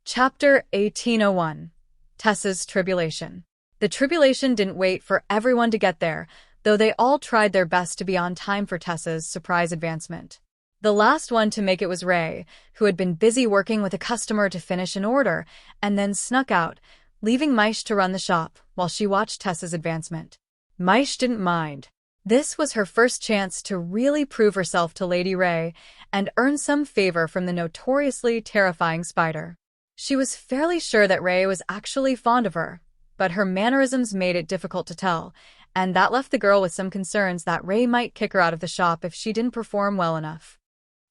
Chapter 1801. Tessa's Tribulation. The tribulation didn't wait for everyone to get there, though they all tried their best to be on time for Tessa's surprise advancement. The last one to make it was Ray, who had been busy working with a customer to finish an order, and then snuck out, leaving Maish to run the shop while she watched Tessa's advancement. Maish didn't mind. This was her first chance to really prove herself to Lady Ray and earn some favor from the notoriously terrifying spider. She was fairly sure that Ray was actually fond of her, but her mannerisms made it difficult to tell, and that left the girl with some concerns that Ray might kick her out of the shop if she didn't perform well enough.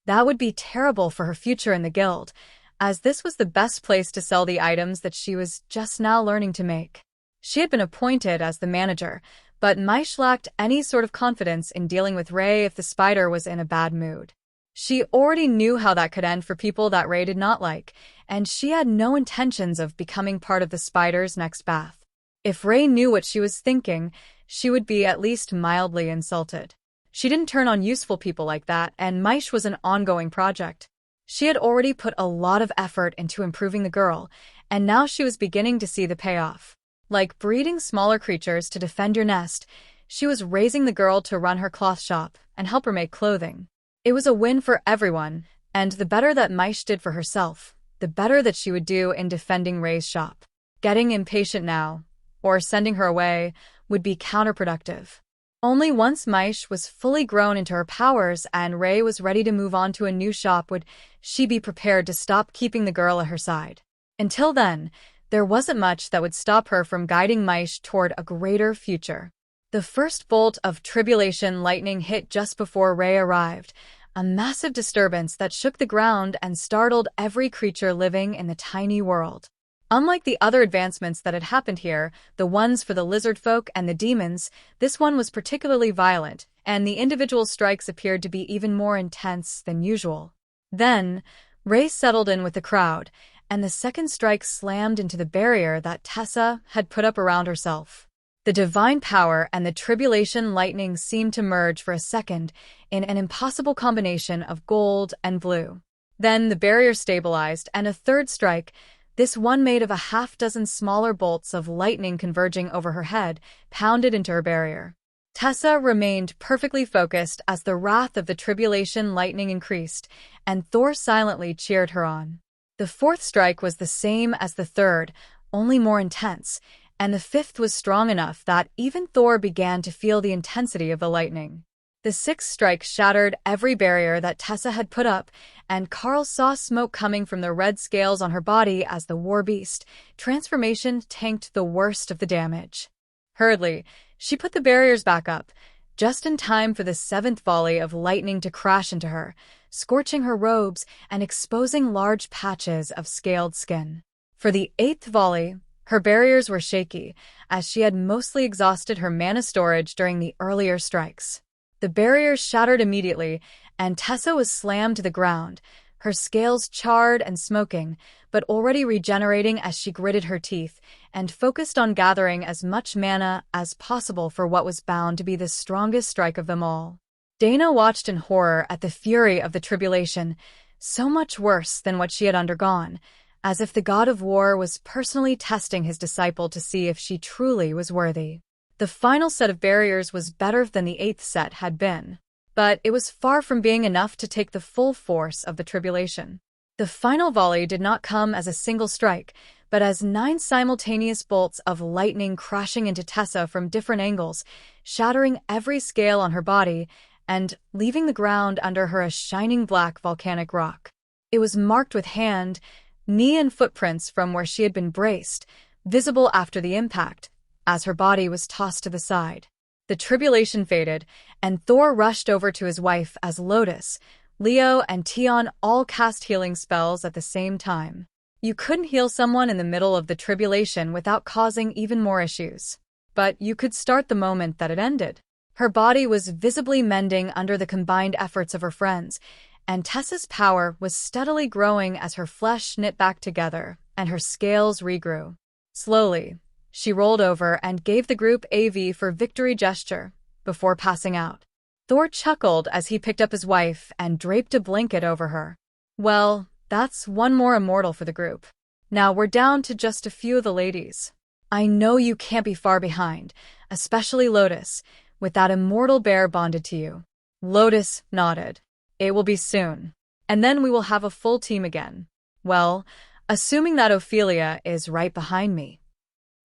That would be terrible for her future in the guild, as this was the best place to sell the items that she was just now learning to make. She had been appointed as the manager, but Maish lacked any sort of confidence in dealing with Ray if the spider was in a bad mood. She already knew how that could end for people that Ray did not like, and she had no intentions of becoming part of the spider's next bath. If Ray knew what she was thinking, she would be at least mildly insulted. She didn't turn on useful people like that, and Maish was an ongoing project. She had already put a lot of effort into improving the girl, and now she was beginning to see the payoff. Like breeding smaller creatures to defend your nest, she was raising the girl to run her cloth shop and help her make clothing. It was a win for everyone, and the better that Maish did for herself, the better that she would do in defending Ray's shop. Getting impatient now, or sending her away, would be counterproductive. Only once Maish was fully grown into her powers and Ray was ready to move on to a new shop would she be prepared to stop keeping the girl at her side. Until then, there wasn't much that would stop her from guiding Maish toward a greater future. The first bolt of tribulation lightning hit just before Ray arrived, a massive disturbance that shook the ground and startled every creature living in the tiny world. Unlike the other advancements that had happened here, the ones for the lizard folk and the demons, this one was particularly violent, and the individual strikes appeared to be even more intense than usual. Then, Ray settled in with the crowd, and the second strike slammed into the barrier that Tessa had put up around herself. The divine power and the tribulation lightning seemed to merge for a second in an impossible combination of gold and blue. Then the barrier stabilized, and a third strike, this one made of a half-dozen smaller bolts of lightning converging over her head, pounded into her barrier. Tessa remained perfectly focused as the wrath of the tribulation lightning increased, and Thor silently cheered her on. The fourth strike was the same as the third, only more intense, and the fifth was strong enough that even Thor began to feel the intensity of the lightning. The sixth strike shattered every barrier that Tessa had put up, and Carl saw smoke coming from the red scales on her body as the war beast transformation tanked the worst of the damage. Hurriedly, she put the barriers back up, just in time for the seventh volley of lightning to crash into her, scorching her robes and exposing large patches of scaled skin. For the eighth volley, her barriers were shaky, as she had mostly exhausted her mana storage during the earlier strikes. The barriers shattered immediately, and Tessa was slammed to the ground, her scales charred and smoking, but already regenerating as she gritted her teeth and focused on gathering as much mana as possible for what was bound to be the strongest strike of them all. Dana watched in horror at the fury of the tribulation, so much worse than what she had undergone, as if the god of war was personally testing his disciple to see if she truly was worthy. The final set of barriers was better than the eighth set had been, but it was far from being enough to take the full force of the tribulation. The final volley did not come as a single strike, but as 9 simultaneous bolts of lightning crashing into Tessa from different angles, shattering every scale on her body, and leaving the ground under her a shining black volcanic rock. It was marked with hand, knee and footprints from where she had been braced, visible after the impact, as her body was tossed to the side. The tribulation faded, and Thor rushed over to his wife as Lotus, Leo, and Tion all cast healing spells at the same time. You couldn't heal someone in the middle of the tribulation without causing even more issues. But you could start the moment that it ended. Her body was visibly mending under the combined efforts of her friends, and Tessa's power was steadily growing as her flesh knit back together and her scales regrew. Slowly, she rolled over and gave the group a V for victory gesture before passing out. Thor chuckled as he picked up his wife and draped a blanket over her. Well, that's one more immortal for the group. Now we're down to just a few of the ladies. I know you can't be far behind, especially Lotus, with that immortal bear bonded to you. Lotus nodded. It will be soon. And then we will have a full team again. Well, assuming that Ophelia is right behind me.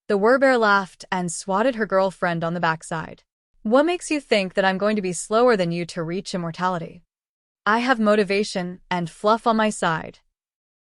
The werbear laughed and swatted her girlfriend on the backside. What makes you think that I'm going to be slower than you to reach immortality? I have motivation and fluff on my side.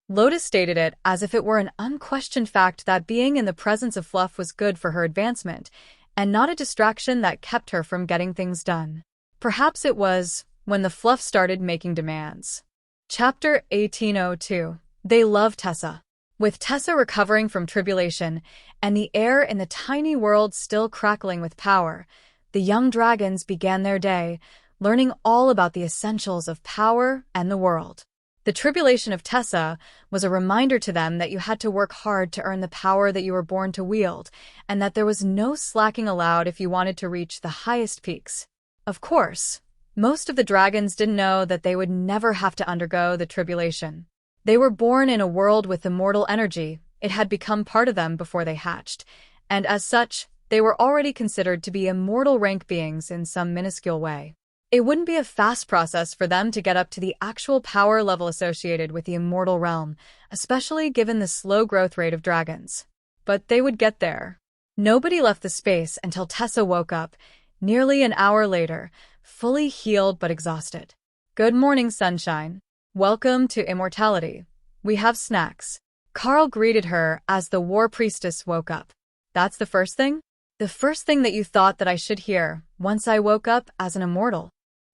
Lotus stated it as if it were an unquestioned fact that being in the presence of Fluff was good for her advancement, and not a distraction that kept her from getting things done. Perhaps it was when the Fluff started making demands. Chapter 1802. They love Tessa. With Tessa recovering from tribulation, and the air in the tiny world still crackling with power, the young dragons began their day, learning all about the essentials of power and the world. The tribulation of Tessa was a reminder to them that you had to work hard to earn the power that you were born to wield, and that there was no slacking allowed if you wanted to reach the highest peaks. Of course, most of the dragons didn't know that they would never have to undergo the tribulation. They were born in a world with immortal energy. It had become part of them before they hatched, and as such, they were already considered to be immortal rank beings in some minuscule way. It wouldn't be a fast process for them to get up to the actual power level associated with the immortal realm, especially given the slow growth rate of dragons. But they would get there. Nobody left the space until Tessa woke up, nearly an hour later, fully healed but exhausted. Good morning, sunshine. Welcome to immortality. We have snacks. Carl greeted her as the war priestess woke up. That's the first thing? The first thing that you thought that I should hear once I woke up as an immortal?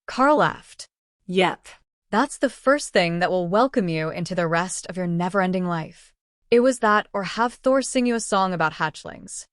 Carl laughed. Yep. That's the first thing that will welcome you into the rest of your never-ending life. It was that, or have Thor sing you a song about hatchlings.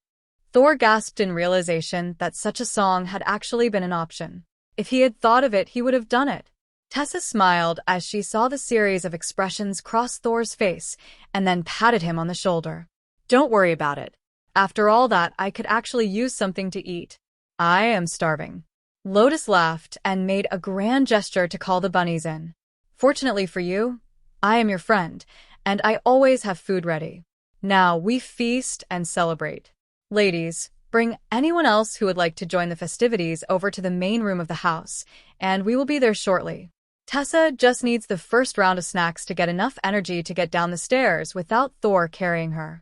Thor gasped in realization that such a song had actually been an option. If he had thought of it, he would have done it. Tessa smiled as she saw the series of expressions cross Thor's face and then patted him on the shoulder. Don't worry about it. After all that, I could actually use something to eat. I am starving. Lotus laughed and made a grand gesture to call the bunnies in. Fortunately for you, I am your friend, and I always have food ready. Now we feast and celebrate. Ladies, bring anyone else who would like to join the festivities over to the main room of the house, and we will be there shortly. Tessa just needs the first round of snacks to get enough energy to get down the stairs without Thor carrying her.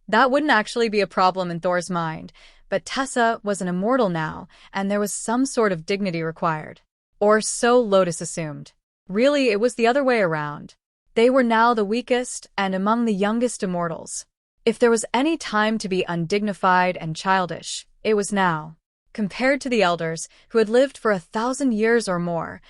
That wouldn't actually be a problem in Thor's mind, but Tessa was an immortal now, and there was some sort of dignity required. Or so Lotus assumed. Really, it was the other way around. They were now the weakest and among the youngest immortals. If there was any time to be undignified and childish, it was now. Compared to the elders, who had lived for 1,000 years or more,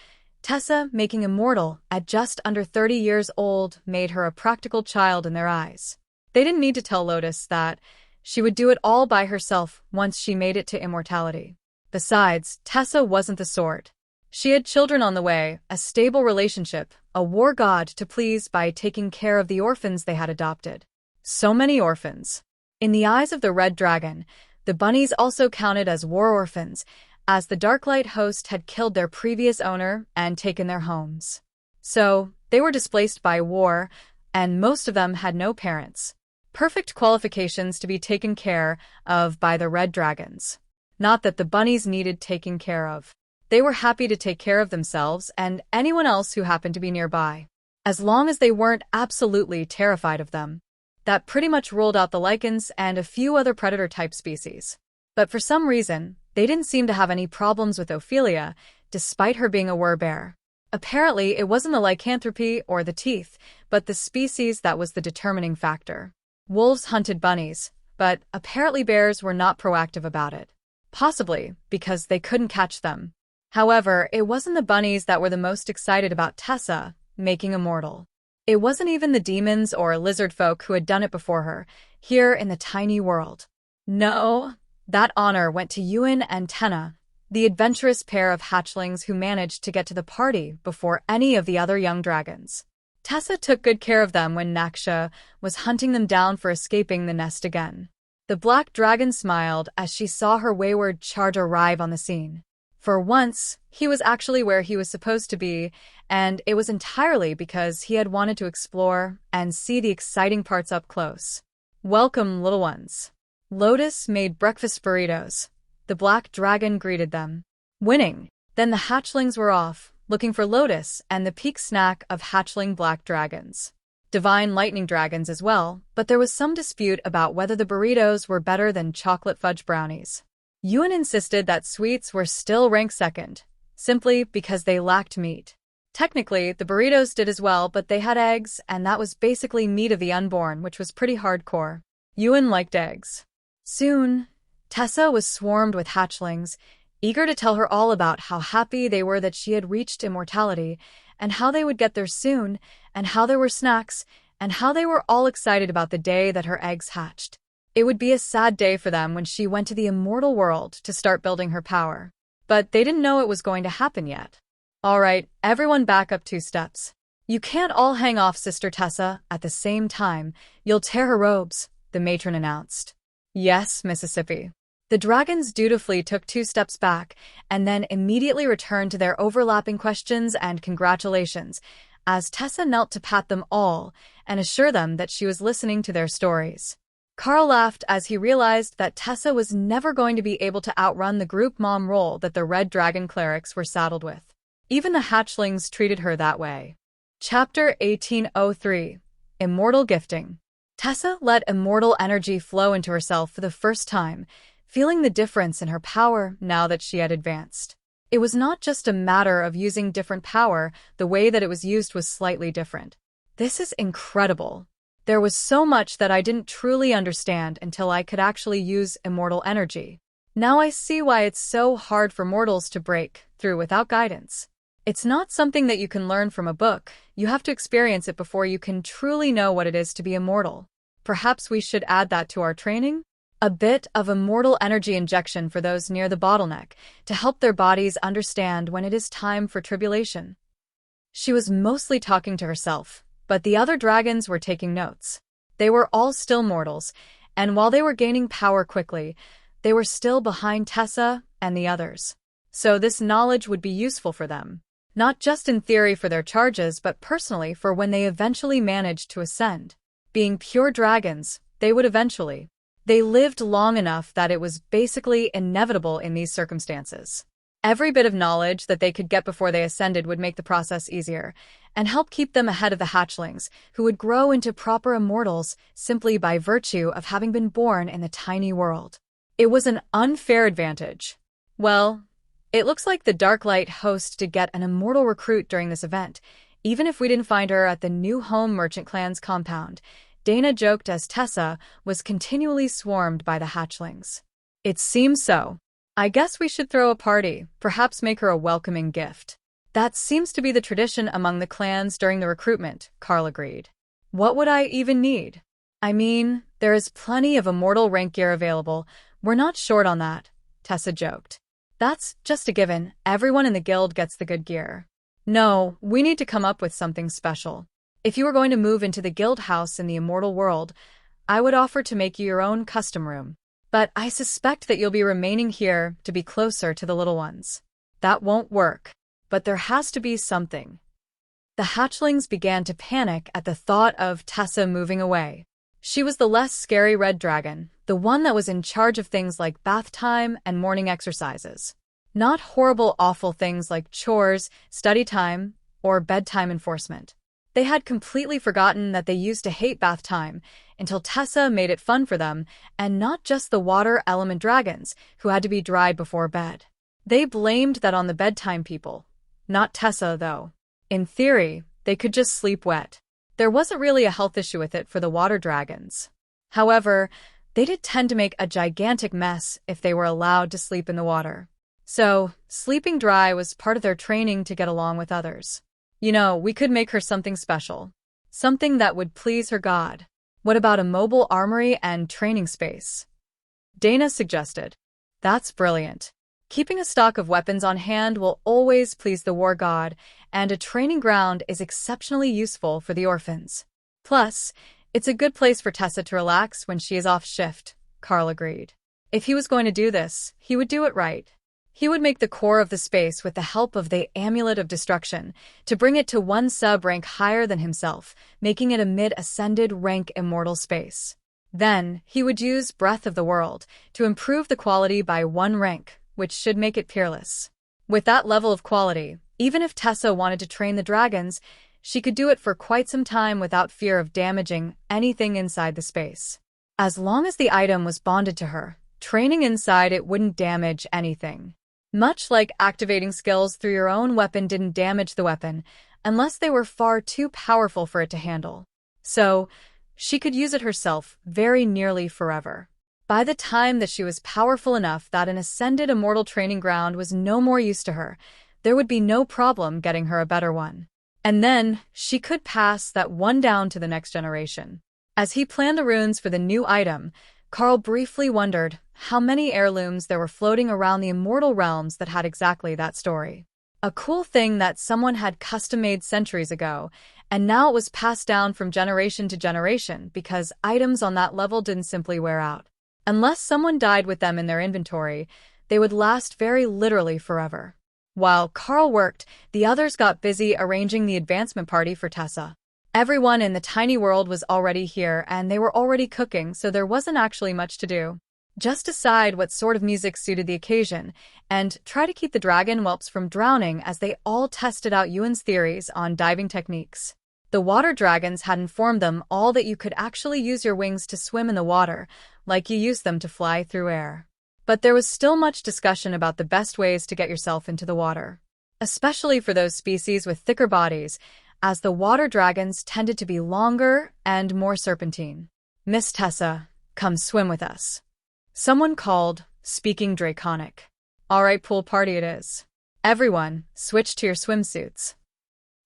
Tessa, making immortal at just under 30 years old, made her a practical child in their eyes. They didn't need to tell Lotus that she would do it all by herself once she made it to immortality. Besides, Tessa wasn't the sort. She had children on the way, a stable relationship, a war god to please by taking care of the orphans they had adopted. So many orphans. In the eyes of the Red Dragon, the bunnies also counted as war orphans, as the Darklight host had killed their previous owner and taken their homes. So, they were displaced by war, and most of them had no parents. Perfect qualifications to be taken care of by the Red Dragons. Not that the bunnies needed taking care of. They were happy to take care of themselves and anyone else who happened to be nearby, as long as they weren't absolutely terrified of them. That pretty much ruled out the lichens and a few other predator-type species. But for some reason, they didn't seem to have any problems with Ophelia, despite her being a werbear. Apparently, it wasn't the lycanthropy or the teeth, but the species that was the determining factor. Wolves hunted bunnies, but apparently bears were not proactive about it. Possibly because they couldn't catch them. However, it wasn't the bunnies that were the most excited about Tessa making immortal. It wasn't even the demons or lizard folk who had done it before her, here in the tiny world. No, that honor went to Ewan and Tenna, the adventurous pair of hatchlings who managed to get to the party before any of the other young dragons. Tessa took good care of them when Naksha was hunting them down for escaping the nest again. The black dragon smiled as she saw her wayward charge arrive on the scene. For once, he was actually where he was supposed to be, and it was entirely because he had wanted to explore and see the exciting parts up close. "Welcome, little ones." Lotus made breakfast burritos. The black dragon greeted them. Winning. Then the hatchlings were off, looking for Lotus and the peak snack of hatchling black dragons. Divine lightning dragons as well, but there was some dispute about whether the burritos were better than chocolate fudge brownies. Yuan insisted that sweets were still ranked second, simply because they lacked meat. Technically, the burritos did as well, but they had eggs, and that was basically meat of the unborn, which was pretty hardcore. Yuan liked eggs. Soon, Tessa was swarmed with hatchlings, eager to tell her all about how happy they were that she had reached immortality, and how they would get there soon, and how there were snacks, and how they were all excited about the day that her eggs hatched. It would be a sad day for them when she went to the immortal world to start building her power. But they didn't know it was going to happen yet. "All right, everyone back up 2 steps. You can't all hang off Sister Tessa at the same time. You'll tear her robes," the matron announced. "Yes, Mississippi." The dragons dutifully took 2 steps back and then immediately returned to their overlapping questions and congratulations as Tessa knelt to pat them all and assure them that she was listening to their stories. Carl laughed as he realized that Tessa was never going to be able to outrun the group mom role that the Red Dragon clerics were saddled with. Even the hatchlings treated her that way. Chapter 1803. Immortal Gifting. Tessa let immortal energy flow into herself for the first time, feeling the difference in her power now that she had advanced. It was not just a matter of using different power, the way that it was used was slightly different. This is incredible. There was so much that I didn't truly understand until I could actually use immortal energy. Now I see why it's so hard for mortals to break through without guidance. It's not something that you can learn from a book. You have to experience it before you can truly know what it is to be immortal. Perhaps we should add that to our training? A bit of immortal energy injection for those near the bottleneck to help their bodies understand when it is time for tribulation. She was mostly talking to herself, but the other dragons were taking notes. They were all still mortals, and while they were gaining power quickly, they were still behind Tessa and the others. So this knowledge would be useful for them, not just in theory for their charges, but personally for when they eventually managed to ascend. Being pure dragons, they would eventually. They lived long enough that it was basically inevitable in these circumstances. Every bit of knowledge that they could get before they ascended would make the process easier and help keep them ahead of the hatchlings, who would grow into proper immortals simply by virtue of having been born in the tiny world. It was an unfair advantage. Well, it looks like the Darklight host did get an immortal recruit during this event, even if we didn't find her at the New Home Merchant Clan's compound. Dana joked as Tessa was continually swarmed by the hatchlings. "It seems so. I guess we should throw a party, perhaps make her a welcoming gift." "That seems to be the tradition among the clans during the recruitment," Carl agreed. "What would I even need? I mean, there is plenty of immortal rank gear available. We're not short on that," Tessa joked. "That's just a given. Everyone in the guild gets the good gear." "No, we need to come up with something special. If you were going to move into the guild house in the immortal world, I would offer to make you your own custom room. But I suspect that you'll be remaining here to be closer to the little ones." "That won't work. But there has to be something." The hatchlings began to panic at the thought of Tessa moving away. She was the less scary red dragon, the one that was in charge of things like bath time and morning exercises. Not horrible, awful things like chores, study time, or bedtime enforcement. They had completely forgotten that they used to hate bath time until Tessa made it fun for them, and not just the water element dragons who had to be dried before bed. They blamed that on the bedtime people. Not Tessa, though. In theory, they could just sleep wet. There wasn't really a health issue with it for the water dragons. However, they did tend to make a gigantic mess if they were allowed to sleep in the water. So, sleeping dry was part of their training to get along with others. You know, we could make her something special. Something that would please her god. What about a mobile armory and training space? Dana suggested. That's brilliant. Keeping a stock of weapons on hand will always please the war god, and a training ground is exceptionally useful for the orphans. Plus, it's a good place for Tessa to relax when she is off shift, Carl agreed. If he was going to do this, he would do it right. He would make the core of the space with the help of the Amulet of Destruction to bring it to one sub-rank higher than himself, making it a mid-ascended rank immortal space. Then, he would use Breath of the World to improve the quality by one rank, which should make it peerless. With that level of quality, even if Tessa wanted to train the dragons, she could do it for quite some time without fear of damaging anything inside the space. As long as the item was bonded to her, training inside it wouldn't damage anything. Much like activating skills through your own weapon didn't damage the weapon, unless they were far too powerful for it to handle. So, she could use it herself very nearly forever. By the time that she was powerful enough that an ascended immortal training ground was no more use to her, there would be no problem getting her a better one. And then, she could pass that one down to the next generation. As he planned the runes for the new item, Carl briefly wondered how many heirlooms there were floating around the immortal realms that had exactly that story. A cool thing that someone had custom-made centuries ago, and now it was passed down from generation to generation because items on that level didn't simply wear out. Unless someone died with them in their inventory, they would last very literally forever. While Carl worked, the others got busy arranging the advancement party for Tessa. Everyone in the tiny world was already here, and they were already cooking, so there wasn't actually much to do. Just decide what sort of music suited the occasion, and try to keep the dragon whelps from drowning as they all tested out Yuan's theories on diving techniques. The water dragons had informed them all that you could actually use your wings to swim in the water, like you use them to fly through air. But there was still much discussion about the best ways to get yourself into the water, especially for those species with thicker bodies, as the water dragons tended to be longer and more serpentine. "Miss Tessa, come swim with us," someone called, speaking Draconic. "All right, pool party it is. Everyone, switch to your swimsuits."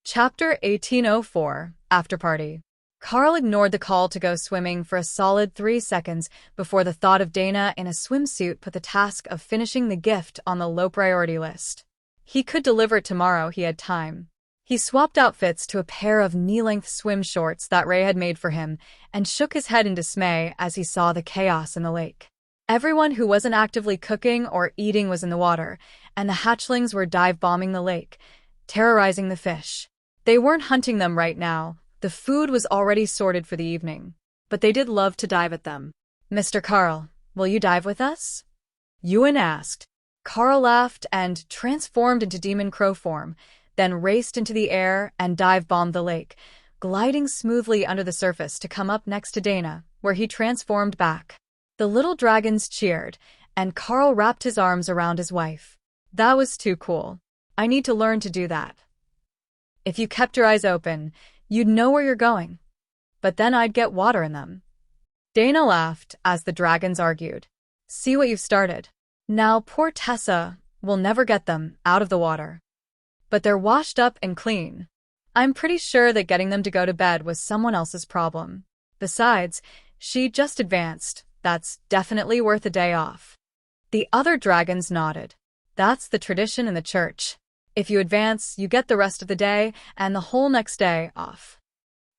Chapter 1804, After Party. Carl ignored the call to go swimming for a solid 3 seconds before the thought of Dana in a swimsuit put the task of finishing the gift on the low priority list. He could deliver it tomorrow, he had time. He swapped outfits to a pair of knee-length swim shorts that Ray had made for him and shook his head in dismay as he saw the chaos in the lake. Everyone who wasn't actively cooking or eating was in the water, and the hatchlings were dive-bombing the lake, terrorizing the fish. They weren't hunting them right now. The food was already sorted for the evening, but they did love to dive at them. "Mr. Carl, will you dive with us?" Yuan asked. Carl laughed and transformed into demon crow form, then raced into the air and dive-bombed the lake, gliding smoothly under the surface to come up next to Dana, where he transformed back. The little dragons cheered, and Carl wrapped his arms around his wife. "That was too cool. I need to learn to do that. If you kept your eyes open, you'd know where you're going. But then I'd get water in them." Dana laughed as the dragons argued. "See what you've started. Now poor Tessa will never get them out of the water. But they're washed up and clean. I'm pretty sure that getting them to go to bed was someone else's problem. Besides, she just advanced. That's definitely worth a day off." The other dragons nodded. "That's the tradition in the church. If you advance, you get the rest of the day and the whole next day off."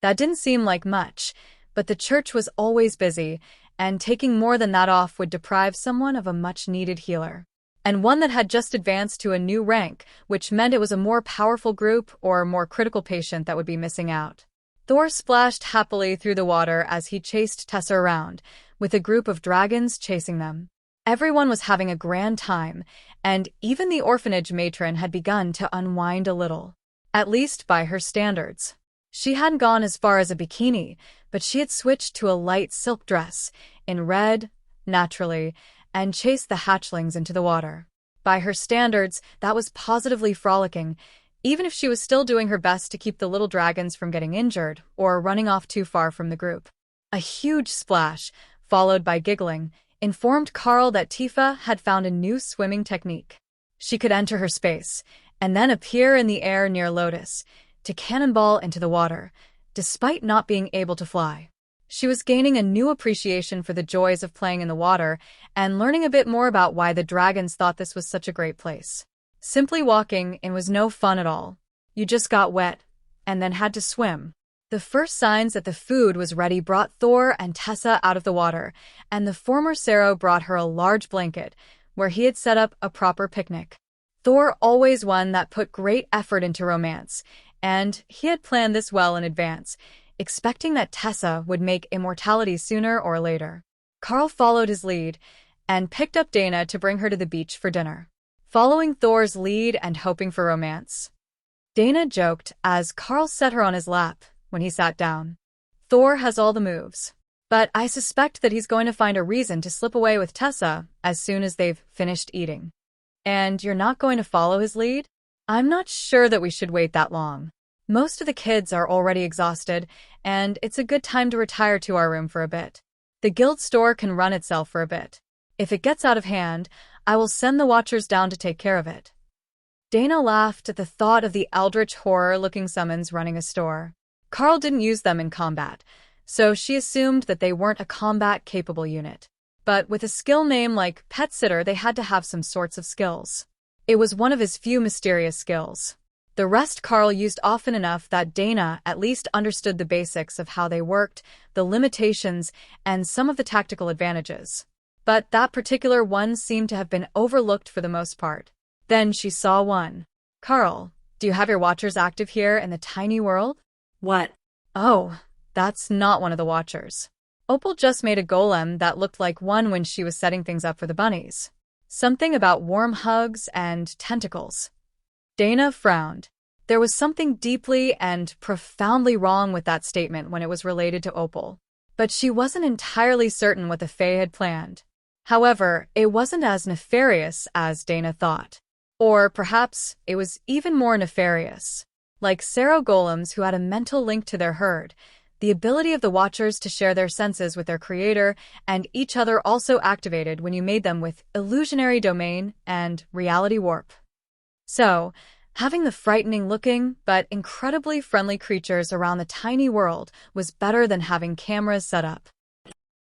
That didn't seem like much, but the church was always busy, and taking more than that off would deprive someone of a much-needed healer. And one that had just advanced to a new rank, which meant it was a more powerful group or more critical patient that would be missing out. Thor splashed happily through the water as he chased Tessa around, with a group of dragons chasing them. Everyone was having a grand time, and even the orphanage matron had begun to unwind a little. At least by her standards. She hadn't gone as far as a bikini, but she had switched to a light silk dress, in red, naturally, and chased the hatchlings into the water. By her standards, that was positively frolicking, even if she was still doing her best to keep the little dragons from getting injured or running off too far from the group. A huge splash, followed by giggling, informed Carl that Tifa had found a new swimming technique. She could enter her space, and then appear in the air near Lotus, to cannonball into the water, despite not being able to fly. She was gaining a new appreciation for the joys of playing in the water and learning a bit more about why the dragons thought this was such a great place. Simply walking in was no fun at all. You just got wet, and then had to swim. The first signs that the food was ready brought Thor and Tessa out of the water, and the former Sero brought her a large blanket, where he had set up a proper picnic. Thor always one that put great effort into romance, and he had planned this well in advance, expecting that Tessa would make immortality sooner or later. Karl followed his lead and picked up Dana to bring her to the beach for dinner. Following Thor's lead and hoping for romance, Dana joked as Karl set her on his lap when he sat down. Thor has all the moves, but I suspect that he's going to find a reason to slip away with Tessa as soon as they've finished eating. And you're not going to follow his lead? I'm not sure that we should wait that long. Most of the kids are already exhausted, and it's a good time to retire to our room for a bit. The guild store can run itself for a bit. If it gets out of hand, I will send the Watchers down to take care of it. Dana laughed at the thought of the eldritch horror-looking summons running a store. Karl didn't use them in combat, so she assumed that they weren't a combat-capable unit. But with a skill name like Pet Sitter, they had to have some sorts of skills. It was one of his few mysterious skills. The rest Karl used often enough that Dana at least understood the basics of how they worked, the limitations, and some of the tactical advantages. But that particular one seemed to have been overlooked for the most part. Then she saw one. Karl, do you have your Watchers active here in the tiny world? What? Oh, that's not one of the Watchers. Opal just made a golem that looked like one when she was setting things up for the bunnies. Something about warm hugs and tentacles. Dana frowned. There was something deeply and profoundly wrong with that statement when it was related to Opal. But she wasn't entirely certain what the Fae had planned. However, it wasn't as nefarious as Dana thought. Or perhaps it was even more nefarious. Like Sero golems who had a mental link to their herd, the ability of the Watchers to share their senses with their creator and each other also activated when you made them with illusionary domain and reality warp. So, having the frightening-looking but incredibly friendly creatures around the tiny world was better than having cameras set up.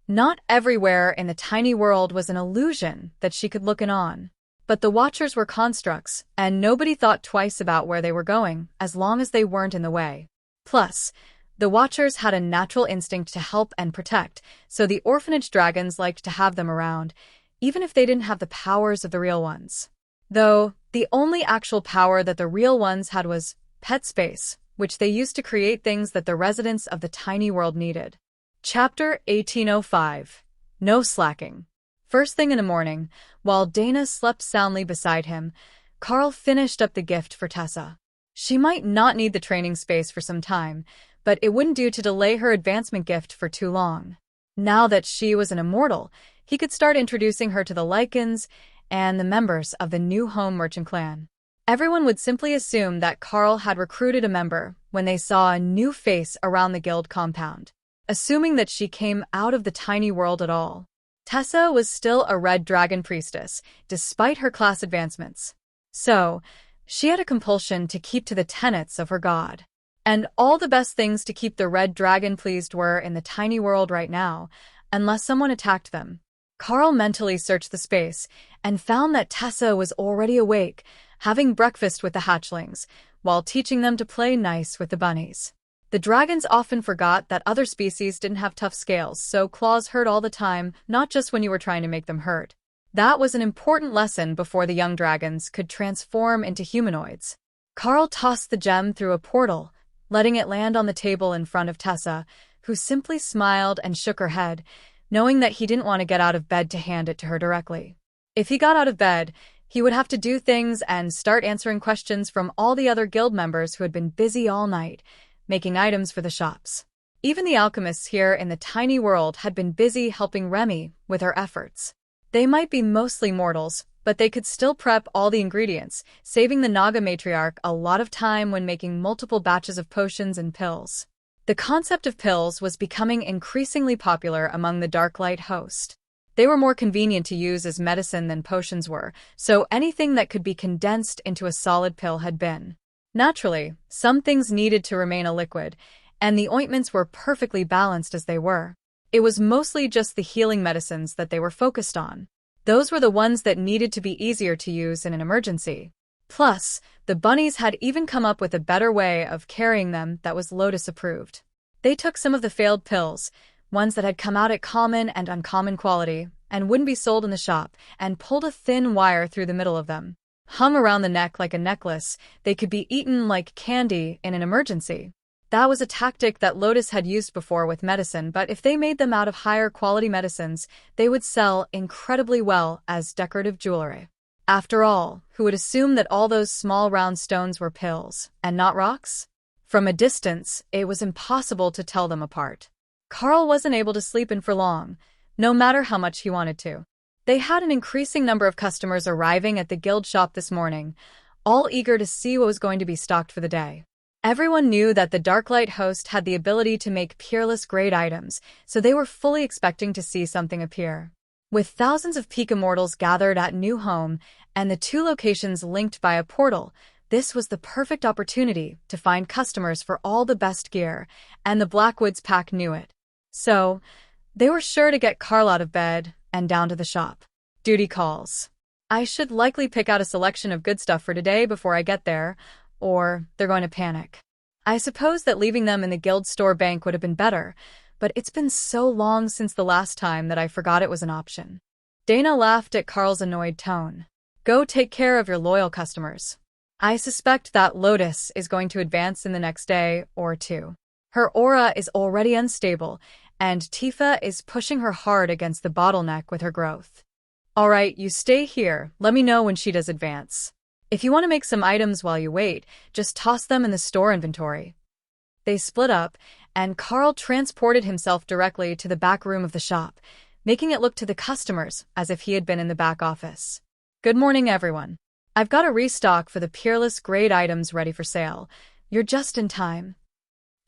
Not everywhere in the tiny world was an illusion that she could look in on. But the Watchers were constructs, and nobody thought twice about where they were going, as long as they weren't in the way. Plus, the Watchers had a natural instinct to help and protect, so the orphanage dragons liked to have them around, even if they didn't have the powers of the real ones. Though, the only actual power that the real ones had was pet space, which they used to create things that the residents of the tiny world needed. Chapter 1805. No slacking. First thing in the morning, while Dana slept soundly beside him, Karl finished up the gift for Tessa. She might not need the training space for some time, but it wouldn't do to delay her advancement gift for too long. Now that she was an immortal, he could start introducing her to the Lycans and the members of the new home merchant clan. Everyone would simply assume that Karl had recruited a member when they saw a new face around the guild compound, assuming that she came out of the tiny world at all. Tessa was still a red dragon priestess, despite her class advancements. So, she had a compulsion to keep to the tenets of her god. And all the best things to keep the red dragon pleased were in the tiny world right now, unless someone attacked them. Karl mentally searched the space and found that Tessa was already awake, having breakfast with the hatchlings, while teaching them to play nice with the bunnies. The dragons often forgot that other species didn't have tough scales, so claws hurt all the time, not just when you were trying to make them hurt. That was an important lesson before the young dragons could transform into humanoids. Karl tossed the gem through a portal, letting it land on the table in front of Tessa, who simply smiled and shook her head, knowing that he didn't want to get out of bed to hand it to her directly. If he got out of bed, he would have to do things and start answering questions from all the other guild members who had been busy all night, making items for the shops. Even the alchemists here in the tiny world had been busy helping Remy with her efforts. They might be mostly mortals, but they could still prep all the ingredients, saving the Naga matriarch a lot of time when making multiple batches of potions and pills. The concept of pills was becoming increasingly popular among the Darklight host. They were more convenient to use as medicine than potions were, so anything that could be condensed into a solid pill had been. Naturally, some things needed to remain a liquid, and the ointments were perfectly balanced as they were. It was mostly just the healing medicines that they were focused on. Those were the ones that needed to be easier to use in an emergency. Plus, the bunnies had even come up with a better way of carrying them that was Lotus approved. They took some of the failed pills, ones that had come out at common and uncommon quality, and wouldn't be sold in the shop, and pulled a thin wire through the middle of them. Hung around the neck like a necklace, they could be eaten like candy in an emergency. That was a tactic that Lotus had used before with medicine, but if they made them out of higher quality medicines, they would sell incredibly well as decorative jewelry. After all, who would assume that all those small round stones were pills, and not rocks? From a distance, it was impossible to tell them apart. Carl wasn't able to sleep in for long, no matter how much he wanted to. They had an increasing number of customers arriving at the guild shop this morning, all eager to see what was going to be stocked for the day. Everyone knew that the Darklight host had the ability to make peerless grade items, so they were fully expecting to see something appear. With thousands of peak immortals gathered at New Home and the 2 locations linked by a portal, this was the perfect opportunity to find customers for all the best gear, and the Blackwoods pack knew it. So, they were sure to get Carl out of bed and down to the shop. Duty calls. I should likely pick out a selection of good stuff for today before I get there, or they're going to panic. I suppose that leaving them in the guild store bank would have been better, but it's been so long since the last time that I forgot it was an option. Dana laughed at Carl's annoyed tone. Go take care of your loyal customers. I suspect that Lotus is going to advance in the next day or 2. Her aura is already unstable, and Tifa is pushing her hard against the bottleneck with her growth. All right, you stay here. Let me know when she does advance. If you want to make some items while you wait, just toss them in the store inventory. They split up, and Carl transported himself directly to the back room of the shop, making it look to the customers as if he had been in the back office. Good morning, everyone. I've got a restock for the peerless grade items ready for sale. You're just in time.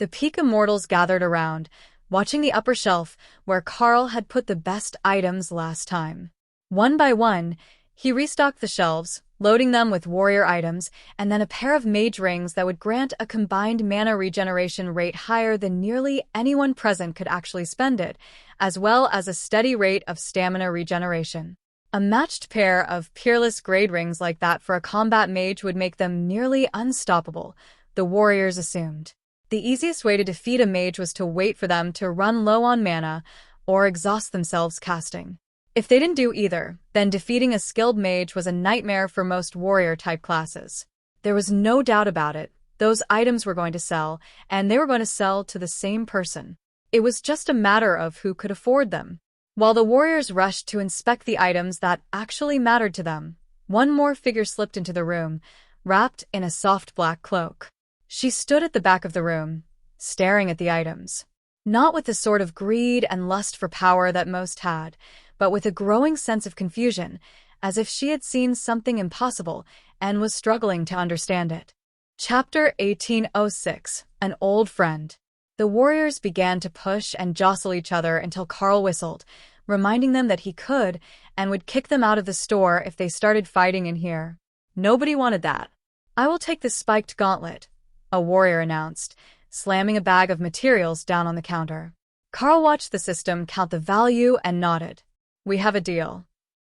The peak immortals gathered around, watching the upper shelf where Carl had put the best items last time. One by one, he restocked the shelves, loading them with warrior items, and then a pair of mage rings that would grant a combined mana regeneration rate higher than nearly anyone present could actually spend it, as well as a steady rate of stamina regeneration. A matched pair of peerless grade rings like that for a combat mage would make them nearly unstoppable, the warriors assumed. The easiest way to defeat a mage was to wait for them to run low on mana or exhaust themselves casting. If they didn't do either, then defeating a skilled mage was a nightmare for most warrior-type classes. There was no doubt about it. Those items were going to sell, and they were going to sell to the same person. It was just a matter of who could afford them. While the warriors rushed to inspect the items that actually mattered to them, one more figure slipped into the room, wrapped in a soft black cloak. She stood at the back of the room, staring at the items. Not with the sort of greed and lust for power that most had, but with a growing sense of confusion, as if she had seen something impossible and was struggling to understand it. Chapter 1806. An Old Friend. The warriors began to push and jostle each other until Carl whistled, reminding them that he could and would kick them out of the store if they started fighting in here. Nobody wanted that. I will take the spiked gauntlet, a warrior announced, slamming a bag of materials down on the counter. Carl watched the system count the value and nodded. We have a deal.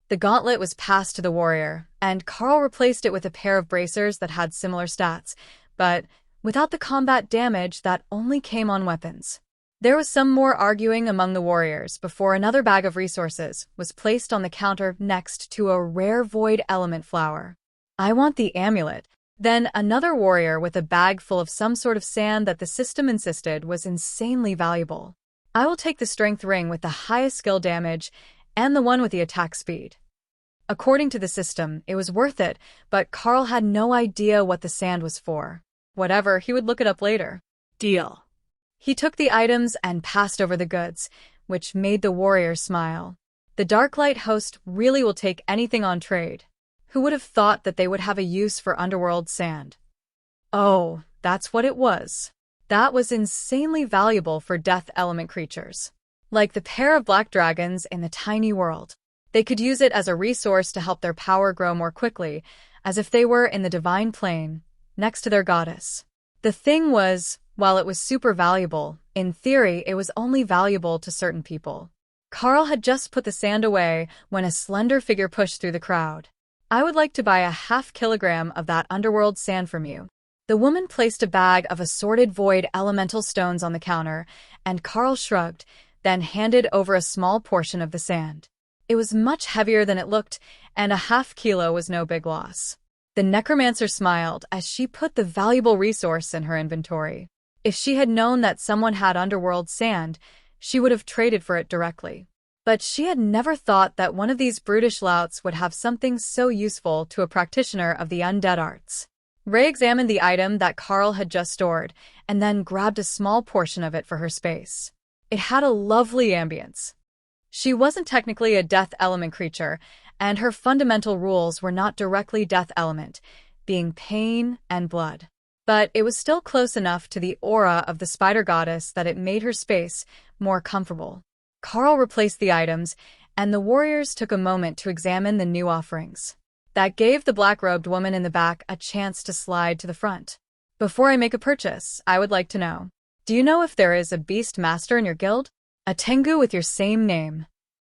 The gauntlet was passed to the warrior, and Carl replaced it with a pair of bracers that had similar stats, but without the combat damage that only came on weapons. There was some more arguing among the warriors before another bag of resources was placed on the counter next to a rare void element flower. I want the amulet. Then another warrior with a bag full of some sort of sand that the system insisted was insanely valuable. I will take the strength ring with the highest skill damage and the one with the attack speed. According to the system, it was worth it, but Carl had no idea what the sand was for. Whatever, he would look it up later. Deal. He took the items and passed over the goods, which made the warrior smile. The Darklight host really will take anything on trade. Who would have thought that they would have a use for underworld sand? Oh, that's what it was. That was insanely valuable for death element creatures. Like the pair of black dragons in the tiny world. They could use it as a resource to help their power grow more quickly, as if they were in the divine plane, next to their goddess. The thing was, while it was super valuable, in theory it was only valuable to certain people. Carl had just put the sand away when a slender figure pushed through the crowd. I would like to buy a ½ kilogram of that underworld sand from you. The woman placed a bag of assorted void elemental stones on the counter, and Carl shrugged, then handed over a small portion of the sand. It was much heavier than it looked, and a half-kilo was no big loss. The necromancer smiled as she put the valuable resource in her inventory. If she had known that someone had underworld sand, she would have traded for it directly. But she had never thought that one of these brutish louts would have something so useful to a practitioner of the undead arts. Ray examined the item that Carl had just stored, and then grabbed a small portion of it for her space. It had a lovely ambience. She wasn't technically a death element creature, and her fundamental rules were not directly death element, being pain and blood. But it was still close enough to the aura of the spider goddess that it made her space more comfortable. Carl replaced the items, and the warriors took a moment to examine the new offerings. That gave the black-robed woman in the back a chance to slide to the front. Before I make a purchase, I would like to know, do you know if there is a beast master in your guild? A Tengu with your same name.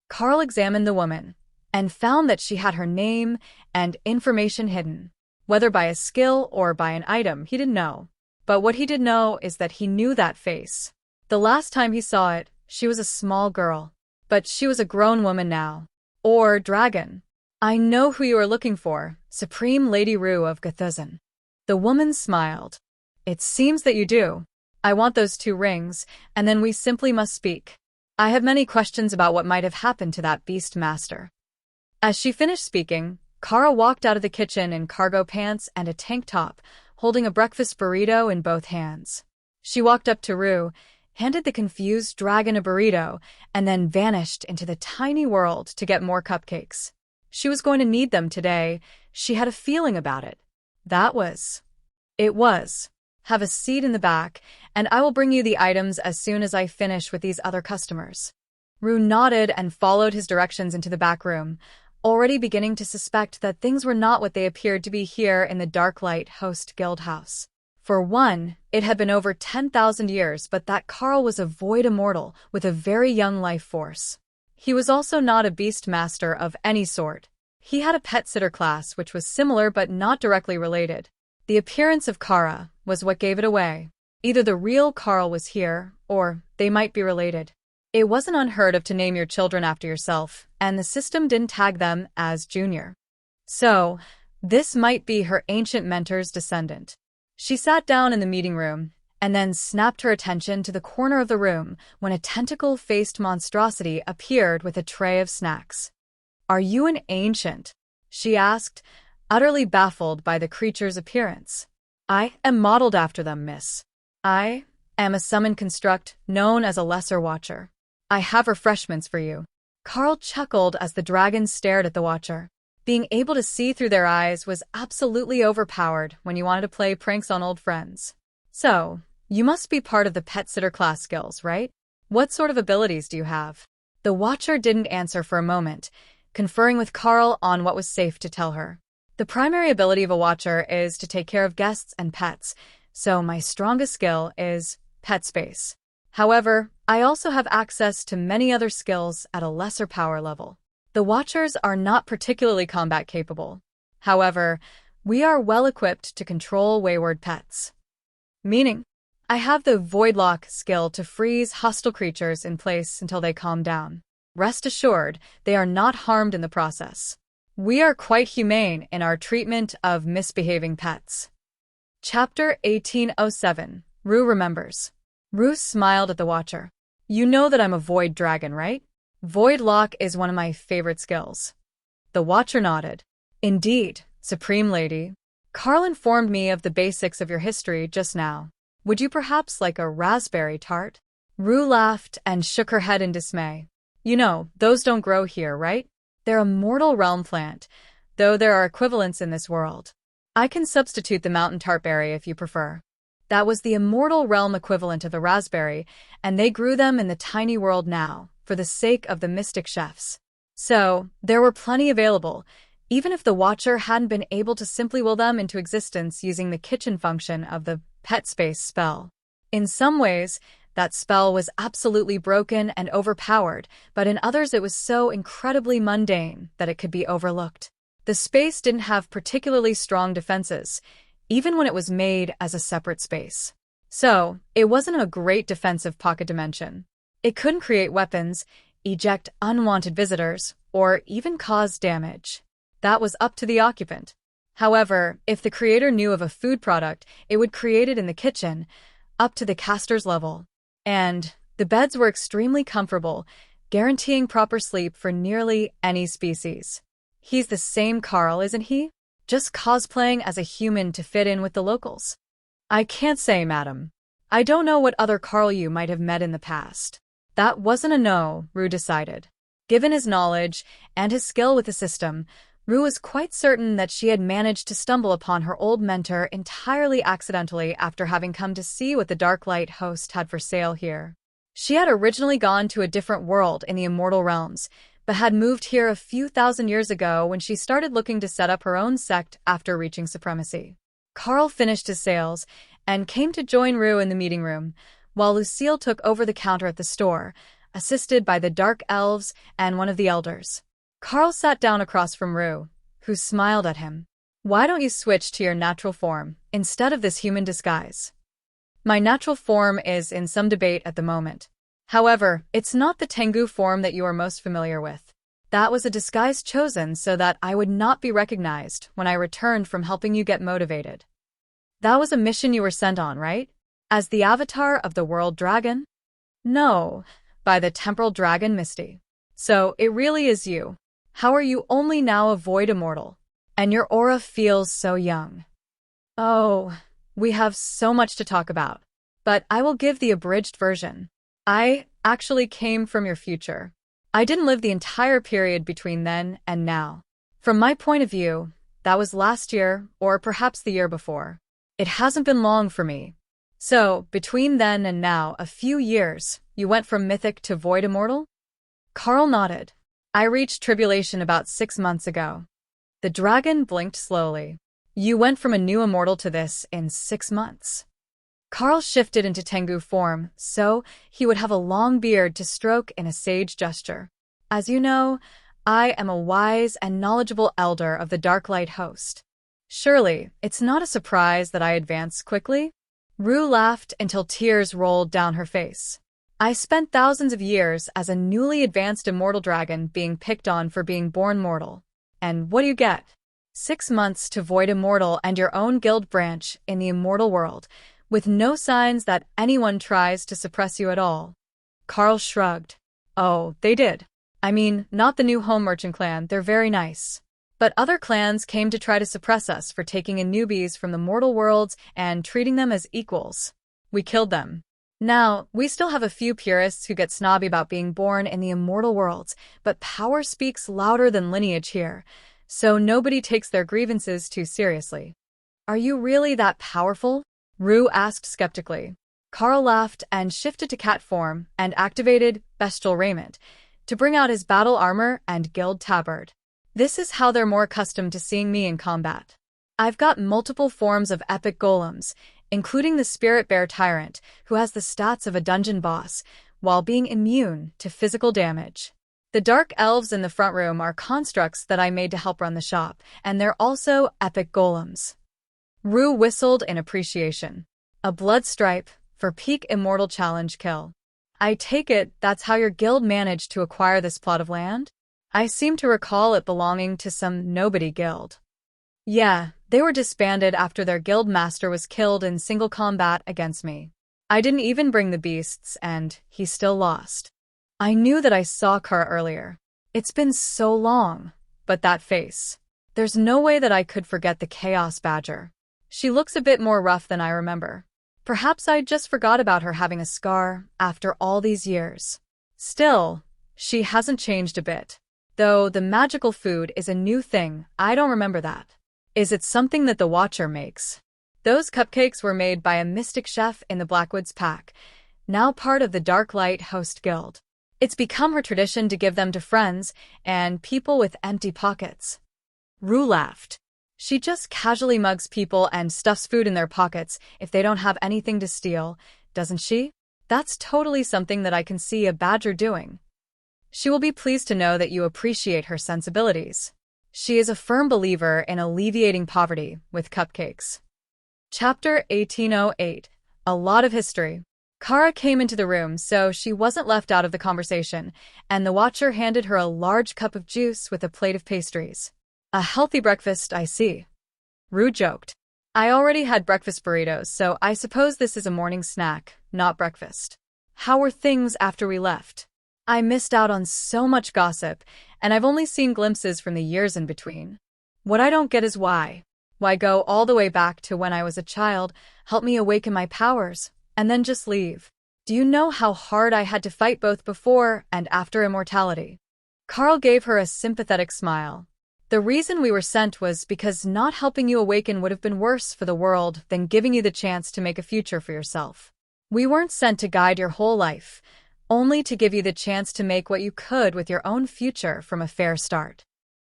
Carl examined the woman, and found that she had her name and information hidden. Whether by a skill or by an item, he didn't know. But what he did know is that he knew that face. The last time he saw it, she was a small girl. But she was a grown woman now. Or dragon. I know who you are looking for, Supreme Lady Rue of Gthuzan. The woman smiled. It seems that you do. I want those 2 rings, and then we simply must speak. I have many questions about what might have happened to that beast master. As she finished speaking, Kara walked out of the kitchen in cargo pants and a tank top, holding a breakfast burrito in both hands. She walked up to Rue, handed the confused dragon a burrito, and then vanished into the tiny world to get more cupcakes. She was going to need them today. She had a feeling about it. It was. Have a seat in the back, and I will bring you the items as soon as I finish with these other customers. Rue nodded and followed his directions into the back room, already beginning to suspect that things were not what they appeared to be here in the Darklight Host Guild House. For one, it had been over 10,000 years, but that Carl was a void immortal with a very young life force. He was also not a beast master of any sort. He had a pet sitter class which was similar but not directly related. The appearance of Kara was what gave it away. Either the real Carl was here, or they might be related. It wasn't unheard of to name your children after yourself, and the system didn't tag them as junior. So, this might be her ancient mentor's descendant. She sat down in the meeting room, and then snapped her attention to the corner of the room when a tentacle-faced monstrosity appeared with a tray of snacks. "Are you an ancient?" she asked, utterly baffled by the creature's appearance. "I am modeled after them, miss. I am a summoned construct known as a Lesser Watcher. I have refreshments for you." Carl chuckled as the dragon stared at the Watcher. Being able to see through their eyes was absolutely overpowered when you wanted to play pranks on old friends. "So, you must be part of the pet sitter class skills, right? What sort of abilities do you have?" The Watcher didn't answer for a moment, conferring with Carl on what was safe to tell her. "The primary ability of a Watcher is to take care of guests and pets, so my strongest skill is pet space. However, I also have access to many other skills at a lesser power level. The Watchers are not particularly combat capable. However, we are well equipped to control wayward pets. Meaning, I have the Voidlock skill to freeze hostile creatures in place until they calm down. Rest assured, they are not harmed in the process. We are quite humane in our treatment of misbehaving pets." Chapter 1807. Rue Remembers. Rue smiled at the Watcher. "You know that I'm a Void Dragon, right? Voidlock is one of my favorite skills." The Watcher nodded. "Indeed, Supreme Lady. Carl informed me of the basics of your history just now. Would you perhaps like a raspberry tart?" Rue laughed and shook her head in dismay. "You know, those don't grow here, right? They're a mortal realm plant, though there are equivalents in this world. I can substitute the mountain tartberry if you prefer." That was the immortal realm equivalent of the raspberry, and they grew them in the tiny world now, for the sake of the mystic chefs. So, there were plenty available, even if the Watcher hadn't been able to simply will them into existence using the kitchen function of the pet space spell. In some ways, that spell was absolutely broken and overpowered, but in others it was so incredibly mundane that it could be overlooked. The space didn't have particularly strong defenses, even when it was made as a separate space. So, it wasn't a great defensive pocket dimension. It couldn't create weapons, eject unwanted visitors, or even cause damage. That was up to the occupant. However, if the creator knew of a food product, it would create it in the kitchen, up to the caster's level. And the beds were extremely comfortable, guaranteeing proper sleep for nearly any species. He's the same Carl, isn't he? Just cosplaying as a human to fit in with the locals. I can't say, madam. I don't know what other Carl you might have met in the past. That wasn't a no, Rue decided. Given his knowledge and his skill with the system, Rue was quite certain that she had managed to stumble upon her old mentor entirely accidentally after having come to see what the Darklight host had for sale here. She had originally gone to a different world in the Immortal Realms, but had moved here a few thousand years ago when she started looking to set up her own sect after reaching supremacy. Carl finished his sales and came to join Rue in the meeting room, while Lucille took over the counter at the store, assisted by the Dark Elves and one of the elders. Carl sat down across from Rue, who smiled at him. Why don't you switch to your natural form instead of this human disguise? My natural form is in some debate at the moment. However, it's not the Tengu form that you are most familiar with. That was a disguise chosen so that I would not be recognized when I returned from helping you get motivated. That was a mission you were sent on, right? As the avatar of the World Dragon? No, by the Temporal Dragon Misty. So, it really is you. How are you only now a Void Immortal? And your aura feels so young. Oh, we have so much to talk about. But I will give the abridged version. I actually came from your future. I didn't live the entire period between then and now. From my point of view, that was last year, or perhaps the year before. It hasn't been long for me. So, between then and now, a few years, you went from mythic to void immortal? Carl nodded. I reached tribulation about 6 months ago. The dragon blinked slowly. You went from a new immortal to this in 6 months. Carl shifted into Tengu form, so he would have a long beard to stroke in a sage gesture. As you know, I am a wise and knowledgeable elder of the Darklight host. Surely, it's not a surprise that I advance quickly? Rue laughed until tears rolled down her face. I spent thousands of years as a newly advanced immortal dragon being picked on for being born mortal. And what do you get? 6 months to void immortal and your own guild branch in the immortal world, with no signs that anyone tries to suppress you at all. Carl shrugged. Oh, they did. I mean, not the new home merchant clan, they're very nice. But other clans came to try to suppress us for taking in newbies from the mortal worlds and treating them as equals. We killed them. Now, we still have a few purists who get snobby about being born in the immortal worlds, but power speaks louder than lineage here, so nobody takes their grievances too seriously. Are you really that powerful? Rue asked skeptically. Carl laughed and shifted to cat form and activated bestial raiment to bring out his battle armor and guild tabard. This is how they're more accustomed to seeing me in combat. I've got multiple forms of epic golems, including the Spirit Bear Tyrant, who has the stats of a dungeon boss, while being immune to physical damage. The Dark Elves in the front room are constructs that I made to help run the shop, and they're also epic golems. Rue whistled in appreciation. A blood stripe for peak immortal challenge kill. I take it that's how your guild managed to acquire this plot of land? I seem to recall it belonging to some nobody guild. Yeah, they were disbanded after their guild master was killed in single combat against me. I didn't even bring the beasts, and he still lost. I knew that I saw Kara earlier. It's been so long, but that face. There's no way that I could forget the Chaos Badger. She looks a bit more rough than I remember. Perhaps I just forgot about her having a scar after all these years. Still, she hasn't changed a bit. Though the magical food is a new thing, I don't remember that. Is it something that the Watcher makes? Those cupcakes were made by a mystic chef in the Blackwoods Pack, now part of the Darklight Host Guild. It's become her tradition to give them to friends and people with empty pockets. Rue laughed. She just casually mugs people and stuffs food in their pockets if they don't have anything to steal, doesn't she? That's totally something that I can see a badger doing. She will be pleased to know that you appreciate her sensibilities. She is a firm believer in alleviating poverty with cupcakes. Chapter 1808. A lot of history. Kara came into the room, so she wasn't left out of the conversation, and the Watcher handed her a large cup of juice with a plate of pastries. A healthy breakfast, I see. Rue joked. I already had breakfast burritos, so I suppose this is a morning snack, not breakfast. How were things after we left? I missed out on so much gossip, and I've only seen glimpses from the years in between. What I don't get is why. Why go all the way back to when I was a child, help me awaken my powers, and then just leave? Do you know how hard I had to fight both before and after immortality? Carl gave her a sympathetic smile. The reason we were sent was because not helping you awaken would have been worse for the world than giving you the chance to make a future for yourself. We weren't sent to guide your whole life, only to give you the chance to make what you could with your own future from a fair start.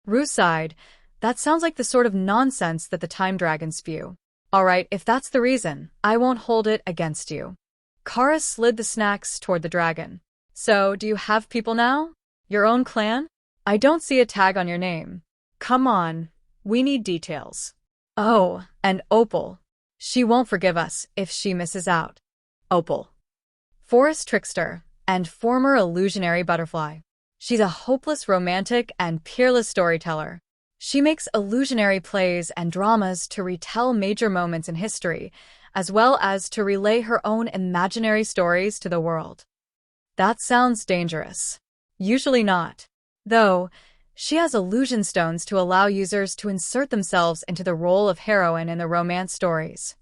Rue sighed. That sounds like the sort of nonsense that the time dragons spew. All right, if that's the reason, I won't hold it against you. Kara slid the snacks toward the dragon. So, do you have people now? Your own clan? I don't see a tag on your name. Come on, we need details. Oh, and Opal. She won't forgive us if she misses out. Opal. Forest trickster and former illusionary butterfly. She's a hopeless romantic and peerless storyteller. She makes illusionary plays and dramas to retell major moments in history, as well as to relay her own imaginary stories to the world. That sounds dangerous. Usually not. Though, she has illusion stones to allow users to insert themselves into the role of heroine in the romance stories.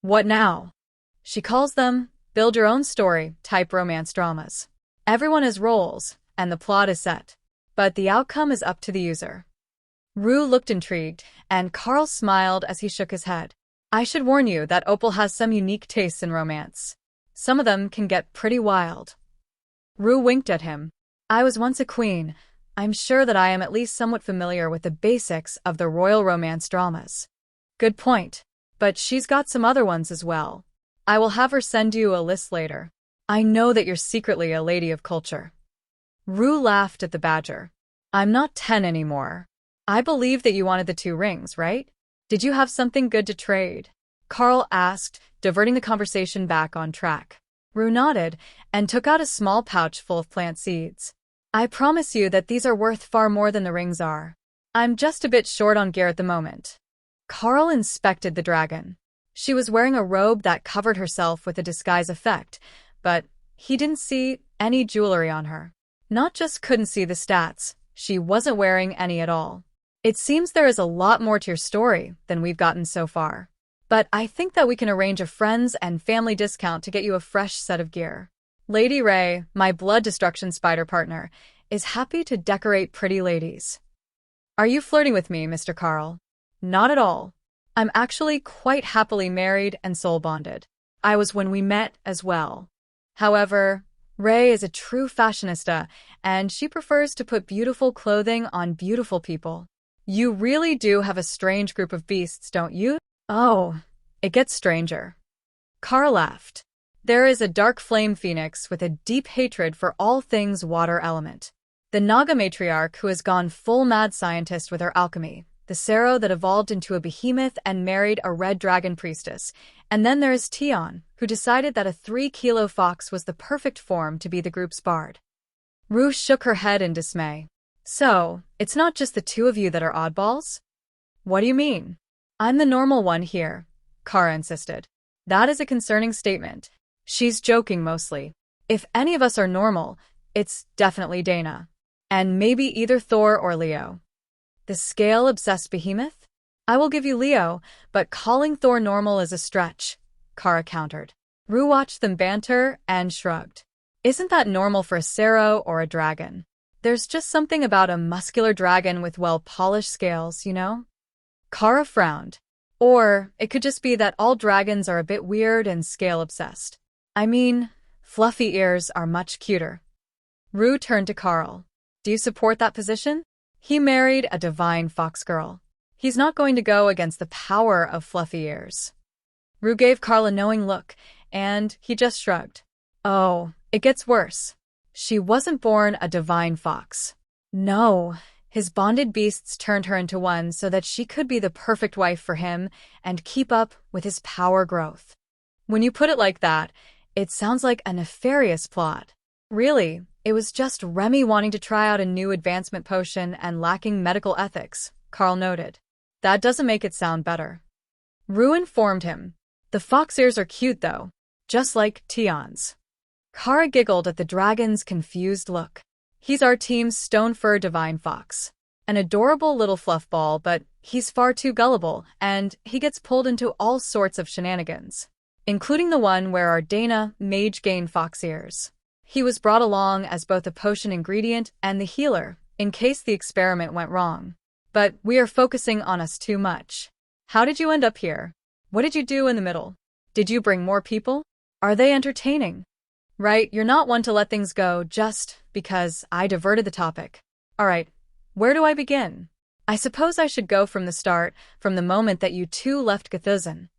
What now? She calls them build your own story type romance dramas. Everyone has roles, and the plot is set. But the outcome is up to the user. Rue looked intrigued, and Carl smiled as he shook his head. I should warn you that Opal has some unique tastes in romance. Some of them can get pretty wild. Rue winked at him. I was once a queen. I'm sure that I am at least somewhat familiar with the basics of the royal romance dramas. Good point. But she's got some other ones as well. I will have her send you a list later. I know that you're secretly a lady of culture. Rue laughed at the badger. I'm not 10 anymore. I believe that you wanted the 2 rings, right? Did you have something good to trade? Carl asked, diverting the conversation back on track. Rue nodded and took out a small pouch full of plant seeds. I promise you that these are worth far more than the rings are. I'm just a bit short on gear at the moment. Carl inspected the dragon. She was wearing a robe that covered herself with a disguise effect, but he didn't see any jewelry on her. Not just couldn't see the stats, she wasn't wearing any at all. It seems there is a lot more to your story than we've gotten so far. But I think that we can arrange a friends and family discount to get you a fresh set of gear. Lady Ray, my blood destruction spider partner, is happy to decorate pretty ladies. Are you flirting with me, Mr. Carl? Not at all. I'm actually quite happily married and soul-bonded. I was when we met as well. However, Ray is a true fashionista, and she prefers to put beautiful clothing on beautiful people. You really do have a strange group of beasts, don't you? Oh, it gets stranger. Carl laughed. There is a dark flame phoenix with a deep hatred for all things water element. The Naga matriarch who has gone full mad scientist with her alchemy. The Sero that evolved into a behemoth and married a red dragon priestess. And then there is Tion, who decided that a 3-kilo fox was the perfect form to be the group's bard. Rue shook her head in dismay. So, it's not just the 2 of you that are oddballs? What do you mean? I'm the normal one here, Kara insisted. That is a concerning statement. She's joking mostly. If any of us are normal, it's definitely Dana. And maybe either Thor or Leo. The scale-obsessed behemoth? I will give you Leo, but calling Thor normal is a stretch, Kara countered. Rue watched them banter and shrugged. Isn't that normal for a Sero or a dragon? There's just something about a muscular dragon with well-polished scales, you know? Kara frowned. Or it could just be that all dragons are a bit weird and scale-obsessed. I mean, fluffy ears are much cuter. Rue turned to Carl. Do you support that position? He married a divine fox girl. He's not going to go against the power of fluffy ears. Rue gave Carl a knowing look, and he just shrugged. Oh, it gets worse. She wasn't born a divine fox. No, his bonded beasts turned her into one so that she could be the perfect wife for him and keep up with his power growth. When you put it like that, It sounds like a nefarious plot. Really, it was just Remy wanting to try out a new advancement potion and lacking medical ethics, Carl noted. That doesn't make it sound better. Rue informed him. The fox ears are cute though, just like Tion's. Kara giggled at the dragon's confused look. He's our team's Stonefur Divine Fox. An adorable little fluff ball, but he's far too gullible, and he gets pulled into all sorts of shenanigans, including the one where our Dana mage gained fox ears. He was brought along as both a potion ingredient and the healer, in case the experiment went wrong. But we are focusing on us too much. How did you end up here? What did you do in the middle? Did you bring more people? Are they entertaining? Right, you're not one to let things go just because I diverted the topic. Alright, where do I begin? I suppose I should go from the start, from the moment that you two left Gthuzan.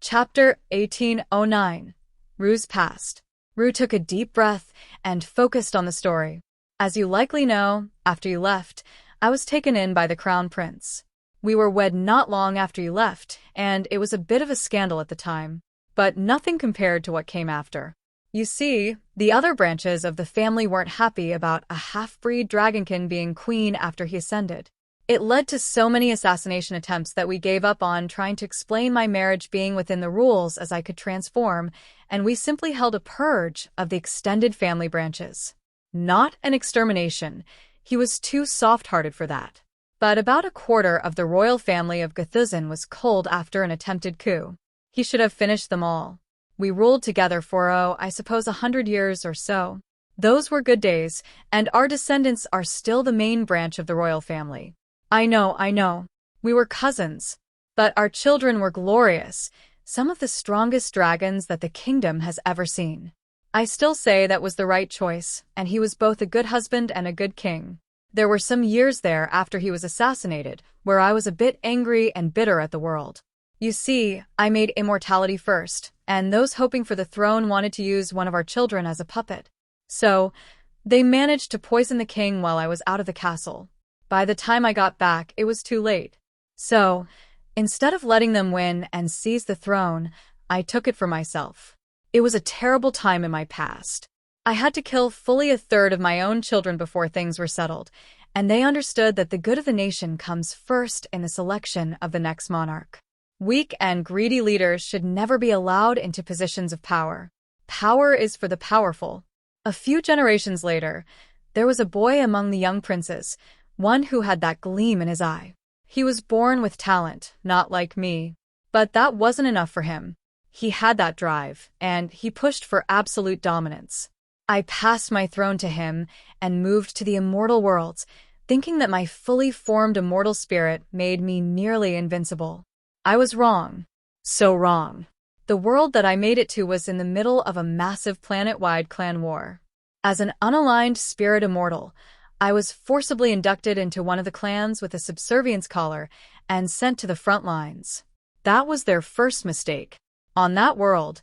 Chapter 1809. Rue's Past. Rue took a deep breath and focused on the story. As you likely know, after you left, I was taken in by the Crown Prince. We were wed not long after you left, and it was a bit of a scandal at the time, but nothing compared to what came after. You see, the other branches of the family weren't happy about a half-breed dragonkin being queen after he ascended. It led to so many assassination attempts that we gave up on trying to explain my marriage being within the rules as I could transform, and we simply held a purge of the extended family branches. Not an extermination. He was too soft-hearted for that. But about a quarter of the royal family of Gthuzan was culled after an attempted coup. He should have finished them all. We ruled together for, I suppose 100 years or so. Those were good days, and our descendants are still the main branch of the royal family. I know. We were cousins. But our children were glorious, some of the strongest dragons that the kingdom has ever seen. I still say that was the right choice, and he was both a good husband and a good king. There were some years there after he was assassinated, where I was a bit angry and bitter at the world. You see, I made immortality first, and those hoping for the throne wanted to use one of our children as a puppet. So, they managed to poison the king while I was out of the castle. By the time I got back, it was too late. So, instead of letting them win and seize the throne, I took it for myself. It was a terrible time in my past. I had to kill fully a third of my own children before things were settled, and they understood that the good of the nation comes first in the selection of the next monarch. Weak and greedy leaders should never be allowed into positions of power. Power is for the powerful. A few generations later, there was a boy among the young princes, one who had that gleam in his eye. He was born with talent, not like me. But that wasn't enough for him. He had that drive, and he pushed for absolute dominance. I passed my throne to him and moved to the immortal worlds, thinking that my fully formed immortal spirit made me nearly invincible. I was wrong. So wrong. The world that I made it to was in the middle of a massive planet-wide clan war. As an unaligned spirit immortal, I was forcibly inducted into one of the clans with a subservience collar and sent to the front lines. That was their first mistake. On that world,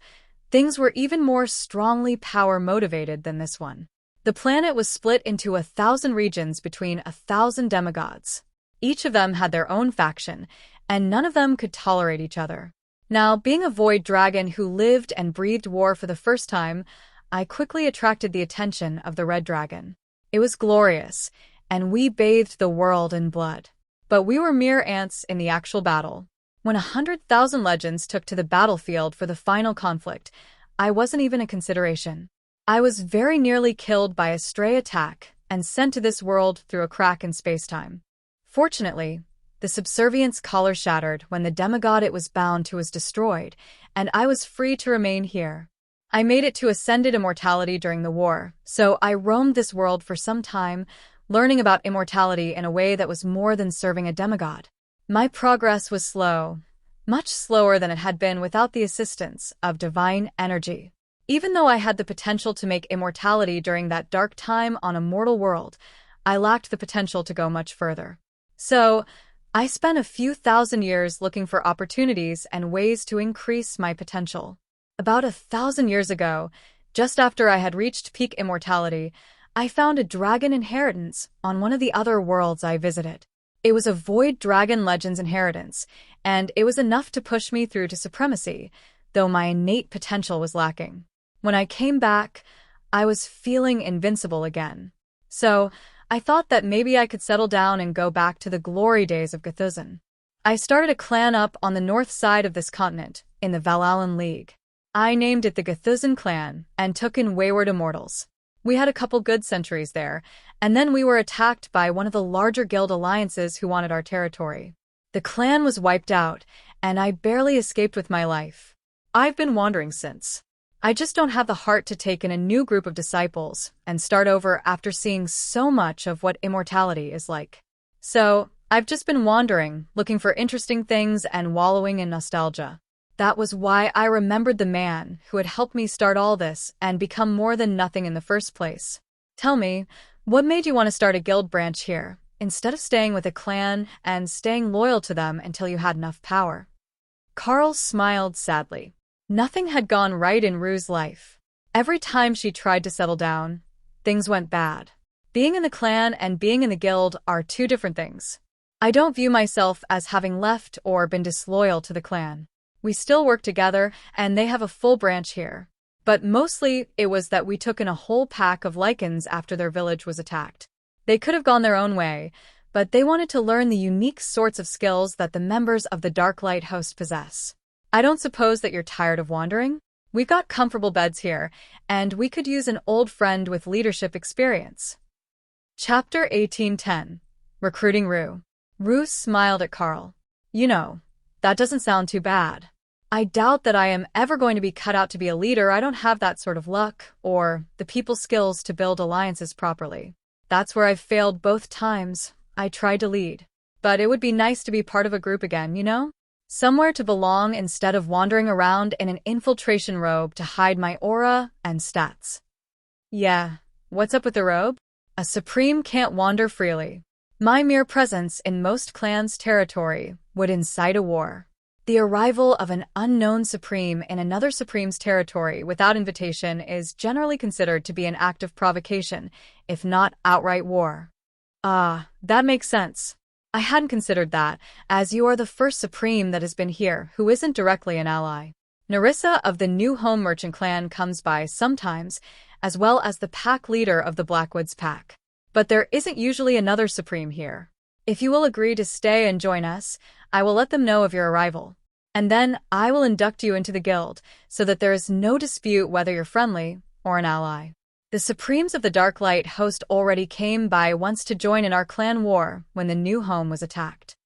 things were even more strongly power-motivated than this one. The planet was split into 1,000 regions between 1,000 demigods. Each of them had their own faction, and none of them could tolerate each other. Now, being a void dragon who lived and breathed war for the first time, I quickly attracted the attention of the red dragon. It was glorious, and we bathed the world in blood. But we were mere ants in the actual battle. When 100,000 legends took to the battlefield for the final conflict, I wasn't even a consideration. I was very nearly killed by a stray attack and sent to this world through a crack in space-time. Fortunately, the subservience collar shattered when the demigod it was bound to was destroyed, and I was free to remain here. I made it to ascended immortality during the war, so I roamed this world for some time, learning about immortality in a way that was more than serving a demigod. My progress was slow, much slower than it had been without the assistance of divine energy. Even though I had the potential to make immortality during that dark time on a mortal world, I lacked the potential to go much further. So, I spent a few thousand years looking for opportunities and ways to increase my potential. About 1,000 years ago, just after I had reached peak immortality, I found a dragon inheritance on one of the other worlds I visited. It was a Void Dragon Legends inheritance, and it was enough to push me through to supremacy, though my innate potential was lacking. When I came back, I was feeling invincible again. So, I thought that maybe I could settle down and go back to the glory days of Gthuzan. I started a clan up on the north side of this continent, in the Valalan League. I named it the Gthuzan Clan and took in wayward immortals. We had a couple good centuries there, and then we were attacked by one of the larger guild alliances who wanted our territory. The clan was wiped out, and I barely escaped with my life. I've been wandering since. I just don't have the heart to take in a new group of disciples and start over after seeing so much of what immortality is like. So, I've just been wandering, looking for interesting things and wallowing in nostalgia. That was why I remembered the man who had helped me start all this and become more than nothing in the first place. Tell me, what made you want to start a guild branch here, instead of staying with a clan and staying loyal to them until you had enough power? Carl smiled sadly. Nothing had gone right in Rue's life. Every time she tried to settle down, things went bad. Being in the clan and being in the guild are two different things. I don't view myself as having left or been disloyal to the clan. We still work together, and they have a full branch here. But mostly, it was that we took in a whole pack of Lycans after their village was attacked. They could have gone their own way, but they wanted to learn the unique sorts of skills that the members of the Darklight Host possess. I don't suppose that you're tired of wandering? We've got comfortable beds here, and we could use an old friend with leadership experience. Chapter 1810. Recruiting Rue. Rue smiled at Carl. You know, that doesn't sound too bad. I doubt that I am ever going to be cut out to be a leader. I don't have that sort of luck, or the people skills to build alliances properly. That's where I've failed both times. I tried to lead. But it would be nice to be part of a group again, you know? Somewhere to belong instead of wandering around in an infiltration robe to hide my aura and stats. Yeah, what's up with the robe? A supreme can't wander freely. My mere presence in most clans' territory would incite a war. The arrival of an unknown supreme in another supreme's territory without invitation is generally considered to be an act of provocation, if not outright war. Ah, that makes sense. I hadn't considered that, as you are the first supreme that has been here who isn't directly an ally. Nerissa of the New Home Merchant clan comes by sometimes, as well as the pack leader of the Blackwoods pack. But there isn't usually another supreme here. If you will agree to stay and join us, I will let them know of your arrival. And then I will induct you into the guild, so that there is no dispute whether you're friendly or an ally. The Supremes of the Darklight Host already came by once to join in our clan war when the new home was attacked.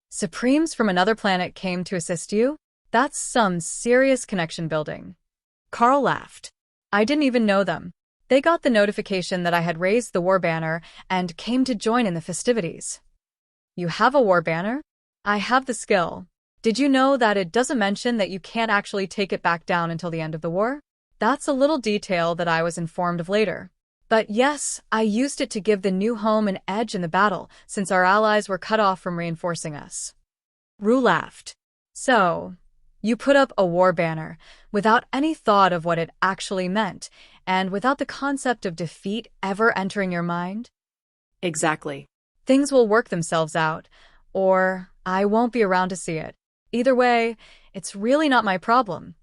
Supremes from another planet came to assist you? That's some serious connection building. Carl laughed. I didn't even know them. They got the notification that I had raised the war banner and came to join in the festivities. You have a war banner? I have the skill. Did you know that it doesn't mention that you can't actually take it back down until the end of the war? That's a little detail that I was informed of later. But yes, I used it to give the new home an edge in the battle, since our allies were cut off from reinforcing us. Rue laughed. So, you put up a war banner, without any thought of what it actually meant, and without the concept of defeat ever entering your mind? Exactly. Things will work themselves out, or I won't be around to see it. Either way, it's really not my problem.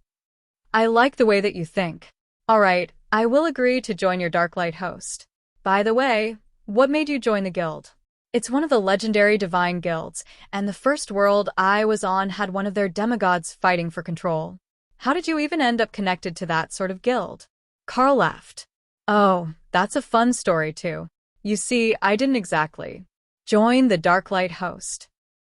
I like the way that you think. All right, I will agree to join your Darklight Host. By the way, what made you join the guild? It's one of the legendary divine guilds, and the first world I was on had one of their demigods fighting for control. How did you even end up connected to that sort of guild? Carl laughed. Oh, that's a fun story too. You see, I didn't exactly join the Darklight Host.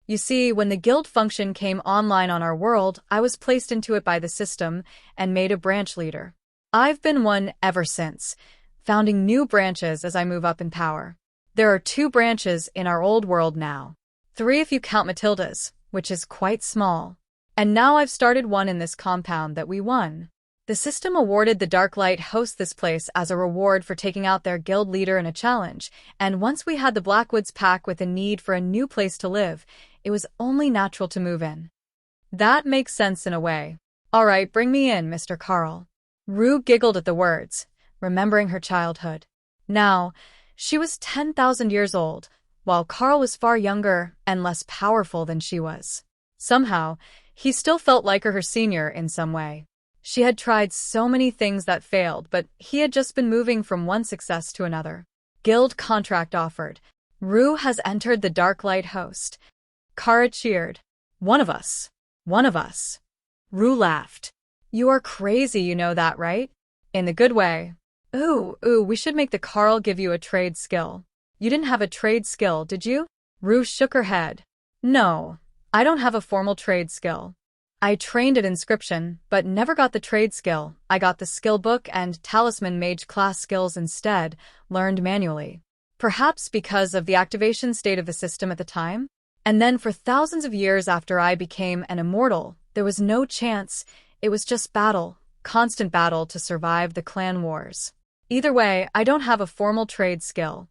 You see, when the guild function came online on our world, I was placed into it by the system and made a branch leader. I've been one ever since, founding new branches as I move up in power. There are 2 branches in our old world now. 3 if you count Matilda's, which is quite small. And now I've started one in this compound that we won. The system awarded the Darklight Host this place as a reward for taking out their guild leader in a challenge, and once we had the Blackwoods pack with a need for a new place to live, it was only natural to move in. That makes sense in a way. All right, bring me in, Mr. Carl. Rue giggled at the words, remembering her childhood. Now, she was 10,000 years old, while Carl was far younger and less powerful than she was. Somehow, he still felt like her senior in some way. She had tried so many things that failed, but he had just been moving from one success to another. Guild contract offered. Rue has entered the Dark Light host. Kara cheered. One of us. One of us. Rue laughed. You are crazy, you know that, right? In the good way. Ooh, we should make the Carl give you a trade skill. You didn't have a trade skill, did you? Rue shook her head. No, I don't have a formal trade skill. I trained at Inscription, but never got the trade skill. I got the skill book and talisman mage class skills instead, learned manually. Perhaps because of the activation state of the system at the time? And then for thousands of years after I became an immortal, there was no chance. It was just battle, constant battle to survive the clan wars. Either way, I don't have a formal trade skill.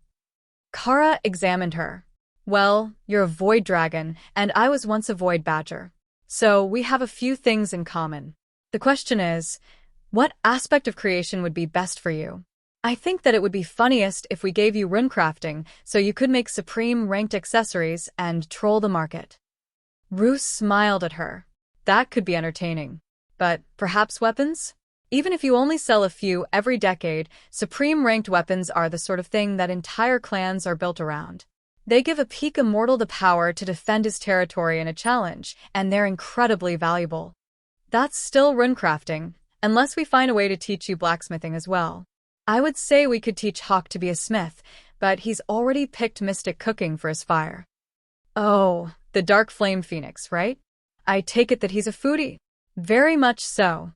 Kara examined her. Well, you're a void dragon, and I was once a void badger. So we have a few things in common. The question is, what aspect of creation would be best for you? I think that it would be funniest if we gave you runecrafting so you could make supreme ranked accessories and troll the market. Rue smiled at her. That could be entertaining. But perhaps weapons? Even if you only sell a few every decade, supreme ranked weapons are the sort of thing that entire clans are built around. They give a peak immortal the power to defend his territory in a challenge, and they're incredibly valuable. That's still runecrafting, unless we find a way to teach you blacksmithing as well. I would say we could teach Hawk to be a smith, but he's already picked mystic cooking for his fire. Oh, the Dark Flame Phoenix, right? I take it that he's a foodie. Very much so.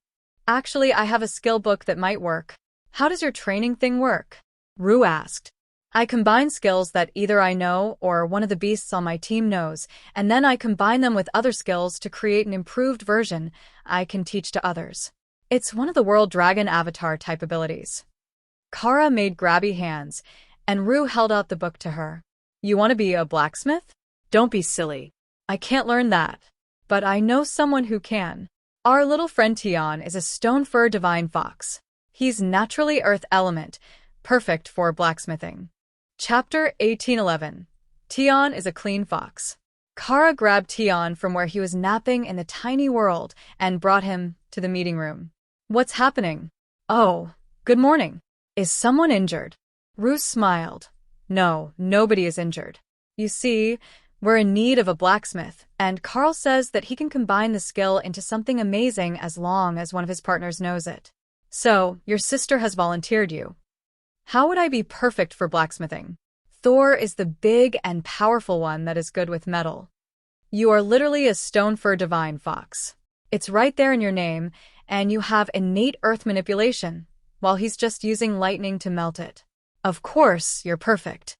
Actually, I have a skill book that might work. How does your training thing work? Rue asked. I combine skills that either I know or one of the beasts on my team knows, and then I combine them with other skills to create an improved version I can teach to others. It's one of the World Dragon Avatar type abilities. Kara made grabby hands, and Rue held out the book to her. You want to be a blacksmith? Don't be silly. I can't learn that. But I know someone who can. Our little friend Tian is a stone fur divine fox. He's naturally earth element, perfect for blacksmithing. Chapter 1811. Tian is a clean fox. Kara grabbed Tian from where he was napping in the tiny world and brought him to the meeting room. What's happening? Oh, good morning. Is someone injured? Rue smiled. No, nobody is injured. You see, we're in need of a blacksmith, and Carl says that he can combine the skill into something amazing as long as one of his partners knows it. So, your sister has volunteered you. How would I be perfect for blacksmithing? Thor is the big and powerful one that is good with metal. You are literally a stone fur divine fox. It's right there in your name, and you have innate earth manipulation, while he's just using lightning to melt it. Of course, you're perfect.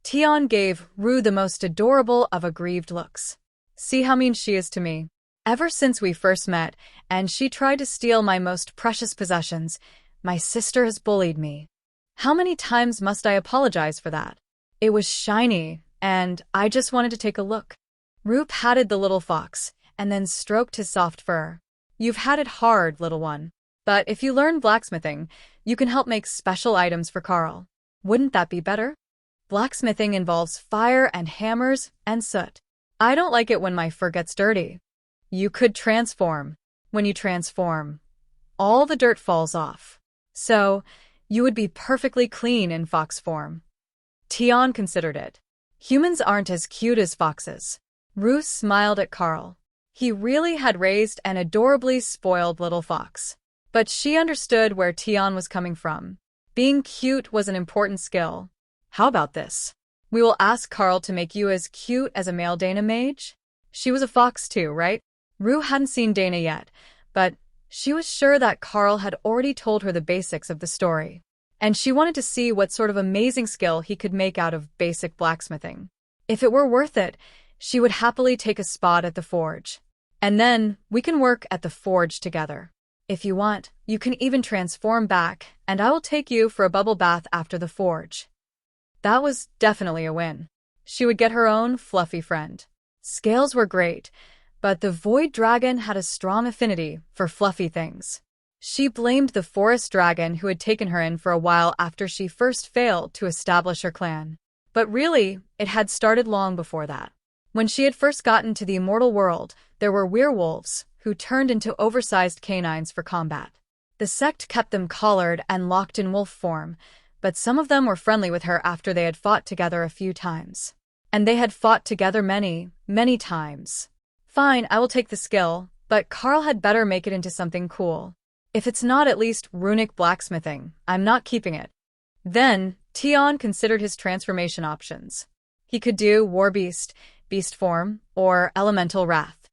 Tian gave Rue the most adorable of aggrieved looks. See how mean she is to me. Ever since we first met, and she tried to steal my most precious possessions, my sister has bullied me. How many times must I apologize for that? It was shiny, and I just wanted to take a look. Rue patted the little fox, and then stroked his soft fur. You've had it hard, little one. But if you learn blacksmithing, you can help make special items for Carl. Wouldn't that be better? Blacksmithing involves fire and hammers and soot. I don't like it when my fur gets dirty. You could transform. When you transform, all the dirt falls off. So, you would be perfectly clean in fox form. Tian considered it. Humans aren't as cute as foxes. Rue smiled at Carl. He really had raised an adorably spoiled little fox. But she understood where Tian was coming from. Being cute was an important skill. How about this? We will ask Carl to make you as cute as a male Dana mage? She was a fox too, right? Rue hadn't seen Dana yet, but she was sure that Carl had already told her the basics of the story. And she wanted to see what sort of amazing skill he could make out of basic blacksmithing. If it were worth it, she would happily take a spot at the forge. And then we can work at the forge together. If you want, you can even transform back, and I will take you for a bubble bath after the forge. That was definitely a win. She would get her own fluffy friend. Scales were great, but the Void Dragon had a strong affinity for fluffy things. She blamed the Forest Dragon who had taken her in for a while after she first failed to establish her clan. But really, it had started long before that. When she had first gotten to the immortal world, there were werewolves who turned into oversized canines for combat. The sect kept them collared and locked in wolf form, but some of them were friendly with her after they had fought together a few times. And they had fought together many, many times. Fine, I will take the skill, but Carl had better make it into something cool. If it's not at least runic blacksmithing, I'm not keeping it. Then, Tion considered his transformation options. He could do War Beast, Beast form, or Elemental Wrath.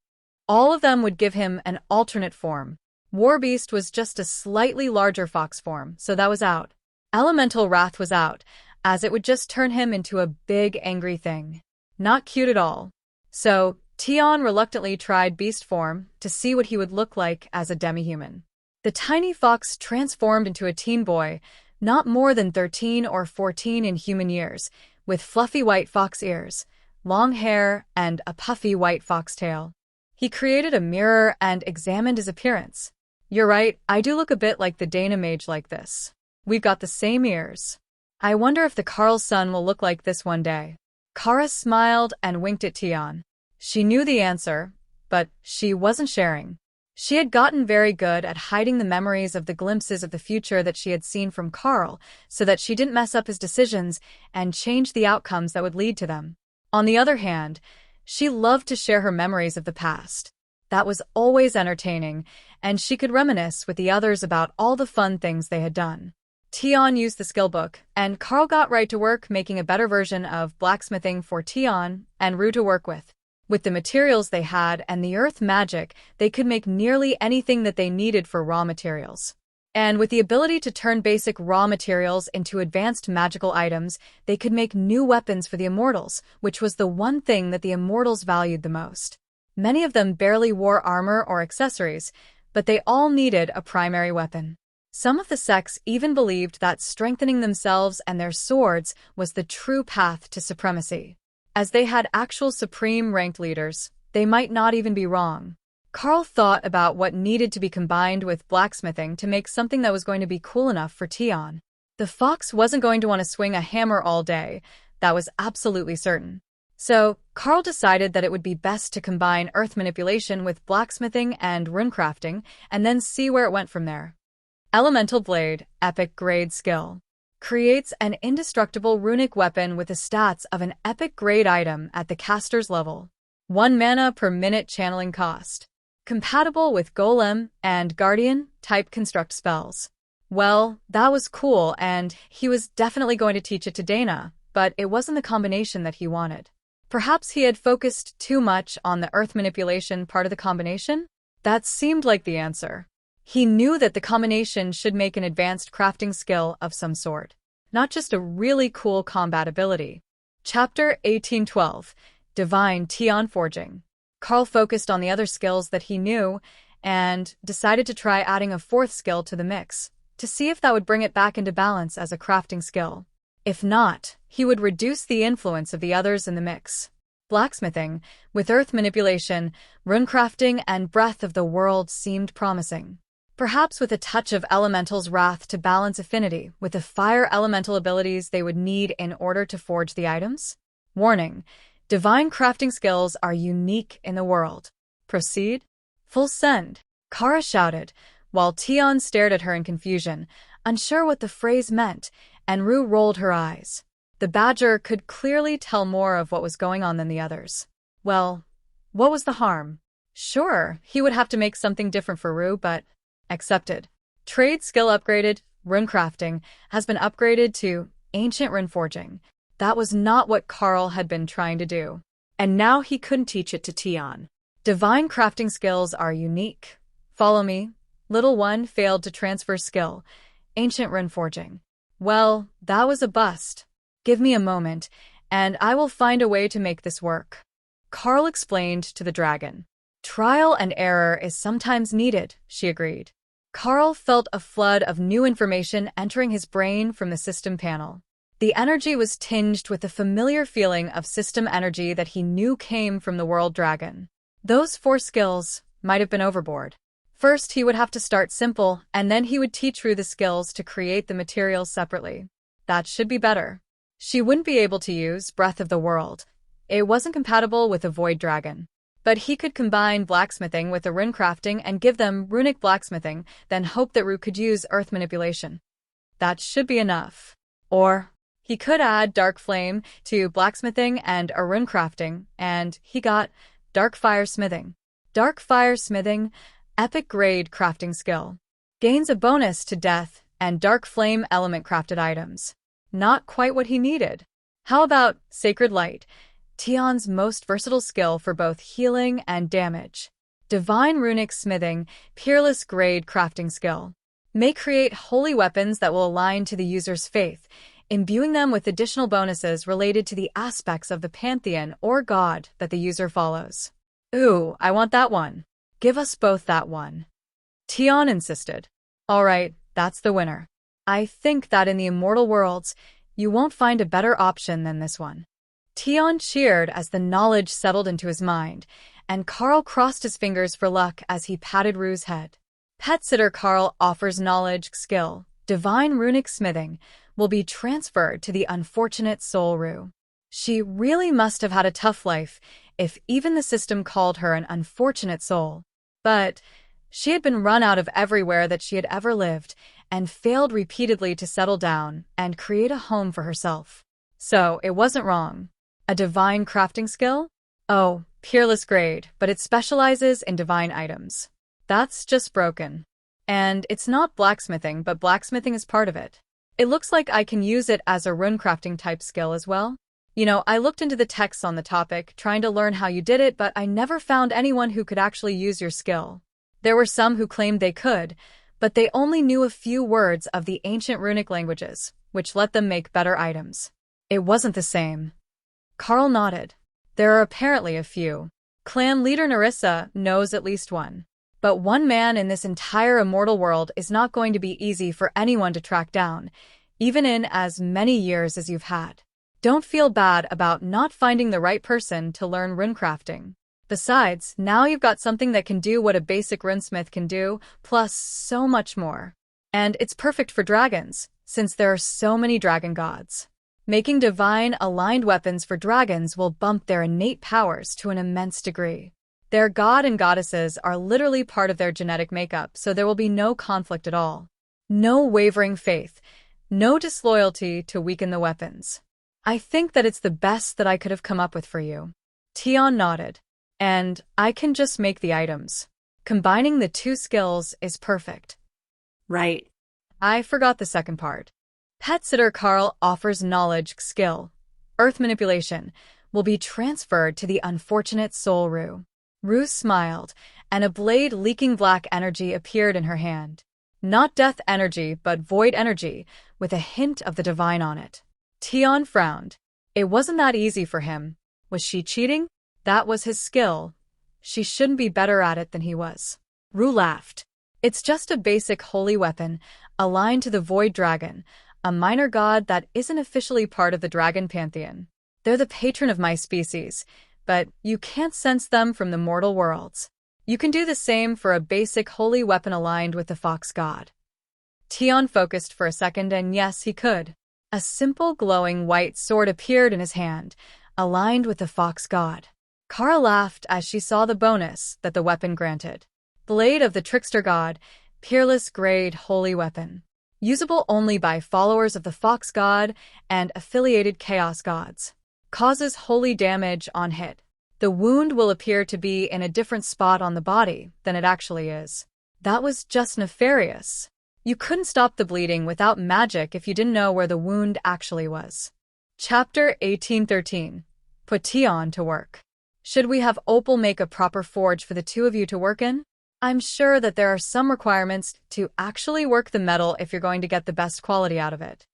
All of them would give him an alternate form. War Beast was just a slightly larger fox form, so that was out. Elemental Wrath was out, as it would just turn him into a big angry thing. Not cute at all. So, Tion reluctantly tried Beast form to see what he would look like as a demi-human. The tiny fox transformed into a teen boy, not more than 13 or 14 in human years, with fluffy white fox ears, long hair, and a puffy white fox tail. He created a mirror and examined his appearance. You're right, I do look a bit like the Dana mage like this. We've got the same ears. I wonder if the Carl's son will look like this one day. Kara smiled and winked at Tion. She knew the answer, but she wasn't sharing. She had gotten very good at hiding the memories of the glimpses of the future that she had seen from Carl, so that she didn't mess up his decisions and change the outcomes that would lead to them. On the other hand, she loved to share her memories of the past. That was always entertaining, and she could reminisce with the others about all the fun things they had done. Tion used the skill book, and Carl got right to work making a better version of blacksmithing for Tion and Rue to work with. With the materials they had and the earth magic, they could make nearly anything that they needed for raw materials. And with the ability to turn basic raw materials into advanced magical items, they could make new weapons for the Immortals, which was the one thing that the Immortals valued the most. Many of them barely wore armor or accessories, but they all needed a primary weapon. Some of the sects even believed that strengthening themselves and their swords was the true path to supremacy. As they had actual supreme-ranked leaders, they might not even be wrong. Carl thought about what needed to be combined with blacksmithing to make something that was going to be cool enough for Tion. The fox wasn't going to want to swing a hammer all day, that was absolutely certain. So, Carl decided that it would be best to combine earth manipulation with blacksmithing and runecrafting, and then see where it went from there. Elemental Blade, Epic Grade Skill. Creates an indestructible runic weapon with the stats of an epic grade item at the caster's level. 1 mana per minute channeling cost. Compatible with Golem and Guardian type construct spells. Well, that was cool, and he was definitely going to teach it to Dana, but it wasn't the combination that he wanted. Perhaps he had focused too much on the earth manipulation part of the combination? That seemed like the answer. He knew that the combination should make an advanced crafting skill of some sort, not just a really cool combat ability. Chapter 1812, Divine Tion Forging. Carl focused on the other skills that he knew and decided to try adding a fourth skill to the mix, to see if that would bring it back into balance as a crafting skill. If not, he would reduce the influence of the others in the mix. Blacksmithing, with earth manipulation, runecrafting, and breath of the world seemed promising. Perhaps with a touch of Elemental's Wrath to balance affinity with the fire elemental abilities they would need in order to forge the items? Warning: divine crafting skills are unique in the world. Proceed? Full send, Kara shouted, while Tion stared at her in confusion, unsure what the phrase meant, and Rue rolled her eyes. The badger could clearly tell more of what was going on than the others. Well, what was the harm? Sure, he would have to make something different for Rue, but accepted. Trade skill upgraded, runecrafting, has been upgraded to ancient runeforging. That was not what Carl had been trying to do. And now he couldn't teach it to Tion. Divine crafting skills are unique. Follow me. Little one failed to transfer skill. Ancient runeforging. Well, that was a bust. Give me a moment, and I will find a way to make this work. Carl explained to the dragon. Trial and error is sometimes needed, she agreed. Carl felt a flood of new information entering his brain from the system panel. The energy was tinged with the familiar feeling of system energy that he knew came from the world dragon. Those 4 skills might have been overboard. First, he would have to start simple, and then he would teach Rue the skills to create the materials separately. That should be better. She wouldn't be able to use Breath of the World. It wasn't compatible with a Void Dragon. But he could combine blacksmithing with the rune crafting and give them runic blacksmithing, then hope that Rue could use earth manipulation. That should be enough. Or he could add dark flame to blacksmithing and a rune crafting, and he got dark fire smithing. Dark fire smithing, epic grade crafting skill. Gains a bonus to death and dark flame element crafted items. Not quite what he needed. How about sacred light? Tion's most versatile skill for both healing and damage. Divine runic smithing, peerless grade crafting skill. May create holy weapons that will align to the user's faith, imbuing them with additional bonuses related to the aspects of the pantheon or god that the user follows. Ooh, I want that one. Give us both that one. Tion insisted. All right, that's the winner. I think that in the immortal worlds, you won't find a better option than this one. Tion cheered as the knowledge settled into his mind, and Carl crossed his fingers for luck as he patted Rue's head. Pet sitter Carl offers knowledge skill. Divine runic smithing will be transferred to the unfortunate soul Rue. She really must have had a tough life if even the system called her an unfortunate soul. But she had been run out of everywhere that she had ever lived and failed repeatedly to settle down and create a home for herself. So it wasn't wrong. A divine crafting skill? Oh, peerless grade, but it specializes in divine items. That's just broken. And it's not blacksmithing, but blacksmithing is part of it. It looks like I can use it as a rune crafting type skill as well. You know, I looked into the texts on the topic, trying to learn how you did it, but I never found anyone who could actually use your skill. There were some who claimed they could, but they only knew a few words of the ancient runic languages, which let them make better items. It wasn't the same. Carl nodded. There are apparently a few. Clan leader Nerissa knows at least one. But one man in this entire immortal world is not going to be easy for anyone to track down, even in as many years as you've had. Don't feel bad about not finding the right person to learn runecrafting. Besides, now you've got something that can do what a basic runesmith can do, plus so much more. And it's perfect for dragons, since there are so many dragon gods. Making divine-aligned weapons for dragons will bump their innate powers to an immense degree. Their god and goddesses are literally part of their genetic makeup, so there will be no conflict at all. No wavering faith, no disloyalty to weaken the weapons. I think that it's the best that I could have come up with for you. Tion nodded. And I can just make the items. Combining the two skills is perfect. Right. I forgot the second part. Pet sitter Carl offers knowledge skill. Earth manipulation will be transferred to the unfortunate soul Rue. Rue smiled, and a blade leaking black energy appeared in her hand. Not death energy, but void energy, with a hint of the divine on it. Tion frowned. It wasn't that easy for him. Was she cheating? That was his skill. She shouldn't be better at it than he was. Rue laughed. It's just a basic holy weapon, aligned to the Void Dragon, a minor god that isn't officially part of the dragon pantheon. They're the patron of my species, but you can't sense them from the mortal worlds. You can do the same for a basic holy weapon aligned with the fox god. Tion focused for a second, and yes, he could. A simple glowing white sword appeared in his hand, aligned with the fox god. Kara laughed as she saw the bonus that the weapon granted. Blade of the Trickster God, peerless grade holy weapon. Usable only by followers of the fox god and affiliated chaos gods. Causes holy damage on hit. The wound will appear to be in a different spot on the body than it actually is. That was just nefarious. You couldn't stop the bleeding without magic if you didn't know where the wound actually was. Chapter 1813. Put Tion to work. Should we have Opal make a proper forge for the two of you to work in? I'm sure that there are some requirements to actually work the metal if you're going to get the best quality out of it.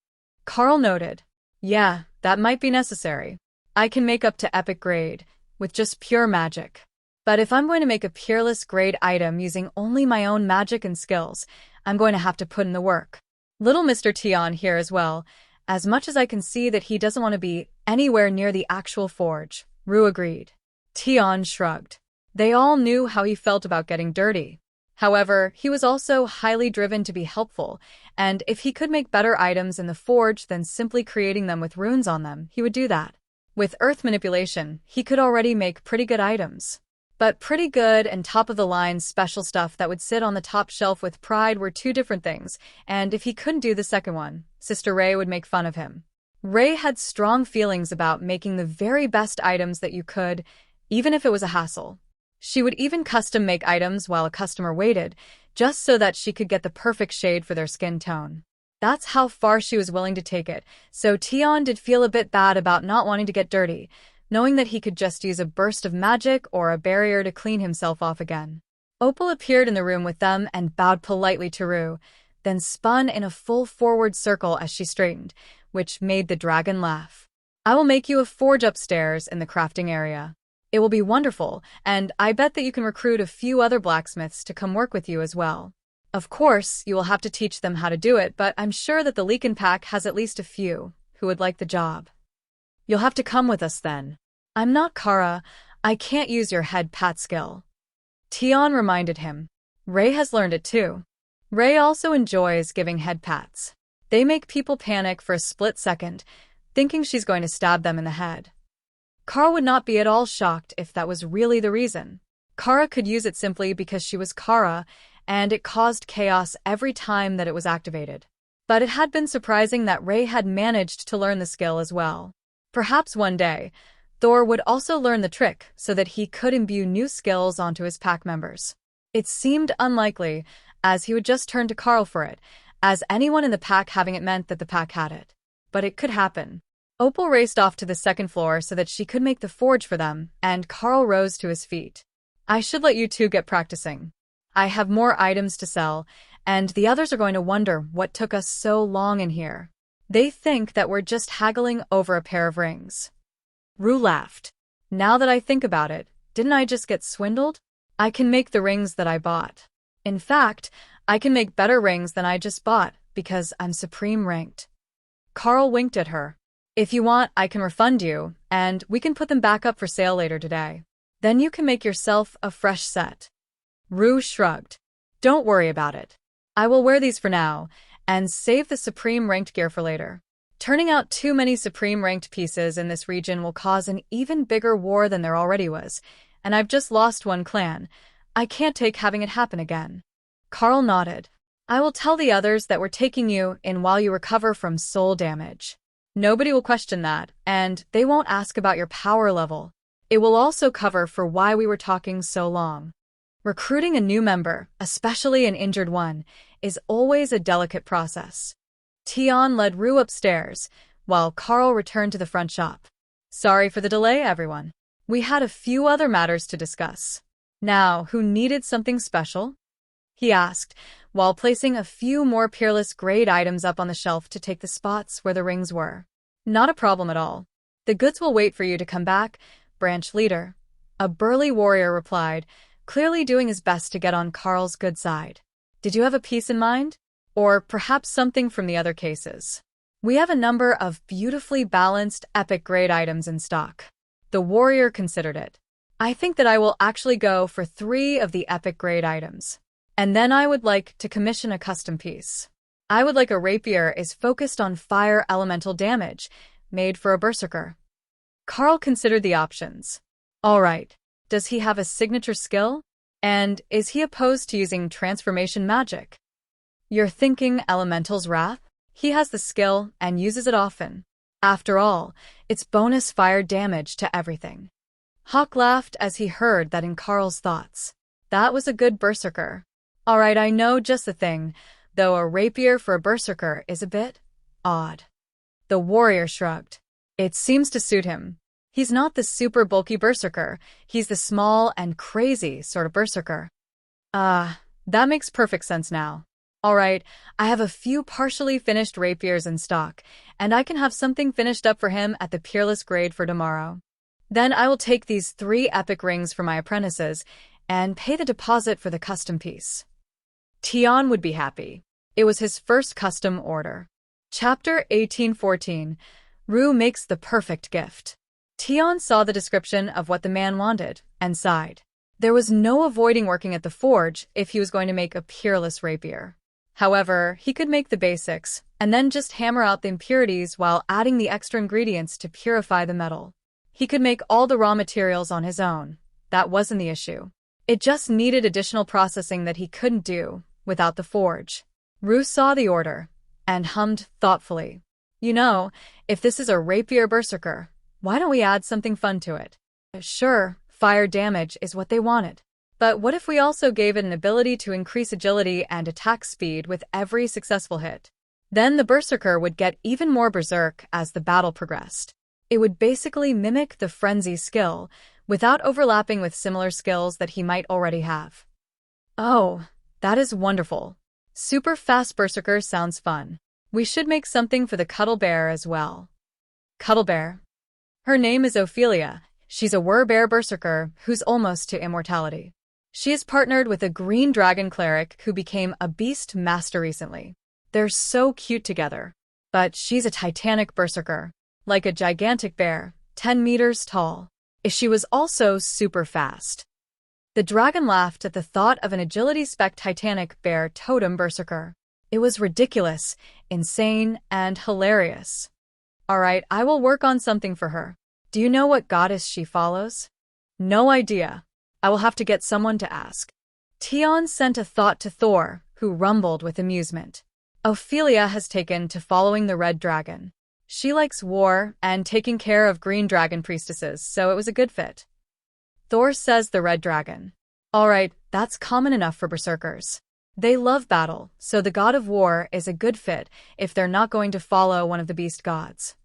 Carl noted. Yeah, that might be necessary. I can make up to epic grade, with just pure magic. But if I'm going to make a peerless grade item using only my own magic and skills, I'm going to have to put in the work. Little Mr. Tion here as well. As much as I can see that he doesn't want to be anywhere near the actual forge, Rue agreed. Tion shrugged. They all knew how he felt about getting dirty. However, he was also highly driven to be helpful, and if he could make better items in the forge than simply creating them with runes on them, he would do that. With earth manipulation, he could already make pretty good items. But pretty good and top-of-the-line special stuff that would sit on the top shelf with pride were two different things, and if he couldn't do the second one, Sister Ray would make fun of him. Ray had strong feelings about making the very best items that you could, even if it was a hassle. She would even custom make items while a customer waited, just so that she could get the perfect shade for their skin tone. That's how far she was willing to take it, so Tion did feel a bit bad about not wanting to get dirty, knowing that he could just use a burst of magic or a barrier to clean himself off again. Opal appeared in the room with them and bowed politely to Rue, then spun in a full forward circle as she straightened, which made the dragon laugh. I will make you a forge upstairs in the crafting area. It will be wonderful, and I bet that you can recruit a few other blacksmiths to come work with you as well. Of course, you will have to teach them how to do it, but I'm sure that the Leakin Pack has at least a few who would like the job. You'll have to come with us then. I'm not Kara. I can't use your head pat skill. Tion reminded him. Ray has learned it too. Ray also enjoys giving head pats. They make people panic for a split second, thinking she's going to stab them in the head. Kara would not be at all shocked if that was really the reason. Kara could use it simply because she was Kara, and it caused chaos every time that it was activated. But it had been surprising that Ray had managed to learn the skill as well. Perhaps one day, Thor would also learn the trick so that he could imbue new skills onto his pack members. It seemed unlikely, as he would just turn to Carl for it, as anyone in the pack having it meant that the pack had it. But it could happen. Opal raced off to the second floor so that she could make the forge for them, and Carl rose to his feet. I should let you two get practicing. I have more items to sell, and the others are going to wonder what took us so long in here. They think that we're just haggling over a pair of rings. Rue laughed. Now that I think about it, didn't I just get swindled? I can make the rings that I bought. In fact, I can make better rings than I just bought, because I'm supreme ranked. Carl winked at her. If you want, I can refund you, and we can put them back up for sale later today. Then you can make yourself a fresh set. Rue shrugged. Don't worry about it. I will wear these for now, and save the supreme ranked gear for later. Turning out too many supreme ranked pieces in this region will cause an even bigger war than there already was, and I've just lost one clan. I can't take having it happen again. Carl nodded. I will tell the others that we're taking you in while you recover from soul damage. Nobody will question that, and they won't ask about your power level. It will also cover for why we were talking so long. Recruiting a new member, especially an injured one, is always a delicate process. Tion led Rue upstairs, while Carl returned to the front shop. Sorry for the delay, everyone. We had a few other matters to discuss. Now, who needed something special? He asked, while placing a few more peerless grade items up on the shelf to take the spots where the rings were. Not a problem at all. The goods will wait for you to come back, branch leader. A burly warrior replied, clearly doing his best to get on Carl's good side. Did you have a piece in mind? Or perhaps something from the other cases? We have a number of beautifully balanced epic grade items in stock. The warrior considered it. I think that I will actually go for 3 of the epic grade items. And then I would like to commission a custom piece. I would like a rapier is focused on fire elemental damage, made for a berserker. Carl considered the options. All right. Does he have a signature skill? And is he opposed to using transformation magic? You're thinking Elemental's Wrath? He has the skill and uses it often. After all, it's bonus fire damage to everything. Hawk laughed as he heard that in Carl's thoughts. That was a good berserker. All right, I know just the thing, though a rapier for a berserker is a bit odd. The warrior shrugged. It seems to suit him. He's not the super bulky berserker, he's the small and crazy sort of berserker. That makes perfect sense now. All right, I have a few partially finished rapiers in stock, and I can have something finished up for him at the peerless grade for tomorrow. Then I will take these 3 epic rings for my apprentices and pay the deposit for the custom piece. Tion would be happy. It was his first custom order. Chapter 1814. Rue makes the perfect gift. Tion saw the description of what the man wanted and sighed. There was no avoiding working at the forge if he was going to make a peerless rapier. However, he could make the basics and then just hammer out the impurities while adding the extra ingredients to purify the metal. He could make all the raw materials on his own, that wasn't the issue. It just needed additional processing that he couldn't do without the forge. Rue saw the order and hummed thoughtfully. You know, if this is a rapier berserker, why don't we add something fun to it? Sure, fire damage is what they wanted. But what if we also gave it an ability to increase agility and attack speed with every successful hit? Then the berserker would get even more berserk as the battle progressed. It would basically mimic the frenzy skill, without overlapping with similar skills that he might already have. Oh, that is wonderful. Super fast berserker sounds fun. We should make something for the Cuddle Bear as well. Cuddle Bear. Her name is Ophelia. She's a Werebear berserker who's almost to immortality. She is partnered with a green dragon cleric who became a beast master recently. They're so cute together. But she's a titanic berserker, like a gigantic bear, 10 meters tall. She was also super fast. The dragon laughed at the thought of an agility spec titanic bear totem berserker. It was ridiculous, insane, and hilarious. Alright, I will work on something for her. Do you know what goddess she follows? No idea. I will have to get someone to ask. Tion sent a thought to Thor, who rumbled with amusement. Ophelia has taken to following the red dragon. She likes war and taking care of green dragon priestesses, so it was a good fit. Thor says the red dragon. Alright, that's common enough for berserkers. They love battle, so the god of war is a good fit if they're not going to follow one of the beast gods.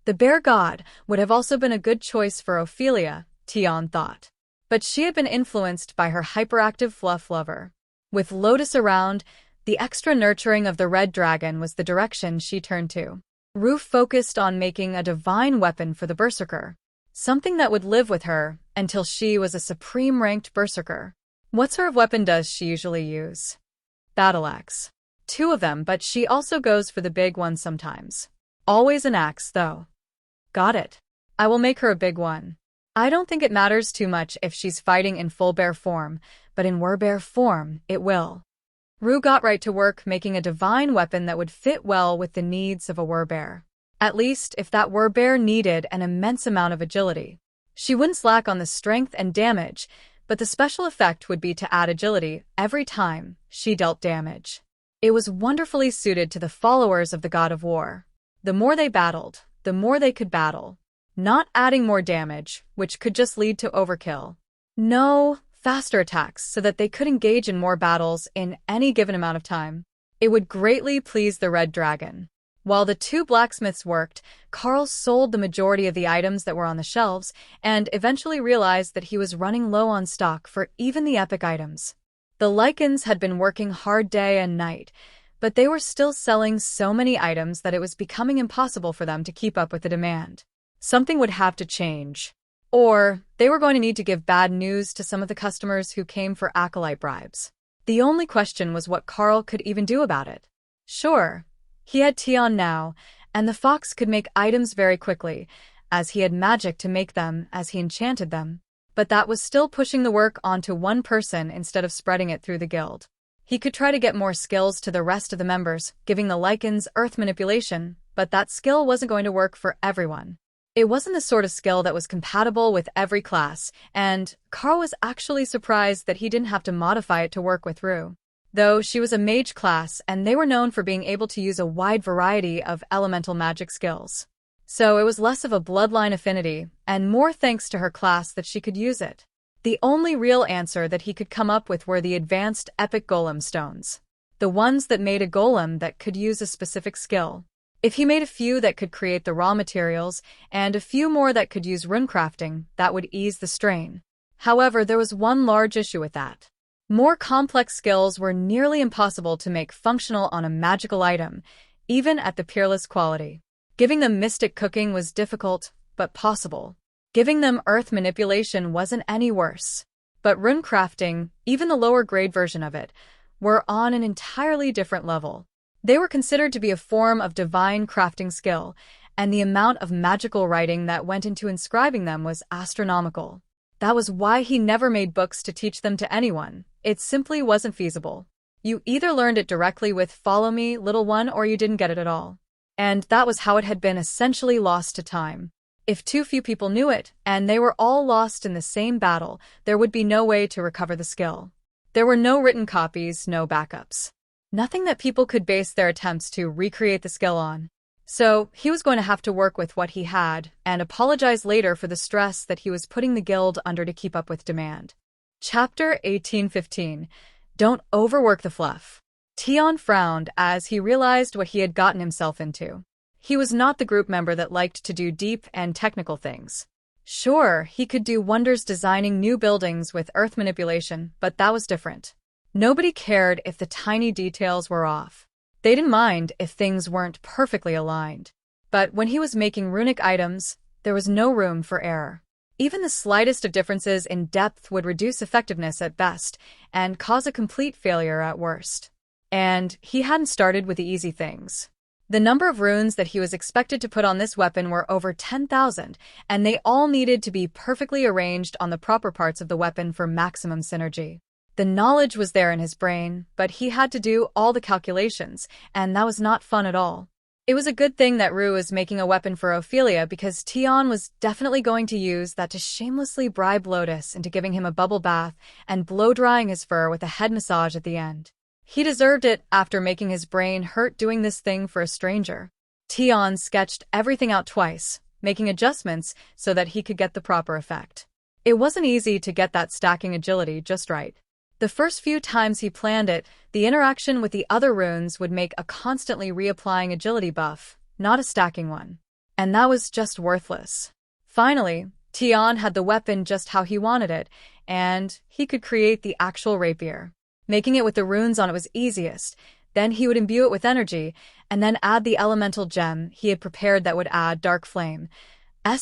The bear god would have also been a good choice for Ophelia, Tion thought. But she had been influenced by her hyperactive fluff lover. With Lotus around, the extra nurturing of the red dragon was the direction she turned to. Rue focused on making a divine weapon for the berserker, something that would live with her until she was a supreme-ranked berserker. What sort of weapon does she usually use? Battle axe. 2 of them, but she also goes for the big one sometimes. Always an axe, though. Got it. I will make her a big one. I don't think it matters too much if she's fighting in full bear form, but in werebear form, it will. Rue got right to work making a divine weapon that would fit well with the needs of a werebear. At least, if that werebear needed an immense amount of agility. She wouldn't slack on the strength and damage, but the special effect would be to add agility every time she dealt damage. It was wonderfully suited to the followers of the god of war. The more they battled, the more they could battle. Not adding more damage, which could just lead to overkill. No, faster attacks so that they could engage in more battles in any given amount of time. It would greatly please the red dragon. While the 2 blacksmiths worked, Carl sold the majority of the items that were on the shelves and eventually realized that he was running low on stock for even the epic items. The Lycans had been working hard day and night, but they were still selling so many items that it was becoming impossible for them to keep up with the demand. Something would have to change. Or they were going to need to give bad news to some of the customers who came for acolyte bribes. The only question was what Carl could even do about it. Sure, he had Tion now, and the fox could make items very quickly, as he had magic to make them as he enchanted them. But that was still pushing the work onto one person instead of spreading it through the guild. He could try to get more skills to the rest of the members, giving the Lycans earth manipulation, but that skill wasn't going to work for everyone. It wasn't the sort of skill that was compatible with every class, and Carl was actually surprised that he didn't have to modify it to work with Rue. Though she was a mage class, and they were known for being able to use a wide variety of elemental magic skills. So it was less of a bloodline affinity, and more thanks to her class that she could use it. The only real answer that he could come up with were the advanced epic golem stones. The ones that made a golem that could use a specific skill. If he made a few that could create the raw materials, and a few more that could use runecrafting, that would ease the strain. However, there was one large issue with that. More complex skills were nearly impossible to make functional on a magical item, even at the peerless quality. Giving them mystic cooking was difficult, but possible. Giving them earth manipulation wasn't any worse. But runecrafting, even the lower grade version of it, were on an entirely different level. They were considered to be a form of divine crafting skill, and the amount of magical writing that went into inscribing them was astronomical. That was why he never made books to teach them to anyone. It simply wasn't feasible. You either learned it directly with "Follow me, little one," or you didn't get it at all. And that was how it had been essentially lost to time. If too few people knew it, and they were all lost in the same battle, there would be no way to recover the skill. There were no written copies, no backups. Nothing that people could base their attempts to recreate the skill on. So, he was going to have to work with what he had, and apologize later for the stress that he was putting the guild under to keep up with demand. Chapter 1815. Don't overwork the fluff. Tion frowned as he realized what he had gotten himself into. He was not the group member that liked to do deep and technical things. Sure, he could do wonders designing new buildings with earth manipulation, but that was different. Nobody cared if the tiny details were off. They didn't mind if things weren't perfectly aligned. But when he was making runic items, there was no room for error. Even the slightest of differences in depth would reduce effectiveness at best and cause a complete failure at worst. And he hadn't started with the easy things. The number of runes that he was expected to put on this weapon were over 10,000, and they all needed to be perfectly arranged on the proper parts of the weapon for maximum synergy. The knowledge was there in his brain, but he had to do all the calculations, and that was not fun at all. It was a good thing that Rue was making a weapon for Ophelia because Tion was definitely going to use that to shamelessly bribe Lotus into giving him a bubble bath and blow-drying his fur with a head massage at the end. He deserved it after making his brain hurt doing this thing for a stranger. Tion sketched everything out twice, making adjustments so that he could get the proper effect. It wasn't easy to get that stacking agility just right. The first few times he planned it, the interaction with the other runes would make a constantly reapplying agility buff, not a stacking one. And that was just worthless. Finally, Tion had the weapon just how he wanted it, and he could create the actual rapier. Making it with the runes on it was easiest. Then he would imbue it with energy, and then add the elemental gem he had prepared that would add Dark Flame's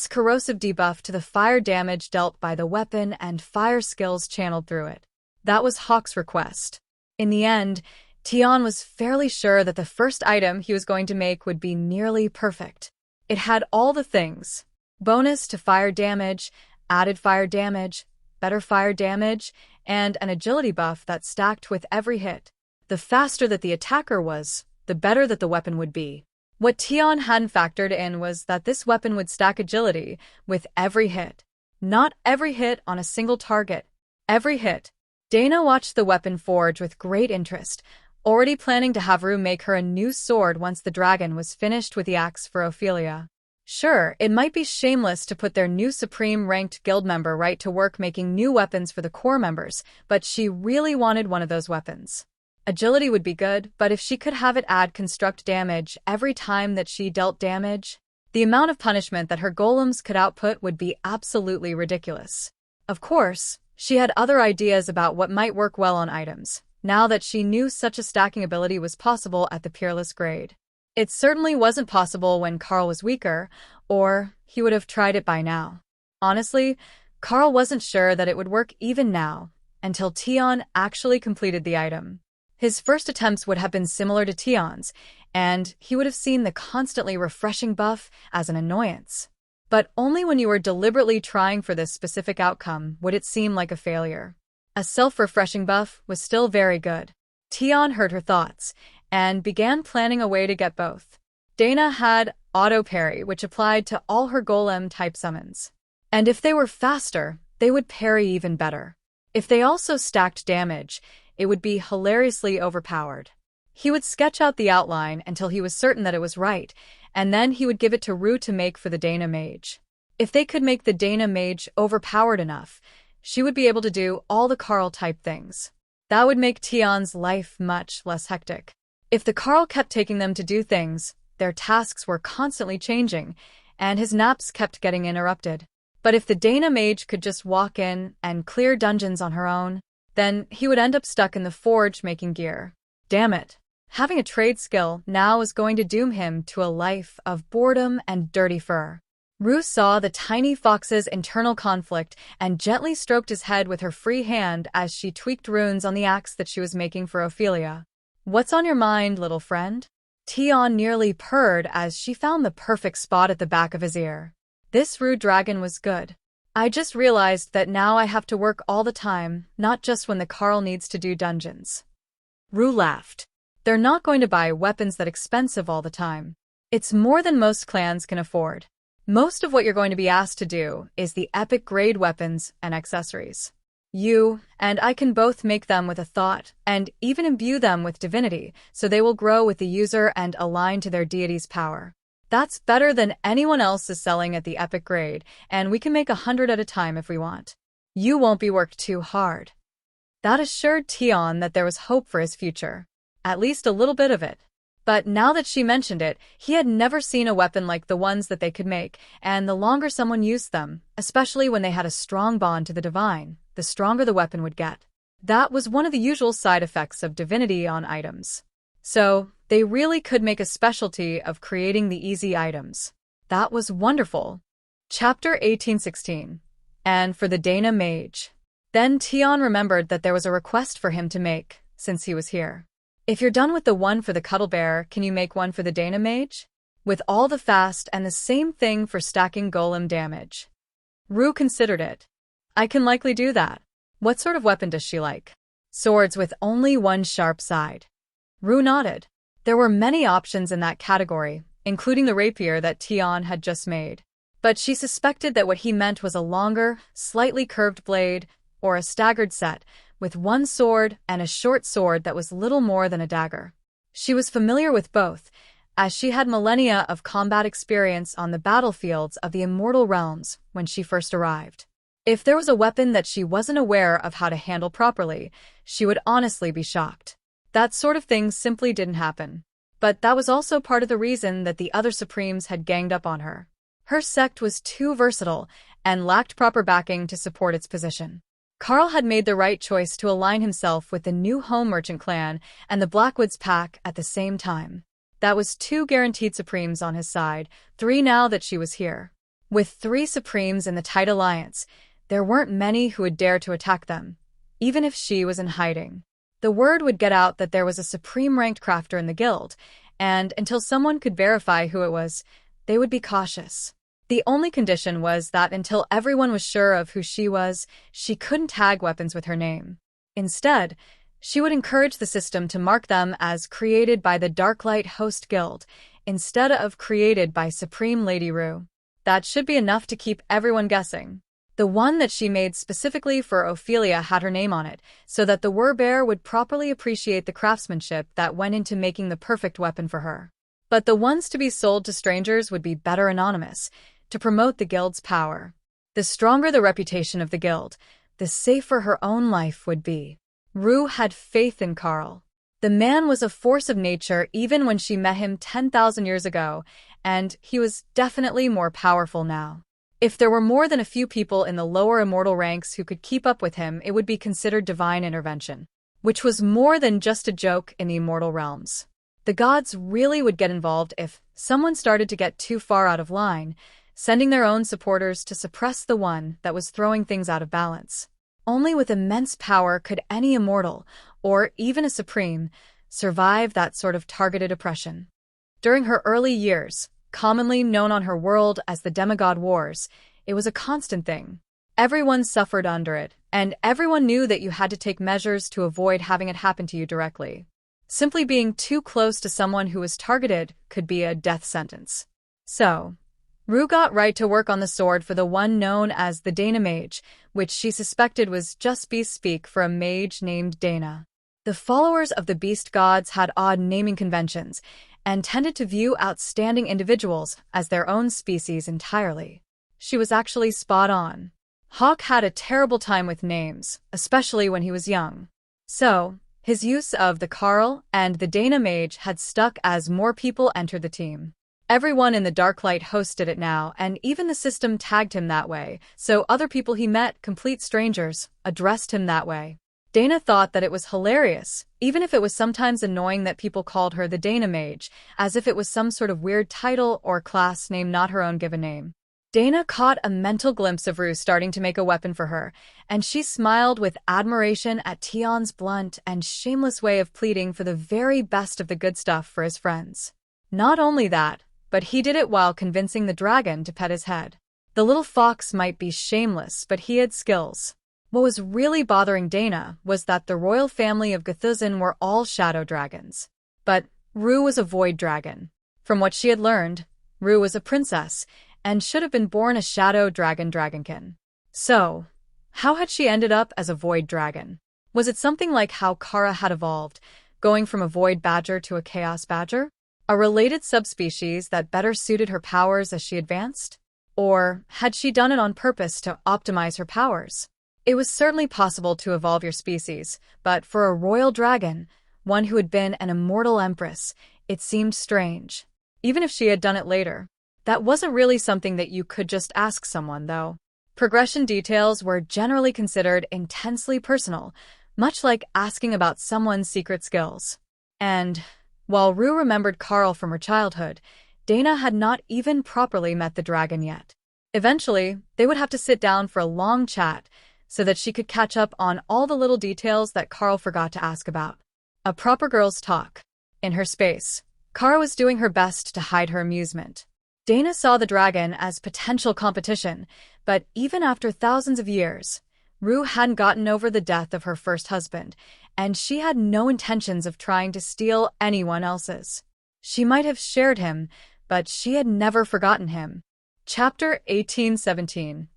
corrosive debuff to the fire damage dealt by the weapon and fire skills channeled through it. That was Hawk's request. In the end, Tion was fairly sure that the first item he was going to make would be nearly perfect. It had all the things. Bonus to fire damage, added fire damage, better fire damage, and an agility buff that stacked with every hit. The faster that the attacker was, the better that the weapon would be. What Tion hadn't factored in was that this weapon would stack agility with every hit. Not every hit on a single target. Every hit. Dana watched the weapon forge with great interest, already planning to have Rue make her a new sword once the dragon was finished with the axe for Ophelia. Sure, it might be shameless to put their new supreme-ranked guild member right to work making new weapons for the core members, but she really wanted one of those weapons. Agility would be good, but if she could have it add construct damage every time that she dealt damage, the amount of punishment that her golems could output would be absolutely ridiculous. Of course, she had other ideas about what might work well on items, now that she knew such a stacking ability was possible at the Peerless grade. It certainly wasn't possible when Carl was weaker, or he would have tried it by now. Honestly, Carl wasn't sure that it would work even now, until Tion actually completed the item. His first attempts would have been similar to Tion's, and he would have seen the constantly refreshing buff as an annoyance. But only when you were deliberately trying for this specific outcome would it seem like a failure. A self-refreshing buff was still very good. Tion heard her thoughts, and began planning a way to get both. Dana had auto parry, which applied to all her golem-type summons. And if they were faster, they would parry even better. If they also stacked damage, it would be hilariously overpowered. He would sketch out the outline until he was certain that it was right, and then he would give it to Rue to make for the Dana Mage. If they could make the Dana Mage overpowered enough, she would be able to do all the Carl-type things. That would make Tion's life much less hectic. If the Carl kept taking them to do things, their tasks were constantly changing, and his naps kept getting interrupted. But if the Dana Mage could just walk in and clear dungeons on her own, then he would end up stuck in the forge making gear. Damn it. Having a trade skill now was going to doom him to a life of boredom and dirty fur. Rue saw the tiny fox's internal conflict and gently stroked his head with her free hand as she tweaked runes on the axe that she was making for Ophelia. "What's on your mind, little friend?" Tion nearly purred as she found the perfect spot at the back of his ear. This Rue dragon was good. "I just realized that now I have to work all the time, not just when the Carl needs to do dungeons." Rue laughed. "They're not going to buy weapons that expensive all the time. It's more than most clans can afford. Most of what you're going to be asked to do is the epic grade weapons and accessories. You and I can both make them with a thought and even imbue them with divinity, so they will grow with the user and align to their deity's power. That's better than anyone else is selling at the epic grade, and we can make 100 at a time if we want. You won't be worked too hard. That assured Tion that there was hope for his future. At least a little bit of it. But now that she mentioned it, he had never seen a weapon like the ones that they could make, and the longer someone used them, especially when they had a strong bond to the divine, the stronger the weapon would get. That was one of the usual side effects of divinity on items. So, they really could make a specialty of creating the easy items. That was wonderful. Chapter 1816. And for the Dana Mage. Then Tion remembered that there was a request for him to make, since he was here. If you're done with the one for the Cuddle Bear, can you make one for the Dana Mage? With all the fast and the same thing for stacking golem damage. Rue considered it. I can likely do that. What sort of weapon does she like? Swords with only one sharp side. Rue nodded. There were many options in that category, including the rapier that Tion had just made. But she suspected that what he meant was a longer, slightly curved blade, or a staggered set, with one sword and a short sword that was little more than a dagger. She was familiar with both, as she had millennia of combat experience on the battlefields of the Immortal Realms when she first arrived. If there was a weapon that she wasn't aware of how to handle properly, she would honestly be shocked. That sort of thing simply didn't happen. But that was also part of the reason that the other Supremes had ganged up on her. Her sect was too versatile and lacked proper backing to support its position. Carl had made the right choice to align himself with the new Home Merchant clan and the Blackwoods pack at the same time. That was 2 guaranteed Supremes on his side, 3 now that she was here. With 3 Supremes in the tight alliance, there weren't many who would dare to attack them, even if she was in hiding. The word would get out that there was a Supreme-ranked crafter in the guild, and until someone could verify who it was, they would be cautious. The only condition was that until everyone was sure of who she was, she couldn't tag weapons with her name. Instead, she would encourage the system to mark them as created by the Darklight Host Guild, instead of created by Supreme Lady Rue. That should be enough to keep everyone guessing. The one that she made specifically for Ophelia had her name on it, so that the Werebear would properly appreciate the craftsmanship that went into making the perfect weapon for her. But the ones to be sold to strangers would be better anonymous, to promote the guild's power. The stronger the reputation of the guild, the safer her own life would be. Rue had faith in Carl. The man was a force of nature even when she met him 10,000 years ago, and he was definitely more powerful now. If there were more than a few people in the lower immortal ranks who could keep up with him, it would be considered divine intervention, which was more than just a joke in the immortal realms. The gods really would get involved if someone started to get too far out of line, sending their own supporters to suppress the one that was throwing things out of balance. Only with immense power could any immortal, or even a supreme, survive that sort of targeted oppression. During her early years, commonly known on her world as the Demigod Wars, it was a constant thing. Everyone suffered under it, and everyone knew that you had to take measures to avoid having it happen to you directly. Simply being too close to someone who was targeted could be a death sentence. So, Rue got right to work on the sword for the one known as the Dana Mage, which she suspected was just beast speak for a mage named Dana. The followers of the beast gods had odd naming conventions, and tended to view outstanding individuals as their own species entirely. She was actually spot on. Hawk had a terrible time with names, especially when he was young. So, his use of the Carl and the Dana Mage had stuck as more people entered the team. Everyone in the Darklight hosted it now, and even the system tagged him that way, so other people he met, complete strangers, addressed him that way. Dana thought that it was hilarious, even if it was sometimes annoying that people called her the Dana Mage, as if it was some sort of weird title or class name, not her own given name. Dana caught a mental glimpse of Rue starting to make a weapon for her, and she smiled with admiration at Tion's blunt and shameless way of pleading for the very best of the good stuff for his friends. Not only that, but he did it while convincing the dragon to pet his head. The little fox might be shameless, but he had skills. What was really bothering Dana was that the royal family of Gthuzin were all shadow dragons. But Rue was a void dragon. From what she had learned, Rue was a princess, and should have been born a shadow dragonkin. So, how had she ended up as a void dragon? Was it something like how Kara had evolved, going from a void badger to a chaos badger? A related subspecies that better suited her powers as she advanced? Or had she done it on purpose to optimize her powers? It was certainly possible to evolve your species, but for a royal dragon, one who had been an immortal empress, it seemed strange. Even if she had done it later. That wasn't really something that you could just ask someone, though. Progression details were generally considered intensely personal, much like asking about someone's secret skills. And while Rue remembered Carl from her childhood, Dana had not even properly met the dragon yet. Eventually, they would have to sit down for a long chat so that she could catch up on all the little details that Carl forgot to ask about. A proper girls' talk. In her space, Kara was doing her best to hide her amusement. Dana saw the dragon as potential competition, but even after thousands of years, Rue hadn't gotten over the death of her first husband, and she had no intentions of trying to steal anyone else's. She might have shared him, but she had never forgotten him. Chapter 1817.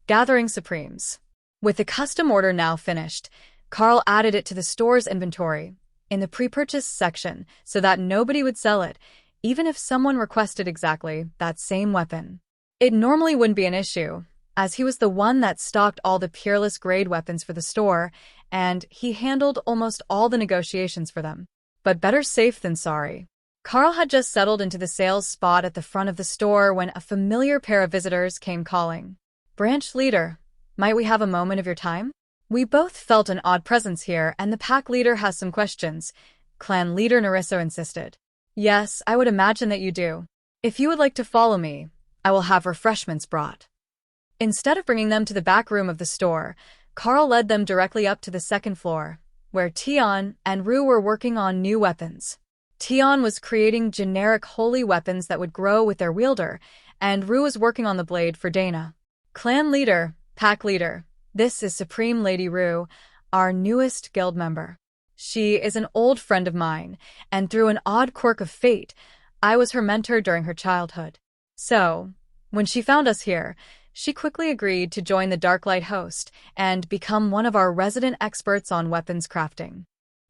Gathering Supremes. With the custom order now finished, Carl added it to the store's inventory, in the pre-purchase section, so that nobody would sell it, even if someone requested exactly that same weapon. It normally wouldn't be an issue, as he was the one that stocked all the peerless grade weapons for the store, and he handled almost all the negotiations for them. But better safe than sorry. Carl had just settled into the sales spot at the front of the store when a familiar pair of visitors came calling. "Branch leader, might we have a moment of your time?" We both felt an odd presence here, and the pack leader has some questions, clan leader Nerissa insisted. "Yes, I would imagine that you do. If you would like to follow me, I will have refreshments brought." Instead of bringing them to the back room of the store, Carl led them directly up to the second floor, where Tion and Rue were working on new weapons. Tion was creating generic holy weapons that would grow with their wielder, and Rue was working on the blade for Dana. "Clan leader, pack leader, this is Supreme Lady Rue, our newest guild member. She is an old friend of mine, and through an odd quirk of fate, I was her mentor during her childhood. So, when she found us here, she quickly agreed to join the Darklight host and become one of our resident experts on weapons crafting."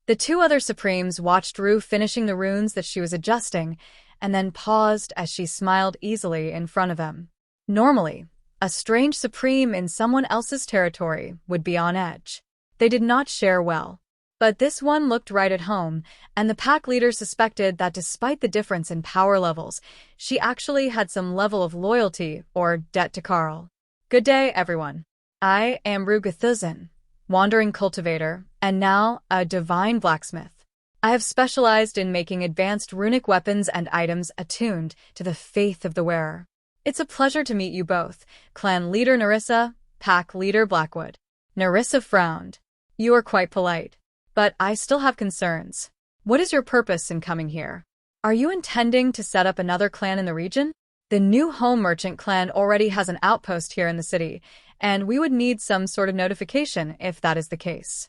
The two other Supremes watched Rue finishing the runes that she was adjusting, and then paused as she smiled easily in front of them. Normally, a strange Supreme in someone else's territory would be on edge. They did not share well. But this one looked right at home, and the pack leader suspected that despite the difference in power levels, she actually had some level of loyalty or debt to Carl. "Good day, everyone. I am Rue Gthuzin, wandering cultivator, and now a divine blacksmith. I have specialized in making advanced runic weapons and items attuned to the faith of the wearer. It's a pleasure to meet you both, clan leader Nerissa, pack leader Blackwood." Nerissa frowned. "You are quite polite. But I still have concerns. What is your purpose in coming here? Are you intending to set up another clan in the region? The new home merchant clan already has an outpost here in the city, and we would need some sort of notification if that is the case."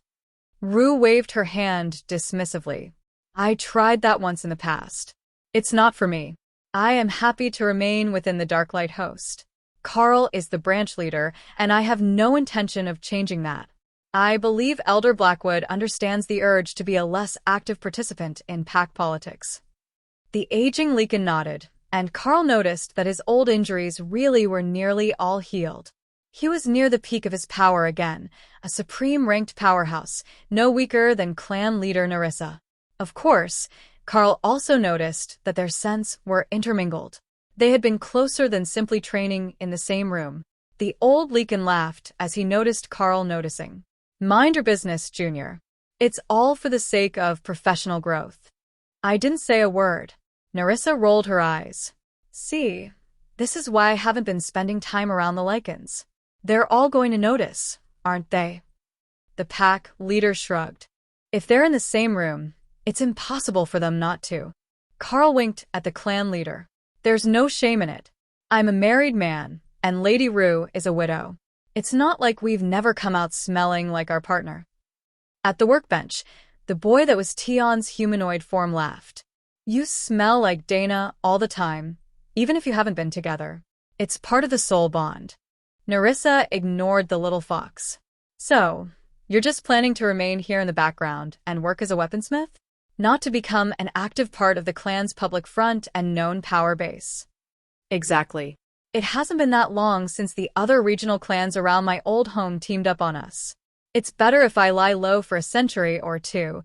Rue waved her hand dismissively. "I tried that once in the past. It's not for me. I am happy to remain within the Darklight host. Carl is the branch leader, and I have no intention of changing that. I believe Elder Blackwood understands the urge to be a less active participant in pack politics." The aging Leakin nodded, and Carl noticed that his old injuries really were nearly all healed. He was near the peak of his power again, a supreme-ranked powerhouse, no weaker than clan leader Nerissa. Of course, Carl also noticed that their scents were intermingled. They had been closer than simply training in the same room. The old Leakin laughed as he noticed Carl noticing. "Mind your business, Junior. It's all for the sake of professional growth." I didn't say a word. Nerissa rolled her eyes. "See, this is why I haven't been spending time around the Lycans. They're all going to notice, aren't they?" The pack leader shrugged. "If they're in the same room, it's impossible for them not to." Carl winked at the clan leader. "There's no shame in it. I'm a married man, and Lady Rue is a widow. It's not like we've never come out smelling like our partner." At the workbench, the boy that was Tion's humanoid form laughed. "You smell like Dana all the time, even if you haven't been together. It's part of the soul bond. Nerissa ignored the little fox. So, you're just planning to remain here in the background and work as a weaponsmith? Not to become an active part of the clan's public front and known power base. Exactly. It hasn't been that long since the other regional clans around my old home teamed up on us. It's better if I lie low for a century or two,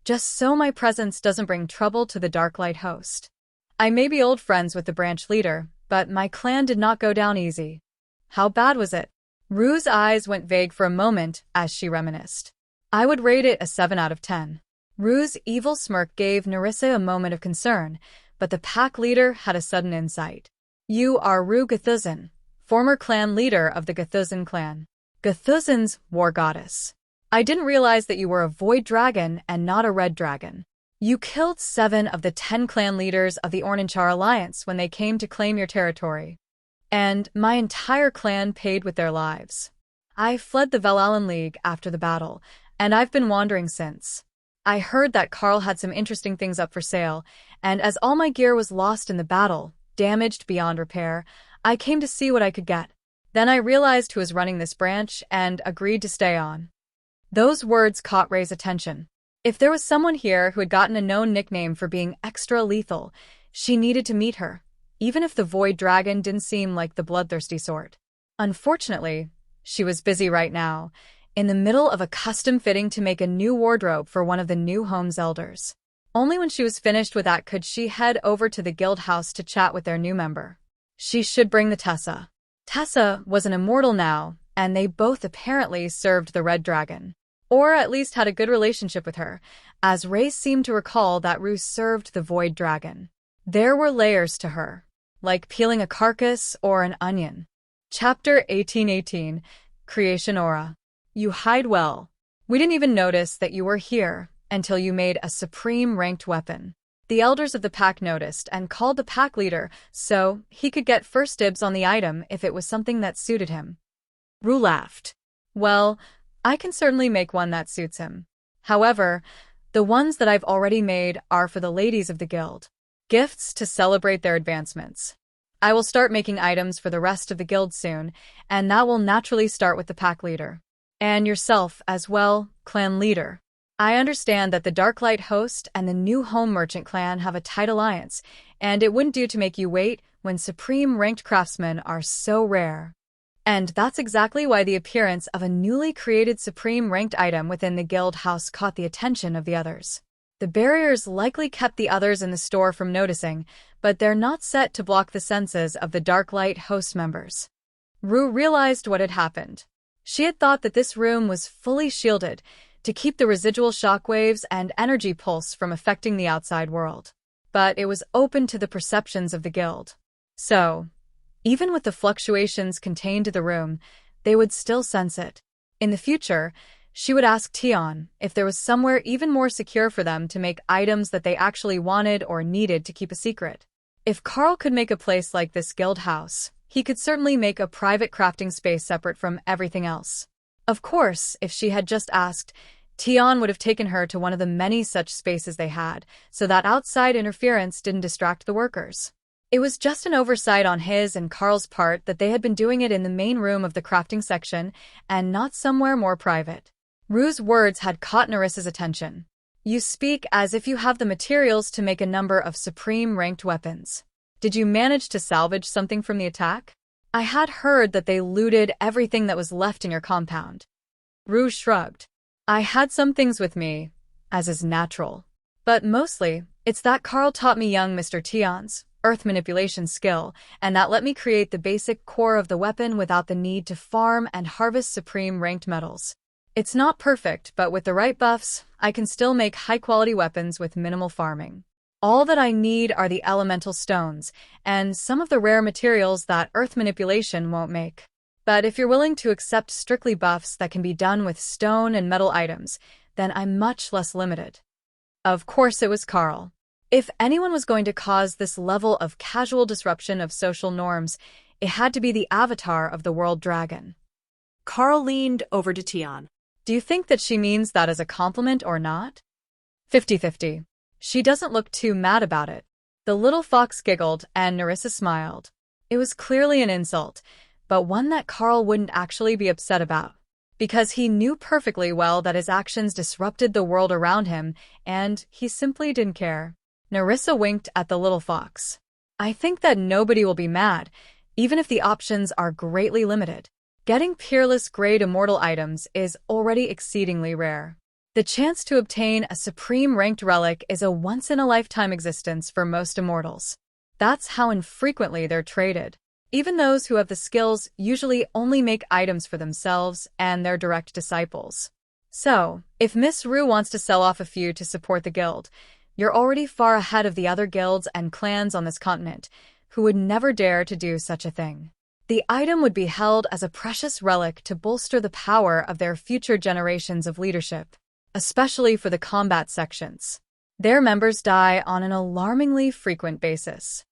just so my presence doesn't bring trouble to the Darklight host. I may be old friends with the branch leader, but my clan did not go down easy. How bad was it? Rue's eyes went vague for a moment as she reminisced. I would rate it a 7 out of 10. Rue's evil smirk gave Nerissa a moment of concern, but the pack leader had a sudden insight. You are Rue Gathuzan, former clan leader of the Gathuzan clan. Gathuzan's war goddess. I didn't realize that you were a void dragon and not a red dragon. You killed 7 of the 10 clan leaders of the Ornanchar Alliance when they came to claim your territory. And my entire clan paid with their lives. I fled the Velalan League after the battle, and I've been wandering since. I heard that Carl had some interesting things up for sale, and as all my gear was lost in the battle, damaged beyond repair, I came to see what I could get. Then I realized who was running this branch and agreed to stay on. Those words caught Ray's attention. If there was someone here who had gotten a known nickname for being extra lethal, she needed to meet her, even if the Void Dragon didn't seem like the bloodthirsty sort. Unfortunately, she was busy right now, in the middle of a custom fitting to make a new wardrobe for one of the new home's elders. Only when she was finished with that could she head over to the guild house to chat with their new member. She should bring the Tessa. Tessa was an immortal now, and they both apparently served the Red Dragon. Or at least had a good relationship with her, as Ray seemed to recall that Rue served the Void Dragon. There were layers to her, like peeling a carcass or an onion. Chapter 1818, Creation Aura. You hide well. We didn't even notice that you were here until you made a supreme ranked weapon. The elders of the pack noticed and called the pack leader so he could get first dibs on the item if it was something that suited him. Rue laughed. Well, I can certainly make one that suits him. However, the ones that I've already made are for the ladies of the guild. Gifts to celebrate their advancements. I will start making items for the rest of the guild soon, and that will naturally start with the pack leader. And yourself as well, clan leader. I understand that the Darklight host and the new home merchant clan have a tight alliance, and it wouldn't do to make you wait when supreme ranked craftsmen are so rare. And that's exactly why the appearance of a newly created supreme ranked item within the guild house caught the attention of the others. The barriers likely kept the others in the store from noticing, but they're not set to block the senses of the Darklight host members. Rue realized what had happened. She had thought that this room was fully shielded to keep the residual shockwaves and energy pulse from affecting the outside world. But it was open to the perceptions of the guild. So, even with the fluctuations contained to the room, they would still sense it. In the future, she would ask Tion if there was somewhere even more secure for them to make items that they actually wanted or needed to keep a secret. If Carl could make a place like this guild house, he could certainly make a private crafting space separate from everything else. Of course, if she had just asked, Tion would have taken her to one of the many such spaces they had, so that outside interference didn't distract the workers. It was just an oversight on his and Carl's part that they had been doing it in the main room of the crafting section and not somewhere more private. Rue's words had caught Nerissa's attention. You speak as if you have the materials to make a number of supreme ranked weapons. Did you manage to salvage something from the attack? I had heard that they looted everything that was left in your compound. Rue shrugged. I had some things with me, as is natural. But mostly, it's that Carl taught me young Mr. Tion's earth manipulation skill, and that let me create the basic core of the weapon without the need to farm and harvest supreme ranked metals. It's not perfect, but with the right buffs, I can still make high-quality weapons with minimal farming. All that I need are the elemental stones, and some of the rare materials that earth manipulation won't make. But if you're willing to accept strictly buffs that can be done with stone and metal items, then I'm much less limited. Of course it was Carl. If anyone was going to cause this level of casual disruption of social norms, it had to be the avatar of the world dragon. Carl leaned over to Tion. Do you think that she means that as a compliment or not? 50-50. She doesn't look too mad about it. The little fox giggled and Nerissa smiled. It was clearly an insult, but one that Carl wouldn't actually be upset about, because he knew perfectly well that his actions disrupted the world around him, and he simply didn't care. Nerissa winked at the little fox. I think that nobody will be mad, even if the options are greatly limited. Getting peerless grade immortal items is already exceedingly rare. The chance to obtain a supreme ranked relic is a once-in-a-lifetime existence for most immortals. That's how infrequently they're traded. Even those who have the skills usually only make items for themselves and their direct disciples. So, if Miss Rue wants to sell off a few to support the guild, you're already far ahead of the other guilds and clans on this continent, who would never dare to do such a thing. The item would be held as a precious relic to bolster the power of their future generations of leadership, especially for the combat sections. Their members die on an alarmingly frequent basis.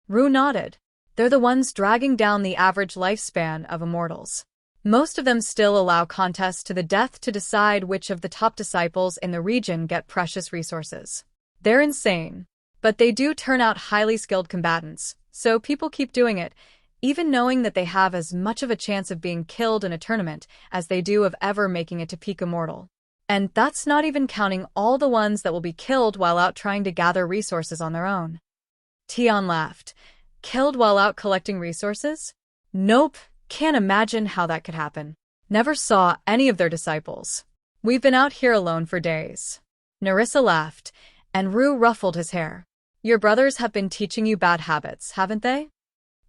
Rue nodded. They're the ones dragging down the average lifespan of immortals. Most of them still allow contests to the death to decide which of the top disciples in the region get precious resources. They're insane, but they do turn out highly skilled combatants, so people keep doing it, even knowing that they have as much of a chance of being killed in a tournament as they do of ever making it to peak immortal. And that's not even counting all the ones that will be killed while out trying to gather resources on their own. Tian laughed. Killed while out collecting resources? Nope, can't imagine how that could happen. Never saw any of their disciples. We've been out here alone for days. Nerissa laughed, and Rue ruffled his hair. Your brothers have been teaching you bad habits, haven't they?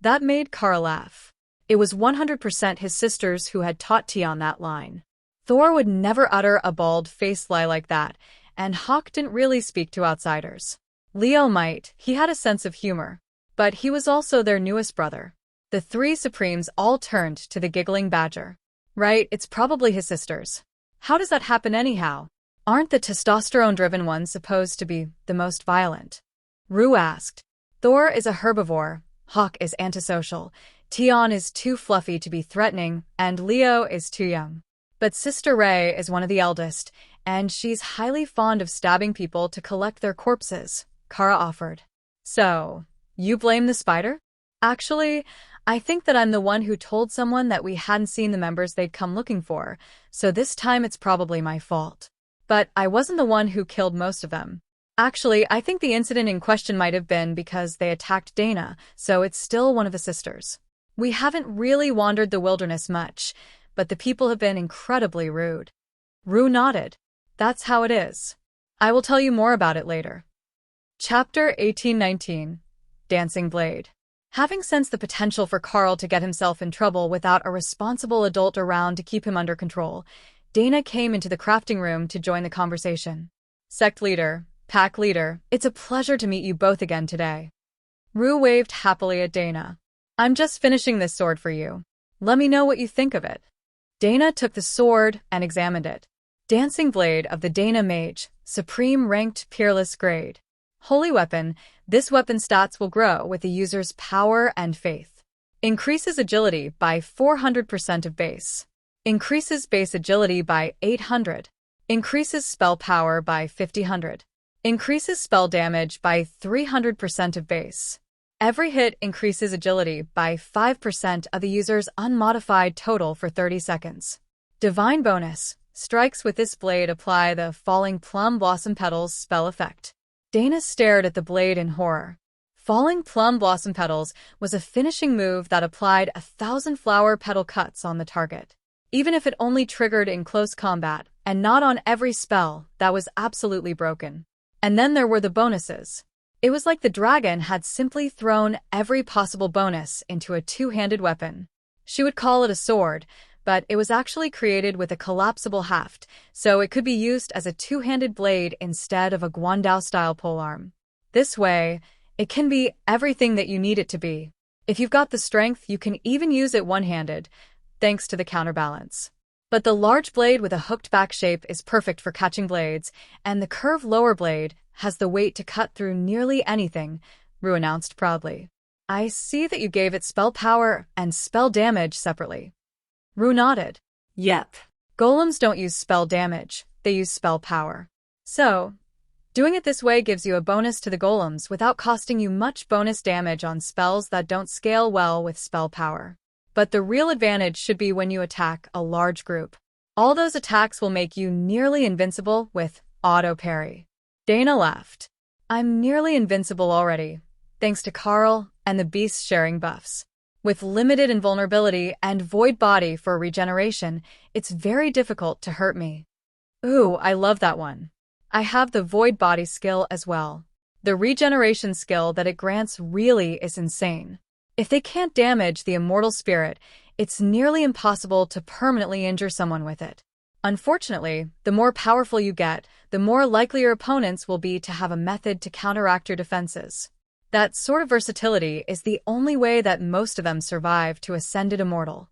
That made Carl laugh. It was 100% his sisters who had taught Tian that line. Thor would never utter a bald-faced lie like that, and Hawk didn't really speak to outsiders. Leo might, he had a sense of humor, but he was also their newest brother. The three Supremes all turned to the giggling badger. Right, it's probably his sisters. How does that happen anyhow? Aren't the testosterone-driven ones supposed to be the most violent? Rue asked. Thor is a herbivore, Hawk is antisocial, Tian is too fluffy to be threatening, and Leo is too young. But Sister Ray is one of the eldest, and she's highly fond of stabbing people to collect their corpses, Kara offered. So, you blame the spider? Actually, I think that I'm the one who told someone that we hadn't seen the members they'd come looking for, so this time it's probably my fault. But I wasn't the one who killed most of them. Actually, I think the incident in question might have been because they attacked Dana, so it's still one of the sisters. We haven't really wandered the wilderness much, but the people have been incredibly rude. Rue nodded. That's how it is. I will tell you more about it later. Chapter 1819. Dancing Blade. Having sensed the potential for Carl to get himself in trouble without a responsible adult around to keep him under control, Dana came into the crafting room to join the conversation. Sect leader, pack leader, it's a pleasure to meet you both again today. Rue waved happily at Dana. I'm just finishing this sword for you. Let me know what you think of it. Dana took the sword and examined it. Dancing Blade of the Dana Mage, Supreme Ranked Peerless Grade. Holy Weapon, this weapon stats will grow with the user's power and faith. Increases agility by 400% of base. Increases base agility by 800. Increases spell power by 5000. Increases spell damage by 300% of base. Every hit increases agility by 5% of the user's unmodified total for 30 seconds. Divine bonus. Strikes with this blade apply the Falling Plum Blossom Petals spell effect. Dana stared at the blade in horror. Falling Plum Blossom Petals was a finishing move that applied 1,000 flower petal cuts on the target. Even if it only triggered in close combat, and not on every spell, that was absolutely broken. And then there were the bonuses. It was like the dragon had simply thrown every possible bonus into a two-handed weapon. She would call it a sword, but it was actually created with a collapsible haft, so it could be used as a two-handed blade instead of a Guandao-style polearm. This way, it can be everything that you need it to be. If you've got the strength, you can even use it one-handed, thanks to the counterbalance. But the large blade with a hooked back shape is perfect for catching blades, and the curved lower blade has the weight to cut through nearly anything, Rue announced proudly. I see that you gave it spell power and spell damage separately. Rue nodded. Yep. Golems don't use spell damage, they use spell power. So, Doing it this way gives you a bonus to the golems without costing you much bonus damage on spells that don't scale well with spell power. But the real advantage should be when you attack a large group. All those attacks will make you nearly invincible with auto parry. Dana laughed. I'm nearly invincible already, thanks to Carl and the beasts sharing buffs. With limited invulnerability and void body for regeneration, it's very difficult to hurt me. Ooh, I love that one. I have the void body skill as well. The regeneration skill that it grants really is insane. If they can't damage the immortal spirit, it's nearly impossible to permanently injure someone with it. Unfortunately, the more powerful you get, the more likely your opponents will be to have a method to counteract your defenses. That sort of versatility is the only way that most of them survive to Ascended Immortal.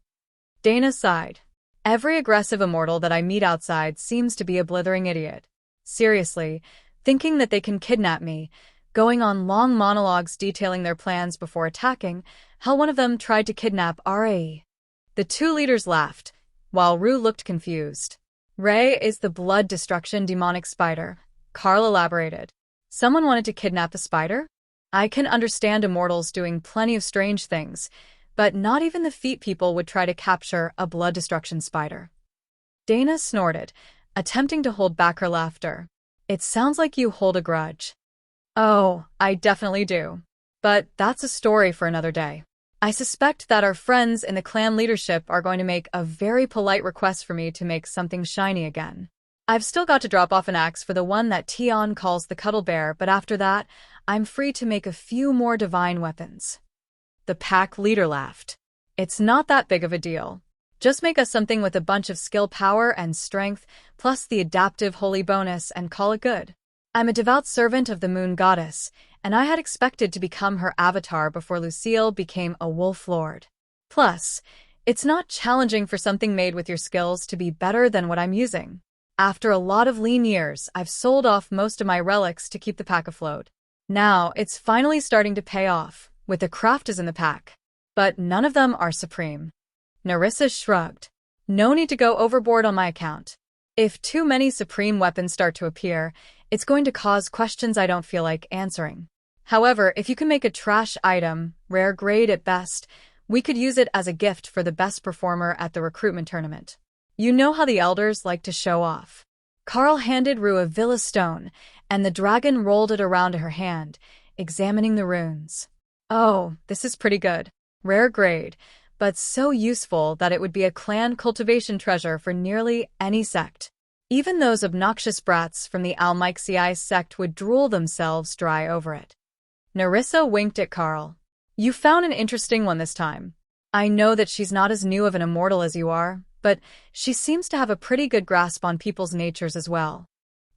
Dana sighed. Every aggressive immortal that I meet outside seems to be a blithering idiot. Seriously, thinking that they can kidnap me, going on long monologues detailing their plans before attacking, how one of them tried to kidnap Rai. The two leaders laughed, while Rue looked confused. Rai is the blood destruction demonic spider, Carl elaborated. Someone wanted to kidnap a spider? I can understand immortals doing plenty of strange things, but not even the feet people would try to capture a blood destruction spider. Dana snorted, attempting to hold back her laughter. It sounds like you hold a grudge. Oh, I definitely do. But that's a story for another day. I suspect that our friends in the clan leadership are going to make a very polite request for me to make something shiny again. I've still got to drop off an axe for the one that Tion calls the Cuddle Bear, but after that, I'm free to make a few more divine weapons. The pack leader laughed. It's not that big of a deal. Just make us something with a bunch of skill power and strength, plus the adaptive holy bonus, and call it good. I'm a devout servant of the moon goddess, and I had expected to become her avatar before Lucille became a wolf lord. Plus, it's not challenging for something made with your skills to be better than what I'm using. After a lot of lean years, I've sold off most of my relics to keep the pack afloat. Now, it's finally starting to pay off, with the crafters in the pack. But none of them are supreme. Nerissa shrugged. No need to go overboard on my account. If too many supreme weapons start to appear, it's going to cause questions I don't feel like answering. However, if you can make a trash item, rare grade at best, we could use it as a gift for the best performer at the recruitment tournament. You know how the elders like to show off. Carl handed Rue a Villa stone, and the dragon rolled it around to her hand, examining the runes. Oh, this is pretty good. Rare grade, but so useful that it would be a clan cultivation treasure for nearly any sect. Even those obnoxious brats from the Almixii sect would drool themselves dry over it. Nerissa winked at Carl. You found an interesting one this time. I know that she's not as new of an immortal as you are, but she seems to have a pretty good grasp on people's natures as well.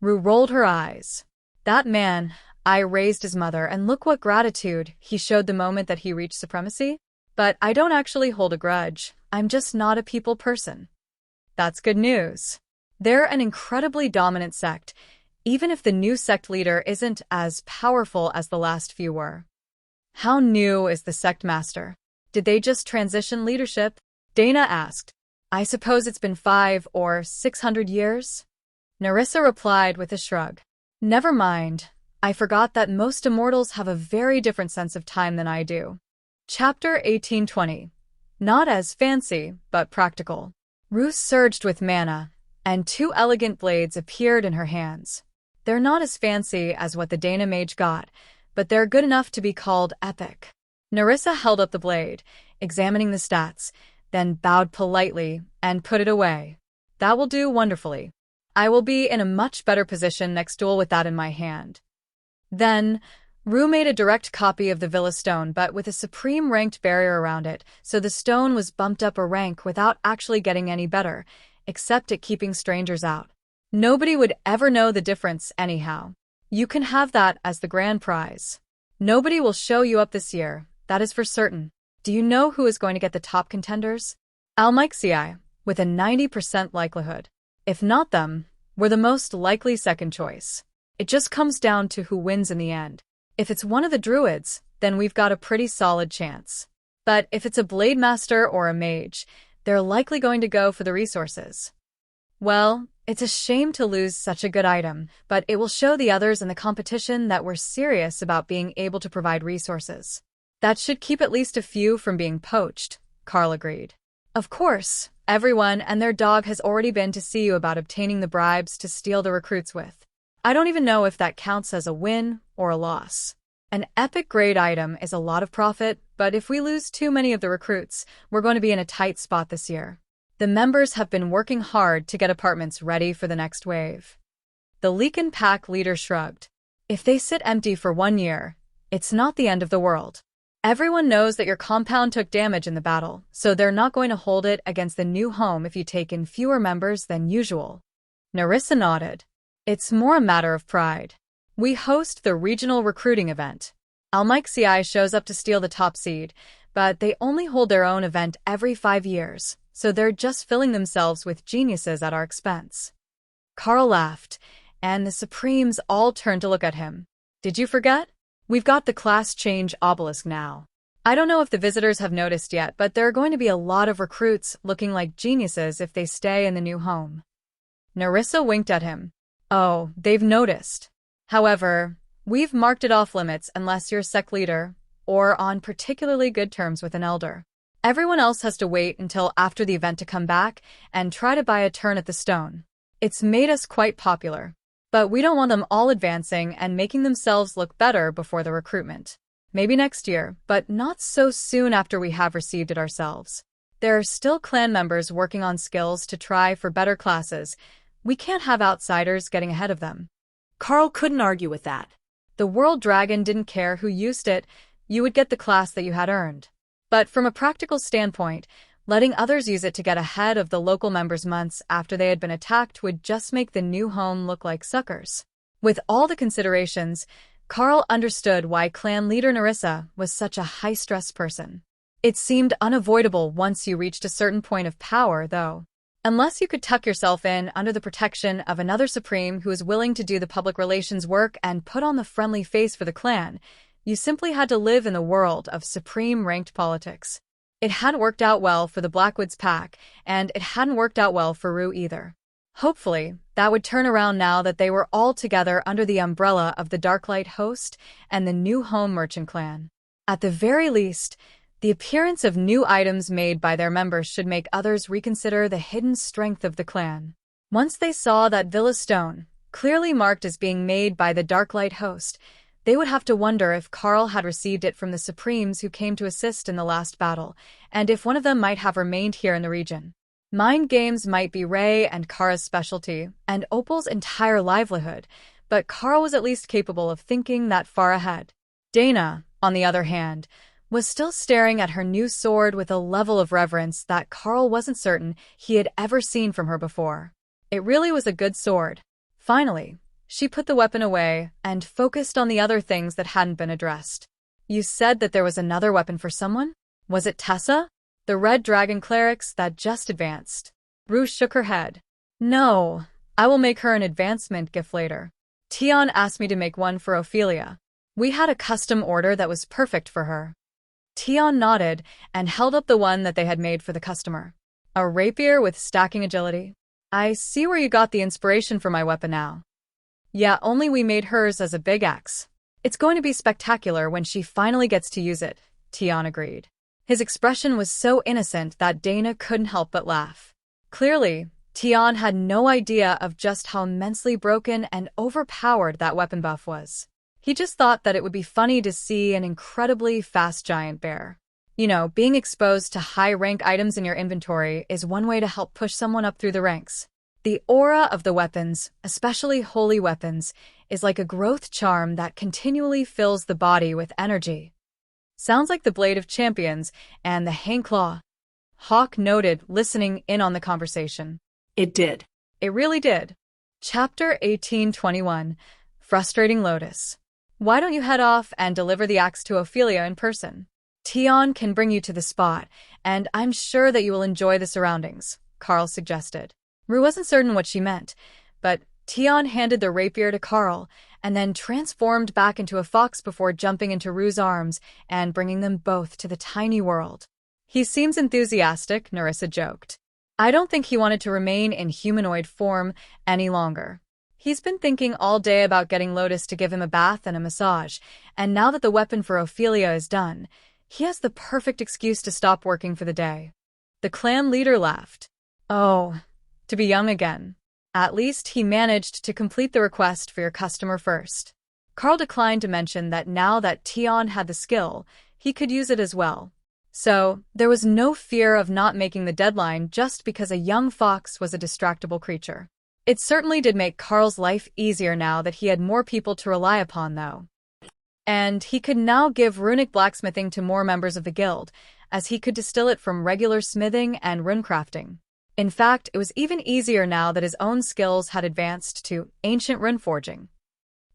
Rue rolled her eyes. That man, I raised his mother, and look what gratitude he showed the moment that he reached supremacy. But I don't actually hold a grudge. I'm just not a people person. That's good news. They're an incredibly dominant sect, even if the new sect leader isn't as powerful as the last few were. How new is the sect master? Did they just transition leadership? Dana asked. I suppose it's been 500 or 600 years? Nerissa replied with a shrug. Never mind. I forgot that most immortals have a very different sense of time than I do. Chapter 1820. Not as fancy, but practical. Rue surged with mana, and 2 elegant blades appeared in her hands. They're not as fancy as what the Dana mage got, but they're good enough to be called epic. Nerissa held up the blade, examining the stats, then bowed politely and put it away. That will do wonderfully. I will be in a much better position next duel with that in my hand. Then, Rue made a direct copy of the Villa stone, but with a supreme ranked barrier around it, so the stone was bumped up a rank without actually getting any better, except at keeping strangers out. Nobody would ever know the difference anyhow. You can have that as the grand prize. Nobody will show you up this year, that is for certain. Do you know who is going to get the top contenders? Almixii, with a 90% likelihood. If not them, we're the most likely second choice. It just comes down to who wins in the end. If it's one of the druids, then we've got a pretty solid chance. But if it's a blade master or a mage, they're likely going to go for the resources. Well, It's a shame to lose such a good item, but it will show the others in the competition that we're serious about being able to provide resources. That should keep at least a few from being poached, Carl agreed. Of course, everyone and their dog has already been to see you about obtaining the bribes to steal the recruits with. I don't even know if that counts as a win or a loss. An epic grade item is a lot of profit, but if we lose too many of the recruits, we're going to be in a tight spot this year. The members have been working hard to get apartments ready for the next wave. The Leakin Pack leader shrugged. If they sit empty for 1 year, it's not the end of the world. Everyone knows that your compound took damage in the battle, so they're not going to hold it against the new home if you take in fewer members than usual. Nerissa nodded. It's more a matter of pride. We host the regional recruiting event. Almixi shows up to steal the top seed, but they only hold their own event every 5 years, so they're just filling themselves with geniuses at our expense. Carl laughed, and the Supremes all turned to look at him. Did you forget? We've got the class change obelisk now. I don't know if the visitors have noticed yet, but there are going to be a lot of recruits looking like geniuses if they stay in the new home. Nerissa winked at him. Oh, they've noticed. However, we've marked it off limits unless you're sect leader or on particularly good terms with an elder. Everyone else has to wait until after the event to come back and try to buy a turn at the stone. It's made us quite popular, but we don't want them all advancing and making themselves look better before the recruitment. Maybe next year, but not so soon after we have received it ourselves. There are still clan members working on skills to try for better classes. We can't have outsiders getting ahead of them. Carl couldn't argue with that. The World Dragon didn't care who used it, you would get the class that you had earned. But from a practical standpoint, letting others use it to get ahead of the local members months after they had been attacked would just make the new home look like suckers. With all the considerations, Carl understood why clan leader Nerissa was such a high-stress person. It seemed unavoidable once you reached a certain point of power, though. Unless you could tuck yourself in under the protection of another Supreme who is willing to do the public relations work and put on the friendly face for the clan, you simply had to live in the world of Supreme-ranked politics. It hadn't worked out well for the Blackwoods pack, and it hadn't worked out well for Rue either. Hopefully, that would turn around now that they were all together under the umbrella of the Darklight host and the new home merchant clan. At the very least, the appearance of new items made by their members should make others reconsider the hidden strength of the clan. Once they saw that Villa Stone, clearly marked as being made by the Darklight host, they would have to wonder if Carl had received it from the Supremes who came to assist in the last battle, and if one of them might have remained here in the region. Mind games might be Ray and Kara's specialty, and Opal's entire livelihood, but Carl was at least capable of thinking that far ahead. Dana, on the other hand, was still staring at her new sword with a level of reverence that Carl wasn't certain he had ever seen from her before. It really was a good sword. Finally, she put the weapon away and focused on the other things that hadn't been addressed. You said that there was another weapon for someone? Was it Tessa? The Red Dragon clerics that just advanced? Rue shook her head. No, I will make her an advancement gift later. Tion asked me to make one for Ophelia. We had a custom order that was perfect for her. Tion nodded and held up the one that they had made for the customer. A rapier with stacking agility. I see where you got the inspiration for my weapon now. Yeah, only we made hers as a big axe. It's going to be spectacular when she finally gets to use it, Tion agreed. His expression was so innocent that Dana couldn't help but laugh. Clearly, Tion had no idea of just how immensely broken and overpowered that weapon buff was. He just thought that it would be funny to see an incredibly fast giant bear. You know, being exposed to high-rank items in your inventory is one way to help push someone up through the ranks. The aura of the weapons, especially holy weapons, is like a growth charm that continually fills the body with energy. Sounds like the Blade of Champions and the Hangclaw. Hawk noted, listening in on the conversation. It did. It really did. Chapter 1821, Frustrating Lotus. Why don't you head off and deliver the axe to Ophelia in person? Tion can bring you to the spot, and I'm sure that you will enjoy the surroundings, Carl suggested. Rue wasn't certain what she meant, but Tion handed the rapier to Carl and then transformed back into a fox before jumping into Rue's arms and bringing them both to the tiny world. He seems enthusiastic, Nerissa joked. I don't think he wanted to remain in humanoid form any longer. He's been thinking all day about getting Lotus to give him a bath and a massage, and now that the weapon for Ophelia is done, he has the perfect excuse to stop working for the day. The clan leader laughed. Oh, to be young again. At least he managed to complete the request for your customer first. Carl declined to mention that now that Tion had the skill, he could use it as well. So, there was no fear of not making the deadline just because a young fox was a distractible creature. It certainly did make Carl's life easier now that he had more people to rely upon, though. And he could now give runic blacksmithing to more members of the guild, as he could distill it from regular smithing and runecrafting. In fact, it was even easier now that his own skills had advanced to ancient runeforging.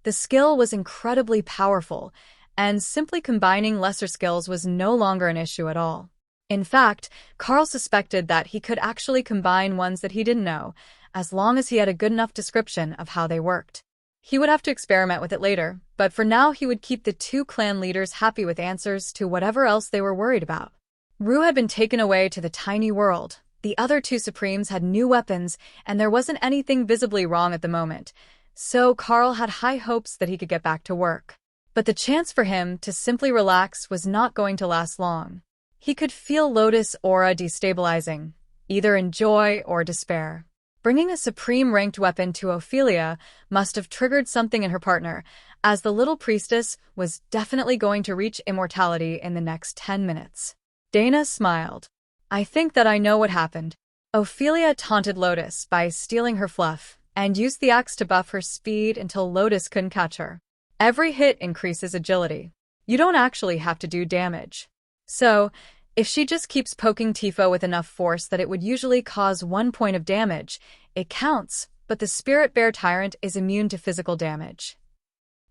The skill was incredibly powerful, and simply combining lesser skills was no longer an issue at all. In fact, Carl suspected that he could actually combine ones that he didn't know, as long as he had a good enough description of how they worked. He would have to experiment with it later, but for now he would keep the two clan leaders happy with answers to whatever else they were worried about. Rue had been taken away to the tiny world. The other two Supremes had new weapons, and there wasn't anything visibly wrong at the moment, so Carl had high hopes that he could get back to work. But the chance for him to simply relax was not going to last long. He could feel Lotus' aura destabilizing, either in joy or despair. Bringing a supreme-ranked weapon to Ophelia must have triggered something in her partner, as the little priestess was definitely going to reach immortality in the next 10 minutes. Dana smiled. I think that I know what happened. Ophelia taunted Lotus by stealing her fluff, and used the axe to buff her speed until Lotus couldn't catch her. Every hit increases agility. You don't actually have to do damage. So, if she just keeps poking Tifa with enough force that it would usually cause 1 point of damage, it counts, but the Spirit Bear Tyrant is immune to physical damage.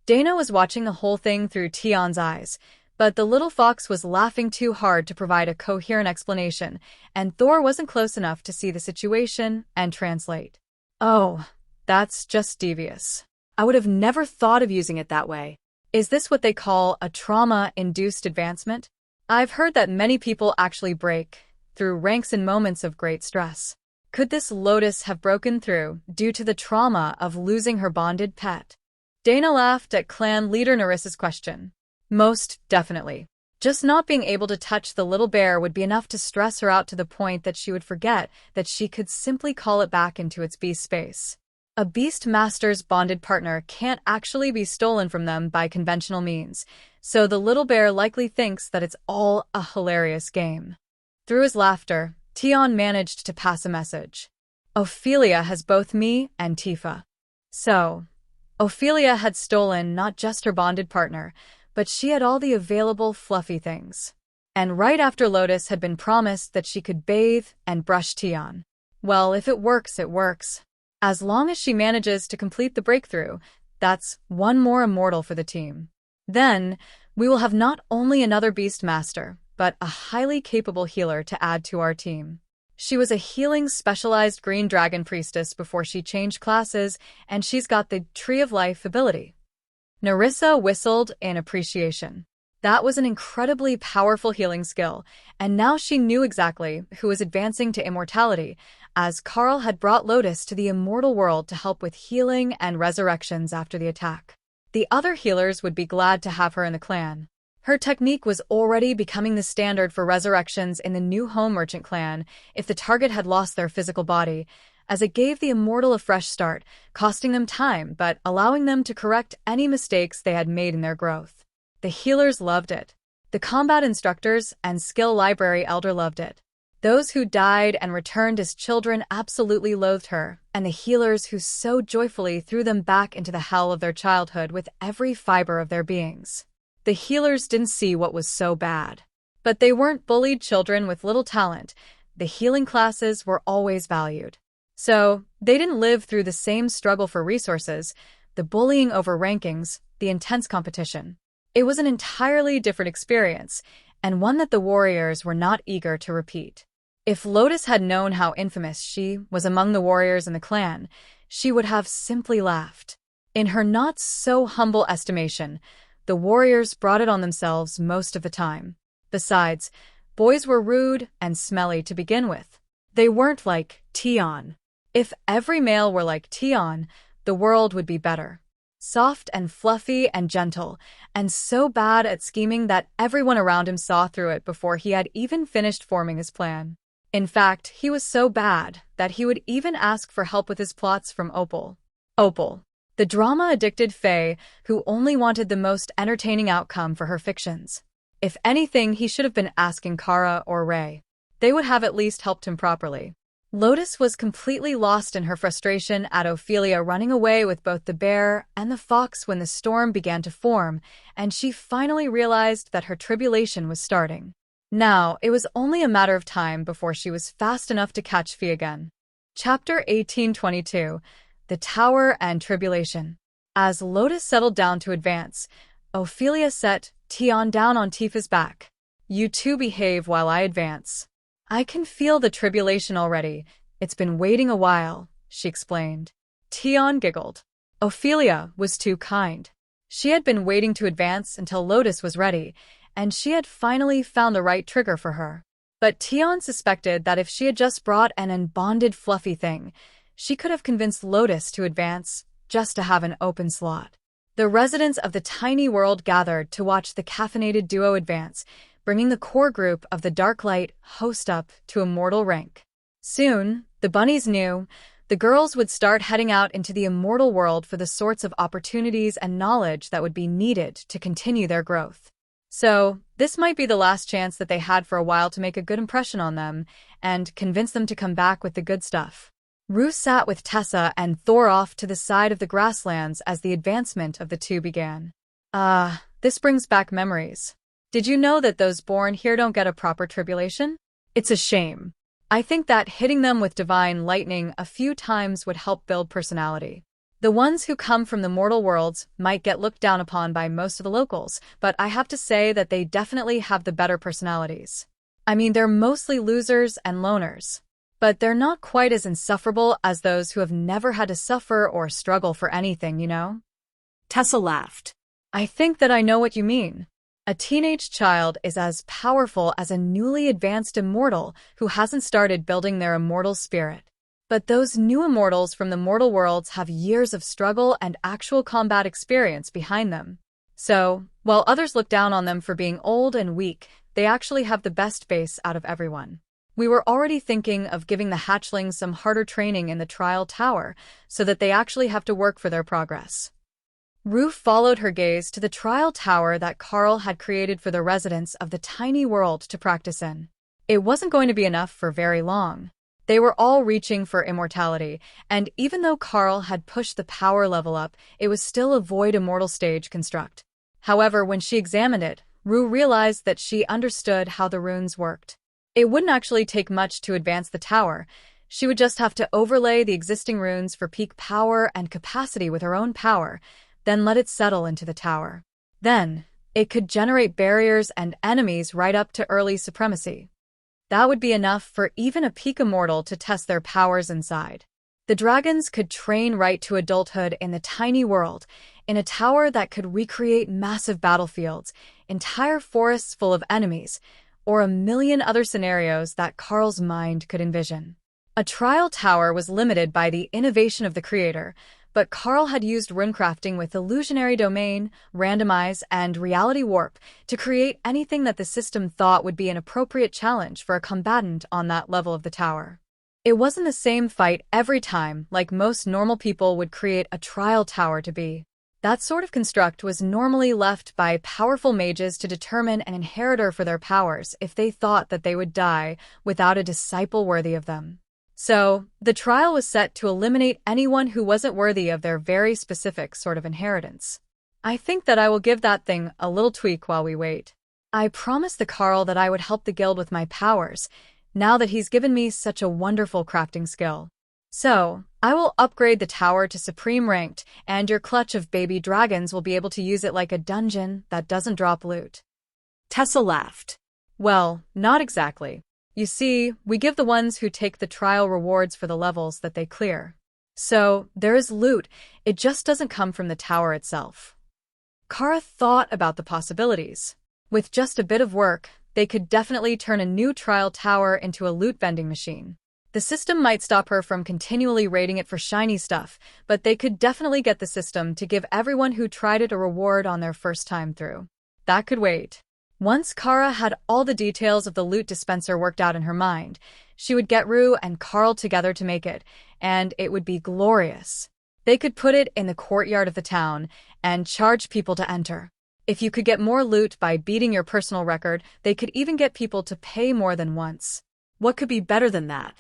Dana was watching the whole thing through Tion's eyes, but the little fox was laughing too hard to provide a coherent explanation, and Thor wasn't close enough to see the situation and translate. Oh, that's just devious. I would have never thought of using it that way. Is this what they call a trauma-induced advancement? I've heard that many people actually break through ranks in moments of great stress. Could this Lotus have broken through due to the trauma of losing her bonded pet? Dana laughed at clan leader Nerissa's question. Most definitely. Just not being able to touch the little bear would be enough to stress her out to the point that she would forget that she could simply call it back into its beast space. A beast master's bonded partner can't actually be stolen from them by conventional means, so the little bear likely thinks that it's all a hilarious game. Through his laughter, Tion managed to pass a message. Ophelia has both me and Tifa. So, Ophelia had stolen not just her bonded partner, but she had all the available fluffy things. And right after Lotus had been promised that she could bathe and brush Tion. Well, if it works, it works. As long as she manages to complete the breakthrough, that's one more immortal for the team. Then, we will have not only another Beast Master, but a highly capable healer to add to our team. She was a healing specialized Green Dragon Priestess before she changed classes, and she's got the Tree of Life ability. Nerissa whistled in appreciation. That was an incredibly powerful healing skill, and now she knew exactly who was advancing to immortality, as Carl had brought Lotus to the immortal world to help with healing and resurrections after the attack. The other healers would be glad to have her in the clan. Her technique was already becoming the standard for resurrections in the new Home Merchant clan if the target had lost their physical body, as it gave the immortal a fresh start, costing them time but allowing them to correct any mistakes they had made in their growth. The healers loved it. The combat instructors and skill library elder loved it. Those who died and returned as children absolutely loathed her, and the healers who so joyfully threw them back into the hell of their childhood with every fiber of their beings. The healers didn't see what was so bad. But they weren't bullied children with little talent. The healing classes were always valued. So, they didn't live through the same struggle for resources, the bullying over rankings, the intense competition. It was an entirely different experience, and one that the warriors were not eager to repeat. If Lotus had known how infamous she was among the warriors in the clan, she would have simply laughed. In her not-so-humble estimation, the warriors brought it on themselves most of the time. Besides, boys were rude and smelly to begin with. They weren't like Tion. If every male were like Tion, the world would be better. Soft and fluffy and gentle, and so bad at scheming that everyone around him saw through it before he had even finished forming his plan. In fact, he was so bad that he would even ask for help with his plots from Opal. Opal, the drama-addicted fae who only wanted the most entertaining outcome for her fictions. If anything, he should have been asking Kara or Ray. They would have at least helped him properly. Lotus was completely lost in her frustration at Ophelia running away with both the bear and the fox when the storm began to form, and she finally realized that her tribulation was starting. Now, it was only a matter of time before she was fast enough to catch Fee again. Chapter 1822, The Tower and Tribulation. As Lotus settled down to advance, Ophelia set Tion down on Tifa's back. You two behave while I advance. I can feel the tribulation already. It's been waiting a while, she explained. Tion giggled. Ophelia was too kind. She had been waiting to advance until Lotus was ready, and she had finally found the right trigger for her. But Tion suspected that if she had just brought an unbonded fluffy thing, she could have convinced Lotus to advance, just to have an open slot. The residents of the tiny world gathered to watch the caffeinated duo advance, bringing the core group of the Darklight host up to immortal rank. Soon, the bunnies knew, the girls would start heading out into the immortal world for the sorts of opportunities and knowledge that would be needed to continue their growth. So, this might be the last chance that they had for a while to make a good impression on them and convince them to come back with the good stuff. Rue sat with Tessa and Thor off to the side of the grasslands as the advancement of the two began. This brings back memories. Did you know that those born here don't get a proper tribulation? It's a shame. I think that hitting them with divine lightning a few times would help build personality. The ones who come from the mortal worlds might get looked down upon by most of the locals, but I have to say that they definitely have the better personalities. I mean, they're mostly losers and loners, but they're not quite as insufferable as those who have never had to suffer or struggle for anything, you know? Tessa laughed. I think that I know what you mean. A teenage child is as powerful as a newly advanced immortal who hasn't started building their immortal spirit. But those new immortals from the mortal worlds have years of struggle and actual combat experience behind them. So, while others look down on them for being old and weak, they actually have the best base out of everyone. We were already thinking of giving the hatchlings some harder training in the trial tower so that they actually have to work for their progress. Rue followed her gaze to the trial tower that Carl had created for the residents of the tiny world to practice in. It wasn't going to be enough for very long. They were all reaching for immortality, and even though Carl had pushed the power level up, it was still a void immortal stage construct. However, when she examined it, Rue realized that she understood how the runes worked. It wouldn't actually take much to advance the tower. She would just have to overlay the existing runes for peak power and capacity with her own power, then let it settle into the tower. Then, it could generate barriers and enemies right up to early supremacy. That would be enough for even a peak immortal to test their powers inside. The dragons could train right to adulthood in the tiny world, in a tower that could recreate massive battlefields, entire forests full of enemies, or a million other scenarios that Carl's mind could envision. A trial tower was limited by the innovation of the creator, but Carl had used runecrafting with illusionary domain, randomize, and reality warp to create anything that the system thought would be an appropriate challenge for a combatant on that level of the tower. It wasn't the same fight every time like most normal people would create a trial tower to be. That sort of construct was normally left by powerful mages to determine an inheritor for their powers if they thought that they would die without a disciple worthy of them. So, the trial was set to eliminate anyone who wasn't worthy of their very specific sort of inheritance. I think that I will give that thing a little tweak while we wait. I promised the Carl that I would help the guild with my powers, now that he's given me such a wonderful crafting skill. So, I will upgrade the tower to Supreme Ranked, and your clutch of baby dragons will be able to use it like a dungeon that doesn't drop loot. Tessa laughed. Well, not exactly. You see, we give the ones who take the trial rewards for the levels that they clear. So, there is loot, it just doesn't come from the tower itself. Kara thought about the possibilities. With just a bit of work, they could definitely turn a new trial tower into a loot vending machine. The system might stop her from continually rating it for shiny stuff, but they could definitely get the system to give everyone who tried it a reward on their first time through. That could wait. Once Kara had all the details of the loot dispenser worked out in her mind, she would get Rue and Carl together to make it, and it would be glorious. They could put it in the courtyard of the town and charge people to enter. If you could get more loot by beating your personal record, they could even get people to pay more than once. What could be better than that?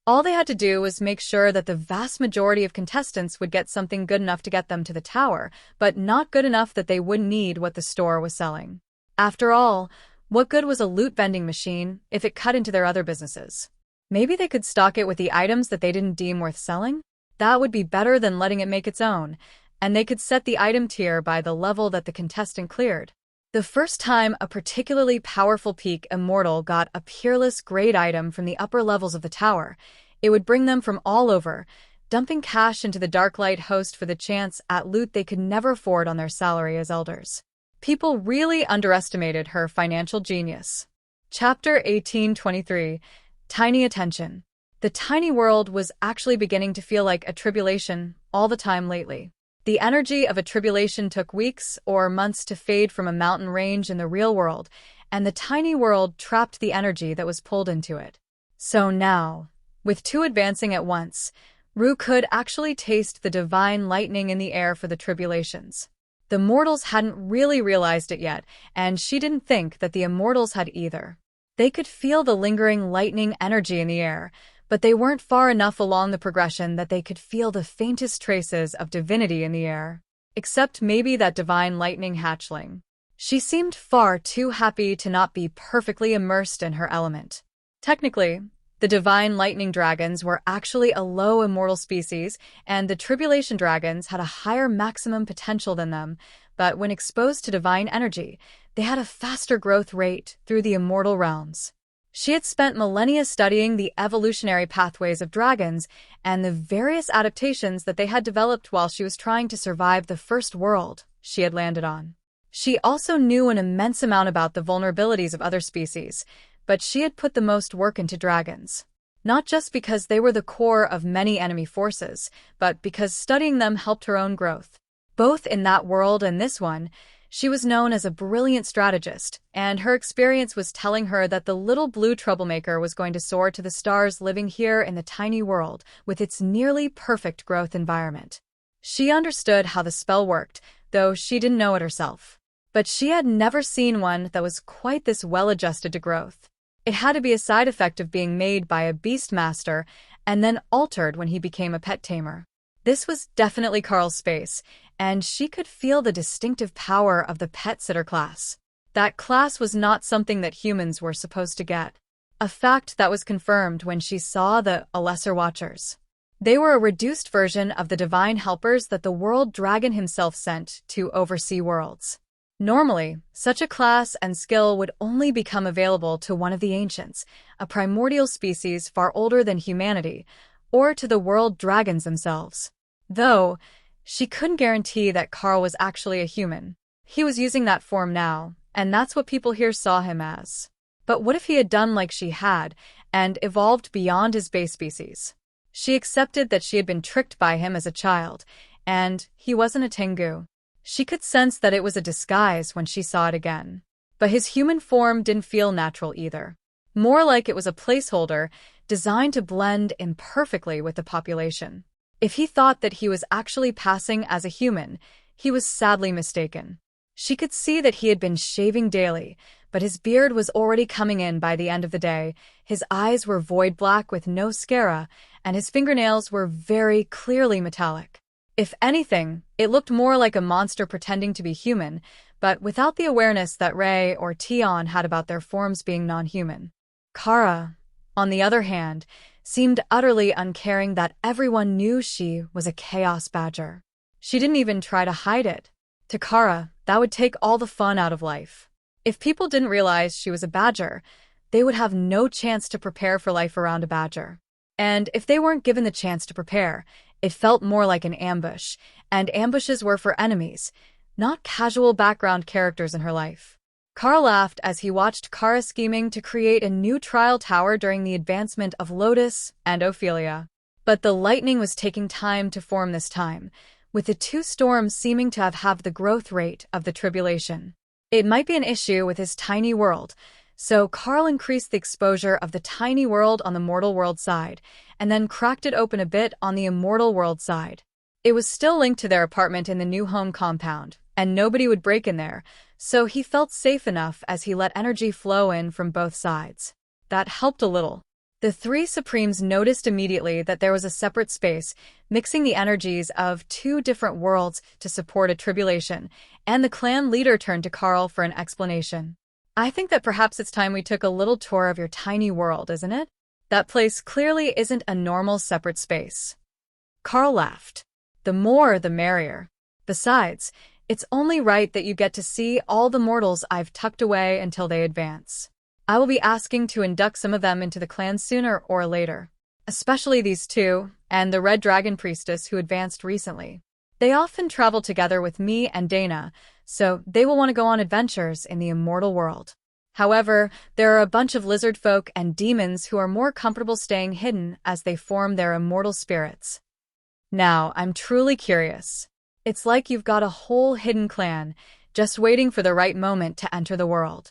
All they had to do was make sure that the vast majority of contestants would get something good enough to get them to the tower, but not good enough that they wouldn't need what the store was selling. After all, what good was a loot vending machine if it cut into their other businesses? Maybe they could stock it with the items that they didn't deem worth selling? That would be better than letting it make its own, and they could set the item tier by the level that the contestant cleared. The first time a particularly powerful peak immortal got a peerless grade item from the upper levels of the tower, it would bring them from all over, dumping cash into the Darklight host for the chance at loot they could never afford on their salary as elders. People really underestimated her financial genius. Chapter 1823. Tiny Attention. The tiny world was actually beginning to feel like a tribulation all the time lately. The energy of a tribulation took weeks or months to fade from a mountain range in the real world, and the tiny world trapped the energy that was pulled into it. So now, with two advancing at once, Rue could actually taste the divine lightning in the air for the tribulations. The mortals hadn't really realized it yet, and she didn't think that the immortals had either. They could feel the lingering lightning energy in the air, but they weren't far enough along the progression that they could feel the faintest traces of divinity in the air. Except maybe that divine lightning hatchling. She seemed far too happy to not be perfectly immersed in her element. Technically, the divine lightning dragons were actually a low immortal species, and the tribulation dragons had a higher maximum potential than them, but when exposed to divine energy, they had a faster growth rate through the immortal realms. She had spent millennia studying the evolutionary pathways of dragons and the various adaptations that they had developed while she was trying to survive the first world she had landed on. She also knew an immense amount about the vulnerabilities of other species, but she had put the most work into dragons. Not just because they were the core of many enemy forces, but because studying them helped her own growth. Both in that world and this one, she was known as a brilliant strategist, and her experience was telling her that the little blue troublemaker was going to soar to the stars living here in the tiny world with its nearly perfect growth environment. She understood how the spell worked, though she didn't know it herself. But she had never seen one that was quite this well-adjusted to growth. It had to be a side effect of being made by a beast master and then altered when he became a pet tamer. This was definitely Carl's space, and she could feel the distinctive power of the pet sitter class. That class was not something that humans were supposed to get. A fact that was confirmed when she saw the Lesser Watchers. They were a reduced version of the divine helpers that the world dragon himself sent to oversee worlds. Normally, such a class and skill would only become available to one of the ancients, a primordial species far older than humanity, or to the world dragons themselves. Though, she couldn't guarantee that Carl was actually a human. He was using that form now, and that's what people here saw him as. But what if he had done like she had, and evolved beyond his base species? She accepted that she had been tricked by him as a child, and he wasn't a Tengu. She could sense that it was a disguise when she saw it again. But his human form didn't feel natural either. More like it was a placeholder designed to blend imperfectly with the population. If he thought that he was actually passing as a human, he was sadly mistaken. She could see that he had been shaving daily, but his beard was already coming in by the end of the day, his eyes were void black with no sclera, and his fingernails were very clearly metallic. If anything, it looked more like a monster pretending to be human, but without the awareness that Ray or Tion had about their forms being non-human. Kara, on the other hand, seemed utterly uncaring that everyone knew she was a Chaos Badger. She didn't even try to hide it. To Kara, that would take all the fun out of life. If people didn't realize she was a badger, they would have no chance to prepare for life around a badger. And if they weren't given the chance to prepare, it felt more like an ambush, and ambushes were for enemies, not casual background characters in her life. Carl laughed as he watched Kara scheming to create a new trial tower during the advancement of Lotus and Ophelia. But the lightning was taking time to form this time, with the two storms seeming to have halved the growth rate of the tribulation. It might be an issue with his tiny world, so Carl increased the exposure of the tiny world on the mortal world side, and then cracked it open a bit on the immortal world side. It was still linked to their apartment in the new home compound, and nobody would break in there, so he felt safe enough as he let energy flow in from both sides. That helped a little. The three Supremes noticed immediately that there was a separate space, mixing the energies of two different worlds to support a tribulation, and the clan leader turned to Carl for an explanation. I think that perhaps it's time we took a little tour of your tiny world, isn't it? That place clearly isn't a normal separate space. Carl laughed. The more, the merrier. Besides, it's only right that you get to see all the mortals I've tucked away until they advance. I will be asking to induct some of them into the clan sooner or later. Especially these two, and the Red Dragon Priestess who advanced recently. They often travel together with me and Dana, so they will want to go on adventures in the immortal world. However, there are a bunch of lizard folk and demons who are more comfortable staying hidden as they form their immortal spirits. Now, I'm truly curious. It's like you've got a whole hidden clan, just waiting for the right moment to enter the world.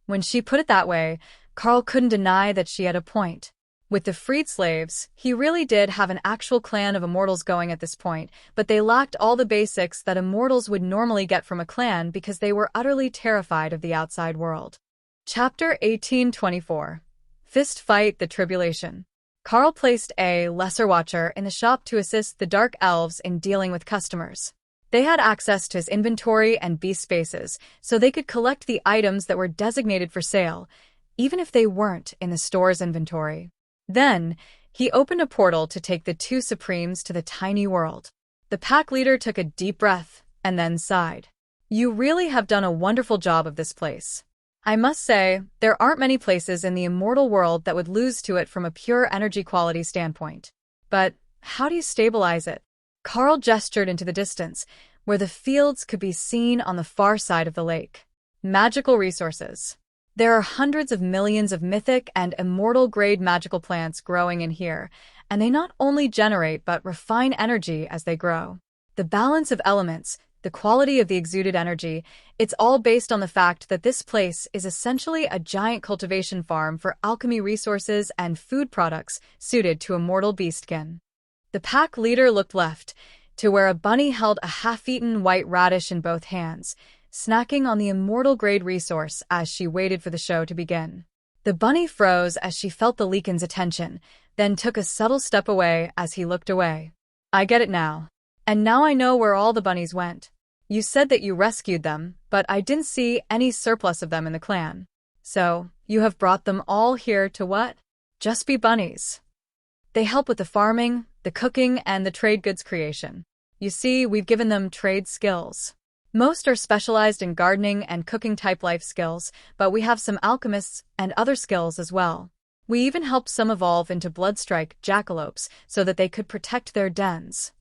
When she put it that way, Carl couldn't deny that she had a point. With the freed slaves, he really did have an actual clan of immortals going at this point, but they lacked all the basics that immortals would normally get from a clan because they were utterly terrified of the outside world. Chapter 1824. Fist Fight the Tribulation. Carl placed a lesser watcher in the shop to assist the Dark Elves in dealing with customers. They had access to his inventory and beast spaces, so they could collect the items that were designated for sale, even if they weren't in the store's inventory. Then, he opened a portal to take the two Supremes to the tiny world. The pack leader took a deep breath and then sighed. You really have done a wonderful job of this place. I must say, there aren't many places in the immortal world that would lose to it from a pure energy quality standpoint. But how do you stabilize it? Carl gestured into the distance, where the fields could be seen on the far side of the lake. Magical resources. There are hundreds of millions of mythic and immortal-grade magical plants growing in here, and they not only generate but refine energy as they grow. The balance of elements, the quality of the exuded energy, it's all based on the fact that this place is essentially a giant cultivation farm for alchemy resources and food products suited to immortal beastkin. The pack leader looked left, to where a bunny held a half-eaten white radish in both hands, snacking on the immortal-grade resource as she waited for the show to begin. The bunny froze as she felt the Leekin's attention, then took a subtle step away as he looked away. I get it now. And now I know where all the bunnies went. You said that you rescued them, but I didn't see any surplus of them in the clan. So, you have brought them all here to what? Just be bunnies. They help with the farming, the cooking, and the trade goods creation. You see, we've given them trade skills. Most are specialized in gardening and cooking type life skills, but we have some alchemists and other skills as well. We even helped some evolve into bloodstrike jackalopes so that they could protect their dens.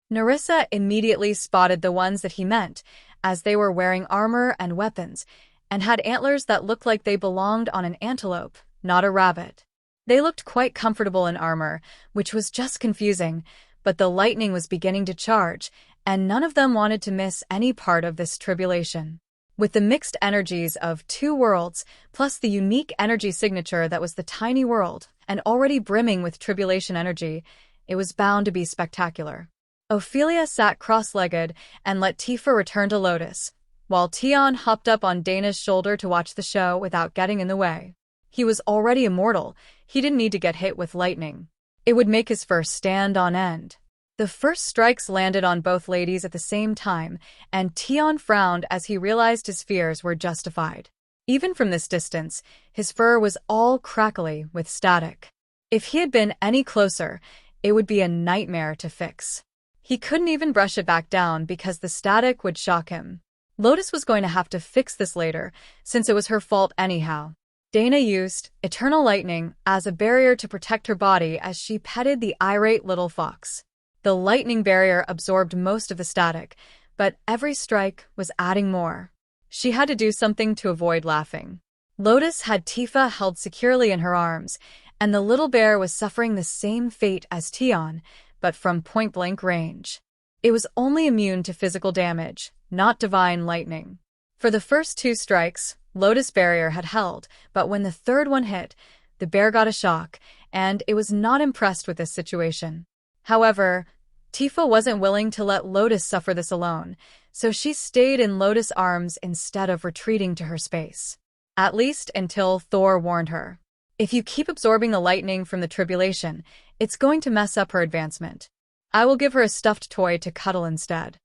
Nerissa immediately spotted the ones that he meant, as they were wearing armor and weapons, and had antlers that looked like they belonged on an antelope, not a rabbit. They looked quite comfortable in armor, which was just confusing, but the lightning was beginning to charge, and none of them wanted to miss any part of this tribulation. With the mixed energies of two worlds, plus the unique energy signature that was the tiny world, and already brimming with tribulation energy, it was bound to be spectacular. Ophelia sat cross-legged and let Tifa return to Lotus, while Tion hopped up on Dana's shoulder to watch the show without getting in the way. He was already immortal. He didn't need to get hit with lightning. It would make his fur stand on end. The first strikes landed on both ladies at the same time, and Tion frowned as he realized his fears were justified. Even from this distance, his fur was all crackly with static. If he had been any closer, it would be a nightmare to fix. He couldn't even brush it back down because the static would shock him. Lotus was going to have to fix this later, since it was her fault anyhow. Dana used Eternal Lightning as a barrier to protect her body as she petted the irate little fox. The lightning barrier absorbed most of the static, but every strike was adding more. She had to do something to avoid laughing. Lotus had Tifa held securely in her arms, and the little bear was suffering the same fate as Tion, but from point-blank range. It was only immune to physical damage, not divine lightning. For the first 2 strikes, Lotus' barrier had held, but when the third one hit, the bear got a shock, and it was not impressed with this situation. However, Tifa wasn't willing to let Lotus suffer this alone, so she stayed in Lotus' arms instead of retreating to her space. At least until Thor warned her. If you keep absorbing the lightning from the tribulation, it's going to mess up her advancement. I will give her a stuffed toy to cuddle instead.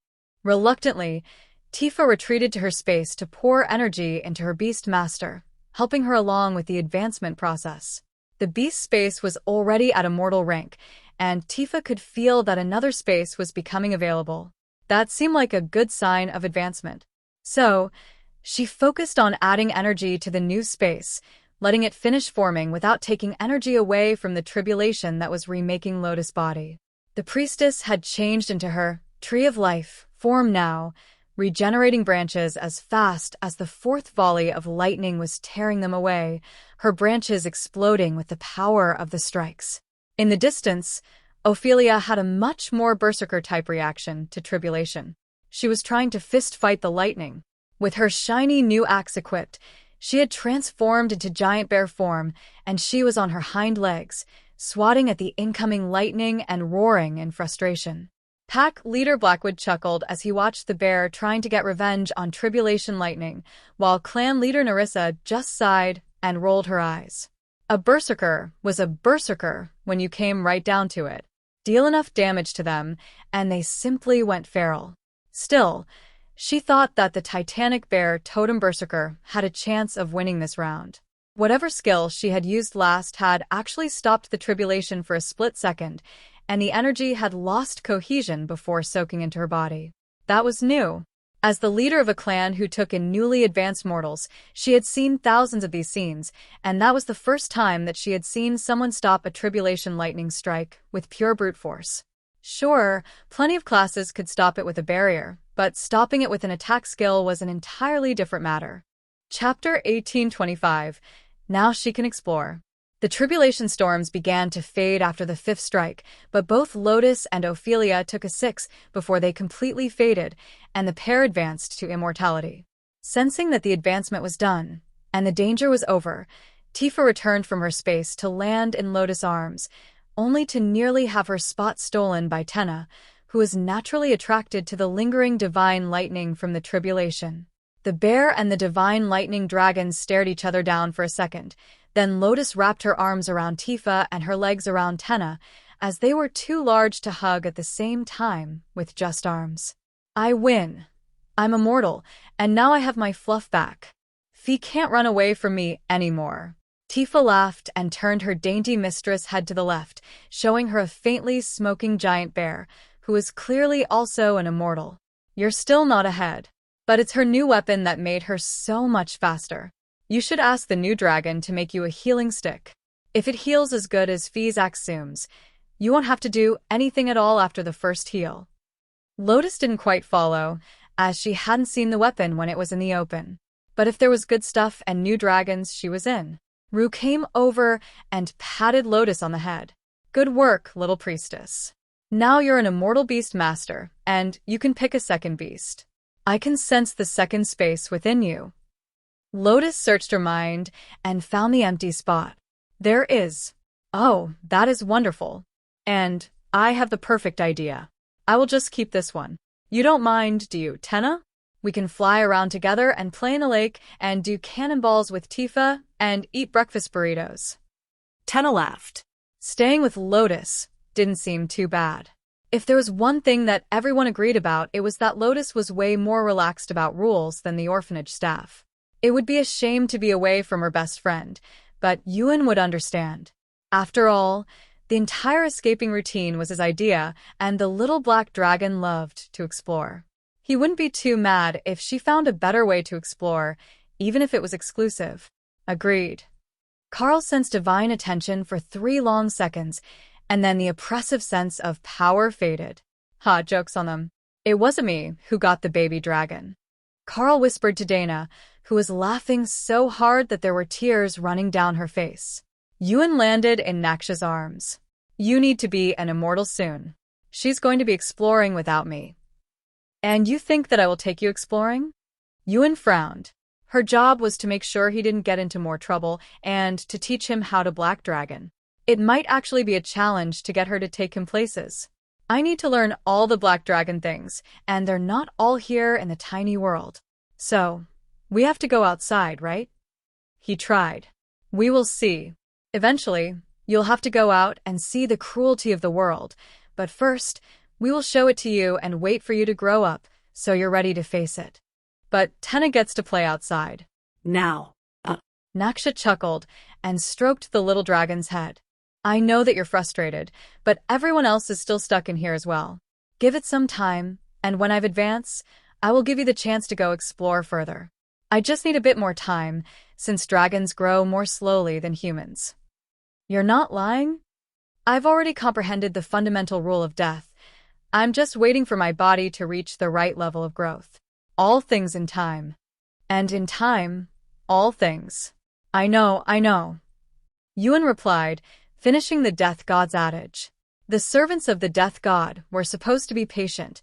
Reluctantly, Tifa retreated to her space to pour energy into her beast master, helping her along with the advancement process. The beast's space was already at immortal rank, and Tifa could feel that another space was becoming available. That seemed like a good sign of advancement. So, she focused on adding energy to the new space, letting it finish forming without taking energy away from the tribulation that was remaking Lotus' body. The priestess had changed into her Tree of Life form now, regenerating branches as fast as the 4th volley of lightning was tearing them away, her branches exploding with the power of the strikes. In the distance, Ophelia had a much more berserker-type reaction to tribulation. She was trying to fist-fight the lightning. With her shiny new axe equipped, she had transformed into giant bear form, and she was on her hind legs, swatting at the incoming lightning and roaring in frustration. Pack leader Blackwood chuckled as he watched the bear trying to get revenge on tribulation lightning, while clan leader Nerissa just sighed and rolled her eyes. A berserker was a berserker when you came right down to it. Deal enough damage to them, and they simply went feral. Still, she thought that the Titanic Bear Totem Berserker had a chance of winning this round. Whatever skill she had used last had actually stopped the tribulation for a split second, and the energy had lost cohesion before soaking into her body. That was new. As the leader of a clan who took in newly advanced mortals, she had seen thousands of these scenes, and that was the first time that she had seen someone stop a tribulation lightning strike with pure brute force. Sure, plenty of classes could stop it with a barrier, but stopping it with an attack skill was an entirely different matter. Chapter 1825. Now she can explore. The tribulation storms began to fade after the 5th strike, but both Lotus and Ophelia took a 6 before they completely faded, and the pair advanced to immortality. Sensing that the advancement was done, and the danger was over, Tifa returned from her space to land in Lotus' arms, only to nearly have her spot stolen by Tenna, who was naturally attracted to the lingering divine lightning from the tribulation. The bear and the divine lightning dragon stared each other down for a second. Then Lotus wrapped her arms around Tifa and her legs around Tenna, as they were too large to hug at the same time with just arms. I win. I'm immortal, and now I have my fluff back. Fee can't run away from me anymore. Tifa laughed and turned her dainty mistress head to the left, showing her a faintly smoking giant bear, who was clearly also an immortal. You're still not ahead. But it's her new weapon that made her so much faster. You should ask the new dragon to make you a healing stick. If it heals as good as Fee's axe zooms, you won't have to do anything at all after the first heal. Lotus didn't quite follow, as she hadn't seen the weapon when it was in the open. But if there was good stuff and new dragons, she was in. Rue came over and patted Lotus on the head. Good work, little priestess. Now you're an immortal beast master, and you can pick a second beast. I can sense the second space within you. Lotus searched her mind and found the empty spot. There is. Oh, that is wonderful. And I have the perfect idea. I will just keep this one. You don't mind, do you, Tenna? We can fly around together and play in the lake and do cannonballs with Tifa and eat breakfast burritos. Tenna laughed. Staying with Lotus didn't seem too bad. If there was one thing that everyone agreed about, it was that Lotus was way more relaxed about rules than the orphanage staff. It would be a shame to be away from her best friend, but Ewan would understand. After all, the entire escaping routine was his idea, and the little black dragon loved to explore. He wouldn't be too mad if she found a better way to explore, even if it was exclusive. Agreed. Carl sensed divine attention for 3 long seconds, and then the oppressive sense of power faded. Ha, joke's on them. It wasn't me who got the baby dragon. Carl whispered to Dana, who was laughing so hard that there were tears running down her face. Yuan landed in Naksha's arms. You need to be an immortal soon. She's going to be exploring without me. And you think that I will take you exploring? Yuan frowned. Her job was to make sure he didn't get into more trouble and to teach him how to black dragon. It might actually be a challenge to get her to take him places. I need to learn all the black dragon things, and they're not all here in the tiny world. So, we have to go outside, right? He tried. We will see. Eventually, you'll have to go out and see the cruelty of the world, but first, we will show it to you and wait for you to grow up, so you're ready to face it. But Tenna gets to play outside. Now. Naksha chuckled and stroked the little dragon's head. I know that you're frustrated, but everyone else is still stuck in here as well. Give it some time, and when I've advanced, I will give you the chance to go explore further. I just need a bit more time, since dragons grow more slowly than humans. You're not lying? I've already comprehended the fundamental rule of death. I'm just waiting for my body to reach the right level of growth. All things in time. And in time, all things. I know. Yuan replied, finishing the death god's adage. The servants of the death god were supposed to be patient.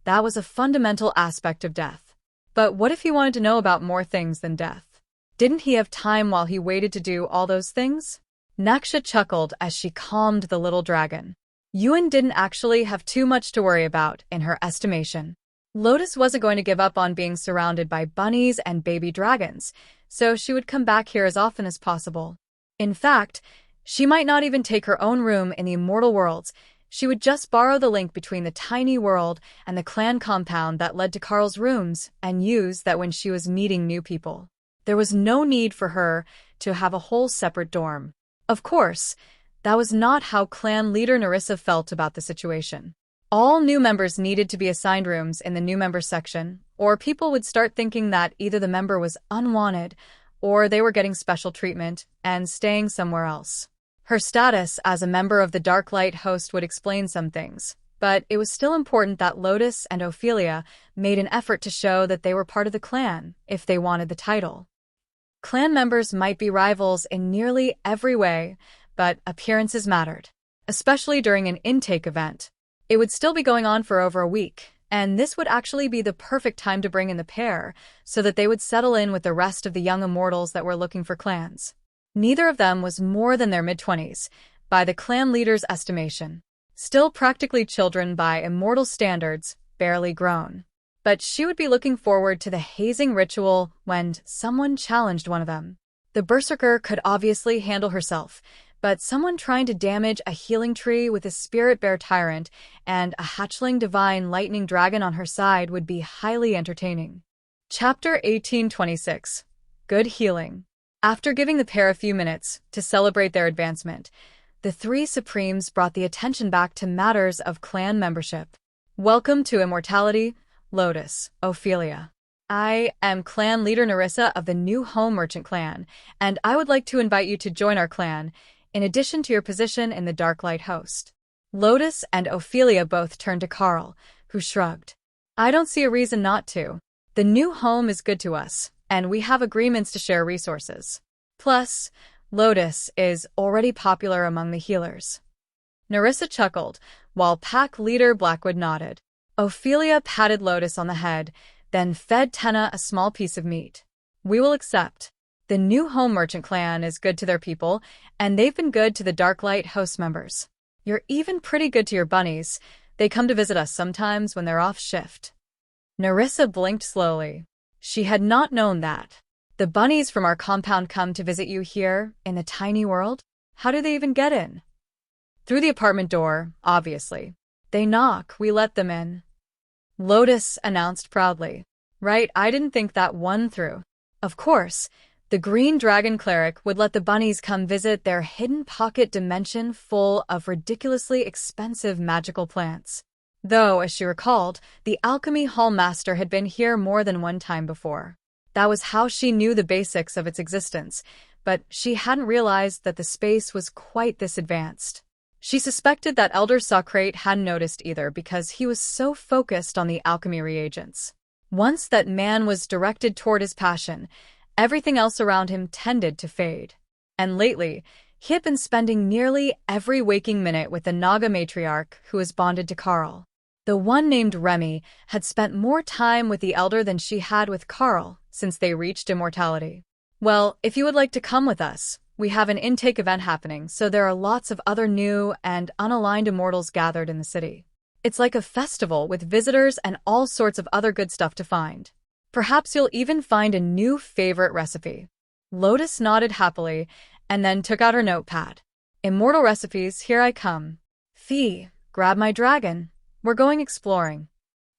That was a fundamental aspect of death. But what if he wanted to know about more things than death? Didn't he have time while he waited to do all those things? Naksha chuckled as she calmed the little dragon. Yuan didn't actually have too much to worry about, in her estimation. Lotus wasn't going to give up on being surrounded by bunnies and baby dragons, so she would come back here as often as possible. In fact, she might not even take her own room in the immortal worlds. She would just borrow the link between the tiny world and the clan compound that led to Carl's rooms and use that when she was meeting new people. There was no need for her to have a whole separate dorm. Of course, that was not how clan leader Nerissa felt about the situation. All new members needed to be assigned rooms in the new member section, or people would start thinking that either the member was unwanted or they were getting special treatment and staying somewhere else. Her status as a member of the Darklight host would explain some things, but it was still important that Lotus and Ophelia made an effort to show that they were part of the clan if they wanted the title. Clan members might be rivals in nearly every way, but appearances mattered, especially during an intake event. It would still be going on for over a week, and this would actually be the perfect time to bring in the pair so that they would settle in with the rest of the young immortals that were looking for clans. Neither of them was more than their mid-20s, by the clan leader's estimation. Still practically children by immortal standards, barely grown. But she would be looking forward to the hazing ritual when someone challenged one of them. The berserker could obviously handle herself, but someone trying to damage a healing tree with a spirit bear tyrant and a hatchling divine lightning dragon on her side would be highly entertaining. Chapter 1826. Good Healing. After giving the pair a few minutes to celebrate their advancement, the three Supremes brought the attention back to matters of clan membership. Welcome to Immortality, Lotus, Ophelia. I am clan leader Nerissa of the New Home Merchant clan, and I would like to invite you to join our clan, in addition to your position in the Darklight host. Lotus and Ophelia both turned to Carl, who shrugged. I don't see a reason not to. The new home is good to us, and we have agreements to share resources. Plus, Lotus is already popular among the healers. Nerissa chuckled, while pack leader Blackwood nodded. Ophelia patted Lotus on the head, then fed Tenna a small piece of meat. We will accept. The New Home Merchant clan is good to their people, and they've been good to the Darklight host members. You're even pretty good to your bunnies. They come to visit us sometimes when they're off shift. Nerissa blinked slowly. She had not known that. The bunnies from our compound come to visit you here, in the tiny world? How do they even get in? Through the apartment door, obviously. They knock, we let them in. Lotus announced proudly. Right, I didn't think that one through. Of course, the Green Dragon Cleric would let the bunnies come visit their hidden pocket dimension full of ridiculously expensive magical plants. Though, as she recalled, the Alchemy Hall Master had been here more than one time before. That was how she knew the basics of its existence, but she hadn't realized that the space was quite this advanced. She suspected that Elder Socrate hadn't noticed either because he was so focused on the alchemy reagents. Once that man was directed toward his passion, everything else around him tended to fade. And lately, he had been spending nearly every waking minute with the Naga matriarch who was bonded to Karl. The one named Remy had spent more time with the elder than she had with Karl since they reached immortality. Well, if you would like to come with us, we have an intake event happening, so there are lots of other new and unaligned immortals gathered in the city. It's like a festival with visitors and all sorts of other good stuff to find. Perhaps you'll even find a new favorite recipe. Lotus nodded happily and then took out her notepad. Immortal recipes, here I come. Fee, grab my dragon. We're going exploring.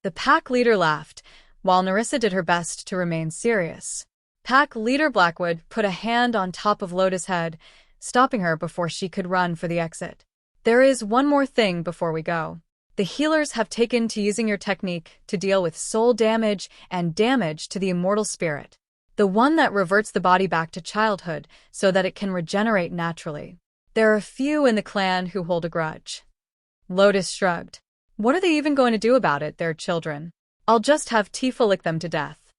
The pack leader laughed, while Nerissa did her best to remain serious. Pack leader Blackwood put a hand on top of Lotus' head, stopping her before she could run for the exit. There is one more thing before we go. The healers have taken to using your technique to deal with soul damage and damage to the immortal spirit. The one that reverts the body back to childhood so that it can regenerate naturally. There are a few in the clan who hold a grudge. Lotus shrugged. What are they even going to do about it, their children? I'll just have Tifa lick them to death.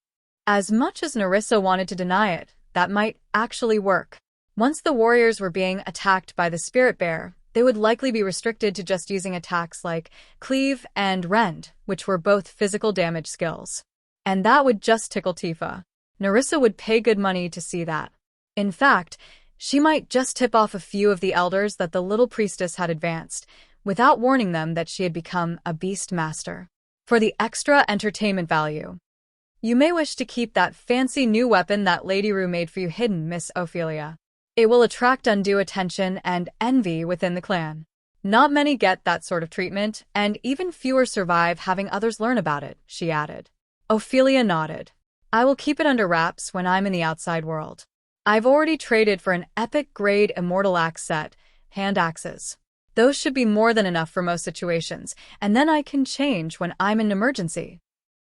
As much as Nerissa wanted to deny it, that might actually work. Once the warriors were being attacked by the spirit bear, they would likely be restricted to just using attacks like Cleave and Rend, which were both physical damage skills. And that would just tickle Tifa. Nerissa would pay good money to see that. In fact, she might just tip off a few of the elders that the little priestess had advanced, without warning them that she had become a beast master. For the extra entertainment value, you may wish to keep that fancy new weapon that Lady Rue made for you hidden, Miss Ophelia. It will attract undue attention and envy within the clan. Not many get that sort of treatment, and even fewer survive having others learn about it, she added. Ophelia nodded. I will keep it under wraps when I'm in the outside world. I've already traded for an epic-grade immortal axe set, hand axes. Those should be more than enough for most situations, and then I can change when I'm in an emergency.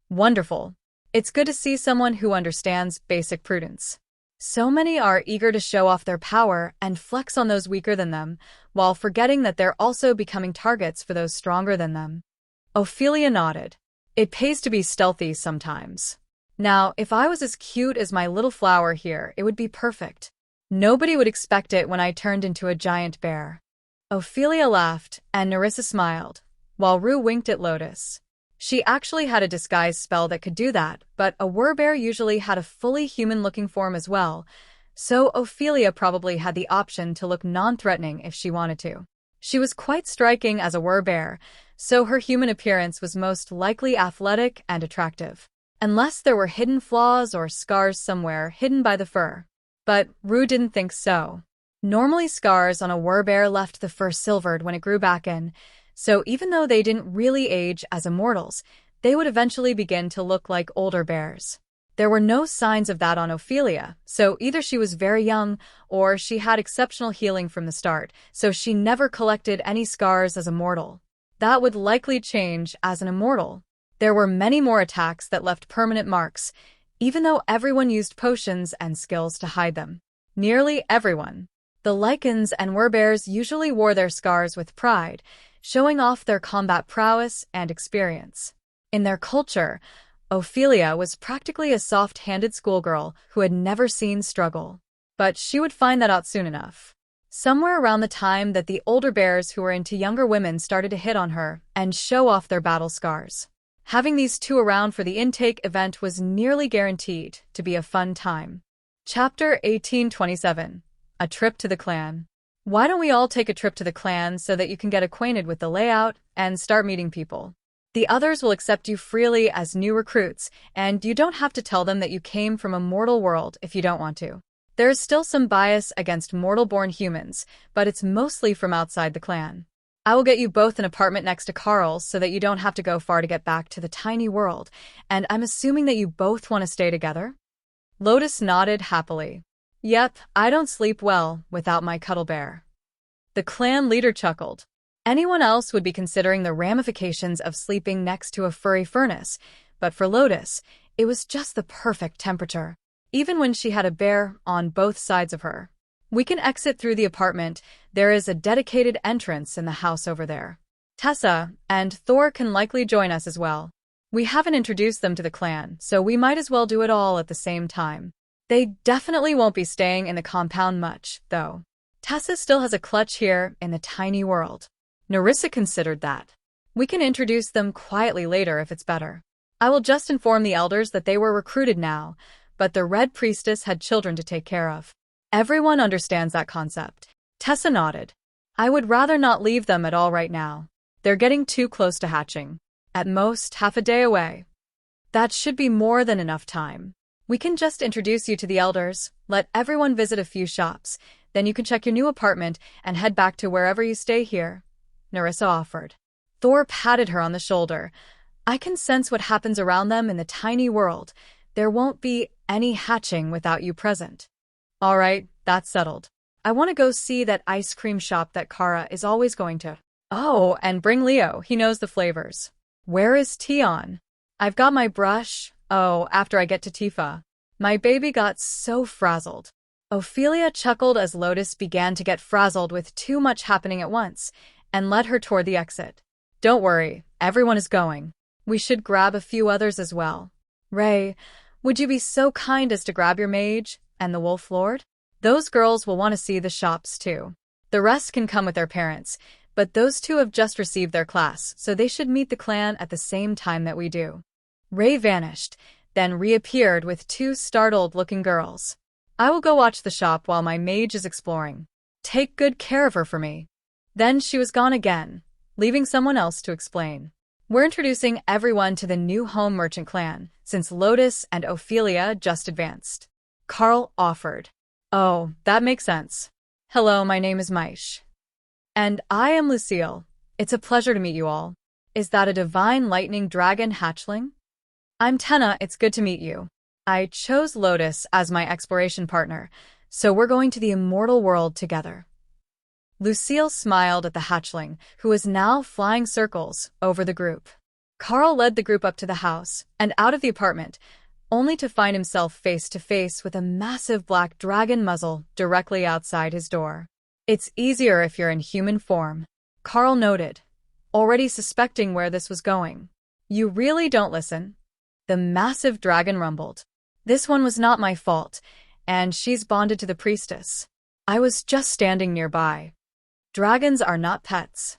Wonderful. It's good to see someone who understands basic prudence. So many are eager to show off their power and flex on those weaker than them, while forgetting that they're also becoming targets for those stronger than them. Ophelia nodded. It pays to be stealthy sometimes. Now, if I was as cute as my little flower here, it would be perfect. Nobody would expect it when I turned into a giant bear. Ophelia laughed, and Nerissa smiled, while Rue winked at Lotus. She actually had a disguise spell that could do that, but a werbear usually had a fully human-looking form as well, so Ophelia probably had the option to look non-threatening if she wanted to. She was quite striking as a werbear, so her human appearance was most likely athletic and attractive. Unless there were hidden flaws or scars somewhere hidden by the fur. But Rue didn't think so. Normally scars on a werbear left the fur silvered when it grew back in, so even though they didn't really age as immortals, they would eventually begin to look like older bears. There were no signs of that on Ophelia, so either she was very young or she had exceptional healing from the start, so she never collected any scars as a mortal. That would likely change as an immortal. There were many more attacks that left permanent marks, even though everyone used potions and skills to hide them. Nearly everyone. The Lycans and werbears usually wore their scars with pride, showing off their combat prowess and experience. In their culture, Ophelia was practically a soft-handed schoolgirl who had never seen struggle. But she would find that out soon enough. Somewhere around the time that the older bears who were into younger women started to hit on her and show off their battle scars. Having these two around for the intake event was nearly guaranteed to be a fun time. Chapter 1827. A Trip to the Clan. Why don't we all take a trip to the clan so that you can get acquainted with the layout and start meeting people? The others will accept you freely as new recruits, and you don't have to tell them that you came from a mortal world if you don't want to. There is still some bias against mortal-born humans, but it's mostly from outside the clan. I will get you both an apartment next to Karl's so that you don't have to go far to get back to the tiny world, and I'm assuming that you both want to stay together? Lotus nodded happily. Yep, I don't sleep well without my cuddle bear. The clan leader chuckled. Anyone else would be considering the ramifications of sleeping next to a furry furnace, but for Lotus, it was just the perfect temperature, even when she had a bear on both sides of her. We can exit through the apartment. There is a dedicated entrance in the house over there. Tessa and Thor can likely join us as well. We haven't introduced them to the clan, so we might as well do it all at the same time. They definitely won't be staying in the compound much, though. Tessa still has a clutch here in the tiny world. Nerissa considered that. We can introduce them quietly later if it's better. I will just inform the elders that they were recruited now, but the Red Priestess had children to take care of. Everyone understands that concept. Tessa nodded. I would rather not leave them at all right now. They're getting too close to hatching. At most, half a day away. That should be more than enough time. We can just introduce you to the elders, let everyone visit a few shops, then you can check your new apartment and head back to wherever you stay here, Nerissa offered. Thor patted her on the shoulder. I can sense what happens around them in the tiny world. There won't be any hatching without you present. All right, that's settled. I want to go see that ice cream shop that Kara is always going to. Oh, and bring Leo, he knows the flavors. Where is Tion? I've got my brush. Oh, after I get to Tifa. My baby got so frazzled. Ophelia chuckled as Lotus began to get frazzled with too much happening at once, and led her toward the exit. Don't worry, everyone is going. We should grab a few others as well. Ray, would you be so kind as to grab your mage and the Wolf Lord? Those girls will want to see the shops too. The rest can come with their parents, but those two have just received their class, so they should meet the clan at the same time that we do. Ray vanished, then reappeared with two startled-looking girls. I will go watch the shop while my mage is exploring. Take good care of her for me. Then she was gone again, leaving someone else to explain. We're introducing everyone to the new home merchant clan, since Lotus and Ophelia just advanced. Carl offered. Oh, that makes sense. Hello, my name is Maish. And I am Lucille. It's a pleasure to meet you all. Is that a divine lightning dragon hatchling? I'm Tenna, it's good to meet you. I chose Lotus as my exploration partner, so we're going to the immortal world together. Lucille smiled at the hatchling, who was now flying circles over the group. Carl led the group up to the house and out of the apartment, only to find himself face to face with a massive black dragon muzzle directly outside his door. It's easier if you're in human form, Carl noted, already suspecting where this was going. You really don't listen. The massive dragon rumbled. This one was not my fault, and she's bonded to the priestess. I was just standing nearby. Dragons are not pets.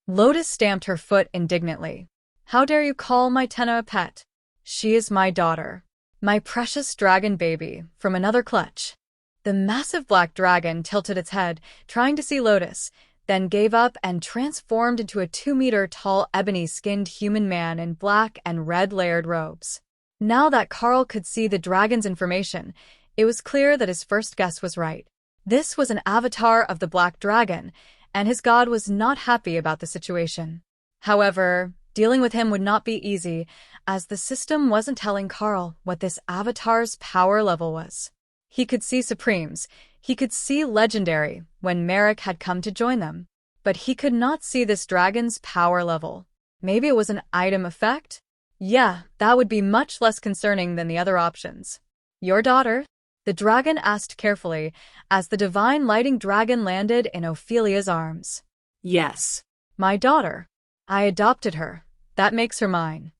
Lotus stamped her foot indignantly. How dare you call my Tenna a pet? She is my daughter. My precious dragon baby, from another clutch. The massive black dragon tilted its head, trying to see Lotus, then gave up and transformed into a 2-meter-tall ebony-skinned human man in black and red layered robes. Now that Carl could see the dragon's information, it was clear that his first guess was right. This was an avatar of the black dragon, and his god was not happy about the situation. However, dealing with him would not be easy, as the system wasn't telling Carl what this avatar's power level was. He could see Supremes, he could see Legendary when Merrick had come to join them, but he could not see this dragon's power level. Maybe it was an item effect? Yeah, that would be much less concerning than the other options. Your daughter? The dragon asked carefully as the divine lighting dragon landed in Ophelia's arms. Yes. My daughter. I adopted her. That makes her mine.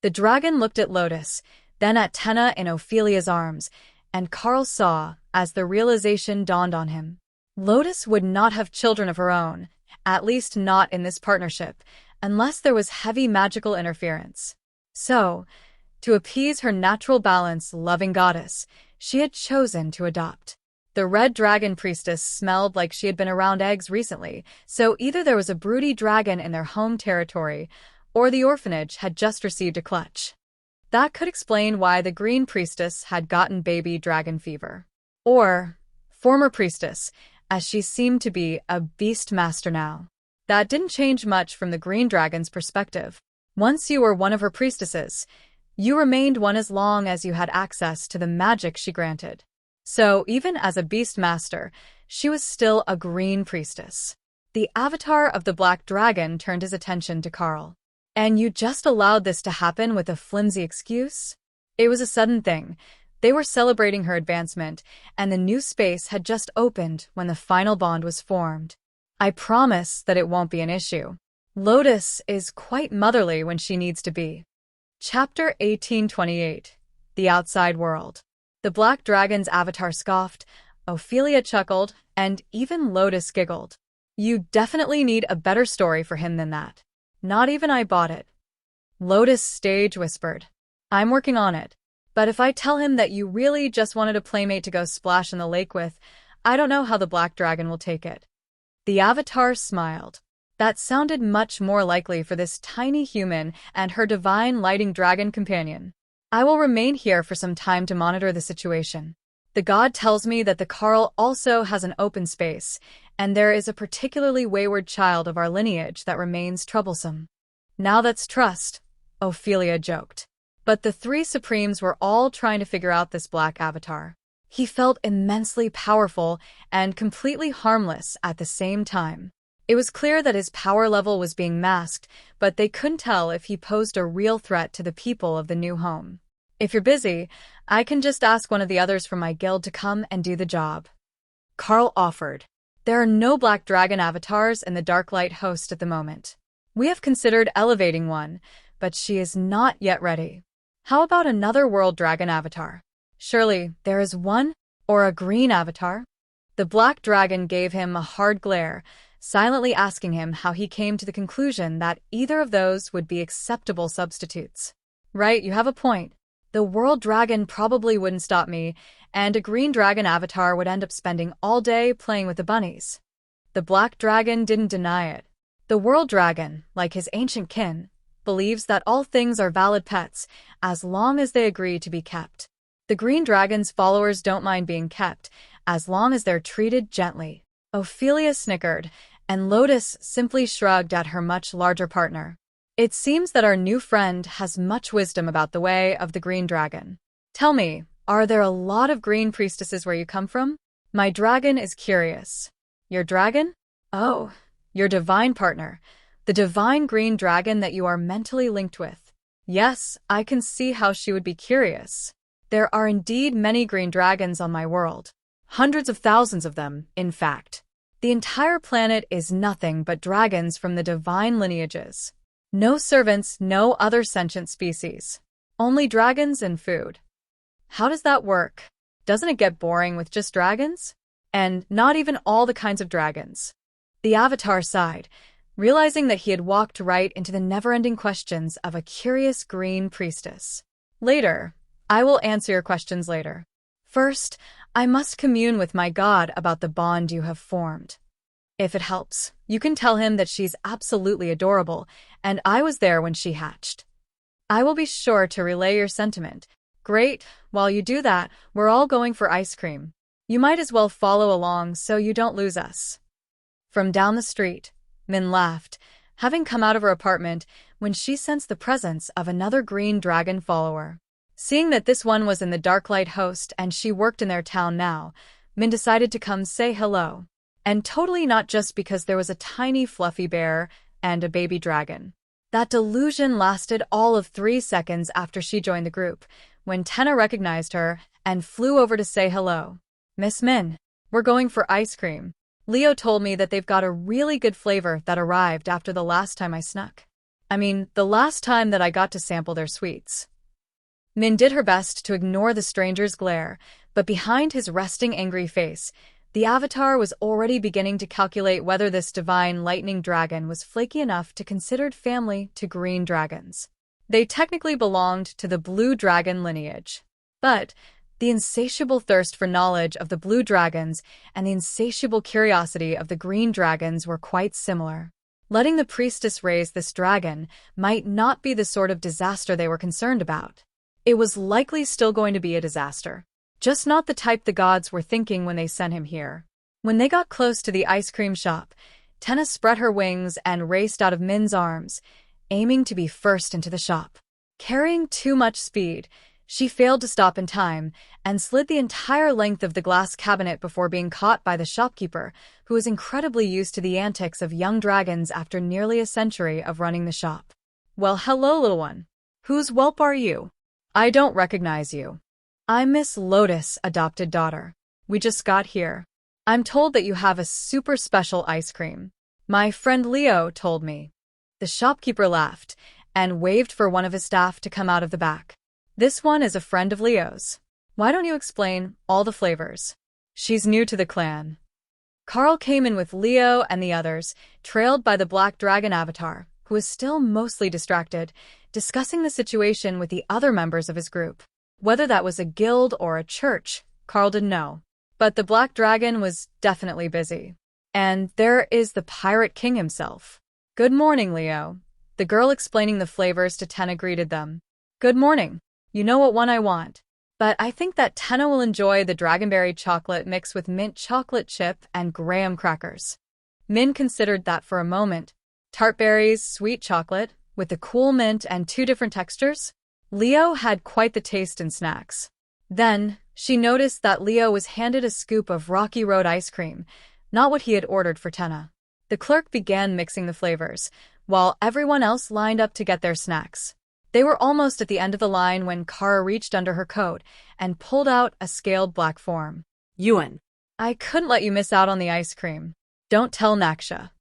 The dragon looked at Lotus, then at Tenna in Ophelia's arms, and Carl saw, as the realization dawned on him. Lotus would not have children of her own, at least not in this partnership, unless there was heavy magical interference. So, to appease her natural balance-loving goddess, she had chosen to adopt. The red dragon priestess smelled like she had been around eggs recently, so either there was a broody dragon in their home territory, or the orphanage had just received a clutch. That could explain why the green priestess had gotten baby dragon fever. Or, former priestess, as she seemed to be a beast master now. That didn't change much from the green dragon's perspective. Once you were one of her priestesses, you remained one as long as you had access to the magic she granted. So, even as a beast master, she was still a green priestess. The avatar of the black dragon turned his attention to Carl. And you just allowed this to happen with a flimsy excuse? It was a sudden thing. They were celebrating her advancement, and the new space had just opened when the final bond was formed. I promise that it won't be an issue. Lotus is quite motherly when she needs to be. Chapter 1828. The Outside World. The Black Dragon's avatar scoffed, Ophelia chuckled, and even Lotus giggled. You definitely need a better story for him than that. Not even I bought it. Lotus stage whispered. I'm working on it. But if I tell him that you really just wanted a playmate to go splash in the lake with, I don't know how the Black Dragon will take it. The avatar smiled. That sounded much more likely for this tiny human and her divine lighting dragon companion. I will remain here for some time to monitor the situation. The god tells me that the Carl also has an open space, and there is a particularly wayward child of our lineage that remains troublesome. Now that's trust, Ophelia joked. But the three Supremes were all trying to figure out this black avatar. He felt immensely powerful and completely harmless at the same time. It was clear that his power level was being masked, but they couldn't tell if he posed a real threat to the people of the new home. If you're busy, I can just ask one of the others from my guild to come and do the job. Carl offered. There are no Black Dragon avatars in the Darklight host at the moment. We have considered elevating one, but she is not yet ready. How about another World Dragon avatar? Surely there is one, or a green avatar? The Black Dragon gave him a hard glare, silently asking him how he came to the conclusion that either of those would be acceptable substitutes. Right, you have a point. The World Dragon probably wouldn't stop me, and a green dragon avatar would end up spending all day playing with the bunnies. The Black Dragon didn't deny it. The World Dragon, like his ancient kin, believes that all things are valid pets as long as they agree to be kept. The Green Dragon's followers don't mind being kept as long as they're treated gently. Ophelia snickered, and Lotus simply shrugged at her much larger partner. It seems that our new friend has much wisdom about the way of the Green Dragon. Tell me, are there a lot of green priestesses where you come from? My dragon is curious. Your dragon? Oh, your divine partner. The divine green dragon that you are mentally linked with. Yes, I can see how she would be curious. There are indeed many green dragons on my world. Hundreds of thousands of them, in fact. The entire planet is nothing but dragons from the divine lineages. No servants, no other sentient species. Only dragons and food. How does that work? Doesn't it get boring with just dragons? And not even all the kinds of dragons. The avatar sighed, realizing that he had walked right into the never-ending questions of a curious green priestess. Later, I will answer your questions later. First, I must commune with my god about the bond you have formed. If it helps, you can tell him that she's absolutely adorable, and I was there when she hatched. I will be sure to relay your sentiment. Great, while you do that, we're all going for ice cream. You might as well follow along so you don't lose us. From down the street, Min laughed, having come out of her apartment when she sensed the presence of another green dragon follower. Seeing that this one was in the Darklight host and she worked in their town now, Min decided to come say hello. And totally not just because there was a tiny fluffy bear and a baby dragon. That delusion lasted all of 3 seconds after she joined the group, when Tenna recognized her and flew over to say hello. Miss Min, we're going for ice cream. Leo told me that they've got a really good flavor that arrived after the last time I snuck. I mean, the last time that I got to sample their sweets. Min did her best to ignore the stranger's glare, but behind his resting angry face, the avatar was already beginning to calculate whether this divine lightning dragon was flaky enough to considered family to green dragons. They technically belonged to the blue dragon lineage. But the insatiable thirst for knowledge of the blue dragons and the insatiable curiosity of the green dragons were quite similar. Letting the priestess raise this dragon might not be the sort of disaster they were concerned about. It was likely still going to be a disaster. Just not the type the gods were thinking when they sent him here. When they got close to the ice cream shop, Tenna spread her wings and raced out of Min's arms, aiming to be first into the shop. Carrying too much speed, she failed to stop in time and slid the entire length of the glass cabinet before being caught by the shopkeeper, who was incredibly used to the antics of young dragons after nearly a century of running the shop. Well, hello, little one. Whose whelp are you? I don't recognize you. I'm Miss Lotus' adopted daughter. We just got here. I'm told that you have a super special ice cream. My friend Leo told me. The shopkeeper laughed, and waved for one of his staff to come out of the back. This one is a friend of Leo's. Why don't you explain all the flavors? She's new to the clan. Carl came in with Leo and the others, trailed by the Black Dragon avatar, who was still mostly distracted, discussing the situation with the other members of his group. Whether that was a guild or a church, Carl didn't know. But the Black Dragon was definitely busy. And there is the Pirate King himself. Good morning, Leo. The girl explaining the flavors to Tenna greeted them. Good morning. You know what one I want. But I think that Tenna will enjoy the Dragonberry chocolate mixed with mint chocolate chip and graham crackers. Min considered that for a moment. Tart berries, sweet chocolate, with the cool mint and 2 different textures? Leo had quite the taste in snacks. Then, she noticed that Leo was handed a scoop of Rocky Road ice cream, not what he had ordered for Tenna. The clerk began mixing the flavors, while everyone else lined up to get their snacks. They were almost at the end of the line when Kara reached under her coat and pulled out a scaled black form. Yuan. I couldn't let you miss out on the ice cream. Don't tell Naksha.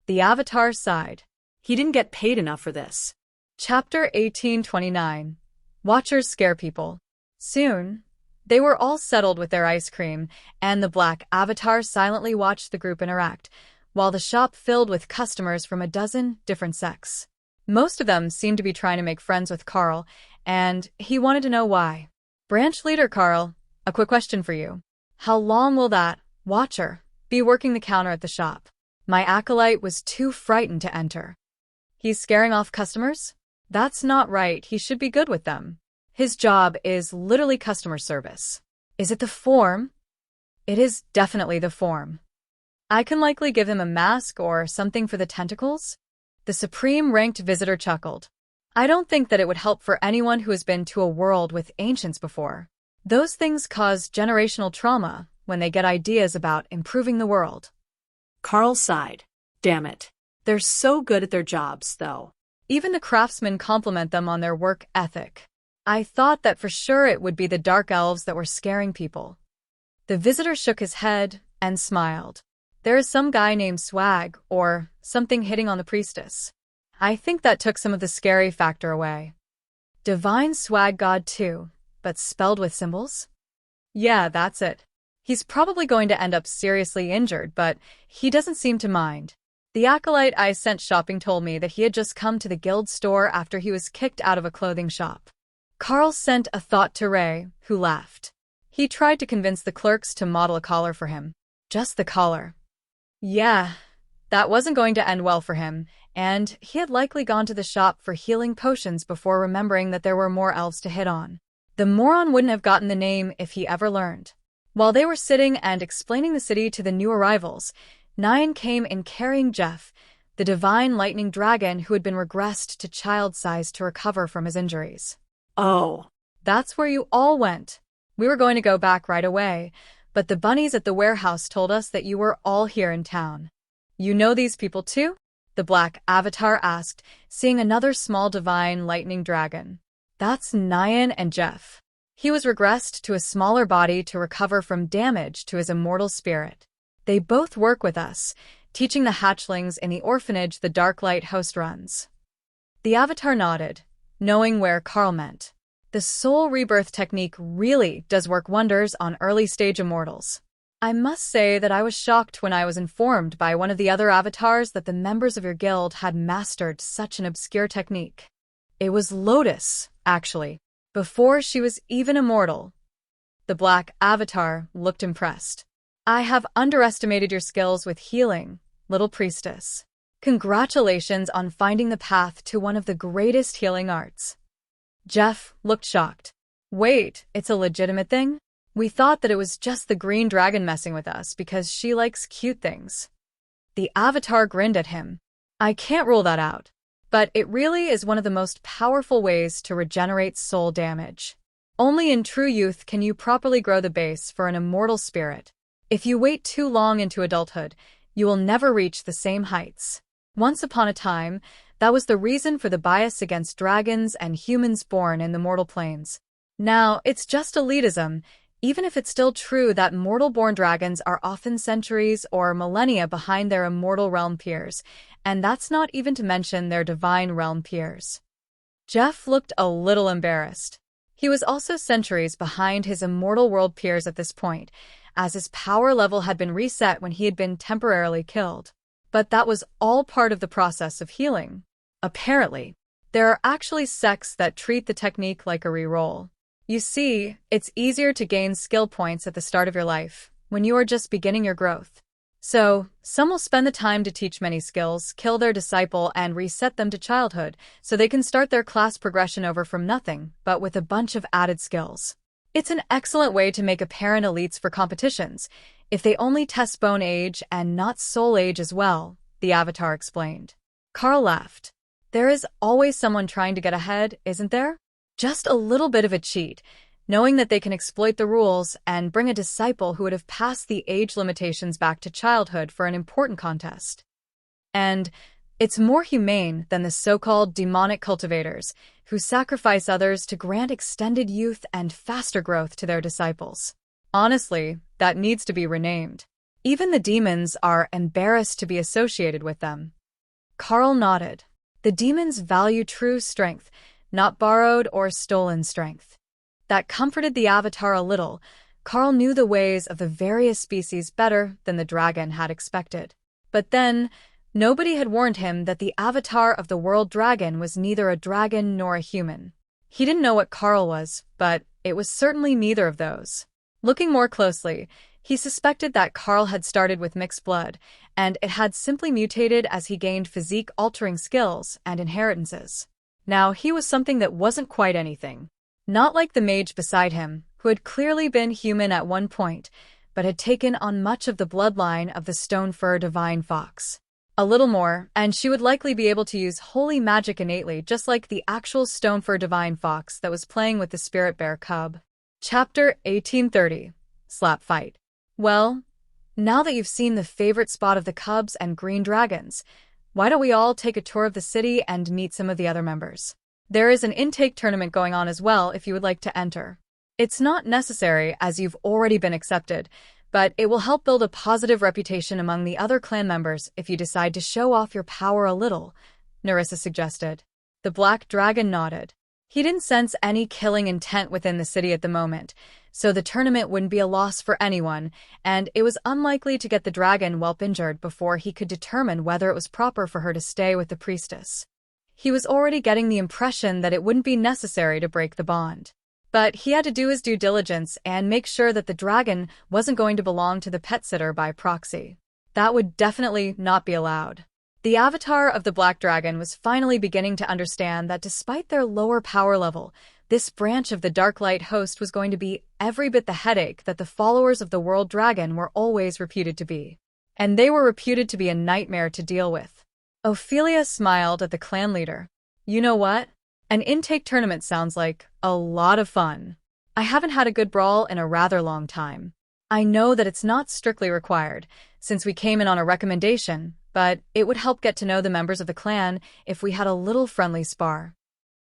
The avatar sighed. He didn't get paid enough for this. Chapter 1829. Watchers scare people. Soon, they were all settled with their ice cream, and the black avatar silently watched the group interact, while the shop filled with customers from a dozen different sects. Most of them seemed to be trying to make friends with Carl, and he wanted to know why. Branch leader Carl, a quick question for you. How long will that watcher be working the counter at the shop? My acolyte was too frightened to enter. He's scaring off customers? That's not right. He should be good with them. His job is literally customer service. Is it the form? It is definitely the form. I can likely give him a mask or something for the tentacles. The supreme-ranked visitor chuckled. I don't think that it would help for anyone who has been to a world with ancients before. Those things cause generational trauma when they get ideas about improving the world. Carl sighed. Damn it. They're so good at their jobs, though. Even the craftsmen compliment them on their work ethic. I thought that for sure it would be the dark elves that were scaring people. The visitor shook his head and smiled. There is some guy named Swag, or something hitting on the priestess. I think that took some of the scary factor away. Divine Swag God too, but spelled with symbols? Yeah, that's it. He's probably going to end up seriously injured, but he doesn't seem to mind. The acolyte I sent shopping told me that he had just come to the guild store after he was kicked out of a clothing shop. Carl sent a thought to Ray, who laughed. He tried to convince the clerks to model a collar for him. Just the collar. Yeah, that wasn't going to end well for him, and he had likely gone to the shop for healing potions before remembering that there were more elves to hit on. The moron wouldn't have gotten the name if he ever learned. While they were sitting and explaining the city to the new arrivals, Nyan came in carrying Jeff, the divine lightning dragon who had been regressed to child size to recover from his injuries. Oh. That's where you all went. We were going to go back right away, but the bunnies at the warehouse told us that you were all here in town. You know these people too? The black avatar asked, seeing another small divine lightning dragon. That's Nyan and Jeff. He was regressed to a smaller body to recover from damage to his immortal spirit. They both work with us, teaching the hatchlings in the orphanage the Darklight host runs. The avatar nodded, knowing where Carl meant. The soul rebirth technique really does work wonders on early-stage immortals. I must say that I was shocked when I was informed by one of the other avatars that the members of your guild had mastered such an obscure technique. It was Lotus, actually, before she was even immortal. The black avatar looked impressed. I have underestimated your skills with healing, little priestess. Congratulations on finding the path to one of the greatest healing arts. Jeff looked shocked. Wait, it's a legitimate thing? We thought that it was just the green dragon messing with us because she likes cute things. The avatar grinned at him. I can't rule that out, but it really is one of the most powerful ways to regenerate soul damage. Only in true youth can you properly grow the base for an immortal spirit. If you wait too long into adulthood, you will never reach the same heights. Once upon a time, that was the reason for the bias against dragons and humans born in the mortal planes. Now, it's just elitism, even if it's still true that mortal-born dragons are often centuries or millennia behind their immortal realm peers, and that's not even to mention their divine realm peers. Jeff looked a little embarrassed. He was also centuries behind his Immortal World peers at this point, as his power level had been reset when he had been temporarily killed. But that was all part of the process of healing. Apparently, there are actually sects that treat the technique like a reroll. You see, it's easier to gain skill points at the start of your life, when you are just beginning your growth. So, some will spend the time to teach many skills, kill their disciple, and reset them to childhood, so they can start their class progression over from nothing, but with a bunch of added skills. It's an excellent way to make apparent elites for competitions, if they only test bone age and not soul age as well, the Avatar explained. Carl laughed. There is always someone trying to get ahead, isn't there? Just a little bit of a cheat, knowing that they can exploit the rules and bring a disciple who would have passed the age limitations back to childhood for an important contest. And it's more humane than the so-called demonic cultivators, who sacrifice others to grant extended youth and faster growth to their disciples. Honestly, that needs to be renamed. Even the demons are embarrassed to be associated with them. Carl nodded. The demons value true strength, not borrowed or stolen strength. That comforted the Avatar a little. Carl knew the ways of the various species better than the dragon had expected. But then, nobody had warned him that the Avatar of the World Dragon was neither a dragon nor a human. He didn't know what Carl was, but it was certainly neither of those. Looking more closely, he suspected that Carl had started with mixed blood, and it had simply mutated as he gained physique-altering skills and inheritances. Now he was something that wasn't quite anything. Not like the mage beside him, who had clearly been human at one point, but had taken on much of the bloodline of the Stonefur Divine Fox. A little more, and she would likely be able to use holy magic innately, just like the actual Stonefur Divine Fox that was playing with the Spirit Bear cub. Chapter 1830. Slap Fight. Well, now that you've seen the favorite spot of the cubs and green dragons, why don't we all take a tour of the city and meet some of the other members? There is an intake tournament going on as well if you would like to enter. It's not necessary as you've already been accepted, but it will help build a positive reputation among the other clan members if you decide to show off your power a little, Nerissa suggested. The Black Dragon nodded. He didn't sense any killing intent within the city at the moment, so the tournament wouldn't be a loss for anyone, and it was unlikely to get the dragon whelp injured before he could determine whether it was proper for her to stay with the priestess. He was already getting the impression that it wouldn't be necessary to break the bond. But he had to do his due diligence and make sure that the dragon wasn't going to belong to the pet sitter by proxy. That would definitely not be allowed. The Avatar of the Black Dragon was finally beginning to understand that despite their lower power level, this branch of the Dark Light host was going to be every bit the headache that the followers of the World Dragon were always reputed to be. And they were reputed to be a nightmare to deal with. Ophelia smiled at the clan leader. You know what? An intake tournament sounds like a lot of fun. I haven't had a good brawl in a rather long time. I know that it's not strictly required, since we came in on a recommendation, but it would help get to know the members of the clan if we had a little friendly spar.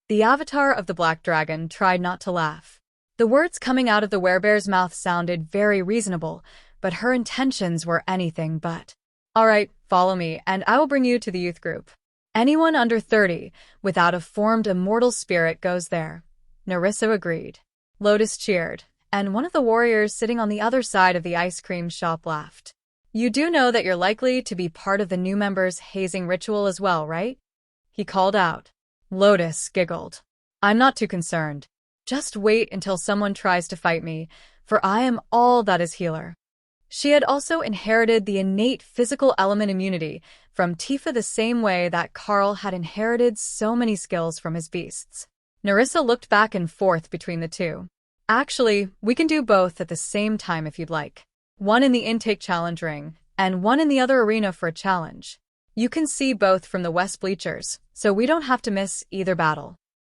The Avatar of the Black Dragon tried not to laugh. The words coming out of the werebear's mouth sounded very reasonable, but her intentions were anything but. All right, follow me, and I will bring you to the youth group. Anyone under 30, without a formed immortal spirit goes there. Nerissa agreed. Lotus cheered, and one of the warriors sitting on the other side of the ice cream shop laughed. You do know that you're likely to be part of the new members' hazing ritual as well, right? He called out. Lotus giggled. I'm not too concerned. Just wait until someone tries to fight me, for I am all that is healer. She had also inherited the innate physical element immunity from Tifa the same way that Carl had inherited so many skills from his beasts. Nerissa looked back and forth between the two. Actually, we can do both at the same time if you'd like. One in the intake challenge ring, and one in the other arena for a challenge. You can see both from the west bleachers, so we don't have to miss either battle.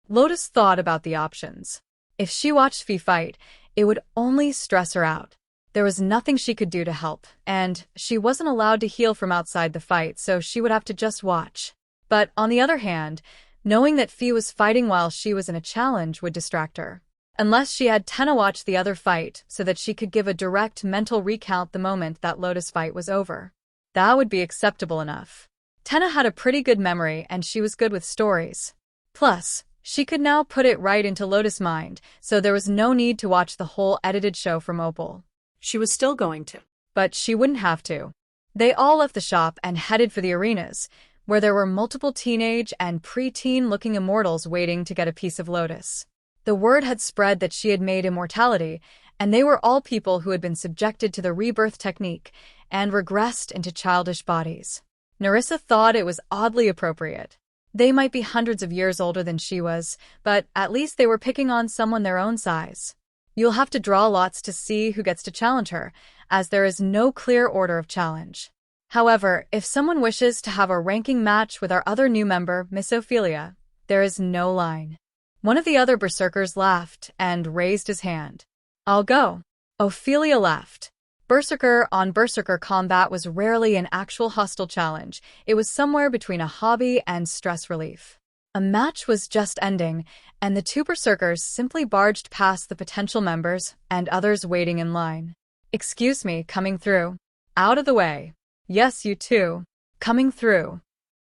Lotus thought about the options. If she watched Fi fight, it would only stress her out. There was nothing she could do to help, and she wasn't allowed to heal from outside the fight, so she would have to just watch. But on the other hand, knowing that Fi was fighting while she was in a challenge would distract her. Unless she had Tenna watch the other fight so that she could give a direct mental recount the moment that Lotus fight was over. That would be acceptable enough. Tenna had a pretty good memory and she was good with stories. Plus, She could now put it right into Lotus' mind, so there was no need to watch the whole edited show from Opal. She was still going to. But she wouldn't have to. They all left the shop and headed for the arenas, where there were multiple teenage and pre-teen-looking immortals waiting to get a piece of Lotus. The word had spread that she had made immortality, and they were all people who had been subjected to the rebirth technique and regressed into childish bodies. Nerissa thought it was oddly appropriate. They might be hundreds of years older than she was, but at least they were picking on someone their own size. You'll have to draw lots to see who gets to challenge her, as there is no clear order of challenge. However, if someone wishes to have a ranking match with our other new member, Miss Ophelia, there is no line. One of the other berserkers laughed and raised his hand. I'll go. Ophelia laughed. Berserker-on-berserker combat was rarely an actual hostile challenge. It was somewhere between a hobby and stress relief. A match was just ending, and the two berserkers simply barged past the potential members and others waiting in line. Excuse me, coming through. Out of the way. Yes, you too. Coming through.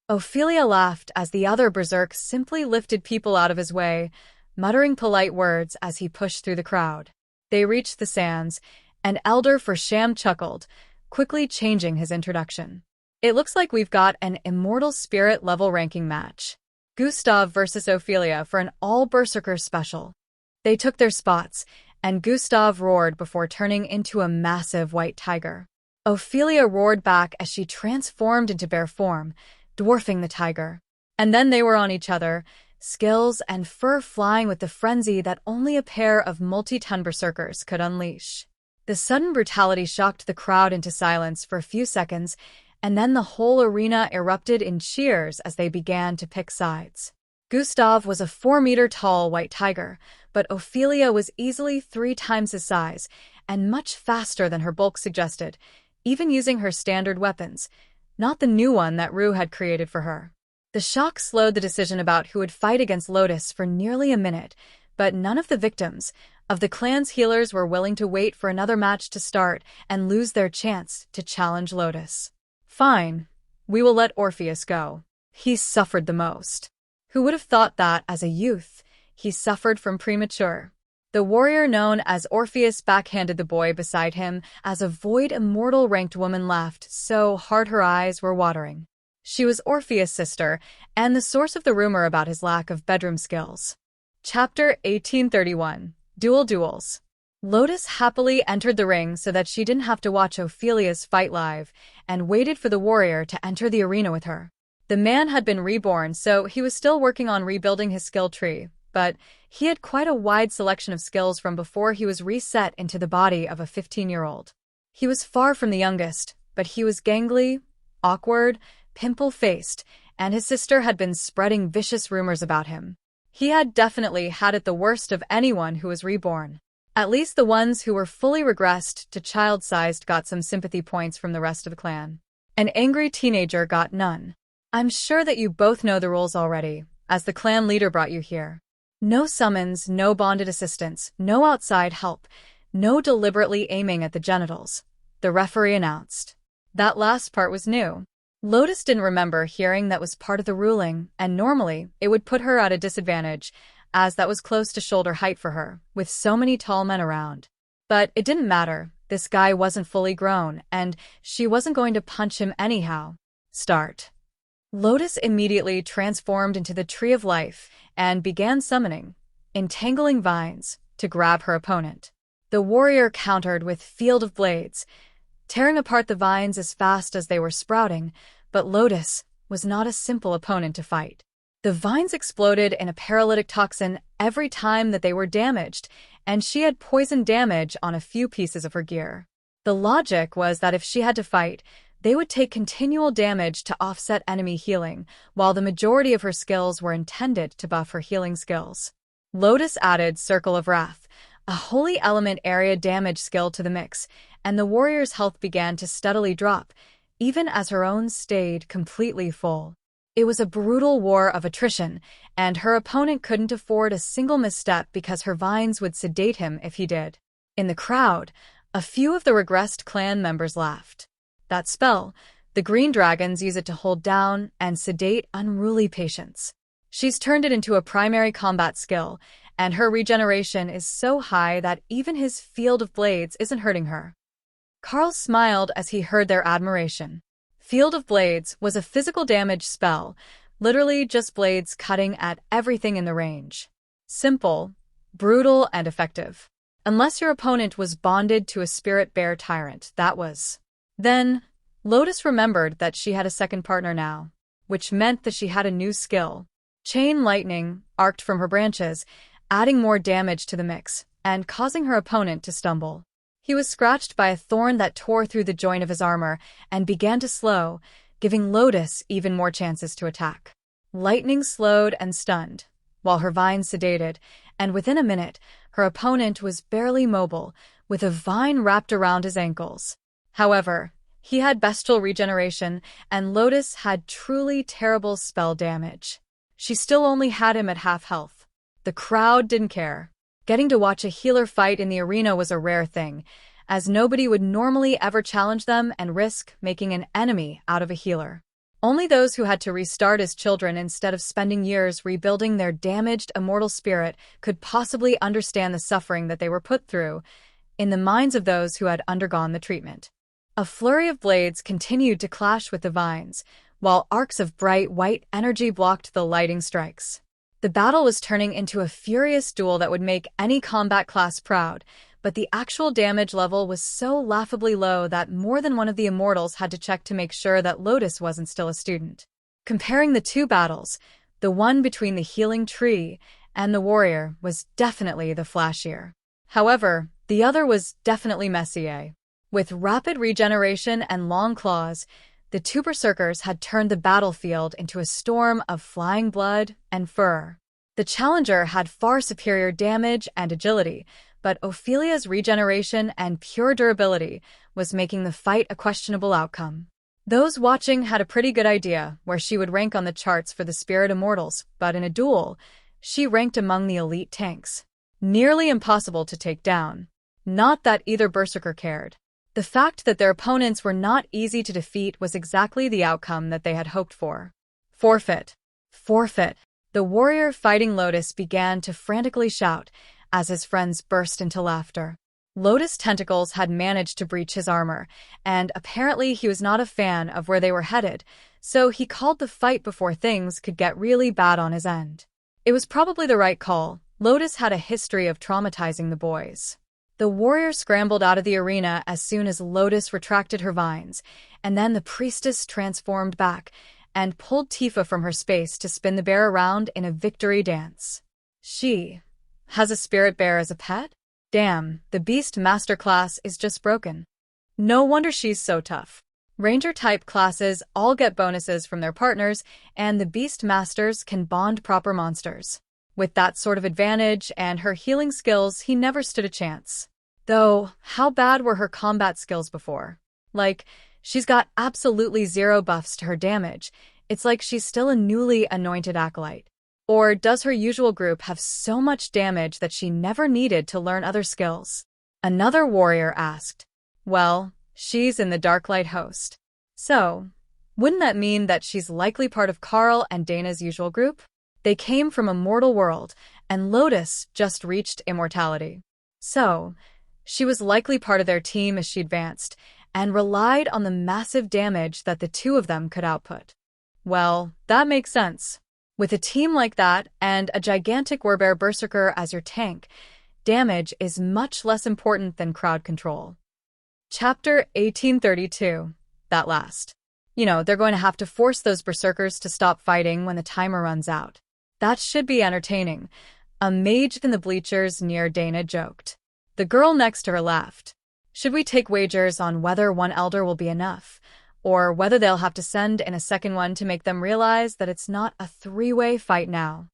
Ophelia laughed as the other berserk simply lifted people out of his way, muttering polite words as he pushed through the crowd. They reached the sands, and Elder Fersham chuckled, quickly changing his introduction. It looks like we've got an immortal spirit level ranking match. Gustav versus Ophelia for an all-berserker special. They took their spots, and Gustav roared before turning into a massive white tiger. Ophelia roared back as she transformed into bear form, dwarfing the tiger. And then they were on each other, skills and fur flying with the frenzy that only a pair of multi-ton berserkers could unleash. The sudden brutality shocked the crowd into silence for a few seconds, and then the whole arena erupted in cheers as they began to pick sides. Gustav was a 4-meter-tall white tiger, but Ophelia was easily 3 times his size and much faster than her bulk suggested, even using her standard weapons, not the new one that Rue had created for her. The shock slowed the decision about who would fight against Lotus for nearly a minute, but none of the victims of the clan's healers were willing to wait for another match to start and lose their chance to challenge Lotus. Fine, we will let Orpheus go. He suffered the most. Who would have thought that, as a youth, he suffered from premature? The warrior known as Orpheus backhanded the boy beside him as a void immortal ranked woman laughed so hard her eyes were watering. She was Orpheus' sister and the source of the rumor about his lack of bedroom skills. Chapter 1831. Dual Duels. Lotus happily entered the ring so that she didn't have to watch Ophelia's fight live and waited for the warrior to enter the arena with her. The man had been reborn, so he was still working on rebuilding his skill tree, but he had quite a wide selection of skills from before he was reset into the body of a 15-year-old. He was far from the youngest, but he was gangly, awkward, pimple-faced, and his sister had been spreading vicious rumors about him. He had definitely had it the worst of anyone who was reborn. At least the ones who were fully regressed to child-sized got some sympathy points from the rest of the clan. An angry teenager got none. I'm sure that you both know the rules already, as the clan leader brought you here. No summons, no bonded assistance, no outside help, no deliberately aiming at the genitals, the referee announced. That last part was new. Lotus didn't remember hearing that was part of the ruling, and normally it would put her at a disadvantage, as that was close to shoulder height for her, with so many tall men around. But it didn't matter. This guy wasn't fully grown, and she wasn't going to punch him anyhow. Start. Lotus immediately transformed into the Tree of Life and began summoning, entangling vines, to grab her opponent. The warrior countered with Field of Blades, tearing apart the vines as fast as they were sprouting, but Lotus was not a simple opponent to fight. The vines exploded in a paralytic toxin every time that they were damaged, and she had poison damage on a few pieces of her gear. The logic was that if she had to fight, they would take continual damage to offset enemy healing, while the majority of her skills were intended to buff her healing skills. Lotus added Circle of Wrath, a holy element area damage skill to the mix, and the warrior's health began to steadily drop, even as her own stayed completely full. It was a brutal war of attrition, and her opponent couldn't afford a single misstep because her vines would sedate him if he did. In the crowd, a few of the regressed clan members laughed. That spell, the green dragons use it to hold down and sedate unruly patients. She's turned it into a primary combat skill, and her regeneration is so high that even his field of blades isn't hurting her. Carl smiled as he heard their admiration. Field of Blades was a physical damage spell, literally just blades cutting at everything in the range. Simple, brutal, and effective. Unless your opponent was bonded to a spirit bear tyrant, that was. Then, Lotus remembered that she had a second partner now, which meant that she had a new skill. Chain lightning arced from her branches, adding more damage to the mix, and causing her opponent to stumble. He was scratched by a thorn that tore through the joint of his armor and began to slow, giving Lotus even more chances to attack. Lightning slowed and stunned, while her vine sedated, and within a minute, her opponent was barely mobile, with a vine wrapped around his ankles. However, he had bestial regeneration, and Lotus had truly terrible spell damage. She still only had him at half health. The crowd didn't care. Getting to watch a healer fight in the arena was a rare thing, as nobody would normally ever challenge them and risk making an enemy out of a healer. Only those who had to restart as children instead of spending years rebuilding their damaged immortal spirit could possibly understand the suffering that they were put through in the minds of those who had undergone the treatment. A flurry of blades continued to clash with the vines, while arcs of bright white energy blocked the lightning strikes. The battle was turning into a furious duel that would make any combat class proud, but the actual damage level was so laughably low that more than one of the immortals had to check to make sure that Lotus wasn't still a student. Comparing the two battles, the one between the healing tree and the warrior was definitely the flashier. However, the other was definitely messier. With rapid regeneration and long claws, the two berserkers had turned the battlefield into a storm of flying blood and fur. The challenger had far superior damage and agility, but Ophelia's regeneration and pure durability was making the fight a questionable outcome. Those watching had a pretty good idea where she would rank on the charts for the Spirit Immortals, but in a duel, she ranked among the elite tanks. Nearly impossible to take down. Not that either berserker cared. The fact that their opponents were not easy to defeat was exactly the outcome that they had hoped for. Forfeit. Forfeit. The warrior fighting Lotus began to frantically shout as his friends burst into laughter. Lotus' tentacles had managed to breach his armor, and apparently he was not a fan of where they were headed, so he called the fight before things could get really bad on his end. It was probably the right call. Lotus had a history of traumatizing the boys. The warrior scrambled out of the arena as soon as Lotus retracted her vines, and then the priestess transformed back and pulled Tifa from her space to spin the bear around in a victory dance. She has a spirit bear as a pet? Damn, the Beast Master class is just broken. No wonder she's so tough. Ranger-type classes all get bonuses from their partners, and the Beast Masters can bond proper monsters. With that sort of advantage and her healing skills, he never stood a chance. Though, how bad were her combat skills before? Like, she's got absolutely zero buffs to her damage. It's like she's still a newly anointed acolyte. Or does her usual group have so much damage that she never needed to learn other skills? Another warrior asked. Well, she's in the Darklight host. So, wouldn't that mean that she's likely part of Carl and Dana's usual group? They came from a mortal world, and Lotus just reached immortality. So, she was likely part of their team as she advanced, and relied on the massive damage that the two of them could output. Well, that makes sense. With a team like that, and a gigantic Warbear Berserker as your tank, damage is much less important than crowd control. Chapter 1832. That last. They're going to have to force those Berserkers to stop fighting when the timer runs out. That should be entertaining, a mage in the bleachers near Dana joked. The girl next to her laughed. Should we take wagers on whether one elder will be enough, or whether they'll have to send in a second one to make them realize that it's not a three-way fight now?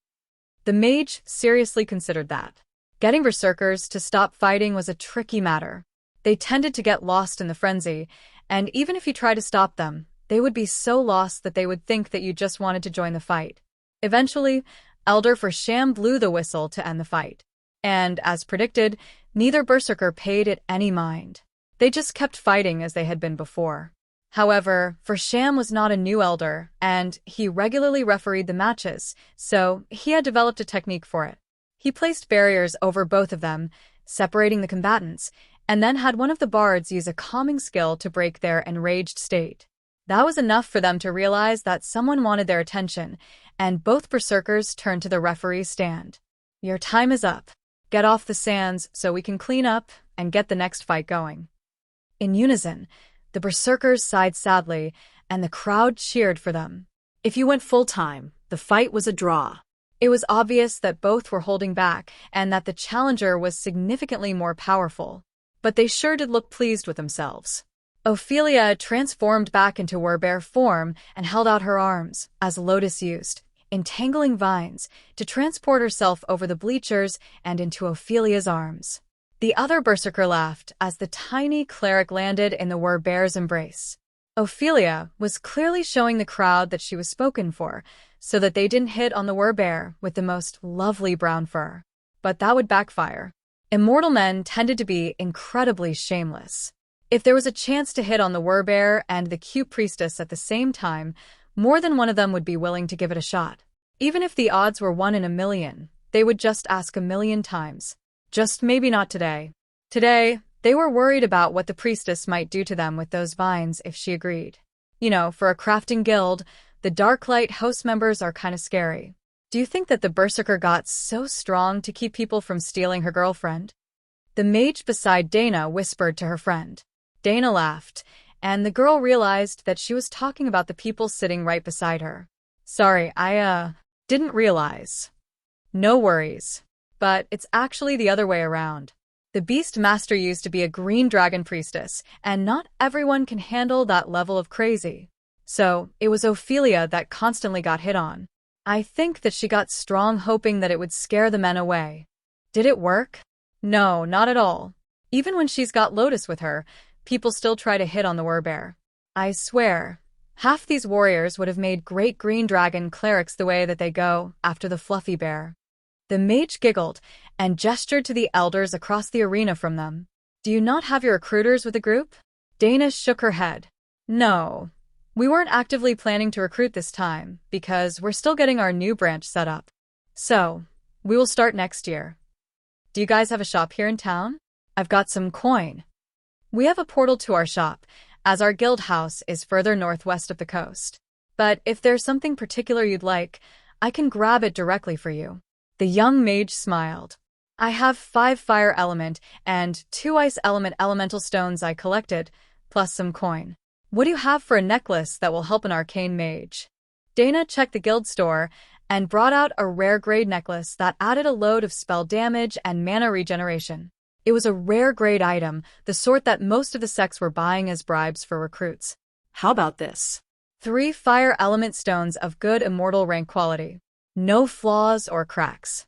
The mage seriously considered that. Getting Berserkers to stop fighting was a tricky matter. They tended to get lost in the frenzy, and even if you try to stop them, they would be so lost that they would think that you just wanted to join the fight. Eventually, Elder for Sham blew the whistle to end the fight. And, as predicted, neither Berserker paid it any mind. They just kept fighting as they had been before. However, Fersham was not a new elder, and he regularly refereed the matches, so he had developed a technique for it. He placed barriers over both of them, separating the combatants, and then had one of the bards use a calming skill to break their enraged state. That was enough for them to realize that someone wanted their attention, and both berserkers turned to the referee's stand. "Your time is up. Get off the sands so we can clean up and get the next fight going." In unison, the berserkers sighed sadly, and the crowd cheered for them. If you went full time, the fight was a draw. It was obvious that both were holding back and that the challenger was significantly more powerful. But they sure did look pleased with themselves. Ophelia transformed back into werbear form and held out her arms, as Lotus used, entangling vines, to transport herself over the bleachers and into Ophelia's arms. The other berserker laughed as the tiny cleric landed in the werbear's embrace. Ophelia was clearly showing the crowd that she was spoken for, so that they didn't hit on the werbear with the most lovely brown fur. But that would backfire. Immortal men tended to be incredibly shameless. If there was a chance to hit on the werbear and the cute priestess at the same time, more than one of them would be willing to give it a shot. Even if the odds were 1 in a million, they would just ask 1,000,000 times. Just maybe not today. Today, they were worried about what the priestess might do to them with those vines if she agreed. You know, for a crafting guild, the Darklight host members are kind of scary. Do you think that the berserker got so strong to keep people from stealing her girlfriend? The mage beside Dana whispered to her friend. Dana laughed, and the girl realized that she was talking about the people sitting right beside her. "Sorry, I didn't realize." "No worries. But it's actually the other way around. The Beast Master used to be a green dragon priestess, and not everyone can handle that level of crazy. So, it was Ophelia that constantly got hit on. I think that she got strong hoping that it would scare the men away." "Did it work?" "No, not at all. Even when she's got Lotus with her, people still try to hit on the werbear. I swear, half these warriors would have made great green dragon clerics the way that they go after the fluffy bear." The mage giggled and gestured to the elders across the arena from them. "Do you not have your recruiters with the group?" Dana shook her head. "No. We weren't actively planning to recruit this time, because we're still getting our new branch set up. So, we will start next year. Do you guys have a shop here in town? I've got some coin." "We have a portal to our shop, as our guild house is further northwest of the coast. But if there's something particular you'd like, I can grab it directly for you." The young mage smiled. "I have 5 fire element and 2 ice element elemental stones I collected, plus some coin. What do you have for a necklace that will help an arcane mage?" Dana checked the guild store and brought out a rare grade necklace that added a load of spell damage and mana regeneration. It was a rare grade item, the sort that most of the sects were buying as bribes for recruits. How about this? 3 fire element stones of good immortal rank quality. No flaws or cracks.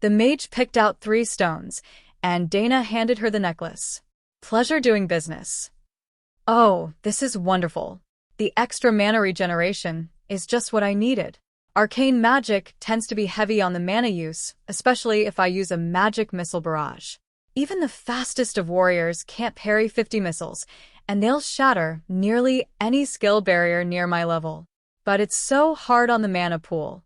The mage picked out 3 stones, and Dana handed her the necklace. "Pleasure doing business." "Oh, this is wonderful. The extra mana regeneration is just what I needed. Arcane magic tends to be heavy on the mana use, especially if I use a magic missile barrage. Even the fastest of warriors can't parry 50 missiles, and they'll shatter nearly any skill barrier near my level. But it's so hard on the mana pool."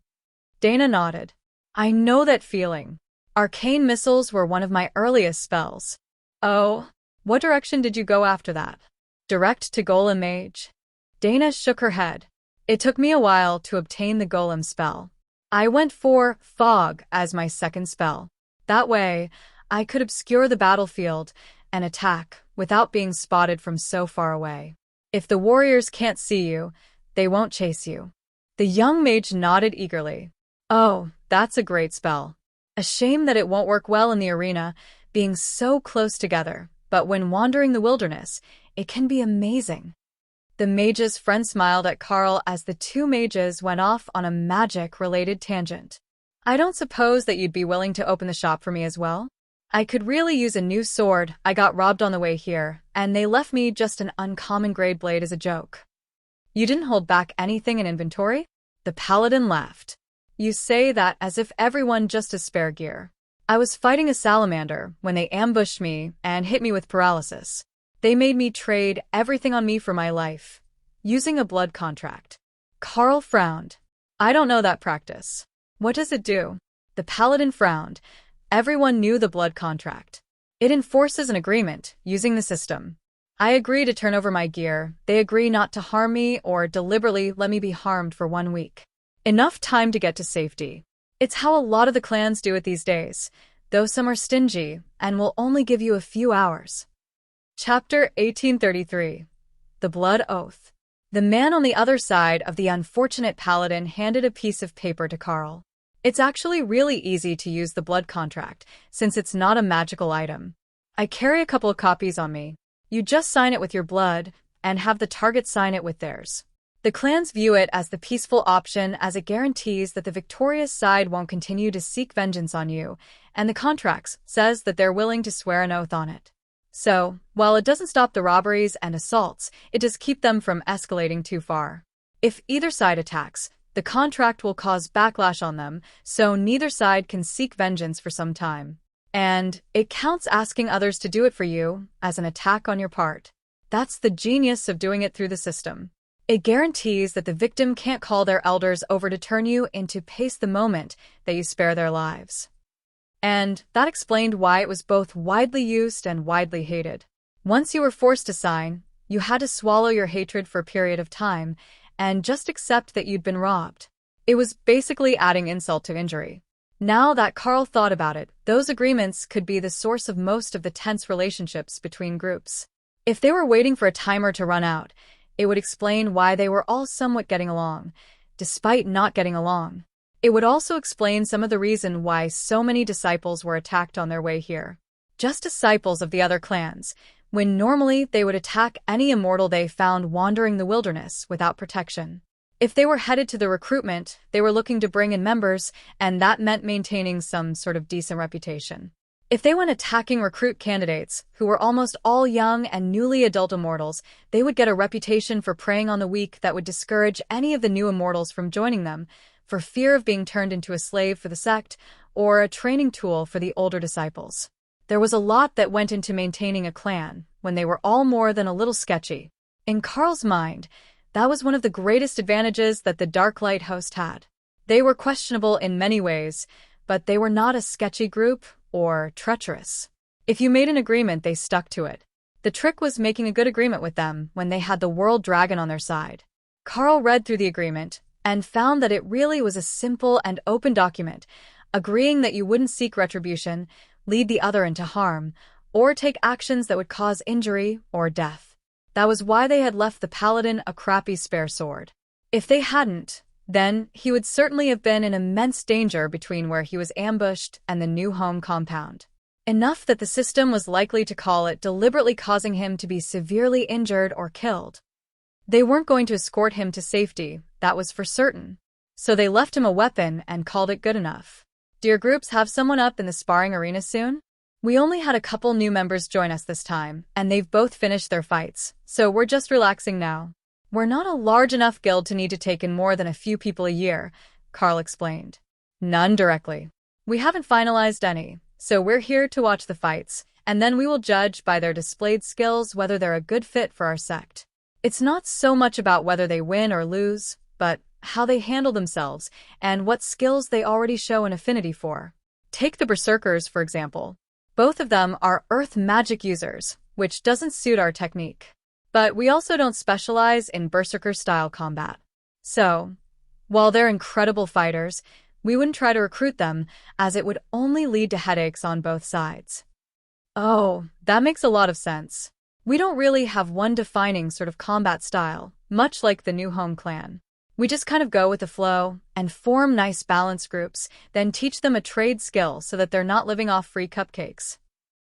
Dana nodded. "I know that feeling. Arcane missiles were one of my earliest spells." "Oh, what direction did you go after that?" "Direct to Golem Mage." Dana shook her head. "It took me a while to obtain the Golem spell. I went for Fog as my second spell. That way, I could obscure the battlefield and attack without being spotted from so far away. If the warriors can't see you, they won't chase you." The young mage nodded eagerly. "Oh, that's a great spell. A shame that it won't work well in the arena, being so close together, but when wandering the wilderness, it can be amazing." The mage's friend smiled at Carl as the 2 mages went off on a magic-related tangent. "I don't suppose that you'd be willing to open the shop for me as well? I could really use a new sword. I got robbed on the way here, and they left me just an uncommon grade blade as a joke." "You didn't hold back anything in inventory?" The paladin laughed. "You say that as if everyone just has spare gear. I was fighting a salamander when they ambushed me and hit me with paralysis. They made me trade everything on me for my life, using a blood contract. Carl frowned. I don't know that practice. What does it do? The paladin frowned. Everyone knew the blood contract. It enforces an agreement, using the system. I agree to turn over my gear, they agree not to harm me or deliberately let me be harmed for 1 week. Enough time to get to safety. It's how a lot of the clans do it these days, though some are stingy and will only give you a few hours. Chapter 1833. The Blood Oath. The man on the other side of the unfortunate paladin handed a piece of paper to Carl. It's actually really easy to use the blood contract, since it's not a magical item. I carry a couple of copies on me. You just sign it with your blood, and have the target sign it with theirs. The clans view it as the peaceful option as it guarantees that the victorious side won't continue to seek vengeance on you, and the contract says that they're willing to swear an oath on it. So, while it doesn't stop the robberies and assaults, it does keep them from escalating too far. If either side attacks, the contract will cause backlash on them, so neither side can seek vengeance for some time. And it counts asking others to do it for you, as an attack on your part. That's the genius of doing it through the system. It guarantees that the victim can't call their elders over to turn you into pace the moment that you spare their lives. And that explained why it was both widely used and widely hated. Once you were forced to sign, you had to swallow your hatred for a period of time, and just accept that you'd been robbed. It was basically adding insult to injury. Now that Carl thought about it, those agreements could be the source of most of the tense relationships between groups. If they were waiting for a timer to run out, it would explain why they were all somewhat getting along, despite not getting along. It would also explain some of the reason why so many disciples were attacked on their way here. Just disciples of the other clans, when normally they would attack any immortal they found wandering the wilderness without protection. If they were headed to the recruitment, they were looking to bring in members, and that meant maintaining some sort of decent reputation. If they went attacking recruit candidates, who were almost all young and newly adult immortals, they would get a reputation for preying on the weak that would discourage any of the new immortals from joining them, for fear of being turned into a slave for the sect, or a training tool for the older disciples. There was a lot that went into maintaining a clan, when they were all more than a little sketchy. In Carl's mind, that was one of the greatest advantages that the Darklight host had. They were questionable in many ways, but they were not a sketchy group or treacherous. If you made an agreement, they stuck to it. The trick was making a good agreement with them when they had the World Dragon on their side. Carl read through the agreement and found that it really was a simple and open document, agreeing that you wouldn't seek retribution, lead the other into harm, or take actions that would cause injury or death. That was why they had left the paladin a crappy spare sword. If they hadn't, then he would certainly have been in immense danger between where he was ambushed and the new home compound. Enough that the system was likely to call it deliberately causing him to be severely injured or killed. They weren't going to escort him to safety, that was for certain. So they left him a weapon and called it good enough. Do your groups have someone up in the sparring arena soon? We only had a couple new members join us this time, and they've both finished their fights, so we're just relaxing now. We're not a large enough guild to need to take in more than a few people a year, Carl explained. None directly. We haven't finalized any, so we're here to watch the fights, and then we will judge by their displayed skills whether they're a good fit for our sect. It's not so much about whether they win or lose, but how they handle themselves and what skills they already show an affinity for. Take the Berserkers, for example. Both of them are earth magic users, which doesn't suit our technique. But we also don't specialize in Berserker-style combat. So, while they're incredible fighters, we wouldn't try to recruit them, as it would only lead to headaches on both sides. Oh, that makes a lot of sense. We don't really have one defining sort of combat style, much like the New Home clan. We just kind of go with the flow and form nice balanced groups, then teach them a trade skill so that they're not living off free cupcakes.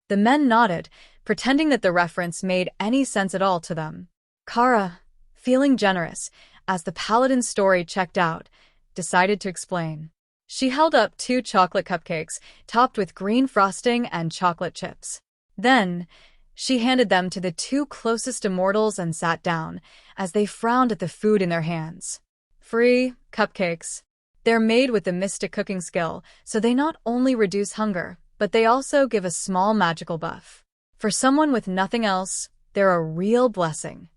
The men nodded, pretending that the reference made any sense at all to them. Kara, feeling generous, as the paladin's story checked out, decided to explain. She held up 2 chocolate cupcakes, topped with green frosting and chocolate chips. Then, she handed them to the 2 closest immortals and sat down, as they frowned at the food in their hands. Free cupcakes. They're made with the mystic cooking skill, so they not only reduce hunger, but they also give a small magical buff. For someone with nothing else, They're a real blessing.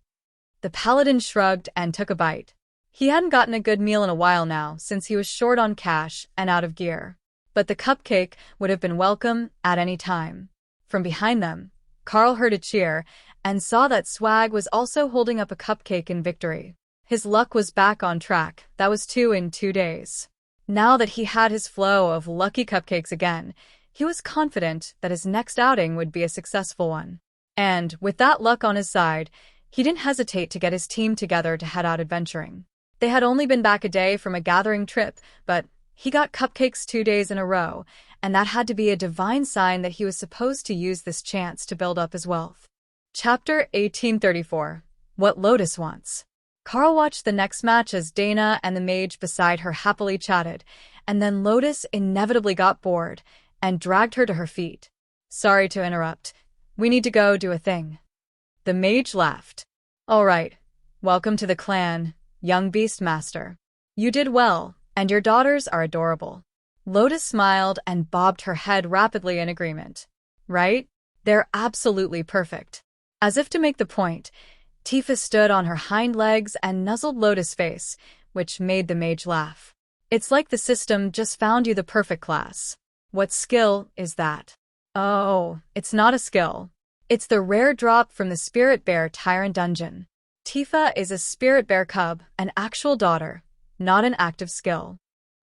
The paladin shrugged and took a bite. He hadn't gotten a good meal in a while now, since he was short on cash and out of gear. But the cupcake would have been welcome at any time. From behind them, Carl heard a cheer and saw that Swag was also holding up a cupcake in victory. His luck was back on track. That was 2 in 2 days. Now that he had his flow of lucky cupcakes again, he was confident that his next outing would be a successful one. And, with that luck on his side, he didn't hesitate to get his team together to head out adventuring. They had only been back a day from a gathering trip, but he got cupcakes 2 days in a row, and that had to be a divine sign that he was supposed to use this chance to build up his wealth. Chapter 1834. What Lotus Wants. Carl watched the next match as Dana and the mage beside her happily chatted, and then Lotus inevitably got bored and dragged her to her feet. Sorry to interrupt. We need to go do a thing. The mage laughed. All right. Welcome to the clan, young Beastmaster. You did well, and your daughters are adorable. Lotus smiled and bobbed her head rapidly in agreement. Right? They're absolutely perfect. As if to make the point, Tifa stood on her hind legs and nuzzled Lotus' face, which made the mage laugh. It's like the system just found you the perfect class. What skill is that? Oh, it's not a skill. It's the rare drop from the Spirit Bear Tyrant Dungeon. Tifa is a Spirit Bear cub, an actual daughter, not an active skill.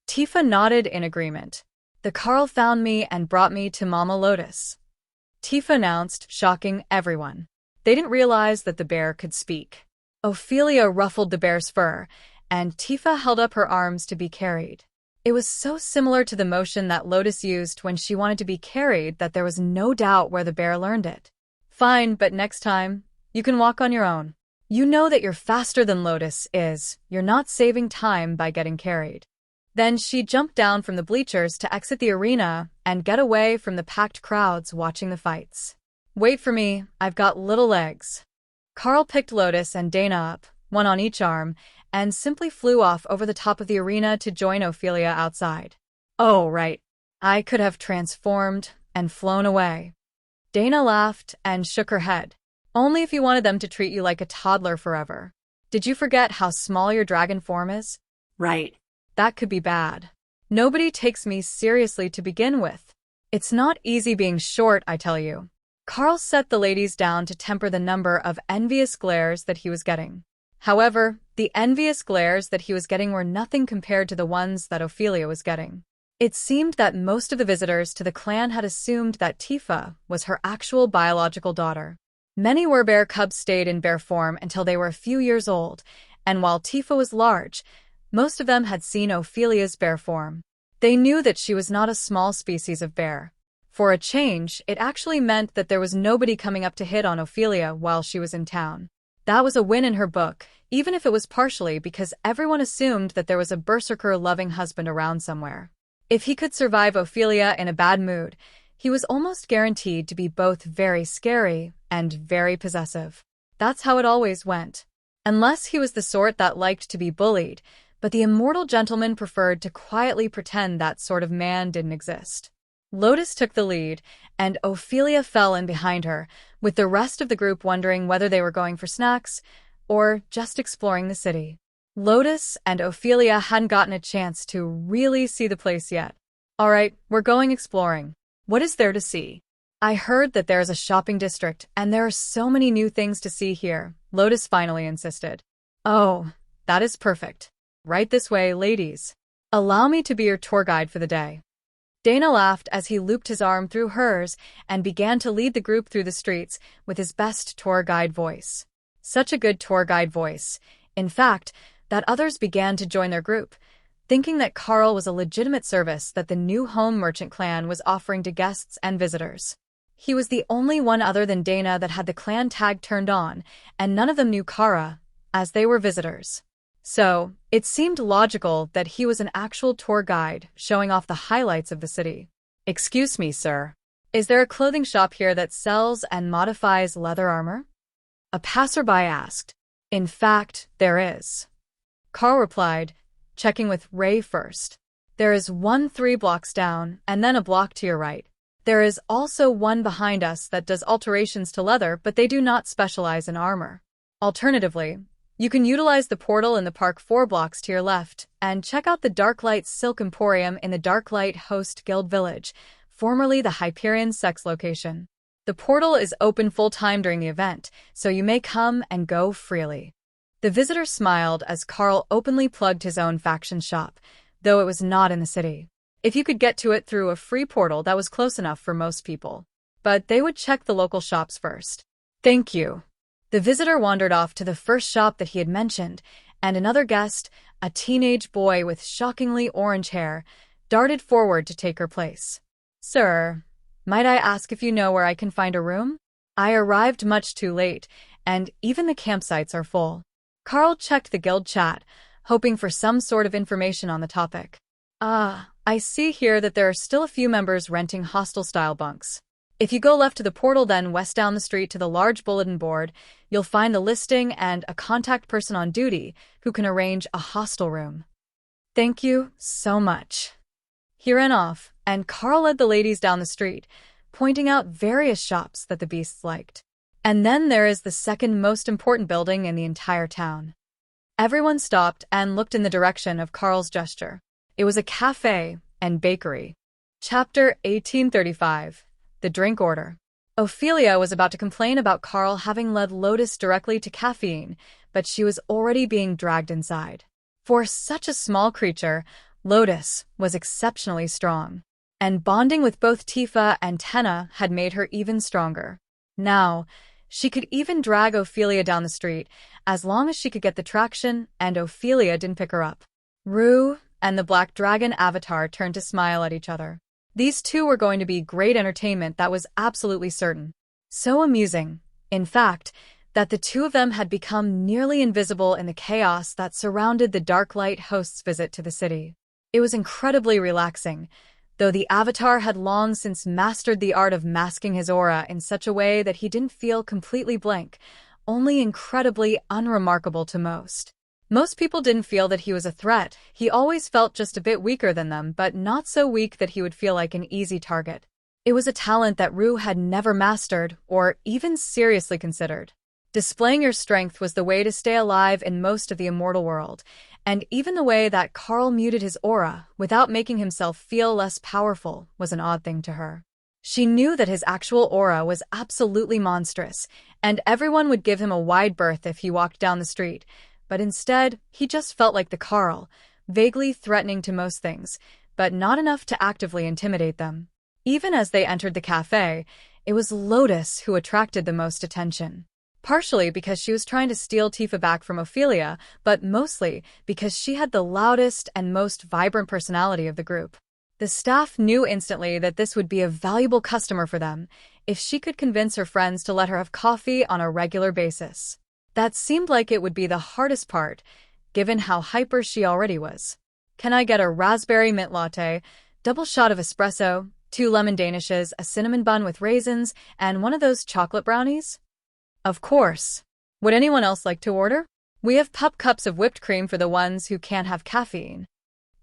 Tifa nodded in agreement. The Carl found me and brought me to Mama Lotus. Tifa announced, shocking everyone. They didn't realize that the bear could speak. Ophelia ruffled the bear's fur, and Tifa held up her arms to be carried. It was so similar to the motion that Lotus used when she wanted to be carried that there was no doubt where the bear learned it. Fine, but next time, you can walk on your own. You know that you're faster than Lotus is. You're not saving time by getting carried. Then she jumped down from the bleachers to exit the arena and get away from the packed crowds watching the fights. Wait for me, I've got little legs. Carl picked Lotus and Dana up, one on each arm, and simply flew off over the top of the arena to join Ophelia outside. Oh, right. I could have transformed and flown away. Dana laughed and shook her head. Only if you wanted them to treat you like a toddler forever. Did you forget how small your dragon form is? Right. That could be bad. Nobody takes me seriously to begin with. It's not easy being short, I tell you. Carl set the ladies down to temper the number of envious glares that he was getting. However, the envious glares that he was getting were nothing compared to the ones that Ophelia was getting. It seemed that most of the visitors to the clan had assumed that Tifa was her actual biological daughter. Many Werebear cubs stayed in bear form until they were a few years old, and while Tifa was large, most of them had seen Ophelia's bear form. They knew that she was not a small species of bear. For a change, it actually meant that there was nobody coming up to hit on Ophelia while she was in town. That was a win in her book, even if it was partially because everyone assumed that there was a berserker-loving husband around somewhere. If he could survive Ophelia in a bad mood, he was almost guaranteed to be both very scary and very possessive. That's how it always went. Unless he was the sort that liked to be bullied, but the immortal gentleman preferred to quietly pretend that sort of man didn't exist. Lotus took the lead, and Ophelia fell in behind her, with the rest of the group wondering whether they were going for snacks or just exploring the city. Lotus and Ophelia hadn't gotten a chance to really see the place yet. All right, we're going exploring. What is there to see? I heard that there's a shopping district, and there are so many new things to see here, Lotus finally insisted. Oh, that is perfect. Right this way, ladies. Allow me to be your tour guide for the day. Dana laughed as he looped his arm through hers and began to lead the group through the streets with his best tour guide voice. Such a good tour guide voice, in fact, that others began to join their group, thinking that Carl was a legitimate service that the new home merchant clan was offering to guests and visitors. He was the only one other than Dana that had the clan tag turned on, and none of them knew Kara, as they were visitors. So, it seemed logical that he was an actual tour guide showing off the highlights of the city. Excuse me, sir. Is there a clothing shop here that sells and modifies leather armor? A passerby asked. In fact, there is. Carl replied, checking with Ray first. There is one 3 blocks down, and then a block to your right. There is also one behind us that does alterations to leather, but they do not specialize in armor. Alternatively, you can utilize the portal in the park 4 blocks to your left and check out the Darklight Silk Emporium in the Darklight Host Guild Village, formerly the Hyperion Sex location. The portal is open full-time during the event, so you may come and go freely. The visitor smiled as Carl openly plugged his own faction shop, though it was not in the city. If you could get to it through a free portal, that was close enough for most people. But they would check the local shops first. Thank you. The visitor wandered off to the first shop that he had mentioned, and another guest, a teenage boy with shockingly orange hair, darted forward to take her place. Sir, might I ask if you know where I can find a room? I arrived much too late, and even the campsites are full. Carl checked the guild chat, hoping for some sort of information on the topic. I see here that there are still a few members renting hostel-style bunks. If you go left to the portal, then west down the street to the large bulletin board, you'll find the listing and a contact person on duty who can arrange a hostel room. Thank you so much. He ran off, and Carl led the ladies down the street, pointing out various shops that the beasts liked. And then there is the second most important building in the entire town. Everyone stopped and looked in the direction of Carl's gesture. It was a cafe and bakery. Chapter 1835. The Drink Order. Ophelia was about to complain about Carl having led Lotus directly to caffeine, but she was already being dragged inside. For such a small creature, Lotus was exceptionally strong, and bonding with both Tifa and Tenna had made her even stronger. Now, she could even drag Ophelia down the street, as long as she could get the traction and Ophelia didn't pick her up. Rue and the Black Dragon Avatar turned to smile at each other. These two were going to be great entertainment, that was absolutely certain. So amusing, in fact, that the two of them had become nearly invisible in the chaos that surrounded the Darklight host's visit to the city. It was incredibly relaxing, though the Avatar had long since mastered the art of masking his aura in such a way that he didn't feel completely blank, only incredibly unremarkable to most. Most people didn't feel that he was a threat. He always felt just a bit weaker than them, but not so weak that he would feel like an easy target. It was a talent that Rue had never mastered or even seriously considered. Displaying your strength was the way to stay alive in most of the immortal world, and even the way that Carl muted his aura without making himself feel less powerful was an odd thing to her. She knew that his actual aura was absolutely monstrous, and everyone would give him a wide berth if he walked down the street, but instead, he just felt like the Carl, vaguely threatening to most things, but not enough to actively intimidate them. Even as they entered the cafe, it was Lotus who attracted the most attention. Partially because she was trying to steal Tifa back from Ophelia, but mostly because she had the loudest and most vibrant personality of the group. The staff knew instantly that this would be a valuable customer for them if she could convince her friends to let her have coffee on a regular basis. That seemed like it would be the hardest part, given how hyper she already was. Can I get a raspberry mint latte, double shot of espresso, 2 lemon danishes, a cinnamon bun with raisins, and one of those chocolate brownies? Of course. Would anyone else like to order? We have pup cups of whipped cream for the ones who can't have caffeine.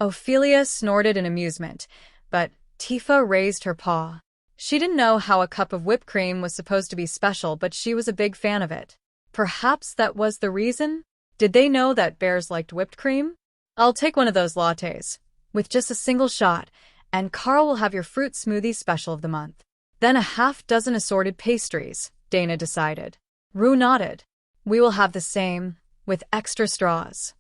Ophelia snorted in amusement, but Tifa raised her paw. She didn't know how a cup of whipped cream was supposed to be special, but she was a big fan of it. Perhaps that was the reason? Did they know that bears liked whipped cream? I'll take one of those lattes, with just a single shot, and Carl will have your fruit smoothie special of the month. Then a half-dozen assorted pastries, Dana decided. Rue nodded. We will have the same, with extra straws.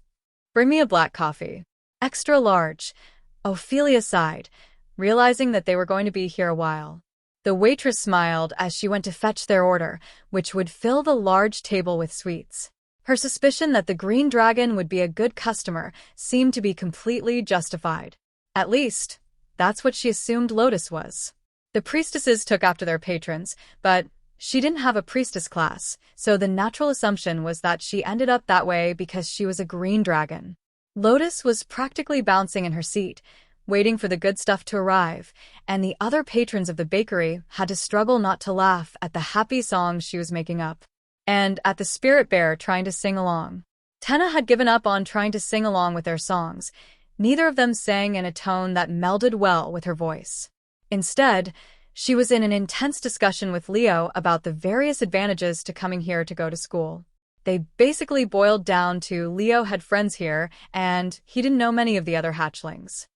Bring me a black coffee. Extra large. Ophelia sighed, realizing that they were going to be here a while. The waitress smiled as she went to fetch their order, which would fill the large table with sweets. Her suspicion that the Green Dragon would be a good customer seemed to be completely justified. At least, that's what she assumed Lotus was. The priestesses took after their patrons, but she didn't have a priestess class, so the natural assumption was that she ended up that way because she was a green dragon. Lotus was practically bouncing in her seat, waiting for the good stuff to arrive, and the other patrons of the bakery had to struggle not to laugh at the happy songs she was making up, and at the spirit bear trying to sing along. Tenna had given up on trying to sing along with their songs. Neither of them sang in a tone that melded well with her voice. Instead, She was in an intense discussion with Leo about the various advantages to coming here to go to school. They basically boiled down to Leo had friends here, and he didn't know many of the other hatchlings.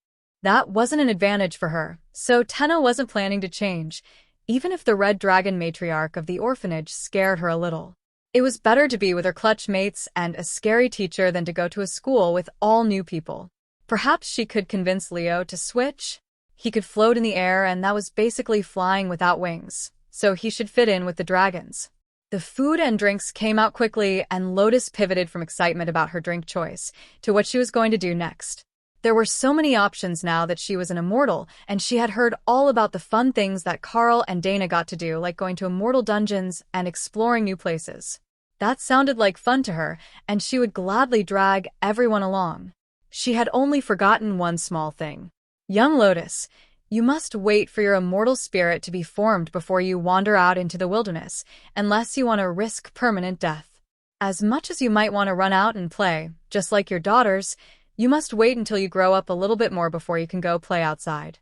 That wasn't an advantage for her, so Tenno wasn't planning to change, even if the Red Dragon matriarch of the orphanage scared her a little. It was better to be with her clutch mates and a scary teacher than to go to a school with all new people. Perhaps she could convince Leo to switch? He could float in the air, and that was basically flying without wings, so he should fit in with the dragons. The food and drinks came out quickly, and Lotus pivoted from excitement about her drink choice to what she was going to do next. There were so many options now that she was an immortal, and she had heard all about the fun things that Carl and Dana got to do, like going to immortal dungeons and exploring new places. That sounded like fun to her, and she would gladly drag everyone along. She had only forgotten one small thing. Young Lotus, you must wait for your immortal spirit to be formed before you wander out into the wilderness, unless you want to risk permanent death. As much as you might want to run out and play, just like your daughters, you must wait until you grow up a little bit more before you can go play outside.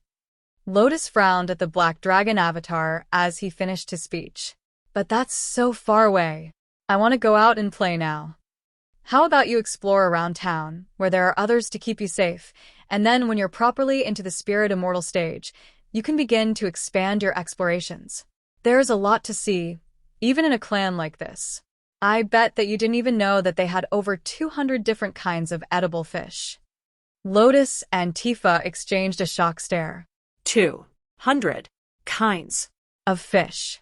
Lotus frowned at the Black Dragon avatar as he finished his speech. But that's so far away. I want to go out and play now. How about you explore around town, where there are others to keep you safe, and then when you're properly into the spirit immortal stage, you can begin to expand your explorations. There's a lot to see, even in a clan like this. I bet that you didn't even know that they had over 200 different kinds of edible fish. Lotus and Tifa exchanged a shocked stare. 200 kinds of fish.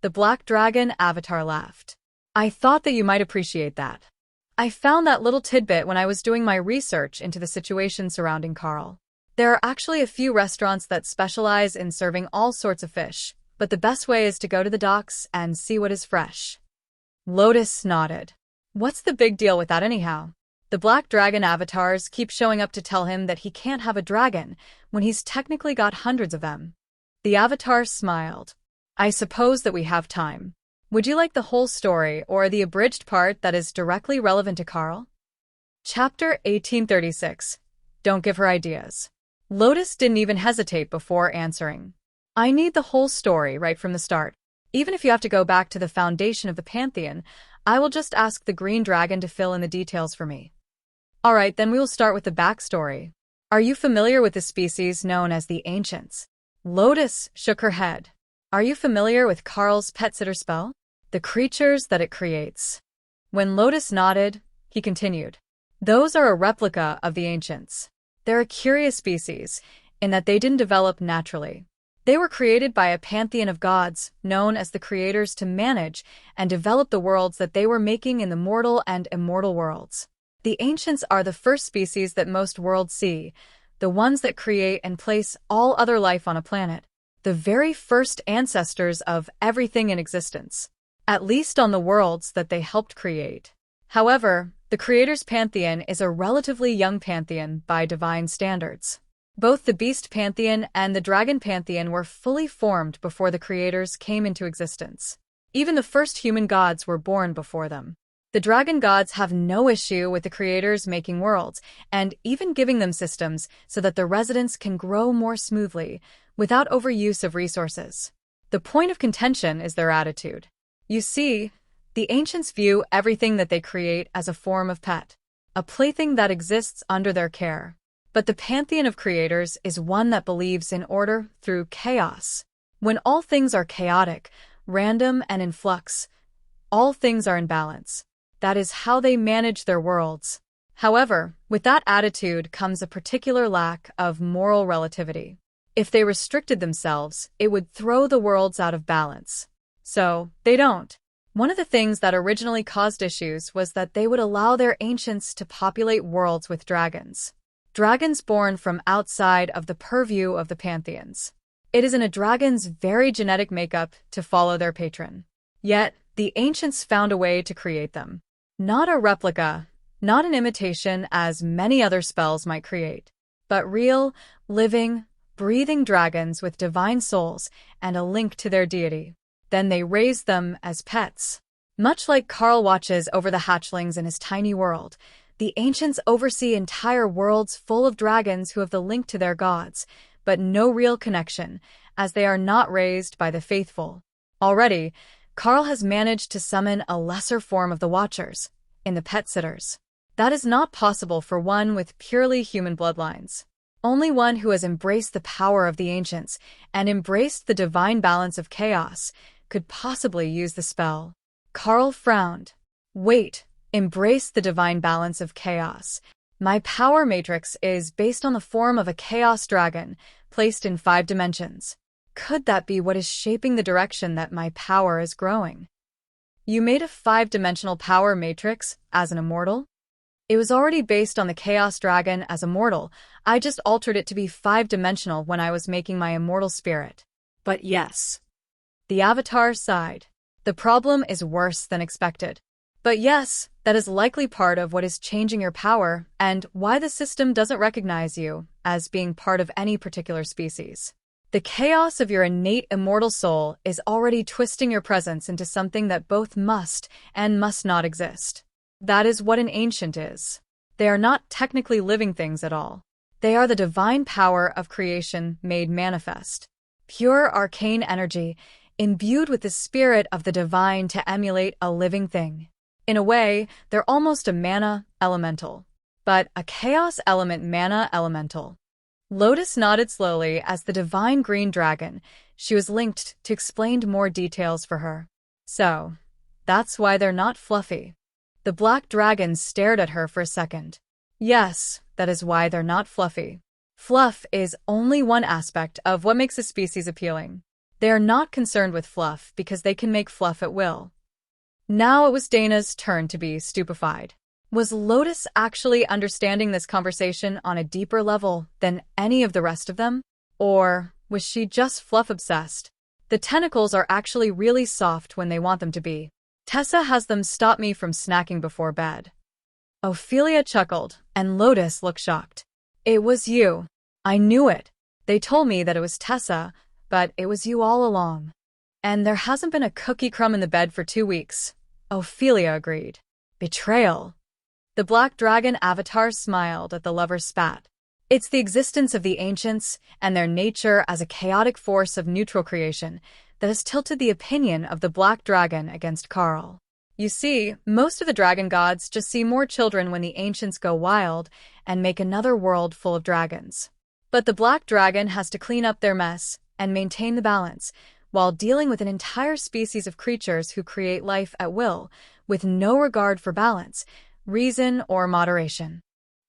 The Black Dragon avatar laughed. I thought that you might appreciate that. I found that little tidbit when I was doing my research into the situation surrounding Carl. There are actually a few restaurants that specialize in serving all sorts of fish, but the best way is to go to the docks and see what is fresh. Lotus nodded. What's the big deal with that anyhow? The Black Dragon avatars keep showing up to tell him that he can't have a dragon when he's technically got hundreds of them. The avatar smiled. I suppose that we have time. Would you like the whole story or the abridged part that is directly relevant to Carl? Chapter 1836. Don't give her ideas. Lotus didn't even hesitate before answering. I need the whole story right from the start. Even if you have to go back to the foundation of the Pantheon, I will just ask the Green Dragon to fill in the details for me. Alright, then we will start with the backstory. Are you familiar with the species known as the Ancients? Lotus shook her head. Are you familiar with Carl's pet sitter spell? The creatures that it creates. When Lotus nodded, he continued. Those are a replica of the Ancients. They're a curious species, in that they didn't develop naturally. They were created by a pantheon of gods, known as the creators, to manage and develop the worlds that they were making in the mortal and immortal worlds. The Ancients are the first species that most worlds see, the ones that create and place all other life on a planet, the very first ancestors of everything in existence. At least on the worlds that they helped create. However, the Creator's Pantheon is a relatively young pantheon by divine standards. Both the Beast Pantheon and the Dragon Pantheon were fully formed before the Creators came into existence. Even the first human gods were born before them. The Dragon gods have no issue with the Creators making worlds, and even giving them systems so that the residents can grow more smoothly, without overuse of resources. The point of contention is their attitude. You see, the Ancients view everything that they create as a form of pet, a plaything that exists under their care. But the Pantheon of Creators is one that believes in order through chaos. When all things are chaotic, random, and in flux, all things are in balance. That is how they manage their worlds. However, with that attitude comes a particular lack of moral relativity. If they restricted themselves, it would throw the worlds out of balance. So, they don't. One of the things that originally caused issues was that they would allow their Ancients to populate worlds with dragons. Dragons born from outside of the purview of the pantheons. It is in a dragon's very genetic makeup to follow their patron. Yet, the Ancients found a way to create them. Not a replica, not an imitation as many other spells might create, but real, living, breathing dragons with divine souls and a link to their deity. Then they raised them as pets. Much like Carl watches over the hatchlings in his tiny world, the Ancients oversee entire worlds full of dragons who have the link to their gods, but no real connection, as they are not raised by the faithful. Already, Carl has managed to summon a lesser form of the Watchers, in the Pet Sitters. That is not possible for one with purely human bloodlines. Only one who has embraced the power of the ancients and embraced the divine balance of chaos could possibly use the spell. Carl frowned. Wait, embrace the divine balance of chaos. My power matrix is based on the form of a chaos dragon placed in 5 dimensions. Could that be what is shaping the direction that my power is growing? You made a 5-dimensional power matrix as an immortal? It was already based on the Chaos Dragon as immortal. I just altered it to be 5-dimensional when I was making my immortal spirit. But yes. The Avatar sighed. The problem is worse than expected. But yes, that is likely part of what is changing your power and why the system doesn't recognize you as being part of any particular species. The chaos of your innate immortal soul is already twisting your presence into something that both must and must not exist. That is what an ancient is. They are not technically living things at all. They are the divine power of creation made manifest. Pure arcane energy, imbued with the spirit of the divine to emulate a living thing. In a way, they're almost a mana elemental. But a chaos element mana elemental. Lotus nodded slowly as the divine green dragon she was linked to explained more details for her. So, that's why they're not fluffy. The black dragon stared at her for a second. Yes, that is why they're not fluffy. Fluff is only one aspect of what makes a species appealing. They are not concerned with fluff because they can make fluff at will. Now it was Dana's turn to be stupefied. Was Lotus actually understanding this conversation on a deeper level than any of the rest of them? Or was she just fluff-obsessed? The tentacles are actually really soft when they want them to be. Tessa has them stop me from snacking before bed. Ophelia chuckled, and Lotus looked shocked. It was you. I knew it. They told me that it was Tessa, but it was you all along. And there hasn't been a cookie crumb in the bed for 2 weeks. Ophelia agreed. Betrayal. The black dragon avatar smiled at the lover's spat. It's the existence of the ancients and their nature as a chaotic force of neutral creation that has tilted the opinion of the black dragon against Carl. You see, most of the dragon gods just see more children when the ancients go wild and make another world full of dragons. But the black dragon has to clean up their mess and maintain the balance, while dealing with an entire species of creatures who create life at will, with no regard for balance, reason, or moderation.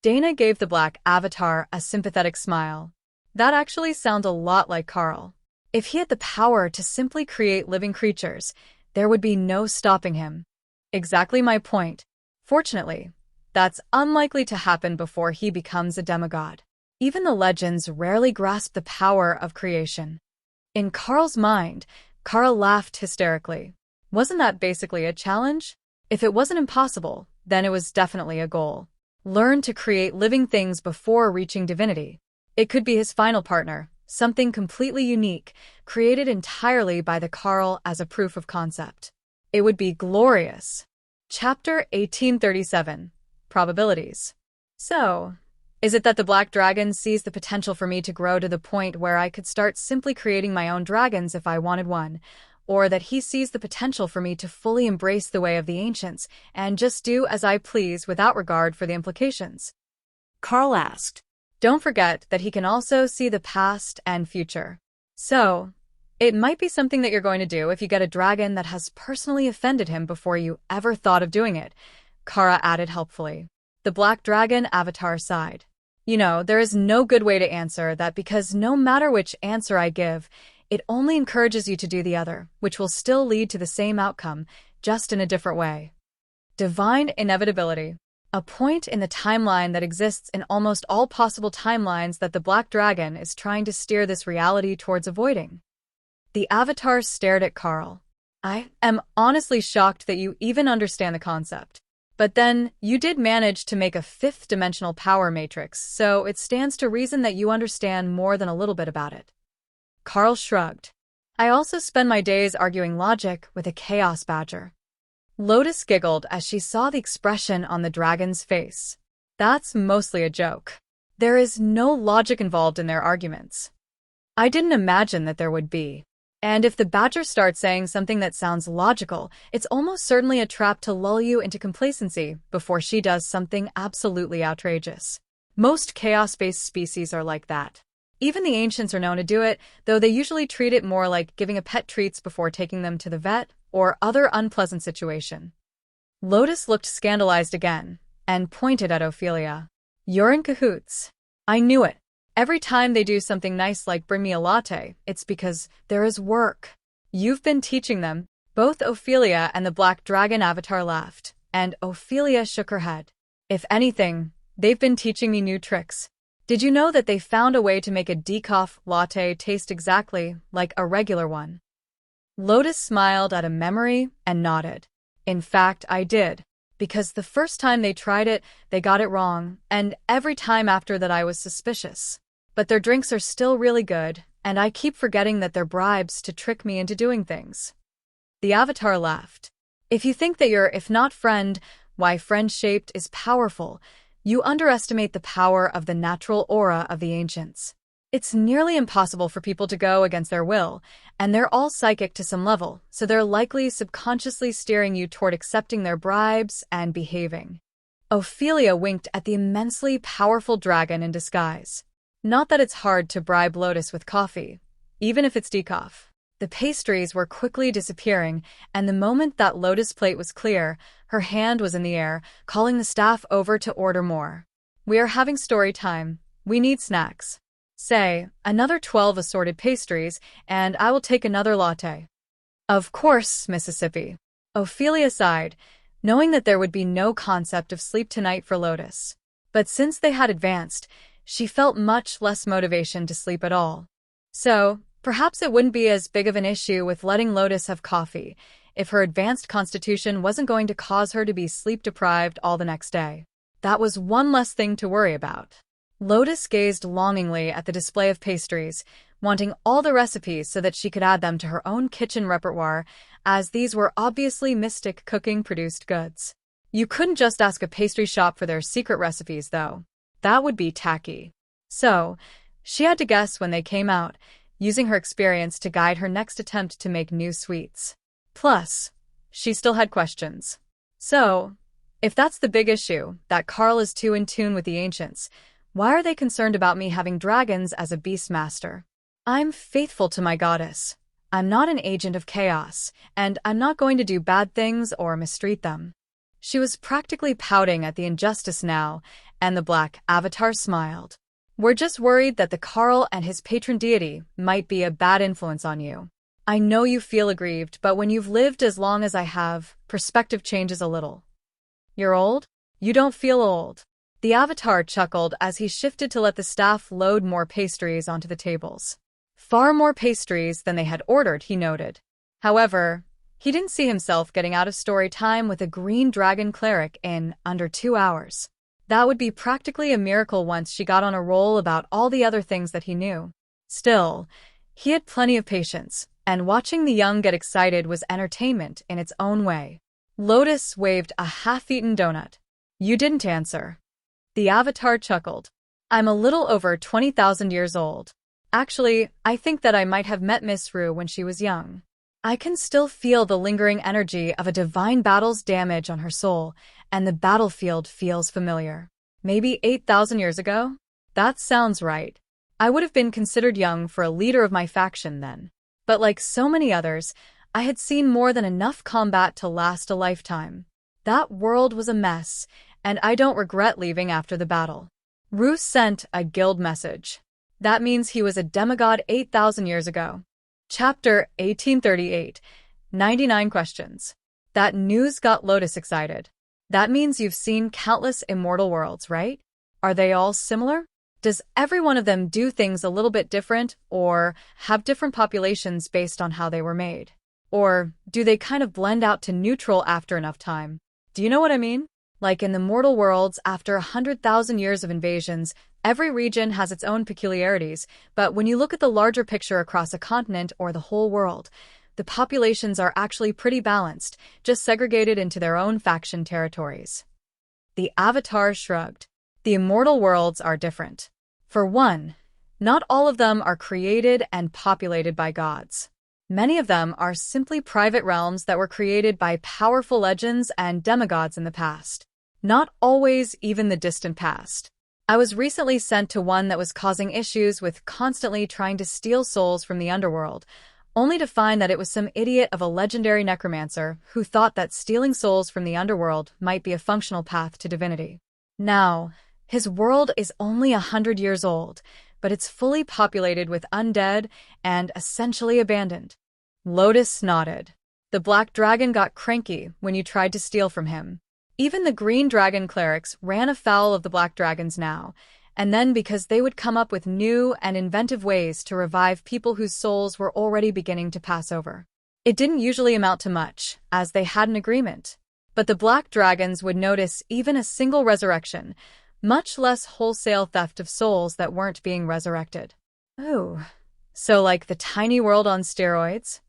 Dana gave the black avatar a sympathetic smile. That actually sounds a lot like Carl. If he had the power to simply create living creatures, there would be no stopping him. Exactly my point. Fortunately, that's unlikely to happen before he becomes a demigod. Even the legends rarely grasp the power of creation. In Carl's mind, Carl laughed hysterically. Wasn't that basically a challenge? If it wasn't impossible, then it was definitely a goal. Learn to create living things before reaching divinity. It could be his final partner, something completely unique, created entirely by the Carl as a proof of concept. It would be glorious. Chapter 1837. Probabilities. So, is it that the black dragon sees the potential for me to grow to the point where I could start simply creating my own dragons if I wanted one, or that he sees the potential for me to fully embrace the way of the ancients and just do as I please without regard for the implications? Carl asked. Don't forget that he can also see the past and future. So, it might be something that you're going to do if you get a dragon that has personally offended him before you ever thought of doing it, Kara added helpfully. The black dragon avatar sighed. You know, there is no good way to answer that because no matter which answer I give, it only encourages you to do the other, which will still lead to the same outcome, just in a different way. Divine inevitability. A point in the timeline that exists in almost all possible timelines that the black dragon is trying to steer this reality towards avoiding. The avatar stared at Carl. I am honestly shocked that you even understand the concept. But then, you did manage to make a 5th-dimensional power matrix, so it stands to reason that you understand more than a little bit about it. Carl shrugged. I also spend my days arguing logic with a chaos badger. Lotus giggled as she saw the expression on the dragon's face. That's mostly a joke. There is no logic involved in their arguments. I didn't imagine that there would be. And if the badger starts saying something that sounds logical, it's almost certainly a trap to lull you into complacency before she does something absolutely outrageous. Most chaos-based species are like that. Even the ancients are known to do it, though they usually treat it more like giving a pet treats before taking them to the vet or other unpleasant situation. Lotus looked scandalized again and pointed at Ophelia. You're in cahoots. I knew it. Every time they do something nice like bring me a latte, it's because there is work. You've been teaching them. Both Ophelia and the Black Dragon Avatar laughed, and Ophelia shook her head. If anything, they've been teaching me new tricks. Did you know that they found a way to make a decaf latte taste exactly like a regular one? Lotus smiled at a memory and nodded. In fact, I did. Because the first time they tried it, they got it wrong, and every time after that I was suspicious. But their drinks are still really good, and I keep forgetting that they're bribes to trick me into doing things. The Avatar laughed. If you think that your if not friend, why friend-shaped is powerful, you underestimate the power of the natural aura of the ancients. It's nearly impossible for people to go against their will, and they're all psychic to some level, so they're likely subconsciously steering you toward accepting their bribes and behaving. Ophelia winked at the immensely powerful dragon in disguise. Not that it's hard to bribe Lotus with coffee, even if it's decaf. The pastries were quickly disappearing, and the moment that Lotus' plate was clear, her hand was in the air, calling the staff over to order more. We are having story time. We need snacks. Say, another 12 assorted pastries, and I will take another latte. Of course, Mississippi. Ophelia sighed, knowing that there would be no concept of sleep tonight for Lotus. But since they had advanced, she felt much less motivation to sleep at all. So, perhaps it wouldn't be as big of an issue with letting Lotus have coffee, if her advanced constitution wasn't going to cause her to be sleep-deprived all the next day. That was one less thing to worry about. Lotus gazed longingly at the display of pastries, wanting all the recipes so that she could add them to her own kitchen repertoire, as these were obviously Mystic Cooking-produced goods. You couldn't just ask a pastry shop for their secret recipes, though. That would be tacky. So, she had to guess when they came out, using her experience to guide her next attempt to make new sweets. Plus, she still had questions. So, if that's the big issue, that Carl is too in tune with the ancients, why are they concerned about me having dragons as a beastmaster? I'm faithful to my goddess. I'm not an agent of chaos, and I'm not going to do bad things or mistreat them. She was practically pouting at the injustice now, and the Black Avatar smiled. We're just worried that the Carl and his patron deity might be a bad influence on you. I know you feel aggrieved, but when you've lived as long as I have, perspective changes a little. You're old? You don't feel old. The Avatar chuckled as he shifted to let the staff load more pastries onto the tables. Far more pastries than they had ordered, he noted. However, he didn't see himself getting out of story time with a green dragon cleric in under 2 hours. That would be practically a miracle once she got on a roll about all the other things that he knew. Still, he had plenty of patience, and watching the young get excited was entertainment in its own way. Lotus waved a half-eaten donut. You didn't answer. The Avatar chuckled. I'm a little over 20,000 years old. Actually, I think that I might have met Miss Rue when she was young. I can still feel the lingering energy of a divine battle's damage on her soul, and the battlefield feels familiar. Maybe 8,000 years ago? That sounds right. I would have been considered young for a leader of my faction then. But like so many others, I had seen more than enough combat to last a lifetime. That world was a mess, and I don't regret leaving after the battle. Roos sent a guild message. That means he was a demigod 8,000 years ago. Chapter 1838, 99 questions. That news got Lotus excited. That means you've seen countless immortal worlds, right? Are they all similar? Does every one of them do things a little bit different, or have different populations based on how they were made? Or do they kind of blend out to neutral after enough time? Do you know what I mean? Like in the mortal worlds, after 100,000 years of invasions, every region has its own peculiarities, but when you look at the larger picture across a continent or the whole world, the populations are actually pretty balanced, just segregated into their own faction territories. The Avatar shrugged. The immortal worlds are different. For one, Not all of them are created and populated by gods. Many of them are simply private realms that were created by powerful legends and demigods in the past. Not always even the distant past. I was recently sent to one that was causing issues with constantly trying to steal souls from the underworld, only to find that it was some idiot of a legendary necromancer who thought that stealing souls from the underworld might be a functional path to divinity. Now, his world is only 100 years old, but it's fully populated with undead and essentially abandoned. Lotus nodded. The black dragon got cranky when you tried to steal from him. Even the green dragon clerics ran afoul of the black dragons now, and then because they would come up with new and inventive ways to revive people whose souls were already beginning to pass over. It didn't usually amount to much, as they had an agreement. But the black dragons would notice even a single resurrection, much less wholesale theft of souls that weren't being resurrected. Oh, so like the tiny world on steroids?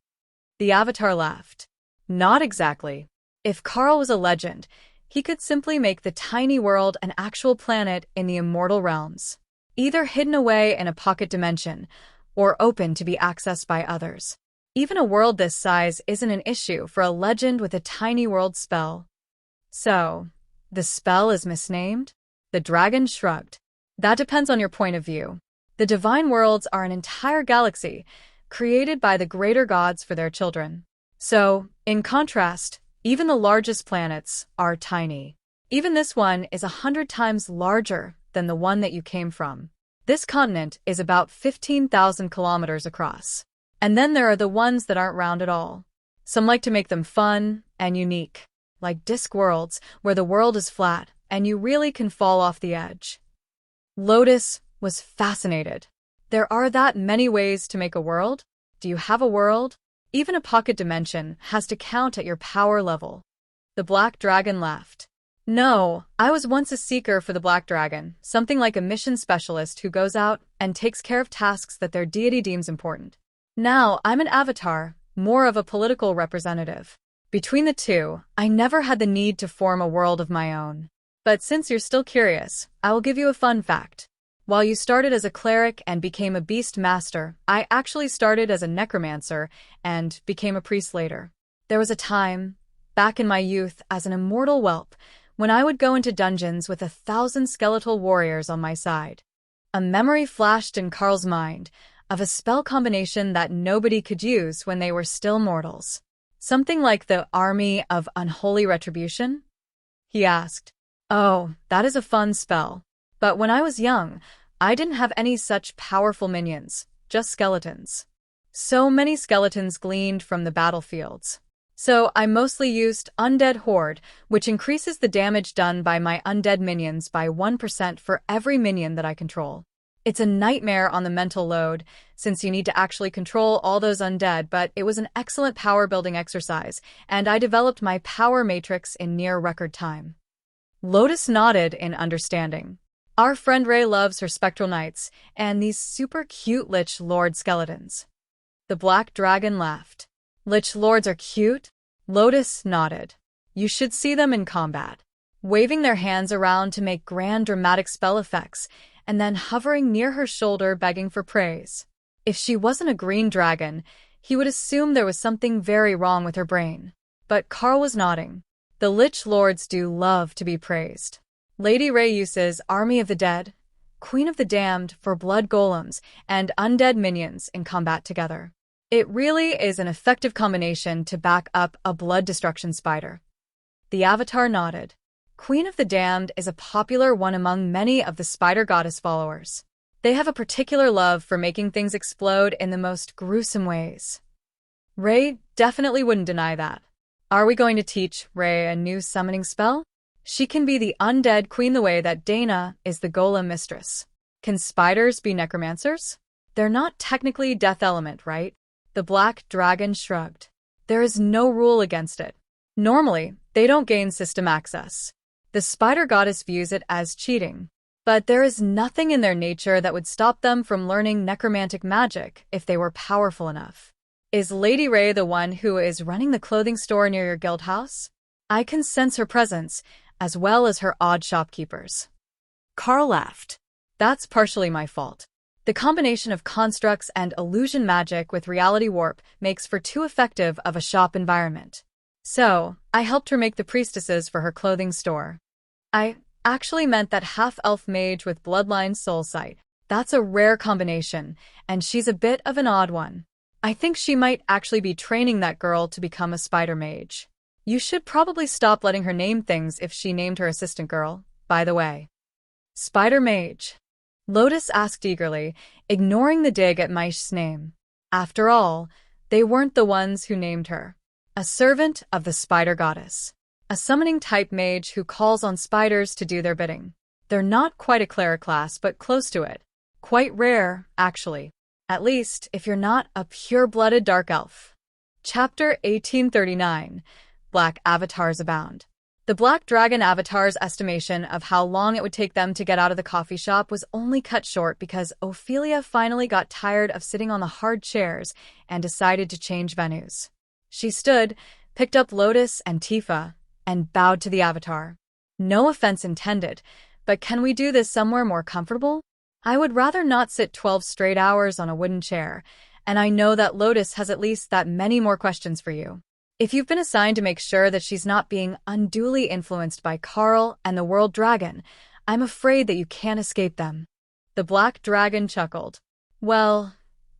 The Avatar laughed. Not exactly. If Carl was a legend, he could simply make the tiny world an actual planet in the immortal realms, either hidden away in a pocket dimension or open to be accessed by others. Even a world this size isn't an issue for a legend with a tiny world spell. So, the spell is misnamed? The dragon shrugged. That depends on your point of view. The divine worlds are an entire galaxy, created by the greater gods for their children. So, in contrast, even the largest planets are tiny. Even this one is 100 times larger than the one that you came from. This continent is about 15,000 kilometers across. And then there are the ones that aren't round at all. Some like to make them fun and unique, like disk worlds, where the world is flat and you really can fall off the edge. Lotus was fascinated. There are that many ways to make a world? Do you have a world? Even a pocket dimension has to count at your power level. The black dragon laughed. No, I was once a seeker for the black dragon, something like a mission specialist who goes out and takes care of tasks that their deity deems important. Now I'm an avatar, more of a political representative. Between the two, I never had the need to form a world of my own. But since you're still curious, I will give you a fun fact. While you started as a cleric and became a beast master, I actually started as a necromancer and became a priest later. There was a time, back in my youth as an immortal whelp, when I would go into dungeons with 1,000 skeletal warriors on my side. A memory flashed in Carl's mind of a spell combination that nobody could use when they were still mortals. Something like the Army of Unholy Retribution? He asked. Oh, that is a fun spell. But when I was young, I didn't have any such powerful minions, just skeletons. So many skeletons gleaned from the battlefields. So I mostly used Undead Horde, which increases the damage done by my undead minions by 1% for every minion that I control. It's a nightmare on the mental load, since you need to actually control all those undead, but it was an excellent power-building exercise, and I developed my power matrix in near record time. Lotus nodded in understanding. Our friend Ray loves her spectral knights and these super cute Lich Lord skeletons. The black dragon laughed. Lich Lords are cute? Lotus nodded. You should see them in combat, waving their hands around to make grand dramatic spell effects, and then hovering near her shoulder begging for praise. If she wasn't a green dragon, he would assume there was something very wrong with her brain. But Carl was nodding. The Lich Lords do love to be praised. Lady Ray uses Army of the Dead, Queen of the Damned for blood golems and undead minions in combat together. It really is an effective combination to back up a blood destruction spider. The Avatar nodded. Queen of the Damned is a popular one among many of the spider goddess followers. They have a particular love for making things explode in the most gruesome ways. Ray definitely wouldn't deny that. Are we going to teach Ray a new summoning spell? She can be the undead queen the way that Dana is the golem mistress. Can spiders be necromancers? They're not technically death element, right? The black dragon shrugged. There is no rule against it. Normally, they don't gain system access. The spider goddess views it as cheating. But there is nothing in their nature that would stop them from learning necromantic magic if they were powerful enough. Is Lady Ray the one who is running the clothing store near your guild house? I can sense her presence, as well as her odd shopkeepers. Carl laughed. That's partially my fault. The combination of constructs and illusion magic with reality warp makes for too effective of a shop environment. So, I helped her make the priestesses for her clothing store. I actually meant that half-elf mage with bloodline soul sight. That's a rare combination, and she's a bit of an odd one. I think she might actually be training that girl to become a spider mage. You should probably stop letting her name things if she named her assistant girl, by the way. Spider mage. Lotus asked eagerly, ignoring the dig at Maish's name. After all, they weren't the ones who named her. A servant of the spider goddess. A summoning-type mage who calls on spiders to do their bidding. They're not quite a cleric class, but close to it. Quite rare, actually. At least, if you're not a pure-blooded dark elf. Chapter 1839. Black Avatars Abound. The Black Dragon Avatar's estimation of how long it would take them to get out of the coffee shop was only cut short because Ophelia finally got tired of sitting on the hard chairs and decided to change venues. She stood, picked up Lotus and Tifa, and bowed to the Avatar. No offense intended, but can we do this somewhere more comfortable? I would rather not sit 12 straight hours on a wooden chair, and I know that Lotus has at least that many more questions for you. If you've been assigned to make sure that she's not being unduly influenced by Carl and the World Dragon, I'm afraid that you can't escape them. The Black Dragon chuckled. Well,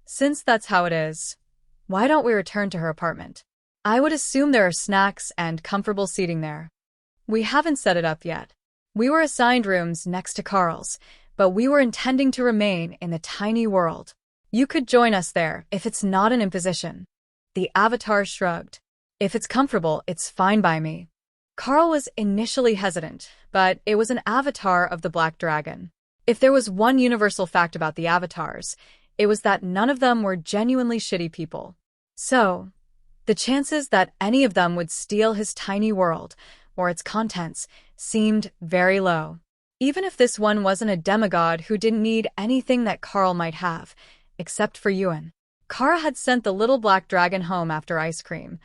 since that's how it is, why don't we return to her apartment? I would assume there are snacks and comfortable seating there. We haven't set it up yet. We were assigned rooms next to Carl's, but we were intending to remain in the tiny world. You could join us there if it's not an imposition. The Avatar shrugged. If it's comfortable, it's fine by me. Carl was initially hesitant, but it was an avatar of the Black Dragon. If there was one universal fact about the avatars, it was that none of them were genuinely shitty people. So, the chances that any of them would steal his tiny world, or its contents, seemed very low. Even if this one wasn't a demigod who didn't need anything that Carl might have, except for Yuan. Kara had sent the little black dragon home after ice cream,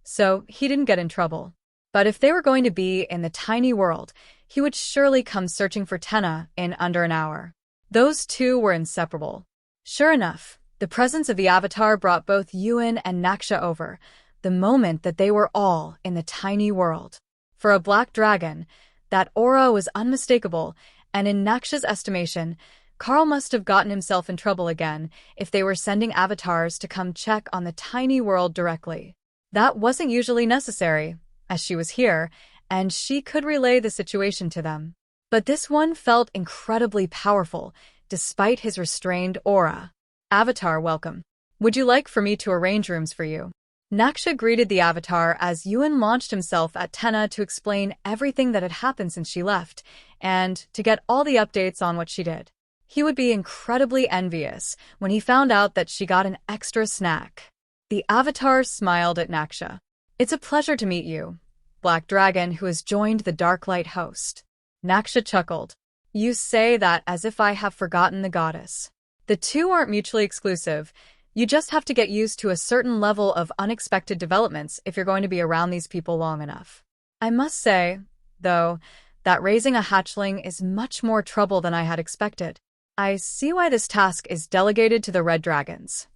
so he didn't get in trouble. But if they were going to be in the tiny world, he would surely come searching for Tenna in under an hour. Those two were inseparable. Sure enough, the presence of the Avatar brought both Yuan and Naksha over, the moment that they were all in the tiny world. For a black dragon, that aura was unmistakable, and in Naksha's estimation, Carl must have gotten himself in trouble again if they were sending avatars to come check on the tiny world directly. That wasn't usually necessary, as she was here, and she could relay the situation to them. But this one felt incredibly powerful, despite his restrained aura. Avatar, welcome. Would you like for me to arrange rooms for you? Naksha greeted the Avatar as Yuan launched himself at Tenna to explain everything that had happened since she left, and to get all the updates on what she did. He would be incredibly envious when he found out that she got an extra snack. The Avatar smiled at Naksha. It's a pleasure to meet you, Black Dragon, who has joined the Darklight host. Naksha chuckled. You say that as if I have forgotten the goddess. The two aren't mutually exclusive. You just have to get used to a certain level of unexpected developments if you're going to be around these people long enough. I must say, though, that raising a hatchling is much more trouble than I had expected. I see why this task is delegated to the Red Dragons.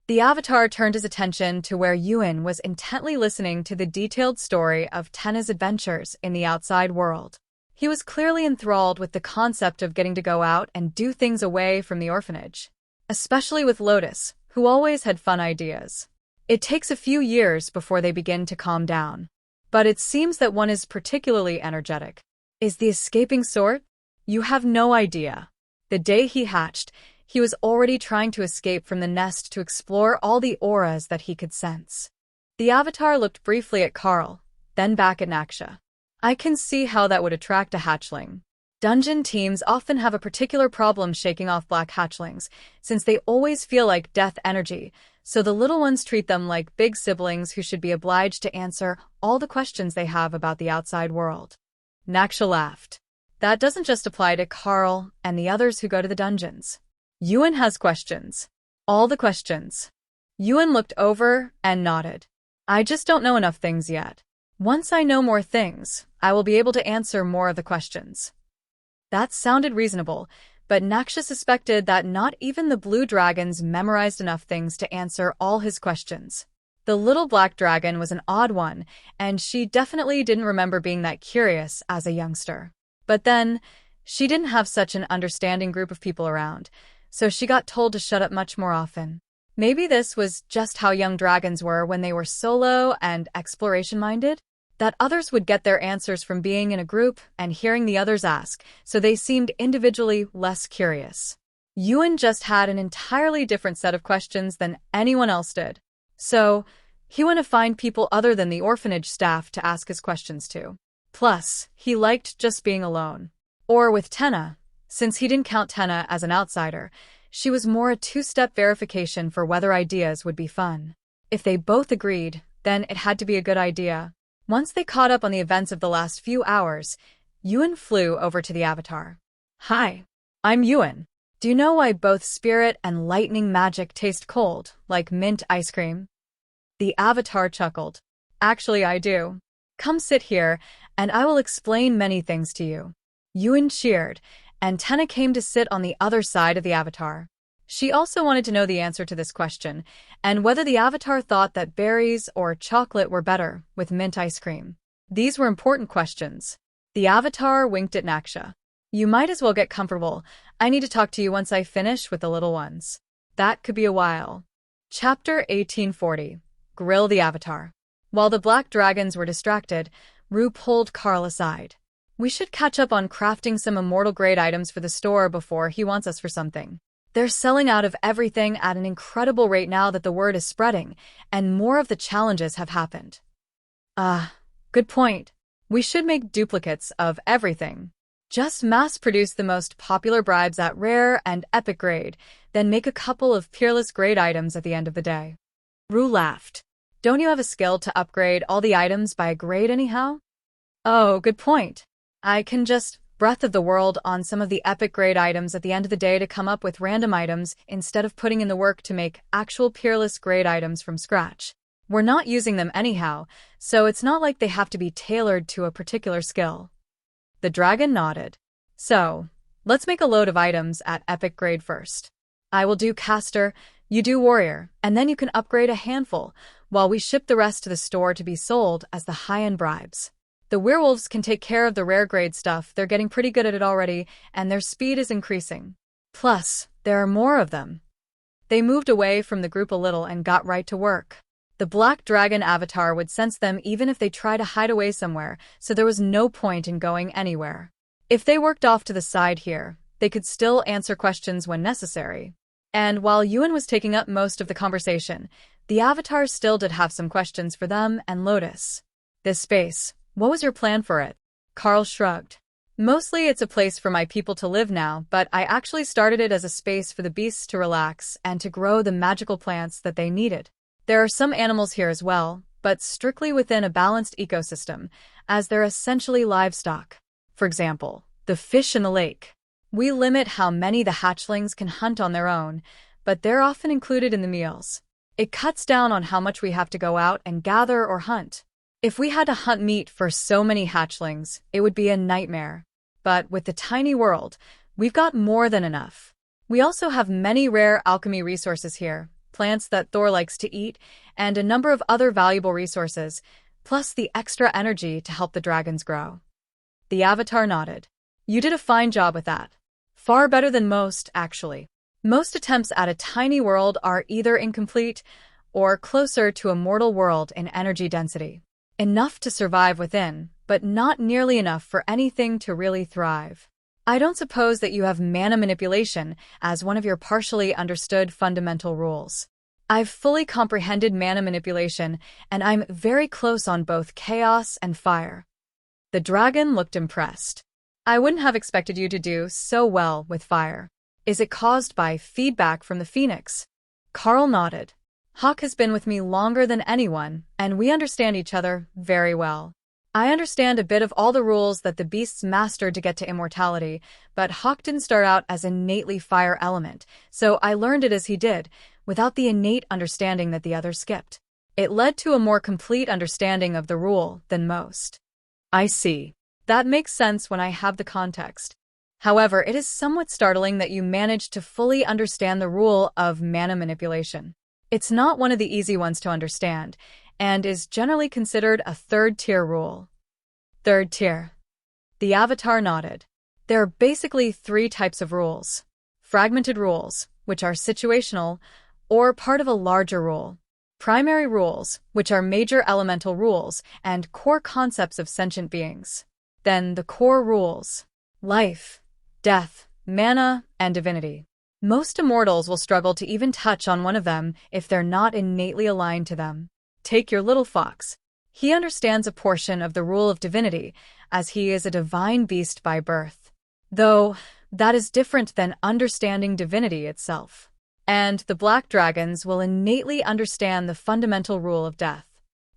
The Avatar turned his attention to where Yuan was intently listening to the detailed story of Tenna's adventures in the outside world. He was clearly enthralled with the concept of getting to go out and do things away from the orphanage. Especially with Lotus, who always had fun ideas. It takes a few years before they begin to calm down. But it seems that one is particularly energetic. Is the escaping sort? You have no idea. The day he hatched, he was already trying to escape from the nest to explore all the auras that he could sense. The Avatar looked briefly at Carl, then back at Naksha. I can see how that would attract a hatchling. Dungeon teams often have a particular problem shaking off black hatchlings, since they always feel like death energy, so the little ones treat them like big siblings who should be obliged to answer all the questions they have about the outside world. Naksha laughed. That doesn't just apply to Carl and the others who go to the dungeons. Yuan has questions. All the questions. Yuan looked over and nodded. I just don't know enough things yet. Once I know more things, I will be able to answer more of the questions. That sounded reasonable, but Naksha suspected that not even the blue dragons memorized enough things to answer all his questions. The little black dragon was an odd one, and she definitely didn't remember being that curious as a youngster. But then, she didn't have such an understanding group of people around, so she got told to shut up much more often. Maybe this was just how young dragons were when they were solo and exploration-minded? That others would get their answers from being in a group and hearing the others ask, so they seemed individually less curious. Yuan just had an entirely different set of questions than anyone else did. So, he went to find people other than the orphanage staff to ask his questions to. Plus, he liked just being alone. Or with Tenna. Since he didn't count Tenna as an outsider, she was more a two-step verification for whether ideas would be fun. If they both agreed, then it had to be a good idea. Once they caught up on the events of the last few hours, Yuan flew over to the Avatar. Hi, I'm Yuan. Do you know why both spirit and lightning magic taste cold, like mint ice cream? The Avatar chuckled. Actually, I do. Come sit here, and I will explain many things to you. Yuan cheered, and Tenna came to sit on the other side of the Avatar. She also wanted to know the answer to this question, and whether the Avatar thought that berries or chocolate were better with mint ice cream. These were important questions. The Avatar winked at Naksha. You might as well get comfortable. I need to talk to you once I finish with the little ones. That could be a while. Chapter 1840. Grill the Avatar. While the black dragons were distracted, Rue pulled Carl aside. We should catch up on crafting some immortal-grade items for the store before he wants us for something. They're selling out of everything at an incredible rate now that the word is spreading, and more of the challenges have happened. Good point. We should make duplicates of everything. Just mass-produce the most popular bribes at rare and epic grade, then make a couple of peerless grade items at the end of the day. Rue laughed. Don't you have a skill to upgrade all the items by a grade anyhow? Oh, good point. I can just breath of the world on some of the epic grade items at the end of the day to come up with random items instead of putting in the work to make actual peerless grade items from scratch. We're not using them anyhow, so it's not like they have to be tailored to a particular skill. The dragon nodded. So, let's make a load of items at epic grade first. I will do caster, you do warrior, and then you can upgrade a handful, while we ship the rest to the store to be sold as the high-end bribes. The werewolves can take care of the rare grade stuff, they're getting pretty good at it already, and their speed is increasing. Plus, there are more of them. They moved away from the group a little and got right to work. The black dragon avatar would sense them even if they tried to hide away somewhere, so there was no point in going anywhere. If they worked off to the side here, they could still answer questions when necessary. And while Yuan was taking up most of the conversation, the avatars still did have some questions for them and Lotus. This space, what was your plan for it? Carl shrugged. Mostly it's a place for my people to live now, but I actually started it as a space for the beasts to relax and to grow the magical plants that they needed. There are some animals here as well, but strictly within a balanced ecosystem, as they're essentially livestock. For example, the fish in the lake. We limit how many the hatchlings can hunt on their own, but they're often included in the meals. It cuts down on how much we have to go out and gather or hunt. If we had to hunt meat for so many hatchlings, it would be a nightmare. But with the tiny world, we've got more than enough. We also have many rare alchemy resources here, plants that Thor likes to eat, and a number of other valuable resources, plus the extra energy to help the dragons grow. The avatar nodded. You did a fine job with that. Far better than most, actually. Most attempts at a tiny world are either incomplete or closer to a mortal world in energy density. Enough to survive within, but not nearly enough for anything to really thrive. I don't suppose that you have mana manipulation as one of your partially understood fundamental rules. I've fully comprehended mana manipulation, and I'm very close on both chaos and fire. The dragon looked impressed. I wouldn't have expected you to do so well with fire. Is it caused by feedback from the phoenix? Carl nodded. Hawk has been with me longer than anyone, and we understand each other very well. I understand a bit of all the rules that the beasts mastered to get to immortality, but Hawk didn't start out as innately fire element, so I learned it as he did, without the innate understanding that the others skipped. It led to a more complete understanding of the rule than most. I see. That makes sense when I have the context. However, it is somewhat startling that you managed to fully understand the rule of mana manipulation. It's not one of the easy ones to understand, and is generally considered a third-tier rule. Third tier. The Avatar nodded. There are basically three types of rules. Fragmented rules, which are situational, or part of a larger rule. Primary rules, which are major elemental rules and core concepts of sentient beings. Then the core rules. Life, death, mana, and divinity. Most immortals will struggle to even touch on one of them if they're not innately aligned to them. Take your little fox. He understands a portion of the rule of divinity, as he is a divine beast by birth. Though, that is different than understanding divinity itself. And the black dragons will innately understand the fundamental rule of death.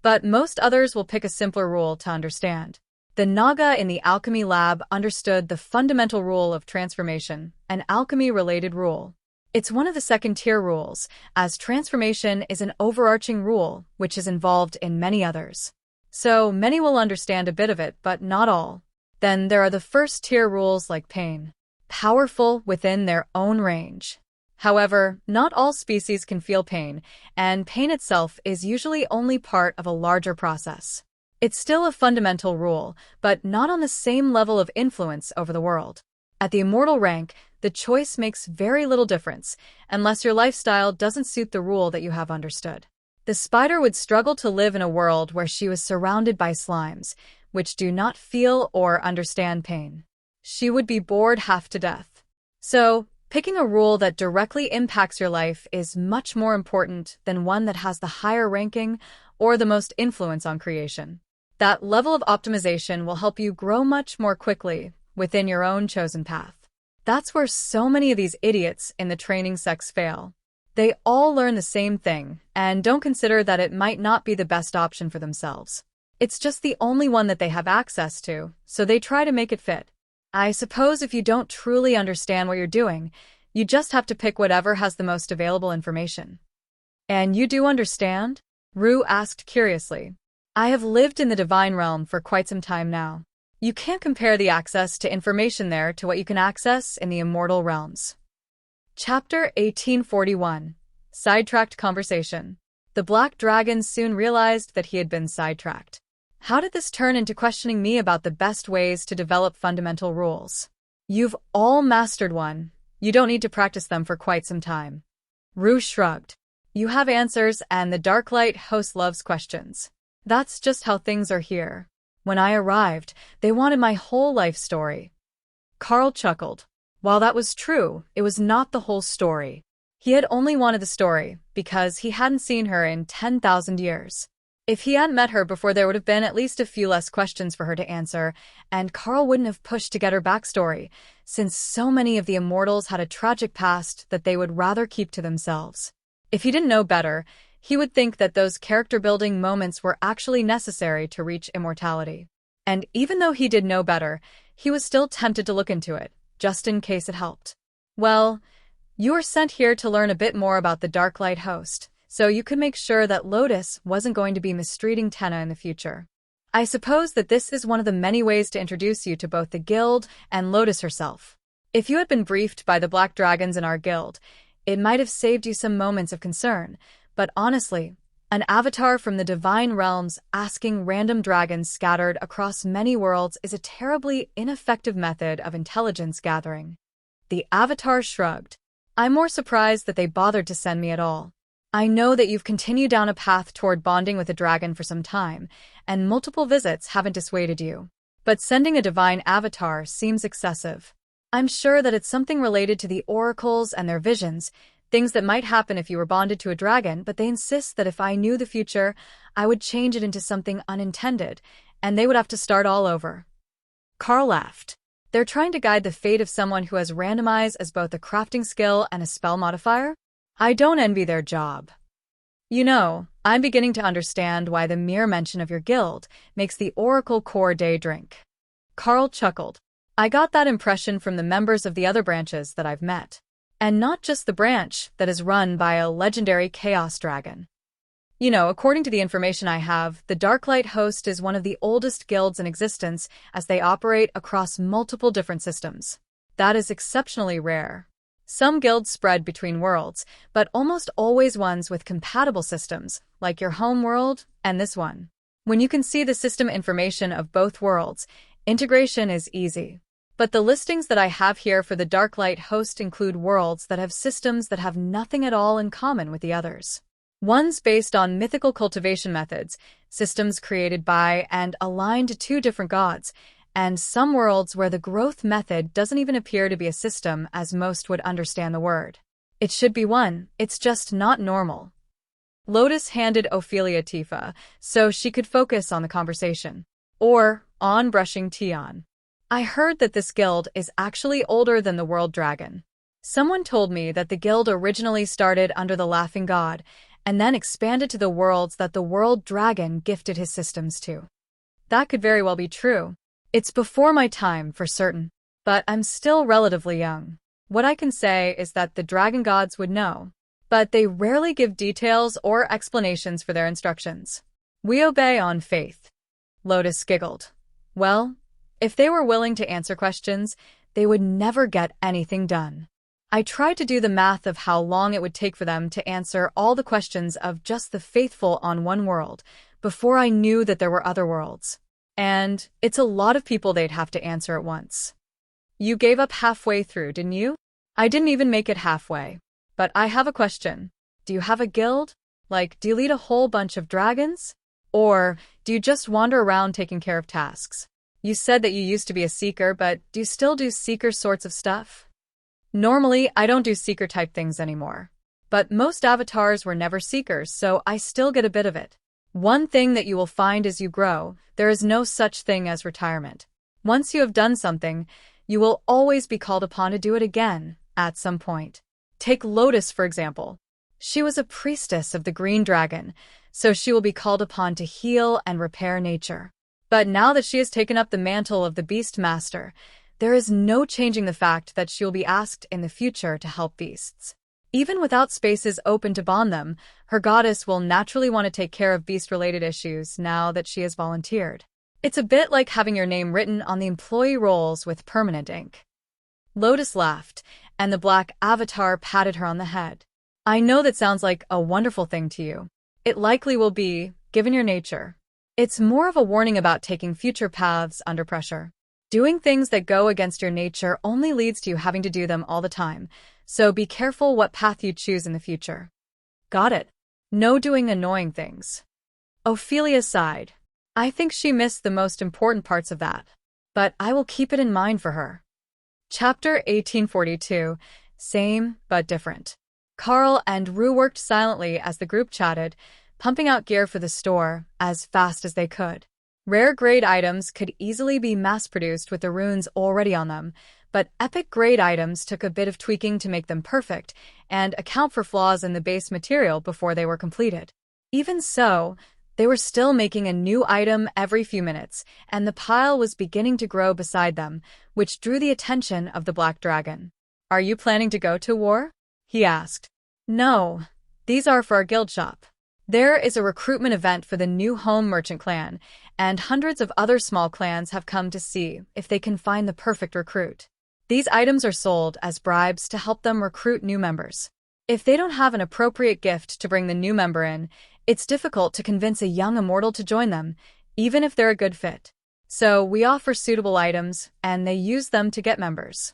But most others will pick a simpler rule to understand. The Naga in the alchemy lab understood the fundamental rule of transformation, an alchemy-related rule. It's one of the second-tier rules, as transformation is an overarching rule which is involved in many others. So many will understand a bit of it, but not all. Then there are the first-tier rules like pain, powerful within their own range. However, not all species can feel pain, and pain itself is usually only part of a larger process. It's still a fundamental rule, but not on the same level of influence over the world. At the immortal rank, the choice makes very little difference, unless your lifestyle doesn't suit the rule that you have understood. The spider would struggle to live in a world where she was surrounded by slimes, which do not feel or understand pain. She would be bored half to death. So, picking a rule that directly impacts your life is much more important than one that has the higher ranking or the most influence on creation. That level of optimization will help you grow much more quickly within your own chosen path. That's where so many of these idiots in the training sects fail. They all learn the same thing and don't consider that it might not be the best option for themselves. It's just the only one that they have access to, so they try to make it fit. I suppose if you don't truly understand what you're doing, you just have to pick whatever has the most available information. And you do understand? Rue asked curiously. I have lived in the divine realm for quite some time now. You can't compare the access to information there to what you can access in the immortal realms. Chapter 1841. Sidetracked Conversation. The black dragon soon realized that he had been sidetracked. How did this turn into questioning me about the best ways to develop fundamental rules? You've all mastered one. You don't need to practice them for quite some time. Rue shrugged. You have answers, and the Darklight host loves questions. That's just how things are here. When I arrived, they wanted my whole life story. Carl chuckled. While that was true, it was not the whole story. He had only wanted the story because he hadn't seen her in 10,000 years. If he hadn't met her before, there would have been at least a few less questions for her to answer, and Carl wouldn't have pushed to get her backstory, since so many of the immortals had a tragic past that they would rather keep to themselves. If he didn't know better, he would think that those character-building moments were actually necessary to reach immortality. And even though he did know better, he was still tempted to look into it, just in case it helped. Well, you were sent here to learn a bit more about the Darklight host, so you could make sure that Lotus wasn't going to be mistreating Tenna in the future. I suppose that this is one of the many ways to introduce you to both the guild and Lotus herself. If you had been briefed by the black dragons in our guild, it might have saved you some moments of concern, but honestly, an avatar from the divine realms asking random dragons scattered across many worlds is a terribly ineffective method of intelligence gathering. The avatar shrugged. I'm more surprised that they bothered to send me at all. I know that you've continued down a path toward bonding with a dragon for some time, and multiple visits haven't dissuaded you. But sending a divine avatar seems excessive. I'm sure that it's something related to the oracles and their visions, things that might happen if you were bonded to a dragon, but they insist that if I knew the future, I would change it into something unintended, and they would have to start all over. Carl laughed. They're trying to guide the fate of someone who has randomized as both a crafting skill and a spell modifier? I don't envy their job. You know, I'm beginning to understand why the mere mention of your guild makes the Oracle Core day drink. Carl chuckled. I got that impression from the members of the other branches that I've met. And not just the branch that is run by a legendary chaos dragon. You know, according to the information I have, the Darklight host is one of the oldest guilds in existence as they operate across multiple different systems. That is exceptionally rare. Some guilds spread between worlds, but almost always ones with compatible systems, like your home world and this one. When you can see the system information of both worlds, integration is easy. But the listings that I have here for the Darklight host include worlds that have systems that have nothing at all in common with the others. One's based on mythical cultivation methods, systems created by and aligned to two different gods, and some worlds where the growth method doesn't even appear to be a system as most would understand the word. It should be one, it's just not normal. Lotus handed Ophelia Tifa so she could focus on the conversation. Or on brushing Tion. I heard that this guild is actually older than the World Dragon. Someone told me that the guild originally started under the Laughing God and then expanded to the worlds that the World Dragon gifted his systems to. That could very well be true. It's before my time for certain, but I'm still relatively young. What I can say is that the dragon gods would know, but they rarely give details or explanations for their instructions. We obey on faith. Lotus giggled. Well, if they were willing to answer questions, they would never get anything done. I tried to do the math of how long it would take for them to answer all the questions of just the faithful on one world before I knew that there were other worlds. And it's a lot of people they'd have to answer at once. You gave up halfway through, didn't you? I didn't even make it halfway. But I have a question. Do you have a guild? Like, do you lead a whole bunch of dragons? Or do you just wander around taking care of tasks? You said that you used to be a seeker, but do you still do seeker sorts of stuff? Normally, I don't do seeker-type things anymore. But most avatars were never seekers, so I still get a bit of it. One thing that you will find as you grow, there is no such thing as retirement. Once you have done something, you will always be called upon to do it again, at some point. Take Lotus, for example. She was a priestess of the Green Dragon, so she will be called upon to heal and repair nature. But now that she has taken up the mantle of the Beast Master, there is no changing the fact that she will be asked in the future to help beasts. Even without spaces open to bond them, her goddess will naturally want to take care of beast-related issues now that she has volunteered. It's a bit like having your name written on the employee rolls with permanent ink. Lotus laughed, and the black avatar patted her on the head. I know that sounds like a wonderful thing to you. It likely will be, given your nature. It's more of a warning about taking future paths under pressure. Doing things that go against your nature only leads to you having to do them all the time, so be careful what path you choose in the future. Got it. No doing annoying things. Ophelia sighed. I think she missed the most important parts of that, but I will keep it in mind for her. Chapter 1842. Same, but different. Carl and Rue worked silently as the group chatted, pumping out gear for the store as fast as they could. Rare grade items could easily be mass-produced with the runes already on them, but epic grade items took a bit of tweaking to make them perfect and account for flaws in the base material before they were completed. Even so, they were still making a new item every few minutes, and the pile was beginning to grow beside them, which drew the attention of the Black Dragon. Are you planning to go to war? He asked. No, these are for our guild shop. There is a recruitment event for the new home merchant clan, and hundreds of other small clans have come to see if they can find the perfect recruit. These items are sold as bribes to help them recruit new members. If they don't have an appropriate gift to bring the new member in, it's difficult to convince a young immortal to join them, even if they're a good fit. So we offer suitable items, and they use them to get members.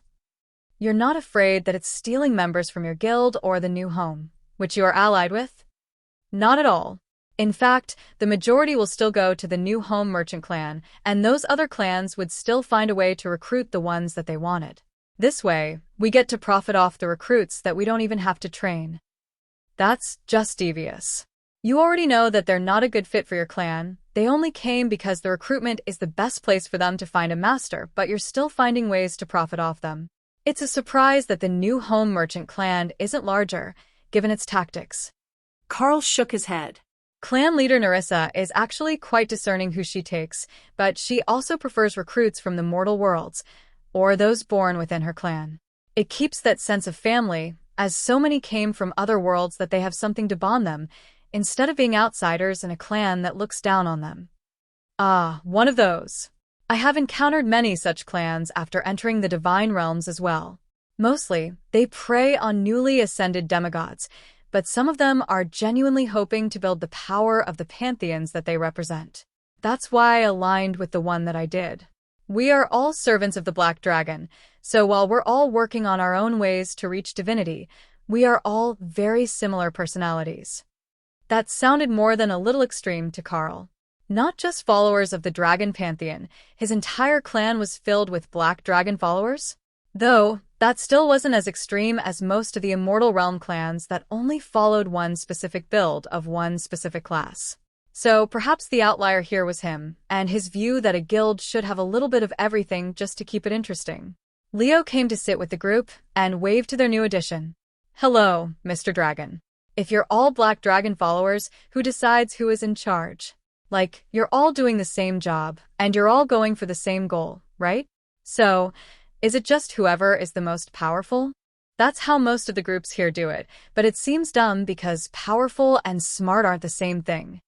You're not afraid that it's stealing members from your guild or the new home, which you are allied with? Not at all. In fact, the majority will still go to the new home merchant clan, and those other clans would still find a way to recruit the ones that they wanted. This way, we get to profit off the recruits that we don't even have to train. That's just devious. You already know that they're not a good fit for your clan. They only came because the recruitment is the best place for them to find a master, but you're still finding ways to profit off them. It's a surprise that the new home merchant clan isn't larger, given its tactics. Carl shook his head. Clan leader Nerissa is actually quite discerning who she takes, but she also prefers recruits from the mortal worlds, or those born within her clan. It keeps that sense of family, as so many came from other worlds that they have something to bond them, instead of being outsiders in a clan that looks down on them. Ah, one of those. I have encountered many such clans after entering the divine realms as well. Mostly, they prey on newly ascended demigods, but some of them are genuinely hoping to build the power of the pantheons that they represent. That's why I aligned with the one that I did. We are all servants of the Black Dragon, so while we're all working on our own ways to reach divinity, we are all very similar personalities. That sounded more than a little extreme to Carl. Not just followers of the Dragon Pantheon, his entire clan was filled with Black Dragon followers? Though, that still wasn't as extreme as most of the Immortal Realm clans that only followed one specific build of one specific class. So perhaps the outlier here was him, and his view that a guild should have a little bit of everything just to keep it interesting. Leo came to sit with the group and waved to their new addition. Hello, Mr. Dragon. If you're all Black Dragon followers, who decides who is in charge? Like, you're all doing the same job, and you're all going for the same goal, right? So, is it just whoever is the most powerful? That's how most of the groups here do it, but it seems dumb because powerful and smart aren't the same thing.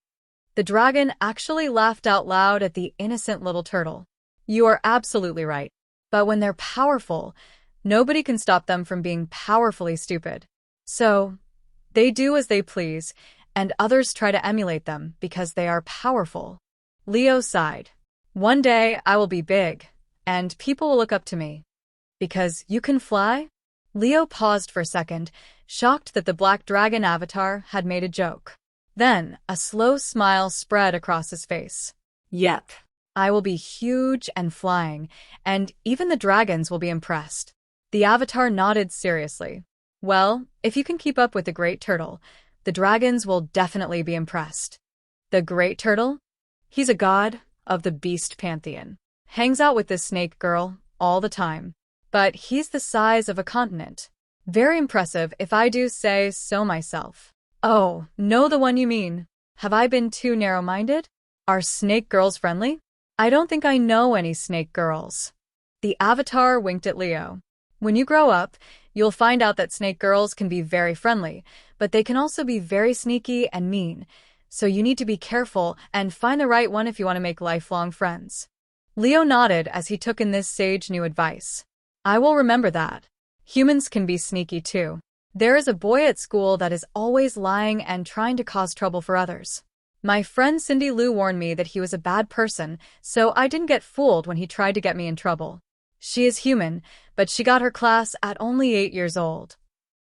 The dragon actually laughed out loud at the innocent little turtle. You are absolutely right. But when they're powerful, nobody can stop them from being powerfully stupid. So, they do as they please, and others try to emulate them because they are powerful. Leo sighed. One day I will be big, and people will look up to me. Because you can fly? Leo paused for a second, shocked that the Black Dragon avatar had made a joke. Then, a slow smile spread across his face. Yep. I will be huge and flying, and even the dragons will be impressed. The avatar nodded seriously. Well, if you can keep up with the Great Turtle, the dragons will definitely be impressed. The Great Turtle? He's a god of the Beast Pantheon. Hangs out with this snake girl all the time. But he's the size of a continent. Very impressive if I do say so myself. Oh, know the one you mean. Have I been too narrow-minded? Are snake girls friendly? I don't think I know any snake girls. The avatar winked at Leo. When you grow up, you'll find out that snake girls can be very friendly, but they can also be very sneaky and mean, so you need to be careful and find the right one if you want to make lifelong friends. Leo nodded as he took in this sage new advice. I will remember that. Humans can be sneaky too. There is a boy at school that is always lying and trying to cause trouble for others. My friend Cindy Lou warned me that he was a bad person, so I didn't get fooled when he tried to get me in trouble. She is human, but she got her class at only 8 years old.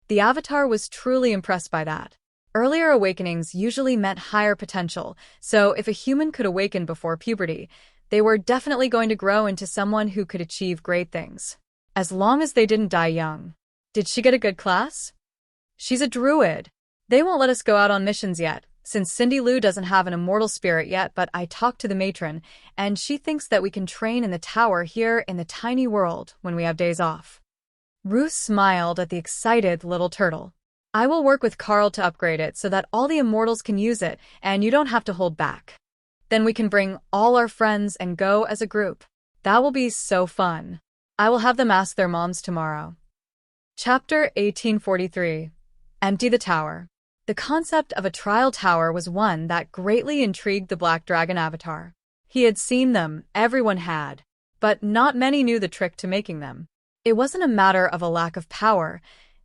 The avatar was truly impressed by that. Earlier awakenings usually meant higher potential, so if a human could awaken before puberty, they were definitely going to grow into someone who could achieve great things. As long as they didn't die young. Did she get a good class? She's a druid. They won't let us go out on missions yet, since Cindy Lou doesn't have an immortal spirit yet, but I talked to the matron, and she thinks that we can train in the tower here in the tiny world when we have days off. Ruth smiled at the excited little turtle. I will work with Carl to upgrade it so that all the immortals can use it, and you don't have to hold back. Then we can bring all our friends and go as a group. That will be so fun. I will have them ask their moms tomorrow. Chapter 1843. Empty the Tower. The concept of a trial tower was one that greatly intrigued the Black Dragon avatar. He had seen them, everyone had, but not many knew the trick to making them. It wasn't a matter of a lack of power.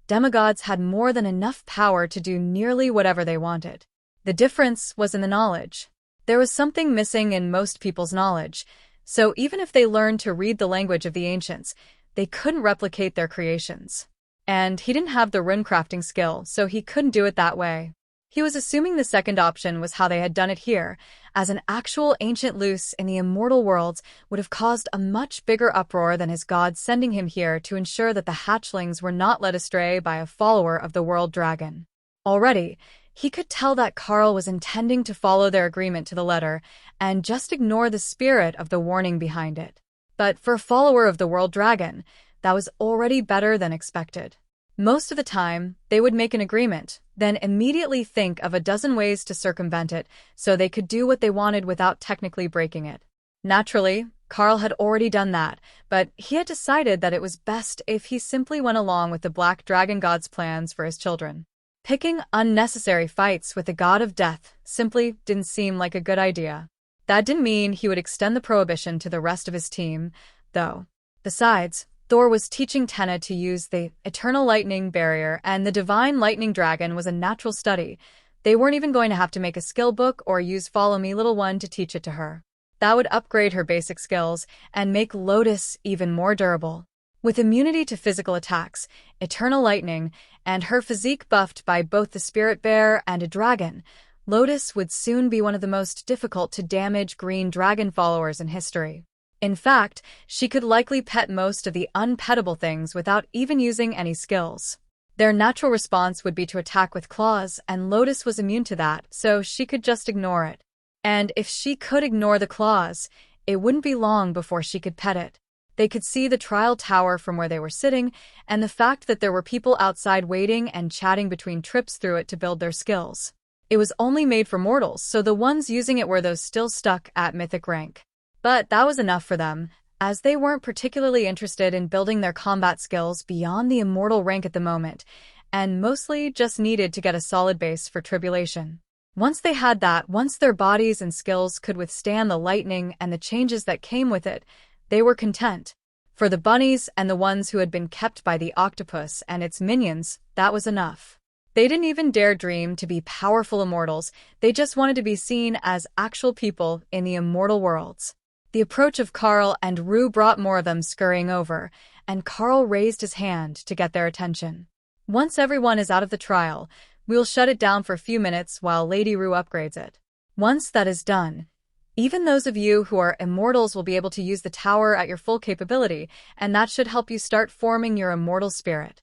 Demigods had more than enough power to do nearly whatever they wanted. The difference was in the knowledge. There was something missing in most people's knowledge, so even if they learned to read the language of the ancients, they couldn't replicate their creations. And he didn't have the runecrafting skill, so he couldn't do it that way. He was assuming the second option was how they had done it here, as an actual ancient Luce in the immortal worlds would have caused a much bigger uproar than his god sending him here to ensure that the hatchlings were not led astray by a follower of the world dragon. Already, he could tell that Carl was intending to follow their agreement to the letter and just ignore the spirit of the warning behind it. But for a follower of the world dragon, that was already better than expected. Most of the time, they would make an agreement, then immediately think of a dozen ways to circumvent it so they could do what they wanted without technically breaking it. Naturally, Carl had already done that, but he had decided that it was best if he simply went along with the Black Dragon God's plans for his children. Picking unnecessary fights with the god of death simply didn't seem like a good idea. That didn't mean he would extend the prohibition to the rest of his team, though. Besides, Thor was teaching Tenna to use the Eternal Lightning Barrier, and the Divine Lightning Dragon was a natural study. They weren't even going to have to make a skill book or use Follow Me Little One to teach it to her. That would upgrade her basic skills and make Lotus even more durable. With immunity to physical attacks, eternal lightning, and her physique buffed by both the spirit bear and a dragon, Lotus would soon be one of the most difficult to damage green dragon followers in history. In fact, she could likely pet most of the unpettable things without even using any skills. Their natural response would be to attack with claws, and Lotus was immune to that, so she could just ignore it. And if she could ignore the claws, it wouldn't be long before she could pet it. They could see the trial tower from where they were sitting, and the fact that there were people outside waiting and chatting between trips through it to build their skills. It was only made for mortals, so the ones using it were those still stuck at mythic rank. But that was enough for them, as they weren't particularly interested in building their combat skills beyond the immortal rank at the moment, and mostly just needed to get a solid base for tribulation. Once they had that, once their bodies and skills could withstand the lightning and the changes that came with it, they were content. For the bunnies and the ones who had been kept by the octopus and its minions, that was enough. They didn't even dare dream to be powerful immortals, they just wanted to be seen as actual people in the immortal worlds. The approach of Carl and Rue brought more of them scurrying over, and Carl raised his hand to get their attention. Once everyone is out of the trial, we'll shut it down for a few minutes while Lady Rue upgrades it. Once that is done, even those of you who are immortals will be able to use the tower at your full capability, and that should help you start forming your immortal spirit.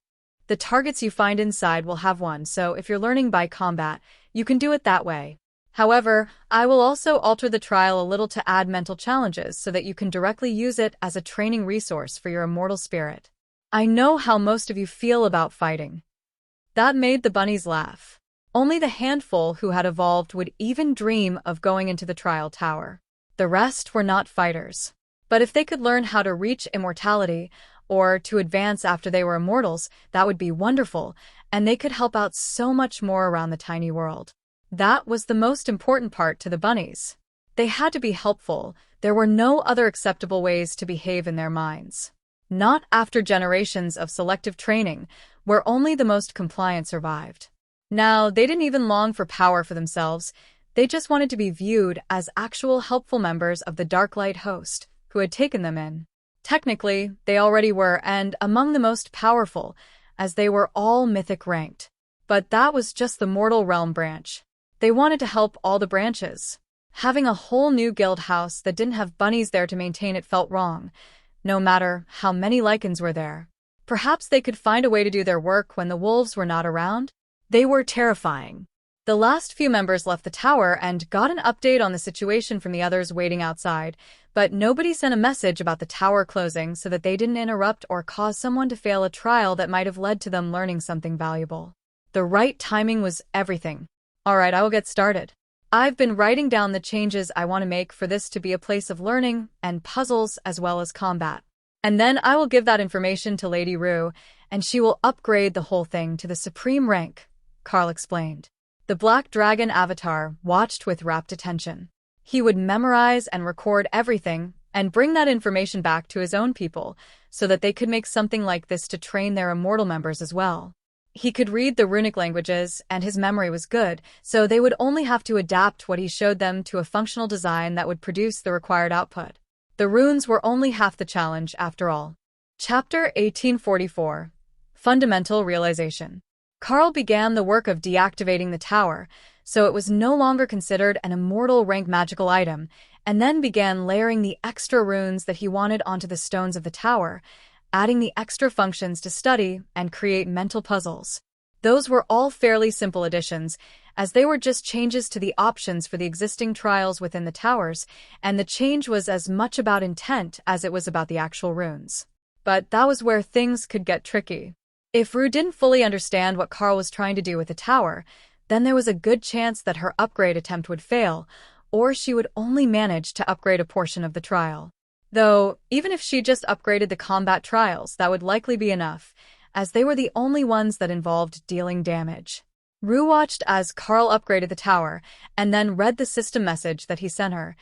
The targets you find inside will have one, so if you're learning by combat, you can do it that way. However, I will also alter the trial a little to add mental challenges so that you can directly use it as a training resource for your immortal spirit. I know how most of you feel about fighting. That made the bunnies laugh. Only the handful who had evolved would even dream of going into the trial tower. The rest were not fighters. But if they could learn how to reach immortality, or to advance after they were immortals, that would be wonderful, and they could help out so much more around the tiny world. That was the most important part to the bunnies. They had to be helpful. There were no other acceptable ways to behave in their minds. Not after generations of selective training, where only the most compliant survived. Now, they didn't even long for power for themselves. They just wanted to be viewed as actual helpful members of the Darklight host, who had taken them in. Technically, they already were, and among the most powerful, as they were all mythic ranked. But that was just the mortal realm branch. They wanted to help all the branches. Having a whole new guild house that didn't have bunnies there to maintain it felt wrong, no matter how many lichens were there. Perhaps they could find a way to do their work when the wolves were not around? They were terrifying. The last few members left the tower and got an update on the situation from the others waiting outside, but nobody sent a message about the tower closing so that they didn't interrupt or cause someone to fail a trial that might have led to them learning something valuable. The right timing was everything. Alright, I will get started. I've been writing down the changes I want to make for this to be a place of learning and puzzles as well as combat. And then I will give that information to Lady Rue, and she will upgrade the whole thing to the supreme rank, Carl explained. The Black Dragon avatar watched with rapt attention. He would memorize and record everything and bring that information back to his own people so that they could make something like this to train their immortal members as well. He could read the runic languages, and his memory was good, so they would only have to adapt what he showed them to a functional design that would produce the required output. The runes were only half the challenge, after all. Chapter 1844. Fundamental Realization. Carl began the work of deactivating the tower, so it was no longer considered an immortal rank magical item, and then began layering the extra runes that he wanted onto the stones of the tower, adding the extra functions to study and create mental puzzles. Those were all fairly simple additions, as they were just changes to the options for the existing trials within the towers, and the change was as much about intent as it was about the actual runes. But that was where things could get tricky. If Rue didn't fully understand what Carl was trying to do with the tower, then there was a good chance that her upgrade attempt would fail, or she would only manage to upgrade a portion of the trial. Though, even if she just upgraded the combat trials, that would likely be enough, as they were the only ones that involved dealing damage. Rue watched as Carl upgraded the tower, and then read the system message that he sent her.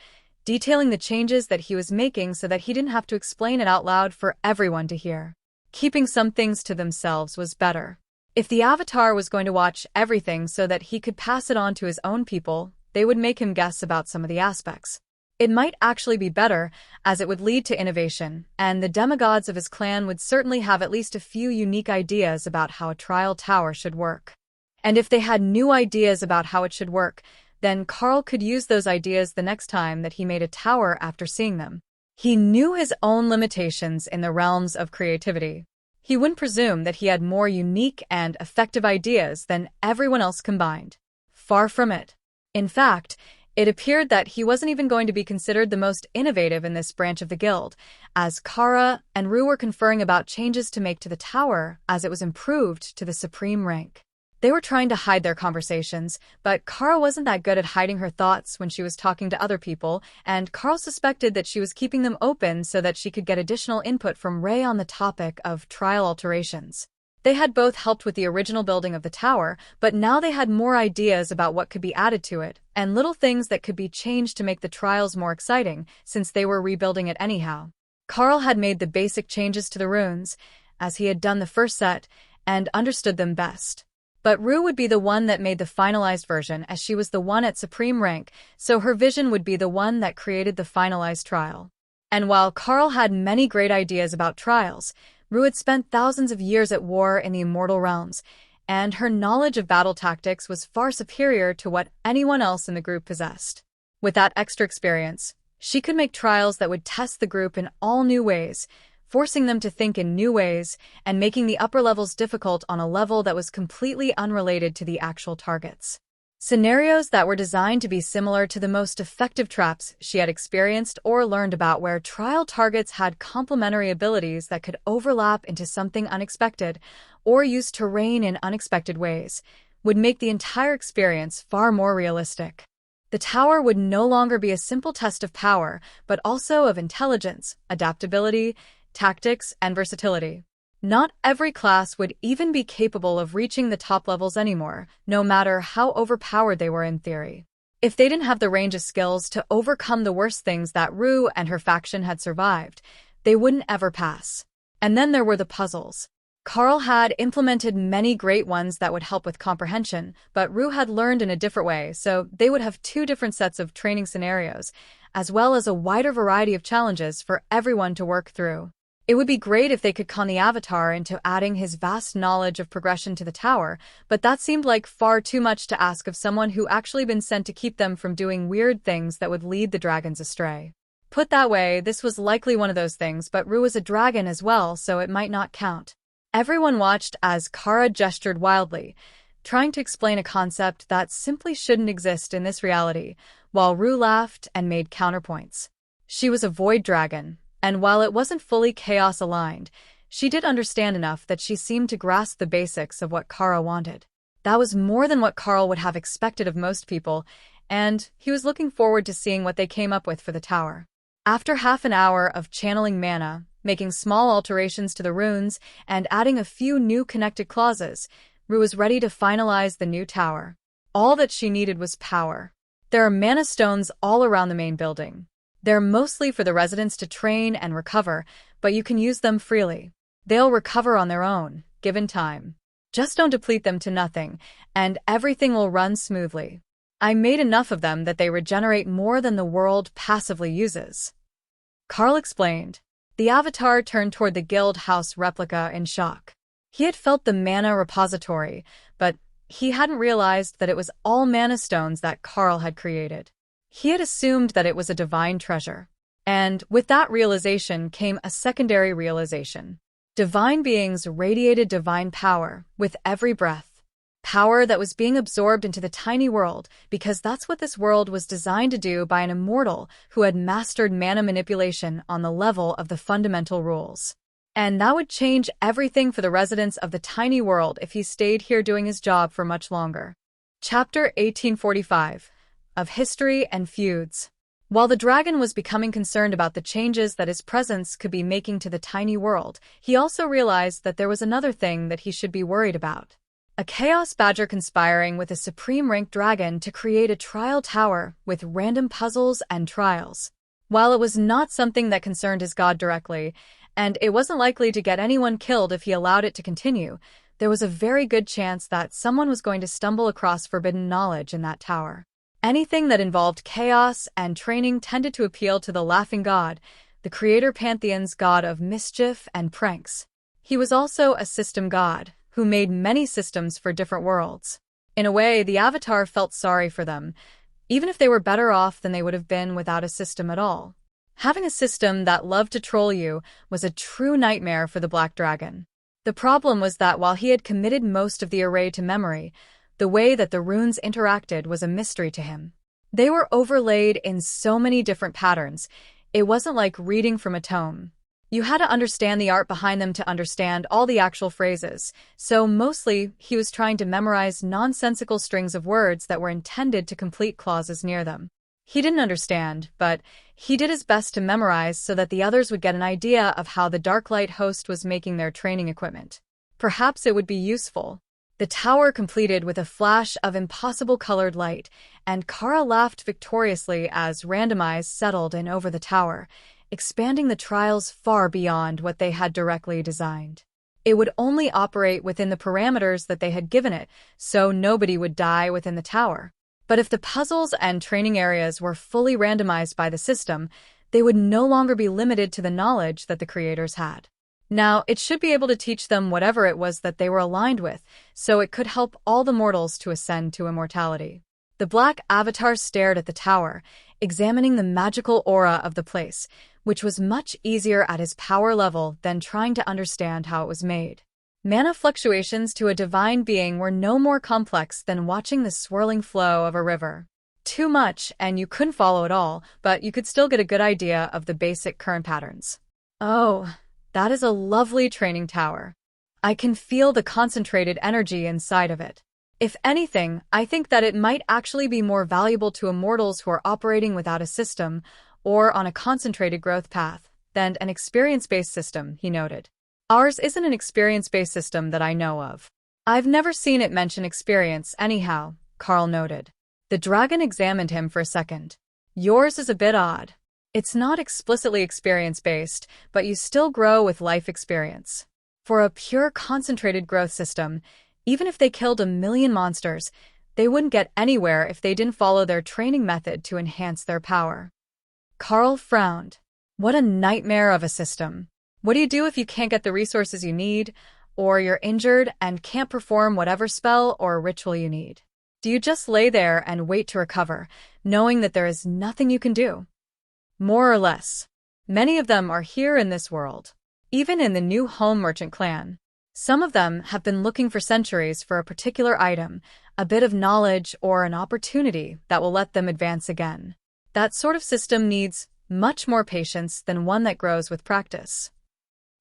detailing the changes that he was making so that he didn't have to explain it out loud for everyone to hear. Keeping some things to themselves was better. If the Avatar was going to watch everything so that he could pass it on to his own people, they would make him guess about some of the aspects. It might actually be better, as it would lead to innovation, and the demigods of his clan would certainly have at least a few unique ideas about how a trial tower should work. And if they had new ideas about how it should work, then Carl could use those ideas the next time that he made a tower after seeing them. He knew his own limitations in the realms of creativity. He wouldn't presume that he had more unique and effective ideas than everyone else combined. Far from it. In fact, it appeared that he wasn't even going to be considered the most innovative in this branch of the guild, as Kara and Rue were conferring about changes to make to the tower as it was improved to the supreme rank. They were trying to hide their conversations, but Kara wasn't that good at hiding her thoughts when she was talking to other people, and Carl suspected that she was keeping them open so that she could get additional input from Ray on the topic of trial alterations. They had both helped with the original building of the tower, but now they had more ideas about what could be added to it, and little things that could be changed to make the trials more exciting, since they were rebuilding it anyhow. Carl had made the basic changes to the runes, as he had done the first set, and understood them best. But Rue would be the one that made the finalized version, as she was the one at supreme rank, so her vision would be the one that created the finalized trial. And while Carl had many great ideas about trials, Rue had spent thousands of years at war in the immortal realms, and her knowledge of battle tactics was far superior to what anyone else in the group possessed. With that extra experience, she could make trials that would test the group in all new ways, forcing them to think in new ways and making the upper levels difficult on a level that was completely unrelated to the actual targets. Scenarios that were designed to be similar to the most effective traps she had experienced or learned about, where trial targets had complementary abilities that could overlap into something unexpected or use terrain in unexpected ways, would make the entire experience far more realistic. The tower would no longer be a simple test of power, but also of intelligence, adaptability, tactics, and versatility. Not every class would even be capable of reaching the top levels anymore, no matter how overpowered they were in theory. If they didn't have the range of skills to overcome the worst things that Rue and her faction had survived, they wouldn't ever pass. And then there were the puzzles. Carl had implemented many great ones that would help with comprehension, but Rue had learned in a different way, so they would have 2 different sets of training scenarios, as well as a wider variety of challenges for everyone to work through. It would be great if they could con the Avatar into adding his vast knowledge of progression to the tower, but that seemed like far too much to ask of someone who actually been sent to keep them from doing weird things that would lead the dragons astray. Put that way, this was likely one of those things, but Rue is a dragon as well, so it might not count. Everyone watched as Kara gestured wildly, trying to explain a concept that simply shouldn't exist in this reality, while Rue laughed and made counterpoints. She was a void dragon, and while it wasn't fully chaos-aligned, she did understand enough that she seemed to grasp the basics of what Kara wanted. That was more than what Carl would have expected of most people, and he was looking forward to seeing what they came up with for the tower. After half an hour of channeling mana, making small alterations to the runes, and adding a few new connected clauses, Rue was ready to finalize the new tower. All that she needed was power. There are mana stones all around the main building. They're mostly for the residents to train and recover, but you can use them freely. They'll recover on their own, given time. Just don't deplete them to nothing, and everything will run smoothly. I made enough of them that they regenerate more than the world passively uses. Carl explained. The Avatar turned toward the guild house replica in shock. He had felt the mana repository, but he hadn't realized that it was all mana stones that Carl had created. He had assumed that it was a divine treasure. And with that realization came a secondary realization. Divine beings radiated divine power with every breath. Power that was being absorbed into the tiny world, because that's what this world was designed to do by an immortal who had mastered mana manipulation on the level of the fundamental rules. And that would change everything for the residents of the tiny world if he stayed here doing his job for much longer. Chapter 1845 of History and Feuds. While the dragon was becoming concerned about the changes that his presence could be making to the tiny world, he also realized that there was another thing that he should be worried about. A Chaos Badger conspiring with a supreme rank dragon to create a trial tower with random puzzles and trials. While it was not something that concerned his god directly, and it wasn't likely to get anyone killed if he allowed it to continue, there was a very good chance that someone was going to stumble across forbidden knowledge in that tower. Anything that involved chaos and training tended to appeal to the Laughing God, the creator pantheon's god of mischief and pranks. He was also a system god, who made many systems for different worlds. In a way, the Avatar felt sorry for them, even if they were better off than they would have been without a system at all. Having a system that loved to troll you was a true nightmare for the Black Dragon. The problem was that while he had committed most of the array to memory, the way that the runes interacted was a mystery to him. They were overlaid in so many different patterns, it wasn't like reading from a tome. You had to understand the art behind them to understand all the actual phrases, so mostly he was trying to memorize nonsensical strings of words that were intended to complete clauses near them. He didn't understand, but he did his best to memorize so that the others would get an idea of how the Darklight host was making their training equipment. Perhaps it would be useful. The tower completed with a flash of impossible colored light, and Kara laughed victoriously as Randomize settled in over the tower, expanding the trials far beyond what they had directly designed. It would only operate within the parameters that they had given it, so nobody would die within the tower. But if the puzzles and training areas were fully randomized by the system, they would no longer be limited to the knowledge that the creators had. Now, it should be able to teach them whatever it was that they were aligned with, so it could help all the mortals to ascend to immortality. The Black Avatar stared at the tower, examining the magical aura of the place, which was much easier at his power level than trying to understand how it was made. Mana fluctuations to a divine being were no more complex than watching the swirling flow of a river. Too much, and you couldn't follow it all, but you could still get a good idea of the basic current patterns. Oh, that is a lovely training tower. I can feel the concentrated energy inside of it. If anything, I think that it might actually be more valuable to immortals who are operating without a system or on a concentrated growth path than an experience-based system, he noted. Ours isn't an experience-based system that I know of. I've never seen it mention experience anyhow, Carl noted. The dragon examined him for a second. Yours is a bit odd. It's not explicitly experience-based, but you still grow with life experience. For a pure concentrated growth system, even if they killed 1,000,000 monsters, they wouldn't get anywhere if they didn't follow their training method to enhance their power. Carl frowned. What a nightmare of a system. What do you do if you can't get the resources you need, or you're injured and can't perform whatever spell or ritual you need? Do you just lay there and wait to recover, knowing that there is nothing you can do? More or less. Many of them are here in this world. Even in the new home merchant clan. Some of them have been looking for centuries for a particular item, a bit of knowledge or an opportunity that will let them advance again. That sort of system needs much more patience than one that grows with practice.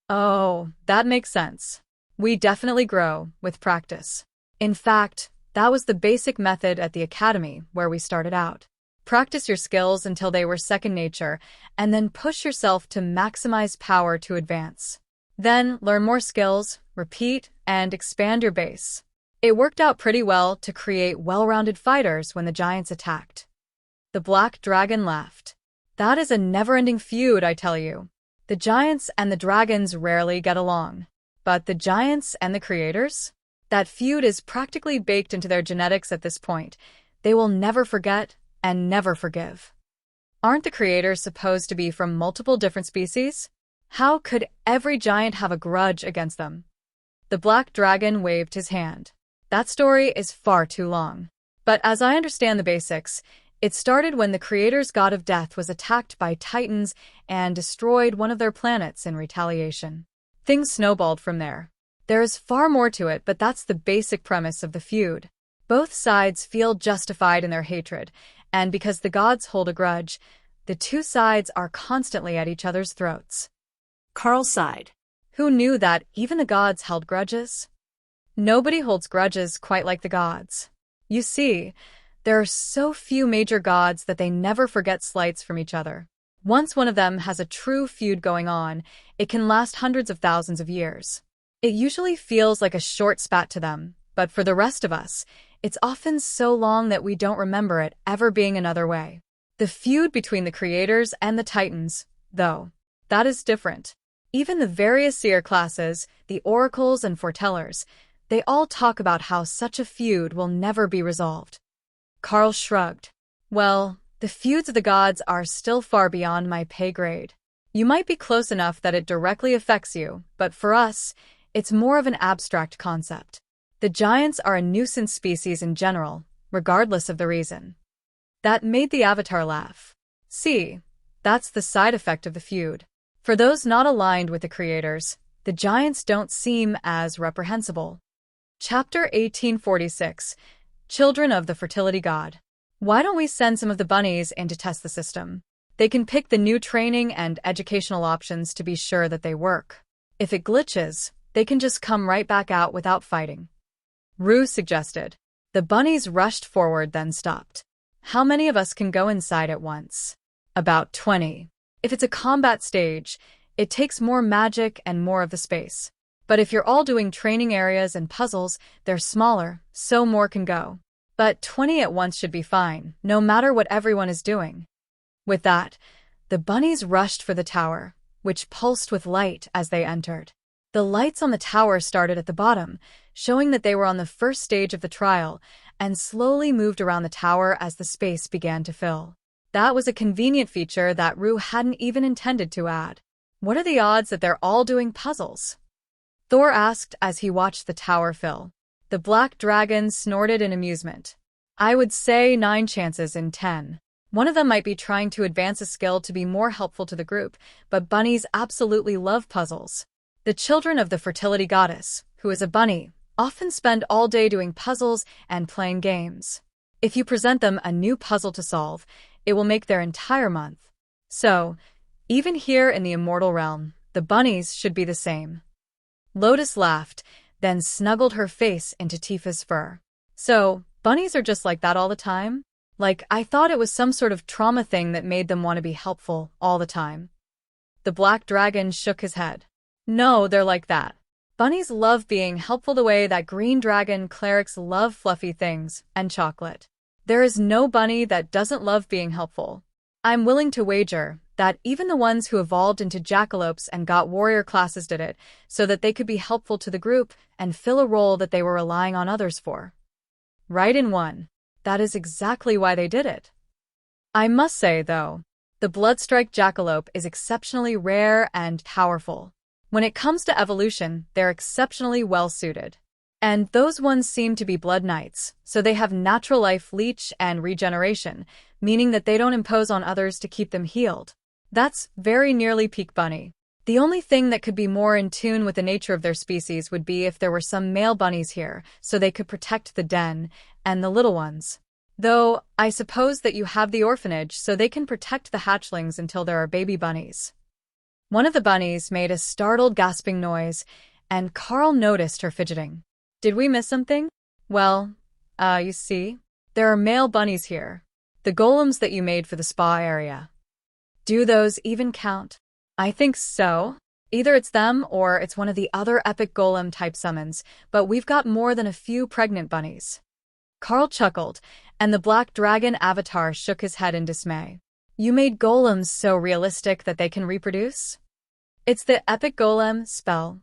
Oh, that makes sense. We definitely grow with practice. In fact, that was the basic method at the academy where we started out. Practice your skills until they were second nature, and then push yourself to maximize power to advance. Then learn more skills, repeat, and expand your base. It worked out pretty well to create well-rounded fighters when the giants attacked. The Black Dragon laughed. That is a never-ending feud, I tell you. The giants and the dragons rarely get along. But the giants and the creators? That feud is practically baked into their genetics at this point. They will never forget and never forgive. Aren't the creators supposed to be from multiple different species? How could every giant have a grudge against them? The Black Dragon waved his hand. That story is far too long. But as I understand the basics, it started when the creator's god of death was attacked by titans and destroyed one of their planets in retaliation. Things snowballed from there. There is far more to it, but that's the basic premise of the feud. Both sides feel justified in their hatred, and because the gods hold a grudge, the two sides are constantly at each other's throats. Carl sighed. Who knew that even the gods held grudges? Nobody holds grudges quite like the gods. You see, there are so few major gods that they never forget slights from each other. Once one of them has a true feud going on, it can last hundreds of thousands of years. It usually feels like a short spat to them, but for the rest of us, it's often so long that we don't remember it ever being another way. The feud between the creators and the Titans, though, that is different. Even the various seer classes, the oracles and foretellers, they all talk about how such a feud will never be resolved. Carl shrugged. Well, the feuds of the gods are still far beyond my pay grade. You might be close enough that it directly affects you, but for us, it's more of an abstract concept. The giants are a nuisance species in general, regardless of the reason. That made the Avatar laugh. See, that's the side effect of the feud. For those not aligned with the creators, the giants don't seem as reprehensible. Chapter 1846, Children of the Fertility God. Why don't we send some of the bunnies in to test the system? They can pick the new training and educational options to be sure that they work. If it glitches, they can just come right back out without fighting. Rue suggested. The bunnies rushed forward, then stopped. How many of us can go inside at once? About 20. If it's a combat stage, it takes more magic and more of the space. But if you're all doing training areas and puzzles, they're smaller, so more can go. But 20 at once should be fine, no matter what everyone is doing. With that, the bunnies rushed for the tower, which pulsed with light as they entered. The lights on the tower started at the bottom, showing that they were on the first stage of the trial, and slowly moved around the tower as the space began to fill. That was a convenient feature that Rue hadn't even intended to add. What are the odds that they're all doing puzzles? Thor asked as he watched the tower fill. The black dragon snorted in amusement. I would say 9 chances in 10. One of them might be trying to advance a skill to be more helpful to the group, but bunnies absolutely love puzzles. The children of the fertility goddess, who is a bunny, often spend all day doing puzzles and playing games. If you present them a new puzzle to solve, it will make their entire month. So, even here in the immortal realm, the bunnies should be the same. Lotus laughed, then snuggled her face into Tifa's fur. So, bunnies are just like that all the time? Like, I thought it was some sort of trauma thing that made them want to be helpful all the time. The black dragon shook his head. No, they're like that. Bunnies love being helpful the way that green dragon clerics love fluffy things and chocolate. There is no bunny that doesn't love being helpful. I'm willing to wager that even the ones who evolved into jackalopes and got warrior classes did it so that they could be helpful to the group and fill a role that they were relying on others for. Right in one. That is exactly why they did it. I must say, though, the Bloodstrike jackalope is exceptionally rare and powerful. When it comes to evolution, they're exceptionally well-suited. And those ones seem to be blood knights, so they have natural life leech and regeneration, meaning that they don't impose on others to keep them healed. That's very nearly peak bunny. The only thing that could be more in tune with the nature of their species would be if there were some male bunnies here, so they could protect the den and the little ones. Though, I suppose that you have the orphanage so they can protect the hatchlings until there are baby bunnies. One of the bunnies made a startled gasping noise, and Carl noticed her fidgeting. Did we miss something? Well, you see, there are male bunnies here. The golems that you made for the spa area. Do those even count? I think so. Either it's them or it's one of the other epic golem-type summons, but we've got more than a few pregnant bunnies. Carl chuckled, and the black dragon avatar shook his head in dismay. You made golems so realistic that they can reproduce? It's the epic golem spell,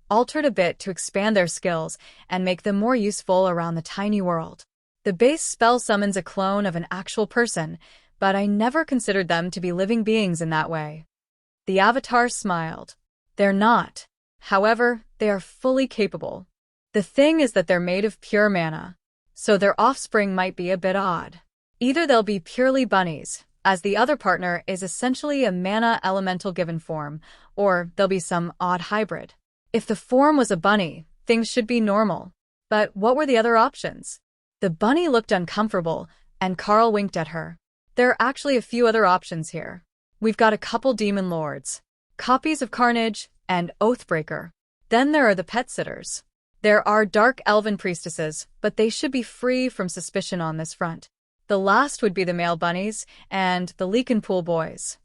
altered a bit to expand their skills and make them more useful around the tiny world. The base spell summons a clone of an actual person, but I never considered them to be living beings in that way. The avatar smiled. They're not. However, they are fully capable. The thing is that they're made of pure mana, so their offspring might be a bit odd. Either they'll be purely bunnies, as the other partner is essentially a mana elemental given form, or there'll be some odd hybrid. If the form was a bunny, things should be normal. But what were the other options? The bunny looked uncomfortable, and Carl winked at her. There are actually a few other options here. We've got a couple demon lords, copies of Carnage, and Oathbreaker. Then there are the pet sitters. There are dark elven priestesses, but they should be free from suspicion on this front. The last would be the male bunnies and the Leakenpool boys.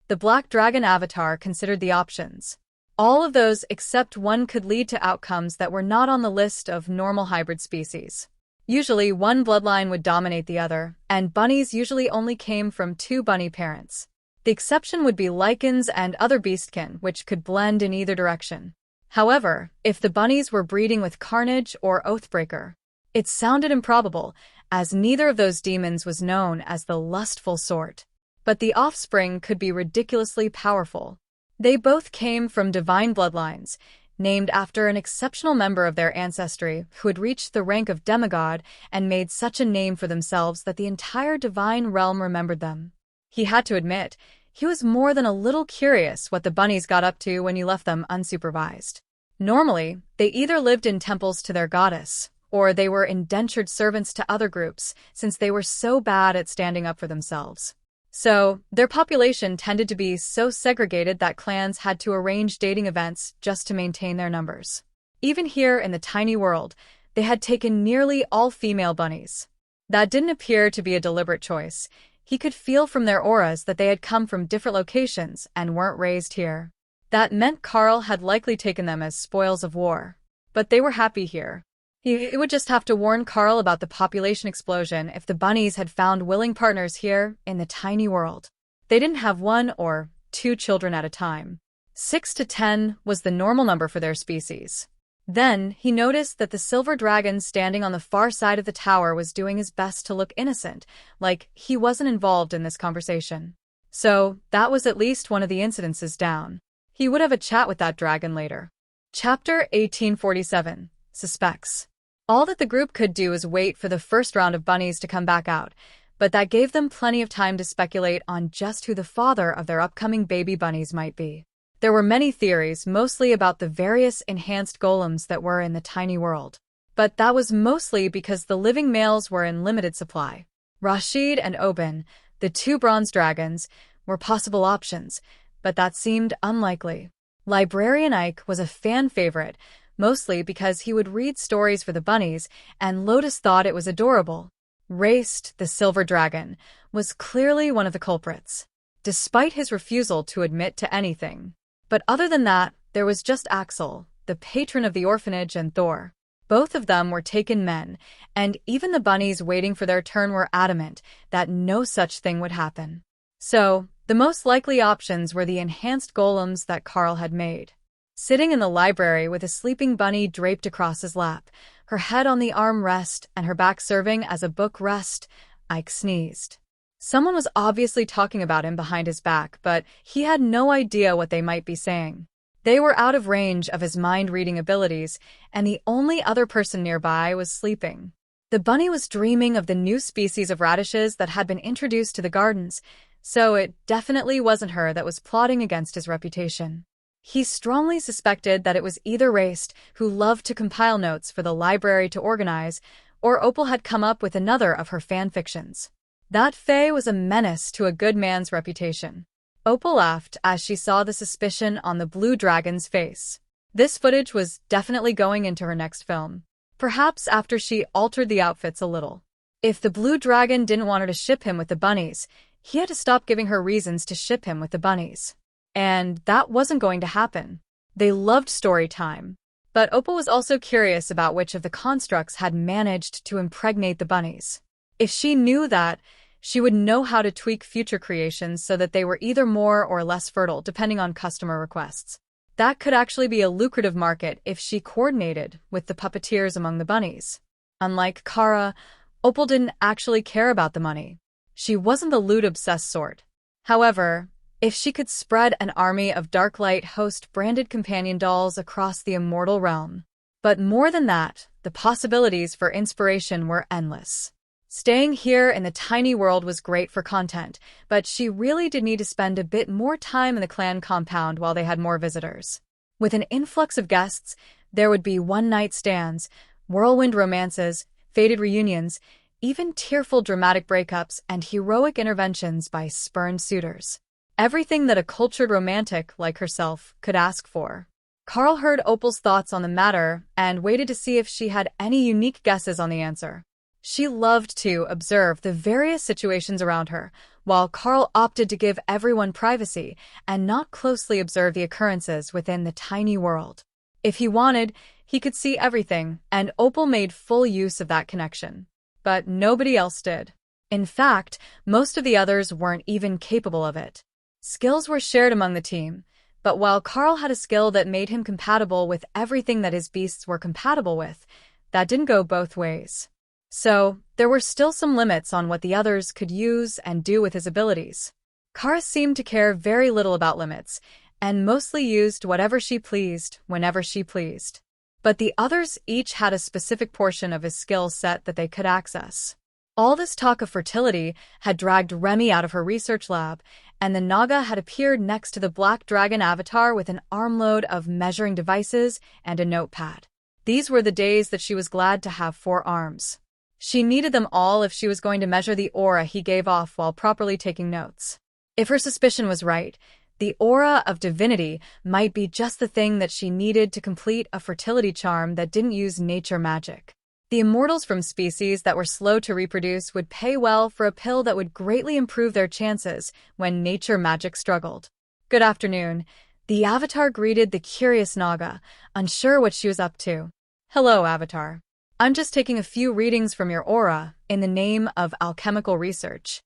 The black dragon avatar considered the options. All of those except one could lead to outcomes that were not on the list of normal hybrid species. Usually, one bloodline would dominate the other, and bunnies usually only came from two bunny parents. The exception would be lichens and other beastkin, which could blend in either direction. However, if the bunnies were breeding with Carnage or Oathbreaker, it sounded improbable, as neither of those demons was known as the lustful sort. But the offspring could be ridiculously powerful. They both came from divine bloodlines, named after an exceptional member of their ancestry who had reached the rank of demigod and made such a name for themselves that the entire divine realm remembered them. He had to admit, he was more than a little curious what the bunnies got up to when you left them unsupervised. Normally, they either lived in temples to their goddess, or they were indentured servants to other groups since they were so bad at standing up for themselves. So, their population tended to be so segregated that clans had to arrange dating events just to maintain their numbers. Even here in the tiny world, they had taken nearly all female bunnies. That didn't appear to be a deliberate choice. He could feel from their auras that they had come from different locations and weren't raised here. That meant Carl had likely taken them as spoils of war. But they were happy here. He would just have to warn Carl about the population explosion if the bunnies had found willing partners here in the tiny world. They didn't have 1 or 2 children at a time. 6 to 10 was the normal number for their species. Then, he noticed that the silver dragon standing on the far side of the tower was doing his best to look innocent, like he wasn't involved in this conversation. So, that was at least one of the incidences down. He would have a chat with that dragon later. Chapter 1847. Suspects. All that the group could do was wait for the first round of bunnies to come back out, but that gave them plenty of time to speculate on just who the father of their upcoming baby bunnies might be. There were many theories, mostly about the various enhanced golems that were in the tiny world. But that was mostly because the living males were in limited supply. Rashid and Oben, the 2 bronze dragons, were possible options, but that seemed unlikely. Librarian Ike was a fan favorite, mostly because he would read stories for the bunnies, and Lotus thought it was adorable. Raced, the silver dragon, was clearly one of the culprits, despite his refusal to admit to anything. But other than that, there was just Axel, the patron of the orphanage, and Thor. Both of them were taken men, and even the bunnies waiting for their turn were adamant that no such thing would happen. So, the most likely options were the enhanced golems that Carl had made. Sitting in the library with a sleeping bunny draped across his lap, her head on the arm rest and her back serving as a book rest, Ike sneezed. Someone was obviously talking about him behind his back, but he had no idea what they might be saying. They were out of range of his mind-reading abilities, and the only other person nearby was sleeping. The bunny was dreaming of the new species of radishes that had been introduced to the gardens, so it definitely wasn't her that was plotting against his reputation. He strongly suspected that it was either Raced, who loved to compile notes for the library to organize, or Opal had come up with another of her fan fictions. That Faye was a menace to a good man's reputation. Opal laughed as she saw the suspicion on the blue dragon's face. This footage was definitely going into her next film, perhaps after she altered the outfits a little. If the blue dragon didn't want her to ship him with the bunnies, he had to stop giving her reasons to ship him with the bunnies. And that wasn't going to happen. They loved story time. But Opal was also curious about which of the constructs had managed to impregnate the bunnies. If she knew that, she would know how to tweak future creations so that they were either more or less fertile depending on customer requests. That could actually be a lucrative market if she coordinated with the puppeteers among the bunnies. Unlike Kara, Opal didn't actually care about the money. She wasn't the loot-obsessed sort. However, if she could spread an army of Darklight Host-branded companion dolls across the immortal realm. But more than that, the possibilities for inspiration were endless. Staying here in the tiny world was great for content, but she really did need to spend a bit more time in the clan compound while they had more visitors. With an influx of guests, there would be one-night stands, whirlwind romances, fated reunions, even tearful dramatic breakups and heroic interventions by spurned suitors. Everything that a cultured romantic like herself could ask for. Carl heard Opal's thoughts on the matter and waited to see if she had any unique guesses on the answer. She loved to observe the various situations around her, while Carl opted to give everyone privacy and not closely observe the occurrences within the tiny world. If he wanted, He could see everything, and Opal made full use of that connection. But nobody else did. In fact, most of the others weren't even capable of it. Skills were shared among the team, but while Carl had a skill that made him compatible with everything that his beasts were compatible with, that didn't go both ways. So, there were still some limits on what the others could use and do with his abilities. Kara seemed to care very little about limits, and mostly used whatever she pleased, whenever she pleased. But the others each had a specific portion of his skill set that they could access. All this talk of fertility had dragged Remy out of her research lab, and the Naga had appeared next to the Black Dragon avatar with an armload of measuring devices and a notepad. These were the days that she was glad to have 4 arms. She needed them all if she was going to measure the aura he gave off while properly taking notes. If her suspicion was right, the aura of divinity might be just the thing that she needed to complete a fertility charm that didn't use nature magic. The immortals from species that were slow to reproduce would pay well for a pill that would greatly improve their chances when nature magic struggled. Good afternoon. The Avatar greeted the curious Naga, unsure what she was up to. Hello, Avatar. I'm just taking a few readings from your aura in the name of alchemical research.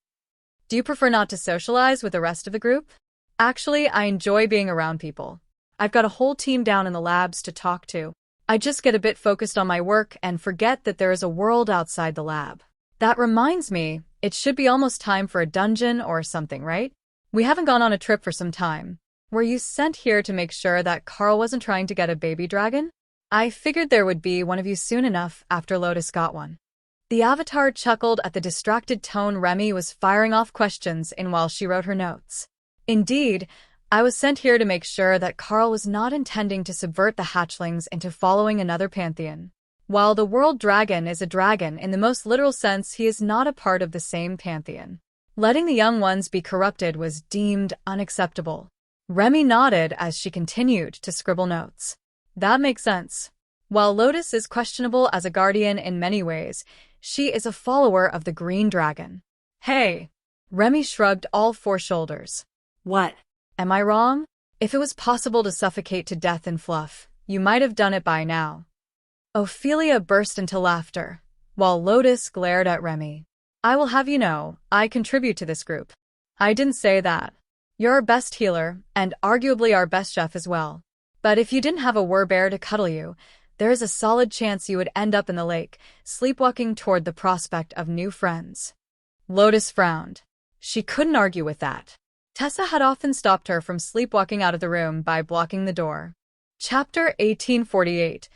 Do you prefer not to socialize with the rest of the group? Actually, I enjoy being around people. I've got a whole team down in the labs to talk to. I just get a bit focused on my work and forget that there is a world outside the lab. That reminds me, it should be almost time for a dungeon or something, right? We haven't gone on a trip for some time. Were you sent here to make sure that Carl wasn't trying to get a baby dragon? I figured there would be one of you soon enough after Lotus got one. The Avatar chuckled at the distracted tone Remy was firing off questions in while she wrote her notes. Indeed, I was sent here to make sure that Carl was not intending to subvert the hatchlings into following another pantheon. While the world dragon is a dragon in the most literal sense, he is not a part of the same pantheon. Letting the young ones be corrupted was deemed unacceptable. Remy nodded as she continued to scribble notes. That makes sense. While Lotus is questionable as a guardian in many ways, she is a follower of the green dragon. Hey! Remy shrugged all 4 shoulders. What? Am I wrong? If it was possible to suffocate to death in fluff, you might have done it by now. Ophelia burst into laughter, while Lotus glared at Remy. I will have you know, I contribute to this group. I didn't say that. You're our best healer, and arguably our best chef as well. But if you didn't have a werbear to cuddle you, there is a solid chance you would end up in the lake, sleepwalking toward the prospect of new friends. Lotus frowned. She couldn't argue with that. Tessa had often stopped her from sleepwalking out of the room by blocking the door. Chapter 1848.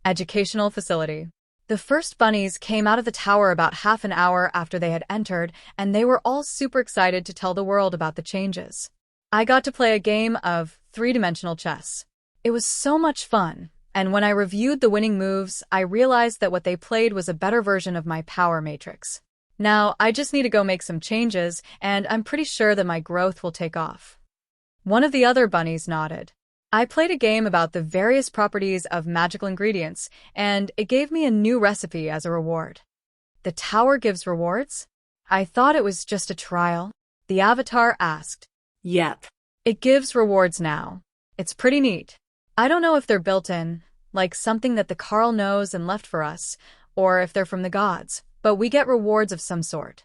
Educational Facility. The first bunnies came out of the tower about half an hour after they had entered, and they were all super excited to tell the world about the changes. I got to play a game of 3-dimensional chess. It was so much fun, and when I reviewed the winning moves, I realized that what they played was a better version of my power matrix. Now, I just need to go make some changes, and I'm pretty sure that my growth will take off. One of the other bunnies nodded. I played a game about the various properties of magical ingredients, and it gave me a new recipe as a reward. The tower gives rewards? I thought it was just a trial. The Avatar asked. Yep. It gives rewards now. It's pretty neat. I don't know if they're built in, like something that the Carl knows and left for us, or if they're from the gods, but we get rewards of some sort.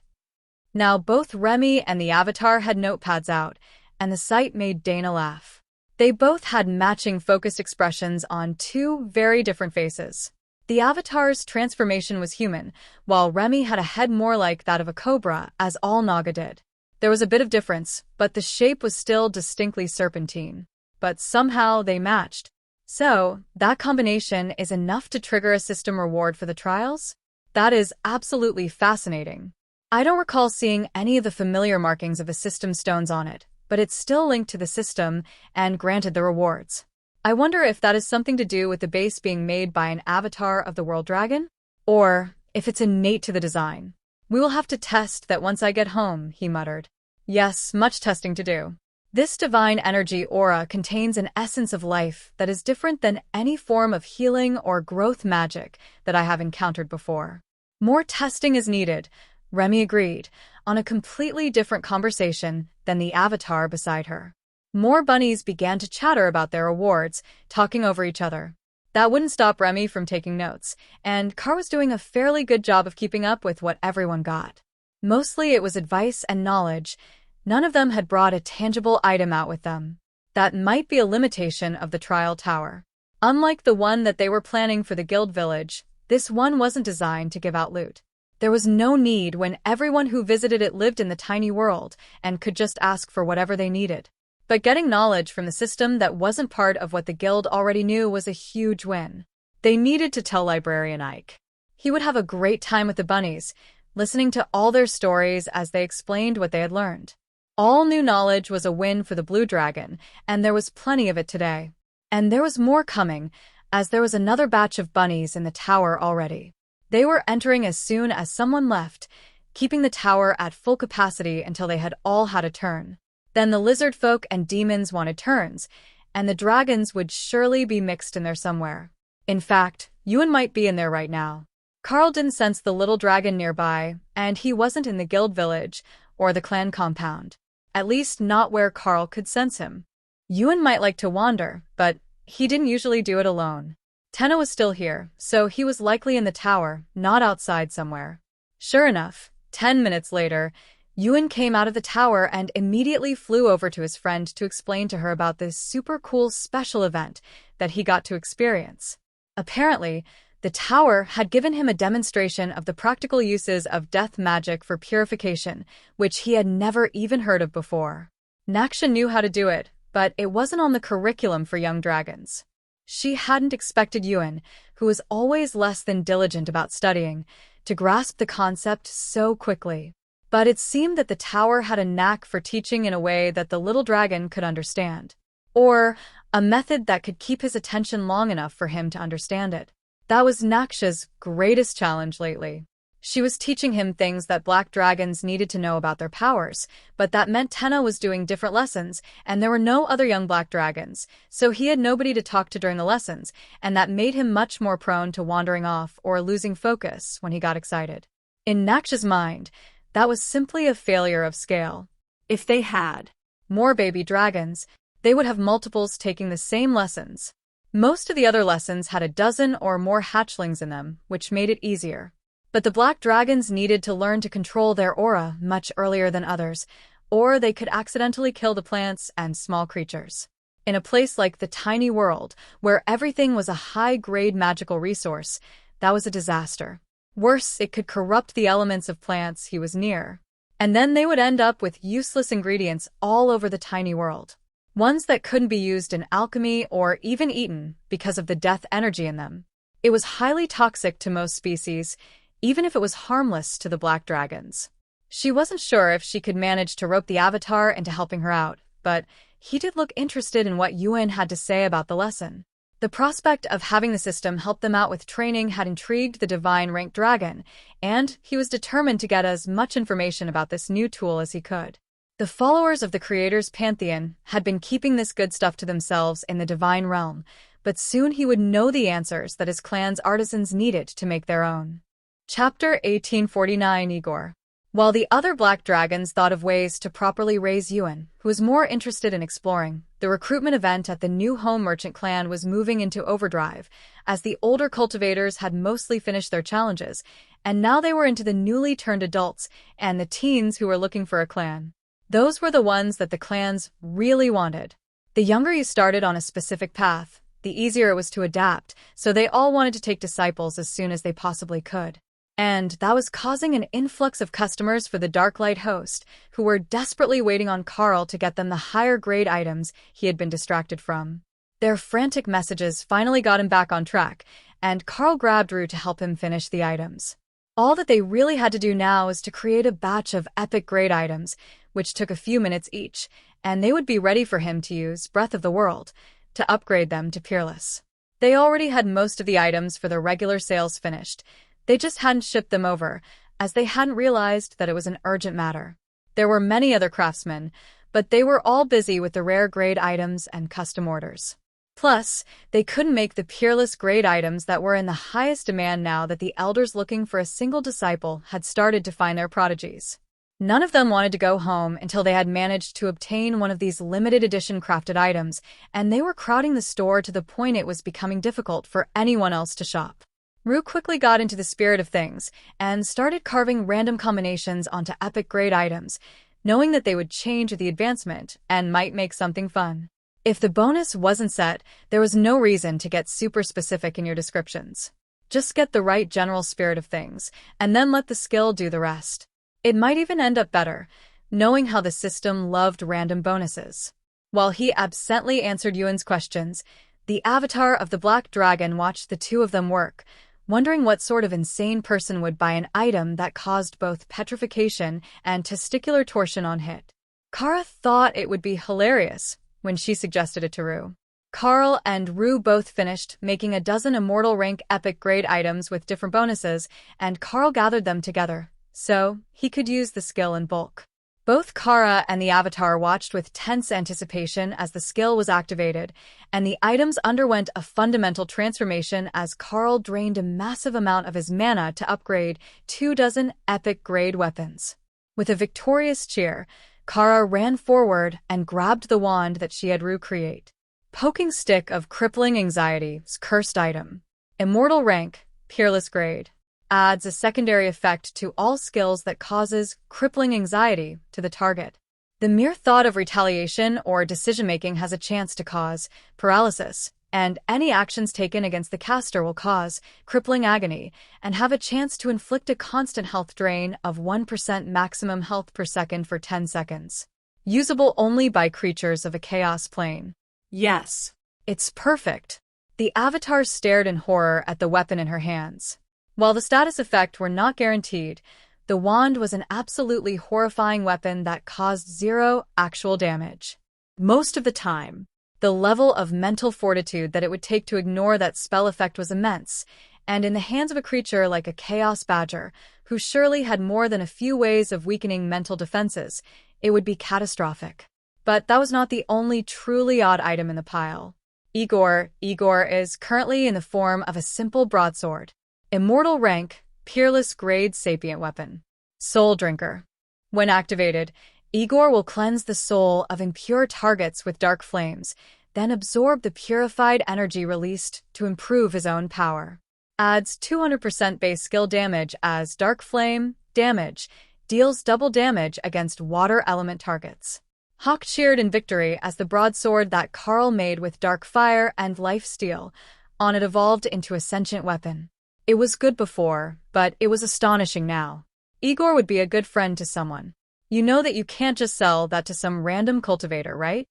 Now both Remy and the Avatar had notepads out, and the sight made Dana laugh. They both had matching focused expressions on 2 very different faces. The Avatar's transformation was human, while Remy had a head more like that of a cobra, as all Naga did. There was a bit of difference, but the shape was still distinctly serpentine. But somehow they matched. So, that combination is enough to trigger a system reward for the trials? That is absolutely fascinating. I don't recall seeing any of the familiar markings of the system stones on it, but it's still linked to the system and granted the rewards. I wonder if that is something to do with the base being made by an avatar of the World Dragon? Or if it's innate to the design. We will have to test that once I get home, he muttered. Yes, much testing to do. This divine energy aura contains an essence of life that is different than any form of healing or growth magic that I have encountered before. More testing is needed, Remy agreed, on a completely different conversation than the avatar beside her. More bunnies began to chatter about their awards, talking over each other. That wouldn't stop Remy from taking notes, and Carl was doing a fairly good job of keeping up with what everyone got. Mostly it was advice and knowledge. None of them had brought a tangible item out with them. That might be a limitation of the trial tower. Unlike the one that they were planning for the guild village, this one wasn't designed to give out loot. There was no need when everyone who visited it lived in the tiny world and could just ask for whatever they needed. But getting knowledge from the system that wasn't part of what the guild already knew was a huge win. They needed to tell Librarian Ike. He would have a great time with the bunnies, listening to all their stories as they explained what they had learned. All new knowledge was a win for the Blue Dragon, and there was plenty of it today. And there was more coming, as there was another batch of bunnies in the tower already. They were entering as soon as someone left, keeping the tower at full capacity until they had all had a turn. Then the lizard folk and demons wanted turns, and the dragons would surely be mixed in there somewhere. In fact, Yuan might be in there right now. Carl didn't sense the little dragon nearby, and he wasn't in the guild village or the clan compound. At least not where Carl could sense him. Yuan might like to wander, but he didn't usually do it alone. Tenno was still here, so he was likely in the tower, not outside somewhere. Sure enough, 10 minutes later, Yuan came out of the tower and immediately flew over to his friend to explain to her about this super cool special event that he got to experience. Apparently, the tower had given him a demonstration of the practical uses of death magic for purification, which he had never even heard of before. Naksha knew how to do it, but it wasn't on the curriculum for young dragons. She hadn't expected Yuan, who was always less than diligent about studying, to grasp the concept so quickly. But it seemed that the tower had a knack for teaching in a way that the little dragon could understand. Or a method that could keep his attention long enough for him to understand it. That was Naksha's greatest challenge lately. She was teaching him things that black dragons needed to know about their powers, but that meant Tenno was doing different lessons, and there were no other young black dragons, so he had nobody to talk to during the lessons, and that made him much more prone to wandering off or losing focus when he got excited. In Naksha's mind, that was simply a failure of scale. If they had more baby dragons, they would have multiples taking the same lessons. Most of the other lessons had a dozen or more hatchlings in them, which made it easier. But the black dragons needed to learn to control their aura much earlier than others, or they could accidentally kill the plants and small creatures. In a place like the tiny world, where everything was a high-grade magical resource, that was a disaster. Worse, it could corrupt the elements of plants he was near. And then they would end up with useless ingredients all over the tiny world. Ones that couldn't be used in alchemy or even eaten because of the death energy in them. It was highly toxic to most species, even if it was harmless to the black dragons. She wasn't sure if she could manage to rope the Avatar into helping her out, but he did look interested in what Yuan had to say about the lesson. The prospect of having the system help them out with training had intrigued the divine-ranked dragon, and he was determined to get as much information about this new tool as he could. The followers of the Creator's Pantheon had been keeping this good stuff to themselves in the divine realm, but soon he would know the answers that his clan's artisans needed to make their own. Chapter 1849 Igor. While the other black dragons thought of ways to properly raise Yuan, who was more interested in exploring, the recruitment event at the new home merchant clan was moving into overdrive, as the older cultivators had mostly finished their challenges, and now they were into the newly turned adults and the teens who were looking for a clan. Those were the ones that the clans really wanted. The younger you started on a specific path, the easier it was to adapt, so they all wanted to take disciples as soon as they possibly could. And that was causing an influx of customers for the Darklight host, who were desperately waiting on Carl to get them the higher-grade items he had been distracted from. Their frantic messages finally got him back on track, and Carl grabbed Rue to help him finish the items. All that they really had to do now was to create a batch of epic-grade items, which took a few minutes each, and they would be ready for him to use Breath of the World to upgrade them to Peerless. They already had most of the items for the regular sales finished. They just hadn't shipped them over, as they hadn't realized that it was an urgent matter. There were many other craftsmen, but they were all busy with the rare grade items and custom orders. Plus, they couldn't make the Peerless grade items that were in the highest demand now that the elders looking for a single disciple had started to find their prodigies. None of them wanted to go home until they had managed to obtain one of these limited edition crafted items, and they were crowding the store to the point it was becoming difficult for anyone else to shop. Rue quickly got into the spirit of things and started carving random combinations onto epic-grade items, knowing that they would change with the advancement and might make something fun. If the bonus wasn't set, there was no reason to get super specific in your descriptions. Just get the right general spirit of things, and then let the skill do the rest. It might even end up better, knowing how the system loved random bonuses. While he absently answered Yuan's questions, the avatar of the Black Dragon watched the two of them work, wondering what sort of insane person would buy an item that caused both petrification and testicular torsion on hit. Kara thought it would be hilarious when she suggested it to Rue. Carl and Rue both finished making a dozen immortal rank epic grade items with different bonuses, and Carl gathered them together, so he could use the skill in bulk. Both Kara and the avatar watched with tense anticipation as the skill was activated, and the items underwent a fundamental transformation as Carl drained a massive amount of his mana to upgrade 24 epic-grade weapons. With a victorious cheer, Kara ran forward and grabbed the wand that she had Rue create. Poking Stick of Crippling Anxiety's cursed item. Immortal rank, Peerless grade. Adds a secondary effect to all skills that causes crippling anxiety to the target. The mere thought of retaliation or decision-making has a chance to cause paralysis, and any actions taken against the caster will cause crippling agony and have a chance to inflict a constant health drain of 1% maximum health per second for 10 seconds. Usable only by creatures of a chaos plane. Yes. It's perfect. The avatar stared in horror at the weapon in her hands. While the status effect were not guaranteed, the wand was an absolutely horrifying weapon that caused 0 actual damage. Most of the time, the level of mental fortitude that it would take to ignore that spell effect was immense, and in the hands of a creature like a Chaos Badger, who surely had more than a few ways of weakening mental defenses, it would be catastrophic. But that was not the only truly odd item in the pile. Igor is currently in the form of a simple broadsword. Immortal rank, Peerless grade sapient weapon. Soul Drinker. When activated, Igor will cleanse the soul of impure targets with dark flames, then absorb the purified energy released to improve his own power. Adds 200% base skill damage as Dark Flame damage, deals double damage against water element targets. Hawk cheered in victory as the broadsword that Carl made with Dark Fire and Life Steal on it evolved into a sentient weapon. It was good before, but it was astonishing now. Igor would be a good friend to someone. You know that you can't just sell that to some random cultivator, right?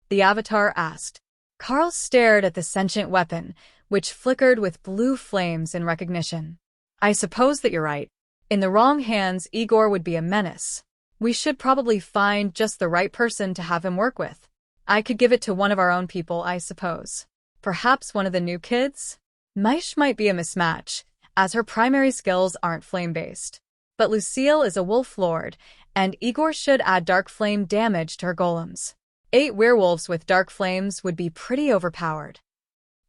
The avatar asked. Carl stared at the sentient weapon, which flickered with blue flames in recognition. I suppose that you're right. In the wrong hands, Igor would be a menace. We should probably find just the right person to have him work with. I could give it to one of our own people, I suppose. Perhaps one of the new kids? Maish might be a mismatch, as her primary skills aren't flame-based. But Lucille is a wolf lord, and Igor should add dark flame damage to her golems. 8 werewolves with dark flames would be pretty overpowered.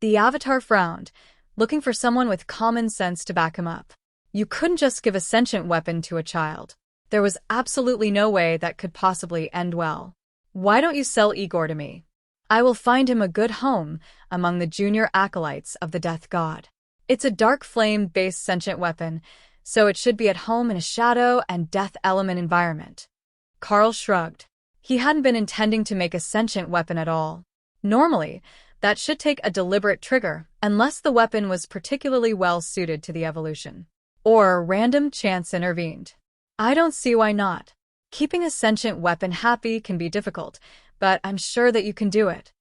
The avatar frowned, looking for someone with common sense to back him up. You couldn't just give a sentient weapon to a child. There was absolutely no way that could possibly end well. Why don't you sell Igor to me? I will find him a good home among the junior acolytes of the Death God. It's a dark flame-based sentient weapon, so it should be at home in a shadow and death element environment. Carl shrugged. He hadn't been intending to make a sentient weapon at all. Normally, that should take a deliberate trigger, unless the weapon was particularly well suited to the evolution. Or random chance intervened. I don't see why not. Keeping a sentient weapon happy can be difficult, but I'm sure that you can do it.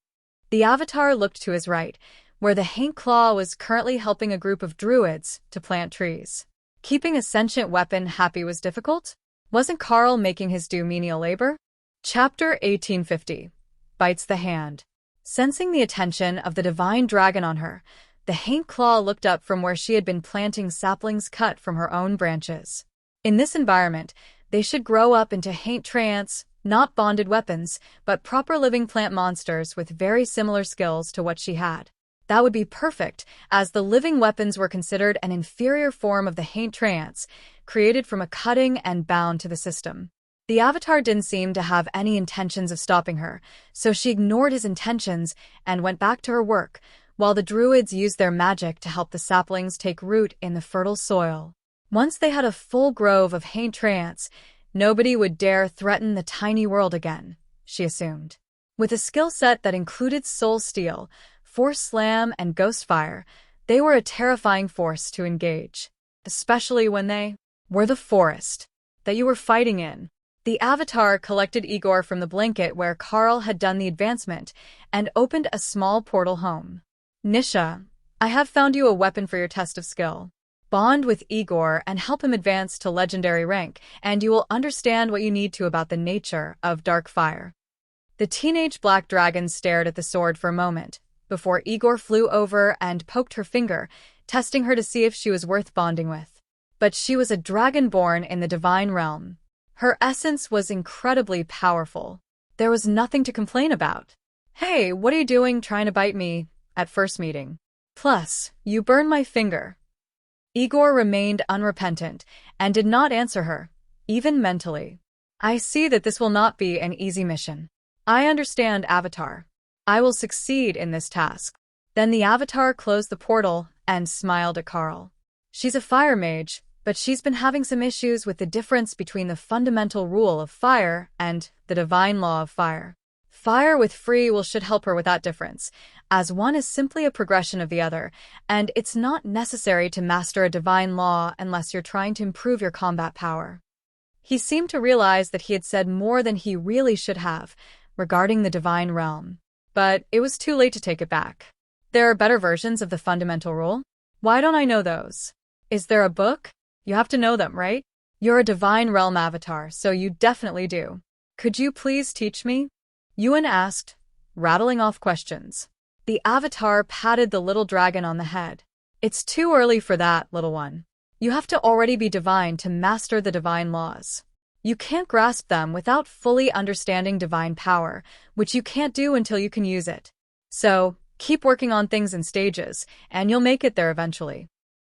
The avatar looked to his right, where the Haint Claw was currently helping a group of druids to plant trees. Keeping a sentient weapon happy was difficult? Wasn't Carl making his due menial labor? Chapter 1850. Bites the Hand. Sensing the attention of the divine dragon on her, the Haint Claw looked up from where she had been planting saplings cut from her own branches. In this environment, they should grow up into Haint Treants, not bonded weapons, but proper living plant monsters with very similar skills to what she had. That would be perfect, as the living weapons were considered an inferior form of the Haint Treants, created from a cutting and bound to the system. The Avatar didn't seem to have any intentions of stopping her, so she ignored his intentions and went back to her work, while the druids used their magic to help the saplings take root in the fertile soil. Once they had a full grove of Haintrance, nobody would dare threaten the tiny world again, she assumed. With a skill set that included Soul Steel, Force Slam, and Ghost Fire, they were a terrifying force to engage, especially when they were the forest that you were fighting in. The Avatar collected Igor from the blanket where Carl had done the advancement and opened a small portal home. Nisha, I have found you a weapon for your test of skill. Bond with Igor and help him advance to legendary rank, and you will understand what you need to about the nature of dark fire. The teenage black dragon stared at the sword for a moment, before Igor flew over and poked her finger, testing her to see if she was worth bonding with. But she was a dragon born in the divine realm. Her essence was incredibly powerful. There was nothing to complain about. Hey, what are you doing trying to bite me at first meeting? Plus, you burned my finger. Igor remained unrepentant and did not answer her, even mentally. I see that this will not be an easy mission. I understand, Avatar. I will succeed in this task. Then the Avatar closed the portal and smiled at Carl. She's a fire mage, but she's been having some issues with the difference between the fundamental rule of fire and the divine law of fire. Fire with free will should help her with that difference, as one is simply a progression of the other, and it's not necessary to master a divine law unless you're trying to improve your combat power. He seemed to realize that he had said more than he really should have regarding the divine realm, but it was too late to take it back. There are better versions of the fundamental rule? Why don't I know those? Is there a book? You have to know them, right? You're a divine realm avatar, so you definitely do. Could you please teach me? Yuan asked, rattling off questions. The Avatar patted the little dragon on the head. It's too early for that, little one. You have to already be divine to master the divine laws. You can't grasp them without fully understanding divine power, which you can't do until you can use it. So, keep working on things in stages, and you'll make it there eventually.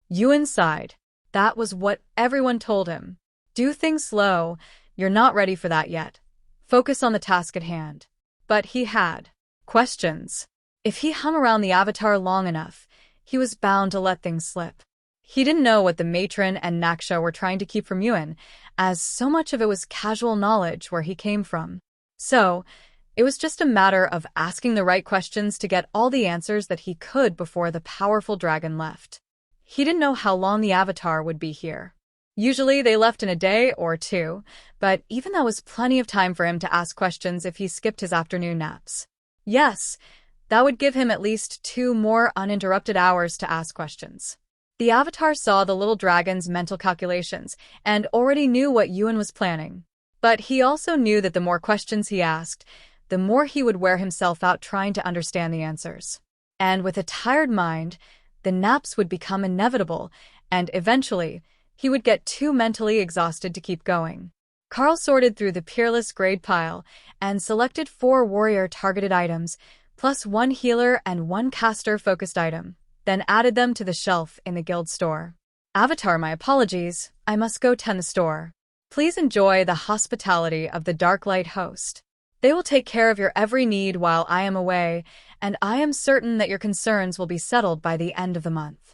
Yuan sighed. That was what everyone told him. Do things slow. You're not ready for that yet. Focus on the task at hand. But he had questions. If he hung around the Avatar long enough, he was bound to let things slip. He didn't know what the matron and Naksha were trying to keep from Yuan, as so much of it was casual knowledge where he came from. So, it was just a matter of asking the right questions to get all the answers that he could before the powerful dragon left. He didn't know how long the Avatar would be here. Usually they left in a day or two, but even that was plenty of time for him to ask questions if he skipped his afternoon naps. Yes, that would give him at least 2 more uninterrupted hours to ask questions. The Avatar saw the little dragon's mental calculations and already knew what Yuan was planning. But he also knew that the more questions he asked, the more he would wear himself out trying to understand the answers. And with a tired mind, the naps would become inevitable, and eventually, he would get too mentally exhausted to keep going. Carl sorted through the peerless grade pile and selected 4 warrior-targeted items, plus 1 healer and 1 caster-focused item, then added them to the shelf in the guild store. Avatar, my apologies. I must go tend the store. Please enjoy the hospitality of the Darklight host. They will take care of your every need while I am away, and I am certain that your concerns will be settled by the end of the month.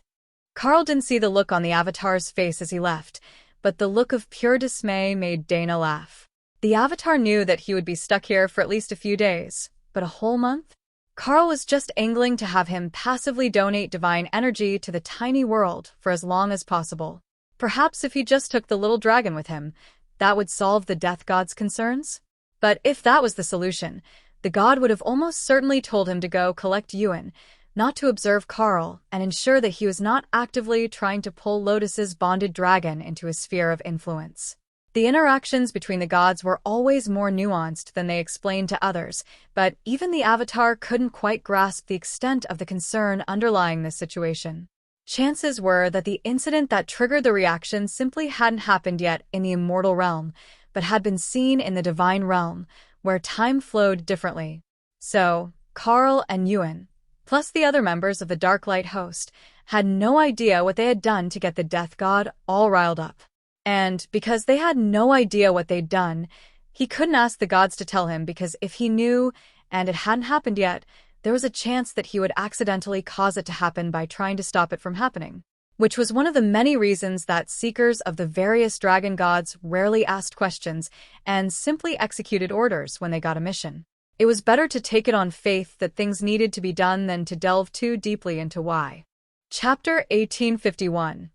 Carl didn't see the look on the Avatar's face as he left, but the look of pure dismay made Dana laugh. The Avatar knew that he would be stuck here for at least a few days, but a whole month? Carl was just angling to have him passively donate divine energy to the tiny world for as long as possible. Perhaps if he just took the little dragon with him, that would solve the Death God's concerns? But if that was the solution, the god would have almost certainly told him to go collect Yuan, not to observe Carl and ensure that he was not actively trying to pull Lotus's bonded dragon into his sphere of influence. The interactions between the gods were always more nuanced than they explained to others, but even the Avatar couldn't quite grasp the extent of the concern underlying this situation. Chances were that the incident that triggered the reaction simply hadn't happened yet in the immortal realm, but had been seen in the divine realm, where time flowed differently. So, Carl and Yuan, plus the other members of the Darklight host, had no idea what they had done to get the Death God all riled up. And because they had no idea what they'd done, He couldn't ask the gods to tell him because if he knew, and it hadn't happened yet, there was a chance that he would accidentally cause it to happen by trying to stop it from happening. Which was one of the many reasons that seekers of the various dragon gods rarely asked questions and simply executed orders when they got a mission. It was better to take it on faith that things needed to be done than to delve too deeply into why. Chapter 1851.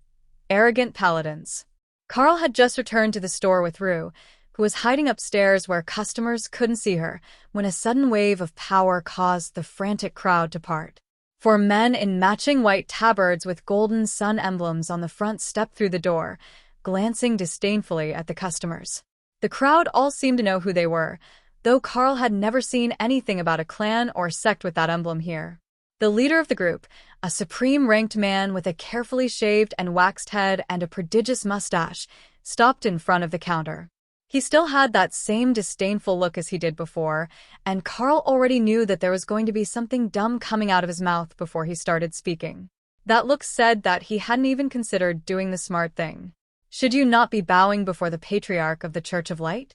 Arrogant Paladins. Carl had just returned to the store with Rue, who was hiding upstairs where customers couldn't see her, when a sudden wave of power caused the frantic crowd to part. Four men in matching white tabards with golden sun emblems on the front stepped through the door, glancing disdainfully at the customers. The crowd all seemed to know who they were, though Carl had never seen anything about a clan or sect with that emblem here. The leader of the group, a supreme-ranked man with a carefully shaved and waxed head and a prodigious mustache, stopped in front of the counter. He still had that same disdainful look as he did before, and Carl already knew that there was going to be something dumb coming out of his mouth before he started speaking. That look said that he hadn't even considered doing the smart thing. Should you not be bowing before the patriarch of the Church of Light?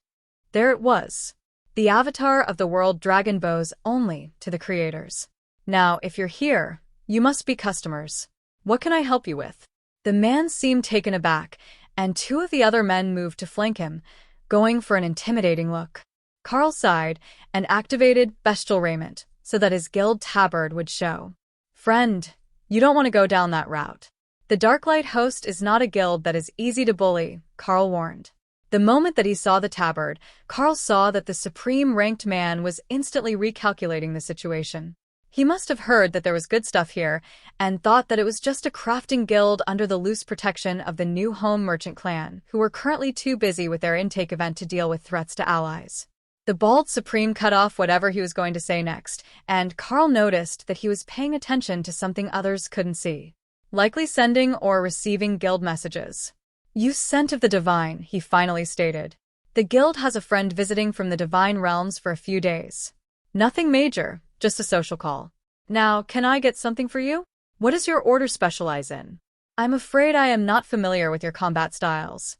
There it was. The avatar of the world dragon bows only to the creators. Now, if you're here, you must be customers. What can I help you with? The man seemed taken aback, and two of the other men moved to flank him, going for an intimidating look. Carl sighed and activated bestial raiment so that his guild tabard would show. Friend, you don't want to go down that route. The Darklight Host is not a guild that is easy to bully, Carl warned. The moment that he saw the tabard, Carl saw that the supreme-ranked man was instantly recalculating the situation. He must have heard that there was good stuff here and thought that it was just a crafting guild under the loose protection of the New Home Merchant clan, who were currently too busy with their intake event to deal with threats to allies. The bald Supreme cut off whatever he was going to say next, and Carl noticed that he was paying attention to something others couldn't see. Likely sending or receiving guild messages. You Scent of the Divine, he finally stated. The guild has a friend visiting from the Divine Realms for a few days. Nothing major. Just a social call. Now, can I get something for you? What does your order specialize in? I'm afraid I am not familiar with your combat styles.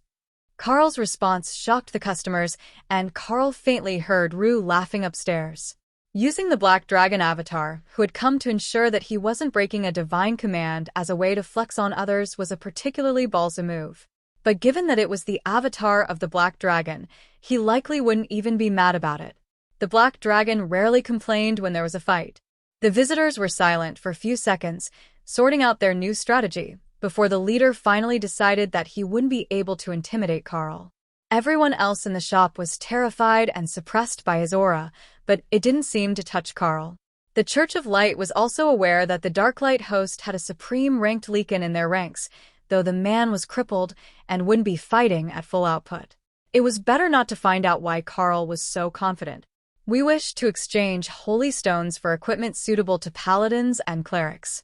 Carl's response shocked the customers, and Carl faintly heard Rue laughing upstairs. Using the Black Dragon avatar, who had come to ensure that he wasn't breaking a divine command as a way to flex on others, was a particularly ballsy move. But given that it was the avatar of the Black Dragon, he likely wouldn't even be mad about it. The Black Dragon rarely complained when there was a fight. The visitors were silent for a few seconds, sorting out their new strategy, before the leader finally decided that he wouldn't be able to intimidate Carl. Everyone else in the shop was terrified and suppressed by his aura, but it didn't seem to touch Carl. The Church of Light was also aware that the Darklight Host had a supreme-ranked Leakin in their ranks, though the man was crippled and wouldn't be fighting at full output. It was better not to find out why Carl was so confident. We wish to exchange holy stones for equipment suitable to paladins and clerics.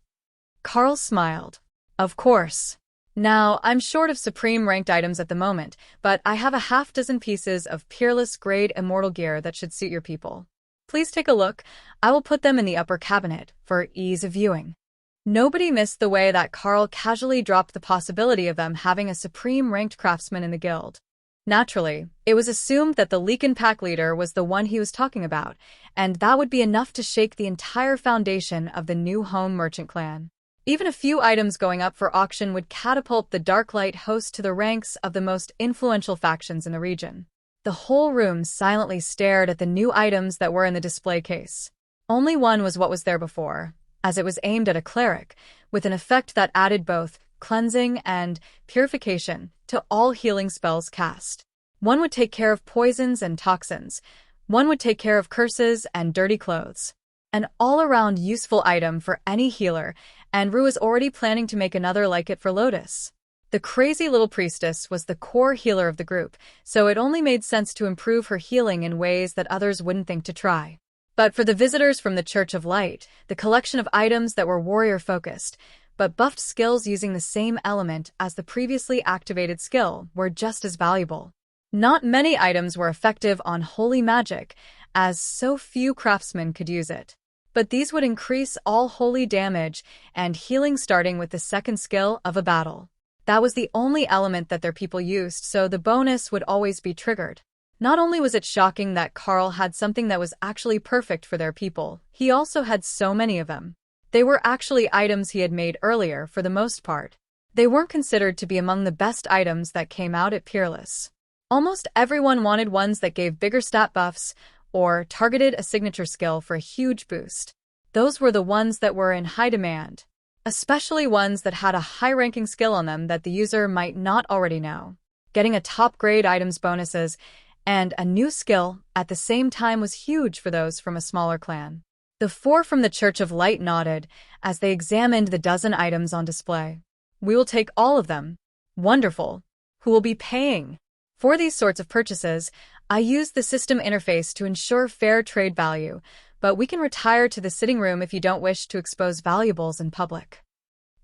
Carl smiled. Of course. Now, I'm short of supreme-ranked items at the moment, but I have a half-dozen pieces of peerless-grade immortal gear that should suit your people. Please take a look. I will put them in the upper cabinet for ease of viewing. Nobody missed the way that Carl casually dropped the possibility of them having a supreme-ranked craftsman in the guild. Naturally, it was assumed that the Leakin pack leader was the one he was talking about, and that would be enough to shake the entire foundation of the New Home Merchant clan. Even a few items going up for auction would catapult the Darklight Host to the ranks of the most influential factions in the region. The whole room silently stared at the new items that were in the display case. Only one was what was there before, as it was aimed at a cleric, with an effect that added both cleansing and purification to all healing spells cast. One would take care of poisons and toxins. One would take care of curses and dirty clothes. An all-around useful item for any healer, and Rue is already planning to make another like it for Lotus. The crazy little priestess was the core healer of the group, so it only made sense to improve her healing in ways that others wouldn't think to try. But for the visitors from the Church of Light, the collection of items that were warrior-focused, but buffed skills using the same element as the previously activated skill were just as valuable. Not many items were effective on holy magic, as so few craftsmen could use it. But these would increase all holy damage and healing starting with the second skill of a battle. That was the only element that their people used, so the bonus would always be triggered. Not only was it shocking that Carl had something that was actually perfect for their people, he also had so many of them. They were actually items he had made earlier for the most part. They weren't considered to be among the best items that came out at Peerless. Almost everyone wanted ones that gave bigger stat buffs or targeted a signature skill for a huge boost. Those were the ones that were in high demand, especially ones that had a high-ranking skill on them that the user might not already know. Getting a top-grade items bonuses and a new skill at the same time was huge for those from a smaller clan. The four from the Church of Light nodded as they examined the dozen items on display. We will take all of them. Wonderful. Who will be paying? For these sorts of purchases, I use the system interface to ensure fair trade value, but we can retire to the sitting room if you don't wish to expose valuables in public.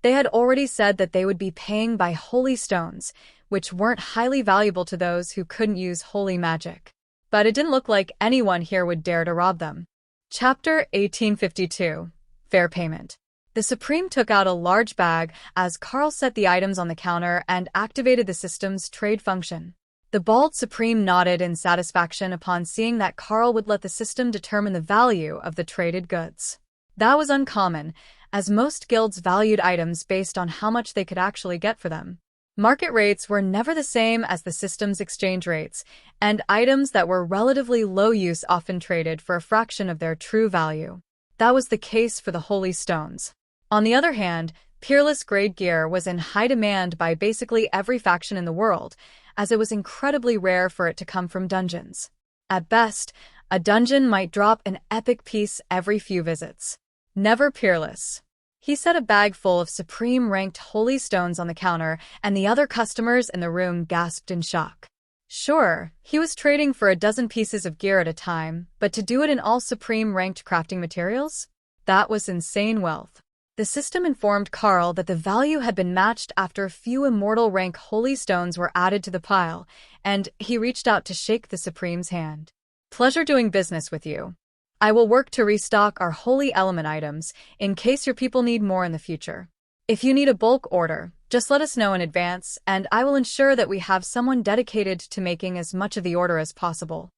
They had already said that they would be paying by holy stones, which weren't highly valuable to those who couldn't use holy magic. But it didn't look like anyone here would dare to rob them. Chapter 1852. Fair Payment. The Supreme took out a large bag as Carl set the items on the counter and activated the system's trade function. The bald Supreme nodded in satisfaction upon seeing that Carl would let the system determine the value of the traded goods. That was uncommon, as most guilds valued items based on how much they could actually get for them. Market rates were never the same as the system's exchange rates, and items that were relatively low use often traded for a fraction of their true value. That was the case for the Holy Stones. On the other hand, Peerless grade gear was in high demand by basically every faction in the world, as it was incredibly rare for it to come from dungeons. At best, a dungeon might drop an epic piece every few visits. Never Peerless. He set a bag full of supreme-ranked holy stones on the counter, and the other customers in the room gasped in shock. Sure, he was trading for a dozen pieces of gear at a time, but to do it in all supreme-ranked crafting materials? That was insane wealth. The system informed Carl that the value had been matched after a few immortal rank holy stones were added to the pile, and he reached out to shake the Supreme's hand. Pleasure doing business with you. I will work to restock our holy element items in case your people need more in the future. If you need a bulk order, just let us know in advance, and I will ensure that we have someone dedicated to making as much of the order as possible.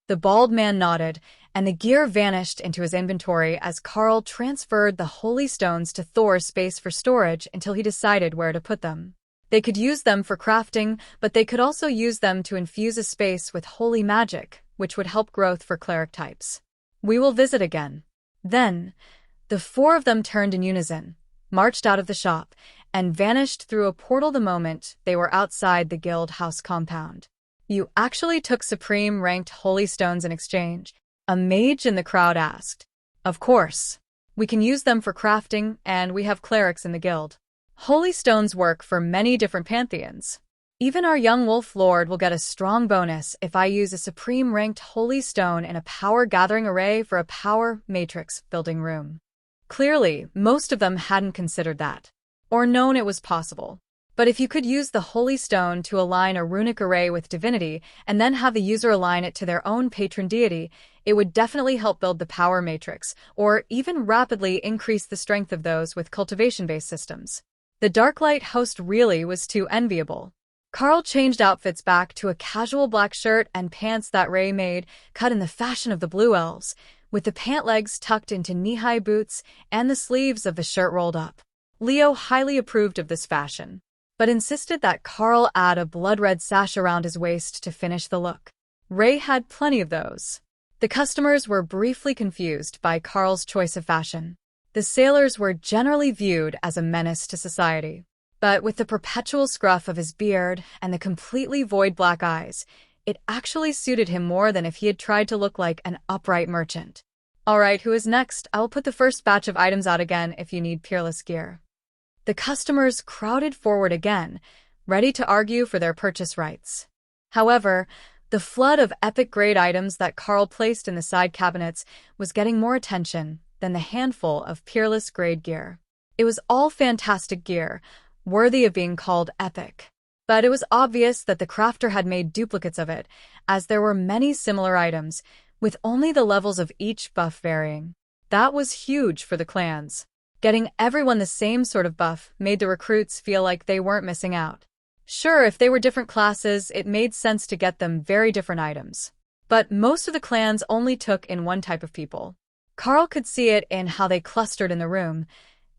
The bald man nodded, and the gear vanished into his inventory as Carl transferred the holy stones to Thor's space for storage until he decided where to put them. They could use them for crafting, but they could also use them to infuse a space with holy magic, which would help growth for cleric types. We will visit again. Then, the four of them turned in unison, marched out of the shop, and vanished through a portal the moment they were outside the guild house compound. You actually took supreme-ranked holy stones in exchange? A mage in the crowd asked. Of course. We can use them for crafting, and we have clerics in the guild. Holy stones work for many different pantheons. Even our young wolf lord will get a strong bonus if I use a supreme-ranked holy stone in a power-gathering array for a power matrix building room. Clearly, most of them hadn't considered that, or known it was possible. But if you could use the holy stone to align a runic array with divinity and then have the user align it to their own patron deity, it would definitely help build the power matrix, or even rapidly increase the strength of those with cultivation-based systems. The Darklight host really was too enviable. Carl changed outfits back to a casual black shirt and pants that Ray made, cut in the fashion of the Blue Elves, with the pant legs tucked into knee-high boots and the sleeves of the shirt rolled up. Leo highly approved of this fashion, but insisted that Carl add a blood-red sash around his waist to finish the look. Ray had plenty of those. The customers were briefly confused by Carl's choice of fashion. The sailors were generally viewed as a menace to society. But with the perpetual scruff of his beard and the completely void black eyes, it actually suited him more than if he had tried to look like an upright merchant. All right, who is next? I will put the first batch of items out again if you need Peerless gear. The customers crowded forward again, ready to argue for their purchase rights. However, the flood of epic-grade items that Carl placed in the side cabinets was getting more attention than the handful of Peerless-grade gear. It was all fantastic gear, worthy of being called epic. But it was obvious that the crafter had made duplicates of it, as there were many similar items, with only the levels of each buff varying. That was huge for the clans. Getting everyone the same sort of buff made the recruits feel like they weren't missing out. Sure, if they were different classes, it made sense to get them very different items. But most of the clans only took in one type of people. Carl could see it in how they clustered in the room,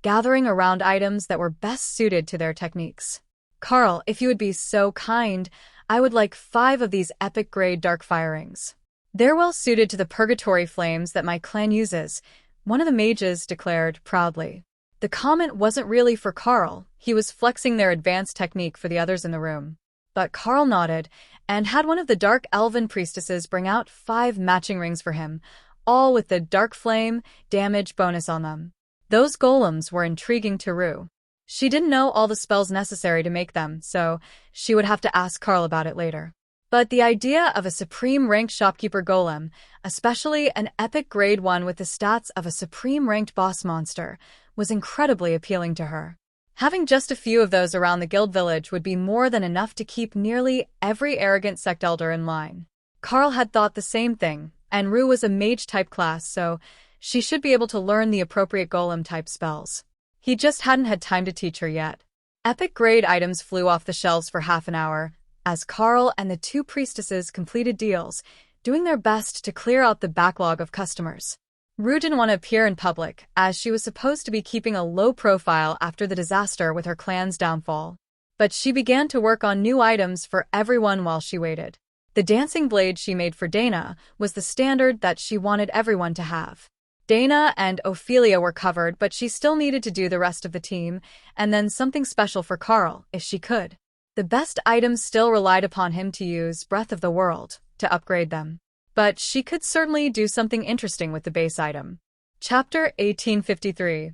gathering around items that were best suited to their techniques. Carl, if you would be so kind, I would like 5 of these epic-grade dark firings. They're well suited to the purgatory flames that my clan uses, one of the mages declared proudly. The comment wasn't really for Carl, he was flexing their advanced technique for the others in the room. But Carl nodded, and had one of the dark elven priestesses bring out 5 matching rings for him, all with the dark flame damage bonus on them. Those golems were intriguing to Rue. She didn't know all the spells necessary to make them, so she would have to ask Carl about it later. But the idea of a supreme-ranked shopkeeper golem, especially an epic grade 1 with the stats of a supreme-ranked boss monster, was incredibly appealing to her. Having just a few of those around the guild village would be more than enough to keep nearly every arrogant sect elder in line. Carl had thought the same thing, and Rue was a mage-type class, so she should be able to learn the appropriate golem-type spells. He just hadn't had time to teach her yet. Epic-grade items flew off the shelves for half an hour, as Carl and the 2 priestesses completed deals, doing their best to clear out the backlog of customers. Rue didn't want to appear in public, as she was supposed to be keeping a low profile after the disaster with her clan's downfall. But she began to work on new items for everyone while she waited. The dancing blade she made for Dana was the standard that she wanted everyone to have. Dana and Ophelia were covered, but she still needed to do the rest of the team, and then something special for Carl, if she could. The best items still relied upon him to use Breath of the World to upgrade them. But she could certainly do something interesting with the base item. Chapter 1853.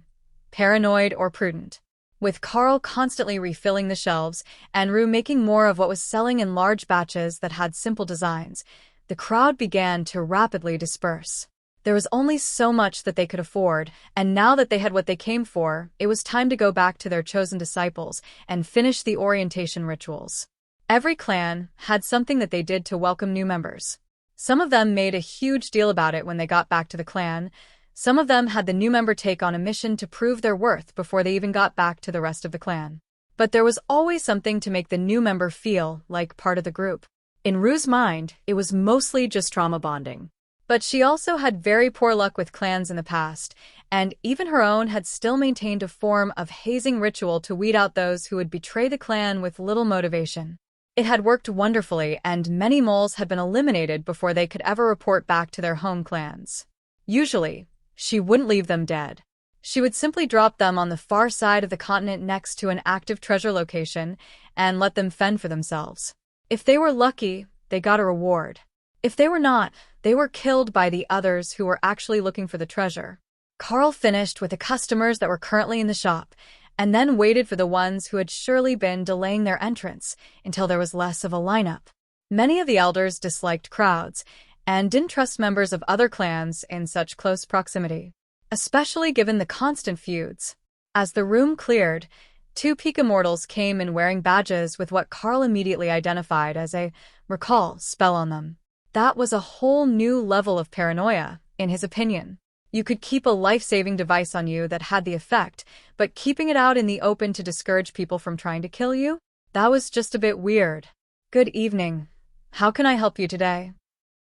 Paranoid or Prudent. With Carl constantly refilling the shelves, and Rue making more of what was selling in large batches that had simple designs, the crowd began to rapidly disperse. There was only so much that they could afford, and now that they had what they came for, it was time to go back to their chosen disciples and finish the orientation rituals. Every clan had something that they did to welcome new members. Some of them made a huge deal about it when they got back to the clan. Some of them had the new member take on a mission to prove their worth before they even got back to the rest of the clan. But there was always something to make the new member feel like part of the group. In Rue's mind, it was mostly just trauma bonding. But she also had very poor luck with clans in the past, and even her own had still maintained a form of hazing ritual to weed out those who would betray the clan with little motivation. It had worked wonderfully, and many moles had been eliminated before they could ever report back to their home clans. Usually, she wouldn't leave them dead. She would simply drop them on the far side of the continent next to an active treasure location and let them fend for themselves. If they were lucky, they got a reward. If they were not, they were killed by the others who were actually looking for the treasure. Carl finished with the customers that were currently in the shop, and then waited for the ones who had surely been delaying their entrance until there was less of a lineup. Many of the elders disliked crowds, and didn't trust members of other clans in such close proximity, especially given the constant feuds. As the room cleared, 2 peak immortals came in wearing badges with what Carl immediately identified as a recall spell on them. That was a whole new level of paranoia, in his opinion. You could keep a life-saving device on you that had the effect, but keeping it out in the open to discourage people from trying to kill you? That was just a bit weird. Good evening. How can I help you today?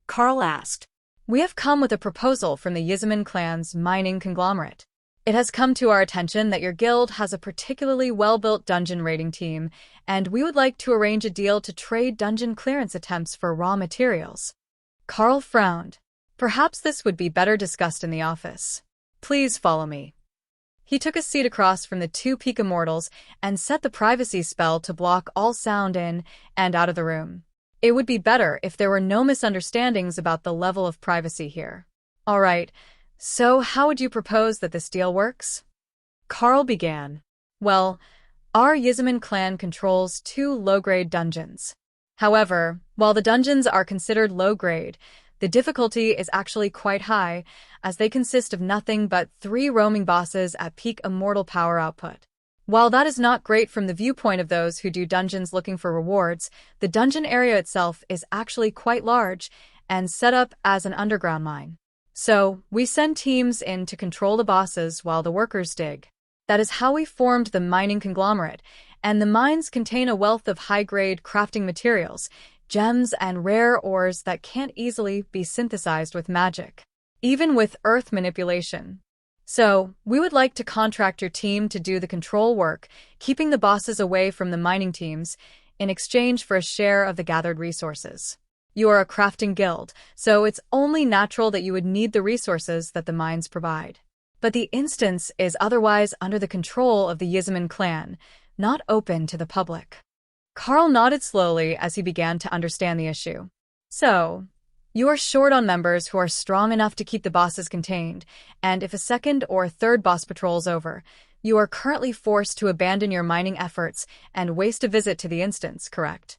Carl asked. We have come with a proposal from the Yizman clan's mining conglomerate. It has come to our attention that your guild has a particularly well-built dungeon raiding team, and we would like to arrange a deal to trade dungeon clearance attempts for raw materials. Carl frowned. Perhaps this would be better discussed in the office. Please follow me. He took a seat across from the 2 peak immortals and set the privacy spell to block all sound in and out of the room. It would be better if there were no misunderstandings about the level of privacy here. All right. So how would you propose that this deal works? Carl began. Well, our Yizman clan controls 2 low-grade dungeons. However, while the dungeons are considered low-grade, the difficulty is actually quite high, as they consist of nothing but 3 roaming bosses at peak immortal power output. While that is not great from the viewpoint of those who do dungeons looking for rewards, the dungeon area itself is actually quite large and set up as an underground mine. So, we send teams in to control the bosses while the workers dig. That is how we formed the mining conglomerate, and the mines contain a wealth of high-grade crafting materials, gems and rare ores that can't easily be synthesized with magic, even with earth manipulation. So, we would like to contract your team to do the control work, keeping the bosses away from the mining teams, in exchange for a share of the gathered resources. You are a crafting guild, so it's only natural that you would need the resources that the mines provide. But the instance is otherwise under the control of the Yizman clan, not open to the public. Carl nodded slowly as he began to understand the issue. So, you are short on members who are strong enough to keep the bosses contained, and if a second or third boss patrol's over, you are currently forced to abandon your mining efforts and waste a visit to the instance, correct?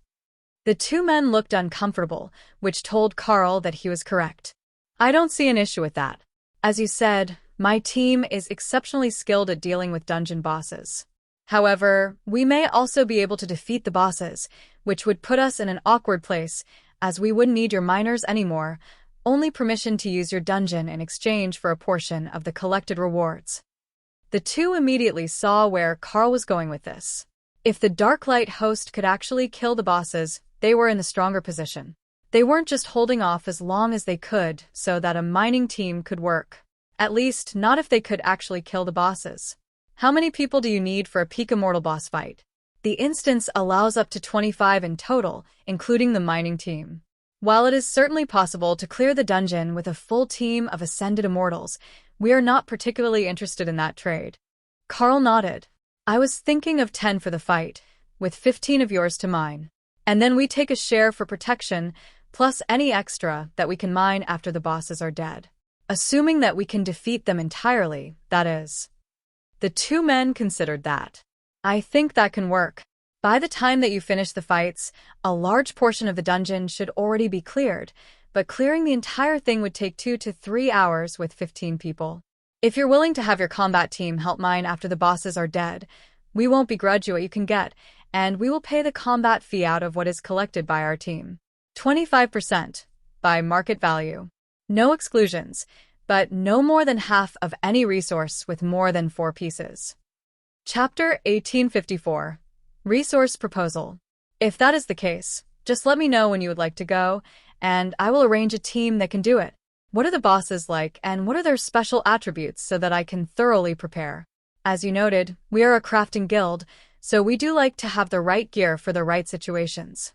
The two men looked uncomfortable, which told Carl that he was correct. I don't see an issue with that. As you said, my team is exceptionally skilled at dealing with dungeon bosses. However, we may also be able to defeat the bosses, which would put us in an awkward place, as we wouldn't need your miners anymore, only permission to use your dungeon in exchange for a portion of the collected rewards. The two immediately saw where Carl was going with this. If the Darklight host could actually kill the bosses, they were in the stronger position. They weren't just holding off as long as they could so that a mining team could work. At least, not if they could actually kill the bosses. How many people do you need for a peak immortal boss fight? The instance allows up to 25 in total, including the mining team. While it is certainly possible to clear the dungeon with a full team of ascended immortals, we are not particularly interested in that trade. Carl nodded. I was thinking of 10 for the fight, with 15 of yours to mine. And then we take a share for protection, plus any extra that we can mine after the bosses are dead. Assuming that we can defeat them entirely, that is. The two men considered that. I think that can work. By the time that you finish the fights, a large portion of the dungeon should already be cleared, but clearing the entire thing would take 2 to 3 hours with 15 people. If you're willing to have your combat team help mine after the bosses are dead, we won't begrudge you what you can get, and we will pay the combat fee out of what is collected by our team. 25% by market value. No exclusions, but no more than half of any resource with more than 4 pieces. Chapter 1854. Resource Proposal. If that is the case, just let me know when you would like to go, and I will arrange a team that can do it. What are the bosses like, and what are their special attributes so that I can thoroughly prepare? As you noted, we are a crafting guild, so we do like to have the right gear for the right situations.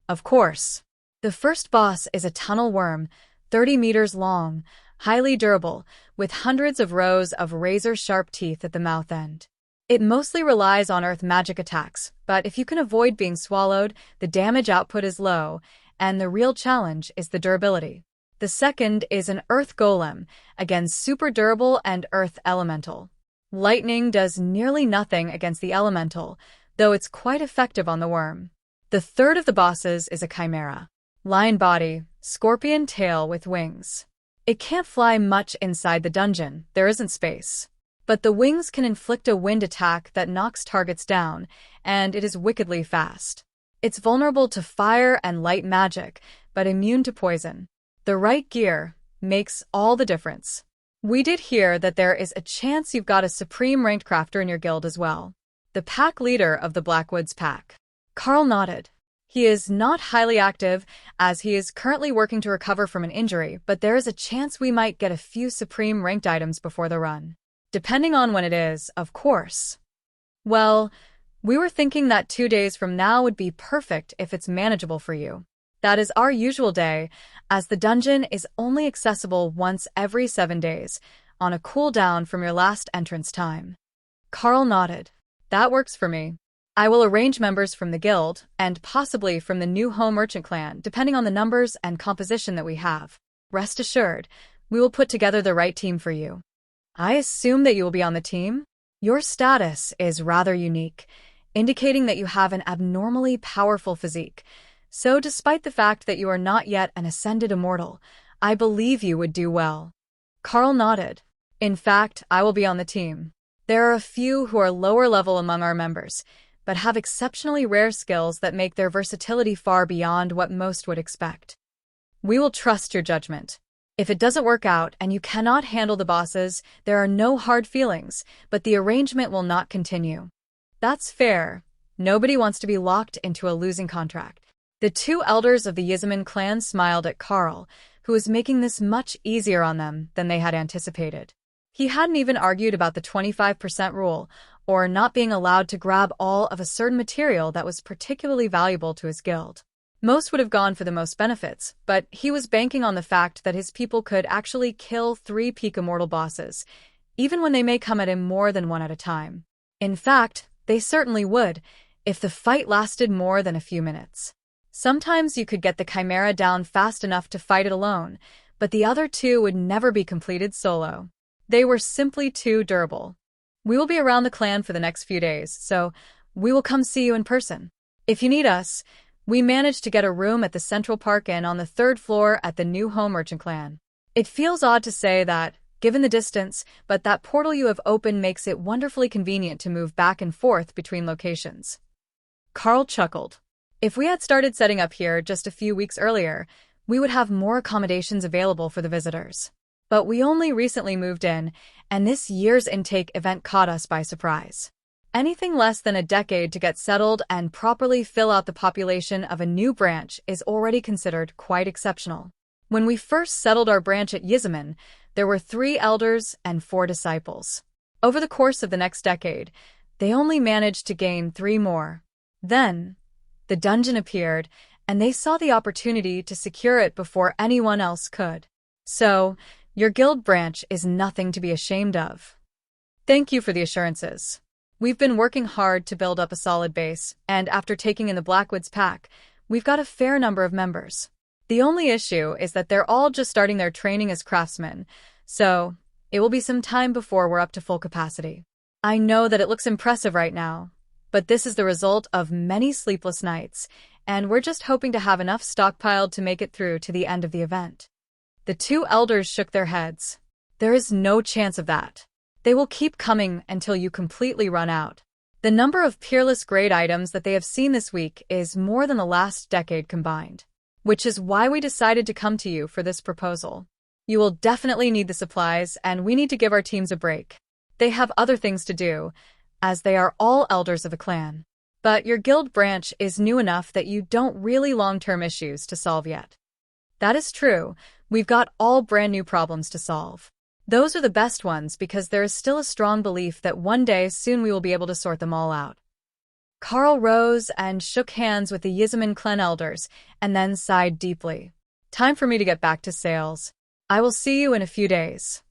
Of course. The first boss is a tunnel worm, 30 meters long, highly durable, with hundreds of rows of razor-sharp teeth at the mouth end. It mostly relies on earth magic attacks, but if you can avoid being swallowed, the damage output is low, and the real challenge is the durability. The second is an earth golem, again super durable and earth elemental. Lightning does nearly nothing against the elemental, though it's quite effective on the worm. The third of the bosses is a chimera. Lion body, scorpion tail with wings. It can't fly much inside the dungeon, there isn't space. But the wings can inflict a wind attack that knocks targets down, and it is wickedly fast. It's vulnerable to fire and light magic, but immune to poison. The right gear makes all the difference. We did hear that there is a chance you've got a supreme ranked crafter in your guild as well. The pack leader of the Blackwoods pack. Carl nodded. He is not highly active, as he is currently working to recover from an injury, but there is a chance we might get a few supreme ranked items before the run. Depending on when it is, of course. Well, we were thinking that 2 days from now would be perfect if it's manageable for you. That is our usual day, as the dungeon is only accessible once every 7 days, on a cooldown from your last entrance time. Carl nodded. That works for me. I will arrange members from the guild, and possibly from the new home merchant clan, depending on the numbers and composition that we have. Rest assured, we will put together the right team for you. I assume that you will be on the team? Your status is rather unique, indicating that you have an abnormally powerful physique. So despite the fact that you are not yet an ascended immortal, I believe you would do well. Carl nodded. In fact, I will be on the team. There are a few who are lower level among our members, but have exceptionally rare skills that make their versatility far beyond what most would expect. We will trust your judgment. If it doesn't work out and you cannot handle the bosses, there are no hard feelings, but the arrangement will not continue. That's fair, Nobody wants to be locked into a losing contract. The two elders of the Yizaman clan smiled at Carl, who was making this much easier on them than they had anticipated. He hadn't even argued about the 25% rule, or not being allowed to grab all of a certain material that was particularly valuable to his guild. Most would have gone for the most benefits, but he was banking on the fact that his people could actually kill 3 peak immortal bosses, even when they may come at him more than one at a time. In fact, they certainly would, if the fight lasted more than a few minutes. Sometimes you could get the Chimera down fast enough to fight it alone, but the other 2 would never be completed solo. They were simply too durable. We will be around the clan for the next few days, so we will come see you in person. If you need us, we managed to get a room at the Central Park Inn on the 3rd floor at the New Home Merchant Clan. It feels odd to say that, given the distance, but that portal you have opened makes it wonderfully convenient to move back and forth between locations. Carl chuckled. If we had started setting up here just a few weeks earlier, we would have more accommodations available for the visitors. But we only recently moved in, and this year's intake event caught us by surprise. Anything less than a decade to get settled and properly fill out the population of a new branch is already considered quite exceptional. When we first settled our branch at Yizaman, there were 3 elders and 4 disciples. Over the course of the next decade, they only managed to gain 3 more. Then, the dungeon appeared, and they saw the opportunity to secure it before anyone else could. So, your guild branch is nothing to be ashamed of. Thank you for the assurances. We've been working hard to build up a solid base, and after taking in the Blackwoods pack, we've got a fair number of members. The only issue is that they're all just starting their training as craftsmen, so it will be some time before we're up to full capacity. I know that it looks impressive right now, but this is the result of many sleepless nights, and we're just hoping to have enough stockpiled to make it through to the end of the event. The 2 elders shook their heads. There is no chance of that. They will keep coming until you completely run out. The number of peerless grade items that they have seen this week is more than the last decade combined, which is why we decided to come to you for this proposal. You will definitely need the supplies, and we need to give our teams a break. They have other things to do, as they are all elders of the clan. But your guild branch is new enough that you don't really long-term issues to solve yet. That is true. We've got all brand new problems to solve. Those are the best ones because there is still a strong belief that one day soon we will be able to sort them all out. Carl rose and shook hands with the Yizaman clan elders and then sighed deeply. Time for me to get back to sales. I will see you in a few days.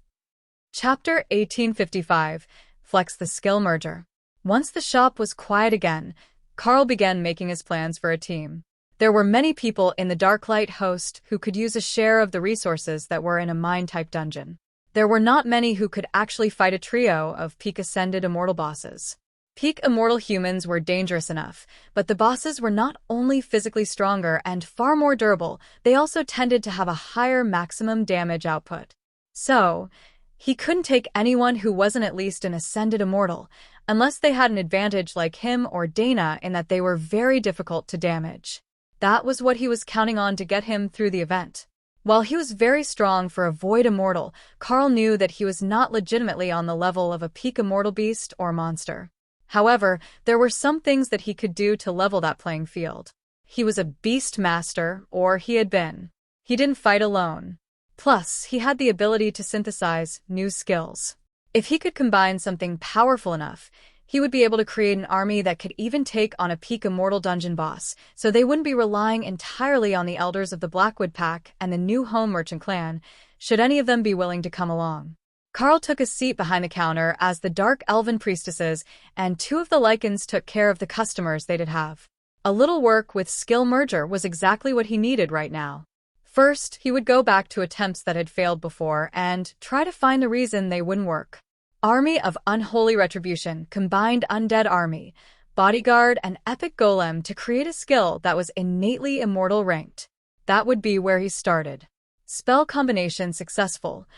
Chapter 1855. Flex the Skill Merger. Once the shop was quiet again, Carl began making his plans for a team. There were many people in the Darklight host who could use a share of the resources that were in a mine-type dungeon. There were not many who could actually fight a trio of peak ascended immortal bosses. Peak immortal humans were dangerous enough, but the bosses were not only physically stronger and far more durable, they also tended to have a higher maximum damage output. So, he couldn't take anyone who wasn't at least an ascended immortal, unless they had an advantage like him or Dana in that they were very difficult to damage. That was what he was counting on to get him through the event. While he was very strong for a void immortal, Carl knew that he was not legitimately on the level of a peak immortal beast or monster. However, there were some things that he could do to level that playing field. He was a beast master, or he had been. He didn't fight alone. Plus, he had the ability to synthesize new skills. If he could combine something powerful enough, he would be able to create an army that could even take on a peak immortal dungeon boss, so they wouldn't be relying entirely on the elders of the Blackwood Pack and the New Home Merchant Clan, should any of them be willing to come along. Carl took a seat behind the counter as the Dark Elven priestesses and 2 of the Lycans took care of the customers they'd have. A little work with skill merger was exactly what he needed right now. First, he would go back to attempts that had failed before and try to find the reason they wouldn't work. Army of Unholy Retribution combined Undead Army, Bodyguard, and Epic Golem to create a skill that was innately immortal ranked. That would be where he started. Spell combination successful.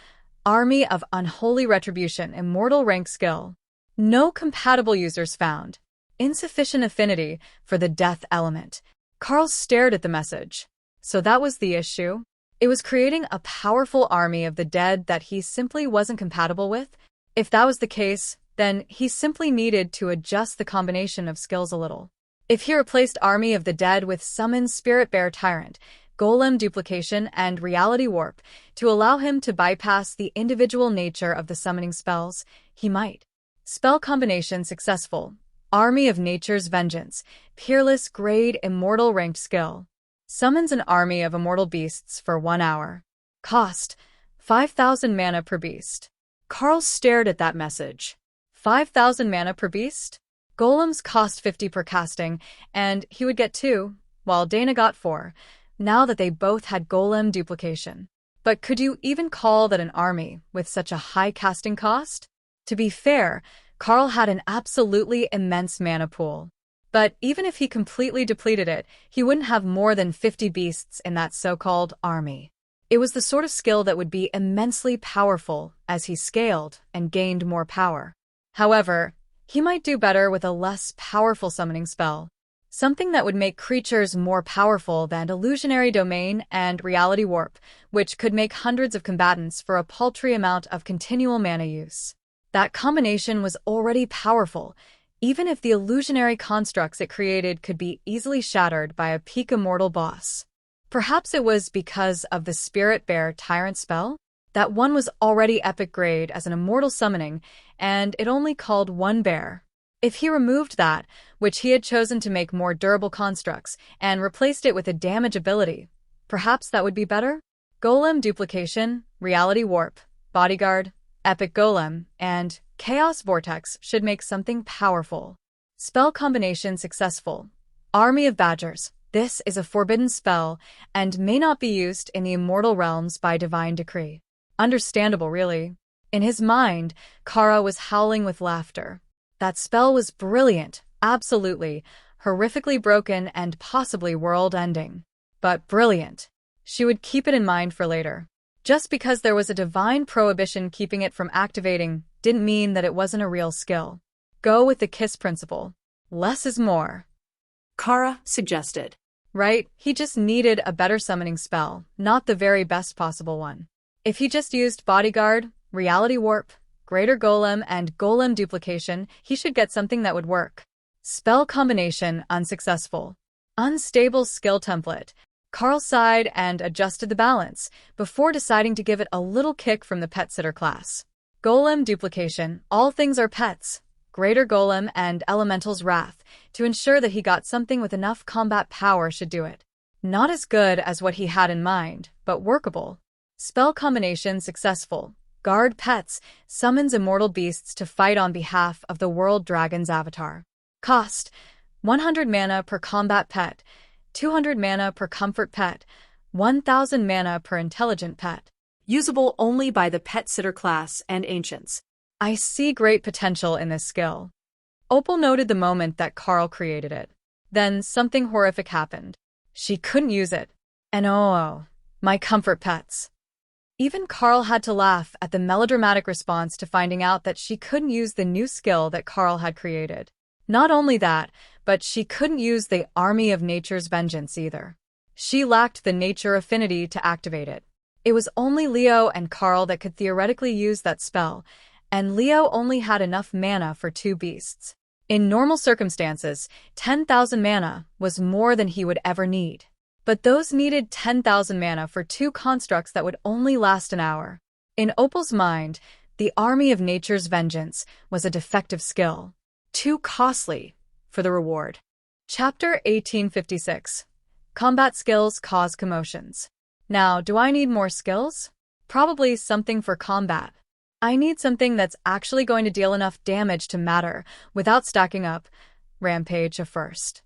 Army of Unholy Retribution immortal rank skill. No compatible users found. Insufficient affinity for the death element. Carl stared at the message. So that was the issue? It was creating a powerful army of the dead that he simply wasn't compatible with? If that was the case, then he simply needed to adjust the combination of skills a little. If he replaced Army of the Dead with Summon Spirit Bear Tyrant, Golem Duplication, and Reality Warp to allow him to bypass the individual nature of the summoning spells, he might. Spell combination successful. Army of Nature's Vengeance, Peerless Grade Immortal Ranked Skill. Summons an army of immortal beasts for 1 hour. Cost: 5,000 mana per beast. Carl stared at that message. 5,000 mana per beast? Golems cost 50 per casting, and he would get 2, while Dana got 4, now that they both had Golem Duplication. But could you even call that an army with such a high casting cost? To be fair, Carl had an absolutely immense mana pool. But even if he completely depleted it, he wouldn't have more than 50 beasts in that so-called army. It was the sort of skill that would be immensely powerful as he scaled and gained more power. However, he might do better with a less powerful summoning spell. Something that would make creatures more powerful than Illusionary Domain and Reality Warp, which could make hundreds of combatants for a paltry amount of continual mana use. That combination was already powerful, even if the illusionary constructs it created could be easily shattered by a peak immortal boss. Perhaps it was because of the Spirit Bear Tyrant spell? That one was already epic grade as an immortal summoning, and it only called 1 bear. If he removed that, which he had chosen to make more durable constructs, and replaced it with a damage ability, perhaps that would be better? Golem Duplication, Reality Warp, Bodyguard, Epic Golem, and Chaos Vortex should make something powerful. Spell combination successful. Army of Badgers. This is a forbidden spell and may not be used in the immortal realms by divine decree. Understandable, really. In his mind, Kara was howling with laughter. That spell was brilliant, absolutely, horrifically broken and possibly world-ending. But brilliant. She would keep it in mind for later. Just because there was a divine prohibition keeping it from activating didn't mean that it wasn't a real skill. Go with the KISS principle. Less is more. Kara suggested. Right? He just needed a better summoning spell, not the very best possible one. If he just used Bodyguard, Reality Warp, Greater Golem, and Golem Duplication, he should get something that would work. Spell combination unsuccessful. Unstable skill template. Carl sighed and adjusted the balance, before deciding to give it a little kick from the pet sitter class. Golem Duplication, all things are pets. Greater Golem and Elemental's Wrath, to ensure that he got something with enough combat power should do it. Not as good as what he had in mind, but workable. Spell combination successful. Guard Pets, summons immortal beasts to fight on behalf of the World Dragon's avatar. Cost: 100 mana per combat pet, 200 mana per comfort pet, 1,000 mana per intelligent pet. Usable only by the pet sitter class and ancients. I see great potential in this skill. Opal noted the moment that Carl created it. Then something horrific happened. She couldn't use it. And oh, my comfort pets. Even Carl had to laugh at the melodramatic response to finding out that she couldn't use the new skill that Carl had created. Not only that, but she couldn't use the Army of Nature's Vengeance either. She lacked the nature affinity to activate it. It was only Leo and Carl that could theoretically use that spell, and Leo only had enough mana for 2 beasts. In normal circumstances, 10,000 mana was more than he would ever need. But those needed 10,000 mana for 2 constructs that would only last an hour. In Opal's mind, the Army of Nature's Vengeance was a defective skill. Too costly for the reward. Chapter 1856. Combat skills cause commotions. Now, do I need more skills? Probably something for combat. I need something that's actually going to deal enough damage to matter without stacking up. Rampage first.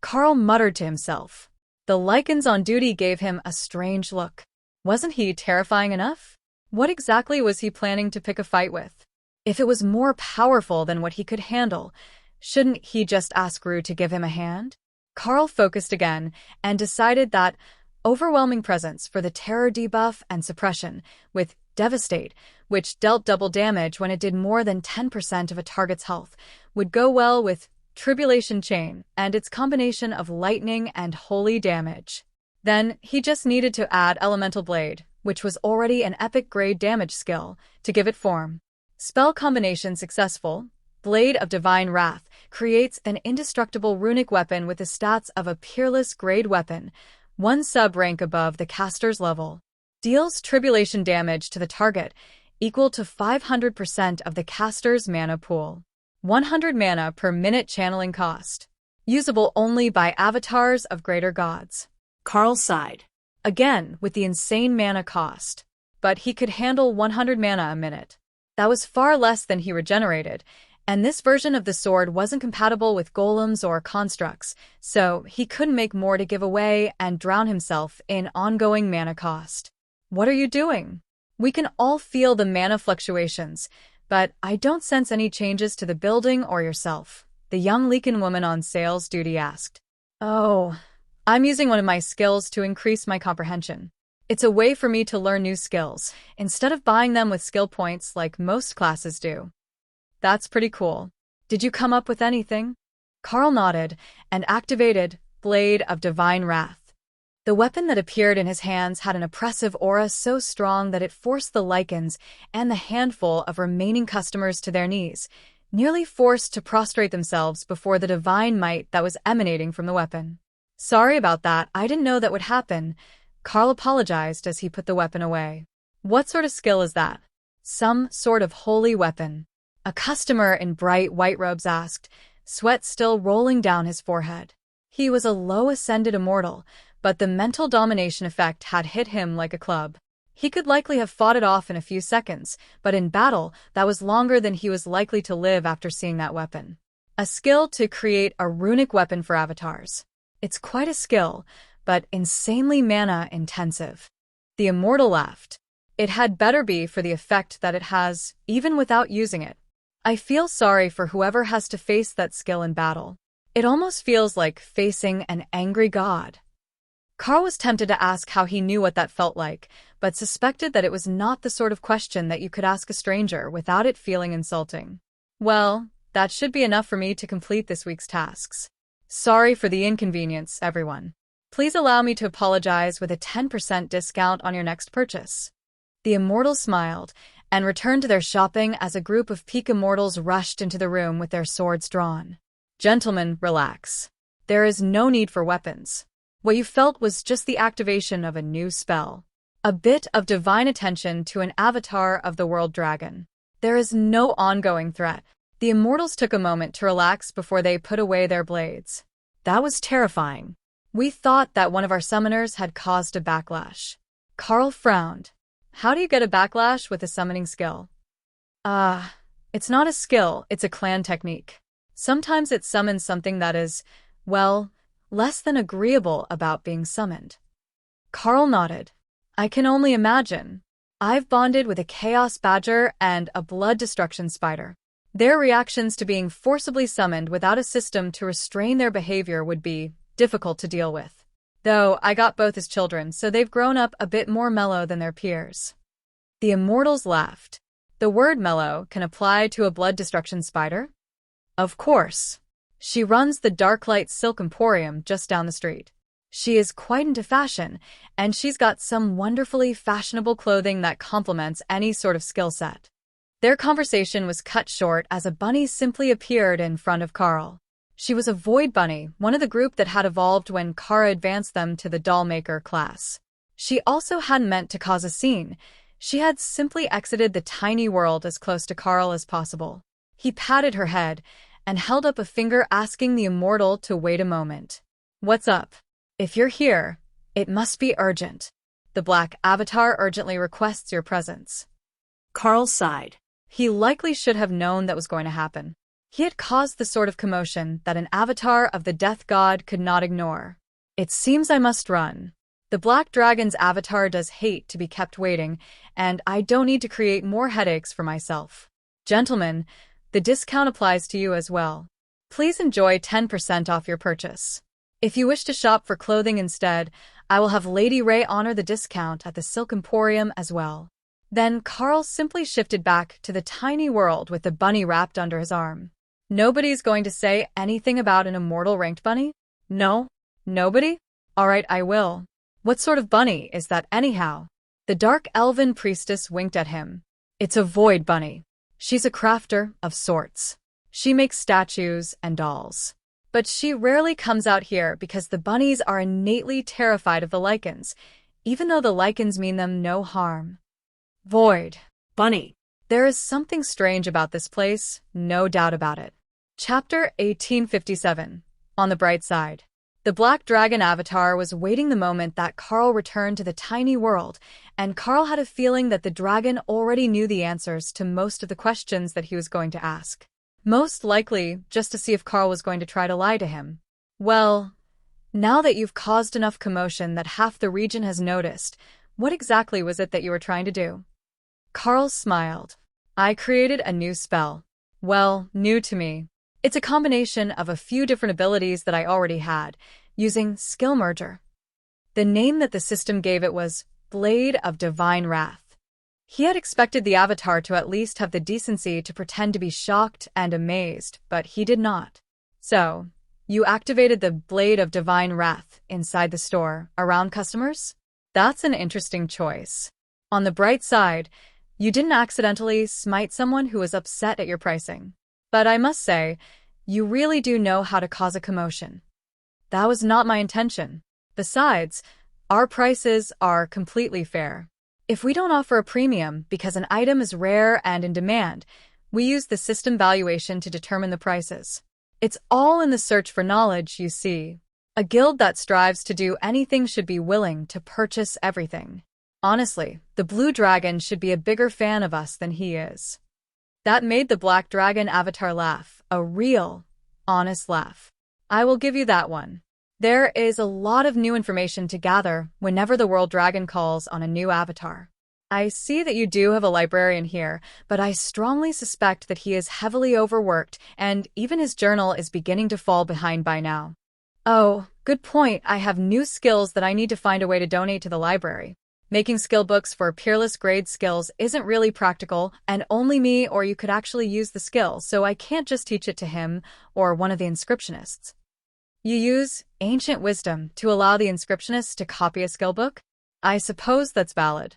Carl muttered to himself. The Lycans on duty gave him a strange look. Wasn't he terrifying enough? What exactly was he planning to pick a fight with? If it was more powerful than what he could handle, shouldn't he just ask Rue to give him a hand? Carl focused again and decided that overwhelming presence for the terror debuff and suppression, with Devastate, which dealt double damage when it did more than 10% of a target's health, would go well with Tribulation Chain and its combination of lightning and holy damage. Then he just needed to add Elemental Blade, which was already an epic grade damage skill, to give it form. Spell combination successful. Blade of Divine Wrath creates an indestructible runic weapon with the stats of a peerless grade weapon, one sub-rank above the caster's level. Deals tribulation damage to the target, equal to 500% of the caster's mana pool. 100 mana per minute channeling cost. Usable only by avatars of greater gods. Carl sighed. Again, with the insane mana cost. But he could handle 100 mana a minute. That was far less than he regenerated, and this version of the sword wasn't compatible with golems or constructs, so he couldn't make more to give away and drown himself in ongoing mana cost. What are you doing? We can all feel the mana fluctuations, but I don't sense any changes to the building or yourself, the young Leekan woman on sales duty asked. Oh, I'm using one of my skills to increase my comprehension. It's a way for me to learn new skills, instead of buying them with skill points like most classes do. That's pretty cool. Did you come up with anything? Carl nodded and activated Blade of Divine Wrath. The weapon that appeared in his hands had an oppressive aura so strong that it forced the Lycans and the handful of remaining customers to their knees, nearly forced to prostrate themselves before the divine might that was emanating from the weapon. Sorry about that, I didn't know that would happen. Carl apologized as he put the weapon away. What sort of skill is that? Some sort of holy weapon. A customer in bright white robes asked, sweat still rolling down his forehead. He was a low-ascended immortal, but the mental domination effect had hit him like a club. He could likely have fought it off in a few seconds, but in battle, that was longer than he was likely to live after seeing that weapon. A skill to create a runic weapon for avatars. It's quite a skill, but insanely mana-intensive. The immortal laughed. It had better be for the effect that it has, even without using it. I feel sorry for whoever has to face that skill in battle. It almost feels like facing an angry god. Carl was tempted to ask how he knew what that felt like, but suspected that it was not the sort of question that you could ask a stranger without it feeling insulting. Well, that should be enough for me to complete this week's tasks. Sorry for the inconvenience, everyone. Please allow me to apologize with a 10% discount on your next purchase. The immortals smiled and returned to their shopping as a group of peak immortals rushed into the room with their swords drawn. Gentlemen, relax. There is no need for weapons. What you felt was just the activation of a new spell. A bit of divine attention to an avatar of the world dragon. There is no ongoing threat. The immortals took a moment to relax before they put away their blades. That was terrifying. We thought that one of our summoners had caused a backlash. Carl frowned. How do you get a backlash with a summoning skill? It's not a skill, it's a clan technique. Sometimes it summons something that is, well, less than agreeable about being summoned. Carl nodded. I can only imagine. I've bonded with a Chaos Badger and a Blood Destruction Spider. Their reactions to being forcibly summoned without a system to restrain their behavior would be difficult to deal with. Though I got both as children, so they've grown up a bit more mellow than their peers. The immortals laughed. The word mellow can apply to a Blood Destruction Spider? Of course. She runs the Darklight Silk Emporium just down the street. She is quite into fashion, and she's got some wonderfully fashionable clothing that complements any sort of skill set. Their conversation was cut short as a bunny simply appeared in front of Carl. She was a Void Bunny, one of the group that had evolved when Kara advanced them to the Dollmaker class. She also hadn't meant to cause a scene. She had simply exited the tiny world as close to Carl as possible. He patted her head and held up a finger asking the immortal to wait a moment. What's up? If you're here, it must be urgent. The Black Avatar urgently requests your presence. Carl sighed. He likely should have known that was going to happen. He had caused the sort of commotion that an avatar of the Death God could not ignore. It seems I must run. The Black Dragon's avatar does hate to be kept waiting, and I don't need to create more headaches for myself. Gentlemen, the discount applies to you as well. Please enjoy 10% off your purchase. If you wish to shop for clothing instead, I will have Lady Ray honor the discount at the Silk Emporium as well. Then Carl simply shifted back to the tiny world with the bunny wrapped under his arm. Nobody's going to say anything about an immortal ranked bunny? No? Nobody? Alright, I will. What sort of bunny is that anyhow? The dark elven priestess winked at him. It's a Void Bunny. She's a crafter of sorts. She makes statues and dolls. But she rarely comes out here because the bunnies are innately terrified of the lichens, even though the lichens mean them no harm. Void. Bunny. There is something strange about this place, no doubt about it. Chapter 1857. On the bright side. The Black Dragon avatar was waiting the moment that Carl returned to the tiny world, and Carl had a feeling that the dragon already knew the answers to most of the questions that he was going to ask. Most likely, just to see if Carl was going to try to lie to him. Well, now that you've caused enough commotion that half the region has noticed, what exactly was it that you were trying to do? Carl smiled. I created a new spell. Well, new to me. It's a combination of a few different abilities that I already had, using Skill Merger. The name that the system gave it was Blade of Divine Wrath. He had expected the avatar to at least have the decency to pretend to be shocked and amazed, but he did not. So, you activated the Blade of Divine Wrath inside the store, around customers? That's an interesting choice. On the bright side, you didn't accidentally smite someone who was upset at your pricing. But I must say, you really do know how to cause a commotion. That was not my intention. Besides, our prices are completely fair. If we don't offer a premium because an item is rare and in demand, we use the system valuation to determine the prices. It's all in the search for knowledge, you see. A guild that strives to do anything should be willing to purchase everything. Honestly, the Blue Dragon should be a bigger fan of us than he is. That made the Black Dragon avatar laugh, a real, honest laugh. I will give you that one. There is a lot of new information to gather whenever the World Dragon calls on a new avatar. I see that you do have a librarian here, but I strongly suspect that he is heavily overworked and even his journal is beginning to fall behind by now. Oh, good point. I have new skills that I need to find a way to donate to the library. Making skill books for peerless grade skills isn't really practical, and only me or you could actually use the skill, so I can't just teach it to him or one of the inscriptionists. You use ancient wisdom to allow the inscriptionist to copy a skill book? I suppose that's valid.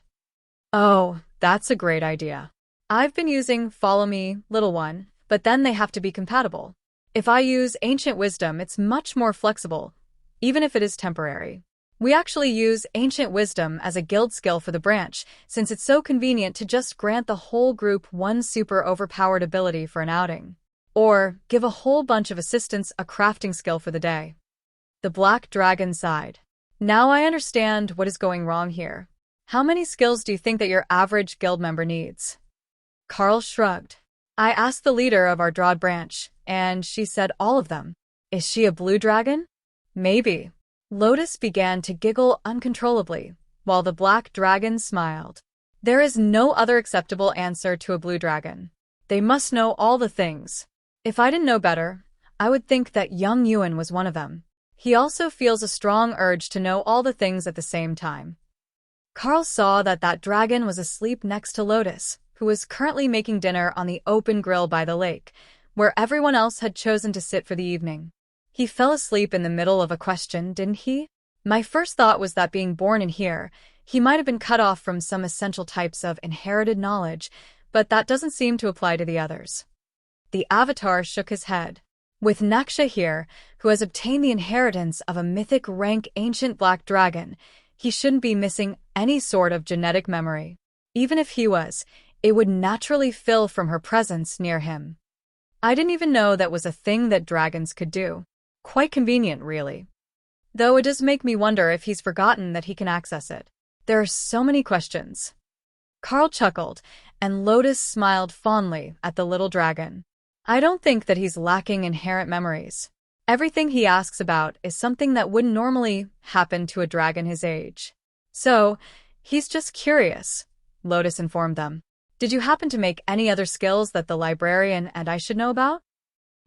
Oh, that's a great idea. I've been using Follow Me, Little One, but then they have to be compatible. If I use ancient wisdom, it's much more flexible, even if it is temporary. We actually use Ancient Wisdom as a guild skill for the branch, since it's so convenient to just grant the whole group one super overpowered ability for an outing. Or give a whole bunch of assistants a crafting skill for the day. The Black Dragon sighed. Now I understand what is going wrong here. How many skills do you think that your average guild member needs? Carl shrugged. I asked the leader of our Drod branch, and she said all of them. Is she a blue dragon? Maybe. Lotus began to giggle uncontrollably, while the Black Dragon smiled. There is no other acceptable answer to a blue dragon. They must know all the things. If I didn't know better, I would think that young Yuan was one of them. He also feels a strong urge to know all the things at the same time. Carl saw that that dragon was asleep next to Lotus, who was currently making dinner on the open grill by the lake, where everyone else had chosen to sit for the evening. He fell asleep in the middle of a question, didn't he? My first thought was that being born in here, he might have been cut off from some essential types of inherited knowledge, but that doesn't seem to apply to the others. The avatar shook his head. With Naksha here, who has obtained the inheritance of a mythic rank ancient black dragon, he shouldn't be missing any sort of genetic memory. Even if he was, it would naturally fill from her presence near him. I didn't even know that was a thing that dragons could do. Quite convenient, really. Though it does make me wonder if he's forgotten that he can access it. There are so many questions. Carl chuckled, and Lotus smiled fondly at the little dragon. I don't think that he's lacking inherent memories. Everything he asks about is something that wouldn't normally happen to a dragon his age. So, he's just curious, Lotus informed them. Did you happen to make any other skills that the librarian and I should know about?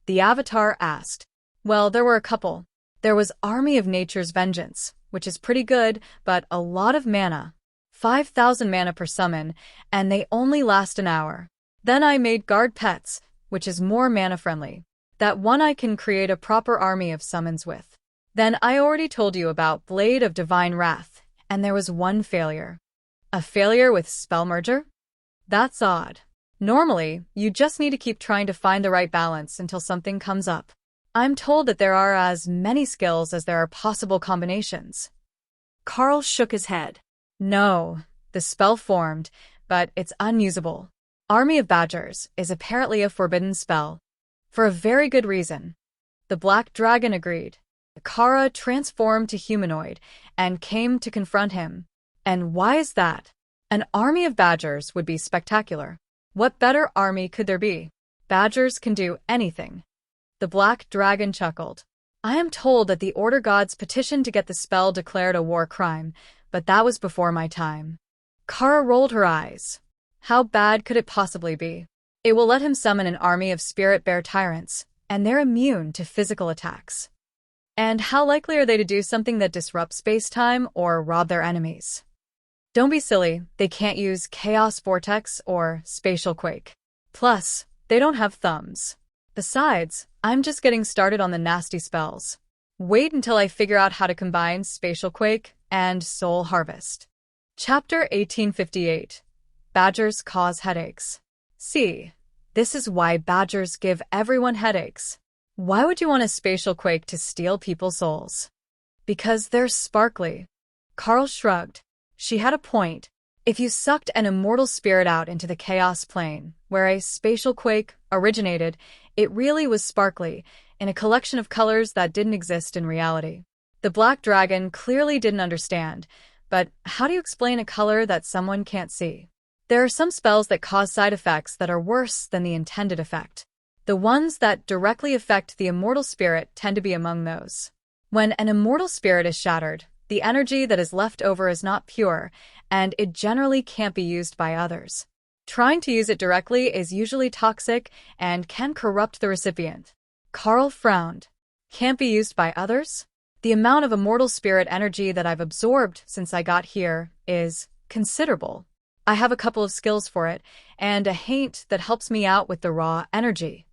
The avatar asked. Well, there were a couple. There was Army of Nature's Vengeance, which is pretty good, but a lot of mana. 5,000 mana per summon, and they only last an hour. Then I made Guard Pets, which is more mana-friendly. That one I can create a proper army of summons with. Then I already told you about Blade of Divine Wrath, and there was one failure. A failure with Spell Merger? That's odd. Normally, you just need to keep trying to find the right balance until something comes up. I'm told that there are as many skills as there are possible combinations. Carl shook his head. No, the spell formed, but it's unusable. Army of Badgers is apparently a forbidden spell. For a very good reason. The Black Dragon agreed. Kara transformed to humanoid and came to confront him. And why is that? An army of badgers would be spectacular. What better army could there be? Badgers can do anything. The Black Dragon chuckled. I am told that the Order Gods petitioned to get the spell declared a war crime, but that was before my time. Kara rolled her eyes. How bad could it possibly be? It will let him summon an army of spirit bear tyrants, and they're immune to physical attacks. And how likely are they to do something that disrupts space-time or rob their enemies? Don't be silly, they can't use Chaos Vortex or Spatial Quake. Plus, they don't have thumbs. Besides, I'm just getting started on the nasty spells. Wait until I figure out how to combine Spatial Quake and Soul Harvest. Chapter 1858. Badgers Cause Headaches. See, this is why badgers give everyone headaches. Why would you want a spatial quake to steal people's souls? Because they're sparkly. Carl shrugged. She had a point. If you sucked an immortal spirit out into the chaos plane, where a spatial quake originated, it really was sparkly, in a collection of colors that didn't exist in reality. The Black Dragon clearly didn't understand, but how do you explain a color that someone can't see? There are some spells that cause side effects that are worse than the intended effect. The ones that directly affect the immortal spirit tend to be among those. When an immortal spirit is shattered, the energy that is left over is not pure, and it generally can't be used by others. Trying to use it directly is usually toxic and can corrupt the recipient. Carl frowned. Can't be used by others? The amount of immortal spirit energy that I've absorbed since I got here is considerable. I have a couple of skills for it, and a haint that helps me out with the raw energy.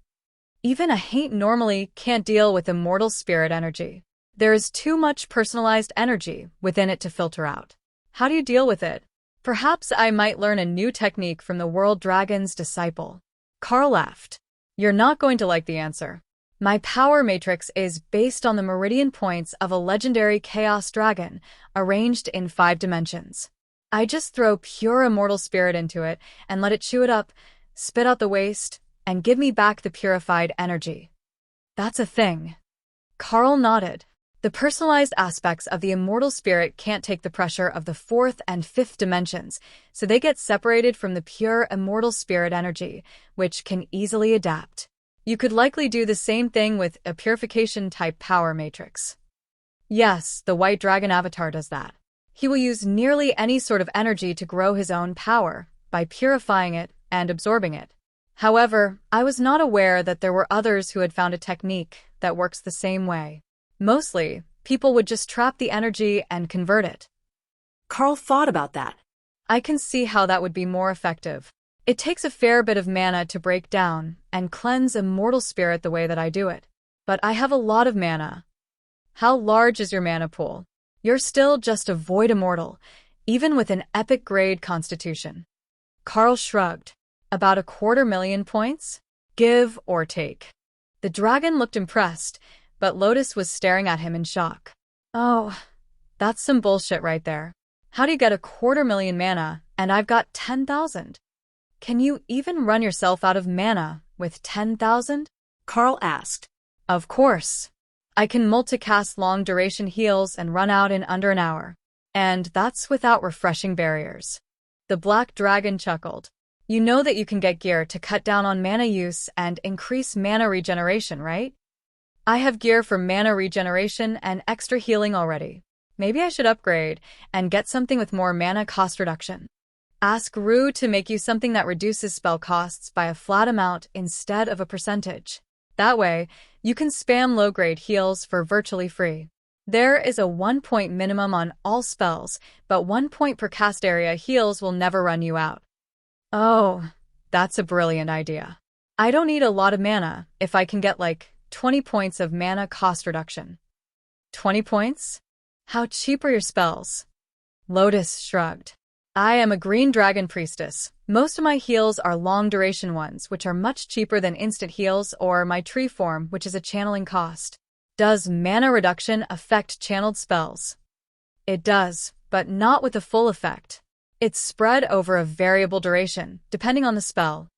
Even a haint normally can't deal with immortal spirit energy. There is too much personalized energy within it to filter out. How do you deal with it? Perhaps I might learn a new technique from the World Dragon's disciple. Carl laughed. You're not going to like the answer. My power matrix is based on the meridian points of a legendary Chaos Dragon, arranged in 5 dimensions. I just throw pure immortal spirit into it and let it chew it up, spit out the waste, and give me back the purified energy. That's a thing. Carl nodded. The personalized aspects of the immortal spirit can't take the pressure of the 4th and 5th dimensions, so they get separated from the pure immortal spirit energy, which can easily adapt. You could likely do the same thing with a purification-type power matrix. Yes, the White Dragon avatar does that. He will use nearly any sort of energy to grow his own power, by purifying it and absorbing it. However, I was not aware that there were others who had found a technique that works the same way. Mostly, people would just trap the energy and convert it. Carl thought about that. I can see how that would be more effective. It takes a fair bit of mana to break down and cleanse a mortal spirit the way that I do it. But I have a lot of mana. How large is your mana pool? You're still just a void immortal, even with an epic grade constitution. Carl shrugged. About 250,000 points? Give or take. The dragon looked impressed, but Lotus was staring at him in shock. Oh, that's some bullshit right there. How do you get 250,000 mana, and I've got 10,000? Can you even run yourself out of mana with 10,000? Carl asked. Of course. I can multicast long-duration heals and run out in under an hour. And that's without refreshing barriers. The Black Dragon chuckled. You know that you can get gear to cut down on mana use and increase mana regeneration, right? I have gear for mana regeneration and extra healing already. Maybe I should upgrade and get something with more mana cost reduction. Ask Rue to make you something that reduces spell costs by a flat amount instead of a percentage. That way, you can spam low-grade heals for virtually free. There is a 1 point minimum on all spells, but 1 point per cast area heals will never run you out. Oh, that's a brilliant idea. I don't need a lot of mana if I can get like 20 points of mana cost reduction. 20 points? How cheap are your spells? Lotus shrugged. I am a green dragon priestess. Most of my heals are long-duration ones, which are much cheaper than instant heals, or my tree form, which is a channeling cost. Does mana reduction affect channeled spells? It does, but not with the full effect. It's spread over a variable duration, depending on the spell.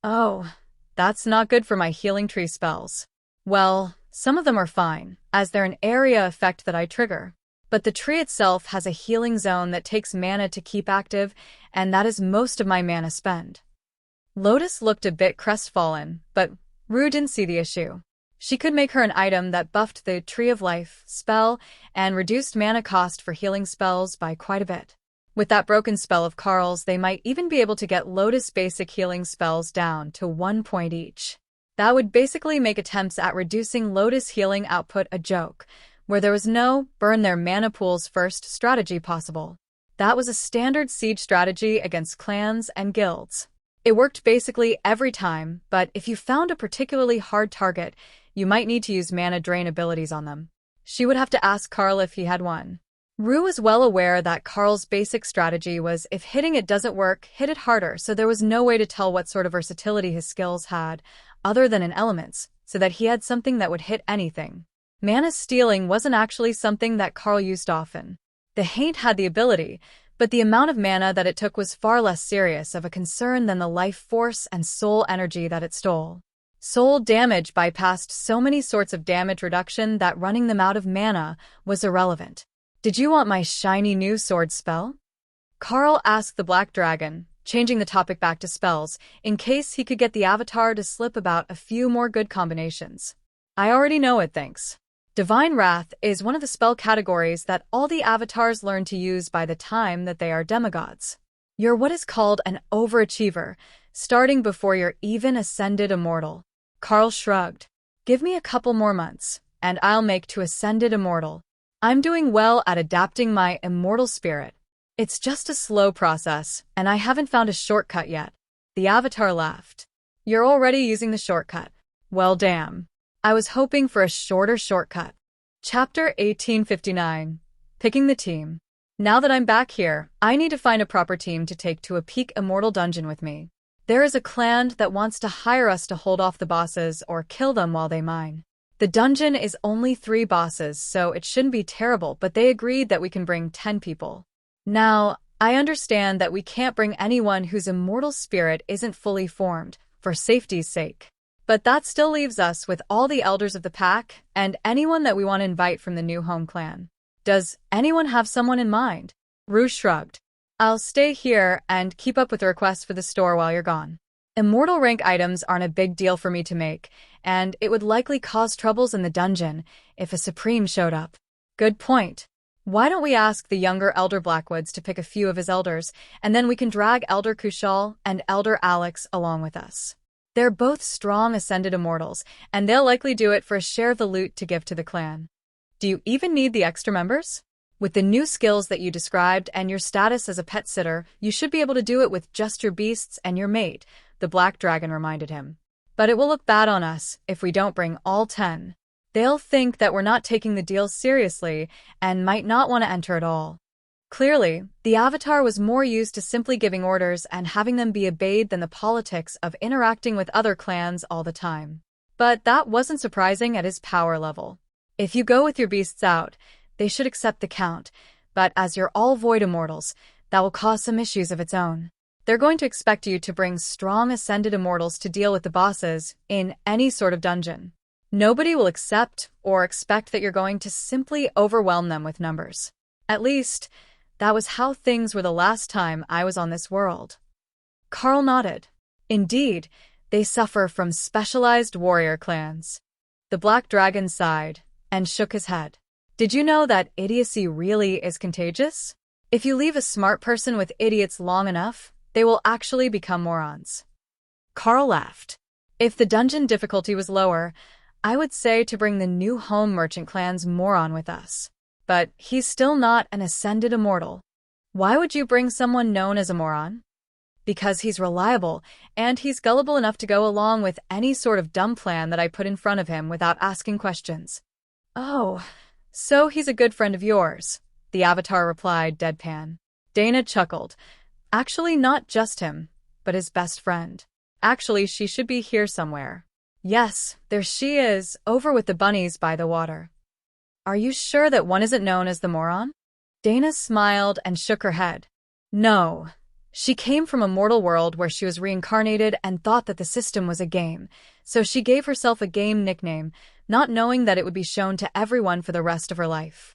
Oh, that's not good for my healing tree spells. Well, some of them are fine, as they're an area effect that I trigger. But the tree itself has a healing zone that takes mana to keep active, and that is most of my mana spend. Lotus looked a bit crestfallen, but Rue didn't see the issue. She could make her an item that buffed the Tree of Life spell and reduced mana cost for healing spells by quite a bit. With that broken spell of Carl's, they might even be able to get Lotus basic healing spells down to 1 point each. That would basically make attempts at reducing Lotus healing output a joke, where there was no burn their mana pools first strategy possible. That was a standard siege strategy against clans and guilds. It worked basically every time, but if you found a particularly hard target, you might need to use mana drain abilities on them. She would have to ask Carl if he had one. Rue was well aware that Carl's basic strategy was if hitting it doesn't work, hit it harder, so there was no way to tell what sort of versatility his skills had, other than in elements, so that he had something that would hit anything. Mana stealing wasn't actually something that Carl used often. The Haint had the ability, but the amount of mana that it took was far less serious of a concern than the life force and soul energy that it stole. Soul damage bypassed so many sorts of damage reduction that running them out of mana was irrelevant. Did you want my shiny new sword spell? Carl asked the Black Dragon, changing the topic back to spells, in case he could get the avatar to slip about a few more good combinations. I already know it, thanks. Divine Wrath is one of the spell categories that all the avatars learn to use by the time that they are demigods. You're what is called an overachiever, starting before you're even ascended immortal. Carl shrugged. Give me a couple more months, and I'll make to ascended immortal. I'm doing well at adapting my immortal spirit. It's just a slow process, and I haven't found a shortcut yet. The avatar laughed. You're already using the shortcut. Well, damn. I was hoping for a shorter shortcut. Chapter 1859. Picking the team. Now that I'm back here, I need to find a proper team to take to a peak immortal dungeon with me. There is a clan that wants to hire us to hold off the bosses or kill them while they mine. The dungeon is only 3 bosses, so it shouldn't be terrible, but they agreed that we can bring 10 people. Now, I understand that we can't bring anyone whose immortal spirit isn't fully formed, for safety's sake. But that still leaves us with all the elders of the pack and anyone that we want to invite from the new home clan. Does anyone have someone in mind? Rue shrugged. I'll stay here and keep up with the requests for the store while you're gone. Immortal rank items aren't a big deal for me to make, and it would likely cause troubles in the dungeon if a Supreme showed up. Good point. Why don't we ask the younger Elder Blackwoods to pick a few of his elders, and then we can drag Elder Kushal and Elder Alex along with us. They're both strong ascended immortals, and they'll likely do it for a share of the loot to give to the clan. Do you even need the extra members? With the new skills that you described and your status as a pet sitter, you should be able to do it with just your beasts and your mate, the Black Dragon reminded him. But it will look bad on us if we don't bring all 10. They'll think that we're not taking the deal seriously and might not want to enter at all. Clearly, the Avatar was more used to simply giving orders and having them be obeyed than the politics of interacting with other clans all the time. But that wasn't surprising at his power level. If you go with your beasts out, they should accept the count, but as you're all void immortals, that will cause some issues of its own. They're going to expect you to bring strong ascended immortals to deal with the bosses in any sort of dungeon. Nobody will accept or expect that you're going to simply overwhelm them with numbers. At least, that was how things were the last time I was on this world. Carl nodded. Indeed, they suffer from specialized warrior clans. The Black Dragon sighed and shook his head. Did you know that idiocy really is contagious? If you leave a smart person with idiots long enough, they will actually become morons. Carl laughed. If the dungeon difficulty was lower, I would say to bring the new home merchant clan's moron with us. But he's still not an ascended immortal. Why would you bring someone known as a moron? Because he's reliable, and he's gullible enough to go along with any sort of dumb plan that I put in front of him without asking questions. Oh, so he's a good friend of yours, the Avatar replied deadpan. Dana chuckled. Actually, not just him, but his best friend. Actually, she should be here somewhere. Yes, there she is, over with the bunnies by the water. Are you sure that one isn't known as the moron? Dana smiled and shook her head. No. She came from a mortal world where she was reincarnated and thought that the system was a game, so she gave herself a game nickname, not knowing that it would be shown to everyone for the rest of her life.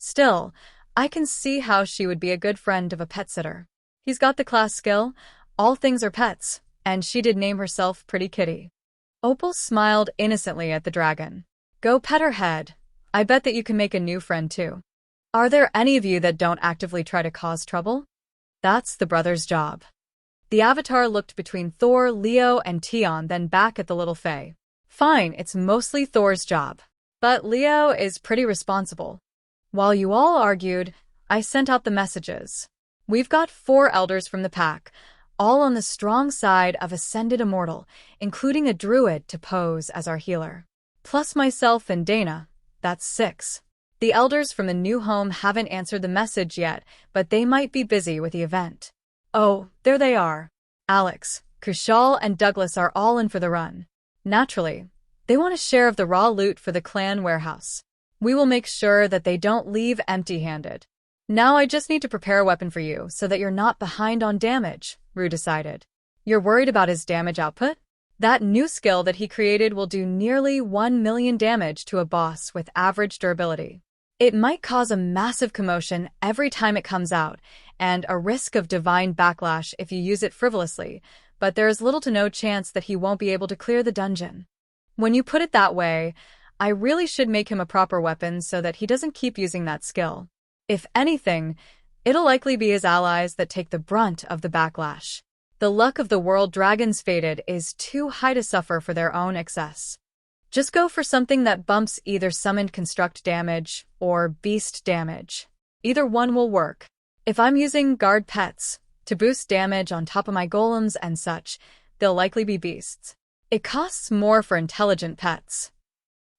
Still, I can see how she would be a good friend of a pet sitter. He's got the class skill, all things are pets, and she did name herself Pretty Kitty. Opal smiled innocently at the dragon. Go pet her head. I bet that you can make a new friend too. Are there any of you that don't actively try to cause trouble? That's the brother's job. The Avatar looked between Thor, Leo, and Tion, then back at the little Fae. Fine, it's mostly Thor's job. But Leo is pretty responsible. While you all argued, I sent out the messages. We've got 4 elders from the pack, all on the strong side of Ascended Immortal, including a druid to pose as our healer. Plus myself and Dana, that's 6. The elders from the new home haven't answered the message yet, but they might be busy with the event. Oh, there they are. Alex, Kushal, and Douglas are all in for the run. Naturally, they want a share of the raw loot for the clan warehouse. We will make sure that they don't leave empty-handed. Now I just need to prepare a weapon for you so that you're not behind on damage, Rue decided. You're worried about his damage output? That new skill that he created will do nearly 1 million damage to a boss with average durability. It might cause a massive commotion every time it comes out, and a risk of divine backlash if you use it frivolously, but there is little to no chance that he won't be able to clear the dungeon. When you put it that way, I really should make him a proper weapon so that he doesn't keep using that skill. If anything, it'll likely be his allies that take the brunt of the backlash. The luck of the world dragons fated is too high to suffer for their own excess. Just go for something that bumps either summoned construct damage or beast damage. Either one will work. If I'm using guard pets to boost damage on top of my golems and such, they'll likely be beasts. It costs more for intelligent pets.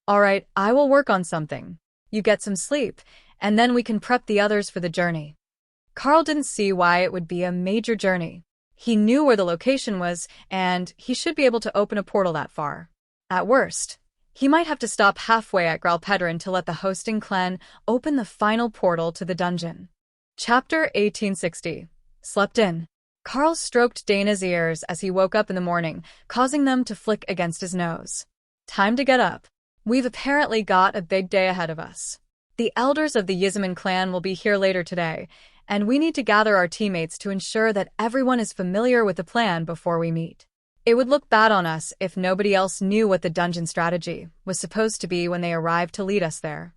Alright, I will work on something. You get some sleep, and then we can prep the others for the journey. Carl didn't see why it would be a major journey. He knew where the location was, and he should be able to open a portal that far. At worst, he might have to stop halfway at Gralpedron to let the hosting clan open the final portal to the dungeon. Chapter 1860. Slept in. Carl stroked Dana's ears as he woke up in the morning, causing them to flick against his nose. Time to get up. We've apparently got a big day ahead of us. The elders of the Yizman clan will be here later today, and we need to gather our teammates to ensure that everyone is familiar with the plan before we meet. It would look bad on us if nobody else knew what the dungeon strategy was supposed to be when they arrived to lead us there.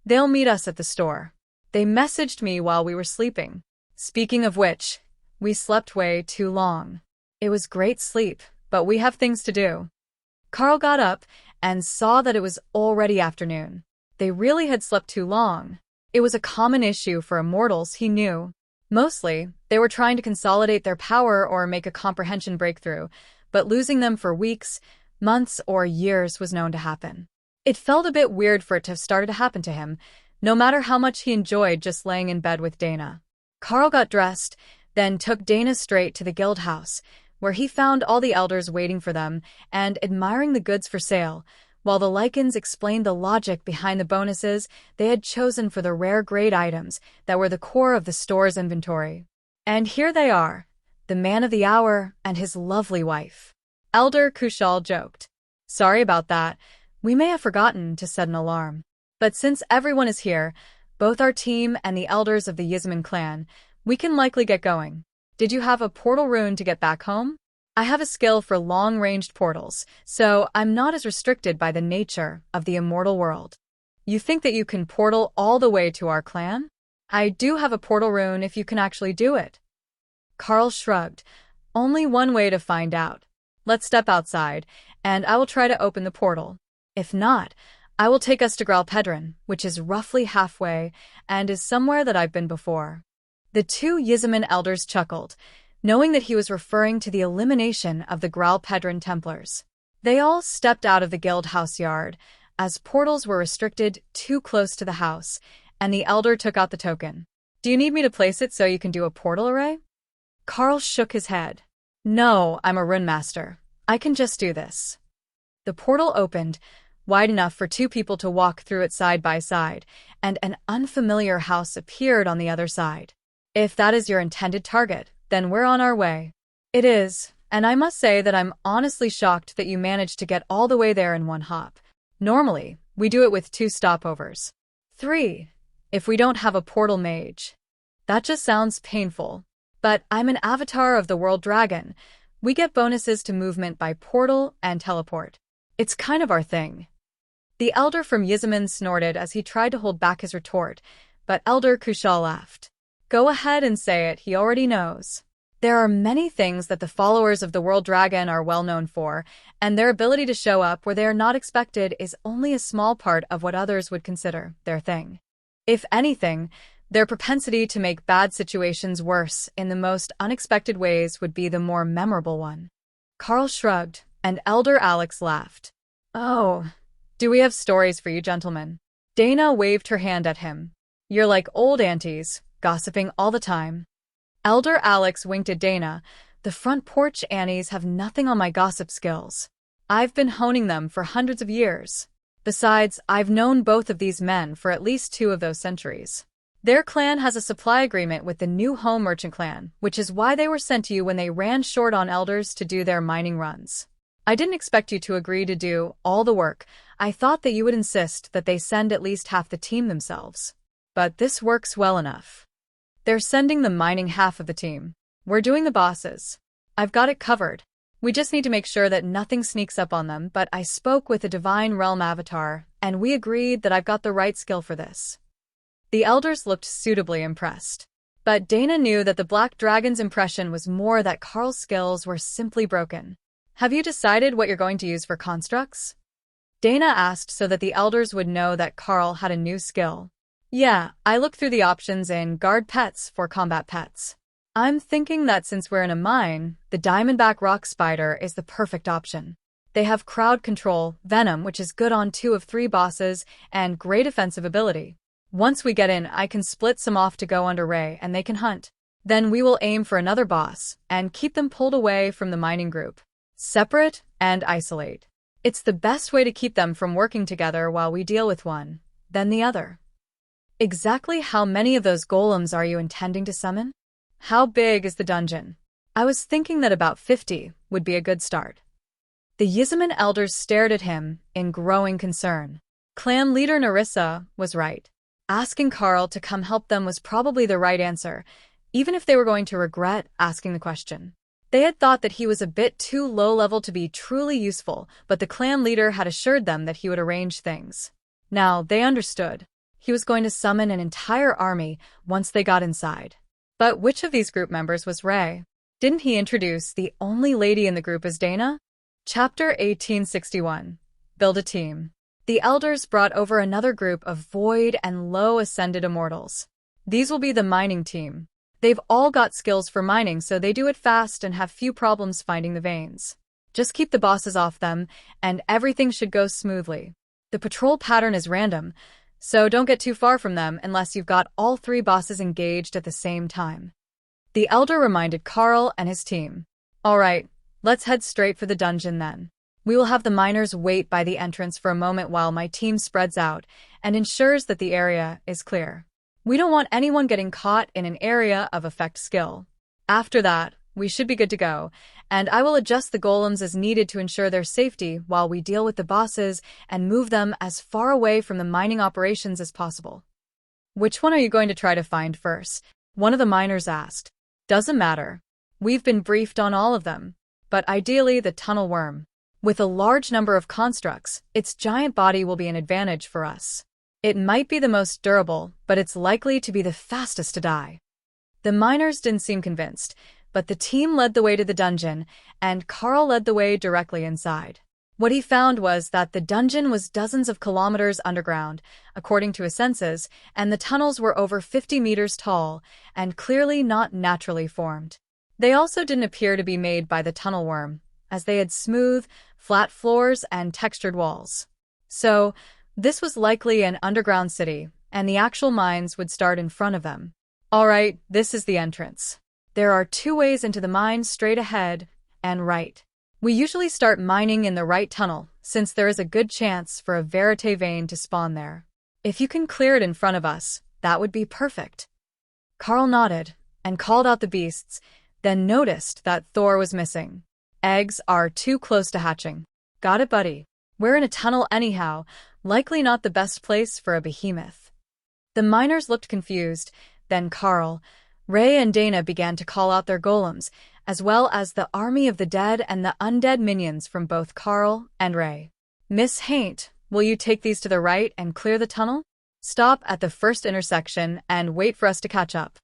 They'll meet us at the store. They messaged me while we were sleeping. Speaking of which, we slept way too long. It was great sleep, but we have things to do. Carl got up and saw that it was already afternoon. They really had slept too long. It was a common issue for immortals, he knew. Mostly, they were trying to consolidate their power or make a comprehension breakthrough, but losing them for weeks, months, or years was known to happen. It felt a bit weird for it to have started to happen to him, no matter how much he enjoyed just laying in bed with Dana. Carl got dressed, then took Dana straight to the guild house, where he found all the elders waiting for them and admiring the goods for sale, while the Lycans explained the logic behind the bonuses they had chosen for the rare grade items that were the core of the store's inventory. And here they are, the man of the hour and his lovely wife. Elder Kushal joked. Sorry about that, we may have forgotten to set an alarm. But since everyone is here, both our team and the elders of the Yizman clan, we can likely get going. Did you have a portal rune to get back home? I have a skill for long-ranged portals, so I'm not as restricted by the nature of the immortal world. You think that you can portal all the way to our clan? I do have a portal rune if you can actually do it. Carl shrugged. Only one way to find out. Let's step outside, and I will try to open the portal. If not, I will take us to Gralpedron, which is roughly halfway, and is somewhere that I've been before. The 2 Yizman elders chuckled, knowing that he was referring to the elimination of the Gralpedron Templars. They all stepped out of the guild house yard, as portals were restricted too close to the house, and the elder took out the token. Do you need me to place it so you can do a portal array? Carl shook his head. No, I'm a rune master. I can just do this. The portal opened, wide enough for two people to walk through it side by side, and an unfamiliar house appeared on the other side. If that is your intended target, then we're on our way. It is, and I must say that I'm honestly shocked that you managed to get all the way there in one hop. Normally, we do it with 2 stopovers. 3, if we don't have a portal mage. That just sounds painful. But I'm an avatar of the World Dragon. We get bonuses to movement by portal and teleport. It's kind of our thing. The elder from Yizimon snorted as he tried to hold back his retort, but Elder Kushal laughed. Go ahead and say it, he already knows. There are many things that the followers of the World Dragon are well known for, and their ability to show up where they are not expected is only a small part of what others would consider their thing. If anything, their propensity to make bad situations worse in the most unexpected ways would be the more memorable one. Carl shrugged, and Elder Alex laughed. Oh, do we have stories for you, gentlemen? Dana waved her hand at him. You're like old aunties, gossiping all the time. Elder Alex winked at Dana. The front porch Annies have nothing on my gossip skills. I've been honing them for hundreds of years. Besides, I've known both of these men for at least 2 of those centuries. Their clan has a supply agreement with the New Home Merchant clan, which is why they were sent to you when they ran short on elders to do their mining runs. I didn't expect you to agree to do all the work. I thought that you would insist that they send at least half the team themselves. But this works well enough. They're sending the mining half of the team. We're doing the bosses. I've got it covered. We just need to make sure that nothing sneaks up on them, but I spoke with a Divine Realm avatar, and we agreed that I've got the right skill for this. The elders looked suitably impressed. But Dana knew that the Black Dragon's impression was more that Carl's skills were simply broken. Have you decided what you're going to use for constructs? Dana asked so that the elders would know that Carl had a new skill. Yeah, I looked through the options in Guard Pets for combat pets. I'm thinking that since we're in a mine, the Diamondback Rock Spider is the perfect option. They have crowd control, venom, which is good on 2 of 3 bosses, and great offensive ability. Once we get in, I can split some off to go under Ray and they can hunt. Then we will aim for another boss and keep them pulled away from the mining group. Separate and isolate. It's the best way to keep them from working together while we deal with one, then the other. Exactly how many of those golems are you intending to summon? How big is the dungeon? I was thinking that about 50 would be a good start. The Yizimon elders stared at him in growing concern. Clan leader Narissa was right. Asking Carl to come help them was probably the right answer, even if they were going to regret asking the question. They had thought that he was a bit too low-level to be truly useful, but the clan leader had assured them that he would arrange things. Now, they understood. He was going to summon an entire army once they got inside. But which of these group members was Ray? Didn't he introduce the only lady in the group as Dana? Chapter 1861. Build a team. The elders brought over another group of void and low ascended immortals. These will be the mining team. They've all got skills for mining, so they do it fast and have few problems finding the veins. Just keep the bosses off them, and everything should go smoothly. The patrol pattern is random, so don't get too far from them unless you've got all 3 bosses engaged at the same time. The elder reminded Carl and his team. All right, let's head straight for the dungeon then. We will have the miners wait by the entrance for a moment while my team spreads out and ensures that the area is clear. We don't want anyone getting caught in an area of effect skill. After that, we should be good to go, and I will adjust the golems as needed to ensure their safety while we deal with the bosses and move them as far away from the mining operations as possible. Which one are you going to try to find first? One of the miners asked. Doesn't matter. We've been briefed on all of them, but ideally the tunnel worm. With a large number of constructs, its giant body will be an advantage for us. It might be the most durable, but it's likely to be the fastest to die. The miners didn't seem convinced, but the team led the way to the dungeon, and Carl led the way directly inside. What he found was that the dungeon was dozens of kilometers underground, according to his senses, and the tunnels were over 50 meters tall and clearly not naturally formed. They also didn't appear to be made by the tunnel worm, as they had smooth, flat floors and textured walls. So, this was likely an underground city, and the actual mines would start in front of them. Alright, this is the entrance. There are two ways into the mine, straight ahead and right. We usually start mining in the right tunnel, since there is a good chance for a verite vein to spawn there. If you can clear it in front of us, that would be perfect. Carl nodded and called out the beasts, then noticed that Thor was missing. Eggs are too close to hatching. Got it, buddy. We're in a tunnel anyhow, likely not the best place for a behemoth. The miners looked confused, then Carl, Ray and Dana began to call out their golems, as well as the army of the dead and the undead minions from both Carl and Ray. Miss Haint, will you take these to the right and clear the tunnel? Stop at the first intersection and wait for us to catch up.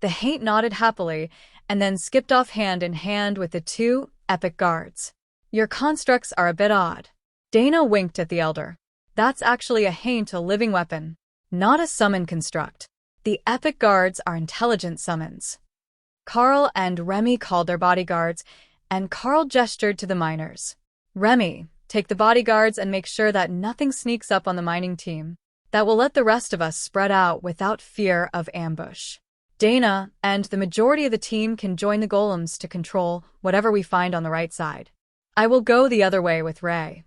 The Haint nodded happily and then skipped off hand in hand with the two epic guards. Your constructs are a bit odd. Dana winked at the elder. That's actually a Haint, a living weapon, not a summon construct. The epic guards are intelligent summons. Carl and Remy called their bodyguards, and Carl gestured to the miners. Remy, take the bodyguards and make sure that nothing sneaks up on the mining team. That will let the rest of us spread out without fear of ambush. Dana and the majority of the team can join the golems to control whatever we find on the right side. I will go the other way with Ray.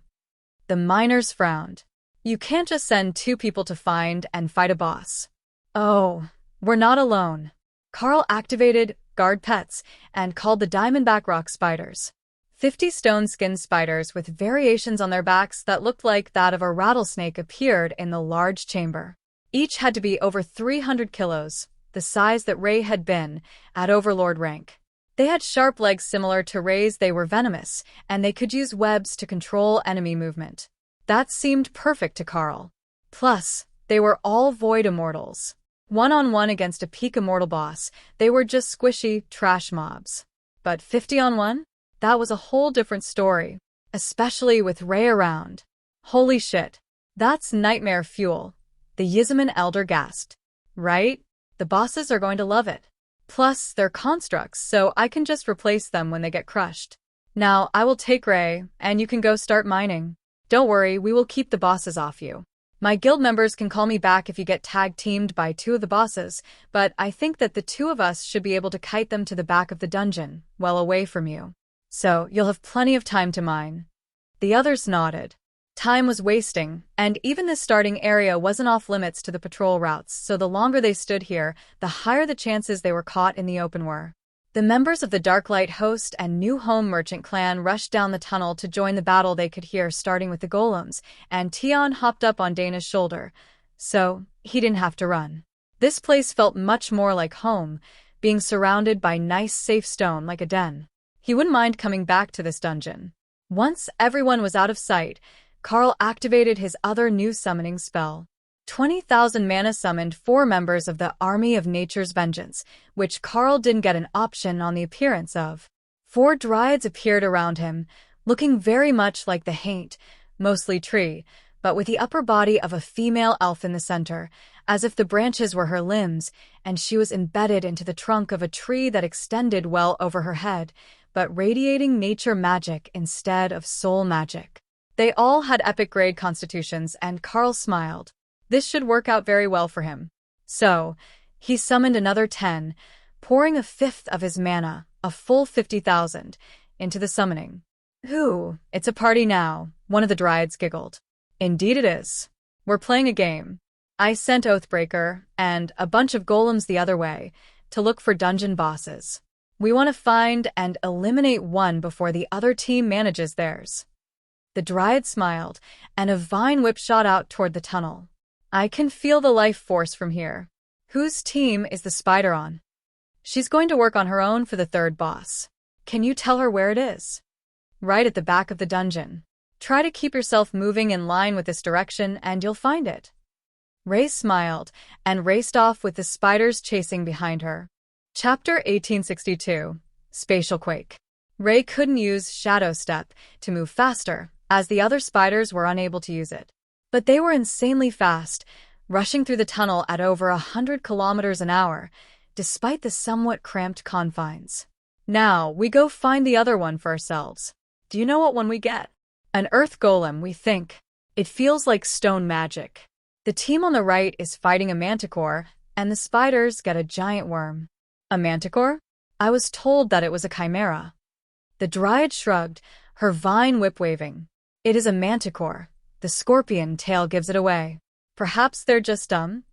The miners frowned. You can't just send two people to find and fight a boss. Oh, we're not alone. Carl activated guard pets and called the diamondback rock spiders. 50 stone-skin spiders with variations on their backs that looked like that of a rattlesnake appeared in the large chamber. Each had to be over 300 kilos, the size that Ray had been at Overlord rank. They had sharp legs similar to Ray's. They were venomous, and they could use webs to control enemy movement. That seemed perfect to Carl. Plus, they were all void immortals. One-on-one against a peak immortal boss, they were just squishy trash mobs. But 50-on-1? That was a whole different story, especially with Ray around. Holy shit. That's nightmare fuel, the Yizzaman elder gasped. Right? The bosses are going to love it. Plus, they're constructs, so I can just replace them when they get crushed. Now, I will take Ray, and you can go start mining. Don't worry, we will keep the bosses off you. My guild members can call me back if you get tag-teamed by two of the bosses, but I think that the two of us should be able to kite them to the back of the dungeon, well away from you. So, you'll have plenty of time to mine. The others nodded. Time was wasting, and even this starting area wasn't off limits to the patrol routes, so the longer they stood here, the higher the chances they were caught in the open were. The members of the Darklight Host and New Home Merchant clan rushed down the tunnel to join the battle. They could hear starting with the golems, and Tion hopped up on Dana's shoulder, so he didn't have to run. This place felt much more like home, being surrounded by nice safe stone like a den. He wouldn't mind coming back to this dungeon. Once everyone was out of sight, Carl activated his other new summoning spell. 20,000 mana summoned 4 members of the Army of Nature's Vengeance, which Carl didn't get an option on the appearance of. 4 dryads appeared around him, looking very much like the Haint, mostly tree, but with the upper body of a female elf in the center, as if the branches were her limbs, and she was embedded into the trunk of a tree that extended well over her head, but radiating nature magic instead of soul magic. They all had epic grade constitutions, and Carl smiled. This should work out very well for him. So, he summoned another 10, pouring a fifth of his mana, a full 50,000, into the summoning. Ooh, it's a party now, one of the dryads giggled. Indeed it is. We're playing a game. I sent Oathbreaker and a bunch of golems the other way to look for dungeon bosses. We want to find and eliminate one before the other team manages theirs. The dryad smiled, and a vine whip shot out toward the tunnel. I can feel the life force from here. Whose team is the spider on? She's going to work on her own for the 3rd boss. Can you tell her where it is? Right at the back of the dungeon. Try to keep yourself moving in line with this direction and you'll find it. Ray smiled and raced off with the spiders chasing behind her. Chapter 1862. Spatial Quake. Ray couldn't use Shadow Step to move faster, as the other spiders were unable to use it. But they were insanely fast, rushing through the tunnel at over 100 kilometers an hour, despite the somewhat cramped confines. Now, we go find the other one for ourselves. Do you know what one we get? An earth golem, we think. It feels like stone magic. The team on the right is fighting a manticore, and the spiders get a giant worm. A manticore? I was told that it was a chimera. The dryad shrugged, her vine whip waving. It is a manticore. The scorpion tail gives it away. Perhaps they're just dumb?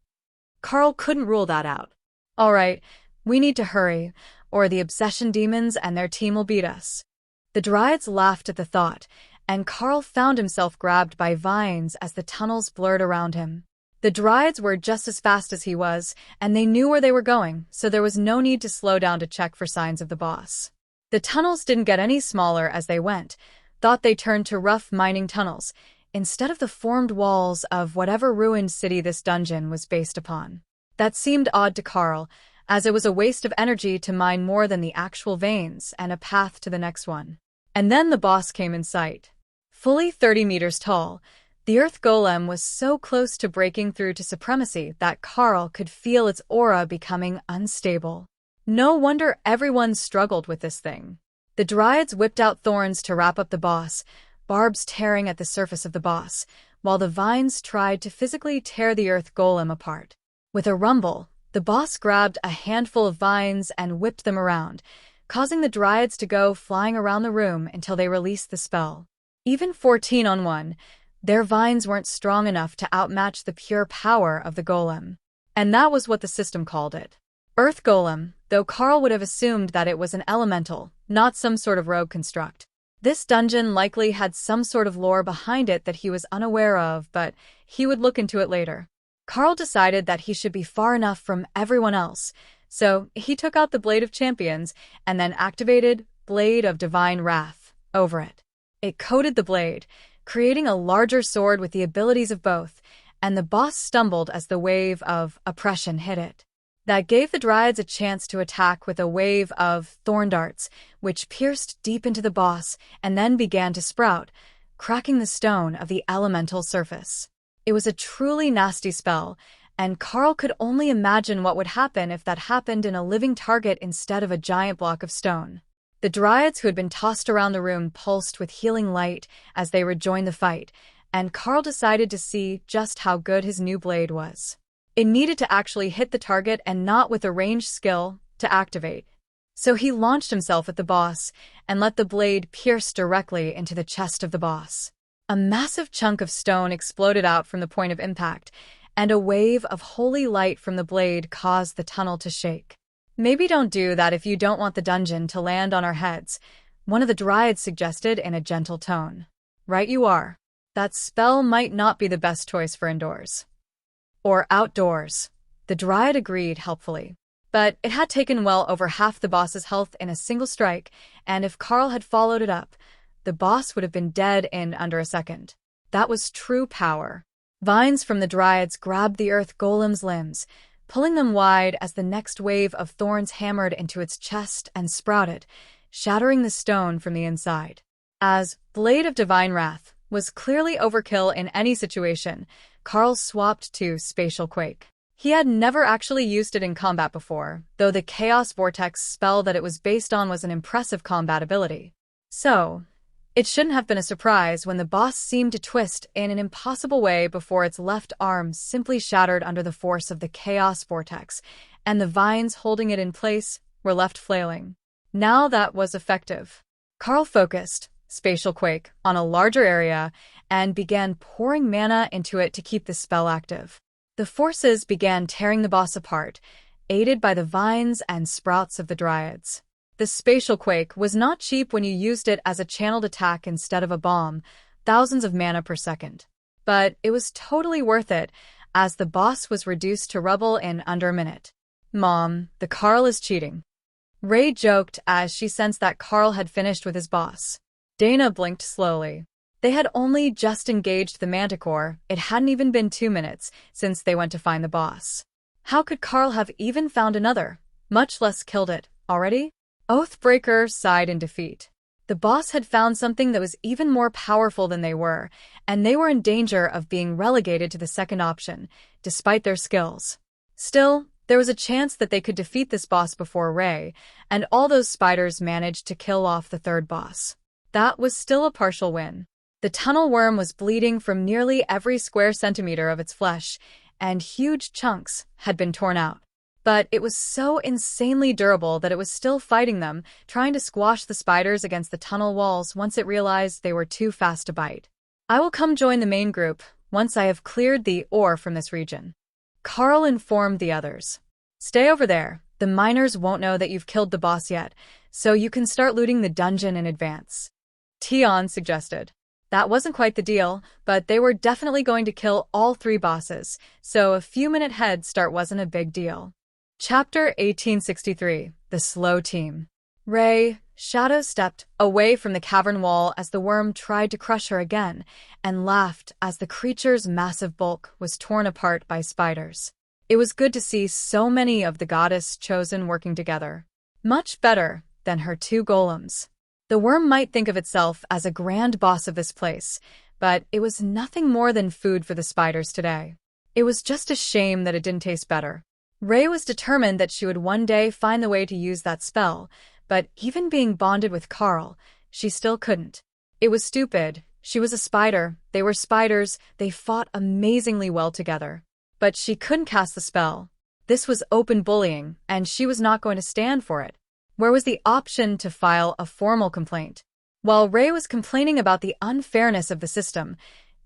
Carl couldn't rule that out. All right, we need to hurry, or the obsession demons and their team will beat us. The dryads laughed at the thought, and Carl found himself grabbed by vines as the tunnels blurred around him. The dryads were just as fast as he was, and they knew where they were going, so there was no need to slow down to check for signs of the boss. The tunnels didn't get any smaller as they went. Thought they turned to rough mining tunnels, instead of the formed walls of whatever ruined city this dungeon was based upon. That seemed odd to Carl, as it was a waste of energy to mine more than the actual veins and a path to the next one. And then the boss came in sight. Fully 30 meters tall, the earth golem was so close to breaking through to supremacy that Carl could feel its aura becoming unstable. No wonder everyone struggled with this thing. The dryads whipped out thorns to wrap up the boss, barbs tearing at the surface of the boss, while the vines tried to physically tear the earth golem apart. With a rumble, the boss grabbed a handful of vines and whipped them around, causing the dryads to go flying around the room until they released the spell. Even 14 on 1, their vines weren't strong enough to outmatch the pure power of the golem. And that was what the system called it. Earth Golem, though Carl would have assumed that it was an elemental, not some sort of rogue construct. This dungeon likely had some sort of lore behind it that he was unaware of, but he would look into it later. Carl decided that he should be far enough from everyone else, so he took out the Blade of Champions and then activated Blade of Divine Wrath over it. It coated the blade, creating a larger sword with the abilities of both, and the boss stumbled as the wave of oppression hit it. That gave the dryads a chance to attack with a wave of thorn darts, which pierced deep into the boss and then began to sprout, cracking the stone of the elemental surface. It was a truly nasty spell, and Carl could only imagine what would happen if that happened in a living target instead of a giant block of stone. The dryads who had been tossed around the room pulsed with healing light as they rejoined the fight, and Carl decided to see just how good his new blade was. It needed to actually hit the target and not with a ranged skill to activate. So he launched himself at the boss and let the blade pierce directly into the chest of the boss. A massive chunk of stone exploded out from the point of impact, and a wave of holy light from the blade caused the tunnel to shake. Maybe don't do that if you don't want the dungeon to land on our heads, one of the dryads suggested in a gentle tone. Right you are. That spell might not be the best choice for indoors. Or outdoors, the dryad agreed helpfully. But it had taken well over half the boss's health in a single strike, and if Carl had followed it up, the boss would have been dead in under a second. That was true power. Vines from the dryads grabbed the earth golem's limbs, pulling them wide as the next wave of thorns hammered into its chest and sprouted, shattering the stone from the inside. As Blade of Divine Wrath was clearly overkill in any situation, Carl swapped to Spatial Quake. He had never actually used it in combat before, though the Chaos Vortex spell that it was based on was an impressive combat ability. So, it shouldn't have been a surprise when the boss seemed to twist in an impossible way before its left arm simply shattered under the force of the Chaos Vortex, and the vines holding it in place were left flailing. Now that was effective. Carl focused, Spatial Quake, on a larger area and began pouring mana into it to keep the spell active. The forces began tearing the boss apart, aided by the vines and sprouts of the dryads. The Spatial Quake was not cheap when you used it as a channeled attack instead of a bomb, thousands of mana per second. But it was totally worth it, as the boss was reduced to rubble in under a minute. Mom, the Carl is cheating. Ray joked as she sensed that Carl had finished with his boss. Dana blinked slowly. They had only just engaged the manticore. It hadn't even been 2 minutes since they went to find the boss. How could Carl have even found another, much less killed it, already? Oathbreaker sighed in defeat. The boss had found something that was even more powerful than they were, and they were in danger of being relegated to the second option, despite their skills. Still, there was a chance that they could defeat this boss before Ray, and all those spiders managed to kill off the third boss. That was still a partial win. The tunnel worm was bleeding from nearly every square centimeter of its flesh, and huge chunks had been torn out. But it was so insanely durable that it was still fighting them, trying to squash the spiders against the tunnel walls once it realized they were too fast to bite. I will come join the main group once I have cleared the ore from this region. Carl informed the others. Stay over there. The miners won't know that you've killed the boss yet, so you can start looting the dungeon in advance. Tion suggested. That wasn't quite the deal, but they were definitely going to kill all 3 bosses, so a few-minute head start wasn't a big deal. Chapter 1863, The Slow Team. Ray, Shadow stepped away from the cavern wall as the worm tried to crush her again, and laughed as the creature's massive bulk was torn apart by spiders. It was good to see so many of the goddess chosen working together. Much better than her 2 golems. The worm might think of itself as a grand boss of this place, but it was nothing more than food for the spiders today. It was just a shame that it didn't taste better. Ray was determined that she would one day find the way to use that spell, but even being bonded with Carl, she still couldn't. It was stupid. She was a spider, they were spiders, they fought amazingly well together. But she couldn't cast the spell. This was open bullying, and she was not going to stand for it. Where was the option to file a formal complaint? While Ray was complaining about the unfairness of the system,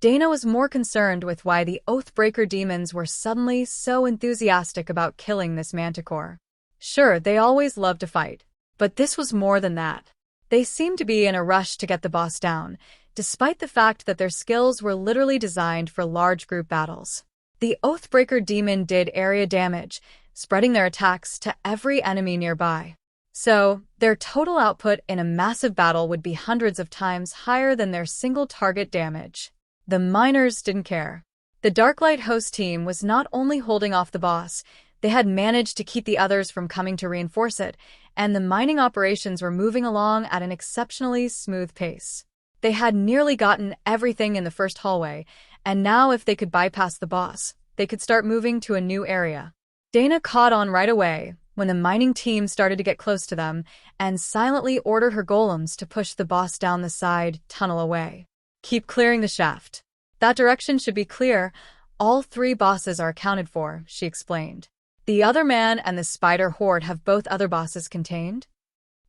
Dana was more concerned with why the Oathbreaker demons were suddenly so enthusiastic about killing this manticore. Sure, they always loved to fight, but this was more than that. They seemed to be in a rush to get the boss down, despite the fact that their skills were literally designed for large group battles. The Oathbreaker demon did area damage, spreading their attacks to every enemy nearby. So, their total output in a massive battle would be hundreds of times higher than their single target damage. The miners didn't care. The Darklight host team was not only holding off the boss, they had managed to keep the others from coming to reinforce it, and the mining operations were moving along at an exceptionally smooth pace. They had nearly gotten everything in the first hallway, and now if they could bypass the boss, they could start moving to a new area. Dana caught on right away when the mining team started to get close to them and silently ordered her golems to push the boss down the side tunnel away. Keep clearing the shaft. That direction should be clear. All 3 bosses are accounted for, she explained. The other man and the spider horde have both other bosses contained?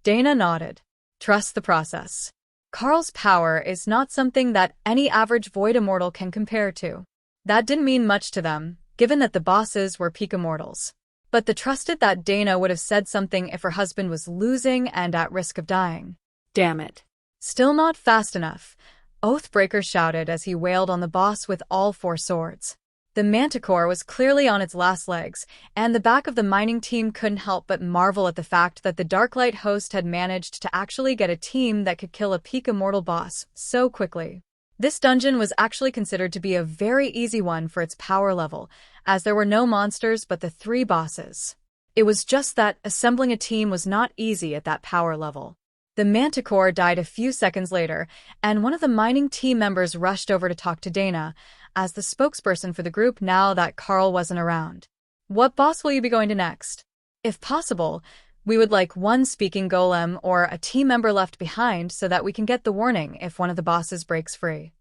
Dana nodded. Trust the process. Carl's power is not something that any average Void Immortal can compare to. That didn't mean much to them, given that the bosses were peak immortals. But they trusted that Dana would have said something if her husband was losing and at risk of dying. Damn it. Still not fast enough, Oathbreaker shouted as he wailed on the boss with all 4 swords. The manticore was clearly on its last legs, and the back of the mining team couldn't help but marvel at the fact that the Darklight host had managed to actually get a team that could kill a peak immortal boss so quickly. This dungeon was actually considered to be a very easy one for its power level, as there were no monsters but the 3 bosses. It was just that assembling a team was not easy at that power level. The manticore died a few seconds later, and one of the mining team members rushed over to talk to Dana, as the spokesperson for the group now that Carl wasn't around. What boss will you be going to next? If possible, we would like 1 speaking golem or a team member left behind so that we can get the warning if one of the bosses breaks free.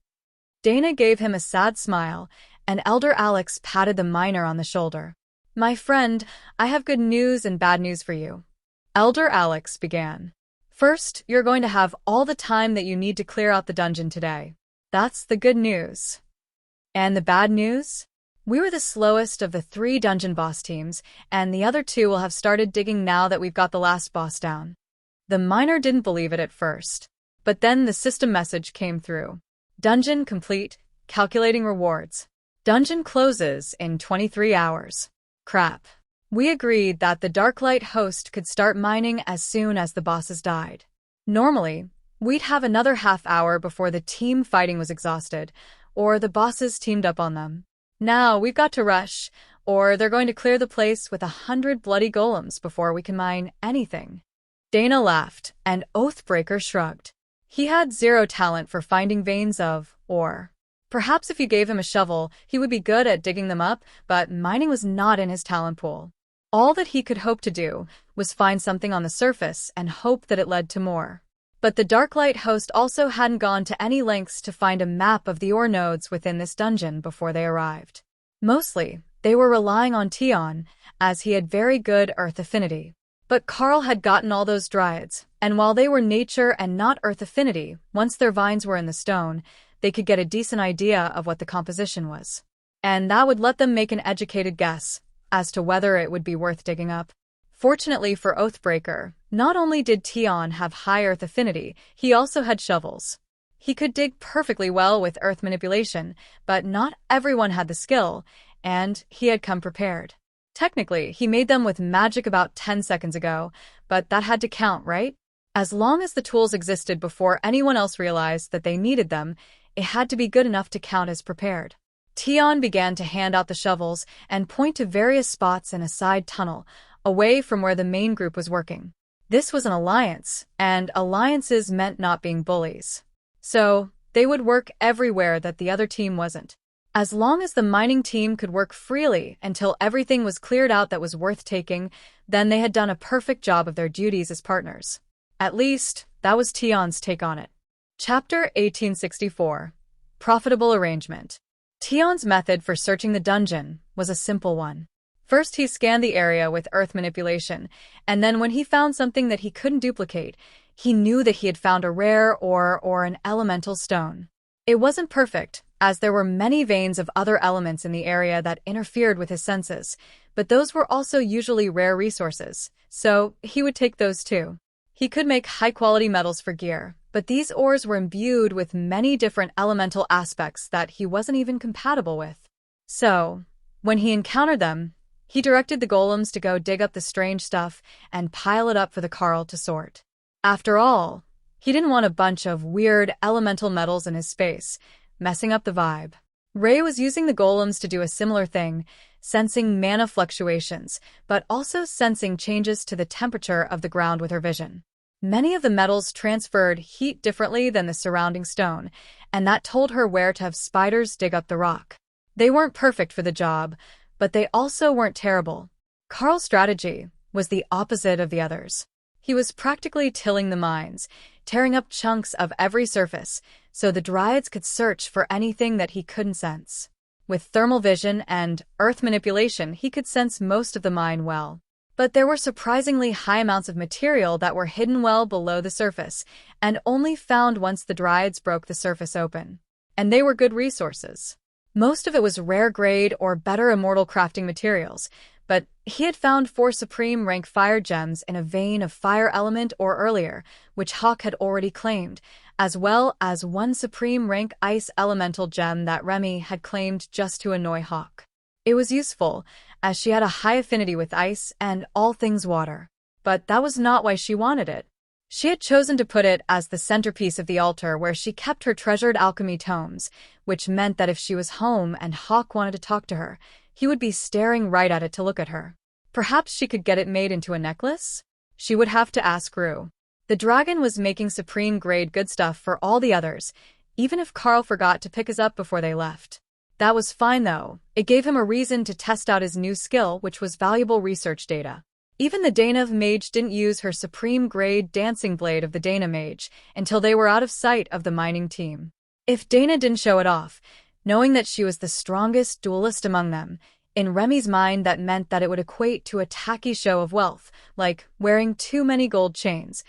Dana gave him a sad smile, and Elder Alex patted the miner on the shoulder. My friend, I have good news and bad news for you. Elder Alex began. First, you're going to have all the time that you need to clear out the dungeon today. That's the good news. And the bad news? We were the slowest of the 3 dungeon boss teams, and the other 2 will have started digging now that we've got the last boss down. The miner didn't believe it at first, but then the system message came through. Dungeon complete, calculating rewards. Dungeon closes in 23 hours. Crap. We agreed that the Darklight host could start mining as soon as the bosses died. Normally, we'd have another half hour before the team fighting was exhausted, or the bosses teamed up on them. Now we've got to rush, or they're going to clear the place with 100 bloody golems before we can mine anything. Dana laughed, and Oathbreaker shrugged. He had 0 talent for finding veins of ore. Perhaps if you gave him a shovel, he would be good at digging them up, but mining was not in his talent pool. All that he could hope to do was find something on the surface and hope that it led to more. But the Darklight host also hadn't gone to any lengths to find a map of the ore nodes within this dungeon before they arrived. Mostly, They were relying on Tion, as he had very good earth affinity. But Carl had gotten all those Dryads, and while they were nature and not earth affinity, once their vines were in the stone, they could get a decent idea of what the composition was. And that would let them make an educated guess as to whether it would be worth digging up. Fortunately for Oathbreaker, not only did Tion have high earth affinity, he also had shovels. He could dig perfectly well with earth manipulation, but not everyone had the skill, and he had come prepared. Technically, he made them with magic about 10 seconds ago, but that had to count, right? As long as the tools existed before anyone else realized that they needed them, it had to be good enough to count as prepared. Tion began to hand out the shovels and point to various spots in a side tunnel, away from where the main group was working. This was an alliance, and alliances meant not being bullies. So, they would work everywhere that the other team wasn't. As long as the mining team could work freely until everything was cleared out that was worth taking, then they had done a perfect job of their duties as partners. At least, that was Tion's take on it. Chapter 1864. Profitable Arrangement. Tion's method for searching the dungeon was a simple one. First, he scanned the area with earth manipulation, and then when he found something that he couldn't duplicate, he knew that he had found a rare ore or an elemental stone. It wasn't perfect, as there were many veins of other elements in the area that interfered with his senses, but those were also usually rare resources, so he would take those too. He could make high-quality metals for gear, but these ores were imbued with many different elemental aspects that he wasn't even compatible with. So, when he encountered them, he directed the golems to go dig up the strange stuff and pile it up for the Carl to sort. After all, he didn't want a bunch of weird elemental metals in his space, messing up the vibe. Ray was using the golems to do a similar thing, sensing mana fluctuations, but also sensing changes to the temperature of the ground with her vision. Many of the metals transferred heat differently than the surrounding stone, and that told her where to have spiders dig up the rock. They weren't perfect for the job, but they also weren't terrible. Carl's strategy was the opposite of the others. He was practically tilling the mines, tearing up chunks of every surface, so the Dryads could search for anything that he couldn't sense. With thermal vision and earth manipulation, he could sense most of the mine well. But there were surprisingly high amounts of material that were hidden well below the surface, and only found once the Dryads broke the surface open. And they were good resources. Most of it was rare grade or better immortal crafting materials, but he had found 4 supreme rank fire gems in a vein of fire element or earlier, which Hawk had already claimed, as well as 1 supreme rank ice elemental gem that Remy had claimed just to annoy Hawk. It was useful, as she had a high affinity with ice and all things water, but that was not why she wanted it. She had chosen to put it as the centerpiece of the altar where she kept her treasured alchemy tomes, which meant that if she was home and Hawk wanted to talk to her, he would be staring right at it to look at her. Perhaps she could get it made into a necklace? She would have to ask Rue. The dragon was making supreme-grade good stuff for all the others, even if Carl forgot to pick his up before they left. That was fine, though. It gave him a reason to test out his new skill, which was valuable research data. Even the Dana mage didn't use her supreme-grade dancing blade of the Dana mage until they were out of sight of the mining team. If Dana didn't show it off, knowing that she was the strongest duelist among them, in Remy's mind that meant that it would equate to a tacky show of wealth, like wearing too many gold chains,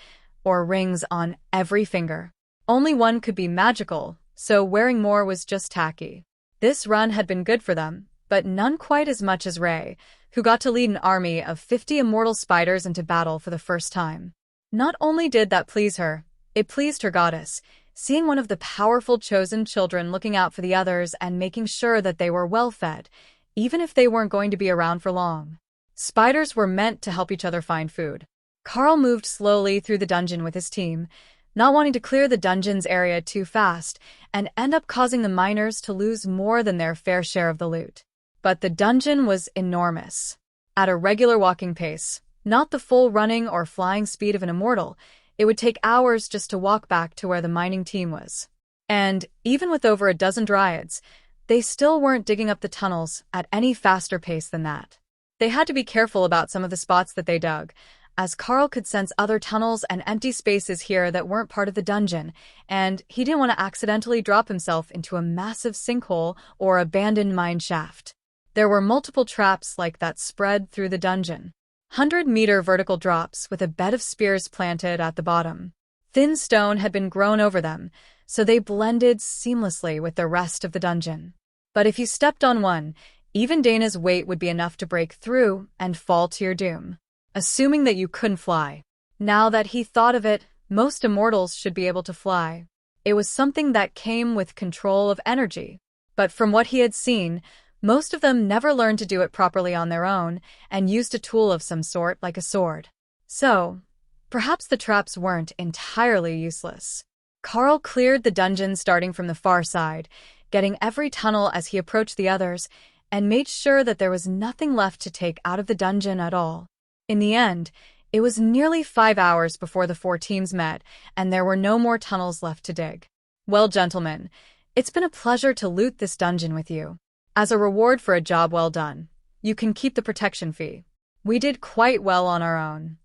or rings on every finger. Only one could be magical, so wearing more was just tacky. This run had been good for them, but none quite as much as Ray, who got to lead an army of 50 immortal spiders into battle for the first time. Not only did that please her, it pleased her goddess, seeing one of the powerful chosen children looking out for the others and making sure that they were well fed, even if they weren't going to be around for long. Spiders were meant to help each other find food. Carl moved slowly through the dungeon with his team, not wanting to clear the dungeon's area too fast and end up causing the miners to lose more than their fair share of the loot. But the dungeon was enormous. At a regular walking pace, not the full running or flying speed of an immortal, it would take hours just to walk back to where the mining team was. And even with over a dozen Dryads, they still weren't digging up the tunnels at any faster pace than that. They had to be careful about some of the spots that they dug, as Carl could sense other tunnels and empty spaces here that weren't part of the dungeon, and he didn't want to accidentally drop himself into a massive sinkhole or abandoned mine shaft. There were multiple traps like that spread through the dungeon. 100-meter vertical drops with a bed of spears planted at the bottom. Thin stone had been grown over them, so they blended seamlessly with the rest of the dungeon. But if you stepped on one, even Dana's weight would be enough to break through and fall to your doom, assuming that you couldn't fly. Now that he thought of it, most immortals should be able to fly. It was something that came with control of energy. But from what he had seen, most of them never learned to do it properly on their own and used a tool of some sort like a sword. So, perhaps the traps weren't entirely useless. Carl cleared the dungeon starting from the far side, getting every tunnel as he approached the others, and made sure that there was nothing left to take out of the dungeon at all. In the end, it was nearly 5 hours before the 4 teams met, and there were no more tunnels left to dig. Well, gentlemen, it's been a pleasure to loot this dungeon with you. As a reward for a job well done, you can keep the protection fee. We did quite well on our own.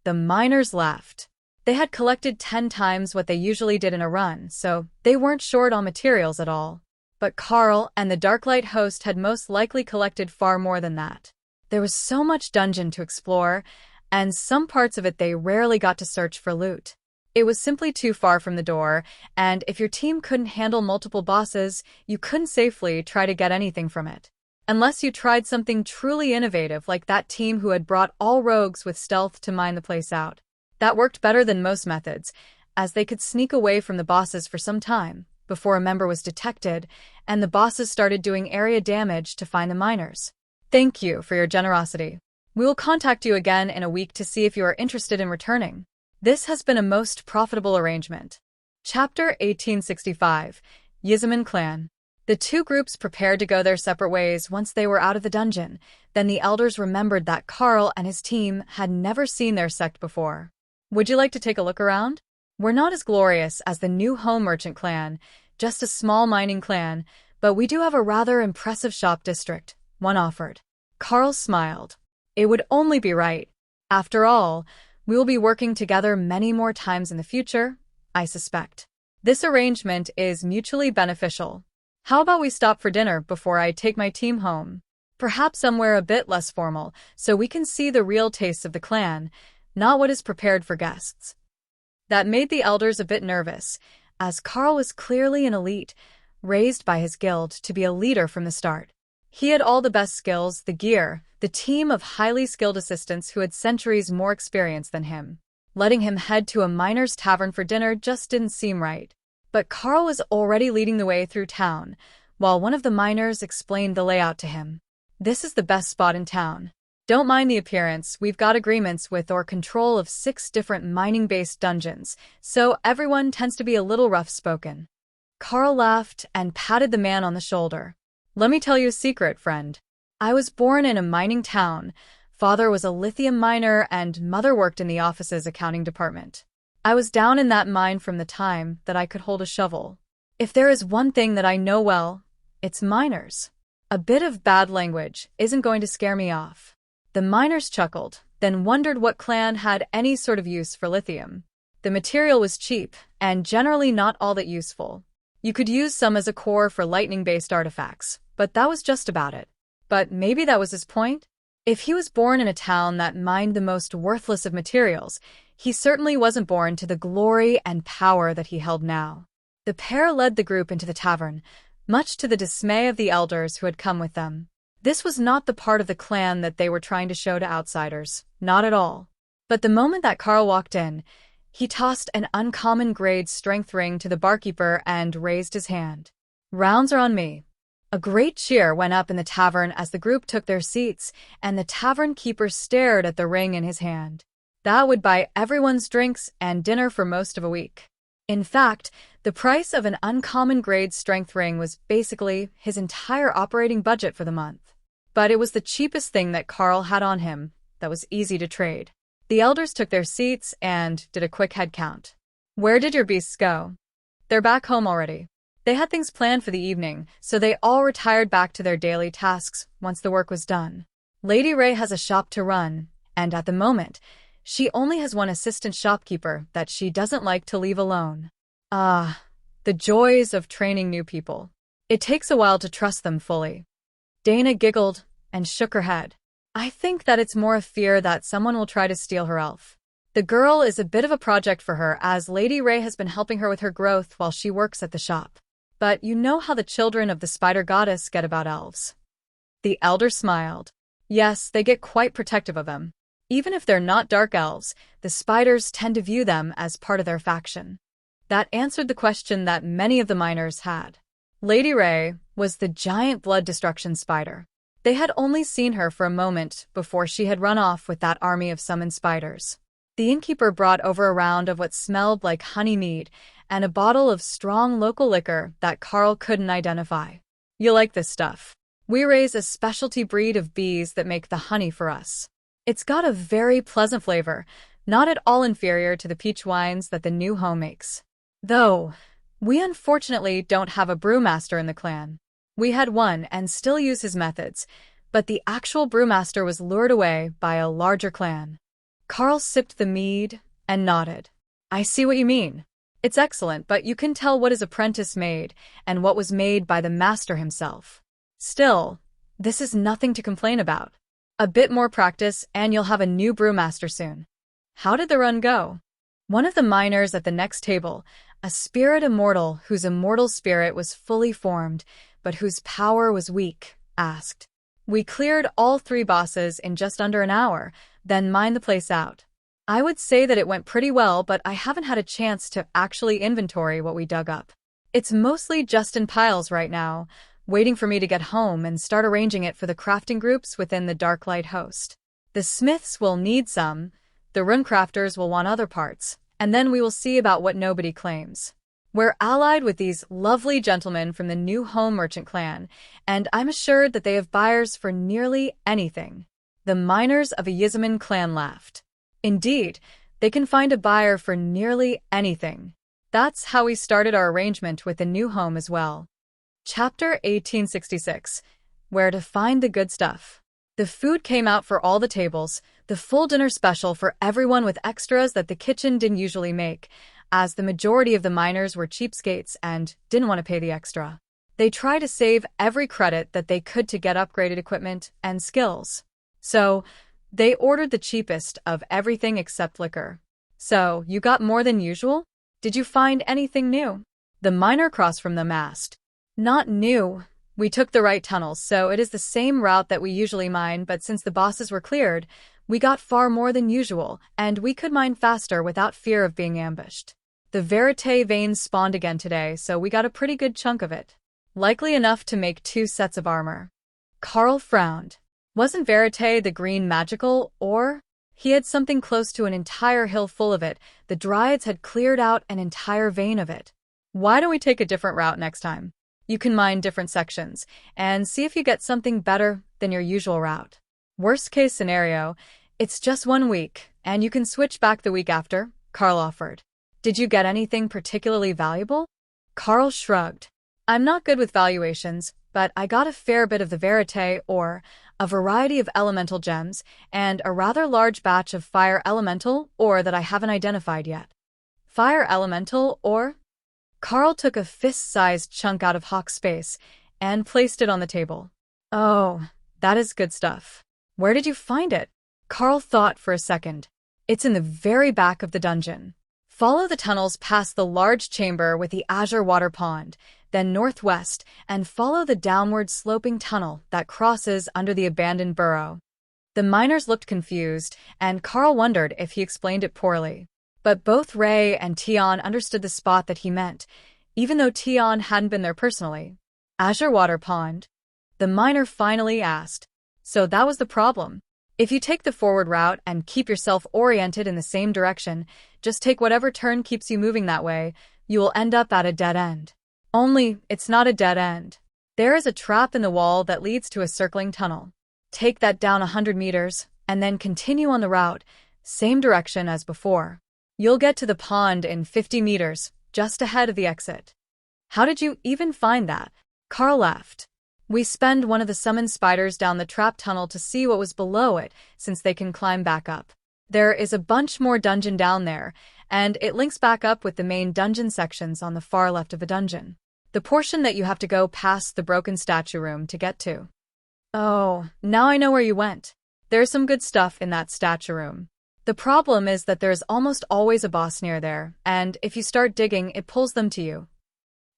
The miners laughed. They had collected 10 times what they usually did in a run, so they weren't short on materials at all. But Carl and the Darklight host had most likely collected far more than that. There was so much dungeon to explore, and some parts of it they rarely got to search for loot. It was simply too far from the door, and if your team couldn't handle multiple bosses, you couldn't safely try to get anything from it. Unless you tried something truly innovative like that team who had brought all rogues with stealth to mine the place out. That worked better than most methods, as they could sneak away from the bosses for some time before a member was detected, and the bosses started doing area damage to find the miners. Thank you for your generosity. We will contact you again in a week to see if you are interested in returning. This has been a most profitable arrangement. Chapter 1865, Yizzaman Clan. The 2 groups prepared to go their separate ways once they were out of the dungeon. Then the elders remembered that Carl and his team had never seen their sect before. Would you like to take a look around? We're not as glorious as the new home merchant clan, just a small mining clan, but we do have a rather impressive shop district, one offered. Carl smiled. It would only be right. After all, we will be working together many more times in the future, I suspect. This arrangement is mutually beneficial. How about we stop for dinner before I take my team home? Perhaps somewhere a bit less formal, so we can see the real taste of the clan, not what is prepared for guests. That made the elders a bit nervous, as Carl was clearly an elite, raised by his guild to be a leader from the start. He had all the best skills, the gear, the team of highly skilled assistants who had centuries more experience than him. Letting him head to a miner's tavern for dinner just didn't seem right. But Carl was already leading the way through town, while one of the miners explained the layout to him. This is the best spot in town. Don't mind the appearance, we've got agreements with or control of 6 different mining-based dungeons, so everyone tends to be a little rough-spoken. Carl laughed and patted the man on the shoulder. Let me tell you a secret, friend. I was born in a mining town. Father was a lithium miner and mother worked in the office's accounting department. I was down in that mine from the time that I could hold a shovel. If there is one thing that I know well, it's miners. A bit of bad language isn't going to scare me off. The miners chuckled, then wondered what clan had any sort of use for lithium. The material was cheap, and generally not all that useful. You could use some as a core for lightning-based artifacts, but that was just about it. But maybe that was his point? If he was born in a town that mined the most worthless of materials, he certainly wasn't born to the glory and power that he held now. The pair led the group into the tavern, much to the dismay of the elders who had come with them. This was not the part of the clan that they were trying to show to outsiders, not at all. But the moment that Carl walked in, he tossed an uncommon grade strength ring to the barkeeper and raised his hand. Rounds are on me. A great cheer went up in the tavern as the group took their seats, and the tavern keeper stared at the ring in his hand. That would buy everyone's drinks and dinner for most of a week. In fact, the price of an uncommon grade strength ring was basically his entire operating budget for the month. But it was the cheapest thing that Carl had on him that was easy to trade. The elders took their seats and did a quick head count. Where did your beasts go? They're back home already. They had things planned for the evening, so they all retired back to their daily tasks once the work was done. Lady Ray has a shop to run, and at the moment, she only has one assistant shopkeeper that she doesn't like to leave alone. Ah, the joys of training new people. It takes a while to trust them fully. Dana giggled and shook her head. I think that it's more a fear that someone will try to steal her elf. The girl is a bit of a project for her, as Lady Ray has been helping her with her growth while she works at the shop. But you know how the children of the spider goddess get about elves. The elder smiled. Yes, they get quite protective of them. Even if they're not dark elves, the spiders tend to view them as part of their faction. That answered the question that many of the miners had. Lady Ray was the giant blood destruction spider. They had only seen her for a moment before she had run off with that army of summoned spiders. The innkeeper brought over a round of what smelled like honey mead and a bottle of strong local liquor that Carl couldn't identify. You like this stuff? We raise a specialty breed of bees that make the honey for us. It's got a very pleasant flavor, not at all inferior to the peach wines that the new home makes. Though, we unfortunately don't have a brewmaster in the clan. We had one and still use his methods, but the actual brewmaster was lured away by a larger clan. Carl sipped the mead and nodded. I see what you mean. It's excellent, but you can tell what his apprentice made and what was made by the master himself. Still, this is nothing to complain about. A bit more practice and you'll have a new brewmaster soon. How did the run go? One of the miners at the next table, a spirit immortal whose immortal spirit was fully formed, but whose power was weak, asked. We cleared all 3 bosses in just under an hour, then mined the place out. I would say that it went pretty well, but I haven't had a chance to actually inventory what we dug up. It's mostly just in piles right now, waiting for me to get home and start arranging it for the crafting groups within the Darklight host. The smiths will need some, the runecrafters will want other parts, and then we will see about what nobody claims. We're allied with these lovely gentlemen from the New Home Merchant clan, and I'm assured that they have buyers for nearly anything. The miners of a Yizaman clan laughed. Indeed, they can find a buyer for nearly anything. That's how we started our arrangement with the new home as well. Chapter 1866. Where to find the good stuff. The food came out for all the tables, the full dinner special for everyone with extras that the kitchen didn't usually make, as the majority of the miners were cheapskates and didn't want to pay the extra. They tried to save every credit that they could to get upgraded equipment and skills. So, they ordered the cheapest of everything except liquor. So, you got more than usual? Did you find anything new? The miner across from them asked. Not new. We took the right tunnels, so it is the same route that we usually mine, but since the bosses were cleared, we got far more than usual, and we could mine faster without fear of being ambushed. The Verite veins spawned again today, so we got a pretty good chunk of it. Likely enough to make 2 sets of armor. Carl frowned. Wasn't Verite the green magical ore? He had something close to an entire hill full of it. The Dryads had cleared out an entire vein of it. Why don't we take a different route next time? You can mine different sections, and see if you get something better than your usual route. Worst case scenario, it's just 1 week, and you can switch back the week after, Carl offered. Did you get anything particularly valuable? Carl shrugged. I'm not good with valuations, but I got a fair bit of the Verite ore, a variety of elemental gems, and a rather large batch of fire elemental ore that I haven't identified yet. Fire elemental ore? Carl took a fist-sized chunk out of Hawk's space and placed it on the table. Oh, that is good stuff. Where did you find it? Carl thought for a second. It's in the very back of the dungeon. Follow the tunnels past the large chamber with the azure water pond, then northwest, and follow the downward-sloping tunnel that crosses under the abandoned burrow. The miners looked confused, and Carl wondered if he explained it poorly. But both Ray and Tion understood the spot that he meant, even though Tion hadn't been there personally. Azure Water Pond? The miner finally asked. So that was the problem. If you take the forward route and keep yourself oriented in the same direction, just take whatever turn keeps you moving that way, you will end up at a dead end. Only, it's not a dead end. There is a trap in the wall that leads to a circling tunnel. Take that down 100 meters, and then continue on the route, same direction as before. You'll get to the pond in 50 meters, just ahead of the exit. How did you even find that? Carl laughed. We spend one of the summoned spiders down the trap tunnel to see what was below it, since they can climb back up. There is a bunch more dungeon down there, and it links back up with the main dungeon sections on the far left of the dungeon. The portion that you have to go past the broken statue room to get to. Oh, now I know where you went. There's some good stuff in that statue room. The problem is that there's almost always a boss near there, and if you start digging, it pulls them to you.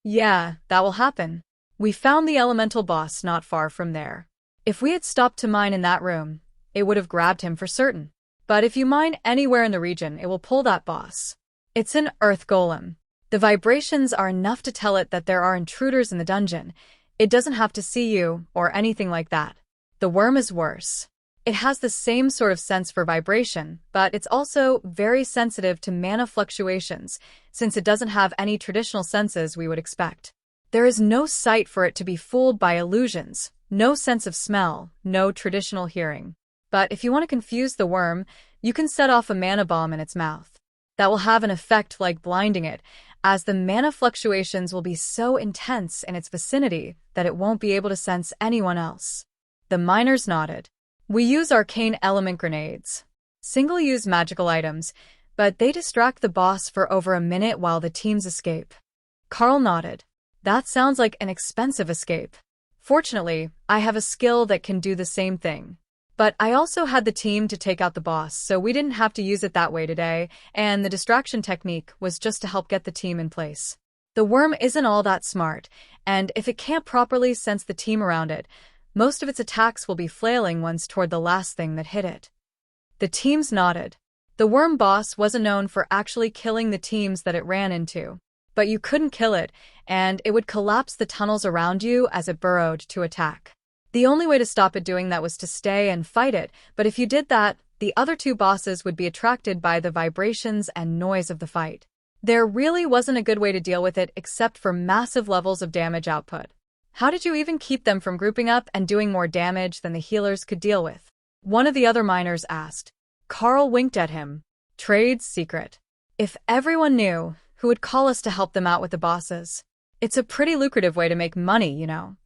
Yeah, that will happen. We found the elemental boss not far from there. If we had stopped to mine in that room, it would have grabbed him for certain. But if you mine anywhere in the region, it will pull that boss. It's an earth golem. The vibrations are enough to tell it that there are intruders in the dungeon. It doesn't have to see you or anything like that. The worm is worse. It has the same sort of sense for vibration, but it's also very sensitive to mana fluctuations, since it doesn't have any traditional senses we would expect. There is no sight for it to be fooled by illusions, no sense of smell, no traditional hearing. But if you want to confuse the worm, you can set off a mana bomb in its mouth. That will have an effect like blinding it, as the mana fluctuations will be so intense in its vicinity that it won't be able to sense anyone else. The miners nodded. We use arcane element grenades, single-use magical items, but they distract the boss for over a minute while the teams escape. Carl nodded. That sounds like an expensive escape. Fortunately, I have a skill that can do the same thing. But I also had the team to take out the boss, so we didn't have to use it that way today, and the distraction technique was just to help get the team in place. The worm isn't all that smart, and if it can't properly sense the team around it, most of its attacks will be flailing ones toward the last thing that hit it. The teams nodded. The worm boss wasn't known for actually killing the teams that it ran into. But you couldn't kill it, and it would collapse the tunnels around you as it burrowed to attack. The only way to stop it doing that was to stay and fight it, but if you did that, the other two bosses would be attracted by the vibrations and noise of the fight. There really wasn't a good way to deal with it except for massive levels of damage output. How did you even keep them from grouping up and doing more damage than the healers could deal with? One of the other miners asked. Carl winked at him. Trade's secret. If everyone knew, who would call us to help them out with the bosses? It's a pretty lucrative way to make money, you know.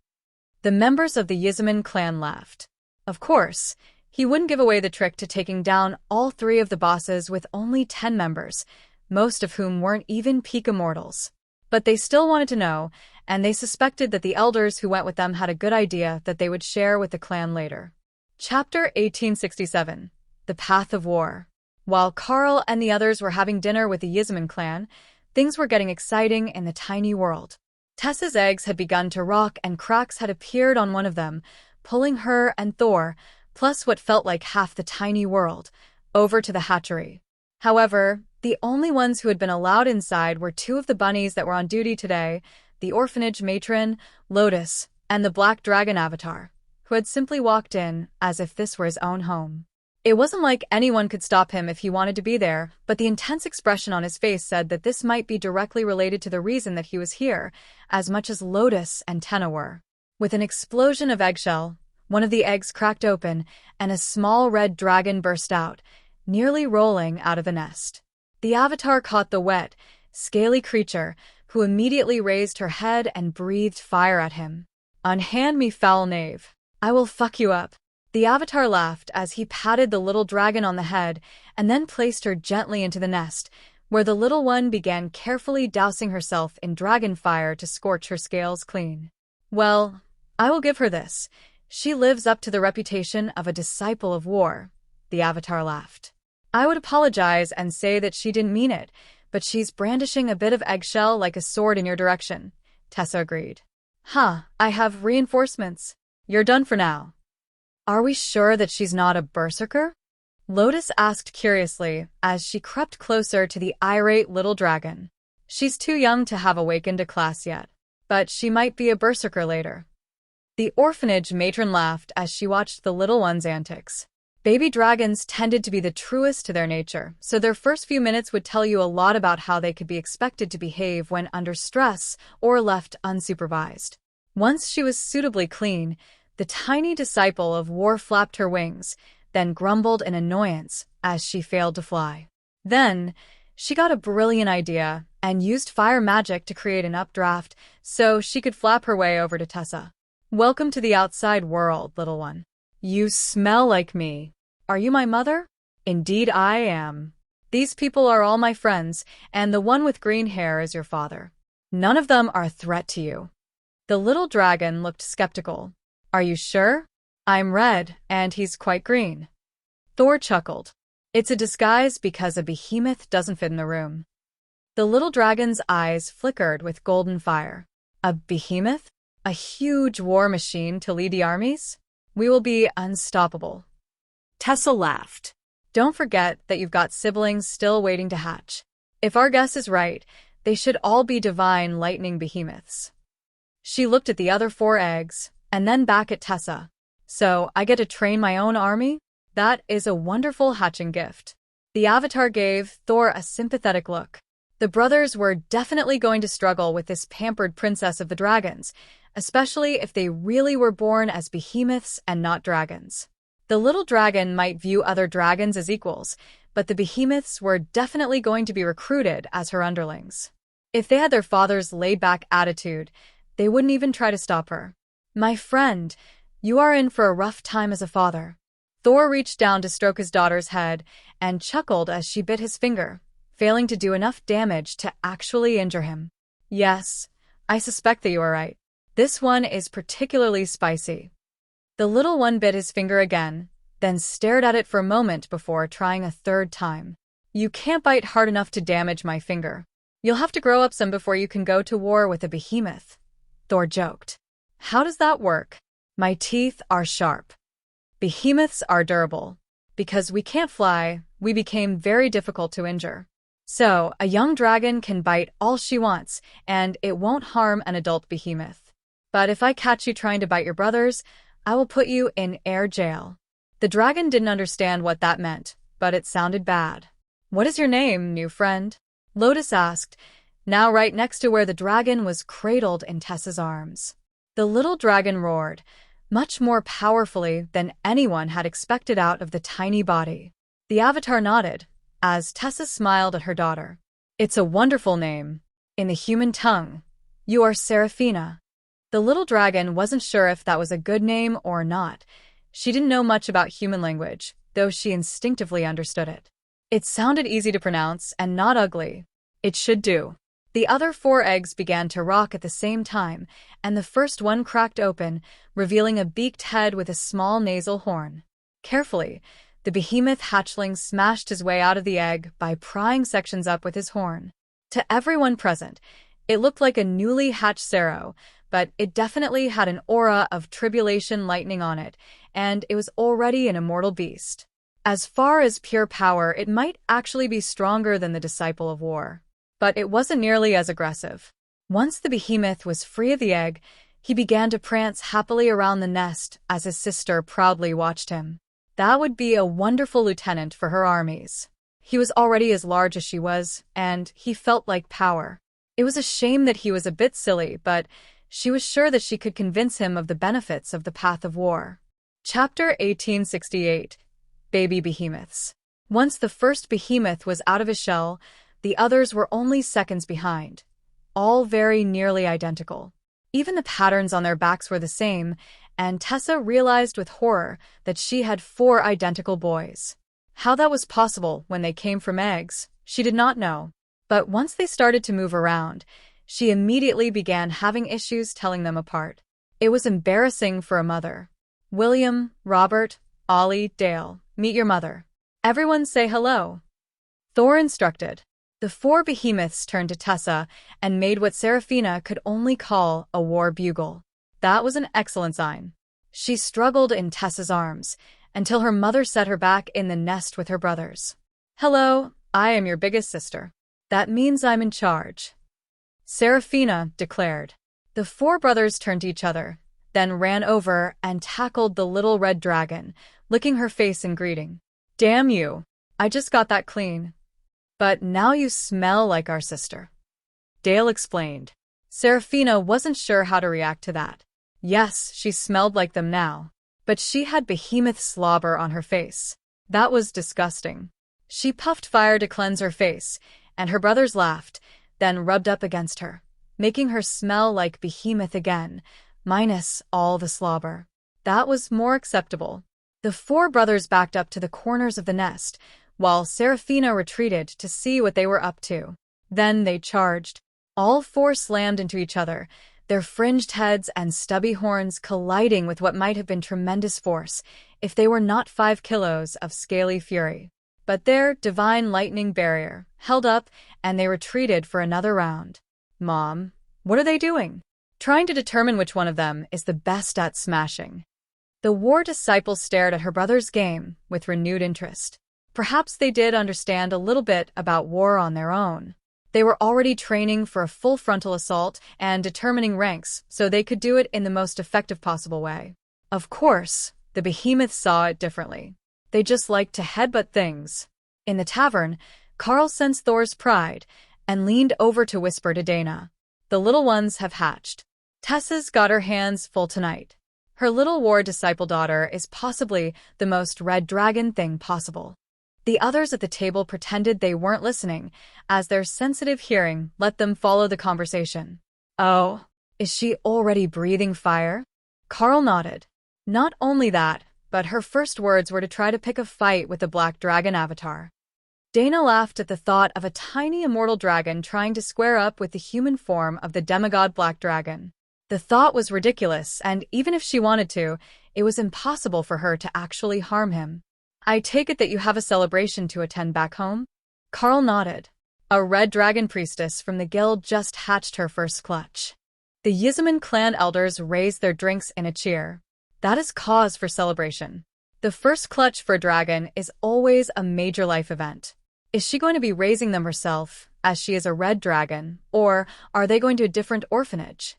The members of the Yizman clan laughed. Of course, he wouldn't give away the trick to taking down all 3 of the bosses with only 10 members, most of whom weren't even peak immortals. But they still wanted to know, and they suspected that the elders who went with them had a good idea that they would share with the clan later. Chapter 1867. The Path of War. While Carl and the others were having dinner with the Yizman clan, things were getting exciting in the tiny world. Tessa's eggs had begun to rock and cracks had appeared on one of them, pulling her and Thor, plus what felt like half the tiny world, over to the hatchery. However, the only ones who had been allowed inside were 2 of the bunnies that were on duty today, the orphanage matron, Lotus, and the black dragon avatar, who had simply walked in as if this were his own home. It wasn't like anyone could stop him if he wanted to be there, but the intense expression on his face said that this might be directly related to the reason that he was here, as much as Lotus and Tenna were. With an explosion of eggshell, one of the eggs cracked open, and a small red dragon burst out, nearly rolling out of the nest. The avatar caught the wet, scaly creature, who immediately raised her head and breathed fire at him. Unhand me, foul knave. I will fuck you up. The avatar laughed as he patted the little dragon on the head and then placed her gently into the nest, where the little one began carefully dousing herself in dragon fire to scorch her scales clean. Well, I will give her this. She lives up to the reputation of a disciple of war, the avatar laughed. I would apologize and say that she didn't mean it, but she's brandishing a bit of eggshell like a sword in your direction, Tessa agreed. I have reinforcements. You're done for now. Are we sure that she's not a berserker? Lotus asked curiously as she crept closer to the irate little dragon. She's too young to have awakened a class yet, but she might be a berserker later. The orphanage matron laughed as she watched the little one's antics. Baby dragons tended to be the truest to their nature, so their first few minutes would tell you a lot about how they could be expected to behave when under stress or left unsupervised. Once she was suitably clean, the tiny disciple of war flapped her wings, then grumbled in annoyance as she failed to fly. Then, she got a brilliant idea and used fire magic to create an updraft so she could flap her way over to Tessa. Welcome to the outside world, little one. You smell like me. Are you my mother? Indeed I am. These people are all my friends, and the one with green hair is your father. None of them are a threat to you. The little dragon looked skeptical. Are you sure? I'm red, and he's quite green. Thor chuckled. It's a disguise because a behemoth doesn't fit in the room. The little dragon's eyes flickered with golden fire. A behemoth? A huge war machine to lead the armies? We will be unstoppable. Tessa laughed. Don't forget that you've got siblings still waiting to hatch. If our guess is right, they should all be divine lightning behemoths. She looked at the other 4 eggs, and then back at Tessa. So, I get to train my own army? That is a wonderful hatching gift. The Avatar gave Thor a sympathetic look. The brothers were definitely going to struggle with this pampered princess of the dragons, especially if they really were born as behemoths and not dragons. The little dragon might view other dragons as equals, but the behemoths were definitely going to be recruited as her underlings. If they had their father's laid-back attitude, they wouldn't even try to stop her. My friend, you are in for a rough time as a father. Thor reached down to stroke his daughter's head and chuckled as she bit his finger, failing to do enough damage to actually injure him. Yes, I suspect that you are right. This one is particularly spicy. The little one bit his finger again, then stared at it for a moment before trying a 3rd time. You can't bite hard enough to damage my finger. You'll have to grow up some before you can go to war with a behemoth, Thor joked. How does that work? My teeth are sharp. Behemoths are durable. Because we can't fly, we became very difficult to injure. So, a young dragon can bite all she wants, and it won't harm an adult behemoth. But if I catch you trying to bite your brothers, I will put you in air jail. The dragon didn't understand what that meant, but it sounded bad. What is your name, new friend? Lotus asked, now right next to where the dragon was cradled in Tessa's arms. The little dragon roared, much more powerfully than anyone had expected out of the tiny body. The Avatar nodded, as Tessa smiled at her daughter. It's a wonderful name. In the human tongue, you are Seraphina. The little dragon wasn't sure if that was a good name or not. She didn't know much about human language, though she instinctively understood it. It sounded easy to pronounce and not ugly. It should do. The other 4 eggs began to rock at the same time, and the first one cracked open, revealing a beaked head with a small nasal horn. Carefully, the behemoth hatchling smashed his way out of the egg by prying sections up with his horn. To everyone present, it looked like a newly hatched Sero, but it definitely had an aura of tribulation lightning on it, and it was already an immortal beast. As far as pure power, it might actually be stronger than the Disciple of War. But it wasn't nearly as aggressive. Once the behemoth was free of the egg, he began to prance happily around the nest as his sister proudly watched him. That would be a wonderful lieutenant for her armies. He was already as large as she was, and he felt like power. It was a shame that he was a bit silly, but she was sure that she could convince him of the benefits of the path of war. Chapter 1868. Baby Behemoths. Once the first behemoth was out of his shell, the others were only seconds behind, all very nearly identical. Even the patterns on their backs were the same, and Tessa realized with horror that she had 4 identical boys. How that was possible when they came from eggs, she did not know. But once they started to move around, she immediately began having issues telling them apart. It was embarrassing for a mother. William, Robert, Ollie, Dale, meet your mother. Everyone say hello. Thor instructed. The 4 behemoths turned to Tessa and made what Seraphina could only call a war bugle. That was an excellent sign. She struggled in Tessa's arms until her mother set her back in the nest with her brothers. Hello, I am your biggest sister. That means I'm in charge, Seraphina declared. The 4 brothers turned to each other, then ran over and tackled the little red dragon, licking her face in greeting. Damn you, I just got that clean. But now you smell like our sister, Dale explained. Seraphina wasn't sure how to react to that. Yes, she smelled like them now, but she had behemoth slobber on her face. That was disgusting. She puffed fire to cleanse her face, and her brothers laughed, then rubbed up against her, making her smell like behemoth again, minus all the slobber. That was more acceptable. The 4 brothers backed up to the corners of the nest, while Seraphina retreated to see what they were up to. Then they charged. All 4 slammed into each other, their fringed heads and stubby horns colliding with what might have been tremendous force if they were not 5 kilos of scaly fury. But their divine lightning barrier held up, and they retreated for another round. Mom, what are they doing? Trying to determine which one of them is the best at smashing. The war disciple stared at her brother's game with renewed interest. Perhaps they did understand a little bit about war on their own. They were already training for a full frontal assault and determining ranks so they could do it in the most effective possible way. Of course, the behemoths saw it differently. They just liked to headbutt things. In the tavern, Carl sensed Thor's pride and leaned over to whisper to Dana. The little ones have hatched. Tessa's got her hands full tonight. Her little war disciple daughter is possibly the most red dragon thing possible. The others at the table pretended they weren't listening, as their sensitive hearing let them follow the conversation. Oh, is she already breathing fire? Carl nodded. Not only that, but her first words were to try to pick a fight with the Black Dragon avatar. Dana laughed at the thought of a tiny immortal dragon trying to square up with the human form of the demigod Black Dragon. The thought was ridiculous, and even if she wanted to, it was impossible for her to actually harm him. I take it that you have a celebration to attend back home? Carl nodded. A red dragon priestess from the guild just hatched her first clutch. The Yizzaman clan elders raised their drinks in a cheer. That is cause for celebration. The first clutch for a dragon is always a major life event. Is she going to be raising them herself, as she is a red dragon, or are they going to a different orphanage?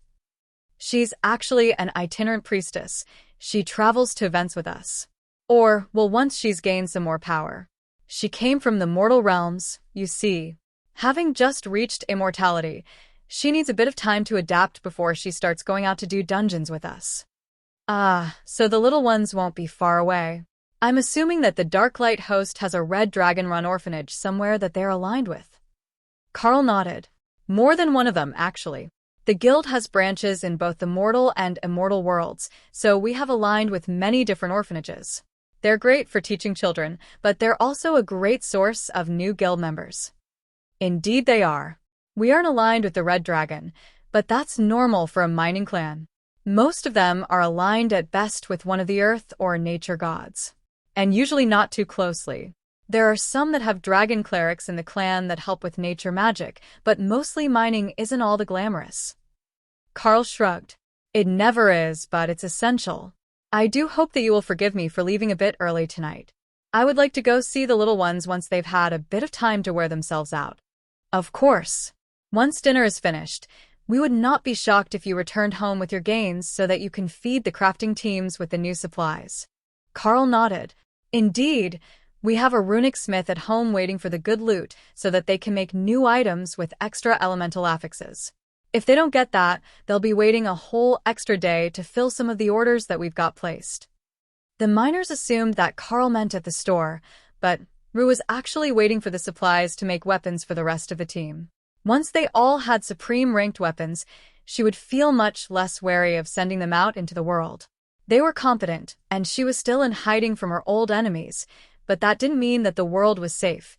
She's actually an itinerant priestess. She travels to events with us. Or, well, once she's gained some more power. She came from the mortal realms, you see. Having just reached immortality, she needs a bit of time to adapt before she starts going out to do dungeons with us. Ah, so the little ones won't be far away. I'm assuming that the Darklight host has a red dragon-run orphanage somewhere that they're aligned with. Carl nodded. More than one of them, actually. The guild has branches in both the mortal and immortal worlds, so we have aligned with many different orphanages. They're great for teaching children, but they're also a great source of new guild members. Indeed they are. We aren't aligned with the Red Dragon, but that's normal for a mining clan. Most of them are aligned at best with one of the earth or nature gods, and usually not too closely. There are some that have dragon clerics in the clan that help with nature magic, but mostly mining isn't all the glamorous. Carl shrugged. It never is, but it's essential. I do hope that you will forgive me for leaving a bit early tonight. I would like to go see the little ones once they've had a bit of time to wear themselves out. Of course. Once dinner is finished, we would not be shocked if you returned home with your gains so that you can feed the crafting teams with the new supplies. Carl nodded. Indeed, we have a runic smith at home waiting for the good loot so that they can make new items with extra elemental affixes. If they don't get that, they'll be waiting a whole extra day to fill some of the orders that we've got placed. The miners assumed that Carl meant at the store, but Rue was actually waiting for the supplies to make weapons for the rest of the team. Once they all had supreme-ranked weapons, she would feel much less wary of sending them out into the world. They were competent, and she was still in hiding from her old enemies, but that didn't mean that the world was safe,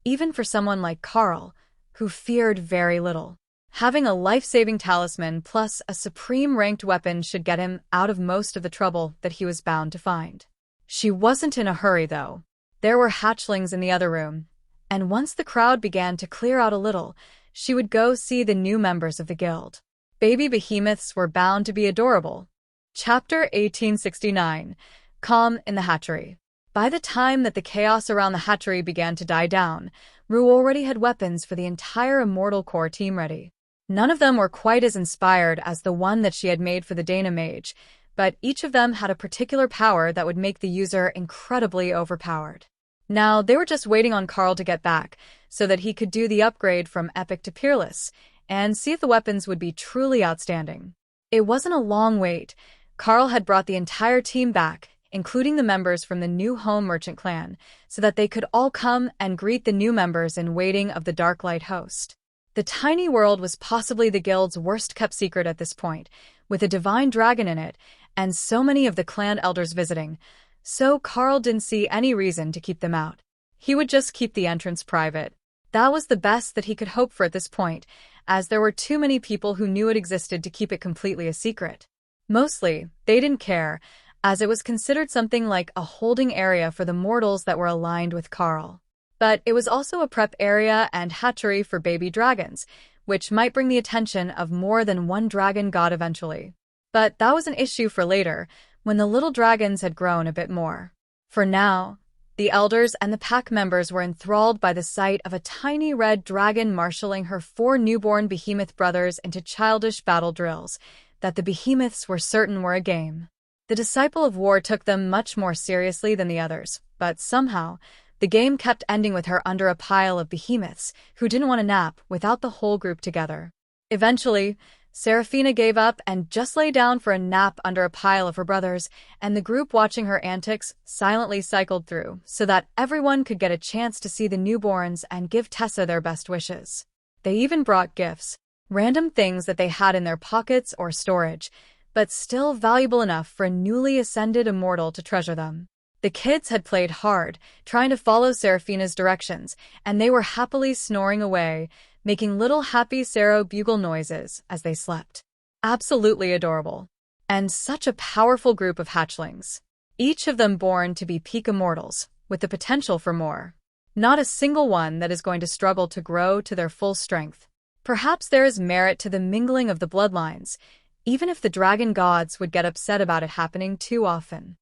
even for someone like Carl, who feared very little. Having a life-saving talisman plus a supreme-ranked weapon should get him out of most of the trouble that he was bound to find. She wasn't in a hurry, though. There were hatchlings in the other room, and once the crowd began to clear out a little, she would go see the new members of the guild. Baby behemoths were bound to be adorable. Chapter 1869. Calm in the Hatchery. By the time that the chaos around the hatchery began to die down, Rue already had weapons for the entire Immortal Core team ready. None of them were quite as inspired as the one that she had made for the Dana Mage, but each of them had a particular power that would make the user incredibly overpowered. Now, they were just waiting on Carl to get back, so that he could do the upgrade from Epic to Peerless, and see if the weapons would be truly outstanding. It wasn't a long wait. Carl had brought the entire team back, including the members from the new home merchant clan, so that they could all come and greet the new members in waiting of the Darklight host. The tiny world was possibly the guild's worst-kept secret at this point, with a divine dragon in it, and so many of the clan elders visiting, so Carl didn't see any reason to keep them out. He would just keep the entrance private. That was the best that he could hope for at this point, as there were too many people who knew it existed to keep it completely a secret. Mostly, they didn't care, as it was considered something like a holding area for the mortals that were aligned with Carl. But it was also a prep area and hatchery for baby dragons, which might bring the attention of more than one dragon god eventually. But that was an issue for later, when the little dragons had grown a bit more. For now, the elders and the pack members were enthralled by the sight of a tiny red dragon marshalling her 4 newborn behemoth brothers into childish battle drills that the behemoths were certain were a game. The Disciple of War took them much more seriously than the others, but somehow, the game kept ending with her under a pile of behemoths who didn't want to nap without the whole group together. Eventually, Seraphina gave up and just lay down for a nap under a pile of her brothers, and the group watching her antics silently cycled through so that everyone could get a chance to see the newborns and give Tessa their best wishes. They even brought gifts, random things that they had in their pockets or storage, but still valuable enough for a newly ascended immortal to treasure them. The kids had played hard, trying to follow Seraphina's directions, and they were happily snoring away, making little happy Sero bugle noises as they slept. Absolutely adorable. And such a powerful group of hatchlings. Each of them born to be peak immortals, with the potential for more. Not a single one that is going to struggle to grow to their full strength. Perhaps there is merit to the mingling of the bloodlines, even if the dragon gods would get upset about it happening too often.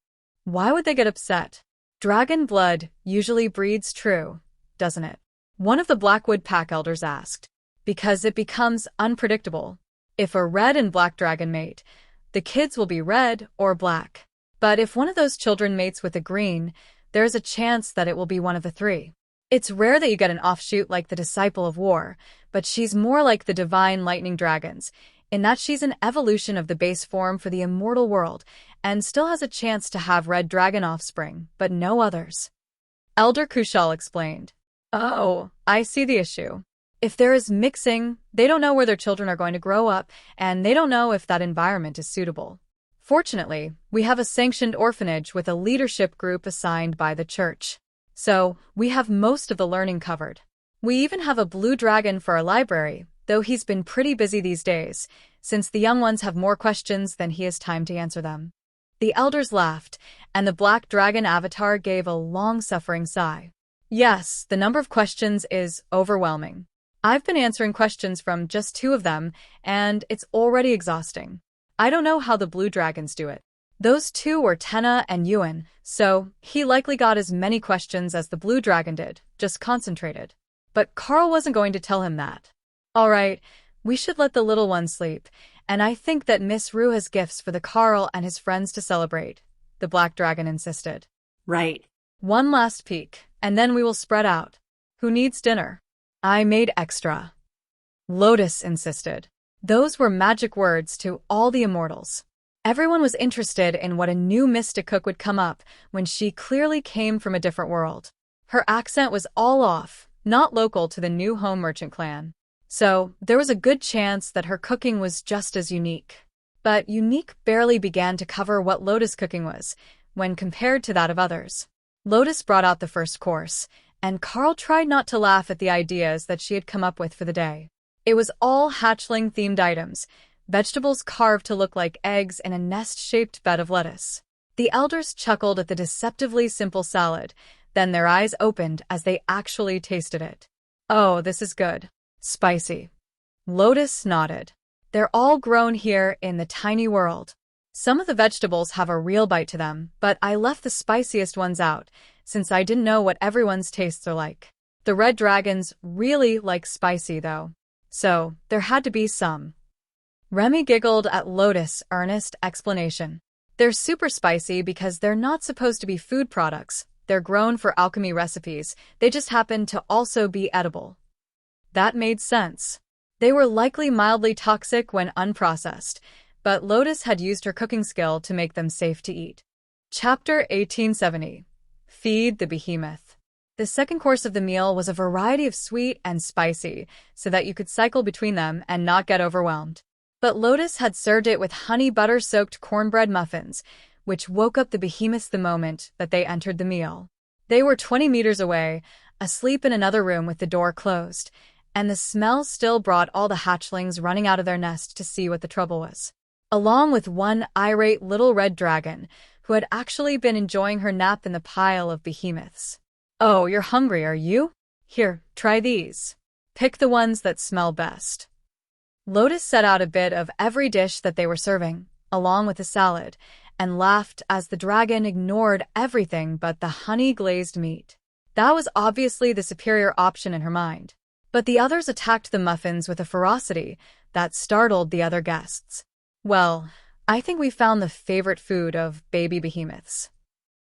Why would they get upset? Dragon blood usually breeds true, doesn't it? One of the Blackwood pack elders asked. Because it becomes unpredictable. If a red and black dragon mate, the kids will be red or black. But if one of those children mates with a green, there's a chance that it will be one of the 3. It's rare that you get an offshoot like the Disciple of War, but she's more like the divine lightning dragons, in that she's an evolution of the base form for the immortal world, and still has a chance to have red dragon offspring, but no others. Elder Kushal explained. Oh, I see the issue. If there is mixing, they don't know where their children are going to grow up, and they don't know if that environment is suitable. Fortunately, we have a sanctioned orphanage with a leadership group assigned by the church. So, we have most of the learning covered. We even have a blue dragon for our library, though he's been pretty busy these days, since the young ones have more questions than he has time to answer them. The elders laughed, and the black dragon avatar gave a long-suffering sigh. Yes, the number of questions is overwhelming. I've been answering questions from just 2 of them, and it's already exhausting. I don't know how the blue dragons do it. Those 2 were Tenna and Ewan, so he likely got as many questions as the blue dragon did, just concentrated. But Carl wasn't going to tell him that. All right, we should let the little one sleep, and I think that Miss Rue has gifts for the Carl and his friends to celebrate, the black dragon insisted. Right. One last peek, and then we will spread out. Who needs dinner? I made extra. Lotus insisted. Those were magic words to all the immortals. Everyone was interested in what a new mystic cook would come up when she clearly came from a different world. Her accent was all off, not local to the new home merchant clan. So, there was a good chance that her cooking was just as unique. But unique barely began to cover what Lotus cooking was, when compared to that of others. Lotus brought out the first course, and Carl tried not to laugh at the ideas that she had come up with for the day. It was all hatchling-themed items, vegetables carved to look like eggs in a nest-shaped bed of lettuce. The elders chuckled at the deceptively simple salad, then their eyes opened as they actually tasted it. Oh, this is good. Spicy. Lotus nodded. They're all grown here in the tiny world. Some of the vegetables have a real bite to them, but I left the spiciest ones out, since I didn't know what everyone's tastes are like. The red dragons really like spicy, though. So, there had to be some. Remy giggled at Lotus' earnest explanation. They're super spicy because they're not supposed to be food products. They're grown for alchemy recipes. They just happen to also be edible. That made sense. They were likely mildly toxic when unprocessed, but Lotus had used her cooking skill to make them safe to eat. Chapter 1870. Feed the Behemoth. The second course of the meal was a variety of sweet and spicy, so that you could cycle between them and not get overwhelmed. But Lotus had served it with honey butter-soaked cornbread muffins, which woke up the behemoths the moment that they entered the meal. They were 20 meters away, asleep in another room with the door closed, and the smell still brought all the hatchlings running out of their nest to see what the trouble was. Along with one irate little red dragon, who had actually been enjoying her nap in the pile of behemoths. "Oh, you're hungry, are you? Here, try these. Pick the ones that smell best." Lotus set out a bit of every dish that they were serving, along with a salad, and laughed as the dragon ignored everything but the honey-glazed meat. That was obviously the superior option in her mind. But the others attacked the muffins with a ferocity that startled the other guests. "Well, I think we found the favorite food of baby behemoths."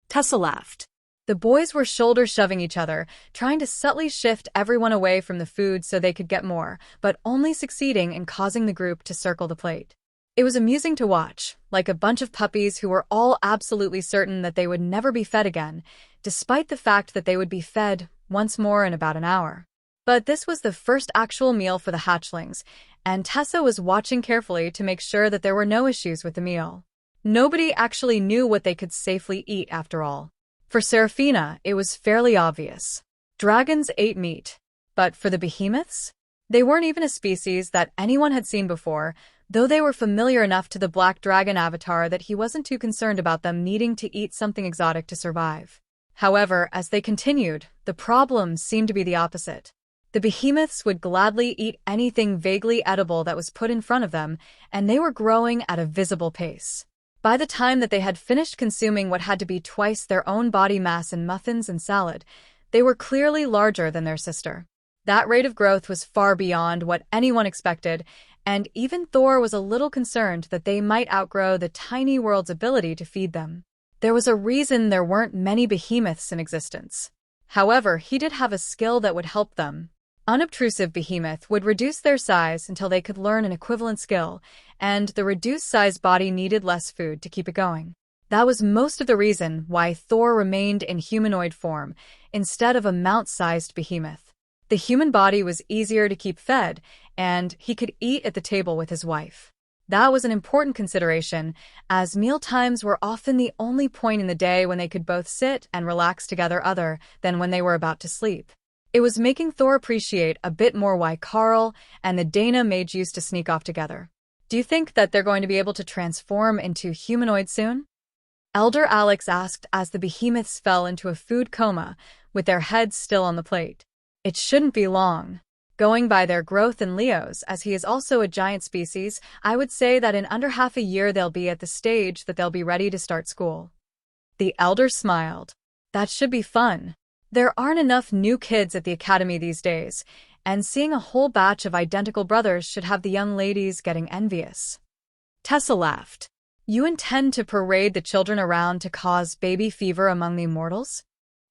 Tessa laughed. The boys were shoulder-shoving each other, trying to subtly shift everyone away from the food so they could get more, but only succeeding in causing the group to circle the plate. It was amusing to watch, like a bunch of puppies who were all absolutely certain that they would never be fed again, despite the fact that they would be fed once more in about an hour. But this was the first actual meal for the hatchlings, and Tessa was watching carefully to make sure that there were no issues with the meal. Nobody actually knew what they could safely eat after all. For Seraphina, it was fairly obvious. Dragons ate meat. But for the behemoths? They weren't even a species that anyone had seen before, though they were familiar enough to the Black Dragon avatar that he wasn't too concerned about them needing to eat something exotic to survive. However, as they continued, the problem seemed to be the opposite. The behemoths would gladly eat anything vaguely edible that was put in front of them, and they were growing at a visible pace. By the time that they had finished consuming what had to be twice their own body mass in muffins and salad, they were clearly larger than their sister. That rate of growth was far beyond what anyone expected, and even Thor was a little concerned that they might outgrow the tiny world's ability to feed them. There was a reason there weren't many behemoths in existence. However, he did have a skill that would help them. Unobtrusive behemoth would reduce their size until they could learn an equivalent skill, and the reduced-size body needed less food to keep it going. That was most of the reason why Thor remained in humanoid form, instead of a mount-sized behemoth. The human body was easier to keep fed, and he could eat at the table with his wife. That was an important consideration, as mealtimes were often the only point in the day when they could both sit and relax together other than when they were about to sleep. It was making Thor appreciate a bit more why Carl and the Dana mage used to sneak off together. "Do you think that they're going to be able to transform into humanoid soon?" Elder Alex asked as the behemoths fell into a food coma, with their heads still on the plate. "It shouldn't be long. Going by their growth in Leo's, as he is also a giant species, I would say that in under half a year they'll be at the stage that they'll be ready to start school." The elder smiled. "That should be fun. There aren't enough new kids at the academy these days, and seeing a whole batch of identical brothers should have the young ladies getting envious." Tessa laughed. "You intend to parade the children around to cause baby fever among the immortals?"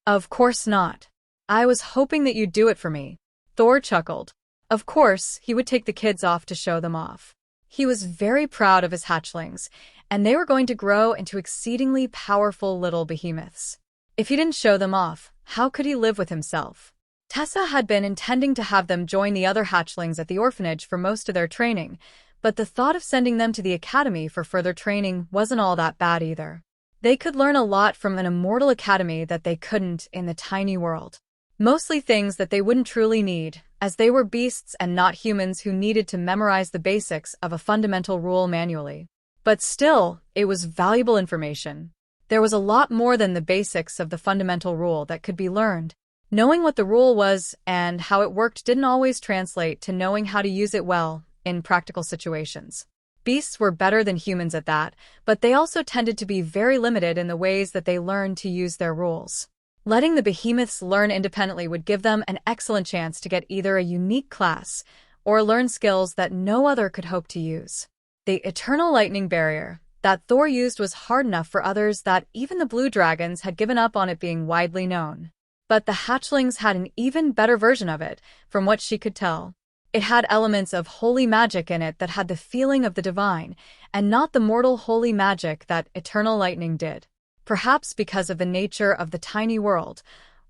"Of course not. I was hoping that you'd do it for me." Thor chuckled. Of course, he would take the kids off to show them off. He was very proud of his hatchlings, and they were going to grow into exceedingly powerful little behemoths. If he didn't show them off, how could he live with himself? Tessa had been intending to have them join the other hatchlings at the orphanage for most of their training, but the thought of sending them to the academy for further training wasn't all that bad either. They could learn a lot from an immortal academy that they couldn't in the tiny world. Mostly things that they wouldn't truly need, as they were beasts and not humans who needed to memorize the basics of a fundamental rule manually. But still, it was valuable information. There was a lot more than the basics of the fundamental rule that could be learned. Knowing what the rule was and how it worked didn't always translate to knowing how to use it well in practical situations. Beasts were better than humans at that, but they also tended to be very limited in the ways that they learned to use their rules. Letting the behemoths learn independently would give them an excellent chance to get either a unique class or learn skills that no other could hope to use. The Eternal Lightning Barrier that Thor used was hard enough for others that even the blue dragons had given up on it being widely known. But the hatchlings had an even better version of it, from what she could tell. It had elements of holy magic in it that had the feeling of the divine, and not the mortal holy magic that Eternal Lightning did. Perhaps because of the nature of the tiny world,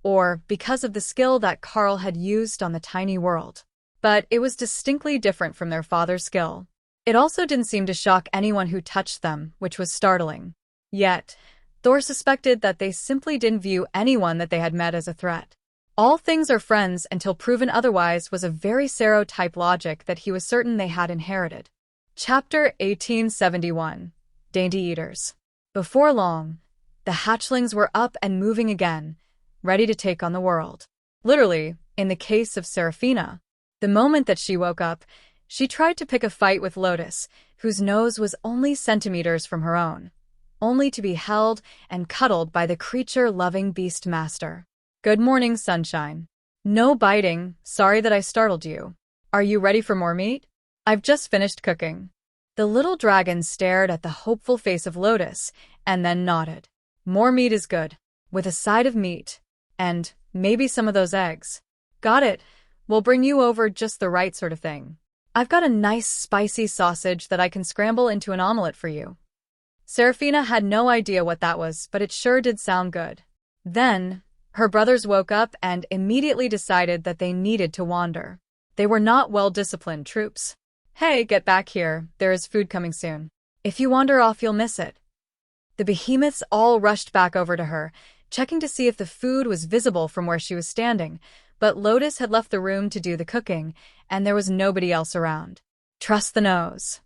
or because of the skill that Carl had used on the tiny world. But it was distinctly different from their father's skill. It also didn't seem to shock anyone who touched them, which was startling. Yet, Thor suspected that they simply didn't view anyone that they had met as a threat. All things are friends until proven otherwise was a very Sero-type logic that he was certain they had inherited. Chapter 1871. Dainty Eaters. Before long, the hatchlings were up and moving again, ready to take on the world. Literally, in the case of Seraphina, the moment that she woke up, she tried to pick a fight with Lotus, whose nose was only centimeters from her own, only to be held and cuddled by the creature-loving beast master. Good morning, sunshine. No biting, sorry that I startled you. Are you ready for more meat? I've just finished cooking. The little dragon stared at the hopeful face of Lotus and then nodded. More meat is good, with a side of meat, and maybe some of those eggs. Got it. We'll bring you over just the right sort of thing. I've got a nice spicy sausage that I can scramble into an omelet for you. Seraphina had no idea what that was, but it sure did sound good. Then, her brothers woke up and immediately decided that they needed to wander. They were not well-disciplined troops. Hey, get back here, there is food coming soon. If you wander off, you'll miss it. The behemoths all rushed back over to her, checking to see if the food was visible from where she was standing, but Lotus had left the room to do the cooking, and there was nobody else around. Trust the nose.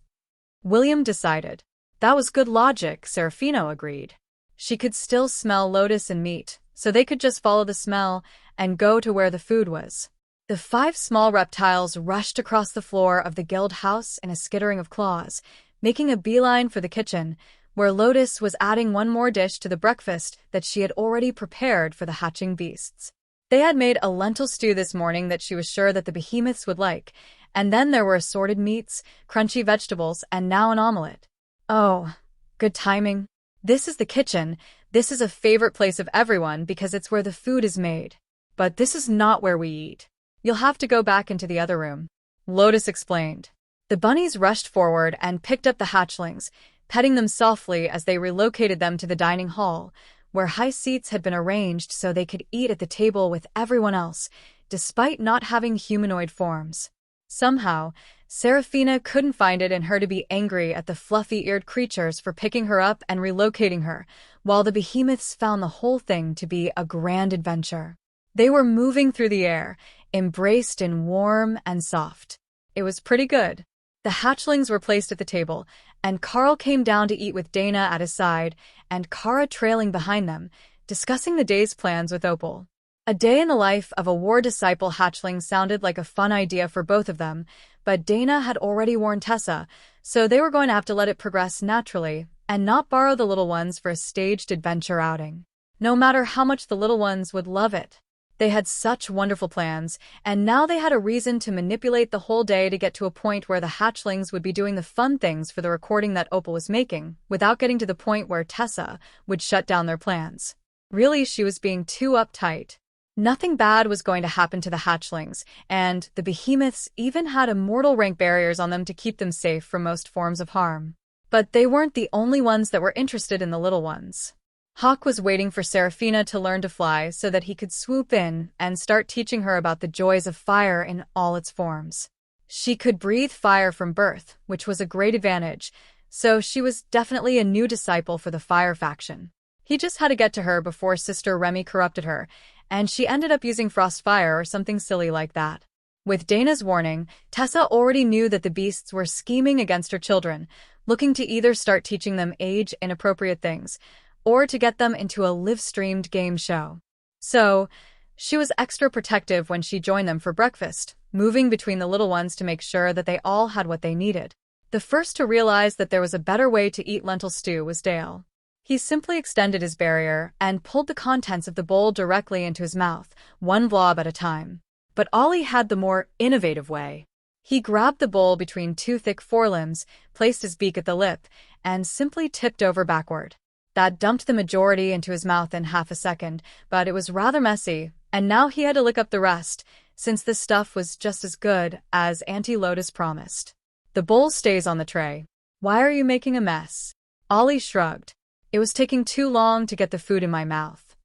William decided. That was good logic, Seraphina agreed. She could still smell Lotus and meat, so they could just follow the smell and go to where the food was. The 5 small reptiles rushed across the floor of the guild house in a skittering of claws, making a beeline for the kitchen, where Lotus was adding one more dish to the breakfast that she had already prepared for the hatching beasts. They had made a lentil stew this morning that she was sure that the behemoths would like, and then there were assorted meats, crunchy vegetables, and now an omelet. Oh, good timing. This is the kitchen. This is a favorite place of everyone because it's where the food is made. But this is not where we eat. You'll have to go back into the other room, Lotus explained. The bunnies rushed forward and picked up the hatchlings, petting them softly as they relocated them to the dining hall, where high seats had been arranged so they could eat at the table with everyone else, despite not having humanoid forms. Somehow, Seraphina couldn't find it in her to be angry at the fluffy-eared creatures for picking her up and relocating her, while the behemoths found the whole thing to be a grand adventure. They were moving through the air, embraced in warm and soft. It was pretty good. The hatchlings were placed at the table, and Carl came down to eat with Dana at his side and Kara trailing behind them, discussing the day's plans with Opal. A day in the life of a war disciple hatchling sounded like a fun idea for both of them, but Dana had already warned Tessa, so they were going to have to let it progress naturally and not borrow the little ones for a staged adventure outing. No matter how much the little ones would love it. They had such wonderful plans, and now they had a reason to manipulate the whole day to get to a point where the hatchlings would be doing the fun things for the recording that Opal was making, without getting to the point where Tessa would shut down their plans. Really, she was being too uptight. Nothing bad was going to happen to the hatchlings, and the behemoths even had immortal rank barriers on them to keep them safe from most forms of harm. But they weren't the only ones that were interested in the little ones. Hawk was waiting for Seraphina to learn to fly so that he could swoop in and start teaching her about the joys of fire in all its forms. She could breathe fire from birth, which was a great advantage, so she was definitely a new disciple for the fire faction. He just had to get to her before Sister Remy corrupted her, and she ended up using frost fire or something silly like that. With Dana's warning, Tessa already knew that the beasts were scheming against her children, looking to either start teaching them age-inappropriate things, or to get them into a live-streamed game show. So, she was extra protective when she joined them for breakfast, moving between the little ones to make sure that they all had what they needed. The first to realize that there was a better way to eat lentil stew was Dale. He simply extended his barrier and pulled the contents of the bowl directly into his mouth, one blob at a time. But Ollie had the more innovative way. He grabbed the bowl between 2 thick forelimbs, placed his beak at the lip, and simply tipped over backward. That dumped the majority into his mouth in half a second, but it was rather messy, and now he had to lick up the rest, since this stuff was just as good as Auntie Lotus promised. The bowl stays on the tray. Why are you making a mess? Ollie shrugged. It was taking too long to get the food in my mouth.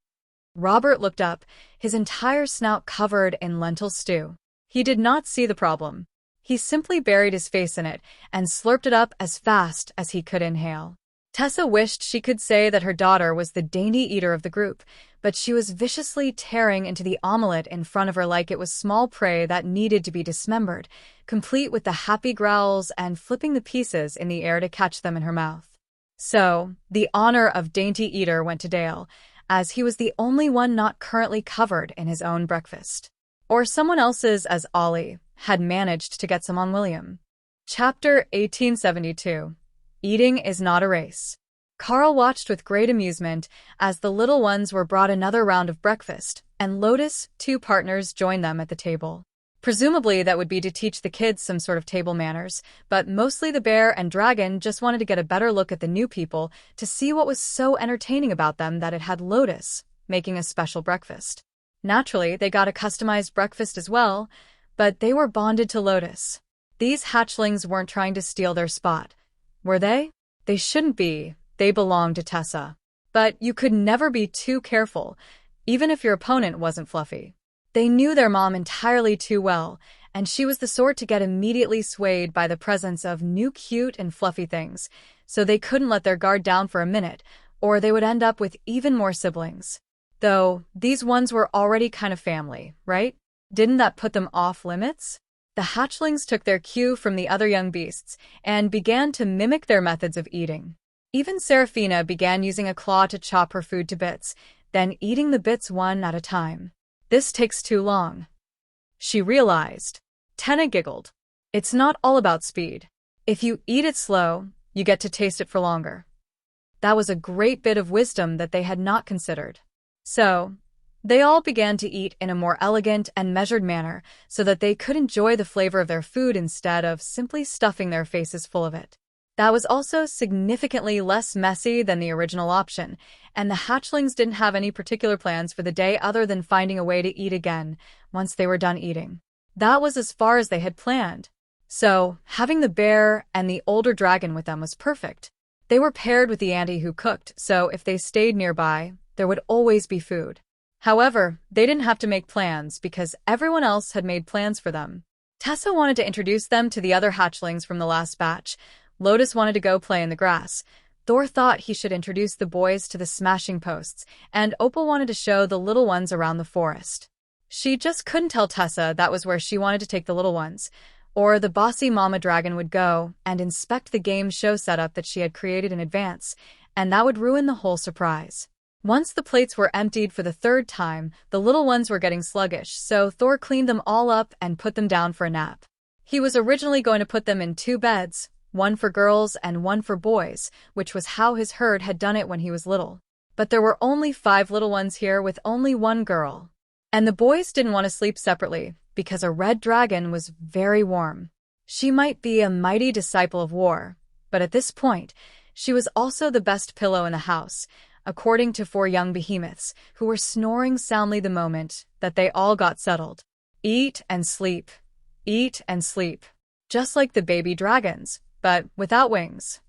Robert looked up, his entire snout covered in lentil stew. He did not see the problem. He simply buried his face in it and slurped it up as fast as he could inhale. Tessa wished she could say that her daughter was the dainty eater of the group, but she was viciously tearing into the omelette in front of her like it was small prey that needed to be dismembered, complete with the happy growls and flipping the pieces in the air to catch them in her mouth. So, the honor of dainty eater went to Dale, as he was the only one not currently covered in his own breakfast. Or someone else's, as Ollie had managed to get some on William. Chapter 1872. Eating is not a race. Carl watched with great amusement as the little ones were brought another round of breakfast, and Lotus, two partners, joined them at the table. Presumably that would be to teach the kids some sort of table manners, but mostly the bear and dragon just wanted to get a better look at the new people to see what was so entertaining about them that it had Lotus making a special breakfast. Naturally, they got a customized breakfast as well, but they were bonded to Lotus. These hatchlings weren't trying to steal their spot. Were they? They shouldn't be. They belonged to Tessa. But you could never be too careful, even if your opponent wasn't fluffy. They knew their mom entirely too well, and she was the sort to get immediately swayed by the presence of new cute and fluffy things, so they couldn't let their guard down for a minute, or they would end up with even more siblings. Though, these ones were already kind of family, right? Didn't that put them off limits? The hatchlings took their cue from the other young beasts and began to mimic their methods of eating. Even Seraphina began using a claw to chop her food to bits, then eating the bits one at a time. This takes too long, she realized. Tenna giggled. It's not all about speed. If you eat it slow, you get to taste it for longer. That was a great bit of wisdom that they had not considered. So, they all began to eat in a more elegant and measured manner so that they could enjoy the flavor of their food instead of simply stuffing their faces full of it. That was also significantly less messy than the original option, and the hatchlings didn't have any particular plans for the day other than finding a way to eat again once they were done eating. That was as far as they had planned. So, having the bear and the older dragon with them was perfect. They were paired with the auntie who cooked, so if they stayed nearby, there would always be food. However, they didn't have to make plans because everyone else had made plans for them. Tessa wanted to introduce them to the other hatchlings from the last batch. Lotus wanted to go play in the grass. Thor thought he should introduce the boys to the smashing posts, and Opal wanted to show the little ones around the forest. She just couldn't tell Tessa that was where she wanted to take the little ones, or the bossy mama dragon would go and inspect the game show setup that she had created in advance, and that would ruin the whole surprise. Once the plates were emptied for the third time, the little ones were getting sluggish, so Thor cleaned them all up and put them down for a nap. He was originally going to put them in 2 beds, one for girls and one for boys, which was how his herd had done it when he was little. But there were only 5 little ones here with only 1 girl. And the boys didn't want to sleep separately, because a red dragon was very warm. She might be a mighty disciple of war, but at this point, she was also the best pillow in the house, according to 4 young behemoths, who were snoring soundly the moment that they all got settled. Eat and sleep. Eat and sleep. Just like the baby dragons, but without wings.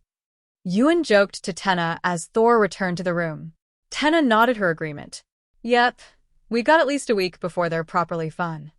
Ewan joked to Tenna as Thor returned to the room. Tenna nodded her agreement. Yep, we got at least a week before they're properly fun.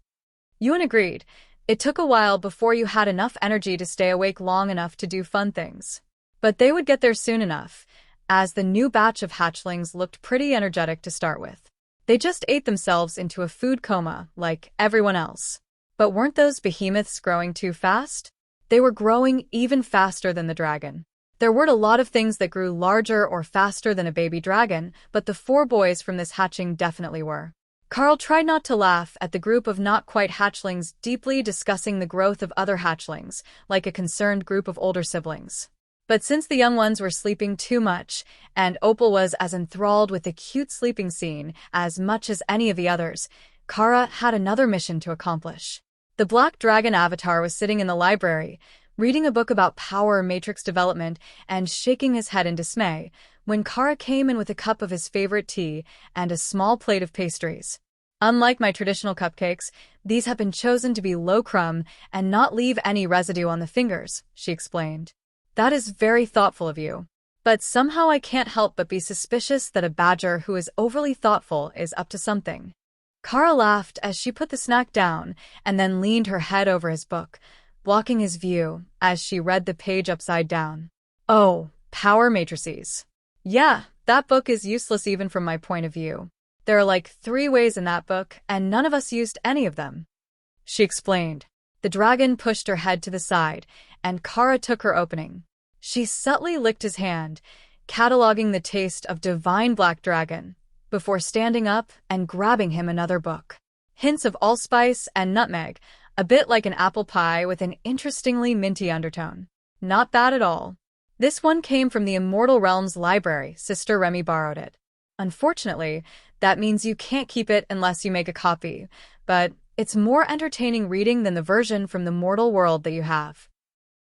Ewan agreed. It took a while before you had enough energy to stay awake long enough to do fun things. But they would get there soon enough, as the new batch of hatchlings looked pretty energetic to start with. They just ate themselves into a food coma, like everyone else. But weren't those behemoths growing too fast? They were growing even faster than the dragon. There weren't a lot of things that grew larger or faster than a baby dragon, but the 4 boys from this hatching definitely were. Carl tried not to laugh at the group of not-quite hatchlings deeply discussing the growth of other hatchlings, like a concerned group of older siblings. But since the young ones were sleeping too much, and Opal was as enthralled with the cute sleeping scene as much as any of the others, Kara had another mission to accomplish. The Black Dragon Avatar was sitting in the library, reading a book about power matrix development and shaking his head in dismay, when Kara came in with a cup of his favorite tea and a small plate of pastries. Unlike my traditional cupcakes, these have been chosen to be low crumb and not leave any residue on the fingers, she explained. That is very thoughtful of you. But somehow I can't help but be suspicious that a badger who is overly thoughtful is up to something. Kara laughed as she put the snack down and then leaned her head over his book, blocking his view as she read the page upside down. Oh, Power Matrices. Yeah, that book is useless even from my point of view. There are like 3 ways in that book, and none of us used any of them. She explained. The dragon pushed her head to the side, and Kara took her opening. She subtly licked his hand, cataloging the taste of divine black dragon, before standing up and grabbing him another book. Hints of allspice and nutmeg, a bit like an apple pie with an interestingly minty undertone. Not bad at all. This one came from the Immortal Realms library. Sister Remy borrowed it. Unfortunately, that means you can't keep it unless you make a copy, but it's more entertaining reading than the version from the mortal world that you have.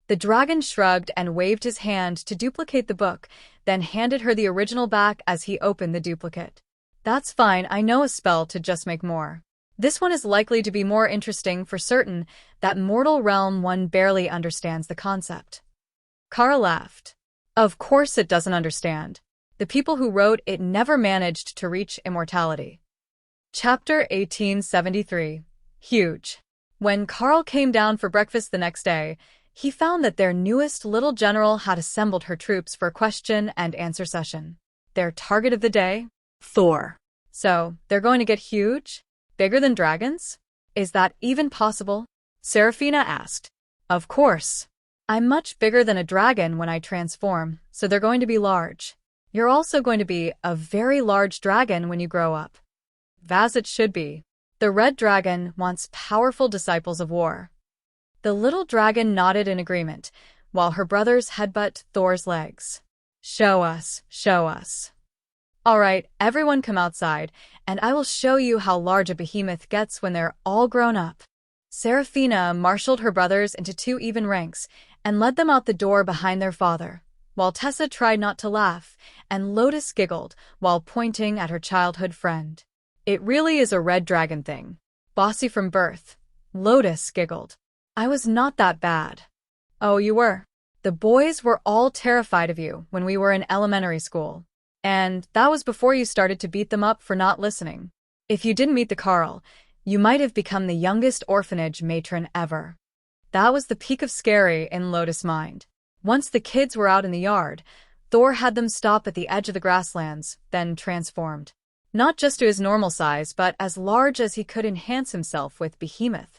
The dragon shrugged and waved his hand to duplicate the book, then handed her the original back as he opened the duplicate. That's fine, I know a spell to just make more. This one is likely to be more interesting for certain. That mortal realm one barely understands the concept. Kara laughed. Of course it doesn't understand. The people who wrote it never managed to reach immortality. Chapter 1873. Huge. When Carl came down for breakfast the next day, he found that their newest little general had assembled her troops for a question-and-answer session. Their target of the day? Thor. So, they're going to get huge? Bigger than dragons? Is that even possible? Serafina asked. Of course. I'm much bigger than a dragon when I transform, so they're going to be large. You're also going to be a very large dragon when you grow up. As it should be. The red dragon wants powerful disciples of war. The little dragon nodded in agreement, while her brothers headbutt Thor's legs. Show us, show us. All right, everyone come outside, and I will show you how large a behemoth gets when they're all grown up. Serafina marshaled her brothers into 2 even ranks and led them out the door behind their father, while Tessa tried not to laugh, and Lotus giggled while pointing at her childhood friend. It really is a red dragon thing. Bossy from birth. Lotus giggled. I was not that bad. Oh, you were? The boys were all terrified of you when we were in elementary school. And that was before you started to beat them up for not listening. If you didn't meet the Carl, you might have become the youngest orphanage matron ever. That was the peak of scary in Lotus' mind. Once the kids were out in the yard, Thor had them stop at the edge of the grasslands, then transformed. Not just to his normal size, but as large as he could enhance himself with behemoth.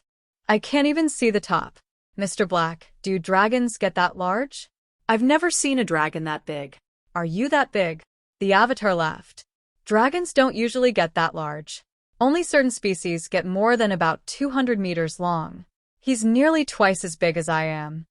I can't even see the top. Mr. Black, do dragons get that large? I've never seen a dragon that big. Are you that big? The Avatar laughed. Dragons don't usually get that large. Only certain species get more than about 200 meters long. He's nearly twice as big as I am.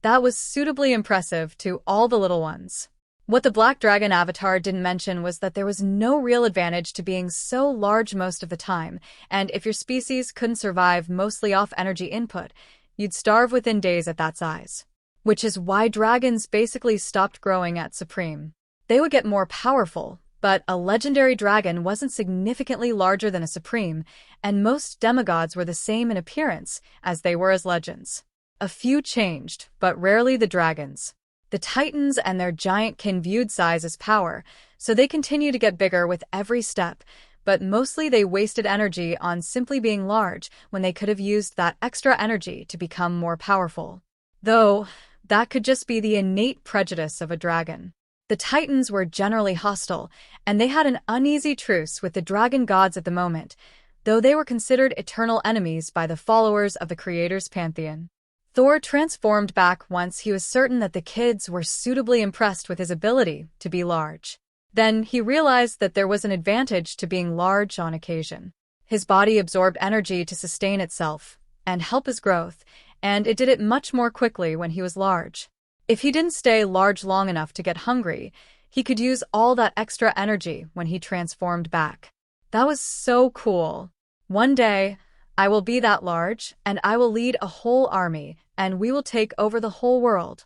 That was suitably impressive to all the little ones. What the Black Dragon Avatar didn't mention was that there was no real advantage to being so large most of the time, and if your species couldn't survive mostly off energy input, you'd starve within days at that size. Which is why dragons basically stopped growing at Supreme. They would get more powerful, but a legendary dragon wasn't significantly larger than a Supreme, and most demigods were the same in appearance as they were as legends. A few changed, but rarely the dragons. The Titans and their giant kin viewed size as power, so they continue to get bigger with every step, but mostly they wasted energy on simply being large when they could have used that extra energy to become more powerful. Though, that could just be the innate prejudice of a dragon. The Titans were generally hostile, and they had an uneasy truce with the dragon gods at the moment, though they were considered eternal enemies by the followers of the Creator's pantheon. Thor transformed back once he was certain that the kids were suitably impressed with his ability to be large. Then he realized that there was an advantage to being large on occasion. His body absorbed energy to sustain itself and help his growth, and it did it much more quickly when he was large. If he didn't stay large long enough to get hungry, he could use all that extra energy when he transformed back. That was so cool. One day, I will be that large, and I will lead a whole army, and we will take over the whole world.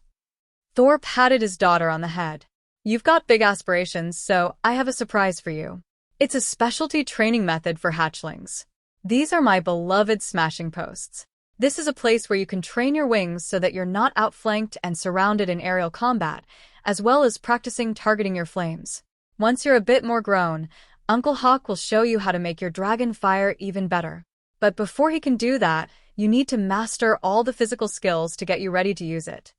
Thor patted his daughter on the head. You've got big aspirations, so I have a surprise for you. It's a specialty training method for hatchlings. These are my beloved smashing posts. This is a place where you can train your wings so that you're not outflanked and surrounded in aerial combat, as well as practicing targeting your flames. Once you're a bit more grown, Uncle Hawk will show you how to make your dragon fire even better. But before he can do that, you need to master all the physical skills to get you ready to use it.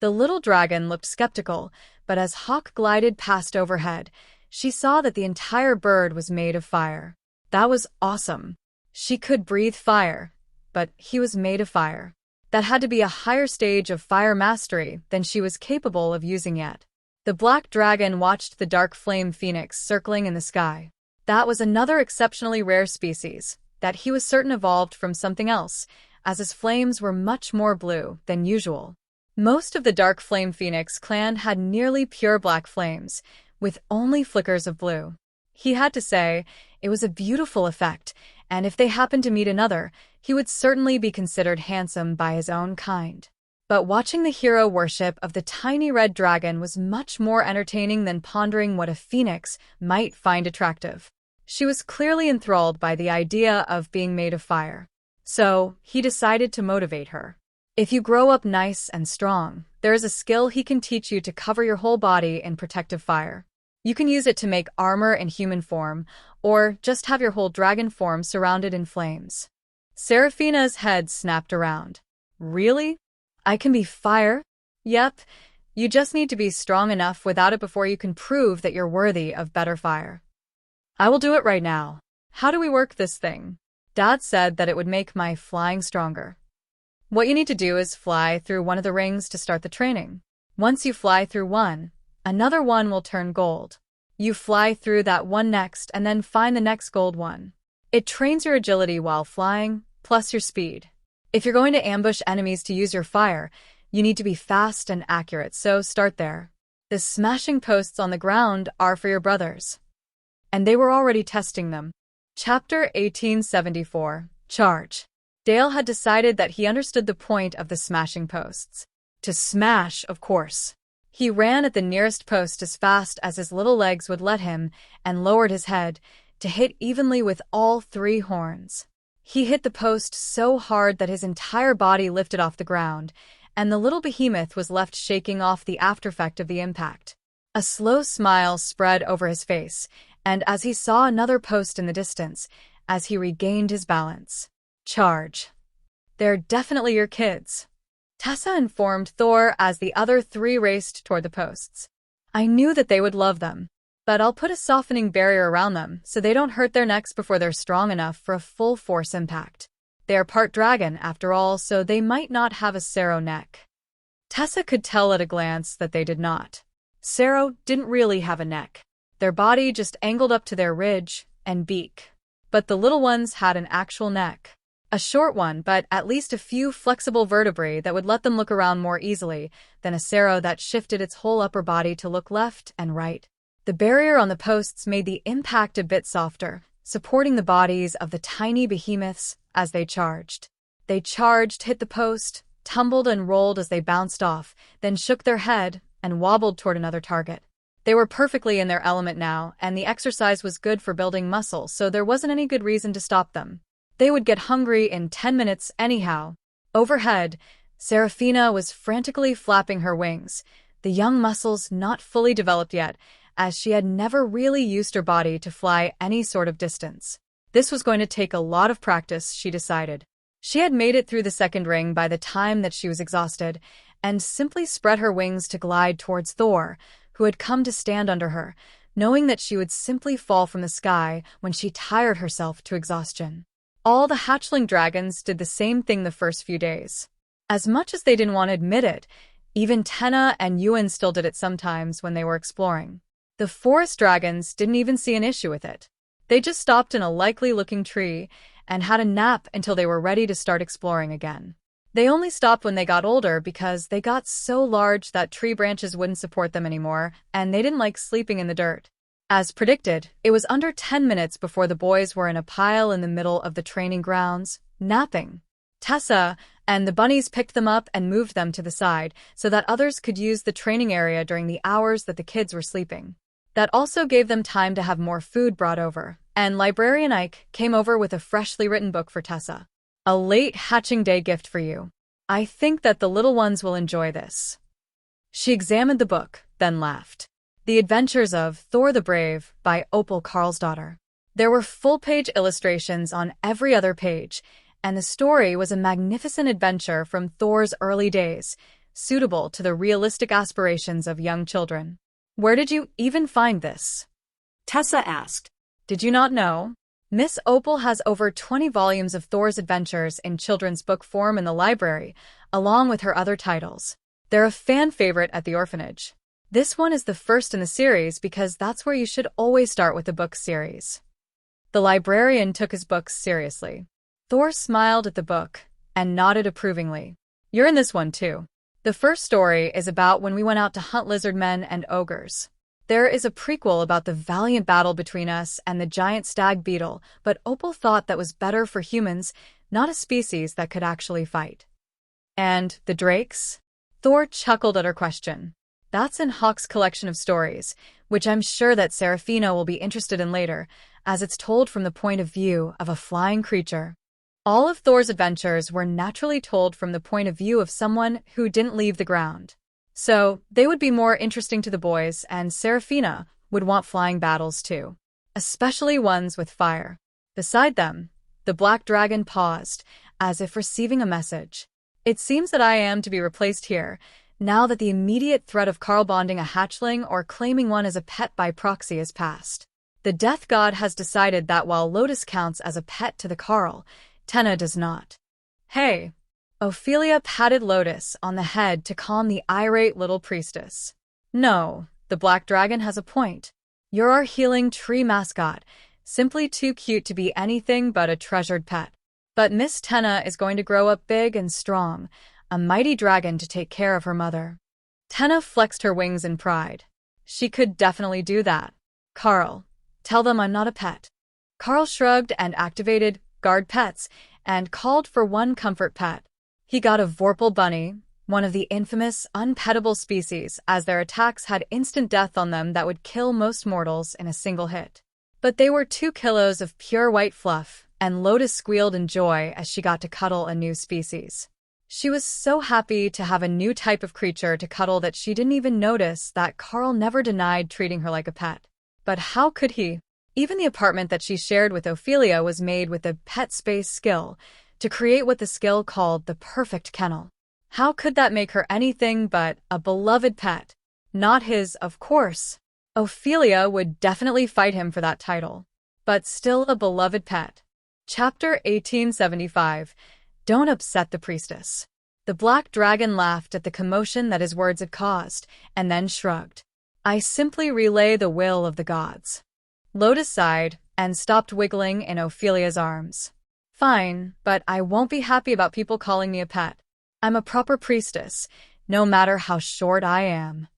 The little dragon looked skeptical, but as Hawk glided past overhead, she saw that the entire bird was made of fire. That was awesome. She could breathe fire, but he was made of fire. That had to be a higher stage of fire mastery than she was capable of using yet. The black dragon watched the dark flame phoenix circling in the sky. That was another exceptionally rare species that he was certain evolved from something else, as his flames were much more blue than usual. Most of the dark flame phoenix clan had nearly pure black flames, with only flickers of blue. He had to say, it was a beautiful effect, and if they happened to meet another, he would certainly be considered handsome by his own kind. But watching the hero worship of the tiny red dragon was much more entertaining than pondering what a phoenix might find attractive. She was clearly enthralled by the idea of being made of fire. So, he decided to motivate her. If you grow up nice and strong, there is a skill he can teach you to cover your whole body in protective fire. You can use it to make armor in human form, or just have your whole dragon form surrounded in flames. Seraphina's head snapped around. Really? I can be fire? Yep, you just need to be strong enough without it before you can prove that you're worthy of better fire. I will do it right now. How do we work this thing? Dad said that it would make my flying stronger. What you need to do is fly through one of the rings to start the training. Once you fly through one, another one will turn gold. You fly through that one next and then find the next gold one. It trains your agility while flying, plus your speed. If you're going to ambush enemies to use your fire, you need to be fast and accurate, so start there. The smashing posts on the ground are for your brothers. And they were already testing them. Chapter 1874. Charge. Dale had decided that he understood the point of the smashing posts. To smash, of course. He ran at the nearest post as fast as his little legs would let him and lowered his head to hit evenly with all three horns. He hit the post so hard that his entire body lifted off the ground, and the little behemoth was left shaking off the aftereffect of the impact. A slow smile spread over his face, and as he saw another post in the distance, as he regained his balance. Charge. They're definitely your kids, Tessa informed Thor as the other three raced toward the posts. I knew that they would love them, but I'll put a softening barrier around them so they don't hurt their necks before they're strong enough for a full force impact. They are part dragon, after all, so they might not have a Sero neck. Tessa could tell at a glance that they did not. Sero didn't really have a neck. Their body just angled up to their ridge and beak. But the little ones had an actual neck. A short one, but at least a few flexible vertebrae that would let them look around more easily than a Sero that shifted its whole upper body to look left and right. The barrier on the posts made the impact a bit softer, supporting the bodies of the tiny behemoths as they charged. They charged, hit the post, tumbled and rolled as they bounced off, then shook their head and wobbled toward another target. They were perfectly in their element now, and the exercise was good for building muscle, so there wasn't any good reason to stop them. They would get hungry in 10 minutes anyhow. Overhead, Seraphina was frantically flapping her wings, the young muscles not fully developed yet, as she had never really used her body to fly any sort of distance. This was going to take a lot of practice, she decided. She had made it through the second ring by the time that she was exhausted, and simply spread her wings to glide towards Thor, who had come to stand under her, knowing that she would simply fall from the sky when she tired herself to exhaustion. All the hatchling dragons did the same thing the first few days. As much as they didn't want to admit it, even Tenna and Ewan still did it sometimes when they were exploring. The forest dragons didn't even see an issue with it. They just stopped in a likely-looking tree and had a nap until they were ready to start exploring again. They only stopped when they got older because they got so large that tree branches wouldn't support them anymore, and they didn't like sleeping in the dirt. As predicted, it was under 10 minutes before the boys were in a pile in the middle of the training grounds, napping. Tessa and the bunnies picked them up and moved them to the side so that others could use the training area during the hours that the kids were sleeping. That also gave them time to have more food brought over, and Librarian Ike came over with a freshly written book for Tessa. A late hatching day gift for you. I think that the little ones will enjoy this. She examined the book, then laughed. The Adventures of Thor the Brave by Opal Karlsdottir. There were full-page illustrations on every other page, and the story was a magnificent adventure from Thor's early days, suitable to the realistic aspirations of young children. Where did you even find this? Tessa asked. Did you not know? Miss Opal has over 20 volumes of Thor's adventures in children's book form in the library, along with her other titles. They're a fan favorite at the orphanage. This one is the first in the series because that's where you should always start with the book series. The librarian took his books seriously. Thor smiled at the book and nodded approvingly. You're in this one too. The first story is about when we went out to hunt lizard men and ogres. There is a prequel about the valiant battle between us and the giant stag beetle, but Opal thought that was better for humans, not a species that could actually fight. And the drakes? Thor chuckled at her question. That's in Hawk's collection of stories, which I'm sure that Serafina will be interested in later, as it's told from the point of view of a flying creature. All of Thor's adventures were naturally told from the point of view of someone who didn't leave the ground. So, they would be more interesting to the boys, and Serafina would want flying battles too. Especially ones with fire. Beside them, the black dragon paused, as if receiving a message. It seems that I am to be replaced here, now that the immediate threat of Carl bonding a hatchling or claiming one as a pet by proxy is past. The death god has decided that while Lotus counts as a pet to the Carl, Tenna does not. Hey! Ophelia patted Lotus on the head to calm the irate little priestess. No, the black dragon has a point. You're our healing tree mascot, simply too cute to be anything but a treasured pet. But Miss Tenna is going to grow up big and strong, a mighty dragon to take care of her mother. Tenna flexed her wings in pride. She could definitely do that. Carl, tell them I'm not a pet. Carl shrugged and activated Guard Pets and called for one comfort pet. He got a Vorpal bunny, one of the infamous, unpettable species, as their attacks had instant death on them that would kill most mortals in a single hit. But they were 2 kilos of pure white fluff, and Lotus squealed in joy as she got to cuddle a new species. She was so happy to have a new type of creature to cuddle that she didn't even notice that Carl never denied treating her like a pet. But how could he? Even the apartment that she shared with Ophelia was made with the pet space skill, to create what the skill called the perfect kennel. How could that make her anything but a beloved pet? Not his, of course. Ophelia would definitely fight him for that title. But still a beloved pet. Chapter 1875. Don't upset the priestess. The black dragon laughed at the commotion that his words had caused, and then shrugged. I simply relay the will of the gods. Lotus sighed and stopped wiggling in Ophelia's arms. Fine, but I won't be happy about people calling me a pet. I'm a proper priestess, no matter how short I am.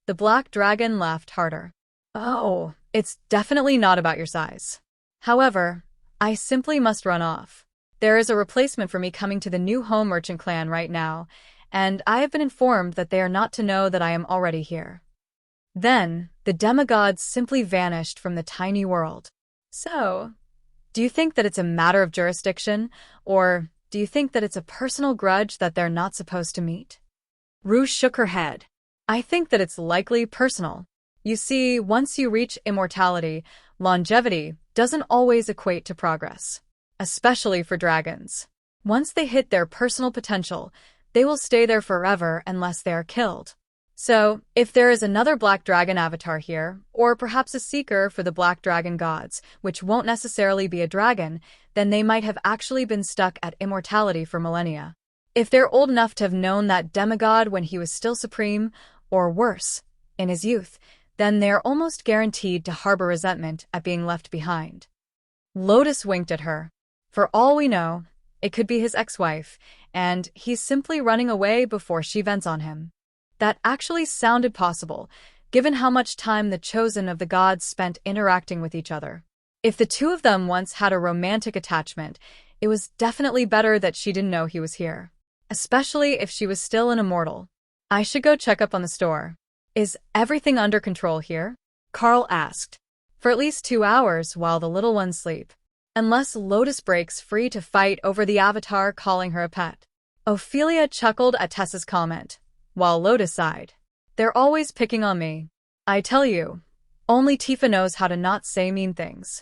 The black dragon laughed harder. Oh, it's definitely not about your size. However, I simply must run off. There is a replacement for me coming to the new home merchant clan right now, and I have been informed that they are not to know that I am already here. Then, the demigods simply vanished from the tiny world. So, do you think that it's a matter of jurisdiction, or do you think that it's a personal grudge that they're not supposed to meet? Rue shook her head. I think that it's likely personal. You see, once you reach immortality, longevity doesn't always equate to progress. Especially for dragons. Once they hit their personal potential, they will stay there forever unless they are killed. So, if there is another black dragon avatar here, or perhaps a seeker for the black dragon gods, which won't necessarily be a dragon, then they might have actually been stuck at immortality for millennia. If they're old enough to have known that demigod when he was still supreme, or worse, in his youth, then they're almost guaranteed to harbor resentment at being left behind. Lotus winked at her. For all we know, it could be his ex-wife, and he's simply running away before she vents on him. That actually sounded possible, given how much time the chosen of the gods spent interacting with each other. If the two of them once had a romantic attachment, it was definitely better that she didn't know he was here. Especially if she was still an immortal. I should go check up on the store. Is everything under control here? Carl asked. For at least 2 hours while the little ones sleep. Unless Lotus breaks free to fight over the avatar calling her a pet. Ophelia chuckled at Tessa's comment, while Lotus sighed. They're always picking on me. I tell you, only Tifa knows how to not say mean things.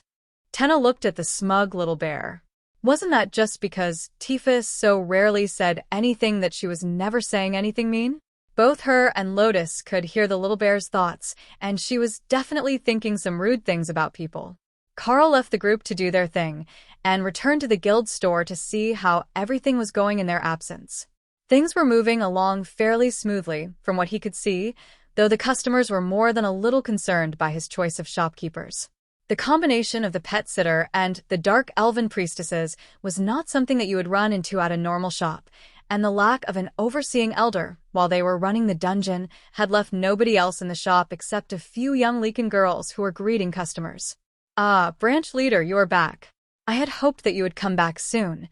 Tenna looked at the smug little bear. Wasn't that just because Tifa so rarely said anything that she was never saying anything mean? Both her and Lotus could hear the little bear's thoughts, and she was definitely thinking some rude things about people. Carl left the group to do their thing, and returned to the guild store to see how everything was going in their absence. Things were moving along fairly smoothly, from what he could see, though the customers were more than a little concerned by his choice of shopkeepers. The combination of the pet sitter and the dark elven priestesses was not something that you would run into at a normal shop, and the lack of an overseeing elder while they were running the dungeon had left nobody else in the shop except a few young Leakin girls who were greeting customers. "Ah, branch leader, you are back. I had hoped that you would come back soon."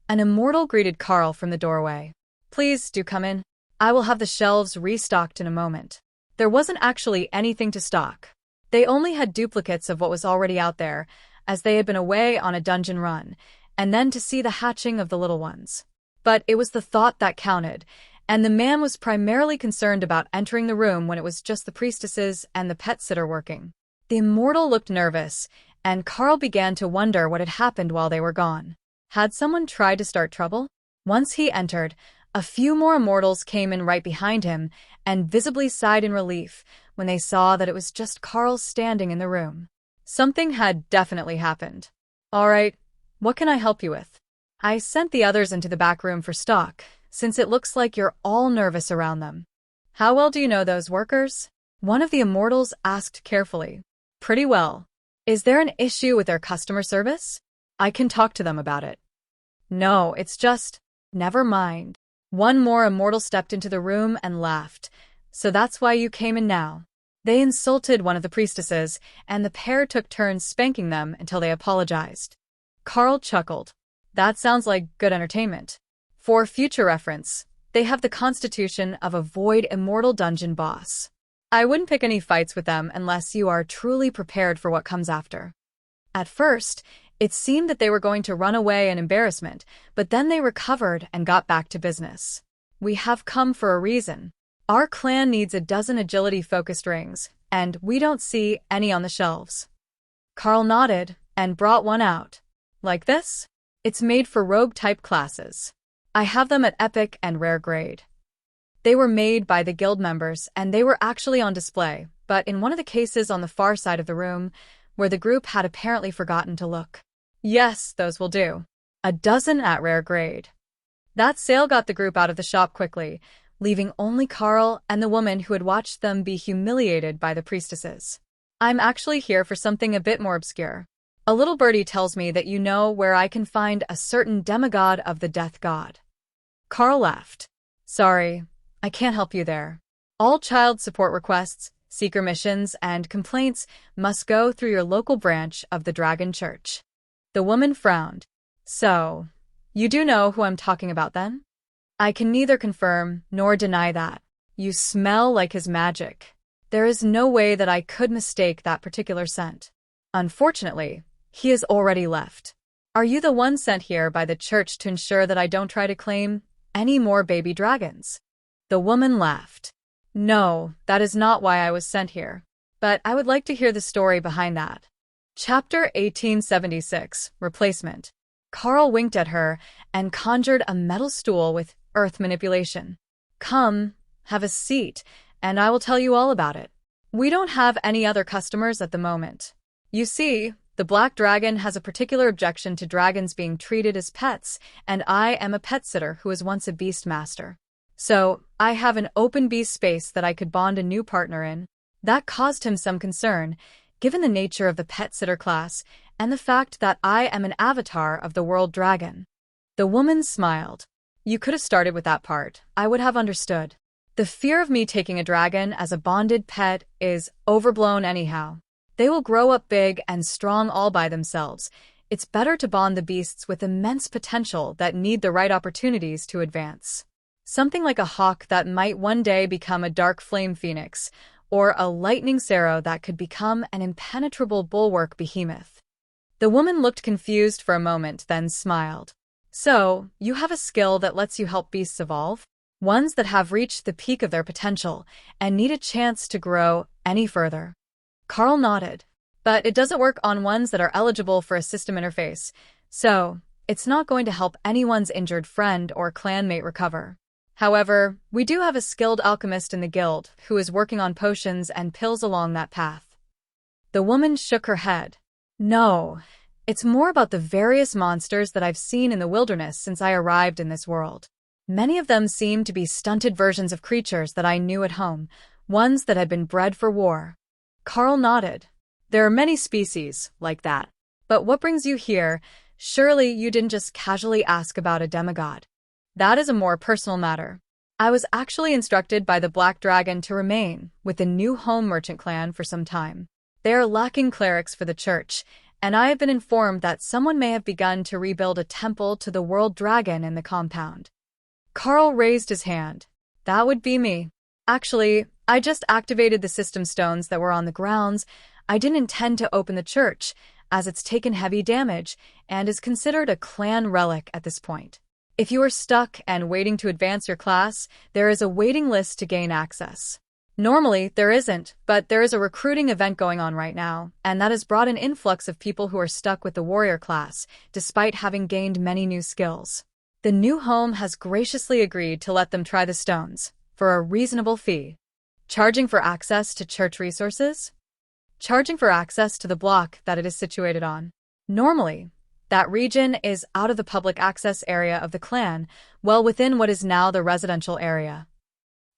An immortal greeted Carl from the doorway. "Please do come in. I will have the shelves restocked in a moment." There wasn't actually anything to stock. They only had duplicates of what was already out there, as they had been away on a dungeon run, and then to see the hatching of the little ones. But it was the thought that counted, and the man was primarily concerned about entering the room when it was just the priestesses and the pet sitter working. The immortal looked nervous, and Carl began to wonder what had happened while they were gone. Had someone tried to start trouble? Once he entered, a few more immortals came in right behind him and visibly sighed in relief when they saw that it was just Carl standing in the room. Something had definitely happened. "All right, what can I help you with?" "I sent the others into the back room for stock, since it looks like you're all nervous around them." "How well do you know those workers?" one of the immortals asked carefully. "Pretty well." "Is there an issue with their customer service?" "I can talk to them about it." "No, it's just—" "Never mind." One more immortal stepped into the room and laughed. "So that's why you came in now." They insulted one of the priestesses, and the pair took turns spanking them until they apologized. Carl chuckled. "That sounds like good entertainment." For future reference, they have the constitution of a void immortal dungeon boss. I wouldn't pick any fights with them unless you are truly prepared for what comes after. At first, it seemed that they were going to run away in embarrassment, but then they recovered and got back to business. "We have come for a reason. Our clan needs a dozen agility-focused rings, and we don't see any on the shelves." Carl nodded and brought one out. "Like this? It's made for rogue-type classes. I have them at epic and rare grade." They were made by the guild members, and they were actually on display, but in one of the cases on the far side of the room, where the group had apparently forgotten to look. "Yes, those will do. A dozen at rare grade." That sale got the group out of the shop quickly, leaving only Carl and the woman who had watched them be humiliated by the priestesses. "I'm actually here for something a bit more obscure. A little birdie tells me that you know where I can find a certain demigod of the death god." Carl laughed. "Sorry, I can't help you there. All child support requests, seeker missions, and complaints must go through your local branch of the Dragon Church." The woman frowned. "So, you do know who I'm talking about then?" "I can neither confirm nor deny that. You smell like his magic. There is no way that I could mistake that particular scent. Unfortunately, he has already left." "Are you the one sent here by the church to ensure that I don't try to claim any more baby dragons?" The woman laughed. "No, that is not why I was sent here. But I would like to hear the story behind that." Chapter 1876, Replacement. Carl winked at her and conjured a metal stool with earth manipulation. "Come, have a seat, and I will tell you all about it. We don't have any other customers at the moment. You see, the Black Dragon has a particular objection to dragons being treated as pets, and I am a pet sitter who was once a beast master. So, I have an open beast space that I could bond a new partner in." That caused him some concern, given the nature of the pet sitter class and the fact that I am an avatar of the world dragon. The woman smiled. "You could have started with that part. I would have understood. The fear of me taking a dragon as a bonded pet is overblown anyhow. They will grow up big and strong all by themselves. It's better to bond the beasts with immense potential that need the right opportunities to advance. Something like a hawk that might one day become a dark flame phoenix, or a lightning sparrow that could become an impenetrable bulwark behemoth." The woman looked confused for a moment, then smiled. "So, you have a skill that lets you help beasts evolve? Ones that have reached the peak of their potential and need a chance to grow any further?" Carl nodded. "But it doesn't work on ones that are eligible for a system interface, so It's not going to help anyone's injured friend or clanmate recover. However, we do have a skilled alchemist in the guild who is working on potions and pills along that path. The woman shook her head. No, it's more about the various monsters that I've seen in the wilderness since I arrived in this world. Many of them seem to be stunted versions of creatures that I knew at home, ones that had been bred for war. Carl nodded. There are many species like that. But what brings you here? Surely you didn't just casually ask about a demigod. That is a more personal matter. I was actually instructed by the Black Dragon to remain with the New Home Merchant clan for some time. They are lacking clerics for the church, and I have been informed that someone may have begun to rebuild a temple to the World Dragon in the compound. Carl raised his hand. That would be me. Actually, I just activated the system stones that were on the grounds. I didn't intend to open the church, as it's taken heavy damage and is considered a clan relic at this point. If you are stuck and waiting to advance your class, there is a waiting list to gain access. Normally, there isn't, but there is a recruiting event going on right now, and that has brought an influx of people who are stuck with the warrior class, despite having gained many new skills. The new home has graciously agreed to let them try the stones, for a reasonable fee. Charging for access to church resources? Charging for access to the block that it is situated on. Normally, that region is out of the public access area of the clan, well within what is now the residential area.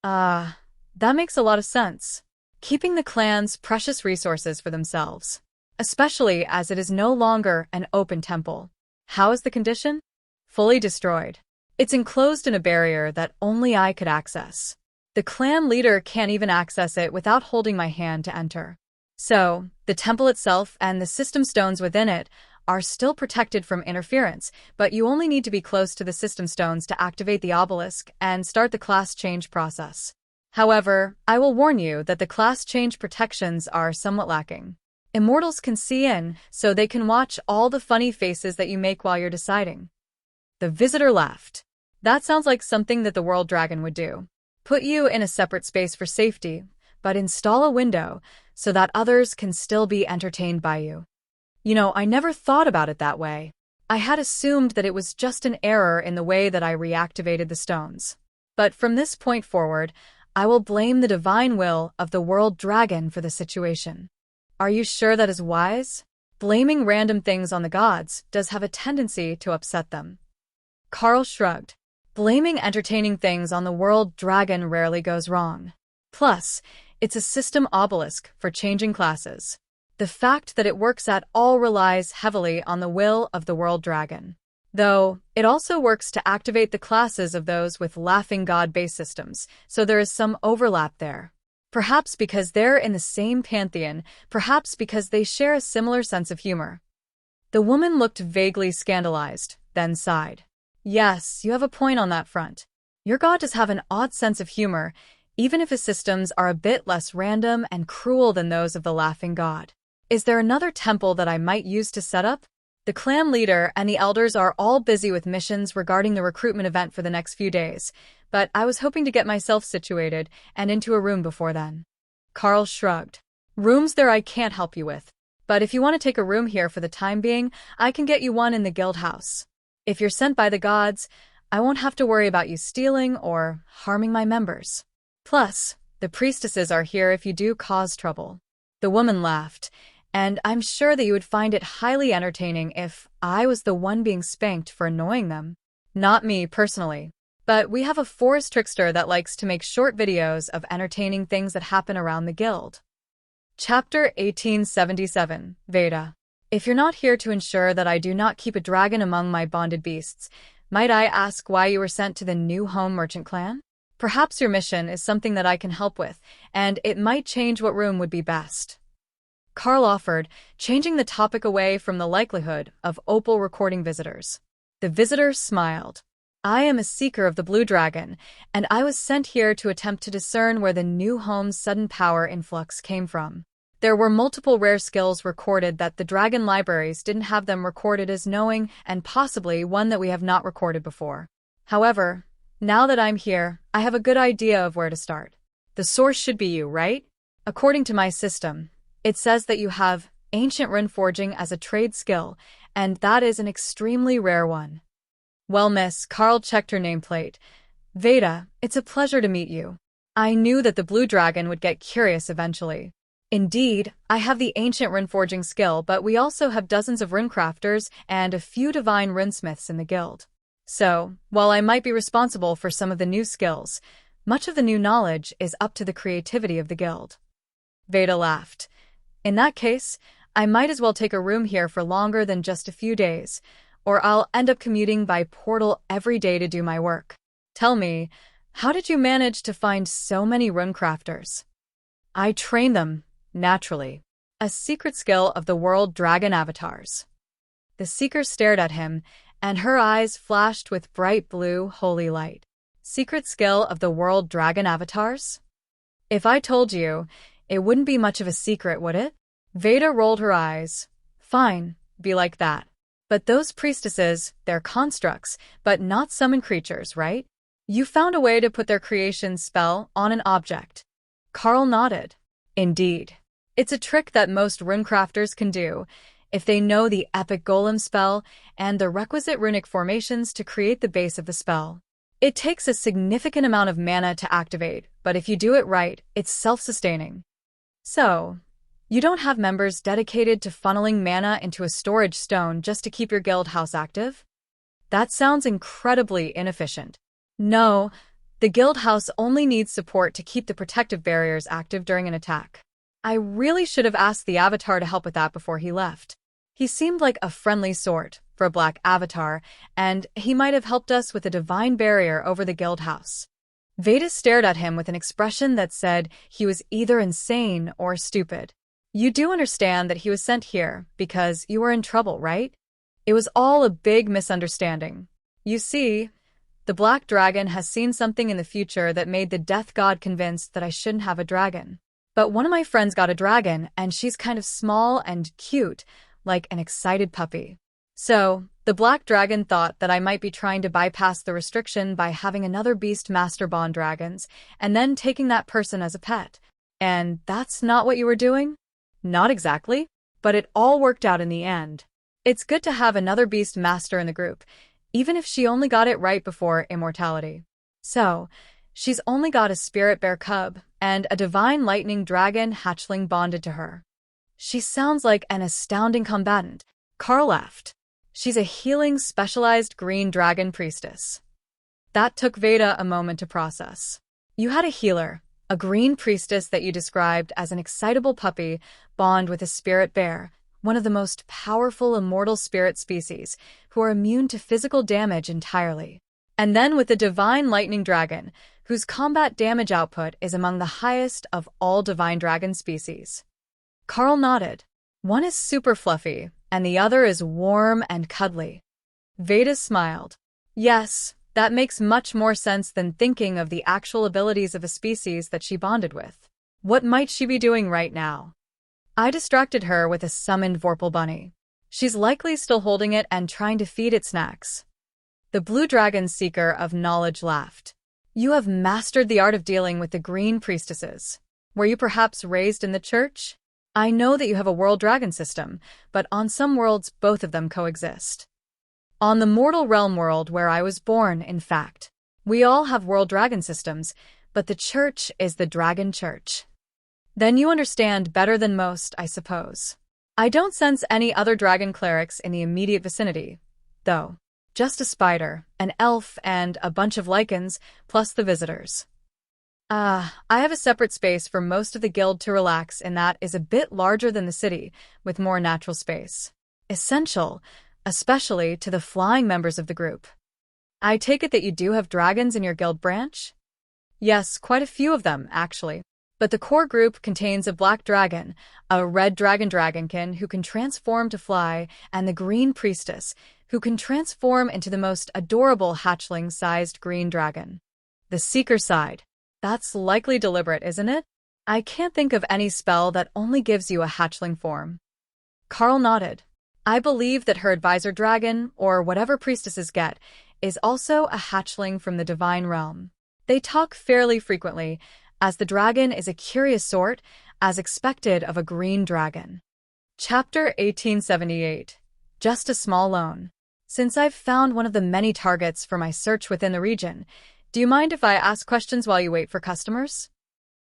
That makes a lot of sense. Keeping the clan's precious resources for themselves, especially as it is no longer an open temple. How is the condition? Fully destroyed. It's enclosed in a barrier that only I could access. The clan leader can't even access it without holding my hand to enter. So, the temple itself and the system stones within it are still protected from interference, but you only need to be close to the system stones to activate the obelisk and start the class change process. However, I will warn you that the class change protections are somewhat lacking. Immortals can see in, so they can watch all the funny faces that you make while you're deciding. The visitor laughed. That sounds like something that the World Dragon would do. Put you in a separate space for safety, but install a window so that others can still be entertained by you. You know, I never thought about it that way. I had assumed that it was just an error in the way that I reactivated the stones. But from this point forward, I will blame the divine will of the World Dragon for the situation. Are you sure that is wise? Blaming random things on the gods does have a tendency to upset them. Carl shrugged. Blaming entertaining things on the World Dragon rarely goes wrong. Plus, it's a system obelisk for changing classes. The fact that it works at all relies heavily on the will of the World Dragon. Though, it also works to activate the classes of those with Laughing God-based systems, so there is some overlap there. Perhaps because they're in the same pantheon, perhaps because they share a similar sense of humor. The woman looked vaguely scandalized, then sighed. Yes, you have a point on that front. Your god does have an odd sense of humor, even if his systems are a bit less random and cruel than those of the Laughing God. Is there another temple that I might use to set up? The clan leader and the elders are all busy with missions regarding the recruitment event for the next few days, but I was hoping to get myself situated and into a room before then. Carl shrugged. Rooms there I can't help you with, but if you want to take a room here for the time being, I can get you one in the guild house. If you're sent by the gods, I won't have to worry about you stealing or harming my members. Plus, the priestesses are here if you do cause trouble. The woman laughed, and I'm sure that you would find it highly entertaining if I was the one being spanked for annoying them. Not me, personally. But we have a forest trickster that likes to make short videos of entertaining things that happen around the guild. Chapter 1877, Veda. If you're not here to ensure that I do not keep a dragon among my bonded beasts, might I ask why you were sent to the New Home Merchant clan? Perhaps your mission is something that I can help with, and it might change what room would be best. Carl offered, changing the topic away from the likelihood of Opal recording visitors. The visitor smiled. I am a seeker of the Blue Dragon, and I was sent here to attempt to discern where the new home's sudden power influx came from. There were multiple rare skills recorded that the dragon libraries didn't have them recorded as knowing, and possibly one that we have not recorded before. However, now that I'm here, I have a good idea of where to start. The source should be you, right? According to my system, it says that you have ancient rune forging as a trade skill, and that is an extremely rare one. Well, miss, Carl checked her nameplate. Veda, it's a pleasure to meet you. I knew that the blue dragon would get curious eventually. Indeed, I have the ancient rune forging skill, but we also have dozens of rune crafters and a few divine runesmiths in the guild. So, while I might be responsible for some of the new skills, much of the new knowledge is up to the creativity of the guild. Veda laughed. In that case, I might as well take a room here for longer than just a few days, or I'll end up commuting by portal every day to do my work. Tell me, how did you manage to find so many rune crafters? I trained them, naturally. A secret skill of the world dragon avatars. The seeker stared at him, and her eyes flashed with bright blue, holy light. Secret skill of the world dragon avatars? If I told you, it wouldn't be much of a secret, would it? Veda rolled her eyes. Fine, be like that. But those priestesses, they're constructs, but not summon creatures, right? You found a way to put their creation spell on an object. Carl nodded. Indeed. It's a trick that most runecrafters can do, if they know the epic golem spell and the requisite runic formations to create the base of the spell. It takes a significant amount of mana to activate, but if you do it right, it's self-sustaining. So, you don't have members dedicated to funneling mana into a storage stone just to keep your guild house active? That sounds incredibly inefficient. No, the guild house only needs support to keep the protective barriers active during an attack. I really should have asked the avatar to help with that before he left. He seemed like a friendly sort for a black avatar, and he might have helped us with a divine barrier over the guild house. Veda stared at him with an expression that said he was either insane or stupid. You do understand that he was sent here because you were in trouble, right? It was all a big misunderstanding. You see, the black dragon has seen something in the future that made the death god convinced that I shouldn't have a dragon. But one of my friends got a dragon, and she's kind of small and cute, like an excited puppy. So, the black dragon thought that I might be trying to bypass the restriction by having another beast master bond dragons, and then taking that person as a pet. And that's not what you were doing? Not exactly, but it all worked out in the end. It's good to have another beast master in the group, even if she only got it right before immortality. So, she's only got a spirit bear cub and a divine lightning dragon hatchling bonded to her. She sounds like an astounding combatant. Carl laughed. She's a healing, specialized green dragon priestess. That took Veda a moment to process. You had a healer, a green priestess that you described as an excitable puppy, bond with a spirit bear, one of the most powerful immortal spirit species, who are immune to physical damage entirely. And then with the divine lightning dragon, whose combat damage output is among the highest of all divine dragon species. Carl nodded. One is super fluffy, and the other is warm and cuddly. Veda smiled. Yes, that makes much more sense than thinking of the actual abilities of a species that she bonded with. What might she be doing right now? I distracted her with a summoned Vorpal bunny. She's likely still holding it and trying to feed it snacks. The blue dragon seeker of knowledge laughed. You have mastered the art of dealing with the green priestesses. Were you perhaps raised in the church? I know that you have a world dragon system, but on some worlds both of them coexist. On the mortal realm world where I was born, in fact, we all have world dragon systems, but the church is the dragon church. Then you understand better than most, I suppose. I don't sense any other dragon clerics in the immediate vicinity, though. Just a spider, an elf, and a bunch of lycans, plus the visitors. I have a separate space for most of the guild to relax, and that is a bit larger than the city, with more natural space. Essential, especially to the flying members of the group. I take it that you do have dragons in your guild branch? Yes, quite a few of them, actually. But the core group contains a black dragon, a red dragonkin who can transform to fly, and the green priestess, who can transform into the most adorable hatchling-sized green dragon. The seeker sighed. That's likely deliberate, isn't it? I can't think of any spell that only gives you a hatchling form. Carl nodded. I believe that her advisor dragon, or whatever priestesses get, is also a hatchling from the divine realm. They talk fairly frequently, as the dragon is a curious sort, as expected of a green dragon. Chapter 1878. Just a small loan. Since I've found one of the many targets for my search within the region, do you mind if I ask questions while you wait for customers?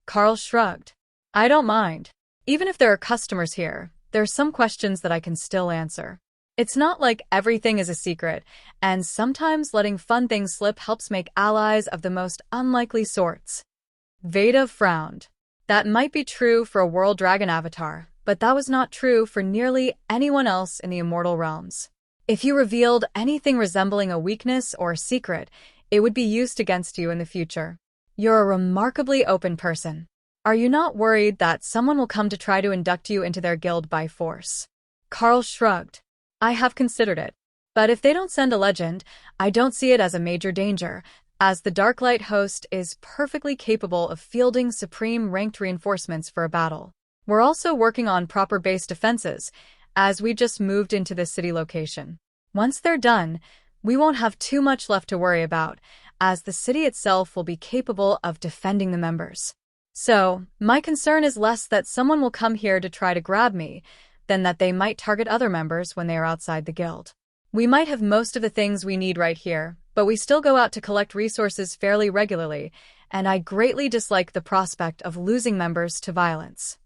Carl shrugged. I don't mind. Even if there are customers here, there are some questions that I can still answer. It's not like everything is a secret, and sometimes letting fun things slip helps make allies of the most unlikely sorts. Veda frowned. That might be true for a World Dragon avatar, but that was not true for nearly anyone else in the immortal realms. If you revealed anything resembling a weakness or a secret, it would be used against you in the future. You're a remarkably open person. Are you not worried that someone will come to try to induct you into their guild by force? Carl shrugged. I have considered it. But if they don't send a legend, I don't see it as a major danger, as the Darklight host is perfectly capable of fielding supreme ranked reinforcements for a battle. We're also working on proper base defenses, as we just moved into this city location. Once they're done, we won't have too much left to worry about, as the city itself will be capable of defending the members. So, my concern is less that someone will come here to try to grab me, than that they might target other members when they are outside the guild. We might have most of the things we need right here, but we still go out to collect resources fairly regularly, and I greatly dislike the prospect of losing members to violence.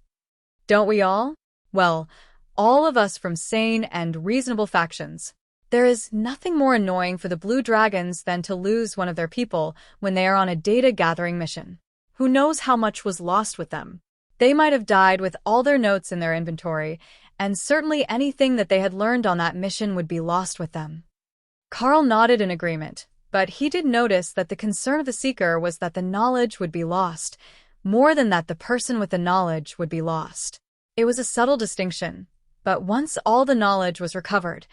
Don't we all? Well, all of us from sane and reasonable factions. There is nothing more annoying for the Blue Dragons than to lose one of their people when they are on a data-gathering mission. Who knows how much was lost with them? They might have died with all their notes in their inventory, and certainly anything that they had learned on that mission would be lost with them. Carl nodded in agreement, but he did notice that the concern of the Seeker was that the knowledge would be lost, more than that the person with the knowledge would be lost. It was a subtle distinction, but once all the knowledge was recovered,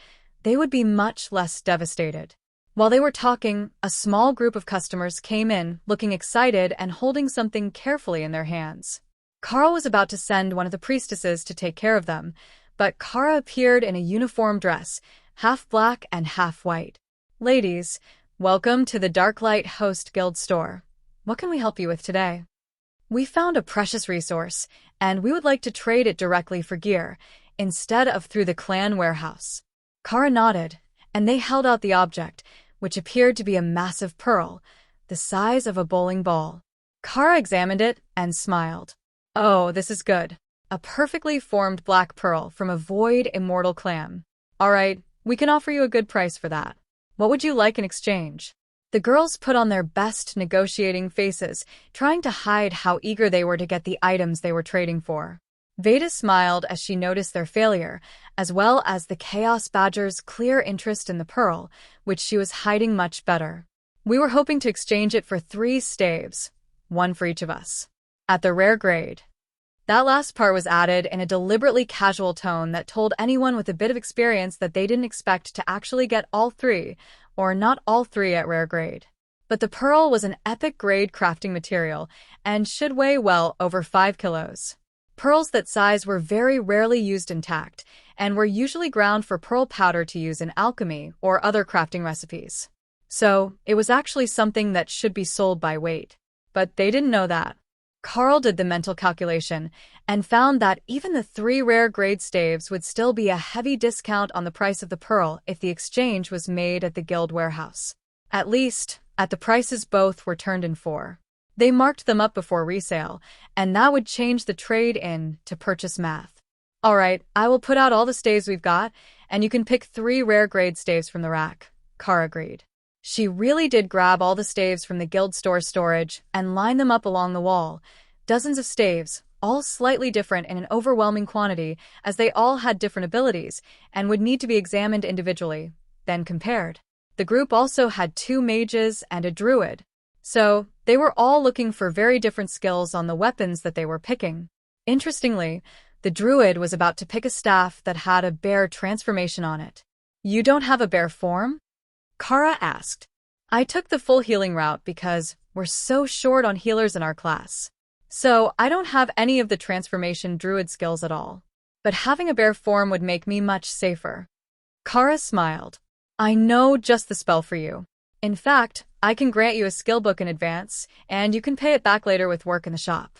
they would be much less devastated. While they were talking, a small group of customers came in, looking excited and holding something carefully in their hands. Carl was about to send one of the priestesses to take care of them, but Kara appeared in a uniform dress, half black and half white. Ladies, welcome to the Darklight Host Guild store. What can we help you with today? We found a precious resource, and we would like to trade it directly for gear, instead of through the clan warehouse. Kara nodded, and they held out the object, which appeared to be a massive pearl, the size of a bowling ball. Kara examined it and smiled. Oh, this is good. A perfectly formed black pearl from a void immortal clan. All right, we can offer you a good price for that. What would you like in exchange? The girls put on their best negotiating faces, trying to hide how eager they were to get the items they were trading for. Veda smiled as she noticed their failure, as well as the Chaos Badger's clear interest in the pearl, which she was hiding much better. We were hoping to exchange it for 3 staves, one for each of us. At the rare grade. That last part was added in a deliberately casual tone that told anyone with a bit of experience that they didn't expect to actually get all 3, or not all 3 at rare grade. But the pearl was an epic grade crafting material, and should weigh well over 5 kilos. Pearls that size were very rarely used intact, and were usually ground for pearl powder to use in alchemy or other crafting recipes. So, it was actually something that should be sold by weight. But they didn't know that. Carl did the mental calculation, and found that even the 3 rare grade staves would still be a heavy discount on the price of the pearl if the exchange was made at the guild warehouse. At least, at the prices both were turned in for. They marked them up before resale, and that would change the trade-in to purchase math. All right, I will put out all the staves we've got, and you can pick 3 rare grade staves from the rack, Kara agreed. She really did grab all the staves from the guild store storage and line them up along the wall. Dozens of staves, all slightly different in an overwhelming quantity, as they all had different abilities and would need to be examined individually, then compared. The group also had 2 mages and a druid. So, they were all looking for very different skills on the weapons that they were picking. Interestingly, the druid was about to pick a staff that had a bear transformation on it. You don't have a bear form? Kara asked. I took the full healing route because we're so short on healers in our class. So, I don't have any of the transformation druid skills at all. But having a bear form would make me much safer. Kara smiled. I know just the spell for you. In fact, I can grant you a skill book in advance, and you can pay it back later with work in the shop.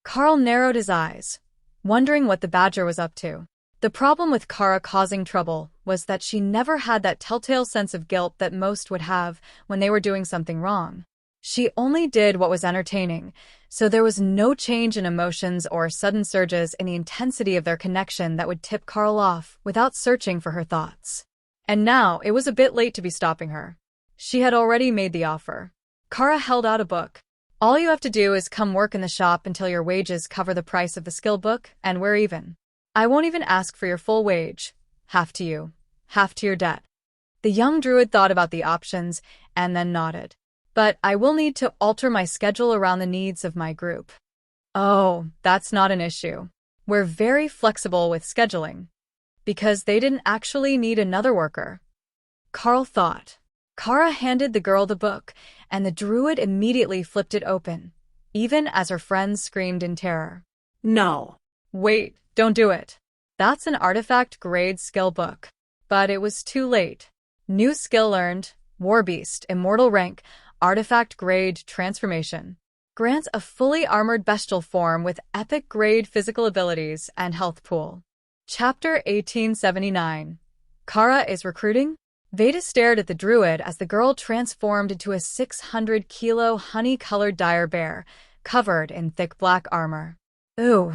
Carl narrowed his eyes, wondering what the badger was up to. The problem with Kara causing trouble was that she never had that telltale sense of guilt that most would have when they were doing something wrong. She only did what was entertaining, so there was no change in emotions or sudden surges in the intensity of their connection that would tip Carl off without searching for her thoughts. And now it was a bit late to be stopping her. She had already made the offer. Kara held out a book. All you have to do is come work in the shop until your wages cover the price of the skill book, and we're even. I won't even ask for your full wage. Half to you, half to your debt. The young druid thought about the options and then nodded. But I will need to alter my schedule around the needs of my group. Oh, that's not an issue. We're very flexible with scheduling. Because they didn't actually need another worker. Carl thought. Kara handed the girl the book, and the druid immediately flipped it open, even as her friends screamed in terror. No. Wait, don't do it. That's an artifact-grade skill book. But it was too late. New skill learned, Warbeast, Immortal rank, Artifact-grade transformation. Grants a fully armored bestial form with epic-grade physical abilities and health pool. Chapter 1879. Kara is recruiting? Veda stared at the druid as the girl transformed into a 600-kilo honey-colored dire bear, covered in thick black armor. Ooh,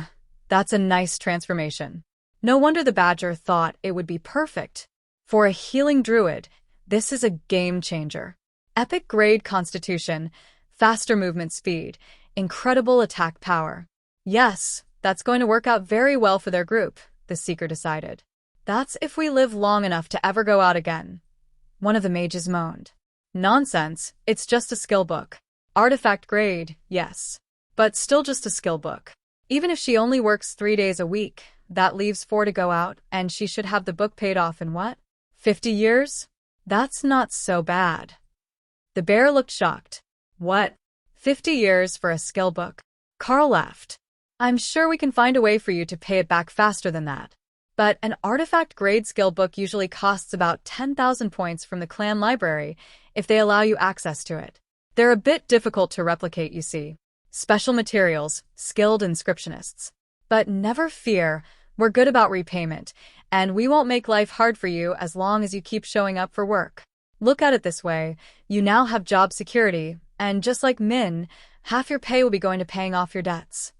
that's a nice transformation. No wonder the badger thought it would be perfect. For a healing druid, this is a game-changer. Epic-grade constitution, faster movement speed, incredible attack power. Yes, that's going to work out very well for their group, the seeker decided. That's if we live long enough to ever go out again. One of the mages moaned. Nonsense, it's just a skill book. Artifact grade, yes. But still just a skill book. Even if she only works 3 days a week, that leaves 4 to go out, and she should have the book paid off in what? 50 years? That's not so bad. The bear looked shocked. What? 50 years for a skill book? Carl laughed. I'm sure we can find a way for you to pay it back faster than that. But an artifact-grade skill book usually costs about 10,000 points from the clan library if they allow you access to it. They're a bit difficult to replicate, you see. Special materials, skilled inscriptionists. But never fear, we're good about repayment, and we won't make life hard for you as long as you keep showing up for work. Look at it this way, you now have job security, and just like Min, half your pay will be going to paying off your debts.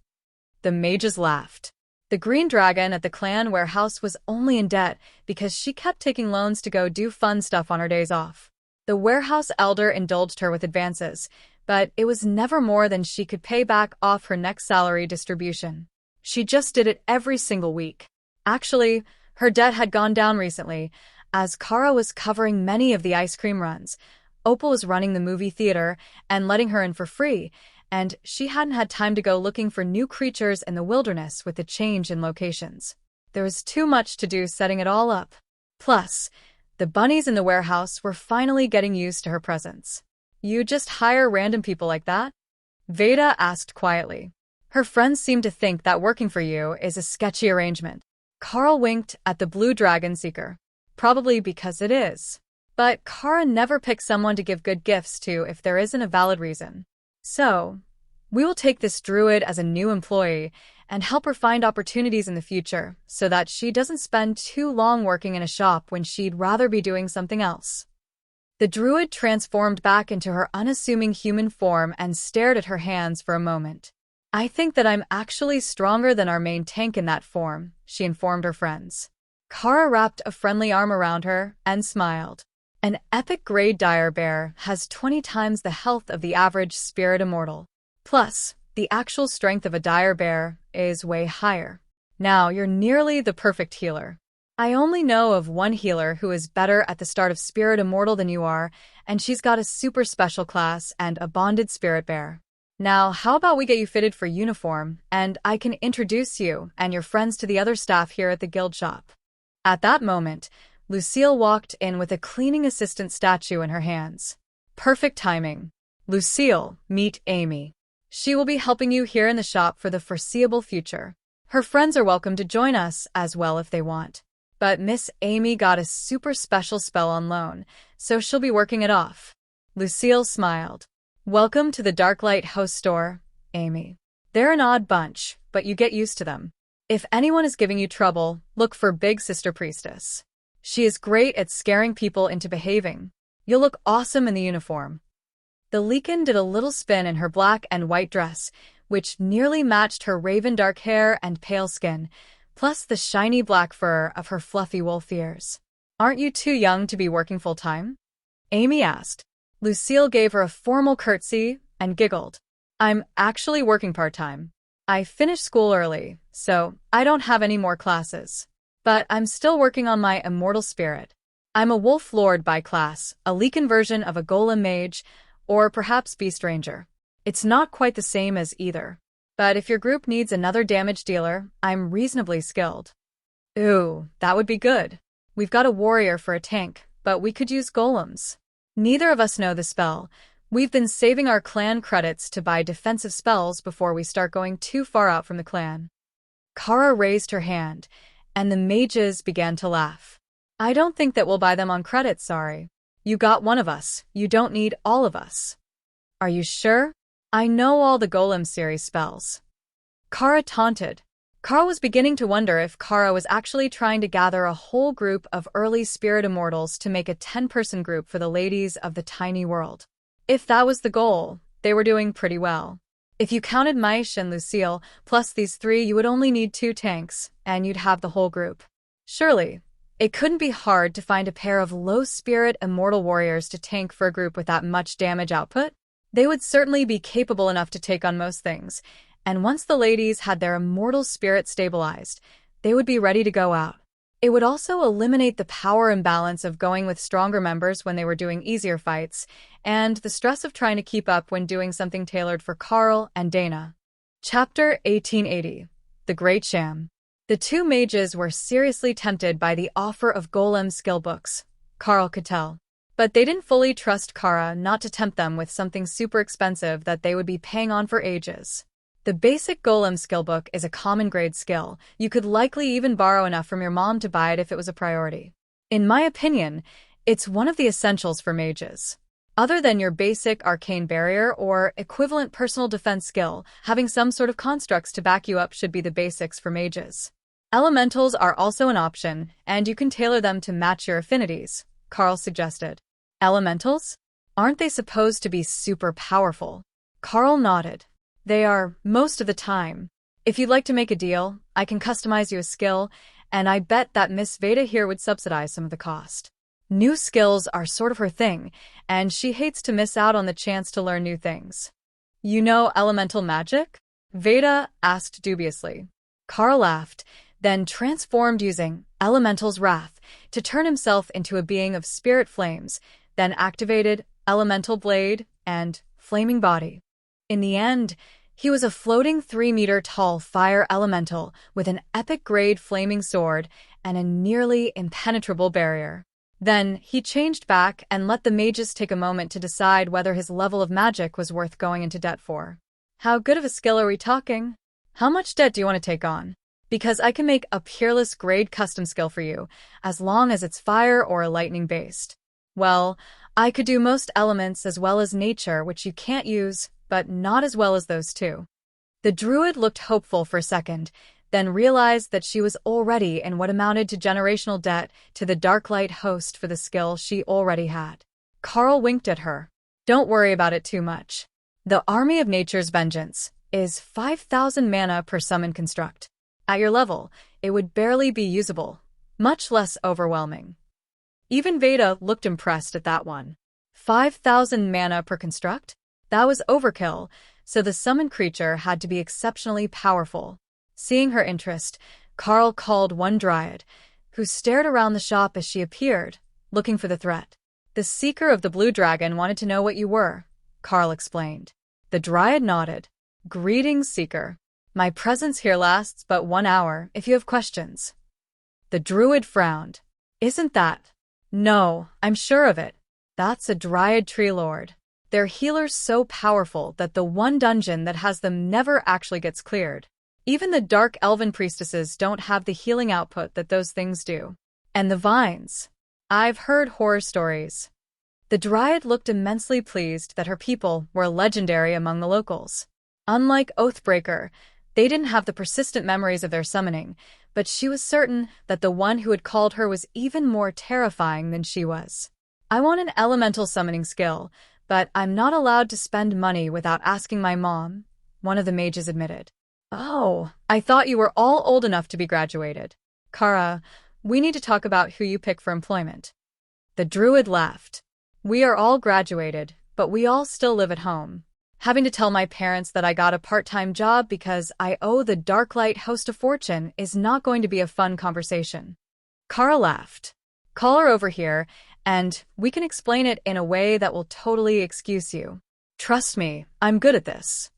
The mages laughed. The green dragon at the clan warehouse was only in debt because she kept taking loans to go do fun stuff on her days off. The warehouse elder indulged her with advances, but it was never more than she could pay back off her next salary distribution. She just did it every single week. Actually, her debt had gone down recently, as Kara was covering many of the ice cream runs. Opal was running the movie theater and letting her in for free, and she hadn't had time to go looking for new creatures in the wilderness with the change in locations. There was too much to do setting it all up. Plus, the bunnies in the warehouse were finally getting used to her presence. You just hire random people like that? Veda asked quietly. Her friends seem to think that working for you is a sketchy arrangement. Carl winked at the blue dragon seeker. Probably because it is. But Kara never picks someone to give good gifts to if there isn't a valid reason. So, we will take this druid as a new employee and help her find opportunities in the future so that she doesn't spend too long working in a shop when she'd rather be doing something else. The druid transformed back into her unassuming human form and stared at her hands for a moment. I think that I'm actually stronger than our main tank in that form, she informed her friends. Kara wrapped a friendly arm around her and smiled. An epic-grade dire bear has 20 times the health of the average spirit immortal. Plus, the actual strength of a dire bear is way higher. Now you're nearly the perfect healer. I only know of one healer who is better at the start of spirit immortal than you are, and she's got a super special class and a bonded spirit bear. Now, how about we get you fitted for uniform, and I can introduce you and your friends to the other staff here at the guild shop. At that moment, Lucille walked in with a cleaning assistant statue in her hands. Perfect timing. Lucille, meet Amy. She will be helping you here in the shop for the foreseeable future. Her friends are welcome to join us as well if they want. But Miss Amy got a super special spell on loan, so she'll be working it off. Lucille smiled. Welcome to the Darklight House store, Amy. They're an odd bunch, but you get used to them. If anyone is giving you trouble, look for Big Sister Priestess. She is great at scaring people into behaving. You'll look awesome in the uniform. The Leekin did a little spin in her black and white dress, which nearly matched her raven dark hair and pale skin, plus the shiny black fur of her fluffy wolf ears. Aren't you too young to be working full-time? Amy asked. Lucille gave her a formal curtsy and giggled. I'm actually working part-time. I finished school early, so I don't have any more classes. But I'm still working on my immortal spirit. I'm a wolf lord by class, a Leekin version of a golem mage, or perhaps beast ranger. It's not quite the same as either. But if your group needs another damage dealer, I'm reasonably skilled. Ooh, that would be good. We've got a warrior for a tank, but we could use golems. Neither of us know the spell. We've been saving our clan credits to buy defensive spells before we start going too far out from the clan. Kara raised her hand, and the mages began to laugh. I don't think that we'll buy them on credit, sorry. You got one of us, you don't need all of us. Are you sure? I know all the Golem series spells. Kara taunted. Kara was beginning to wonder if Kara was actually trying to gather a whole group of early spirit immortals to make a 10-person group for the ladies of the tiny world. If that was the goal, they were doing pretty well. If you counted Maish and Lucille, plus these three, you would only need 2 tanks, and you'd have the whole group. Surely, it couldn't be hard to find a pair of low-spirit immortal warriors to tank for a group with that much damage output. They would certainly be capable enough to take on most things, and once the ladies had their immortal spirit stabilized, they would be ready to go out. It would also eliminate the power imbalance of going with stronger members when they were doing easier fights, and the stress of trying to keep up when doing something tailored for Carl and Dana. Chapter 1880. The Great Sham. The 2 mages were seriously tempted by the offer of Golem skill books, Carl could tell. But they didn't fully trust Kara not to tempt them with something super expensive that they would be paying on for ages. The basic Golem skill book is a common grade skill. You could likely even borrow enough from your mom to buy it if it was a priority. In my opinion, it's one of the essentials for mages. Other than your basic arcane barrier or equivalent personal defense skill, having some sort of constructs to back you up should be the basics for mages. Elementals are also an option, and you can tailor them to match your affinities, Carl suggested. Elementals? Aren't they supposed to be super powerful? Carl nodded. They are, most of the time. If you'd like to make a deal, I can customize you a skill, and I bet that Miss Veda here would subsidize some of the cost. New skills are sort of her thing, and she hates to miss out on the chance to learn new things. You know elemental magic? Veda asked dubiously. Carl laughed, then transformed using Elemental's Wrath to turn himself into a being of spirit flames, then activated Elemental Blade and Flaming Body. In the end, he was a floating 3-meter-tall fire elemental with an epic-grade flaming sword and a nearly impenetrable barrier. Then, he changed back and let the mages take a moment to decide whether his level of magic was worth going into debt for. How good of a skill are we talking? How much debt do you want to take on? Because I can make a peerless grade custom skill for you, as long as it's fire or lightning-based. Well, I could do most elements as well as nature, which you can't use, but not as well as those 2. The druid looked hopeful for a second, then realized that she was already in what amounted to generational debt to the Darklight host for the skill she already had. Carl winked at her. Don't worry about it too much. The Army of Nature's Vengeance is 5,000 mana per summon construct. At your level, it would barely be usable, much less overwhelming. Even Veda looked impressed at that one. 5,000 mana per construct? That was overkill, so the summoned creature had to be exceptionally powerful. Seeing her interest, Carl called one dryad, who stared around the shop as she appeared, looking for the threat. The Seeker of the Blue Dragon wanted to know what you were, Carl explained. The dryad nodded. Greetings, Seeker. My presence here lasts but 1 hour if you have questions. The druid frowned. Isn't that? No, I'm sure of it. That's a dryad tree lord. They're healers so powerful that the one dungeon that has them never actually gets cleared. Even the dark elven priestesses don't have the healing output that those things do. And the vines. I've heard horror stories. The dryad looked immensely pleased that her people were legendary among the locals. Unlike Oathbreaker, They didn't have the persistent memories of their summoning, but she was certain that the one who had called her was even more terrifying than she was. I want an elemental summoning skill, but I'm not allowed to spend money without asking my mom, one of the mages admitted. Oh, I thought you were all old enough to be graduated. Kara, we need to talk about who you pick for employment. The druid laughed. We are all graduated, but we all still live at home. Having to tell my parents that I got a part-time job because I owe the Darklight host a fortune is not going to be a fun conversation. Kara laughed. Call her over here, and we can explain it in a way that will totally excuse you. Trust me, I'm good at this.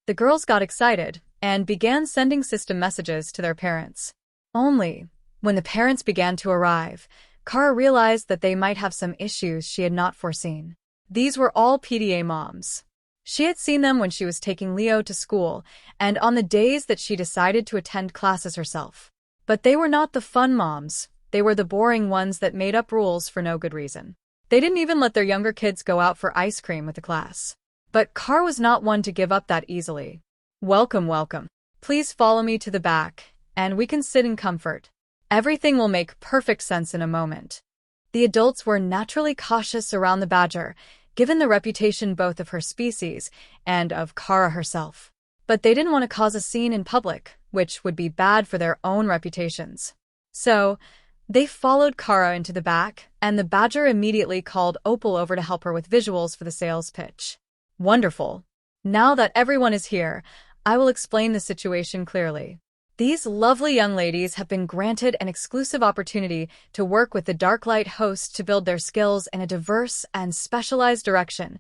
The girls got excited and began sending system messages to their parents. Only, when the parents began to arrive, Kara realized that they might have some issues she had not foreseen. These were all PDA moms. She had seen them when she was taking Leo to school and on the days that she decided to attend classes herself. But they were not the fun moms. They were the boring ones that made up rules for no good reason. They didn't even let their younger kids go out for ice cream with the class. But Kara was not one to give up that easily. Welcome, welcome. Please follow me to the back, and we can sit in comfort. Everything will make perfect sense in a moment. The adults were naturally cautious around the badger, given the reputation both of her species and of Kara herself. But they didn't want to cause a scene in public, which would be bad for their own reputations. So, they followed Kara into the back, and the badger immediately called Opal over to help her with visuals for the sales pitch. Wonderful. Now that everyone is here, I will explain the situation clearly. These lovely young ladies have been granted an exclusive opportunity to work with the Darklight host to build their skills in a diverse and specialized direction,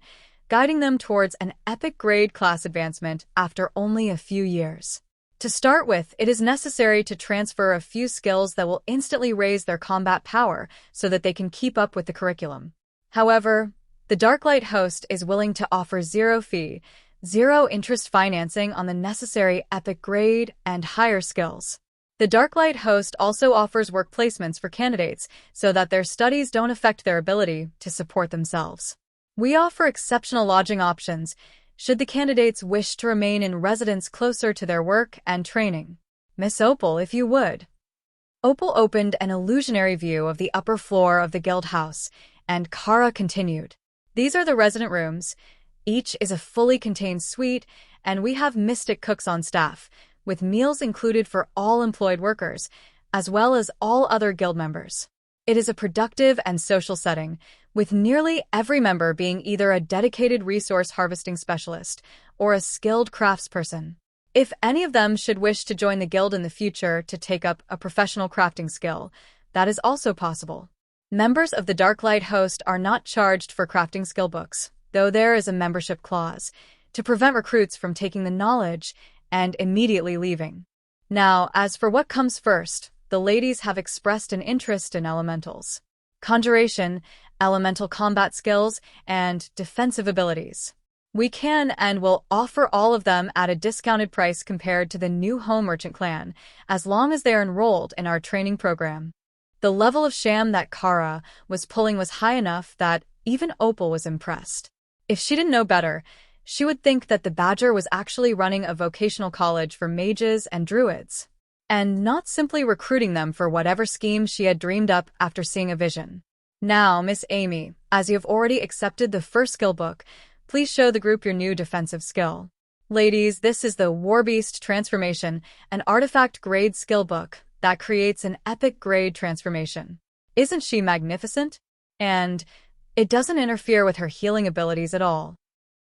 guiding them towards an epic grade class advancement after only a few years. To start with, it is necessary to transfer a few skills that will instantly raise their combat power so that they can keep up with the curriculum. However, the Darklight host is willing to offer zero-fee, zero-interest financing on the necessary epic grade and higher skills. The Darklight host also offers work placements for candidates so that their studies don't affect their ability to support themselves. We offer exceptional lodging options should the candidates wish to remain in residence closer to their work and training. Miss Opal, if you would. Opal opened an illusionary view of the upper floor of the guild house, and Kara continued. These are the resident rooms. Each is a fully contained suite, and we have mystic cooks on staff, with meals included for all employed workers, as well as all other guild members. It is a productive and social setting, with nearly every member being either a dedicated resource harvesting specialist or a skilled craftsperson. If any of them should wish to join the guild in the future to take up a professional crafting skill, that is also possible. Members of the Darklight host are not charged for crafting skill books, though there is a membership clause, to prevent recruits from taking the knowledge and immediately leaving. Now, as for what comes first, the ladies have expressed an interest in elementals. Conjuration, elemental combat skills, and defensive abilities. We can and will offer all of them at a discounted price compared to the new home merchant clan, as long as they are enrolled in our training program. The level of sham that Kara was pulling was high enough that even Opal was impressed. If she didn't know better, she would think that the badger was actually running a vocational college for mages and druids, and not simply recruiting them for whatever scheme she had dreamed up after seeing a vision. Now, Miss Amy, as you have already accepted the first skill book, please show the group your new defensive skill. Ladies, this is the Warbeast Transformation, an artifact grade skill book that creates an epic grade transformation. Isn't she magnificent? And it doesn't interfere with her healing abilities at all.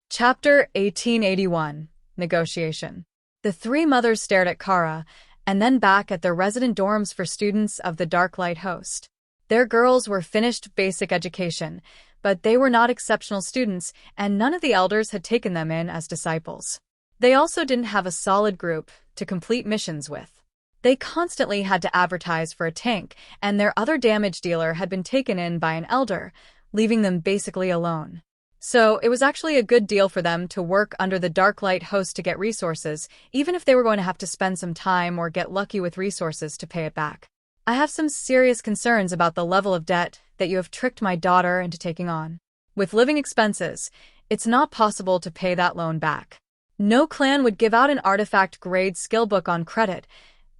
Chapter 1881, Negotiation. The three mothers stared at Kara, and then back at their resident dorms for students of the Darklight host. Their girls were finished basic education, but they were not exceptional students, and none of the elders had taken them in as disciples. They also didn't have a solid group to complete missions with. They constantly had to advertise for a tank, and their other damage dealer had been taken in by an elder, leaving them basically alone. So it was actually a good deal for them to work under the Darklight host to get resources, even if they were going to have to spend some time or get lucky with resources to pay it back. I have some serious concerns about the level of debt that you have tricked my daughter into taking on. With living expenses, it's not possible to pay that loan back. No clan would give out an artifact-grade skill book on credit,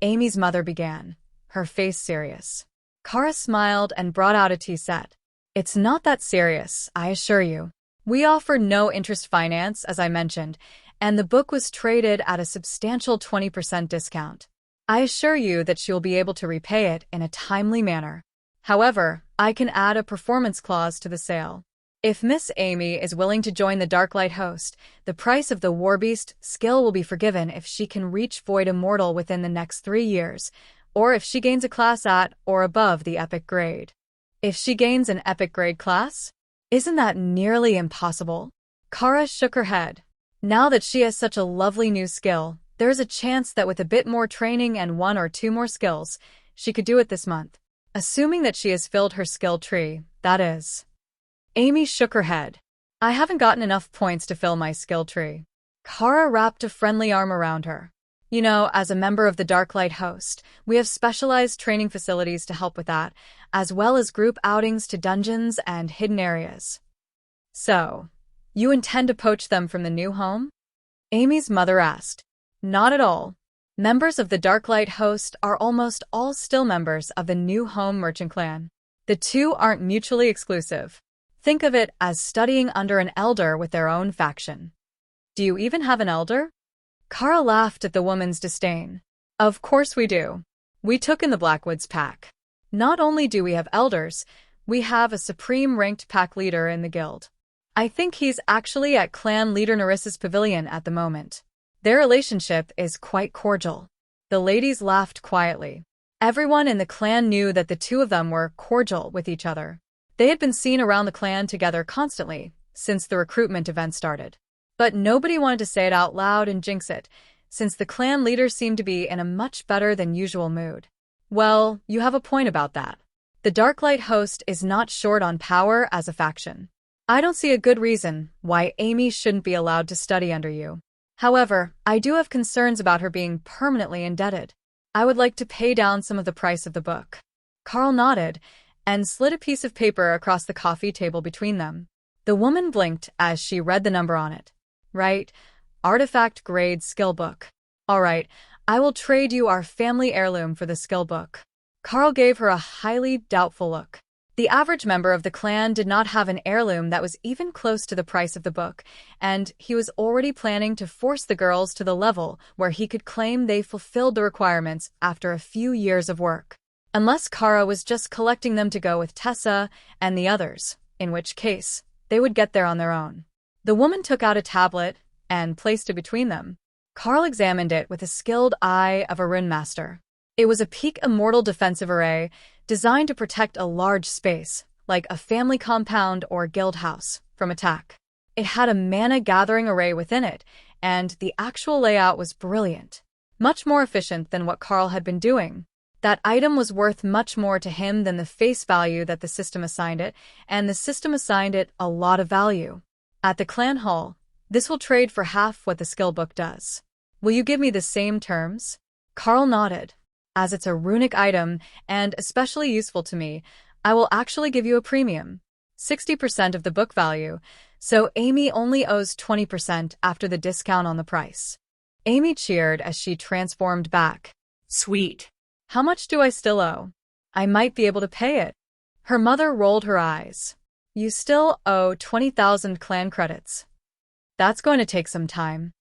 Amy's mother began, her face serious. Kara smiled and brought out a tea set. It's not that serious, I assure you. We offer no interest finance, as I mentioned, and the book was traded at a substantial 20% discount. I assure you that she will be able to repay it in a timely manner. However, I can add a performance clause to the sale. If Miss Amy is willing to join the Darklight host, the price of the Warbeast skill will be forgiven if she can reach Void Immortal within the next 3 years, or if she gains a class at or above the Epic grade. If she gains an Epic grade class? Isn't that nearly impossible? Kara shook her head. Now that she has such a lovely new skill, there is a chance that with a bit more training and 1 or 2 more skills, she could do it this month. Assuming that she has filled her skill tree, that is. Amy shook her head. I haven't gotten enough points to fill my skill tree. Kara wrapped a friendly arm around her. You know, as a member of the Darklight host, we have specialized training facilities to help with that, as well as group outings to dungeons and hidden areas. So, you intend to poach them from the new home? Amy's mother asked. Not at all. Members of the Darklight host are almost all still members of the new home merchant clan. The two aren't mutually exclusive. Think of it as studying under an elder with their own faction. Do you even have an elder? Kara laughed at the woman's disdain. Of course we do. We took in the Blackwoods pack. Not only do we have elders, we have a supreme-ranked pack leader in the guild. I think he's actually at clan leader Nerissa's pavilion at the moment. Their relationship is quite cordial. The ladies laughed quietly. Everyone in the clan knew that the two of them were cordial with each other. They had been seen around the clan together constantly since the recruitment event started. But nobody wanted to say it out loud and jinx it, since the clan leader seemed to be in a much better than usual mood. Well, you have a point about that. The Darklight host is not short on power as a faction. I don't see a good reason why Amy shouldn't be allowed to study under you. However, I do have concerns about her being permanently indebted. I would like to pay down some of the price of the book. Carl nodded and slid a piece of paper across the coffee table between them. The woman blinked as she read the number on it. Right, artifact grade skill book. All right, I will trade you our family heirloom for the skill book. Carl gave her a highly doubtful look. The average member of the clan did not have an heirloom that was even close to the price of the book, and he was already planning to force the girls to the level where he could claim they fulfilled the requirements after a few years of work. Unless Kara was just collecting them to go with Tessa and the others, in which case, they would get there on their own. The woman took out a tablet and placed it between them. Carl examined it with the skilled eye of a rune master. It was a peak immortal defensive array designed to protect a large space, like a family compound or guild house, from attack. It had a mana gathering array within it, and the actual layout was brilliant. Much more efficient than what Carl had been doing. That item was worth much more to him than the face value that the system assigned it, and the system assigned it a lot of value. At the clan hall, this will trade for half what the skill book does. Will you give me the same terms? Carl nodded. As it's a runic item, and especially useful to me, I will actually give you a premium. 60% of the book value, so Amy only owes 20% after the discount on the price. Amy cheered as she transformed back. Sweet. How much do I still owe? I might be able to pay it. Her mother rolled her eyes. You still owe 20,000 clan credits. That's going to take some time.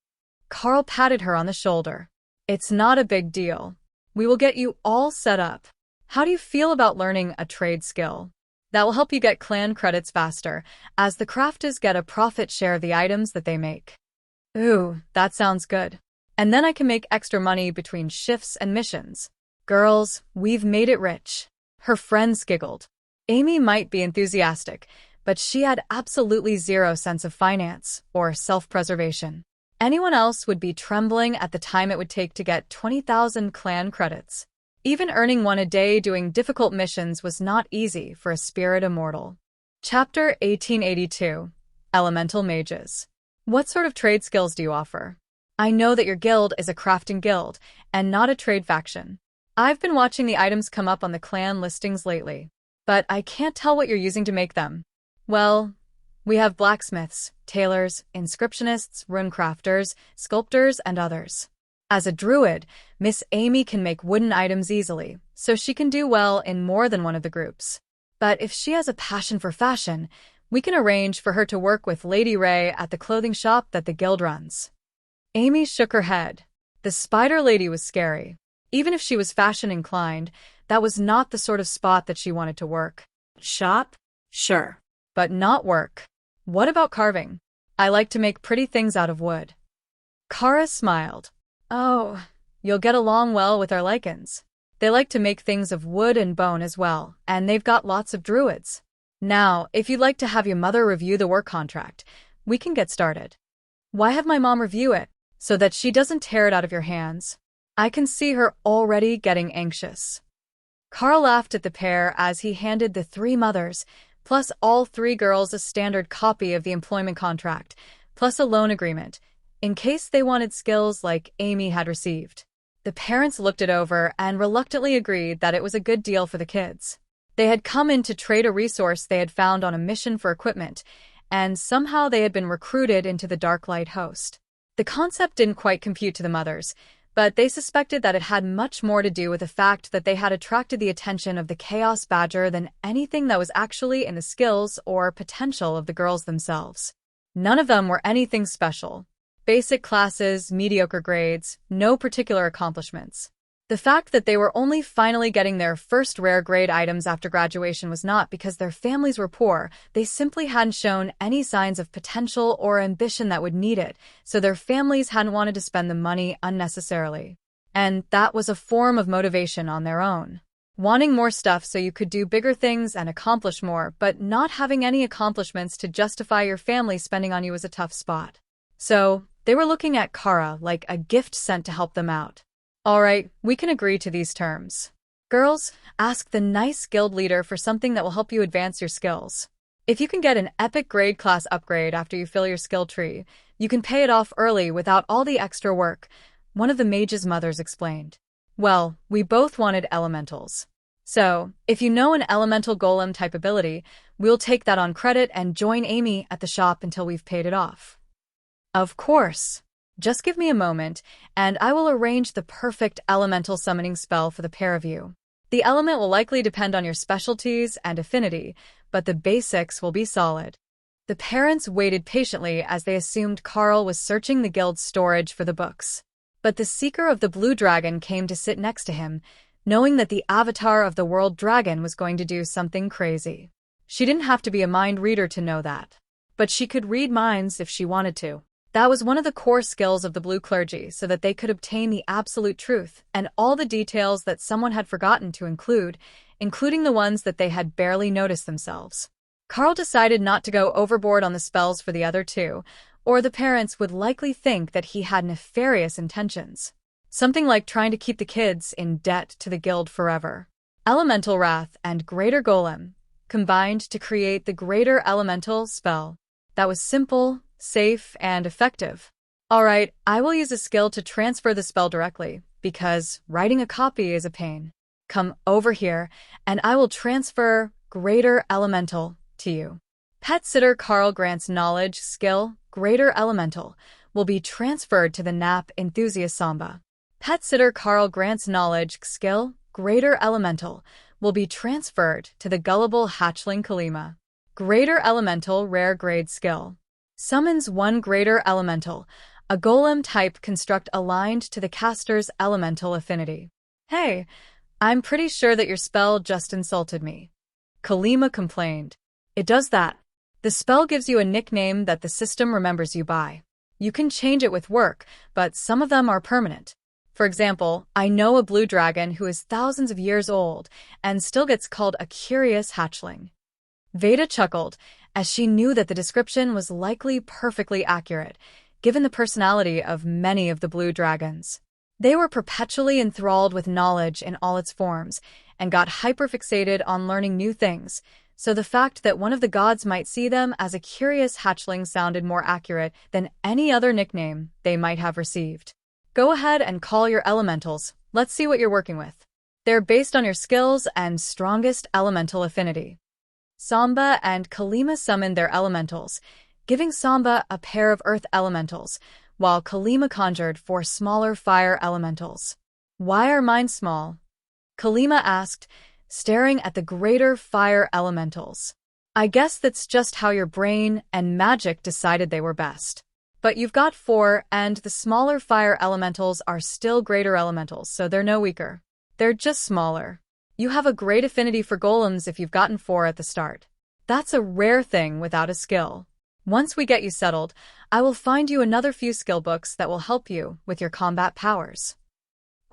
Carl patted her on the shoulder. It's not a big deal. We will get you all set up. How do you feel about learning a trade skill? That will help you get clan credits faster, as the crafters get a profit share of the items that they make. Ooh, that sounds good. And then I can make extra money between shifts and missions. Girls, we've made it rich. Her friends giggled. Amy might be enthusiastic, but she had absolutely zero sense of finance or self-preservation. Anyone else would be trembling at the time it would take to get 20,000 clan credits. Even earning one a day doing difficult missions was not easy for a spirit immortal. Chapter 1882. Elemental Mages. What sort of trade skills do you offer? I know that your guild is a crafting guild and not a trade faction. I've been watching the items come up on the clan listings lately, but I can't tell what you're using to make them. Well, We have blacksmiths, tailors, inscriptionists, runecrafters, sculptors, and others. As a druid, Miss Amy can make wooden items easily, so she can do well in more than one of the groups. But if she has a passion for fashion, we can arrange for her to work with Lady Ray at the clothing shop that the guild runs. Amy shook her head. The spider lady was scary. Even if she was fashion-inclined, that was not the sort of spot that she wanted to work. Shop? Sure. But not work. What about carving? I like to make pretty things out of wood. Kara smiled. Oh, you'll get along well with our Lycans. They like to make things of wood and bone as well, and they've got lots of druids. Now, if you'd like to have your mother review the work contract, we can get started. Why have my mom review it? So that she doesn't tear it out of your hands. I can see her already getting anxious. Carl laughed at the pair as he handed the three mothers, plus all three girls, a standard copy of the employment contract, plus a loan agreement, in case they wanted skills like Amy had received. The parents looked it over and reluctantly agreed that it was a good deal for the kids. They had come in to trade a resource they had found on a mission for equipment, and somehow they had been recruited into the Darklight host. The concept didn't quite compute to the mothers, but they suspected that it had much more to do with the fact that they had attracted the attention of the Chaos Badger than anything that was actually in the skills or potential of the girls themselves. None of them were anything special. Basic classes, mediocre grades, no particular accomplishments. The fact that they were only finally getting their first rare grade items after graduation was not because their families were poor, they simply hadn't shown any signs of potential or ambition that would need it, so their families hadn't wanted to spend the money unnecessarily. And that was a form of motivation on their own. Wanting more stuff so you could do bigger things and accomplish more, but not having any accomplishments to justify your family spending on you was a tough spot. So, they were looking at Kara like a gift sent to help them out. All right, we can agree to these terms. Girls, ask the nice guild leader for something that will help you advance your skills. If you can get an epic grade class upgrade after you fill your skill tree, you can pay it off early without all the extra work, one of the mage's mothers explained. Well, we both wanted elementals. So, if you know an elemental golem type ability, we'll take that on credit and join Amy at the shop until we've paid it off. Of course. Just give me a moment, and I will arrange the perfect elemental summoning spell for the pair of you. The element will likely depend on your specialties and affinity, but the basics will be solid. The parents waited patiently as they assumed Carl was searching the guild's storage for the books. But the Seeker of the Blue Dragon came to sit next to him, knowing that the avatar of the World Dragon was going to do something crazy. She didn't have to be a mind reader to know that. But she could read minds if she wanted to. That was one of the core skills of the Blue Clergy, so that they could obtain the absolute truth and all the details that someone had forgotten to include, including the ones that they had barely noticed themselves. Carl decided not to go overboard on the spells for the other two, or the parents would likely think that he had nefarious intentions. Something like trying to keep the kids in debt to the guild forever. Elemental Wrath and Greater Golem combined to create the Greater Elemental spell. That was simple, safe, and effective. Alright, I will use a skill to transfer the spell directly, because writing a copy is a pain. Come over here, and I will transfer Greater Elemental to you. Pet Sitter Carl Grant's knowledge skill, Greater Elemental, will be transferred to the Nap Enthusiast Samba. Pet Sitter Carl Grant's knowledge skill, Greater Elemental, will be transferred to the Gullible Hatchling Kalima. Greater Elemental Rare Grade skill. Summons one Greater Elemental, a golem type construct aligned to the caster's elemental affinity. Hey, I'm pretty sure that your spell just insulted me. Kalima complained. It does that. The spell gives you a nickname that the system remembers you by. You can change it with work, but some of them are permanent. For example, I know a blue dragon who is thousands of years old and still gets called a curious hatchling. Veda chuckled, as she knew that the description was likely perfectly accurate, given the personality of many of the blue dragons. They were perpetually enthralled with knowledge in all its forms, and got hyperfixated on learning new things, so the fact that one of the gods might see them as a curious hatchling sounded more accurate than any other nickname they might have received. Go ahead and call your elementals. Let's see what you're working with. They're based on your skills and strongest elemental affinity. Samba and Kalima summoned their elementals, giving Samba a pair of earth elementals, while Kalima conjured 4 smaller fire elementals. "Why are mine small?" Kalima asked, staring at the greater fire elementals. "I guess that's just how your brain and magic decided they were best. But you've got 4, and the smaller fire elementals are still greater elementals, so they're no weaker. They're just smaller. You have a great affinity for golems if you've gotten 4 at the start. That's a rare thing without a skill. Once we get you settled, I will find you another few skill books that will help you with your combat powers."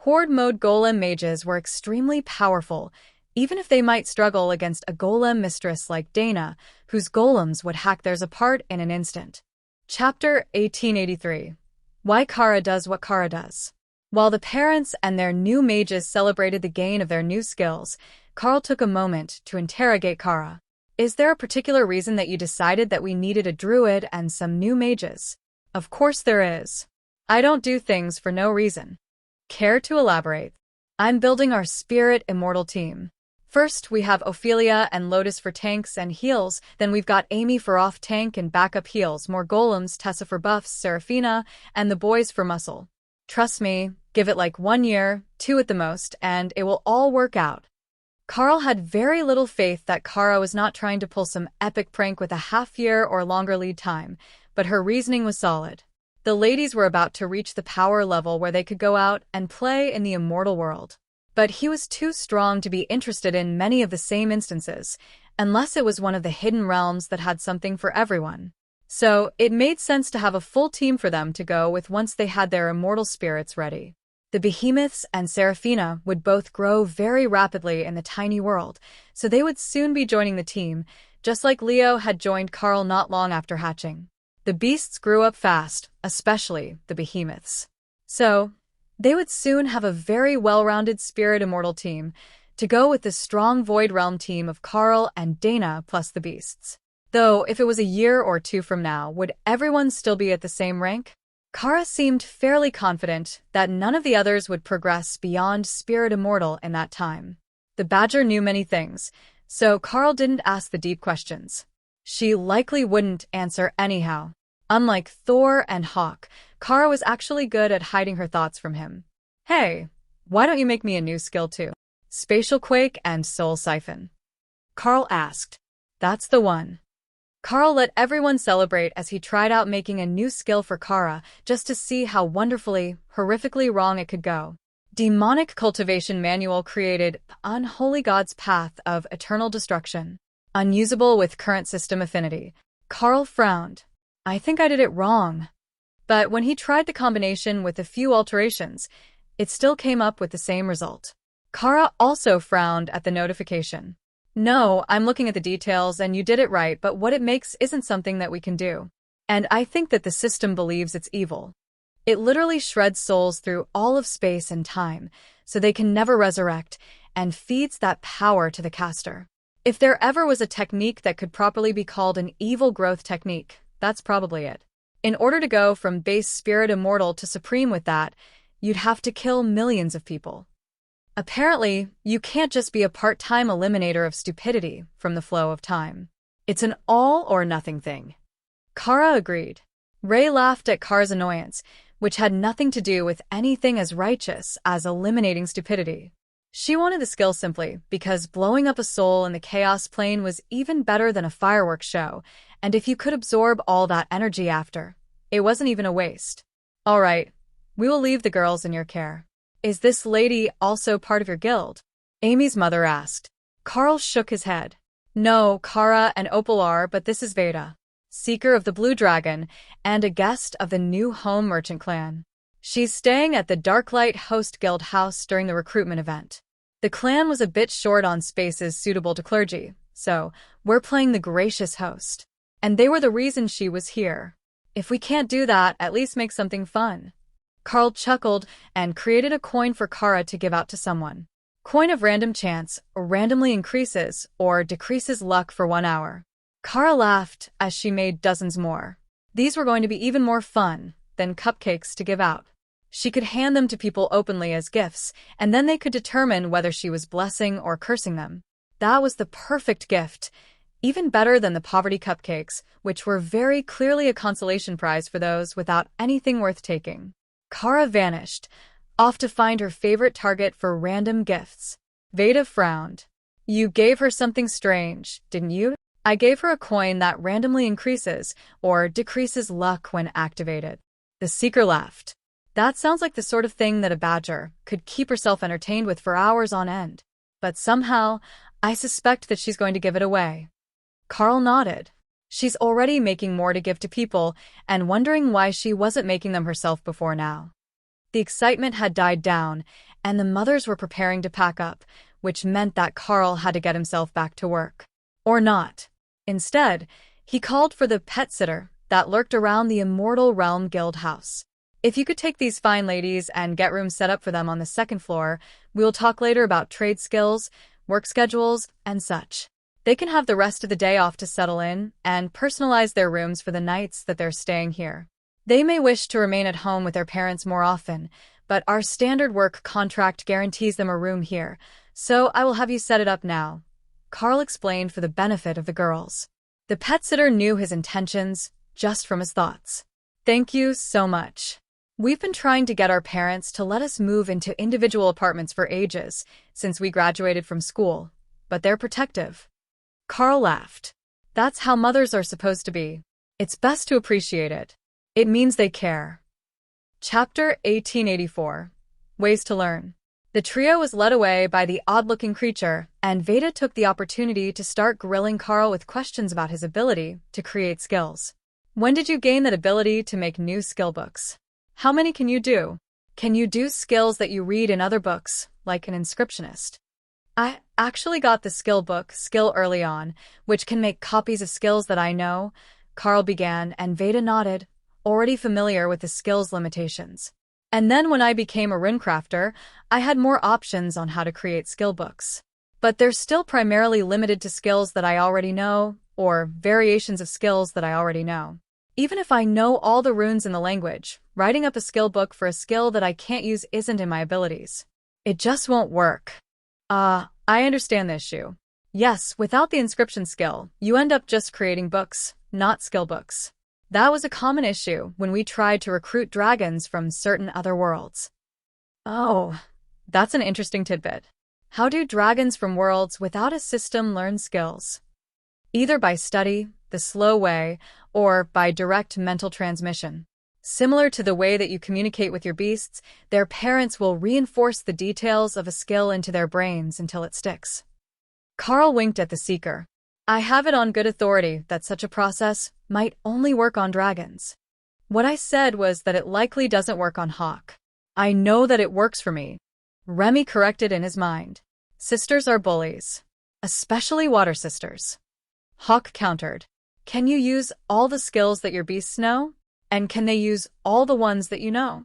Horde mode golem mages were extremely powerful, even if they might struggle against a golem mistress like Dana, whose golems would hack theirs apart in an instant. Chapter 1883. Why Kara Does What Kara Does. While the parents and their new mages celebrated the gain of their new skills, Carl took a moment to interrogate Kara. "Is there a particular reason that you decided that we needed a druid and some new mages?" "Of course there is. I don't do things for no reason." "Care to elaborate?" "I'm building our spirit immortal team. First, we have Ophelia and Lotus for tanks and heals, then we've got Amy for off-tank and backup heals, more golems, Tessa for buffs, Seraphina, and the boys for muscle. Trust me, give it like 1 year, 2 at the most, and it will all work out." Carl had very little faith that Kara was not trying to pull some epic prank with a half-year or longer lead time, but her reasoning was solid. The ladies were about to reach the power level where they could go out and play in the immortal world. But he was too strong to be interested in many of the same instances, unless it was one of the hidden realms that had something for everyone. So it made sense to have a full team for them to go with once they had their immortal spirits ready. The Behemoths and Seraphina would both grow very rapidly in the tiny world, so they would soon be joining the team, just like Leo had joined Carl not long after hatching. The beasts grew up fast, especially the Behemoths. So they would soon have a very well-rounded Spirit Immortal team to go with the strong Void Realm team of Carl and Dana plus the beasts. Though, if it was a year or 2 from now, would everyone still be at the same rank? Kara seemed fairly confident that none of the others would progress beyond Spirit Immortal in that time. The Badger knew many things, so Carl didn't ask the deep questions. She likely wouldn't answer anyhow. Unlike Thor and Hawk, Kara was actually good at hiding her thoughts from him. "Hey, why don't you make me a new skill too?" "Spatial Quake and Soul Siphon," Carl asked. "That's the one." Carl let everyone celebrate as he tried out making a new skill for Kara just to see how wonderfully, horrifically wrong it could go. Demonic Cultivation Manual created Unholy God's Path of Eternal Destruction. Unusable with current system affinity. Carl frowned. "I think I did it wrong." But when he tried the combination with a few alterations, it still came up with the same result. Kara also frowned at the notification. "No, I'm looking at the details and you did it right, but what it makes isn't something that we can do. And I think that the system believes it's evil. It literally shreds souls through all of space and time, so they can never resurrect, and feeds that power to the caster. If there ever was a technique that could properly be called an evil growth technique, that's probably it. In order to go from base Spirit Immortal to Supreme with that, you'd have to kill millions of people. Apparently, you can't just be a part-time eliminator of stupidity from the flow of time. It's an all-or-nothing thing." Kara agreed. Ray laughed at Kara's annoyance, which had nothing to do with anything as righteous as eliminating stupidity. She wanted the skill simply because blowing up a soul in the Chaos Plane was even better than a fireworks show, and if you could absorb all that energy after, it wasn't even a waste. "All right, we will leave the girls in your care. Is this lady also part of your guild?" Amy's mother asked. Carl shook his head. "No, Kara and Opal are, but this is Veda, Seeker of the Blue Dragon, and a guest of the new Home Merchant clan. She's staying at the Darklight Host Guild house during the recruitment event. The clan was a bit short on spaces suitable to clergy, so we're playing the gracious host. And they were the reason she was here. If we can't do that, at least make something fun." Carl chuckled and created a coin for Kara to give out to someone. Coin of random chance randomly increases or decreases luck for 1 hour. Kara laughed as she made dozens more. These were going to be even more fun than cupcakes to give out. She could hand them to people openly as gifts, and then they could determine whether she was blessing or cursing them. That was the perfect gift. Even better than the poverty cupcakes, which were very clearly a consolation prize for those without anything worth taking. Kara vanished, off to find her favorite target for random gifts. Veda frowned. You gave her something strange, didn't you? I gave her a coin that randomly increases or decreases luck when activated. The seeker laughed. That sounds like the sort of thing that a badger could keep herself entertained with for hours on end. But somehow, I suspect that she's going to give it away. Carl nodded. She's already making more to give to people and wondering why she wasn't making them herself before now. The excitement had died down, and the mothers were preparing to pack up, which meant that Carl had to get himself back to work. Or not. Instead, he called for the pet sitter that lurked around the Immortal Realm Guild house. If you could take these fine ladies and get rooms set up for them on the second floor, we will talk later about trade skills, work schedules, and such. They can have the rest of the day off to settle in and personalize their rooms for the nights that they're staying here. They may wish to remain at home with their parents more often, but our standard work contract guarantees them a room here, so I will have you set it up now. Carl explained for the benefit of the girls. The pet sitter knew his intentions just from his thoughts. Thank you so much. We've been trying to get our parents to let us move into individual apartments for ages since we graduated from school, but they're protective. Carl laughed. That's how mothers are supposed to be. It's best to appreciate it. It means they care. Chapter 1884. Ways to Learn. The trio was led away by the odd-looking creature, and Veda took the opportunity to start grilling Carl with questions about his ability to create skills. When did you gain that ability to make new skill books? How many can you do? Can you do skills that you read in other books, like an inscriptionist? I actually got the skill book skill early on, which can make copies of skills that I know, Carl began, and Veda nodded, already familiar with the skills limitations. And then when I became a runecrafter, I had more options on how to create skill books. But they're still primarily limited to skills that I already know, or variations of skills that I already know. Even if I know all the runes in the language, writing up a skill book for a skill that I can't use isn't in my abilities. It just won't work. I understand the issue. Yes, without the inscription skill, you end up just creating books, not skill books. That was a common issue when we tried to recruit dragons from certain other worlds. Oh, that's an interesting tidbit. How do dragons from worlds without a system learn skills? Either by study, the slow way, or by direct mental transmission. Similar to the way that you communicate with your beasts, their parents will reinforce the details of a skill into their brains until it sticks. Carl winked at the seeker. I have it on good authority that such a process might only work on dragons. What I said was that it likely doesn't work on Hawk. I know that it works for me. Remy corrected in his mind. Sisters are bullies. Especially water sisters. Hawk countered. Can you use all the skills that your beasts know? And can they use all the ones that you know?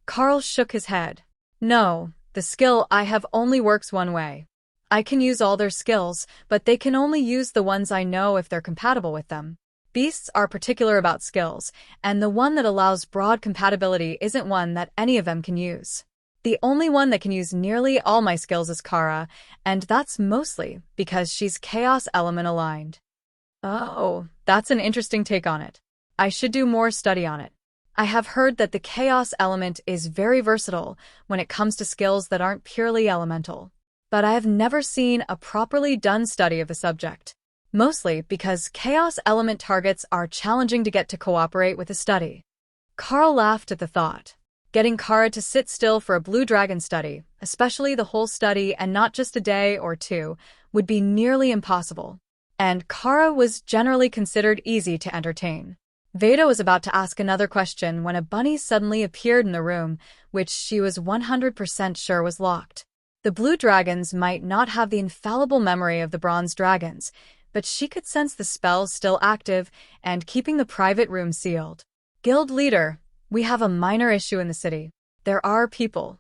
Carl shook his head. No, the skill I have only works one way. I can use all their skills, but they can only use the ones I know if they're compatible with them. Beasts are particular about skills, and the one that allows broad compatibility isn't one that any of them can use. The only one that can use nearly all my skills is Kara, and that's mostly because she's Chaos Element aligned. Oh, that's an interesting take on it. I should do more study on it. I have heard that the Chaos Element is very versatile when it comes to skills that aren't purely elemental. But I have never seen a properly done study of the subject. Mostly because Chaos Element targets are challenging to get to cooperate with the study. Carl laughed at the thought. Getting Kara to sit still for a blue dragon study, especially the whole study and not just a day or two, would be nearly impossible. And Kara was generally considered easy to entertain. Veda was about to ask another question when a bunny suddenly appeared in the room, which she was 100% sure was locked. The blue dragons might not have the infallible memory of the bronze dragons, but she could sense the spell still active and keeping the private room sealed. Guild leader, we have a minor issue in the city. There are people.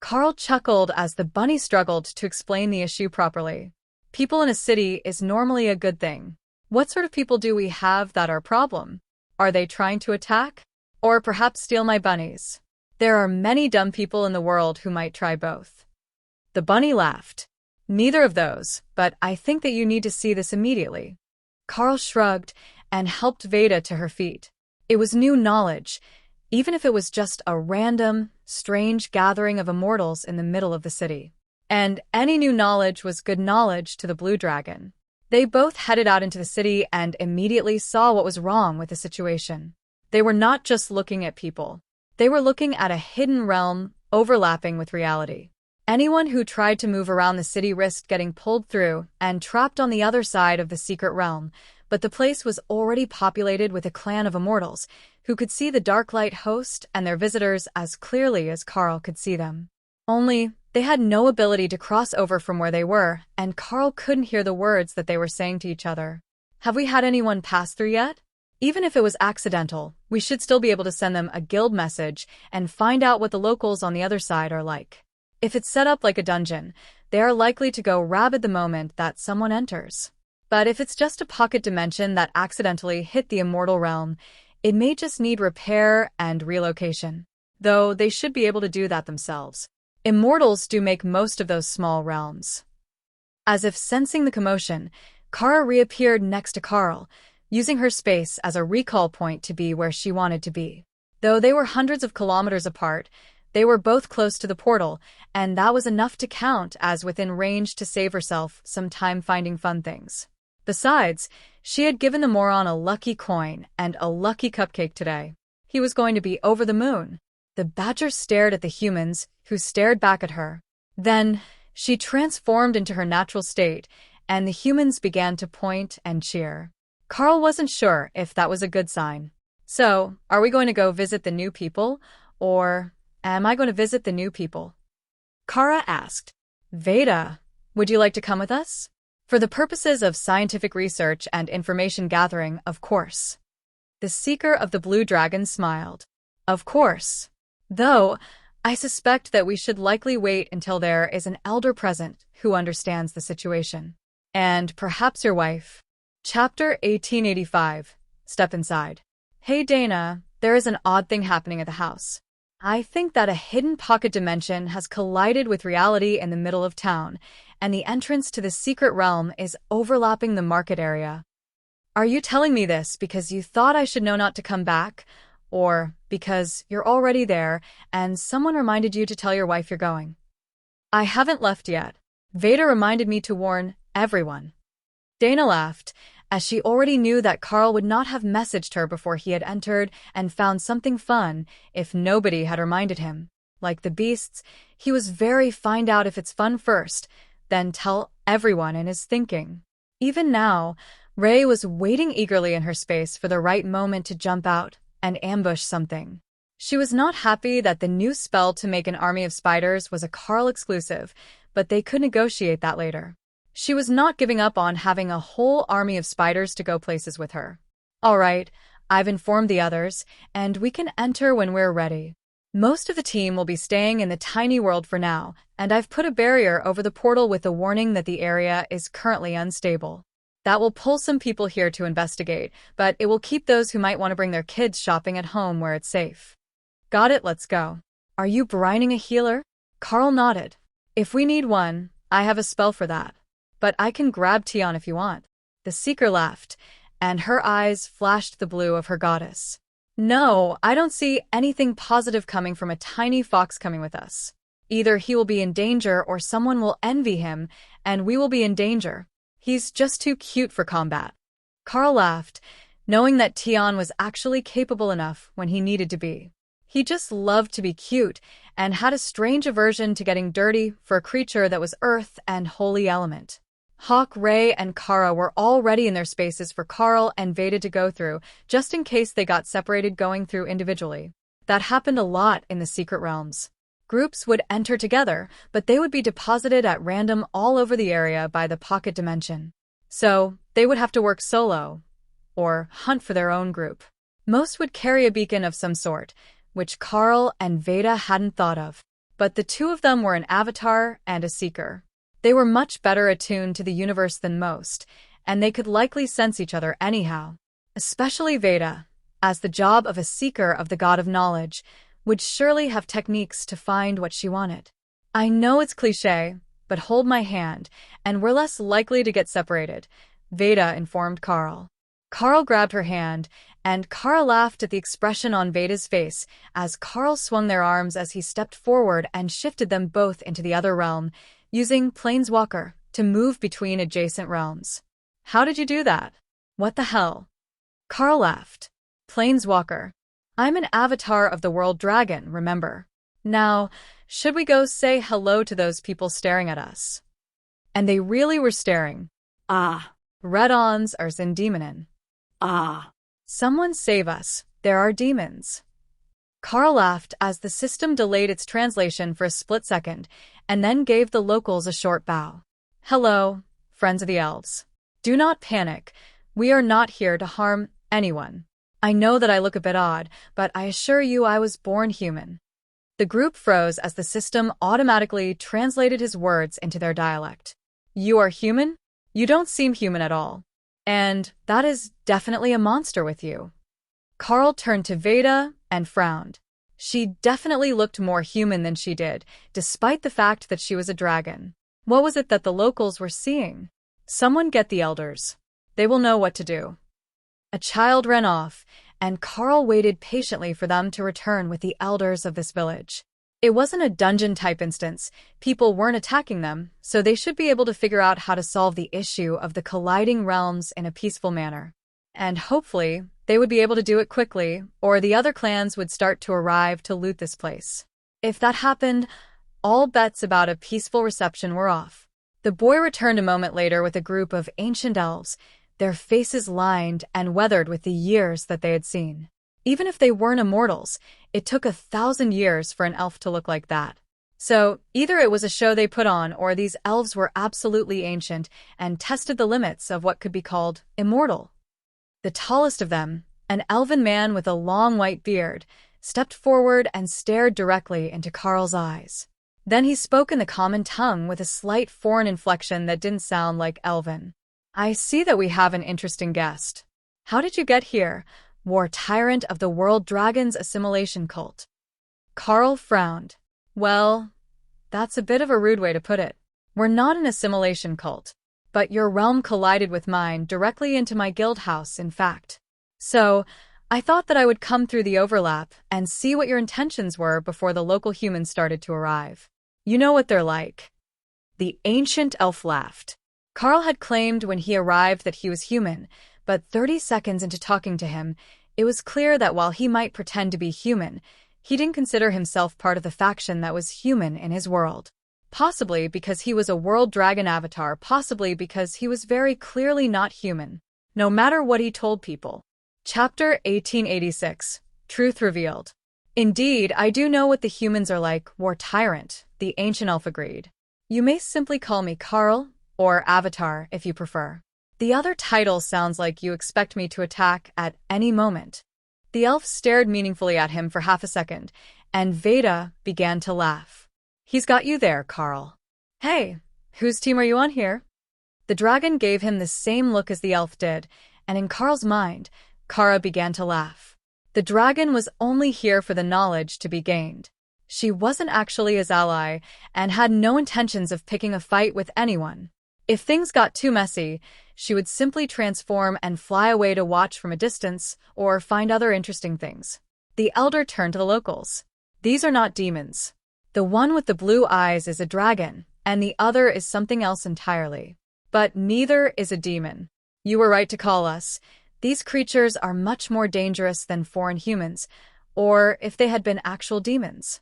Carl chuckled as the bunny struggled to explain the issue properly. People in a city is normally a good thing. What sort of people do we have that are a problem? Are they trying to attack? Or perhaps steal my bunnies? There are many dumb people in the world who might try both. The bunny laughed. Neither of those, but I think that you need to see this immediately. Carl shrugged and helped Veda to her feet. It was new knowledge, even if it was just a random, strange gathering of immortals in the middle of the city. And any new knowledge was good knowledge to the Blue Dragon. They both headed out into the city and immediately saw what was wrong with the situation. They were not just looking at people. They were looking at a hidden realm overlapping with reality. Anyone who tried to move around the city risked getting pulled through and trapped on the other side of the secret realm, but the place was already populated with a clan of immortals who could see the Darklight host and their visitors as clearly as Carl could see them. Only, they had no ability to cross over from where they were, and Carl couldn't hear the words that they were saying to each other. Have we had anyone pass through yet? Even if it was accidental, we should still be able to send them a guild message and find out what the locals on the other side are like. If it's set up like a dungeon, they are likely to go rabid the moment that someone enters. But if it's just a pocket dimension that accidentally hit the immortal realm, it may just need repair and relocation. Though they should be able to do that themselves. Immortals do make most of those small realms. As if sensing the commotion, Kara reappeared next to Carl, using her space as a recall point to be where she wanted to be. Though they were hundreds of kilometers apart, they were both close to the portal, and that was enough to count as within range to save herself some time finding fun things. Besides, she had given the moron a lucky coin and a lucky cupcake today. He was going to be over the moon. The badger stared at the humans, who stared back at her. Then, she transformed into her natural state, and the humans began to point and cheer. Carl wasn't sure if that was a good sign. So, are we going to go visit the new people, or am I going to visit the new people? Kara asked. Veda, would you like to come with us? For the purposes of scientific research and information gathering, of course. The Seeker of the Blue Dragon smiled. Of course. Though, I suspect that we should likely wait until there is an elder present who understands the situation. And perhaps your wife. Chapter 1885. Step inside. Hey Dana, there is an odd thing happening at the house. I think that a hidden pocket dimension has collided with reality in the middle of town, and the entrance to the secret realm is overlapping the market area. Are you telling me this because you thought I should know not to come back, or because you're already there and someone reminded you to tell your wife you're going? I haven't left yet. Veda reminded me to warn everyone. Dana laughed, as she already knew that Carl would not have messaged her before he had entered and found something fun if nobody had reminded him. Like the beasts, he was very find out if it's fun first, then tell everyone in his thinking. Even now, Ray was waiting eagerly in her space for the right moment to jump out and ambush something. She was not happy that the new spell to make an army of spiders was a Carl exclusive, but they could negotiate that later. She was not giving up on having a whole army of spiders to go places with her. All right, I've informed the others, and we can enter when we're ready. Most of the team will be staying in the tiny world for now, and I've put a barrier over the portal with a warning that the area is currently unstable. That will pull some people here to investigate, but it will keep those who might want to bring their kids shopping at home where it's safe. Got it, let's go. Are you brining a healer? Carl nodded. If we need one, I have a spell for that. But I can grab Tion if you want. The Seeker laughed, and her eyes flashed the blue of her goddess. No, I don't see anything positive coming from a tiny fox coming with us. Either he will be in danger or someone will envy him, and we will be in danger. He's just too cute for combat. Carl laughed, knowing that Tion was actually capable enough when he needed to be. He just loved to be cute and had a strange aversion to getting dirty for a creature that was earth and holy element. Hawk, Ray, and Kara were already in their spaces for Carl and Veda to go through, just in case they got separated going through individually. That happened a lot in the secret realms. Groups would enter together, but they would be deposited at random all over the area by the pocket dimension. So, they would have to work solo, or hunt for their own group. Most would carry a beacon of some sort, which Carl and Veda hadn't thought of. But the two of them were an avatar and a seeker. They were much better attuned to the universe than most, and they could likely sense each other anyhow. Especially Veda, as the job of a seeker of the god of knowledge, would surely have techniques to find what she wanted. I know it's cliché, but hold my hand, and we're less likely to get separated, Veda informed Carl. Carl grabbed her hand, and Kara laughed at the expression on Veda's face as Carl swung their arms as he stepped forward and shifted them both into the other realm, using Planeswalker to move between adjacent realms. How did you do that? What the hell? Carl laughed. Planeswalker. I'm an avatar of the world dragon, remember? Now, should we go say hello to those people staring at us? And they really were staring. Ah. Redons are Zindeminen. Ah. Someone save us, there are demons. Carl laughed as the system delayed its translation for a split second and then gave the locals a short bow. Hello, friends of the elves. Do not panic. We are not here to harm anyone. I know that I look a bit odd, but I assure you I was born human. The group froze as the system automatically translated his words into their dialect. You are human? You don't seem human at all. And that is definitely a monster with you. Carl turned to Veda and frowned. She definitely looked more human than she did, despite the fact that she was a dragon. What was it that the locals were seeing? Someone get the elders. They will know what to do. A child ran off, and Carl waited patiently for them to return with the elders of this village. It wasn't a dungeon-type instance. People weren't attacking them, so they should be able to figure out how to solve the issue of the colliding realms in a peaceful manner. And hopefully, they would be able to do it quickly, or the other clans would start to arrive to loot this place. If that happened, all bets about a peaceful reception were off. The boy returned a moment later with a group of ancient elves, their faces lined and weathered with the years that they had seen. Even if they weren't immortals, it took 1,000 years for an elf to look like that. So, either it was a show they put on or these elves were absolutely ancient and tested the limits of what could be called immortal. The tallest of them, an elven man with a long white beard, stepped forward and stared directly into Carl's eyes. Then he spoke in the common tongue with a slight foreign inflection that didn't sound like elven. I see that we have an interesting guest. How did you get here, war tyrant of the world dragon's assimilation cult? Carl frowned. Well, that's a bit of a rude way to put it. We're not an assimilation cult, but your realm collided with mine directly into my guild house, in fact. So, I thought that I would come through the overlap and see what your intentions were before the local humans started to arrive. You know what they're like. The ancient elf laughed. Carl had claimed when he arrived that he was human, but 30 seconds into talking to him, it was clear that while he might pretend to be human, he didn't consider himself part of the faction that was human in his world. Possibly because he was a world dragon avatar, possibly because he was very clearly not human, no matter what he told people. Chapter 1886. Truth Revealed. Indeed, I do know what the humans are like, war tyrant, the ancient elf agreed. You may simply call me Carl, or Avatar if you prefer. The other title sounds like you expect me to attack at any moment. The elf stared meaningfully at him for half a second, and Veda began to laugh. He's got you there, Carl. Hey, whose team are you on here? The dragon gave him the same look as the elf did, and in Carl's mind, Kara began to laugh. The dragon was only here for the knowledge to be gained. She wasn't actually his ally, and had no intentions of picking a fight with anyone. If things got too messy, she would simply transform and fly away to watch from a distance or find other interesting things. The elder turned to the locals. These are not demons. The one with the blue eyes is a dragon, and the other is something else entirely. But neither is a demon. You were right to call us. These creatures are much more dangerous than foreign humans, or if they had been actual demons.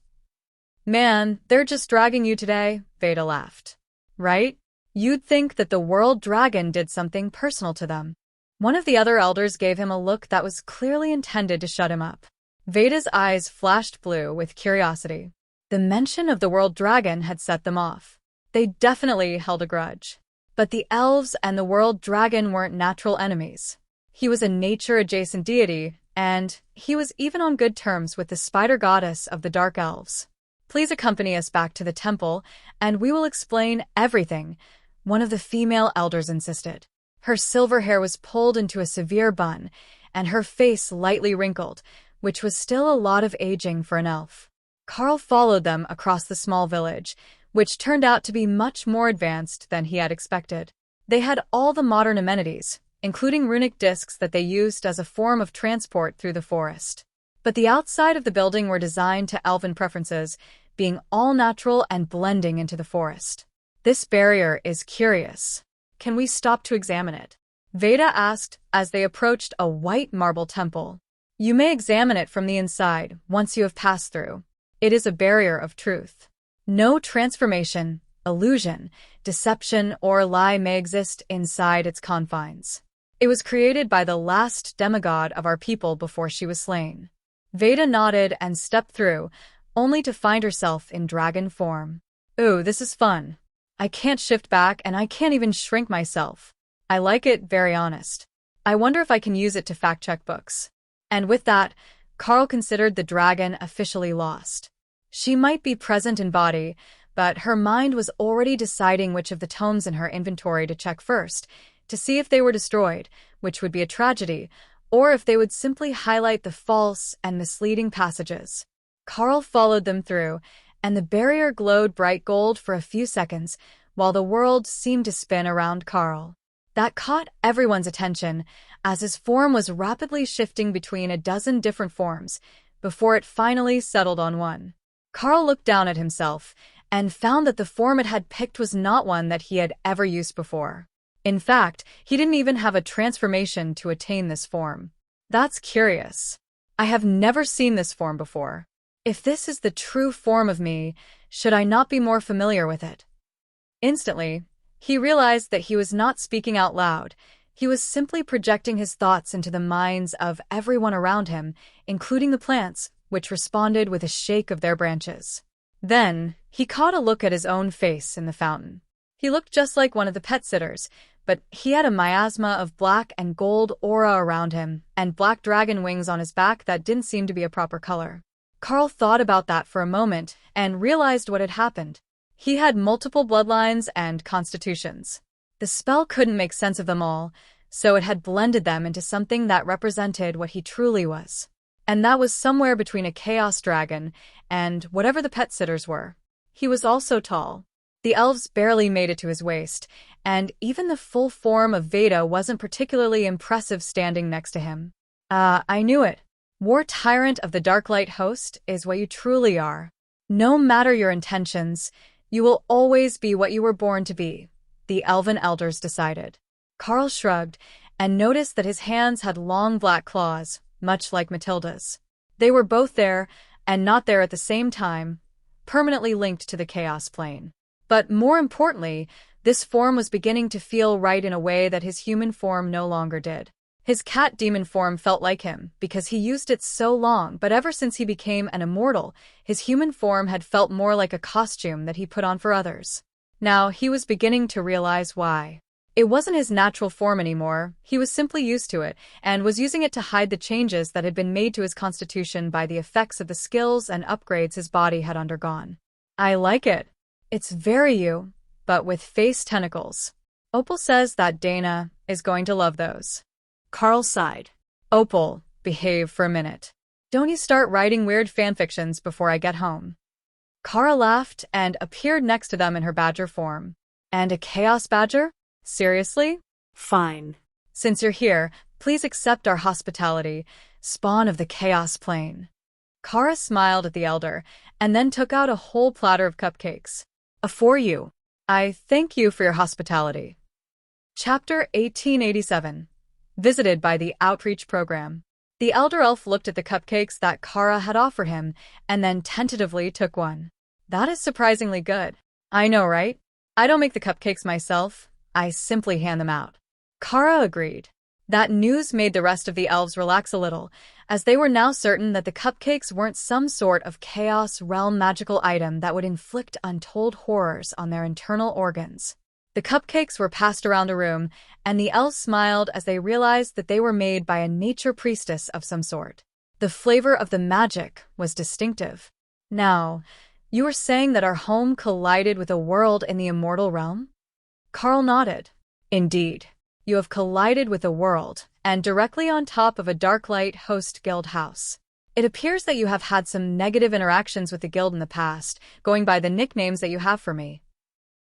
Man, they're just dragging you today, Veda laughed. Right? You'd think that the world dragon did something personal to them. One of the other elders gave him a look that was clearly intended to shut him up. Veda's eyes flashed blue with curiosity. The mention of the world dragon had set them off. They definitely held a grudge. But the elves and the world dragon weren't natural enemies. He was a nature-adjacent deity, and he was even on good terms with the spider goddess of the dark elves. Please accompany us back to the temple, and we will explain everything, one of the female elders insisted. Her silver hair was pulled into a severe bun, and her face lightly wrinkled, which was still a lot of aging for an elf. Carl followed them across the small village, which turned out to be much more advanced than he had expected. They had all the modern amenities, including runic discs that they used as a form of transport through the forest. But the outside of the building were designed to elven preferences, being all natural and blending into the forest. This barrier is curious. Can we stop to examine it? Veda asked as they approached a white marble temple. You may examine it from the inside once you have passed through. It is a barrier of truth. No transformation, illusion, deception, or lie may exist inside its confines. It was created by the last demigod of our people before she was slain. Veda nodded and stepped through, only to find herself in dragon form. Ooh, this is fun. I can't shift back and I can't even shrink myself. I like it, very honest. I wonder if I can use it to fact-check books. And with that, Carl considered the dragon officially lost. She might be present in body, but her mind was already deciding which of the tomes in her inventory to check first, to see if they were destroyed, which would be a tragedy, or if they would simply highlight the false and misleading passages. Carl followed them through, and the barrier glowed bright gold for a few seconds, while the world seemed to spin around Carl. That caught everyone's attention, as his form was rapidly shifting between a dozen different forms, before it finally settled on one. Carl looked down at himself, and found that the form it had picked was not one that he had ever used before. In fact, he didn't even have a transformation to attain this form. That's curious. I have never seen this form before. If this is the true form of me, should I not be more familiar with it? Instantly, he realized that he was not speaking out loud. He was simply projecting his thoughts into the minds of everyone around him, including the plants, which responded with a shake of their branches. Then, he caught a look at his own face in the fountain. He looked just like one of the pet sitters, but he had a miasma of black and gold aura around him, and black dragon wings on his back that didn't seem to be a proper color. Carl thought about that for a moment, and realized what had happened. He had multiple bloodlines and constitutions. The spell couldn't make sense of them all, so it had blended them into something that represented what he truly was. And that was somewhere between a chaos dragon and whatever the pet sitters were. He was also tall. The elves barely made it to his waist, and even the full form of Veda wasn't particularly impressive standing next to him. I knew it. War Tyrant of the Darklight Host is what you truly are. No matter your intentions, you will always be what you were born to be, the elven elders decided. Carl shrugged and noticed that his hands had long black claws, much like Matilda's. They were both there, and not there at the same time, permanently linked to the chaos plane. But more importantly, this form was beginning to feel right in a way that his human form no longer did. His cat demon form felt like him, because he used it so long, but ever since he became an immortal, his human form had felt more like a costume that he put on for others. Now, he was beginning to realize why. It wasn't his natural form anymore, he was simply used to it, and was using it to hide the changes that had been made to his constitution by the effects of the skills and upgrades his body had undergone. I like it. It's very you, but with face tentacles. Opal says that Dana is going to love those. Carl sighed. Opal, behave for a minute. Don't you start writing weird fanfictions before I get home. Kara laughed and appeared next to them in her badger form. And a chaos badger? Seriously? Fine. Since you're here, please accept our hospitality, spawn of the chaos plane. Kara smiled at the elder, and then took out a whole platter of cupcakes. For you. I thank you for your hospitality. Chapter 1887. Visited by the Outreach Program. The elder elf looked at the cupcakes that Kara had offered him, and then tentatively took one. That is surprisingly good. I know, right? I don't make the cupcakes myself. I simply hand them out. Kara agreed. That news made the rest of the elves relax a little, as they were now certain that the cupcakes weren't some sort of chaos realm magical item that would inflict untold horrors on their internal organs. The cupcakes were passed around a room, and the elves smiled as they realized that they were made by a nature priestess of some sort. The flavor of the magic was distinctive. Now, you were saying that our home collided with a world in the immortal realm? Carl nodded. Indeed. You have collided with a world, and directly on top of a Darklight Host Guild house. It appears that you have had some negative interactions with the guild in the past, going by the nicknames that you have for me.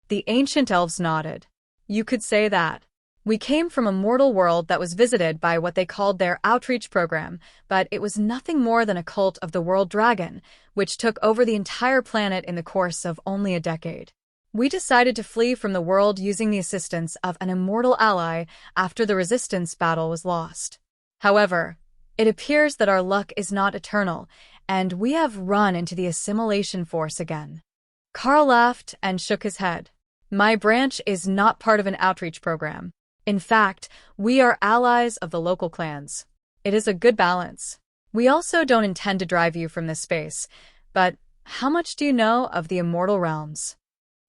The ancient elves nodded. You could say that. We came from a mortal world that was visited by what they called their outreach program, but it was nothing more than a cult of the world dragon, which took over the entire planet in the course of only a decade. We decided to flee from the world using the assistance of an immortal ally after the resistance battle was lost. However, it appears that our luck is not eternal, and we have run into the assimilation force again. Carl laughed and shook his head. My branch is not part of an outreach program. In fact, we are allies of the local clans. It is a good balance. We also don't intend to drive you from this space, but how much do you know of the immortal realms?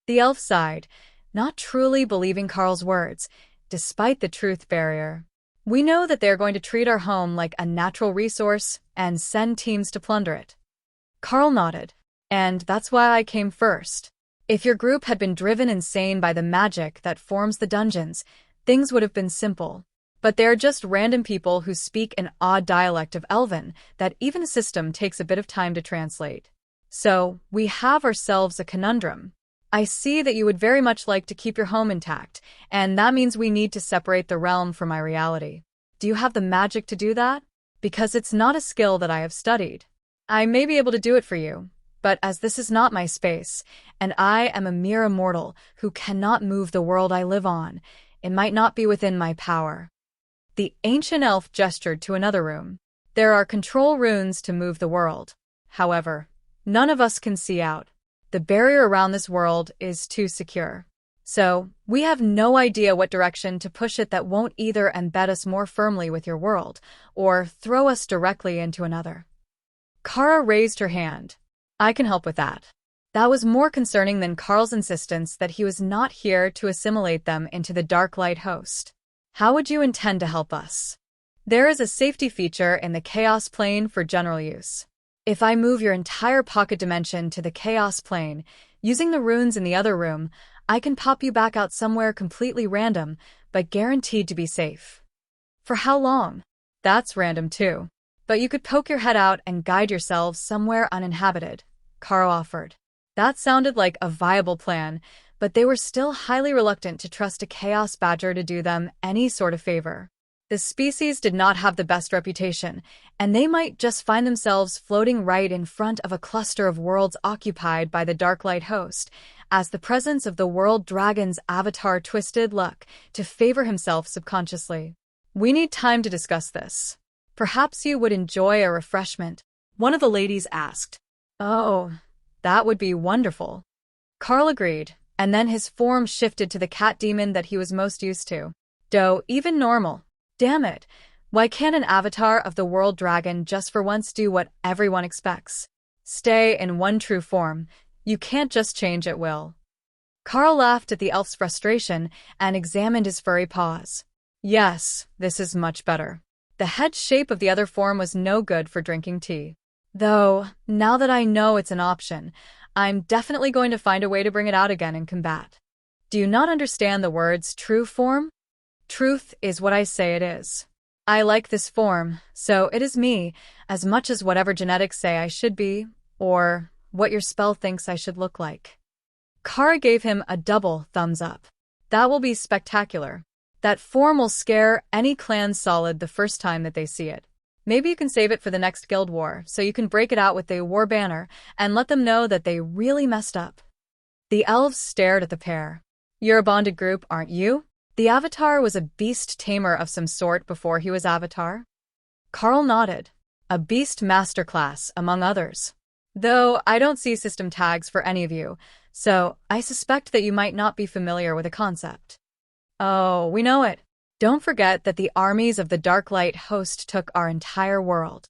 The elf sighed, not truly believing Carl's words, despite the truth barrier. We know that they're going to treat our home like a natural resource and send teams to plunder it. Carl nodded. And that's why I came first. If your group had been driven insane by the magic that forms the dungeons, things would have been simple. But they're just random people who speak an odd dialect of Elven that even the system takes a bit of time to translate. So, we have ourselves a conundrum. I see that you would very much like to keep your home intact, and that means we need to separate the realm from my reality. Do you have the magic to do that? Because it's not a skill that I have studied. I may be able to do it for you, but as this is not my space, and I am a mere immortal who cannot move the world I live on, it might not be within my power. The ancient elf gestured to another room. There are control runes to move the world. However, none of us can see out. The barrier around this world is too secure. So, we have no idea what direction to push it that won't either embed us more firmly with your world, or throw us directly into another. Kara raised her hand. I can help with that. That was more concerning than Carl's insistence that he was not here to assimilate them into the Darklight host. How would you intend to help us? There is a safety feature in the Chaos Plane for general use. If I move your entire pocket dimension to the Chaos Plane, using the runes in the other room, I can pop you back out somewhere completely random, but guaranteed to be safe. For how long? That's random too. But you could poke your head out and guide yourselves somewhere uninhabited, Karo offered. That sounded like a viable plan, but they were still highly reluctant to trust a Chaos Badger to do them any sort of favor. The species did not have the best reputation, and they might just find themselves floating right in front of a cluster of worlds occupied by the Darklight host, as the presence of the world dragon's avatar twisted luck to favor himself subconsciously. We need time to discuss this. Perhaps you would enjoy a refreshment, one of the ladies asked. Oh, that would be wonderful. Carl agreed, and then his form shifted to the cat demon that he was most used to. Though even normal. Damn it, why can't an avatar of the world dragon just for once do what everyone expects? Stay in one true form, you can't just change at will. Carl laughed at the elf's frustration and examined his furry paws. Yes, this is much better. The head shape of the other form was no good for drinking tea. Though, now that I know it's an option, I'm definitely going to find a way to bring it out again in combat. Do you not understand the words true form? Truth is what I say it is. I like this form, so it is me, as much as whatever genetics say I should be, or what your spell thinks I should look like. Kara gave him a double thumbs up. That will be spectacular. That form will scare any clan solid the first time that they see it. Maybe you can save it for the next guild war, so you can break it out with the war banner and let them know that they really messed up. The elves stared at the pair. You're a bonded group, aren't you? The avatar was a beast tamer of some sort before he was avatar? Carl nodded. A beast masterclass, among others. Though I don't see system tags for any of you, so I suspect that you might not be familiar with the concept. Oh, we know it. Don't forget that the armies of the Darklight host took our entire world.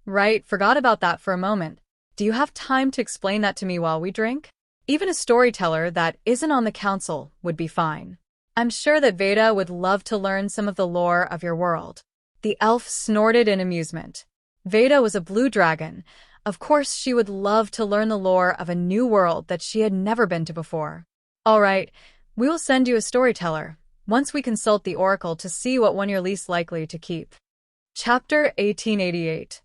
Right, forgot about that for a moment. Do you have time to explain that to me while we drink? Even a storyteller that isn't on the council would be fine. I'm sure that Veda would love to learn some of the lore of your world. The elf snorted in amusement. Veda was a blue dragon. Of course she would love to learn the lore of a new world that she had never been to before. All right, we will send you a storyteller, once we consult the oracle to see what one you're least likely to keep. Chapter 1888.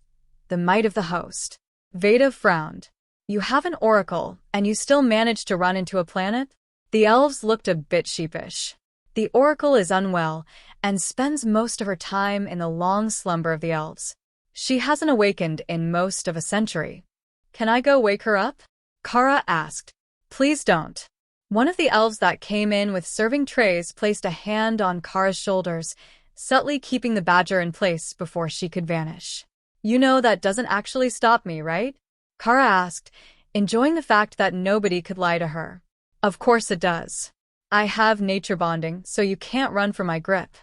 the might of the host. Veda frowned. You have an oracle, and you still managed to run into a planet? The elves looked a bit sheepish. The oracle is unwell, and spends most of her time in the long slumber of the elves. She hasn't awakened in most of a century. Can I go wake her up? Kara asked. Please don't. One of the elves that came in with serving trays placed a hand on Kara's shoulders, subtly keeping the badger in place before she could vanish. You know that doesn't actually stop me, right? Kara asked, enjoying the fact that nobody could lie to her. Of course it does. I have nature bonding, so you can't run from my grip.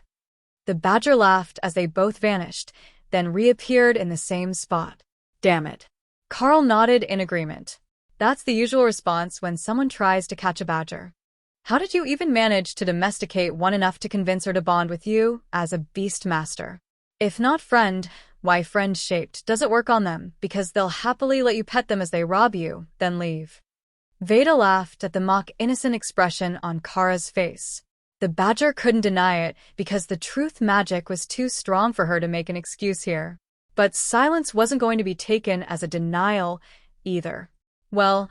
The badger laughed as they both vanished, then reappeared in the same spot. Damn it. Carl nodded in agreement. That's the usual response when someone tries to catch a badger. How did you even manage to domesticate one enough to convince her to bond with you as a beast master? If not friend, why friend-shaped? Does it work on them, because they'll happily let you pet them as they rob you, then leave. Veda laughed at the mock-innocent expression on Kara's face. The badger couldn't deny it because the truth magic was too strong for her to make an excuse here. But silence wasn't going to be taken as a denial either. Well,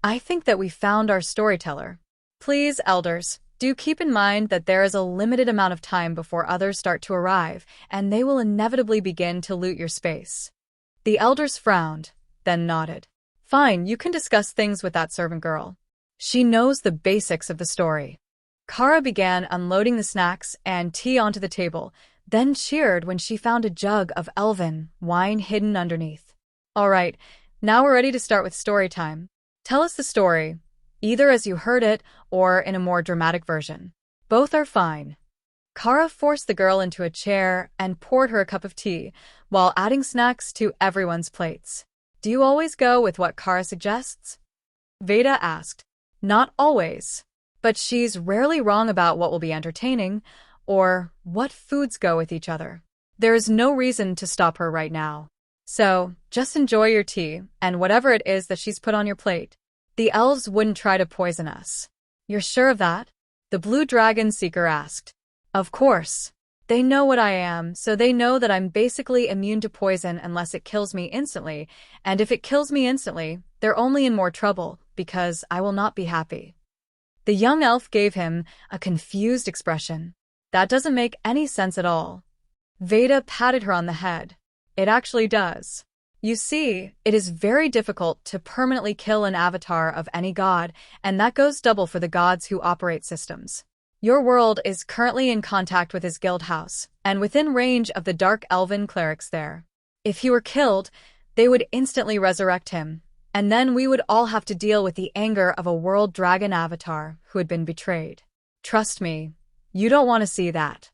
I think that we found our storyteller. Please, elders, do keep in mind that there is a limited amount of time before others start to arrive, and they will inevitably begin to loot your space. The elders frowned, then nodded. Fine, you can discuss things with that servant girl. She knows the basics of the story. Kara began unloading the snacks and tea onto the table, then cheered when she found a jug of elven wine hidden underneath. All right, now we're ready to start with story time. Tell us the story, either as you heard it or in a more dramatic version. Both are fine. Kara forced the girl into a chair and poured her a cup of tea, while adding snacks to everyone's plates. Do you always go with what Kara suggests? Veda asked. Not always. But she's rarely wrong about what will be entertaining, or what foods go with each other. There is no reason to stop her right now. So, just enjoy your tea, and whatever it is that she's put on your plate. The elves wouldn't try to poison us. You're sure of that? The blue dragon seeker asked. Of course. They know what I am, so they know that I'm basically immune to poison unless it kills me instantly, and if it kills me instantly, they're only in more trouble, because I will not be happy. The young elf gave him a confused expression. That doesn't make any sense at all. Veda patted her on the head. It actually does. You see, it is very difficult to permanently kill an avatar of any god, and that goes double for the gods who operate systems. Your world is currently in contact with his guild house, and within range of the dark elven clerics there. If he were killed, they would instantly resurrect him, and then we would all have to deal with the anger of a world dragon avatar who had been betrayed. Trust me, you don't want to see that.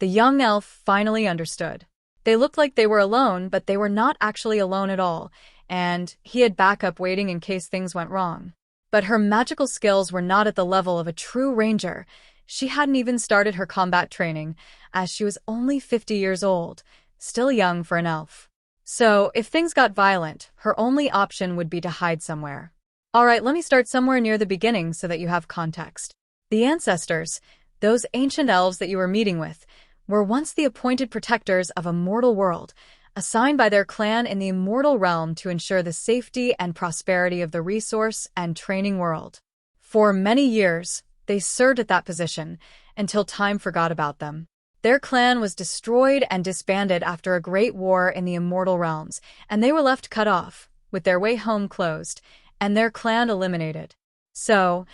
The young elf finally understood. They looked like they were alone, but they were not actually alone at all, and he had backup waiting in case things went wrong. But her magical skills were not at the level of a true ranger. She hadn't even started her combat training, as she was only 50 years old, still young for an elf. So, if things got violent, her only option would be to hide somewhere. Alright, let me start somewhere near the beginning so that you have context. The ancestors, those ancient elves that you were meeting with, were once the appointed protectors of a mortal world, assigned by their clan in the immortal realm to ensure the safety and prosperity of the resource and training world. For many years, they served at that position, until time forgot about them. Their clan was destroyed and disbanded after a great war in the immortal realms, and they were left cut off, with their way home closed, and their clan eliminated. So,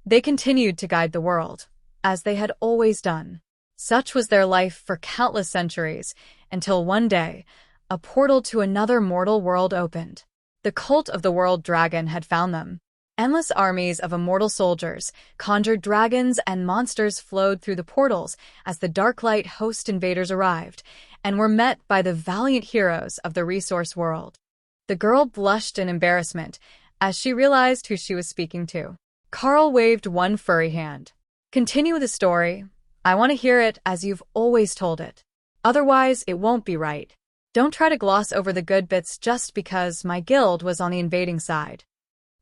they continued to guide the world, as they had always done. Such was their life for countless centuries, until one day, a portal to another mortal world opened. The cult of the world dragon had found them. Endless armies of immortal soldiers, conjured dragons and monsters flowed through the portals as the Darklight host invaders arrived, and were met by the valiant heroes of the resource world. The girl blushed in embarrassment as she realized who she was speaking to. Carl waved one furry hand. Continue the story. I want to hear it as you've always told it. Otherwise, it won't be right. Don't try to gloss over the good bits just because my guild was on the invading side.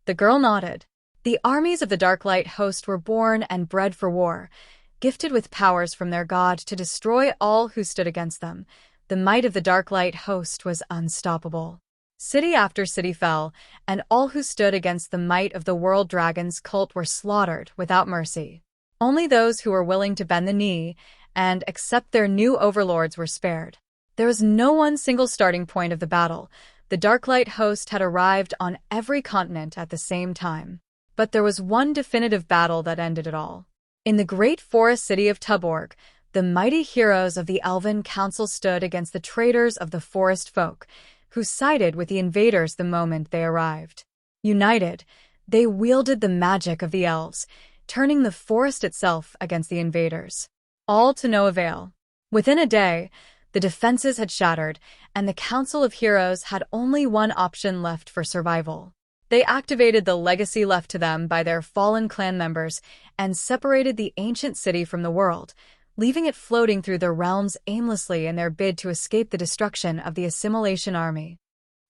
The girl nodded. The armies of the Darklight host were born and bred for war, gifted with powers from their god to destroy all who stood against them. The might of the Darklight host was unstoppable. City after city fell, and all who stood against the might of the World Dragon's cult were slaughtered without mercy. Only those who were willing to bend the knee and accept their new overlords were spared. There was no one single starting point of the battle. The Darklight host had arrived on every continent at the same time. But there was one definitive battle that ended it all. In the great forest city of Tuborg, the mighty heroes of the Elven Council stood against the traitors of the forest folk, who sided with the invaders the moment they arrived. United, they wielded the magic of the elves, turning the forest itself against the invaders. All to no avail. Within a day, the defenses had shattered, and the Council of Heroes had only one option left for survival. They activated the legacy left to them by their fallen clan members and separated the ancient city from the world, leaving it floating through the realms aimlessly in their bid to escape the destruction of the Assimilation Army.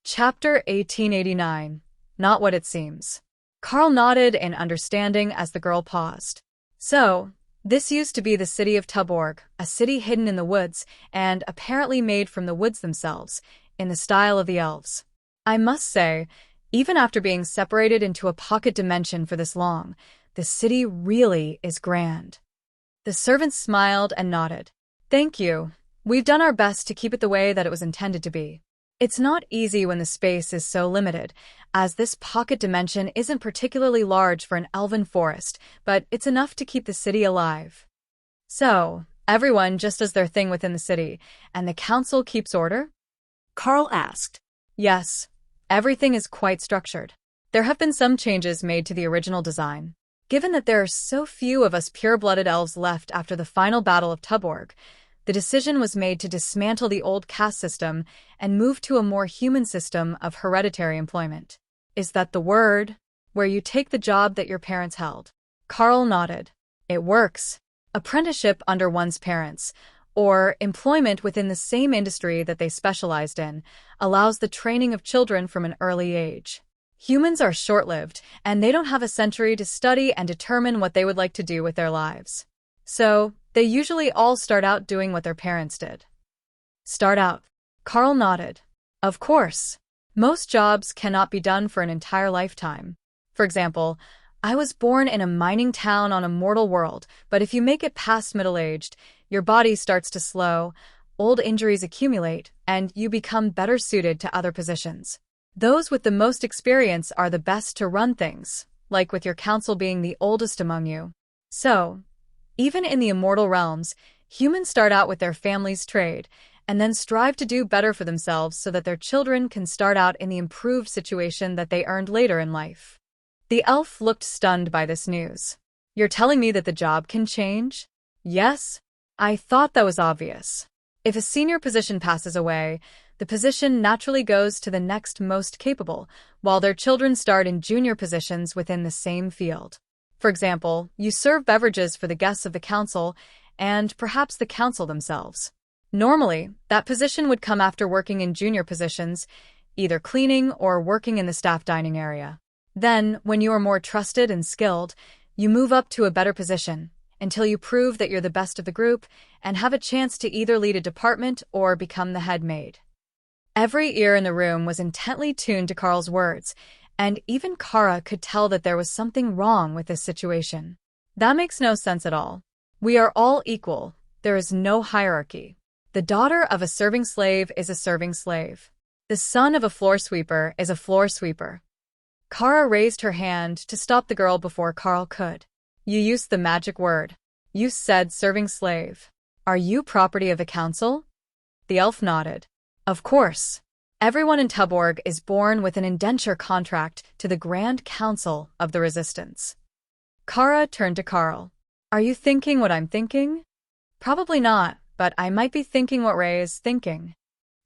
Chapter 1889. Not what it seems. Carl nodded in understanding as the girl paused. So, this used to be the city of Tuborg, a city hidden in the woods and apparently made from the woods themselves, in the style of the elves. I must say, even after being separated into a pocket dimension for this long, the city really is grand. The servants smiled and nodded. Thank you. We've done our best to keep it the way that it was intended to be. It's not easy when the space is so limited, as this pocket dimension isn't particularly large for an elven forest, but it's enough to keep the city alive. So, everyone just does their thing within the city, and the council keeps order? Carl asked. Yes, everything is quite structured. There have been some changes made to the original design. Given that there are so few of us pure-blooded elves left after the final battle of Tuborg, the decision was made to dismantle the old caste system and move to a more human system of hereditary employment. Is that the word? Where you take the job that your parents held? Carl nodded. It works. Apprenticeship under one's parents, or employment within the same industry that they specialized in, allows the training of children from an early age. Humans are short-lived, and they don't have a century to study and determine what they would like to do with their lives. So, they usually all start out doing what their parents did. Start out. Carl nodded. Of course. Most jobs cannot be done for an entire lifetime. For example, I was born in a mining town on a mortal world, but if you make it past middle-aged, your body starts to slow, old injuries accumulate, and you become better suited to other positions. Those with the most experience are the best to run things, like with your council being the oldest among you. So, even in the immortal realms, humans start out with their family's trade, and then strive to do better for themselves so that their children can start out in the improved situation that they earned later in life. The elf looked stunned by this news. You're telling me that the job can change? Yes? I thought that was obvious. If a senior position passes away, the position naturally goes to the next most capable, while their children start in junior positions within the same field. For example, you serve beverages for the guests of the council and perhaps the council themselves. Normally, that position would come after working in junior positions, either cleaning or working in the staff dining area. Then, when you are more trusted and skilled, you move up to a better position until you prove that you're the best of the group and have a chance to either lead a department or become the head maid. Every ear in the room was intently tuned to Carl's words, and even Kara could tell that there was something wrong with this situation. That makes no sense at all. We are all equal. There is no hierarchy. The daughter of a serving slave is a serving slave. The son of a floor sweeper is a floor sweeper. Kara raised her hand to stop the girl before Carl could. You used the magic word. You said serving slave. Are you property of the council? The elf nodded. Of course. Everyone in Tuborg is born with an indenture contract to the Grand Council of the Resistance. Kara turned to Carl. Are you thinking what I'm thinking? Probably not, but I might be thinking what Ray is thinking.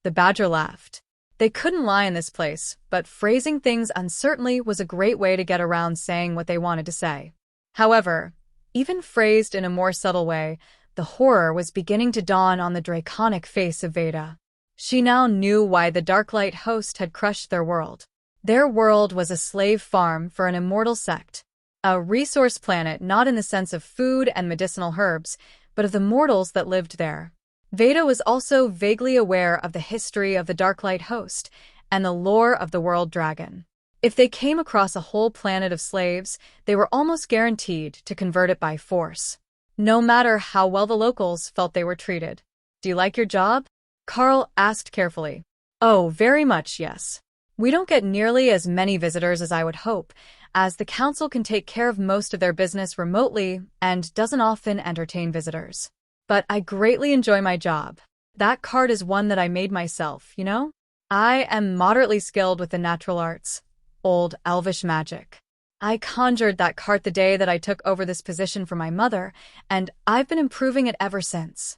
The badger laughed. They couldn't lie in this place, but phrasing things uncertainly was a great way to get around saying what they wanted to say. However, even phrased in a more subtle way, the horror was beginning to dawn on the draconic face of Veda. She now knew why the Darklight host had crushed their world. Their world was a slave farm for an immortal sect. A resource planet not in the sense of food and medicinal herbs, but of the mortals that lived there. Veda was also vaguely aware of the history of the Darklight host and the lore of the World Dragon. If they came across a whole planet of slaves, they were almost guaranteed to convert it by force, no matter how well the locals felt they were treated. "Do you like your job?" Carl asked carefully. "Oh, very much, yes. We don't get nearly as many visitors as I would hope, as the council can take care of most of their business remotely and doesn't often entertain visitors. But I greatly enjoy my job. That card is one that I made myself, you know? I am moderately skilled with the natural arts, old elvish magic. I conjured that cart the day that I took over this position for my mother, and I've been improving it ever since."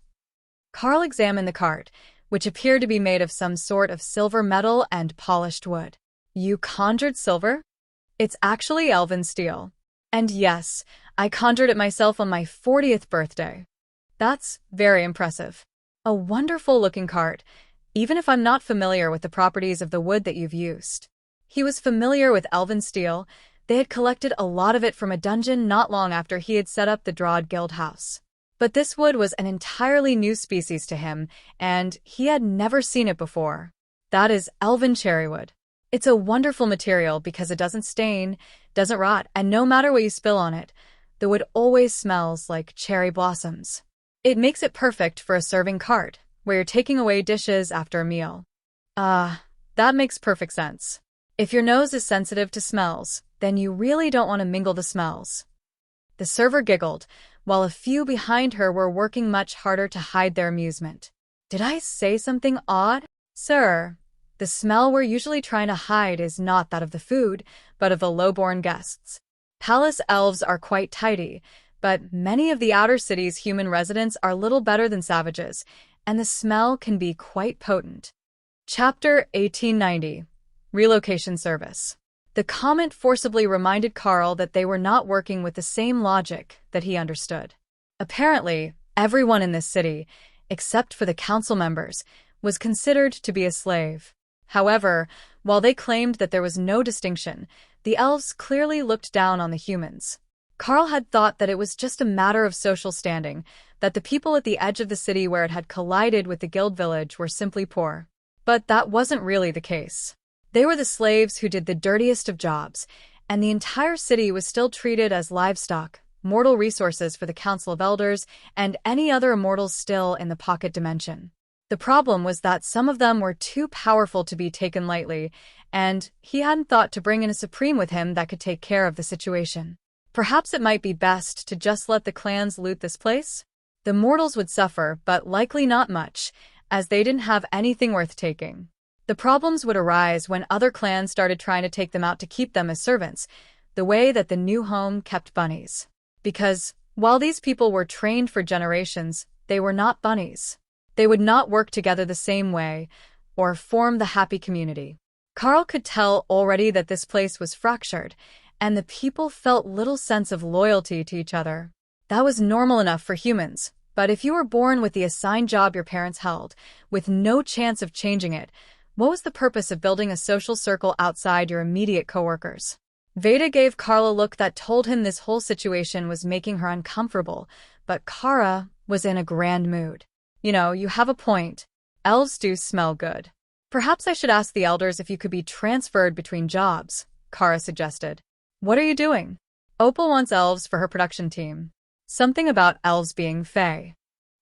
Carl examined the cart, which appeared to be made of some sort of silver metal and polished wood. "You conjured silver? It's actually elven steel. And yes, I conjured it myself on my 40th birthday. That's very impressive. A wonderful-looking cart, even if I'm not familiar with the properties of the wood that you've used." He was familiar with elven steel. They had collected a lot of it from a dungeon not long after he had set up the Drod Guild House. But this wood was an entirely new species to him, and he had never seen it before. That is elven cherrywood. It's a wonderful material because it doesn't stain, doesn't rot, and no matter what you spill on it, the wood always smells like cherry blossoms. It makes it perfect for a serving cart, where you're taking away dishes after a meal. That makes perfect sense. If your nose is sensitive to smells, then you really don't want to mingle the smells. The server giggled, while a few behind her were working much harder to hide their amusement. "Did I say something odd? Sir, the smell we're usually trying to hide is not that of the food, but of the low-born guests. Palace elves are quite tidy, but many of the outer city's human residents are little better than savages, and the smell can be quite potent." Chapter 1890. Relocation Service. The comment forcibly reminded Carl that they were not working with the same logic that he understood. Apparently, everyone in this city, except for the council members, was considered to be a slave. However, while they claimed that there was no distinction, the elves clearly looked down on the humans. Carl had thought that it was just a matter of social standing, that the people at the edge of the city where it had collided with the guild village were simply poor. But that wasn't really the case. They were the slaves who did the dirtiest of jobs, and the entire city was still treated as livestock, mortal resources for the Council of Elders, and any other immortals still in the pocket dimension. The problem was that some of them were too powerful to be taken lightly, and he hadn't thought to bring in a supreme with him that could take care of the situation. Perhaps it might be best to just let the clans loot this place? The mortals would suffer, but likely not much, as they didn't have anything worth taking. The problems would arise when other clans started trying to take them out to keep them as servants, the way that the new home kept bunnies. Because, while these people were trained for generations, they were not bunnies. They would not work together the same way, or form the happy community. Carl could tell already that this place was fractured, and the people felt little sense of loyalty to each other. That was normal enough for humans, but if you were born with the assigned job your parents held, with no chance of changing it, what was the purpose of building a social circle outside your immediate coworkers? Veda gave Carl a look that told him this whole situation was making her uncomfortable, but Kara was in a grand mood. "You know, you have a point. Elves do smell good. Perhaps I should ask the elders if you could be transferred between jobs," Kara suggested. "What are you doing?" "Opal wants elves for her production team. Something about elves being fey."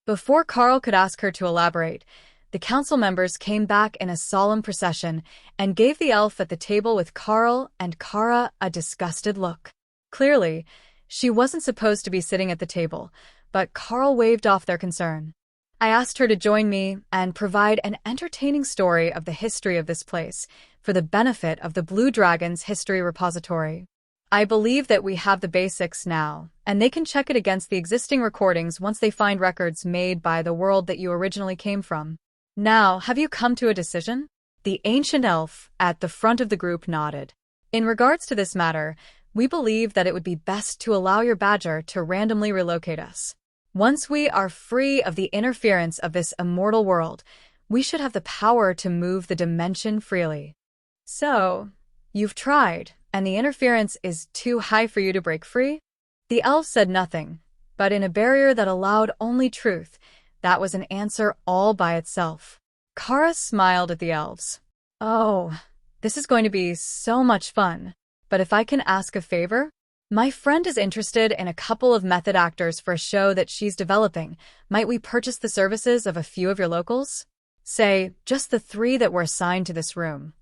Before Carl could ask her to elaborate, the council members came back in a solemn procession and gave the elf at the table with Carl and Kara a disgusted look. Clearly, she wasn't supposed to be sitting at the table, but Carl waved off their concern. "I asked her to join me and provide an entertaining story of the history of this place for the benefit of the Blue Dragon's history repository. I believe that we have the basics now, and they can check it against the existing recordings once they find records made by the world that you originally came from. Now, have you come to a decision?" The ancient elf at the front of the group nodded. "In regards to this matter, we believe that it would be best to allow your badger to randomly relocate us. Once we are free of the interference of this immortal world, we should have the power to move the dimension freely." "So, you've tried, and the interference is too high for you to break free?" The elf said nothing, but in a barrier that allowed only truth, That was an answer all by itself. Kara smiled at the elves. Oh, this is going to be so much fun. But if I can ask a favor? My friend is interested in a couple of method actors for a show that she's developing. Might we purchase the services of a few of your locals? Say, just the 3 that were assigned to this room.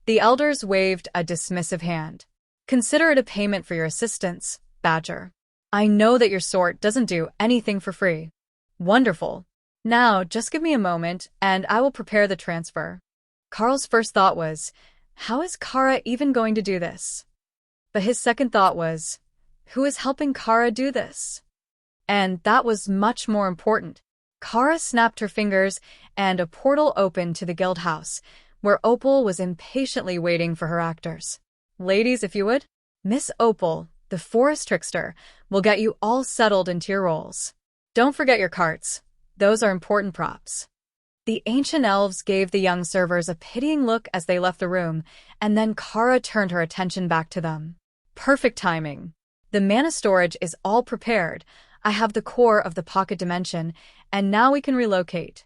The elders waved a dismissive hand. Consider it a payment for your assistance, Badger. I know that your sort doesn't do anything for free. Wonderful. Now, just give me a moment, and I will prepare the transfer. Carl's first thought was, how is Kara even going to do this? But his second thought was, who is helping Kara do this? And that was much more important. Kara snapped her fingers, and a portal opened to the guild house, where Opal was impatiently waiting for her actors. Ladies, if you would, Miss Opal, the forest trickster, will get you all settled into your roles. Don't forget your carts. Those are important props. The ancient elves gave the young servers a pitying look as they left the room, and then Kara turned her attention back to them. Perfect timing. The mana storage is all prepared. I have the core of the pocket dimension, and now we can relocate.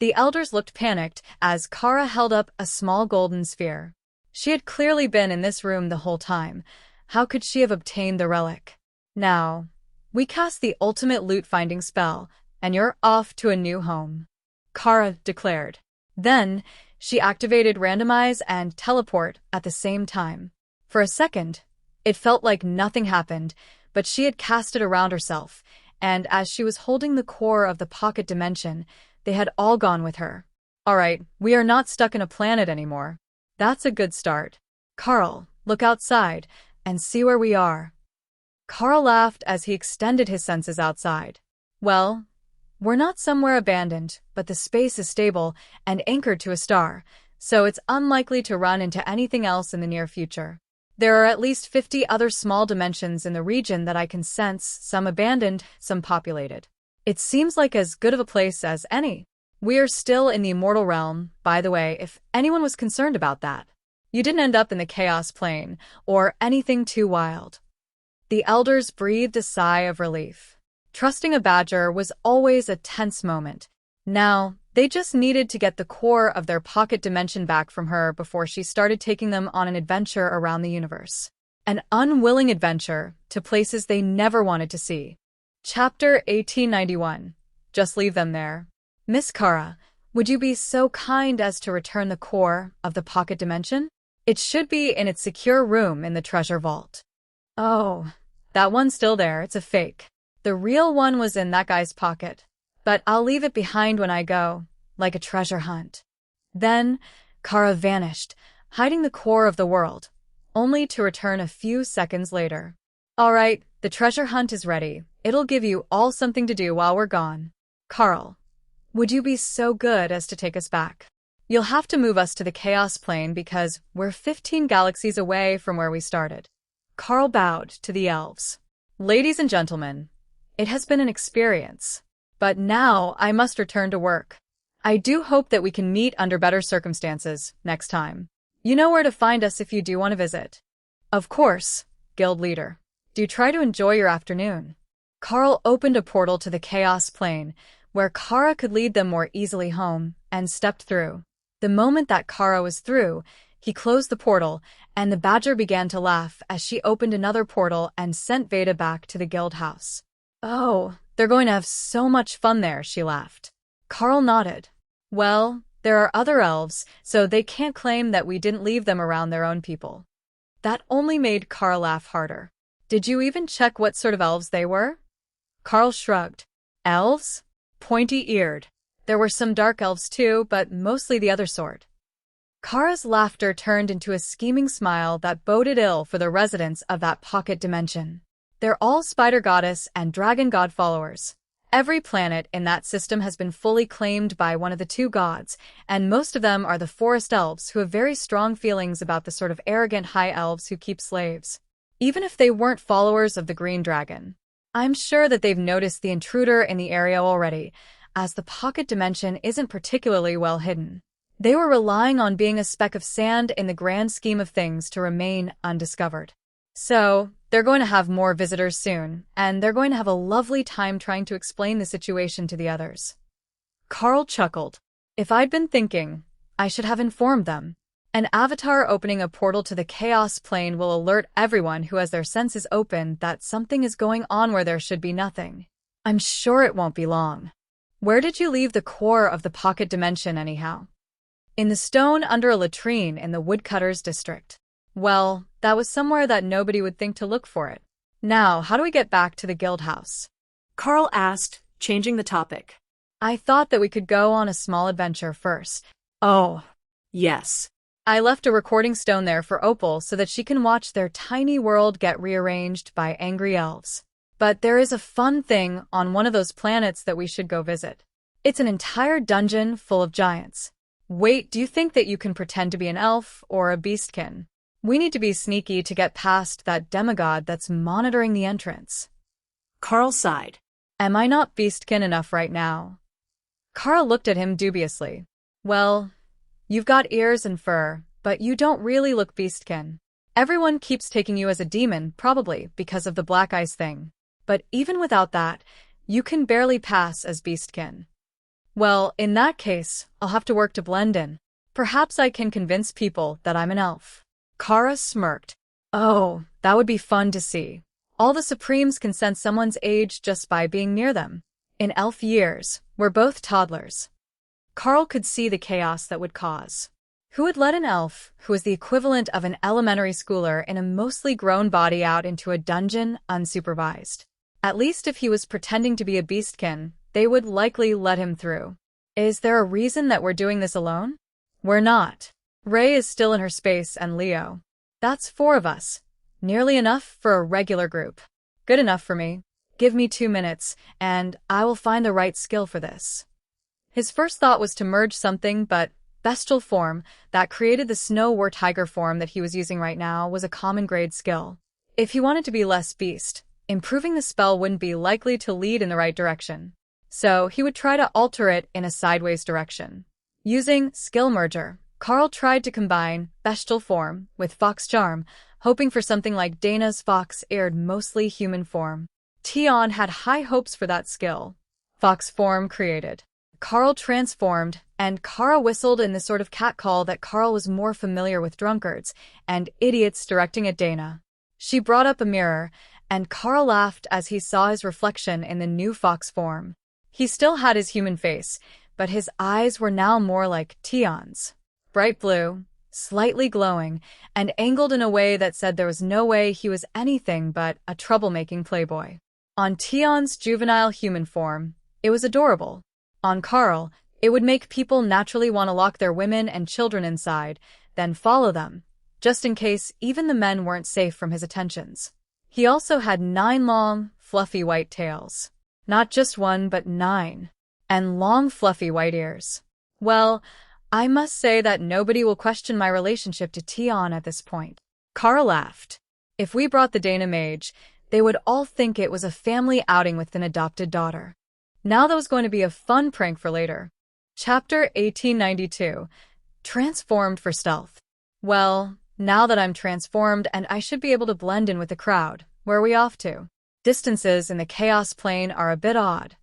The elders looked panicked as Kara held up a small golden sphere. She had clearly been in this room the whole time. How could she have obtained the relic? Now, we cast the ultimate loot-finding spell, and you're off to a new home, Kara declared. Then, she activated Randomize and Teleport at the same time. For a second, it felt like nothing happened, but she had cast it around herself, and as she was holding the core of the pocket dimension, they had all gone with her. All right, we are not stuck in a planet anymore. That's a good start. Carl, look outside and see where we are. Carl laughed as he extended his senses outside. Well, we're not somewhere abandoned, but the space is stable and anchored to a star, so it's unlikely to run into anything else in the near future. There are at least 50 other small dimensions in the region that I can sense, some abandoned, some populated. It seems like as good of a place as any. We are still in the immortal realm, by the way, if anyone was concerned about that. You didn't end up in the chaos plane, or anything too wild. The elders breathed a sigh of relief. Trusting a badger was always a tense moment. Now, they just needed to get the core of their pocket dimension back from her before she started taking them on an adventure around the universe. An unwilling adventure to places they never wanted to see. Chapter 1891. Just leave them there. Miss Kara, would you be so kind as to return the core of the pocket dimension? It should be in its secure room in the treasure vault. Oh, that one's still there. It's a fake. The real one was in that guy's pocket. But I'll leave it behind when I go, like a treasure hunt. Then, Kara vanished, hiding the core of the world, only to return a few seconds later. All right, the treasure hunt is ready. It'll give you all something to do while we're gone. Carl, would you be so good as to take us back? You'll have to move us to the Chaos Plane because we're 15 galaxies away from where we started. Carl bowed to the elves. Ladies and gentlemen, it has been an experience. But now I must return to work. I do hope that we can meet under better circumstances next time. You know where to find us if you do want to visit. Of course, guild leader. Do try to enjoy your afternoon. Carl opened a portal to the Chaos Plane, where Kara could lead them more easily home, and stepped through. The moment that Kara was through, he closed the portal, and the badger began to laugh as she opened another portal and sent Veda back to the guild house. Oh, they're going to have so much fun there, she laughed. Carl nodded. Well, there are other elves, so they can't claim that we didn't leave them around their own people. That only made Carl laugh harder. Did you even check what sort of elves they were? Carl shrugged. Elves? Pointy-eared. There were some dark elves too, but mostly the other sort. Kara's laughter turned into a scheming smile that boded ill for the residents of that pocket dimension. They're all Spider Goddess and Dragon God followers. Every planet in that system has been fully claimed by one of the two gods, and most of them are the forest elves who have very strong feelings about the sort of arrogant high elves who keep slaves. Even if they weren't followers of the Green Dragon. I'm sure that they've noticed the intruder in the area already, as the pocket dimension isn't particularly well hidden. They were relying on being a speck of sand in the grand scheme of things to remain undiscovered. So, they're going to have more visitors soon, and they're going to have a lovely time trying to explain the situation to the others. Carl chuckled. If I'd been thinking, I should have informed them. An avatar opening a portal to the Chaos Plane will alert everyone who has their senses open that something is going on where there should be nothing. I'm sure it won't be long. Where did you leave the core of the pocket dimension anyhow? In the stone under a latrine in the woodcutters district. Well, that was somewhere that nobody would think to look for it. Now, how do we get back to the guild house? Carl asked, changing the topic. I thought that we could go on a small adventure first. Oh, yes. I left a recording stone there for Opal so that she can watch their tiny world get rearranged by angry elves. But there is a fun thing on one of those planets that we should go visit. It's an entire dungeon full of giants. Wait, do you think that you can pretend to be an elf or a beastkin? We need to be sneaky to get past that demigod that's monitoring the entrance. Carl sighed. Am I not beastkin enough right now? Carl looked at him dubiously. Well, you've got ears and fur, but you don't really look beastkin. Everyone keeps taking you as a demon, probably because of the black eyes thing. But even without that, you can barely pass as beastkin. Well, in that case, I'll have to work to blend in. Perhaps I can convince people that I'm an elf. Kara smirked. Oh, that would be fun to see. All the Supremes can sense someone's age just by being near them. In elf years, we're both toddlers. Carl could see the chaos that would cause. Who would let an elf, who was the equivalent of an elementary schooler in a mostly grown body, out into a dungeon unsupervised? At least if he was pretending to be a beastkin, they would likely let him through. Is there a reason that we're doing this alone? We're not. Ray is still in her space and Leo. That's 4 of us. Nearly enough for a regular group. Good enough for me. Give me 2 minutes, and I will find the right skill for this. His first thought was to merge something, but bestial form that created the snow war tiger form that he was using right now was a common grade skill. If he wanted to be less beast, improving the spell wouldn't be likely to lead in the right direction. So he would try to alter it in a sideways direction. Using Skill Merger, Carl tried to combine bestial form with fox charm, hoping for something like Dana's fox-eared mostly human form. Tion had high hopes for that skill. Fox form created. Carl transformed, and Kara whistled in the sort of catcall that Carl was more familiar with drunkards and idiots directing at Dana. She brought up a mirror, and Carl laughed as he saw his reflection in the new fox form. He still had his human face, but his eyes were now more like Tion's. Bright blue, slightly glowing, and angled in a way that said there was no way he was anything but a troublemaking playboy. On Tion's juvenile human form, it was adorable. On Carl, it would make people naturally want to lock their women and children inside, then follow them, just in case even the men weren't safe from his attentions. He also had 9 long, fluffy white tails. Not just 1, but 9. And long, fluffy white ears. Well, I must say that nobody will question my relationship to Tion at this point. Carl laughed. If we brought the Dana Mage, they would all think it was a family outing with an adopted daughter. Now that was going to be a fun prank for later. Chapter 1892. Transformed for stealth. Well, now that I'm transformed and I should be able to blend in with the crowd, where are we off to? Distances in the Chaos Plane are a bit odd.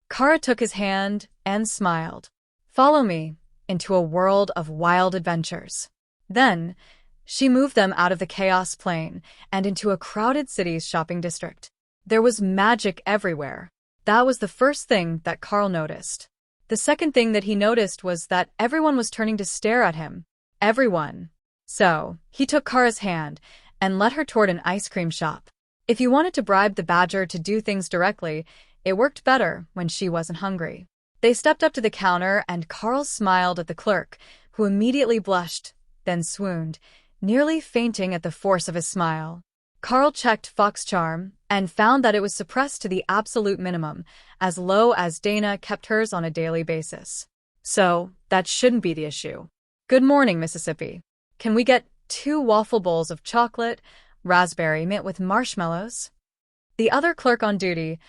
Kara took his hand and smiled. Follow me into a world of wild adventures. Then, she moved them out of the Chaos Plane and into a crowded city's shopping district. There was magic everywhere. That was the first thing that Carl noticed. The second thing that he noticed was that everyone was turning to stare at him. Everyone. So, he took Kara's hand and led her toward an ice cream shop. If you wanted to bribe the badger to do things directly, it worked better when she wasn't hungry. They stepped up to the counter and Carl smiled at the clerk, who immediately blushed, then swooned, nearly fainting at the force of his smile. Carl checked Fox Charm and found that it was suppressed to the absolute minimum, as low as Dana kept hers on a daily basis. So, that shouldn't be the issue. Good morning, Mississippi. Can we get 2 waffle bowls of chocolate, raspberry mint with marshmallows? The other clerk on duty,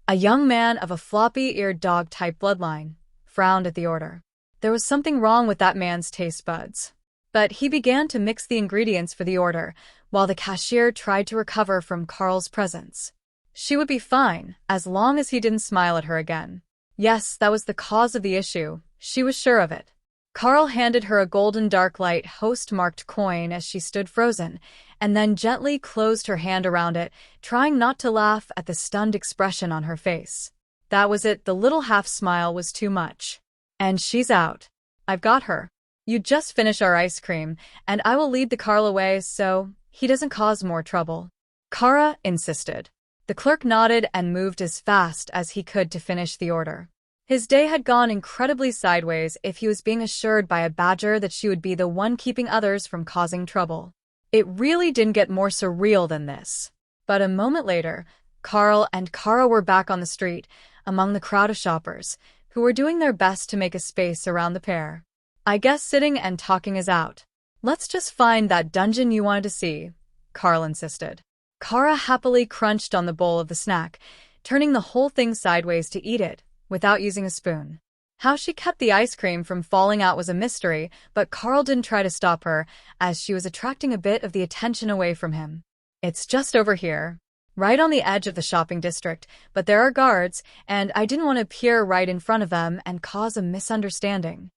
a young man of a floppy-eared dog-type bloodline, frowned at the order. There was something wrong with that man's taste buds. But he began to mix the ingredients for the order, while the cashier tried to recover from Carl's presence. She would be fine, as long as he didn't smile at her again. Yes, that was the cause of the issue. She was sure of it. Carl handed her a golden Darklight Host-marked coin as she stood frozen, and then gently closed her hand around it, trying not to laugh at the stunned expression on her face. That was it, the little half-smile was too much. And she's out. I've got her. You just finish our ice cream, and I will lead the Carl away so he doesn't cause more trouble. Kara insisted. The clerk nodded and moved as fast as he could to finish the order. His day had gone incredibly sideways if he was being assured by a badger that she would be the one keeping others from causing trouble. It really didn't get more surreal than this. But a moment later, Carl and Kara were back on the street, among the crowd of shoppers, who were doing their best to make a space around the pair. I guess sitting and talking is out. Let's just find that dungeon you wanted to see, Carl insisted. Kara happily crunched on the bowl of the snack, turning the whole thing sideways to eat it, without using a spoon. How she kept the ice cream from falling out was a mystery, but Carl didn't try to stop her, as she was attracting a bit of the attention away from him. It's just over here, right on the edge of the shopping district, but there are guards, and I didn't want to appear right in front of them and cause a misunderstanding.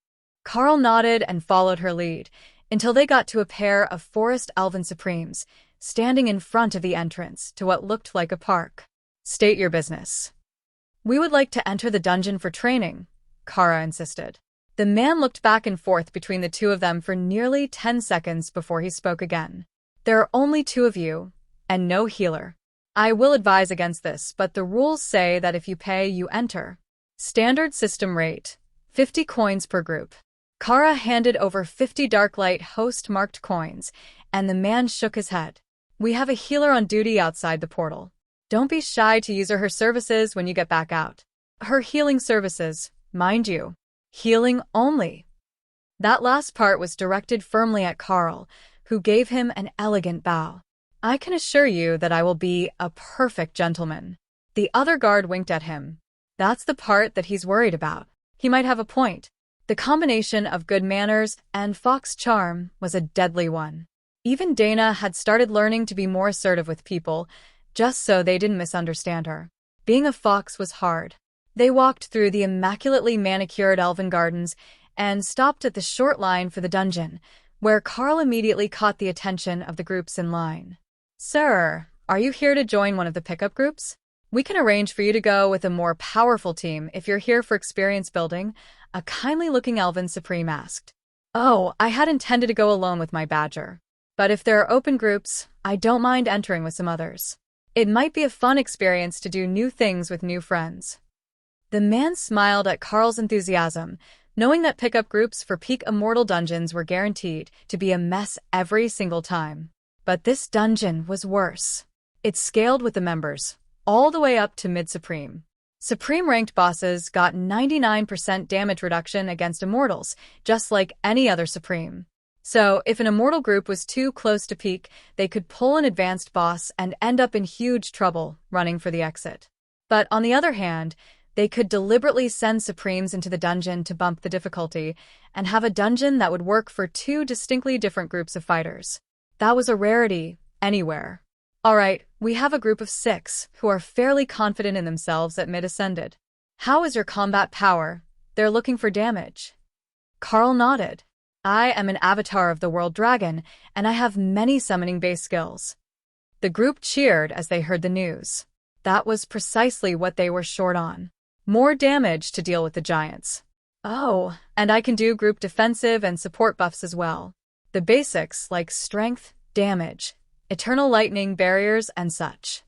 Carl nodded and followed her lead, until they got to a pair of Forest Elven Supremes, standing in front of the entrance to what looked like a park. State your business. We would like to enter the dungeon for training, Kara insisted. The man looked back and forth between the two of them for nearly 10 seconds before he spoke again. There are only 2 of you, and no healer. I will advise against this, but the rules say that if you pay, you enter. Standard system rate, 50 coins per group. Kara handed over 50 Darklight Host-marked coins, and the man shook his head. We have a healer on duty outside the portal. Don't be shy to use her services when you get back out. Her healing services, mind you. Healing only. That last part was directed firmly at Carl, who gave him an elegant bow. I can assure you that I will be a perfect gentleman. The other guard winked at him. That's the part that he's worried about. He might have a point. The combination of good manners and fox charm was a deadly one. Even Dana had started learning to be more assertive with people, just so they didn't misunderstand her. Being a fox was hard. They walked through the immaculately manicured elven gardens and stopped at the short line for the dungeon, where Carl immediately caught the attention of the groups in line. Sir, are you here to join one of the pickup groups? We can arrange for you to go with a more powerful team if you're here for experience building, a kindly-looking elven supreme asked. Oh, I had intended to go alone with my badger. But if there are open groups, I don't mind entering with some others. It might be a fun experience to do new things with new friends. The man smiled at Carl's enthusiasm, knowing that pickup groups for peak immortal dungeons were guaranteed to be a mess every single time. But this dungeon was worse. It scaled with the members, all the way up to mid-supreme. Supreme-ranked bosses got 99% damage reduction against immortals, just like any other supreme. So, if an immortal group was too close to peak, they could pull an advanced boss and end up in huge trouble running for the exit. But on the other hand, they could deliberately send Supremes into the dungeon to bump the difficulty and have a dungeon that would work for 2 distinctly different groups of fighters. That was a rarity anywhere. Alright, we have a group of 6 who are fairly confident in themselves at mid-ascended. How is your combat power? They're looking for damage. Carl nodded. I am an avatar of the World Dragon, and I have many summoning-based skills. The group cheered as they heard the news. That was precisely what they were short on. More damage to deal with the giants. Oh, and I can do group defensive and support buffs as well. The basics like strength, damage, eternal lightning barriers, and such.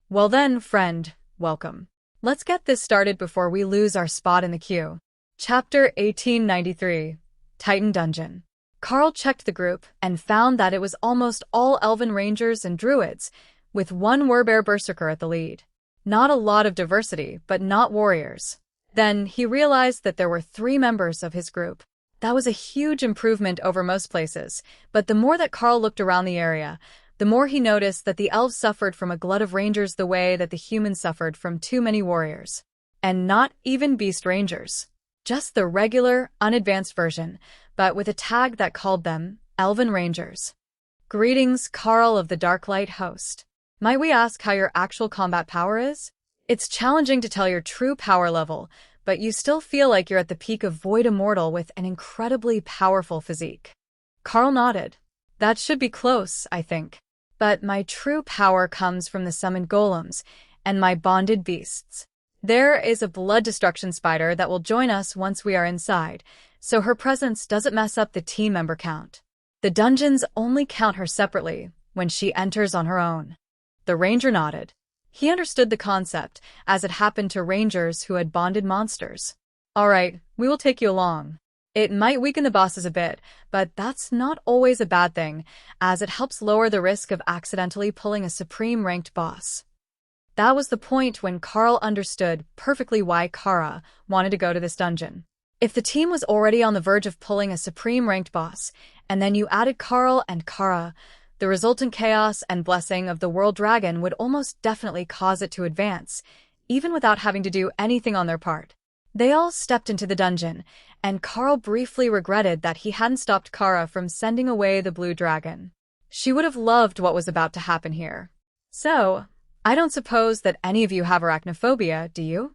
Well then, friend, welcome. Let's get this started before we lose our spot in the queue. Chapter 1893. Titan Dungeon. Carl checked the group and found that it was almost all elven rangers and druids, with one Werbear berserker at the lead. Not a lot of diversity, but not warriors. Then he realized that there were 3 members of his group. That was a huge improvement over most places, but the more that Carl looked around the area, the more he noticed that the elves suffered from a glut of rangers the way that the humans suffered from too many warriors. And not even beast rangers. Just the regular, unadvanced version, but with a tag that called them Elven Rangers. Greetings, Carl of the Darklight host. Might we ask how your actual combat power is? It's challenging to tell your true power level, but you still feel like you're at the peak of Void Immortal with an incredibly powerful physique. Carl nodded. That should be close, I think. But my true power comes from the summoned golems and my bonded beasts. There is a blood destruction spider that will join us once we are inside, so her presence doesn't mess up the team member count. The dungeons only count her separately when she enters on her own. The ranger nodded. He understood the concept, as it happened to rangers who had bonded monsters. All right, we will take you along. It might weaken the bosses a bit, but that's not always a bad thing, as it helps lower the risk of accidentally pulling a supreme-ranked boss. That was the point when Carl understood perfectly why Kara wanted to go to this dungeon. If the team was already on the verge of pulling a supreme-ranked boss, and then you added Carl and Kara, the resultant chaos and blessing of the World Dragon would almost definitely cause it to advance, even without having to do anything on their part. They all stepped into the dungeon, and Carl briefly regretted that he hadn't stopped Kara from sending away the blue dragon. She would have loved what was about to happen here. So, I don't suppose that any of you have arachnophobia, do you?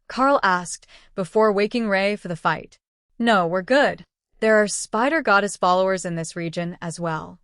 Carl asked, before waking Ray for the fight. No, we're good. There are spider goddess followers in this region as well.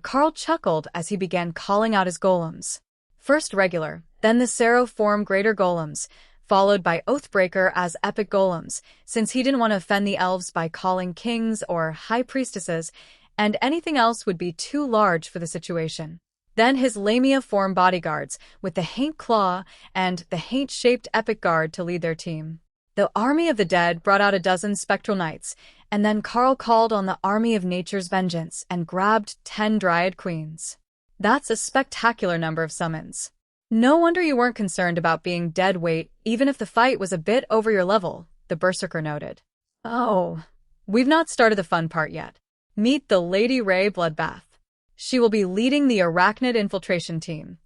Carl chuckled as he began calling out his golems. First regular, then the Sero-form greater golems, followed by Oathbreaker as epic golems, since he didn't want to offend the elves by calling kings or high priestesses, and anything else would be too large for the situation. Then his Lamia-form bodyguards, with the Haint Claw and the Haint-shaped epic guard to lead their team. The Army of the Dead brought out a dozen spectral knights, and then Carl called on the Army of Nature's Vengeance and grabbed 10 Dryad Queens. That's a spectacular number of summons. No wonder you weren't concerned about being dead weight, even if the fight was a bit over your level, the Berserker noted. Oh, we've not started the fun part yet. Meet the Lady Ray Bloodbath. She will be leading the Arachnid infiltration team.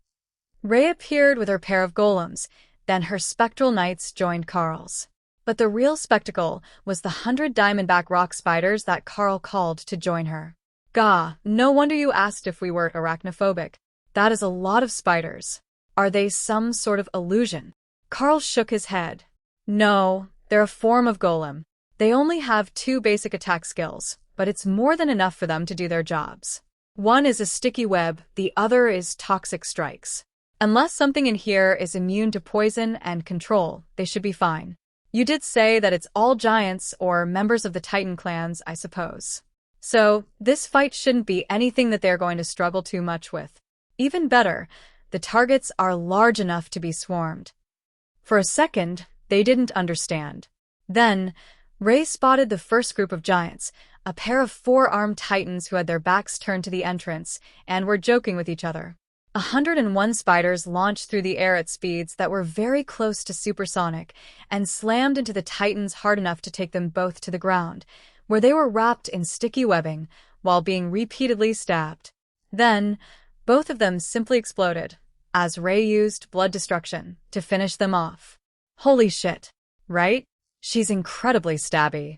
Ray appeared with her pair of golems, then her spectral knights joined Carl's. But the real spectacle was the 100 diamondback rock spiders that Carl called to join her. Gah, no wonder you asked if we were arachnophobic. That is a lot of spiders. Are they some sort of illusion? Carl shook his head. No, they're a form of golem. They only have 2 basic attack skills, but it's more than enough for them to do their jobs. One is a sticky web, the other is toxic strikes. Unless something in here is immune to poison and control, they should be fine. You did say that it's all giants or members of the Titan clans, I suppose. So, this fight shouldn't be anything that they're going to struggle too much with. Even better, the targets are large enough to be swarmed. For a second, they didn't understand. Then, Ray spotted the first group of giants, a pair of 4-armed titans who had their backs turned to the entrance and were joking with each other. 101 spiders launched through the air at speeds that were very close to supersonic and slammed into the titans hard enough to take them both to the ground, where they were wrapped in sticky webbing while being repeatedly stabbed. Then, both of them simply exploded, as Ray used blood destruction to finish them off. Holy shit, right? She's incredibly stabby.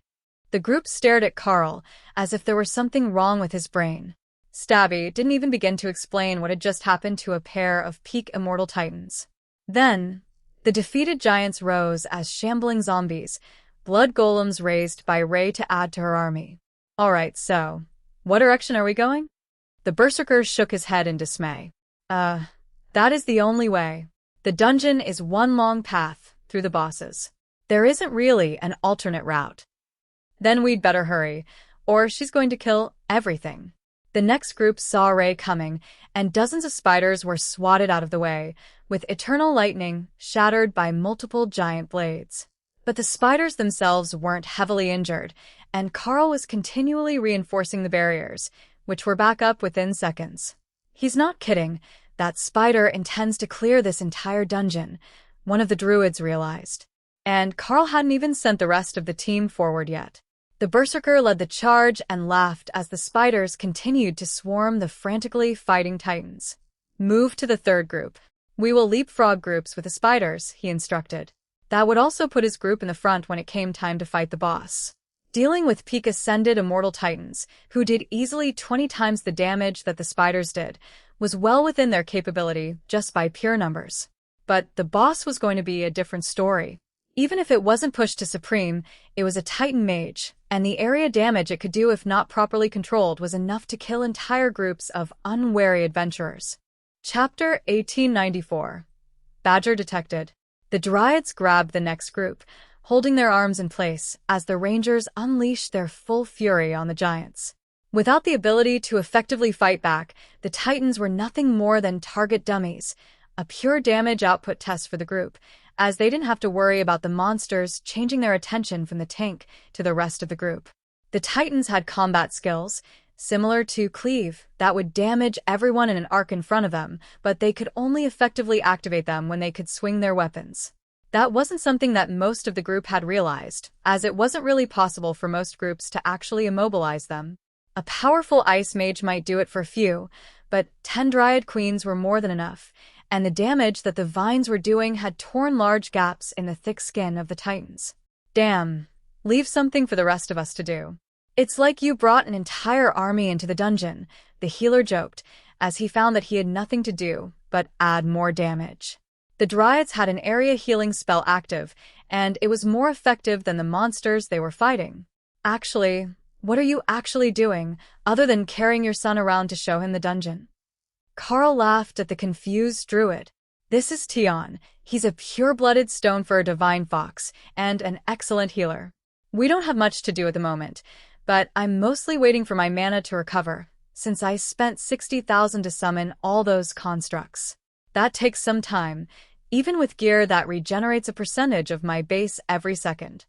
The group stared at Carl as if there were something wrong with his brain. Stabby didn't even begin to explain what had just happened to a pair of peak immortal titans. Then, the defeated giants rose as shambling zombies, blood golems raised by Ray to add to her army. Alright, so, what direction are we going? The Berserker shook his head in dismay. That is the only way. The dungeon is one long path through the bosses. There isn't really an alternate route. Then we'd better hurry, or she's going to kill everything. The next group saw Ray coming, and dozens of spiders were swatted out of the way, with eternal lightning shattered by multiple giant blades. But the spiders themselves weren't heavily injured, and Carl was continually reinforcing the barriers, which were back up within seconds. He's not kidding. That spider intends to clear this entire dungeon, one of the druids realized. And Carl hadn't even sent the rest of the team forward yet. The Berserker led the charge and laughed as the spiders continued to swarm the frantically fighting titans. Move to the third group. We will leapfrog groups with the spiders, he instructed. That would also put his group in the front when it came time to fight the boss. Dealing with peak ascended immortal titans, who did easily 20 times the damage that the spiders did, was well within their capability just by pure numbers. But the boss was going to be a different story. Even if it wasn't pushed to supreme, it was a titan mage, and the area damage it could do if not properly controlled was enough to kill entire groups of unwary adventurers. Chapter 1894. Badger detected. The Dryads grabbed the next group, holding their arms in place as the Rangers unleashed their full fury on the giants. Without the ability to effectively fight back, the Titans were nothing more than target dummies, a pure damage output test for the group, as they didn't have to worry about the monsters changing their attention from the tank to the rest of the group. The Titans had combat skills, similar to Cleave, that would damage everyone in an arc in front of them, but they could only effectively activate them when they could swing their weapons. That wasn't something that most of the group had realized, as it wasn't really possible for most groups to actually immobilize them. A powerful ice mage might do it for a few, but 10 Dryad queens were more than enough, and the damage that the vines were doing had torn large gaps in the thick skin of the Titans. Damn. Leave something for the rest of us to do. It's like you brought an entire army into the dungeon, the healer joked, as he found that he had nothing to do but add more damage. The Dryads had an area healing spell active, and it was more effective than the monsters they were fighting. Actually, what are you actually doing, other than carrying your son around to show him the dungeon? Carl laughed at the confused druid. This is Tion. He's a pure-blooded Stonefur divine fox, and an excellent healer. We don't have much to do at the moment, but I'm mostly waiting for my mana to recover, since I spent 60,000 to summon all those constructs. That takes some time, even with gear that regenerates a percentage of my base every second.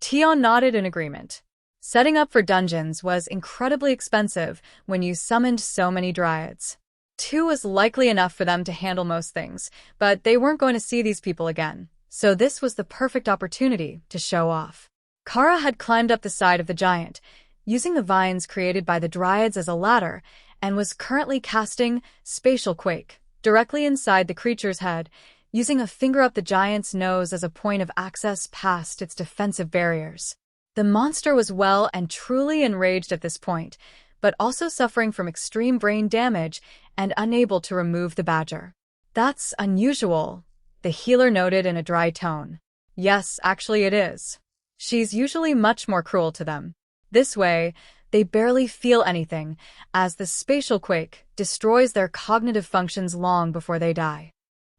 Tion nodded in agreement. Setting up for dungeons was incredibly expensive when you summoned so many Dryads. 2 was likely enough for them to handle most things, but they weren't going to see these people again, so this was the perfect opportunity to show off. Kara had climbed up the side of the giant, using the vines created by the Dryads as a ladder, and was currently casting Spatial Quake directly inside the creature's head, using a finger up the giant's nose as a point of access past its defensive barriers. The monster was well and truly enraged at this point, but also suffering from extreme brain damage and unable to remove the badger. That's unusual, the healer noted in a dry tone. Yes, actually it is. She's usually much more cruel to them. This way, they barely feel anything, as the spatial quake destroys their cognitive functions long before they die.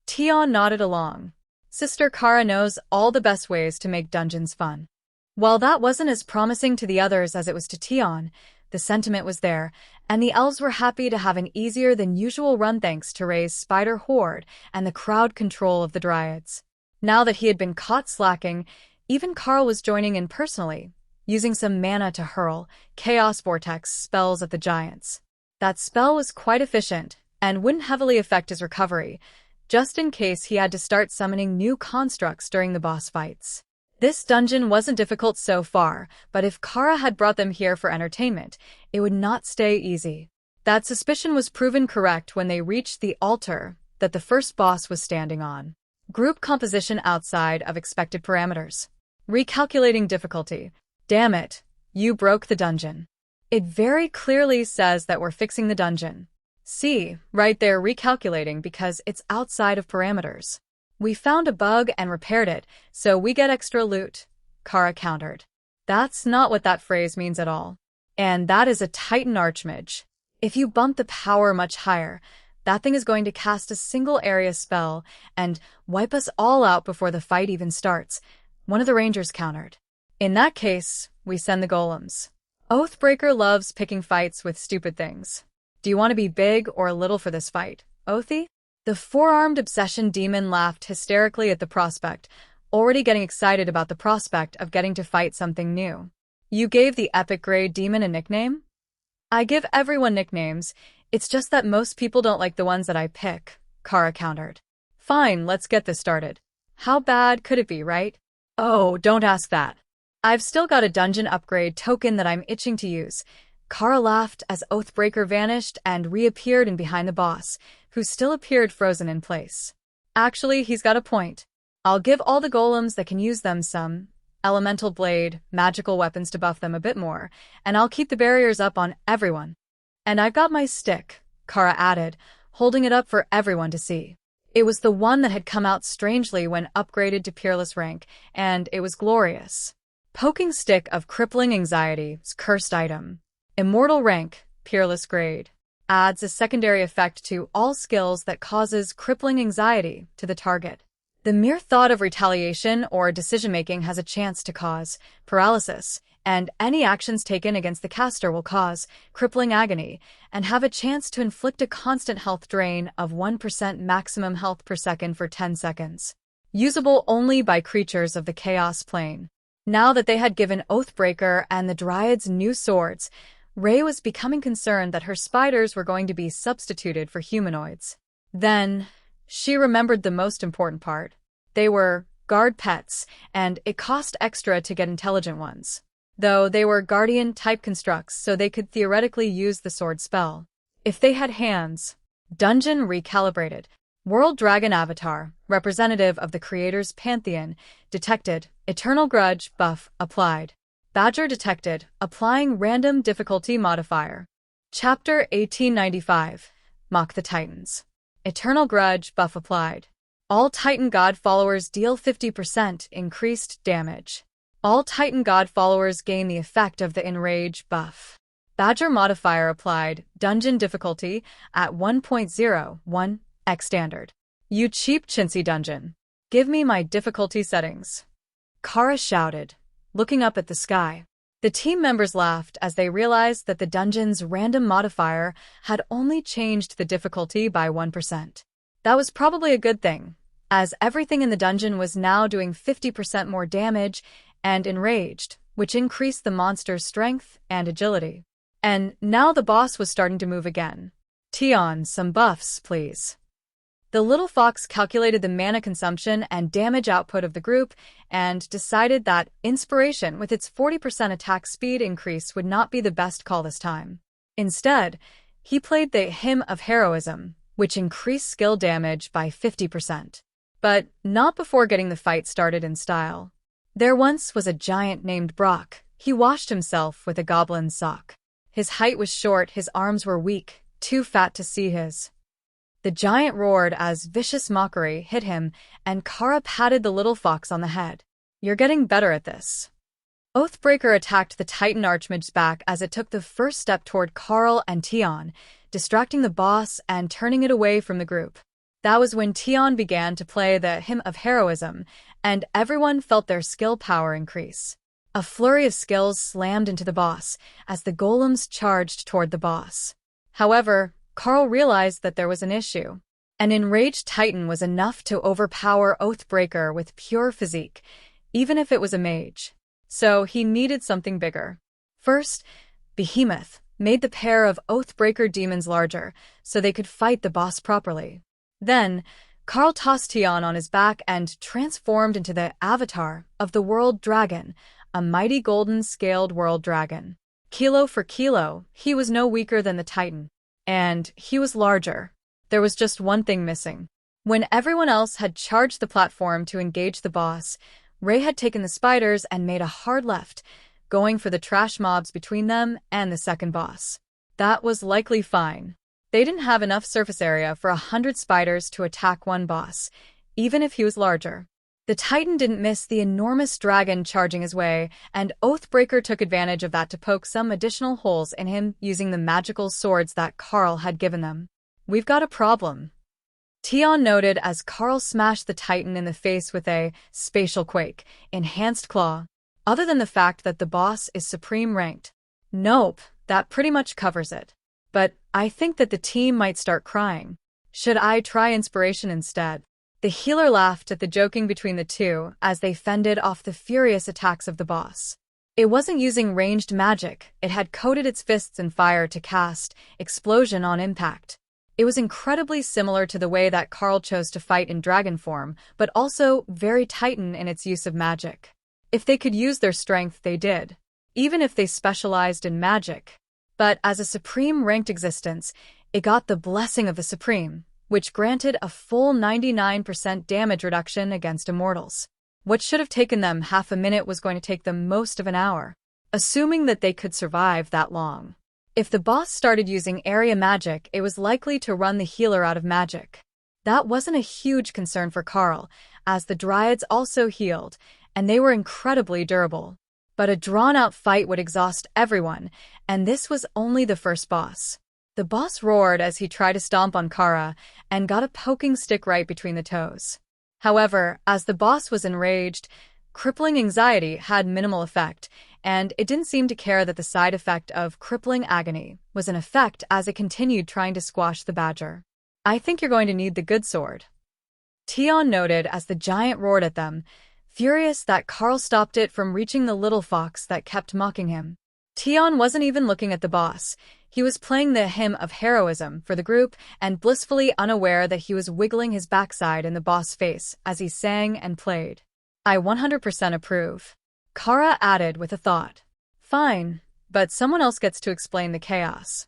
Tion nodded along. Sister Kara knows all the best ways to make dungeons fun. While that wasn't as promising to the others as it was to Tion, the sentiment was there, and the elves were happy to have an easier than usual run thanks to Ray's spider horde and the crowd control of the Dryads. Now that he had been caught slacking, even Carl was joining in personally, using some mana to hurl Chaos Vortex spells at the giants. That spell was quite efficient, and wouldn't heavily affect his recovery, just in case he had to start summoning new constructs during the boss fights. This dungeon wasn't difficult so far, but if Kara had brought them here for entertainment, it would not stay easy. That suspicion was proven correct when they reached the altar that the first boss was standing on. Group composition outside of expected parameters. Recalculating difficulty. Damn it, you broke the dungeon. It very clearly says that we're fixing the dungeon. See, right there recalculating because it's outside of parameters. We found a bug and repaired it, so we get extra loot, Kara countered. That's not what that phrase means at all. And that is a Titan Archmage. If you bump the power much higher, that thing is going to cast a single area spell and wipe us all out before the fight even starts, one of the Rangers countered. In that case, we send the golems. Oathbreaker loves picking fights with stupid things. Do you want to be big or little for this fight, Oathie? The four-armed obsession demon laughed hysterically at the prospect, already getting excited about the prospect of getting to fight something new. You gave the epic gray demon a nickname? I give everyone nicknames, it's just that most people don't like the ones that I pick, Kara countered. Fine, let's get this started. How bad could it be, right? Oh, don't ask that. I've still got a dungeon upgrade token that I'm itching to use. Kara laughed as Oathbreaker vanished and reappeared in behind the boss, who still appeared frozen in place. Actually, he's got a point. I'll give all the golems that can use them some elemental blade, magical weapons to buff them a bit more, and I'll keep the barriers up on everyone. And I've got my stick, Kara added, holding it up for everyone to see. It was the one that had come out strangely when upgraded to Peerless rank, and it was glorious. Poking stick of crippling anxiety's cursed item. Immortal rank, Peerless grade. Adds a secondary effect to all skills that causes crippling anxiety to the target. The mere thought of retaliation or decision-making has a chance to cause paralysis, and any actions taken against the caster will cause crippling agony and have a chance to inflict a constant health drain of 1% maximum health per second for 10 seconds. Usable only by creatures of the Chaos Plane. Now that they had given Oathbreaker and the Dryads new swords, Rei was becoming concerned that her spiders were going to be substituted for humanoids. Then, she remembered the most important part. They were guard pets, and it cost extra to get intelligent ones. Though they were guardian-type constructs, so they could theoretically use the sword spell. If they had hands. Dungeon recalibrated. World Dragon Avatar, representative of the creator's pantheon, detected. Eternal Grudge buff applied. Badger detected, applying random difficulty modifier. Chapter 1895. Mock the Titans. Eternal Grudge buff applied. All Titan God followers deal 50% increased damage. All Titan God followers gain the effect of the Enrage buff. Badger modifier applied, dungeon difficulty at 1.01 x standard. You cheap chintzy dungeon. Give me my difficulty settings. Kara shouted, looking up at the sky. The team members laughed as they realized that the dungeon's random modifier had only changed the difficulty by 1%. That was probably a good thing, as everything in the dungeon was now doing 50% more damage and enraged, which increased the monster's strength and agility. And now the boss was starting to move again. Tion, some buffs, please. The little fox calculated the mana consumption and damage output of the group and decided that Inspiration with its 40% attack speed increase would not be the best call this time. Instead, he played the Hymn of Heroism, which increased skill damage by 50%. But not before getting the fight started in style. There once was a giant named Brock. He washed himself with a goblin's sock. His height was short, his arms were weak, too fat to see his. The giant roared as vicious mockery hit him, and Kara patted the little fox on the head. You're getting better at this. Oathbreaker attacked the Titan Archmage's back as it took the first step toward Karl and Tion, distracting the boss and turning it away from the group. That was when Tion began to play the Hymn of Heroism, and everyone felt their skill power increase. A flurry of skills slammed into the boss as the golems charged toward the boss. However, Karl realized that there was an issue. An enraged Titan was enough to overpower Oathbreaker with pure physique, even if it was a mage. So he needed something bigger. First, Behemoth made the pair of Oathbreaker demons larger so they could fight the boss properly. Then, Karl tossed Tion on his back and transformed into the avatar of the World Dragon, a mighty golden scaled world dragon. Kilo for kilo, he was no weaker than the Titan. And he was larger. There was just one thing missing. When everyone else had charged the platform to engage the boss, Rei had taken the spiders and made a hard left, going for the trash mobs between them and the second boss. That was likely fine. They didn't have enough surface area for 100 spiders to attack one boss, even if he was larger. The Titan didn't miss the enormous dragon charging his way, and Oathbreaker took advantage of that to poke some additional holes in him using the magical swords that Karl had given them. We've got a problem, Tion noted as Karl smashed the Titan in the face with a spatial quake, enhanced claw. Other than the fact that the boss is supreme ranked. Nope, that pretty much covers it. But I think that the team might start crying. Should I try Inspiration instead? The healer laughed at the joking between the two as they fended off the furious attacks of the boss. It wasn't using ranged magic, it had coated its fists in fire to cast Explosion on impact. It was incredibly similar to the way that Karl chose to fight in dragon form, but also very Titan in its use of magic. If they could use their strength, they did, even if they specialized in magic. But as a supreme ranked existence, it got the blessing of the Supreme, which granted a full 99% damage reduction against immortals. What should have taken them half a minute was going to take them most of an hour, assuming that they could survive that long. If the boss started using area magic, it was likely to run the healer out of magic. That wasn't a huge concern for Carl, as the Dryads also healed, and they were incredibly durable. But a drawn-out fight would exhaust everyone, and this was only the first boss. The boss roared as he tried to stomp on Kara, and got a poking stick right between the toes. However, as the boss was enraged, crippling anxiety had minimal effect, and it didn't seem to care that the side effect of crippling agony was in effect as it continued trying to squash the badger. "I think you're going to need the good sword," Tion noted as the giant roared at them, furious that Carl stopped it from reaching the little fox that kept mocking him. Tion wasn't even looking at the boss. He was playing the hymn of heroism for the group and blissfully unaware that he was wiggling his backside in the boss' face as he sang and played. "I 100% approve," Kara added with a thought. "Fine, but someone else gets to explain the chaos."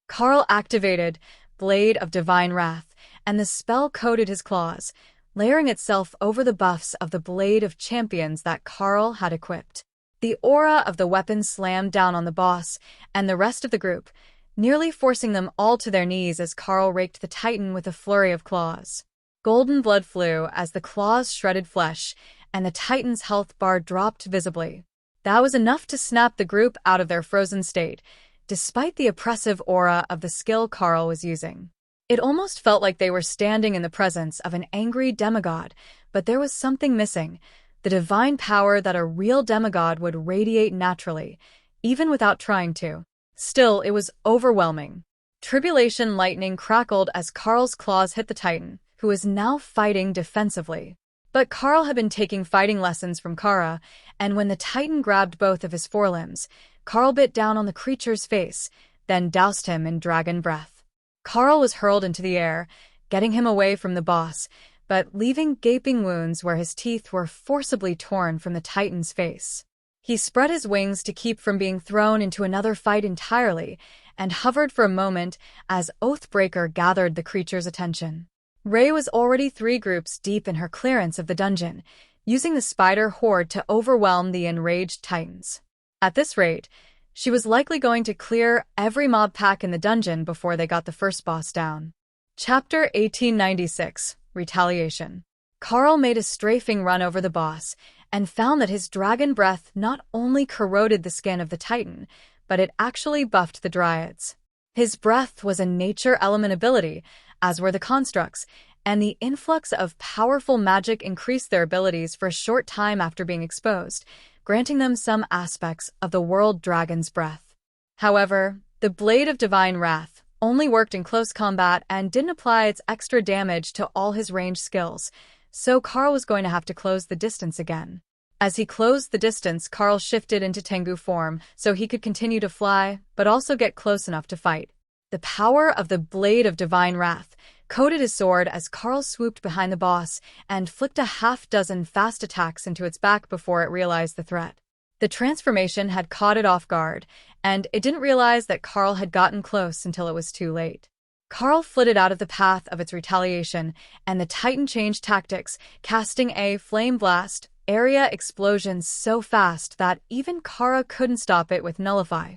Carl activated Blade of Divine Wrath, and the spell coated his claws, layering itself over the buffs of the Blade of Champions that Carl had equipped. The aura of the weapon slammed down on the boss and the rest of the group, nearly forcing them all to their knees as Carl raked the Titan with a flurry of claws. Golden blood flew as the claws shredded flesh, and the Titan's health bar dropped visibly. That was enough to snap the group out of their frozen state, despite the oppressive aura of the skill Carl was using. It almost felt like they were standing in the presence of an angry demigod, but there was something missing, the divine power that a real demigod would radiate naturally, even without trying to. Still, it was overwhelming. Tribulation lightning crackled as Carl's claws hit the Titan, who was now fighting defensively. But Carl had been taking fighting lessons from Kara, and when the Titan grabbed both of his forelimbs, Carl bit down on the creature's face, then doused him in dragon breath. Carl was hurled into the air, getting him away from the boss, but leaving gaping wounds where his teeth were forcibly torn from the Titan's face. He spread his wings to keep from being thrown into another fight entirely, and hovered for a moment as Oathbreaker gathered the creature's attention. Ray was already 3 groups deep in her clearance of the dungeon, using the spider horde to overwhelm the enraged Titans. At this rate, she was likely going to clear every mob pack in the dungeon before they got the first boss down. Chapter 1896, Retaliation. Carl made a strafing run over the boss, and found that his dragon breath not only corroded the skin of the Titan, but it actually buffed the Dryads. His breath was a nature element ability, as were the constructs, and the influx of powerful magic increased their abilities for a short time after being exposed, granting them some aspects of the world dragon's breath. However, the Blade of Divine Wrath only worked in close combat and didn't apply its extra damage to all his ranged skills, so Carl was going to have to close the distance again. As he closed the distance, Carl shifted into Tengu form so he could continue to fly, but also get close enough to fight. The power of the Blade of Divine Wrath coated his sword as Carl swooped behind the boss and flicked a half-dozen fast attacks into its back before it realized the threat. The transformation had caught it off guard, and it didn't realize that Carl had gotten close until it was too late. Carl flitted out of the path of its retaliation, and the Titan changed tactics, casting a flame blast area explosion so fast that even Kara couldn't stop it with Nullify.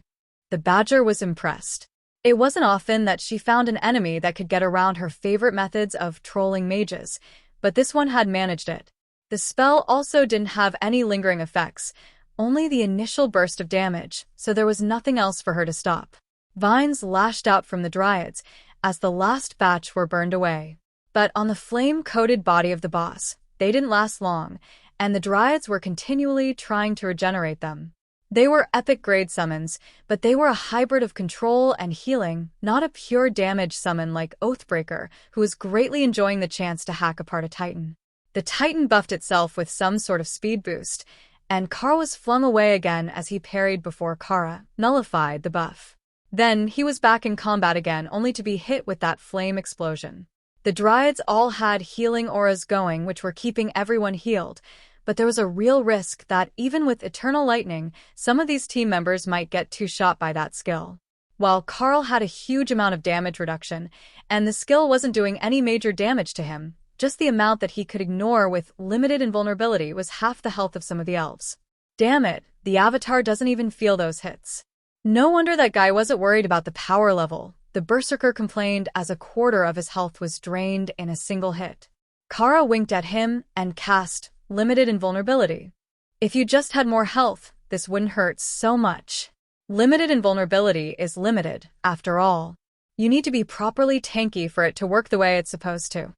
The Badger was impressed. It wasn't often that she found an enemy that could get around her favorite methods of trolling mages, but this one had managed it. The spell also didn't have any lingering effects, only the initial burst of damage, so there was nothing else for her to stop. Vines lashed out from the Dryads as the last batch were burned away. But on the flame-coated body of the boss, they didn't last long, and the Dryads were continually trying to regenerate them. They were epic-grade summons, but they were a hybrid of control and healing, not a pure damage summon like Oathbreaker, who was greatly enjoying the chance to hack apart a Titan. The Titan buffed itself with some sort of speed boost, and Carl was flung away again as he parried before Kara nullified the buff. Then he was back in combat again, only to be hit with that flame explosion. The Dryads all had healing auras going, which were keeping everyone healed, but there was a real risk that even with Eternal Lightning, some of these team members might get two-shot by that skill. While Carl had a huge amount of damage reduction, and the skill wasn't doing any major damage to him, Just the amount that he could ignore with limited invulnerability was half the health of some of the elves. Damn it, the Avatar doesn't even feel those hits. No wonder that guy wasn't worried about the power level, the Berserker complained as a quarter of his health was drained in a single hit. Kara winked at him and cast limited invulnerability. If you just had more health, this wouldn't hurt so much. Limited invulnerability is limited, after all. You need to be properly tanky for it to work the way it's supposed to.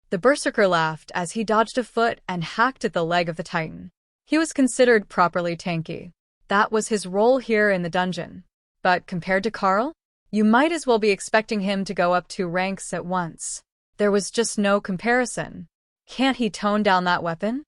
The Berserker laughed as he dodged a foot and hacked at the leg of the Titan. He was considered properly tanky. That was his role here in the dungeon. But compared to Karl, you might as well be expecting him to go up 2 ranks at once. There was just no comparison. Can't he tone down that weapon?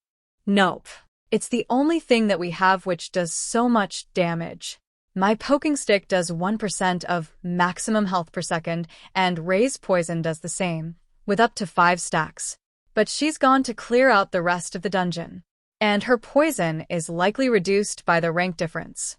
Nope. It's the only thing that we have which does so much damage. My poking stick does 1% of maximum health per second, and Ray's poison does the same, with up to 5 stacks. But she's gone to clear out the rest of the dungeon. And her poison is likely reduced by the rank difference.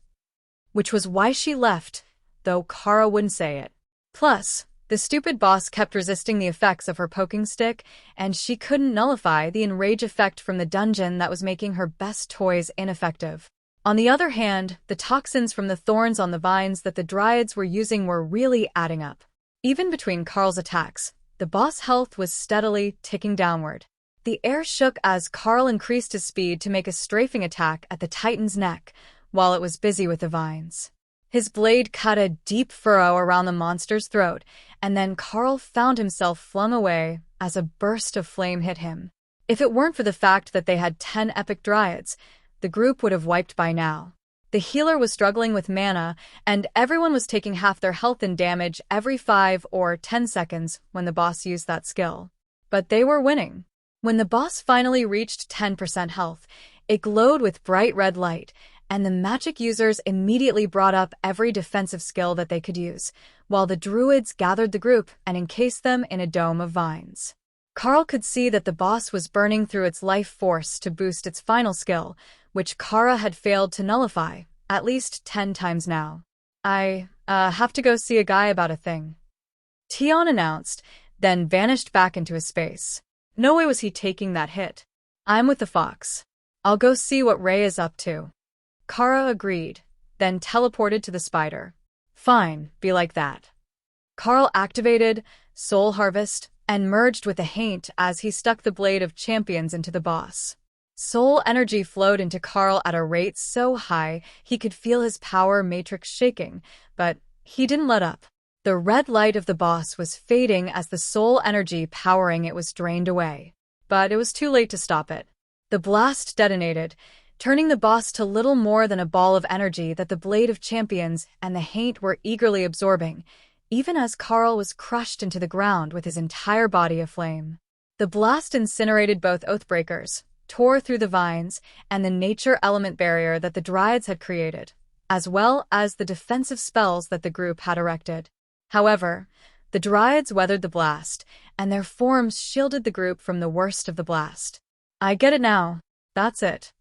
Which was why she left, though Kara wouldn't say it. Plus, the stupid boss kept resisting the effects of her poking stick, and she couldn't nullify the enrage effect from the dungeon that was making her best toys ineffective. On the other hand, the toxins from the thorns on the vines that the Dryads were using were really adding up. Even between Karl's attacks, the boss' health was steadily ticking downward. The air shook as Karl increased his speed to make a strafing attack at the Titan's neck, while it was busy with the vines. His blade cut a deep furrow around the monster's throat, and then Karl found himself flung away as a burst of flame hit him. If it weren't for the fact that they had 10 epic Dryads, the group would have wiped by now. The healer was struggling with mana, and everyone was taking half their health and damage every 5 or 10 seconds when the boss used that skill. But they were winning. When the boss finally reached 10% health, it glowed with bright red light, and the magic users immediately brought up every defensive skill that they could use, while the druids gathered the group and encased them in a dome of vines. Karl could see that the boss was burning through its life force to boost its final skill, which Kara had failed to nullify, at least 10 times now. I have to go see a guy about a thing. Tion announced, then vanished back into his space. No way was he taking that hit. I'm with the fox. I'll go see what Ray is up to. Kara agreed, then teleported to the spider. Fine, be like that. Karl activated Soul Harvest and merged with a Haint as he stuck the Blade of Champions into the boss. Soul energy flowed into Karl at a rate so high he could feel his power matrix shaking, but he didn't let up. The red light of the boss was fading as the soul energy powering it was drained away. But it was too late to stop it. The blast detonated, turning the boss to little more than a ball of energy that the Blade of Champions and the Haint were eagerly absorbing, even as Karl was crushed into the ground with his entire body aflame. The blast incinerated both Oathbreakers, tore through the vines, and the nature element barrier that the Dryads had created, as well as the defensive spells that the group had erected. However, the Dryads weathered the blast, and their forms shielded the group from the worst of the blast. I get it now. That's it.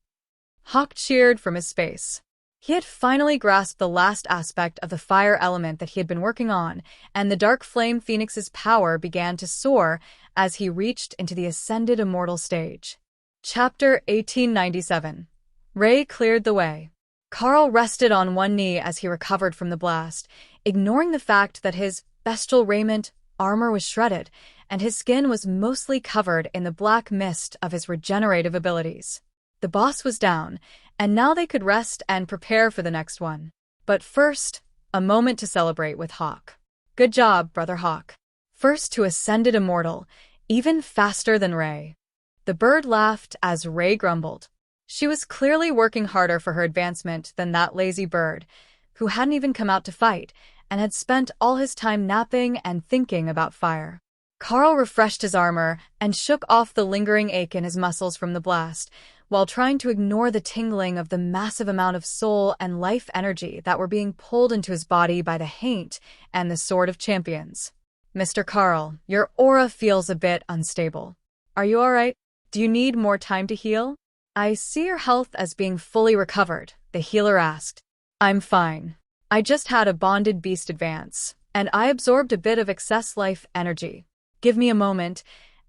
Hawk cheered from his space. He had finally grasped the last aspect of the fire element that he had been working on, and the Dark Flame Phoenix's power began to soar as he reached into the Ascended Immortal stage. Chapter 1897. Ray cleared the way. Karl rested on one knee as he recovered from the blast, ignoring the fact that his bestial raiment armor was shredded, and his skin was mostly covered in the black mist of his regenerative abilities. The boss was down, and now they could rest and prepare for the next one. But first, a moment to celebrate with Hawk. Good job, Brother Hawk. First to Ascended Immortal, even faster than Ray. The bird laughed as Ray grumbled. She was clearly working harder for her advancement than that lazy bird, who hadn't even come out to fight, and had spent all his time napping and thinking about fire. Karl refreshed his armor and shook off the lingering ache in his muscles from the blast, while trying to ignore the tingling of the massive amount of soul and life energy that were being pulled into his body by the Haint and the Sword of Champions. Mr. Karl, your aura feels a bit unstable. Are you all right? Do you need more time to heal? I see your health as being fully recovered, the healer asked. I'm fine. I just had a bonded beast advance, and I absorbed a bit of excess life energy. Give me a moment,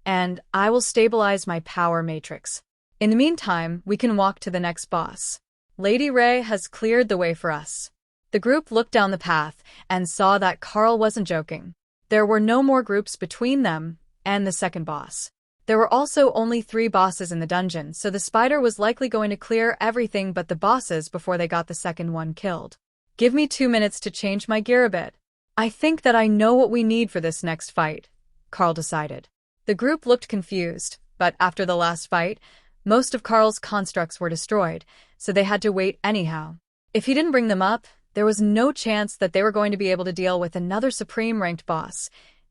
and I will stabilize my power matrix. In the meantime, we can walk to the next boss. Lady Ray has cleared the way for us. The group looked down the path and saw that Carl wasn't joking. There were no more groups between them and the second boss. There were also only 3 bosses in the dungeon, so the spider was likely going to clear everything but the bosses before they got the second one killed. Give me 2 minutes to change my gear a bit. I think that I know what we need for this next fight, Carl decided. The group looked confused, but after the last fight, most of Carl's constructs were destroyed, so they had to wait anyhow. If he didn't bring them up, there was no chance that they were going to be able to deal with another supreme-ranked boss,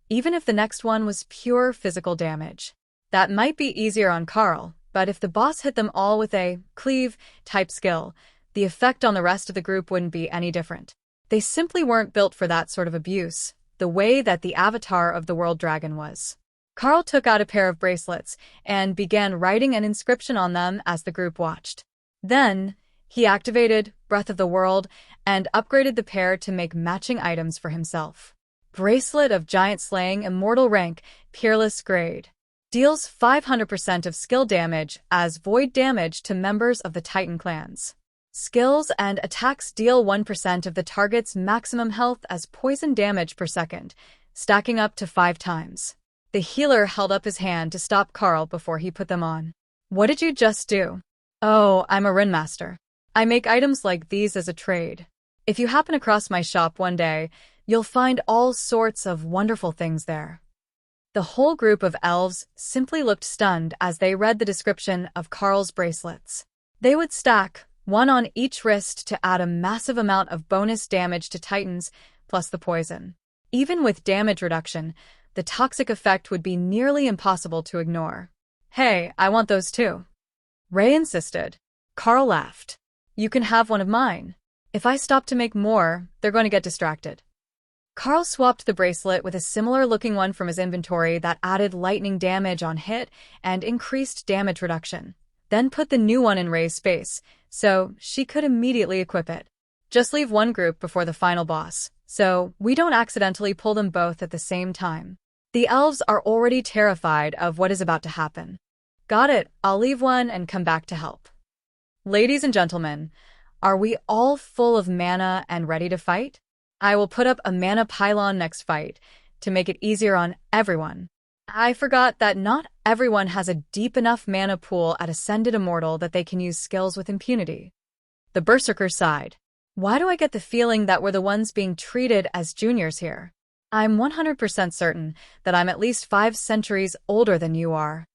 even if the next one was pure physical damage. That might be easier on Carl, but if the boss hit them all with a cleave-type skill, the effect on the rest of the group wouldn't be any different. They simply weren't built for that sort of abuse, the way that the avatar of the World Dragon was. Carl took out a pair of bracelets and began writing an inscription on them as the group watched. Then, he activated Breath of the World and upgraded the pair to make matching items for himself. Bracelet of Giant Slaying Immortal Rank, Peerless Grade. Deals 500% of skill damage as void damage to members of the Titan clans. Skills and attacks deal 1% of the target's maximum health as poison damage per second, stacking up to 5 times. The healer held up his hand to stop Carl before he put them on. What did you just do? Oh, I'm a Rin Master. I make items like these as a trade. If you happen across my shop one day, you'll find all sorts of wonderful things there. The whole group of elves simply looked stunned as they read the description of Carl's bracelets. They would stack, one on each wrist to add a massive amount of bonus damage to Titans, plus the poison. Even with damage reduction, the toxic effect would be nearly impossible to ignore. Hey, I want those too. Ray insisted. Carl laughed. You can have one of mine. If I stop to make more, they're going to get distracted. Carl swapped the bracelet with a similar-looking one from his inventory that added lightning damage on hit and increased damage reduction. Then put the new one in Ray's space, so she could immediately equip it. Just leave one group before the final boss, so we don't accidentally pull them both at the same time. The elves are already terrified of what is about to happen. Got it, I'll leave one and come back to help. Ladies and gentlemen, are we all full of mana and ready to fight? I will put up a mana pylon next fight to make it easier on everyone. I forgot that not everyone has a deep enough mana pool at Ascended Immortal that they can use skills with impunity. The Berserker sighed. Why do I get the feeling that we're the ones being treated as juniors here? I'm 100% certain that I'm at least 5 centuries older than you are.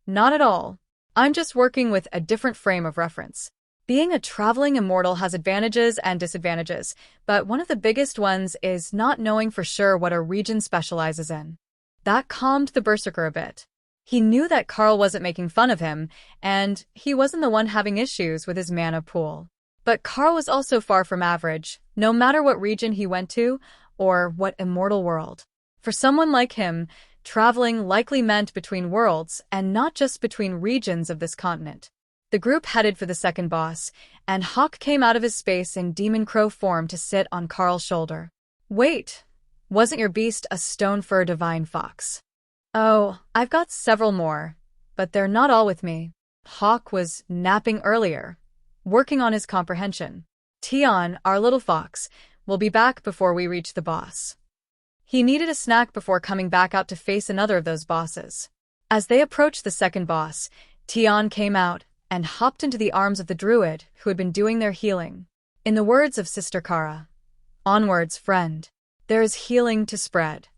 Not at all. I'm just working with a different frame of reference. Being a traveling immortal has advantages and disadvantages, but one of the biggest ones is not knowing for sure what a region specializes in. That calmed the Berserker a bit. He knew that Carl wasn't making fun of him, and he wasn't the one having issues with his mana pool. But Carl was also far from average, no matter what region he went to, or what immortal world. For someone like him, traveling likely meant between worlds, and not just between regions of this continent. The group headed for the second boss, and Hawk came out of his space in Demon Crow form to sit on Carl's shoulder. Wait, wasn't your beast a stone fur divine fox? Oh, I've got several more, but they're not all with me. Hawk was napping earlier, working on his comprehension. Tion, our little fox, will be back before we reach the boss. He needed a snack before coming back out to face another of those bosses. As they approached the second boss, Tion came out and hopped into the arms of the druid who had been doing their healing. In the words of Sister Kara, "Onwards, friend. There is healing to spread."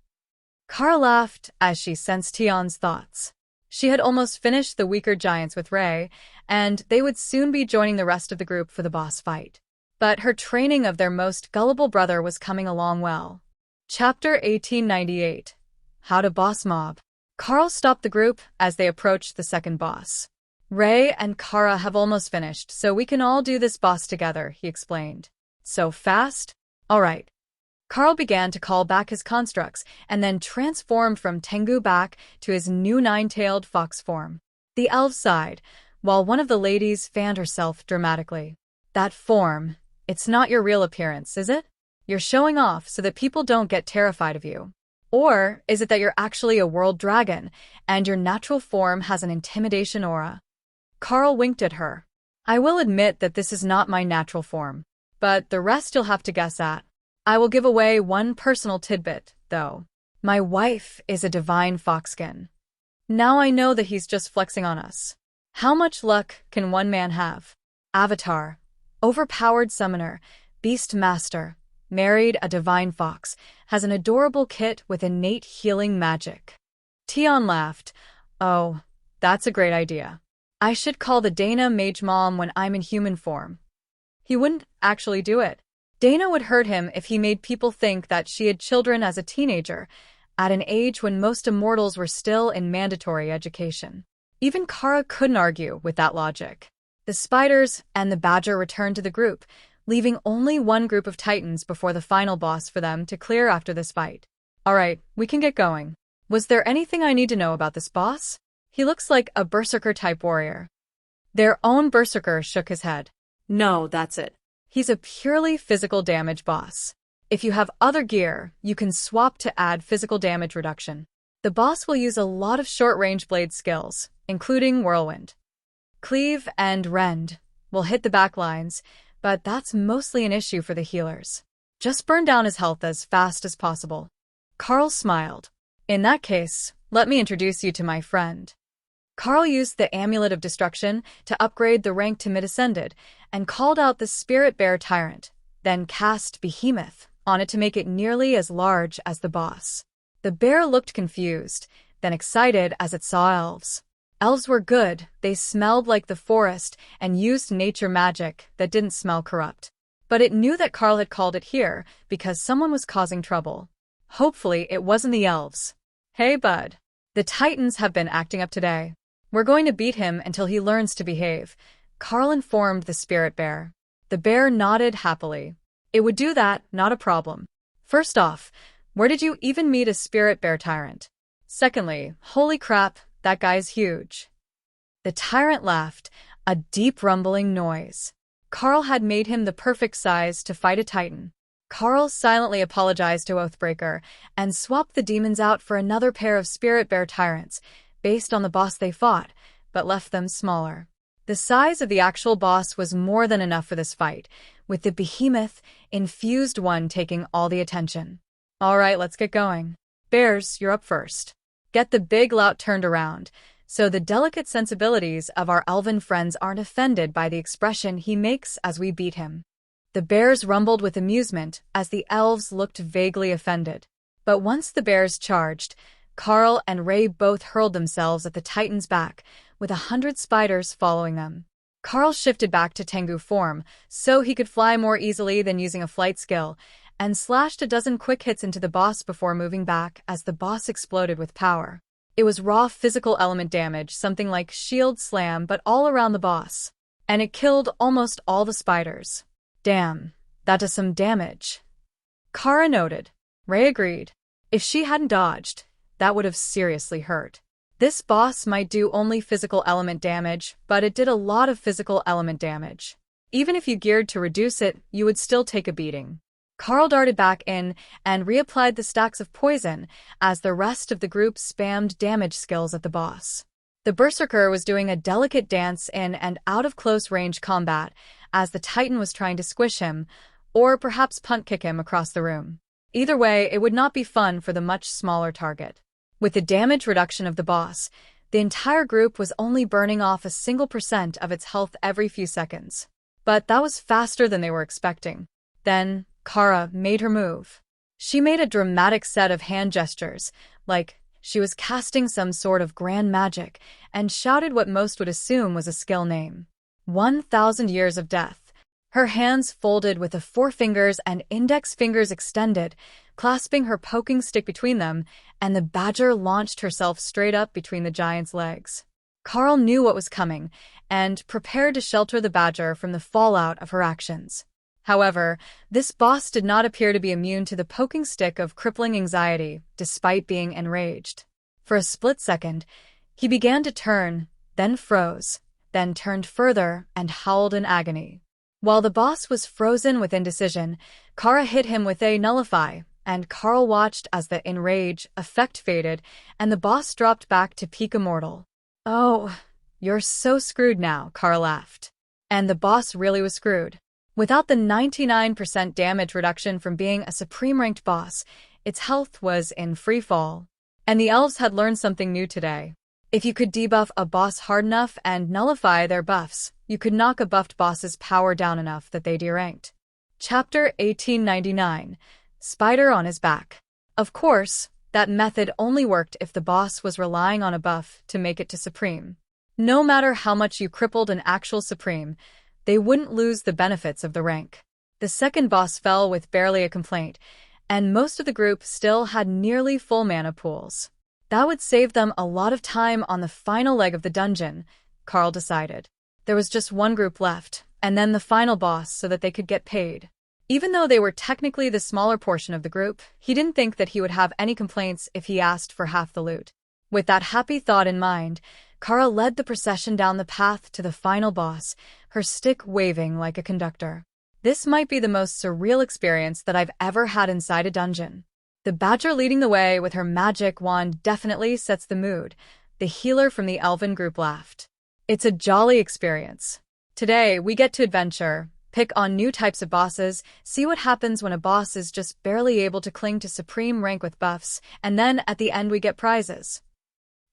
Kara laughed as she sensed Tion's thoughts. She had almost finished the weaker giants with Ray, and they would soon be joining the rest of the group for the boss fight. But her training of their most gullible brother was coming along well. Chapter 1898. How to Boss Mob. Carl stopped the group as they approached the second boss. Ray and Kara have almost finished, so we can all do this boss together, he explained. So fast? All right. Carl began to call back his constructs and then transformed from Tengu back to his new 9-tailed fox form. The elves sighed, while one of the ladies fanned herself dramatically. That form, it's not your real appearance, is it? You're showing off so that people don't get terrified of you. Or is it that you're actually a world dragon, and your natural form has an intimidation aura? Carl winked at her. I will admit that this is not my natural form, but the rest you'll have to guess at. I will give away one personal tidbit, though. My wife is a divine foxkin. Now I know that he's just flexing on us. How much luck can one man have? Avatar, overpowered summoner, beast master, married a divine fox, has an adorable kit with innate healing magic. Tion laughed. Oh, that's a great idea. I should call the Dana Mage Mom when I'm in human form. He wouldn't actually do it. Dana would hurt him if he made people think that she had children as a teenager, at an age when most immortals were still in mandatory education. Even Kara couldn't argue with that logic. The spiders and the badger returned to the group, leaving only one group of titans before the final boss for them to clear after this fight. Alright, we can get going. Was there anything I need to know about this boss? He looks like a berserker-type warrior. Their own berserker shook his head. No, that's it. He's a purely physical damage boss. If you have other gear, you can swap to add physical damage reduction. The boss will use a lot of short-range blade skills, including Whirlwind. Cleave and Rend will hit the back lines, but that's mostly an issue for the healers. Just burn down his health as fast as possible. Carl smiled. In that case, let me introduce you to my friend. Carl used the Amulet of Destruction to upgrade the rank to mid-ascended and called out the Spirit Bear Tyrant, then cast Behemoth on it to make it nearly as large as the boss. The bear looked confused, then excited as it saw elves. Elves were good, they smelled like the forest and used nature magic that didn't smell corrupt. But it knew that Carl had called it here because someone was causing trouble. Hopefully it wasn't the elves. Hey bud, the Titans have been acting up today. We're going to beat him until he learns to behave, Carl informed the spirit bear. The bear nodded happily. It would do that, not a problem. First off, where did you even meet a spirit bear tyrant? Secondly, holy crap, that guy's huge. The tyrant laughed, a deep rumbling noise. Carl had made him the perfect size to fight a titan. Carl silently apologized to Oathbreaker and swapped the demons out for another pair of spirit bear tyrants, based on the boss they fought, but left them smaller. The size of the actual boss was more than enough for this fight, with the behemoth, infused one taking all the attention. Alright, let's get going. Bears, you're up first. Get the big lout turned around, so the delicate sensibilities of our elven friends aren't offended by the expression he makes as we beat him. The bears rumbled with amusement as the elves looked vaguely offended. But once the bears charged, Carl and Ray both hurled themselves at the Titan's back, with 100 spiders following them. Carl shifted back to Tengu form, so he could fly more easily than using a flight skill, and slashed a dozen quick hits into the boss before moving back as the boss exploded with power. It was raw physical element damage, something like shield slam, but all around the boss. And it killed almost all the spiders. Damn, that does some damage. Kara noted. Ray agreed. If she hadn't dodged, that would have seriously hurt. This boss might do only physical element damage, but it did a lot of physical element damage. Even if you geared to reduce it, you would still take a beating. Carl darted back in and reapplied the stacks of poison as the rest of the group spammed damage skills at the boss. The Berserker was doing a delicate dance in and out of close range combat as the Titan was trying to squish him, or perhaps punt kick him across the room. Either way, it would not be fun for the much smaller target. With the damage reduction of the boss, the entire group was only burning off a single % of its health every few seconds. But that was faster than they were expecting. Then, Kara made her move. She made a dramatic set of hand gestures, like she was casting some sort of grand magic, and shouted what most would assume was a skill name. 1,000 Years of Death. Her hands folded with the forefingers and index fingers extended, clasping her poking stick between them, and the badger launched herself straight up between the giant's legs. Carl knew what was coming, and prepared to shelter the badger from the fallout of her actions. However, this boss did not appear to be immune to the poking stick of crippling anxiety, despite being enraged. For a split second, he began to turn, then froze, then turned further and howled in agony. While the boss was frozen with indecision, Kara hit him with a nullify, and Carl watched as the enrage effect faded and the boss dropped back to peak immortal. "Oh, you're so screwed now," Carl laughed. And the boss really was screwed. Without the 99% damage reduction from being a supreme-ranked boss, its health was in free fall. And the elves had learned something new today. If you could debuff a boss hard enough and nullify their buffs, you could knock a buffed boss's power down enough that they deranked. Chapter 1899. Spider on his back. Of course, that method only worked if the boss was relying on a buff to make it to Supreme. No matter how much you crippled an actual Supreme, they wouldn't lose the benefits of the rank. The second boss fell with barely a complaint, and most of the group still had nearly full mana pools. That would save them a lot of time on the final leg of the dungeon, Carl decided. There was just one group left, and then the final boss so that they could get paid. Even though they were technically the smaller portion of the group, he didn't think that he would have any complaints if he asked for half the loot. With that happy thought in mind, Carl led the procession down the path to the final boss, her stick waving like a conductor. This might be the most surreal experience that I've ever had inside a dungeon. The badger leading the way with her magic wand definitely sets the mood, the healer from the elven group laughed. It's a jolly experience. Today, we get to adventure, pick on new types of bosses, see what happens when a boss is just barely able to cling to supreme rank with buffs, and then at the end we get prizes.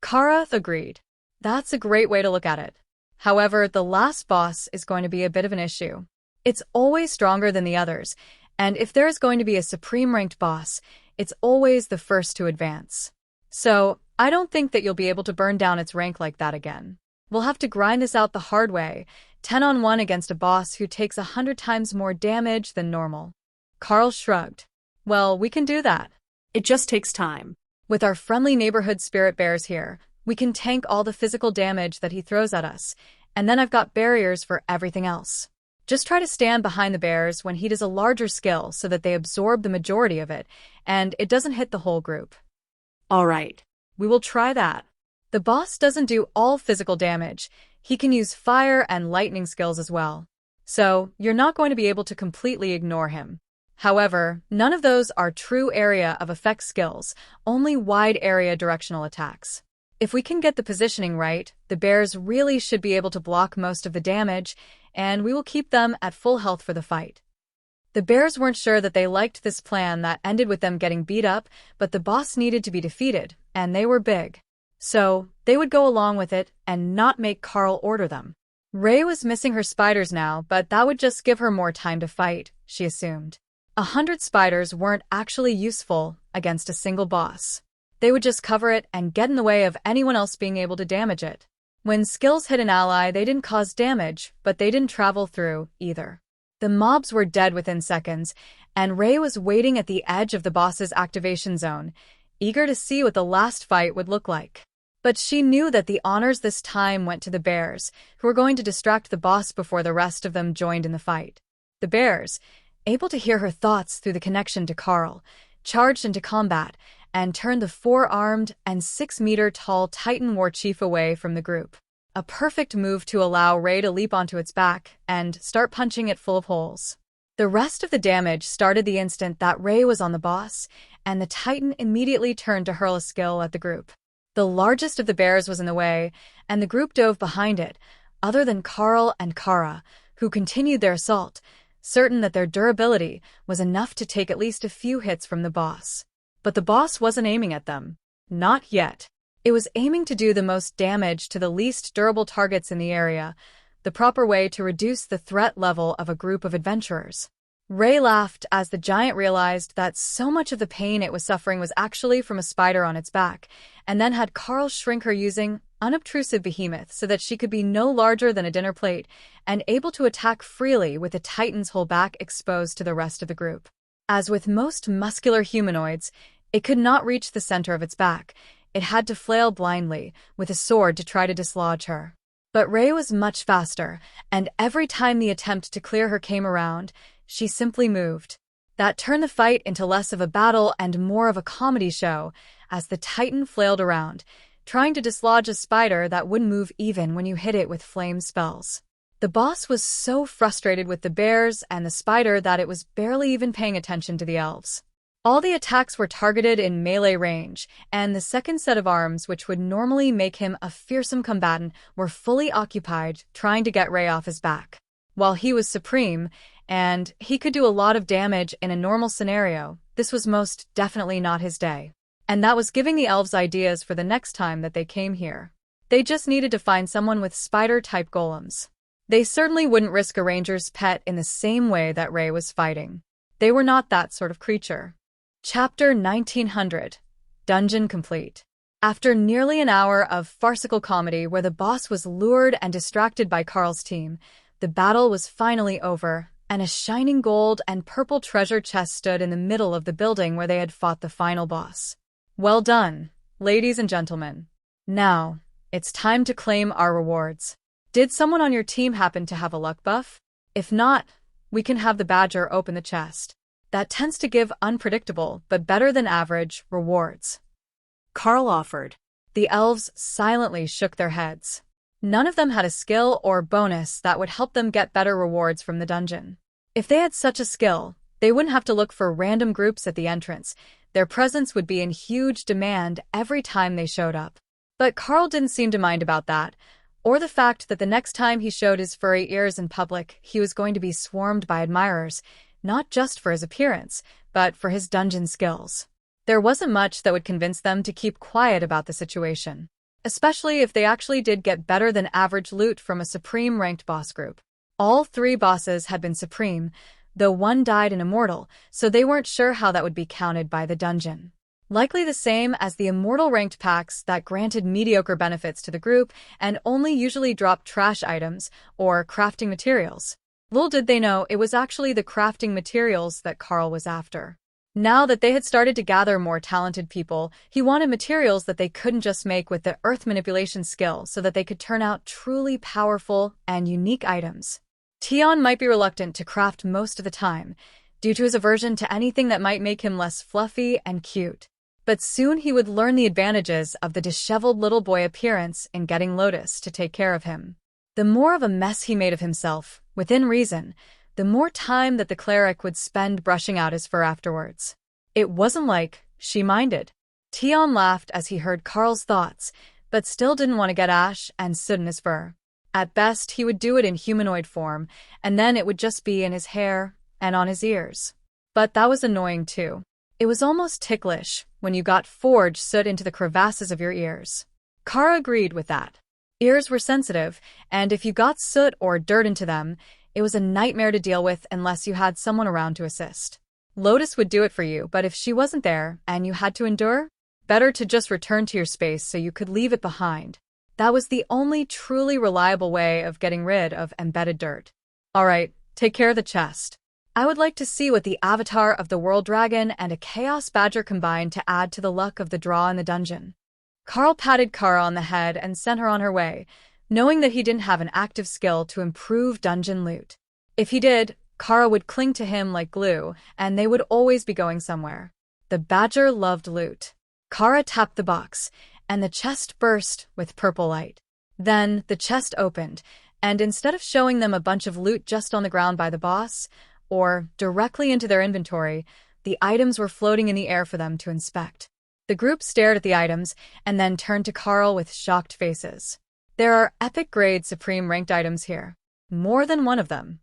Kara agreed. That's a great way to look at it. However, the last boss is going to be a bit of an issue. It's always stronger than the others, and if there is going to be a supreme-ranked boss, it's always the first to advance. So, I don't think that you'll be able to burn down its rank like that again. We'll have to grind this out the hard way, 10-on-1 against a boss who takes 100 times more damage than normal. Carl shrugged. Well, we can do that. It just takes time. With our friendly neighborhood spirit bears here, we can tank all the physical damage that he throws at us, and then I've got barriers for everything else. Just try to stand behind the bears when he does a larger skill so that they absorb the majority of it, and it doesn't hit the whole group. All right. We will try that. The boss doesn't do all physical damage. He can use fire and lightning skills as well. So, you're not going to be able to completely ignore him. However, none of those are true area of effect skills, only wide area directional attacks. If we can get the positioning right, the bears really should be able to block most of the damage, and we will keep them at full health for the fight. The bears weren't sure that they liked this plan that ended with them getting beat up, but the boss needed to be defeated, and they were big. So, they would go along with it and not make Carl order them. Ray was missing her spiders now, but that would just give her more time to fight, she assumed. 100 spiders weren't actually useful against a single boss. They would just cover it and get in the way of anyone else being able to damage it. When skills hit an ally, they didn't cause damage, but they didn't travel through, either. The mobs were dead within seconds, and Ray was waiting at the edge of the boss's activation zone, eager to see what the last fight would look like. But she knew that the honors this time went to the bears, who were going to distract the boss before the rest of them joined in the fight. The bears, able to hear her thoughts through the connection to Carl, charged into combat, and turned the 4-armed and 6-meter-tall Titan war chief away from the group. A perfect move to allow Ray to leap onto its back and start punching it full of holes. The rest of the damage started the instant that Ray was on the boss, and the Titan immediately turned to hurl a skill at the group. The largest of the bears was in the way, and the group dove behind it, other than Carl and Kara, who continued their assault, certain that their durability was enough to take at least a few hits from the boss. But the boss wasn't aiming at them. Not yet. It was aiming to do the most damage to the least durable targets in the area, the proper way to reduce the threat level of a group of adventurers. Ray laughed as the giant realized that so much of the pain it was suffering was actually from a spider on its back, and then had Carl shrink her using unobtrusive behemoth so that she could be no larger than a dinner plate and able to attack freely with the Titan's whole back exposed to the rest of the group. As with most muscular humanoids, it could not reach the center of its back. It had to flail blindly with a sword to try to dislodge her. But Ray was much faster, and every time the attempt to clear her came around, she simply moved. That turned the fight into less of a battle and more of a comedy show, as the Titan flailed around, trying to dislodge a spider that wouldn't move even when you hit it with flame spells. The boss was so frustrated with the bears and the spider that it was barely even paying attention to the elves. All the attacks were targeted in melee range, and the second set of arms, which would normally make him a fearsome combatant, were fully occupied trying to get Ray off his back. While he was supreme, and he could do a lot of damage in a normal scenario, this was most definitely not his day. And that was giving the elves ideas for the next time that they came here. They just needed to find someone with spider-type golems. They certainly wouldn't risk a ranger's pet in the same way that Ray was fighting. They were not that sort of creature. Chapter 1900. Dungeon complete. After nearly an hour of farcical comedy where the boss was lured and distracted by Carl's team, the battle was finally over, and a shining gold and purple treasure chest stood in the middle of the building where they had fought the final boss. Well done, ladies and gentlemen. Now, it's time to claim our rewards. Did someone on your team happen to have a luck buff? If not, we can have the badger open the chest. That tends to give unpredictable, but better than average, rewards. Carl offered. The elves silently shook their heads. None of them had a skill or bonus that would help them get better rewards from the dungeon. If they had such a skill, they wouldn't have to look for random groups at the entrance. Their presence would be in huge demand every time they showed up. But Carl didn't seem to mind about that, or the fact that the next time he showed his furry ears in public, he was going to be swarmed by admirers, not just for his appearance, but for his dungeon skills. There wasn't much that would convince them to keep quiet about the situation, especially if they actually did get better than average loot from a supreme ranked boss group. All three bosses had been supreme, though one died an immortal, so they weren't sure how that would be counted by the dungeon. Likely the same as the immortal ranked packs that granted mediocre benefits to the group and only usually dropped trash items or crafting materials. Little did they know it was actually the crafting materials that Carl was after. Now that they had started to gather more talented people, he wanted materials that they couldn't just make with the earth manipulation skill so that they could turn out truly powerful and unique items. Tion might be reluctant to craft most of the time, due to his aversion to anything that might make him less fluffy and cute. But soon he would learn the advantages of the disheveled little boy appearance in getting Lotus to take care of him. The more of a mess he made of himself, within reason, the more time that the cleric would spend brushing out his fur afterwards. It wasn't like she minded. Tion laughed as he heard Carl's thoughts, but still didn't want to get Ash and sit in his fur. At best, he would do it in humanoid form, and then it would just be in his hair and on his ears. But that was annoying too. It was almost ticklish when you got forge soot into the crevasses of your ears. Kara agreed with that. Ears were sensitive, and if you got soot or dirt into them, it was a nightmare to deal with unless you had someone around to assist. Lotus would do it for you, but if she wasn't there and you had to endure, better to just return to your space so you could leave it behind. That was the only truly reliable way of getting rid of embedded dirt. Alright, take care of the chest. I would like to see what the avatar of the World Dragon and a Chaos Badger combine to add to the luck of the draw in the dungeon. Carl patted Kara on the head and sent her on her way, knowing that he didn't have an active skill to improve dungeon loot. If he did, Kara would cling to him like glue, and they would always be going somewhere. The badger loved loot. Kara tapped the box, and the chest burst with purple light. Then the chest opened, and instead of showing them a bunch of loot just on the ground by the boss, or directly into their inventory, the items were floating in the air for them to inspect. The group stared at the items and then turned to Carl with shocked faces. There are epic-grade supreme ranked items here. More than one of them.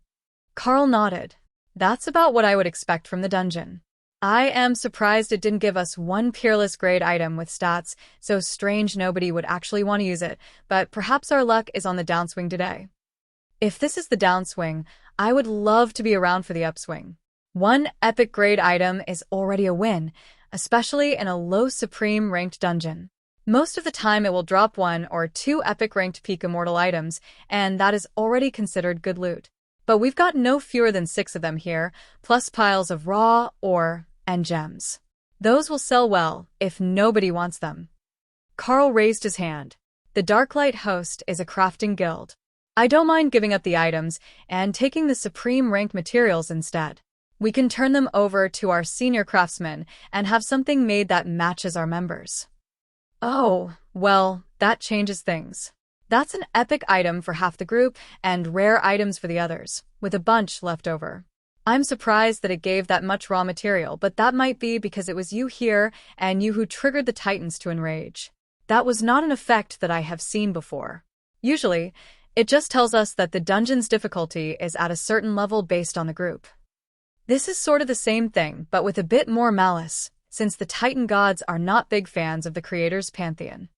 Carl nodded. That's about what I would expect from the dungeon. I am surprised it didn't give us one peerless grade item with stats so strange nobody would actually want to use it, but perhaps our luck is on the downswing today. If this is the downswing, I would love to be around for the upswing. One epic grade item is already a win, especially in a low supreme ranked dungeon. Most of the time it will drop 1 or 2 epic ranked peak immortal items, and that is already considered good loot. But we've got no fewer than 6 of them here, plus piles of raw, ore, and gems. Those will sell well if nobody wants them. Carl raised his hand. The Darklight Host is a crafting guild. I don't mind giving up the items and taking the supreme ranked materials instead. We can turn them over to our senior craftsmen and have something made that matches our members. Oh, well, that changes things. That's an epic item for half the group and rare items for the others, with a bunch left over. I'm surprised that it gave that much raw material, but that might be because it was you here and you who triggered the Titans to enrage. That was not an effect that I have seen before. Usually, it just tells us that the dungeon's difficulty is at a certain level based on the group. This is sort of the same thing, but with a bit more malice, since the Titan gods are not big fans of the creator's pantheon.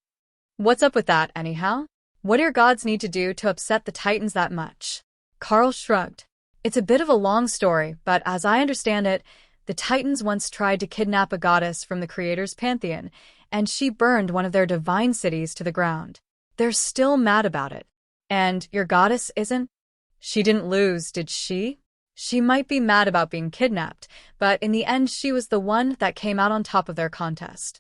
What's up with that, anyhow? What do your gods need to do to upset the Titans that much? Carl shrugged. It's a bit of a long story, but as I understand it, the Titans once tried to kidnap a goddess from the creator's pantheon, and she burned one of their divine cities to the ground. They're still mad about it. And your goddess isn't? She didn't lose, did she? She might be mad about being kidnapped, but in the end she was the one that came out on top of their contest.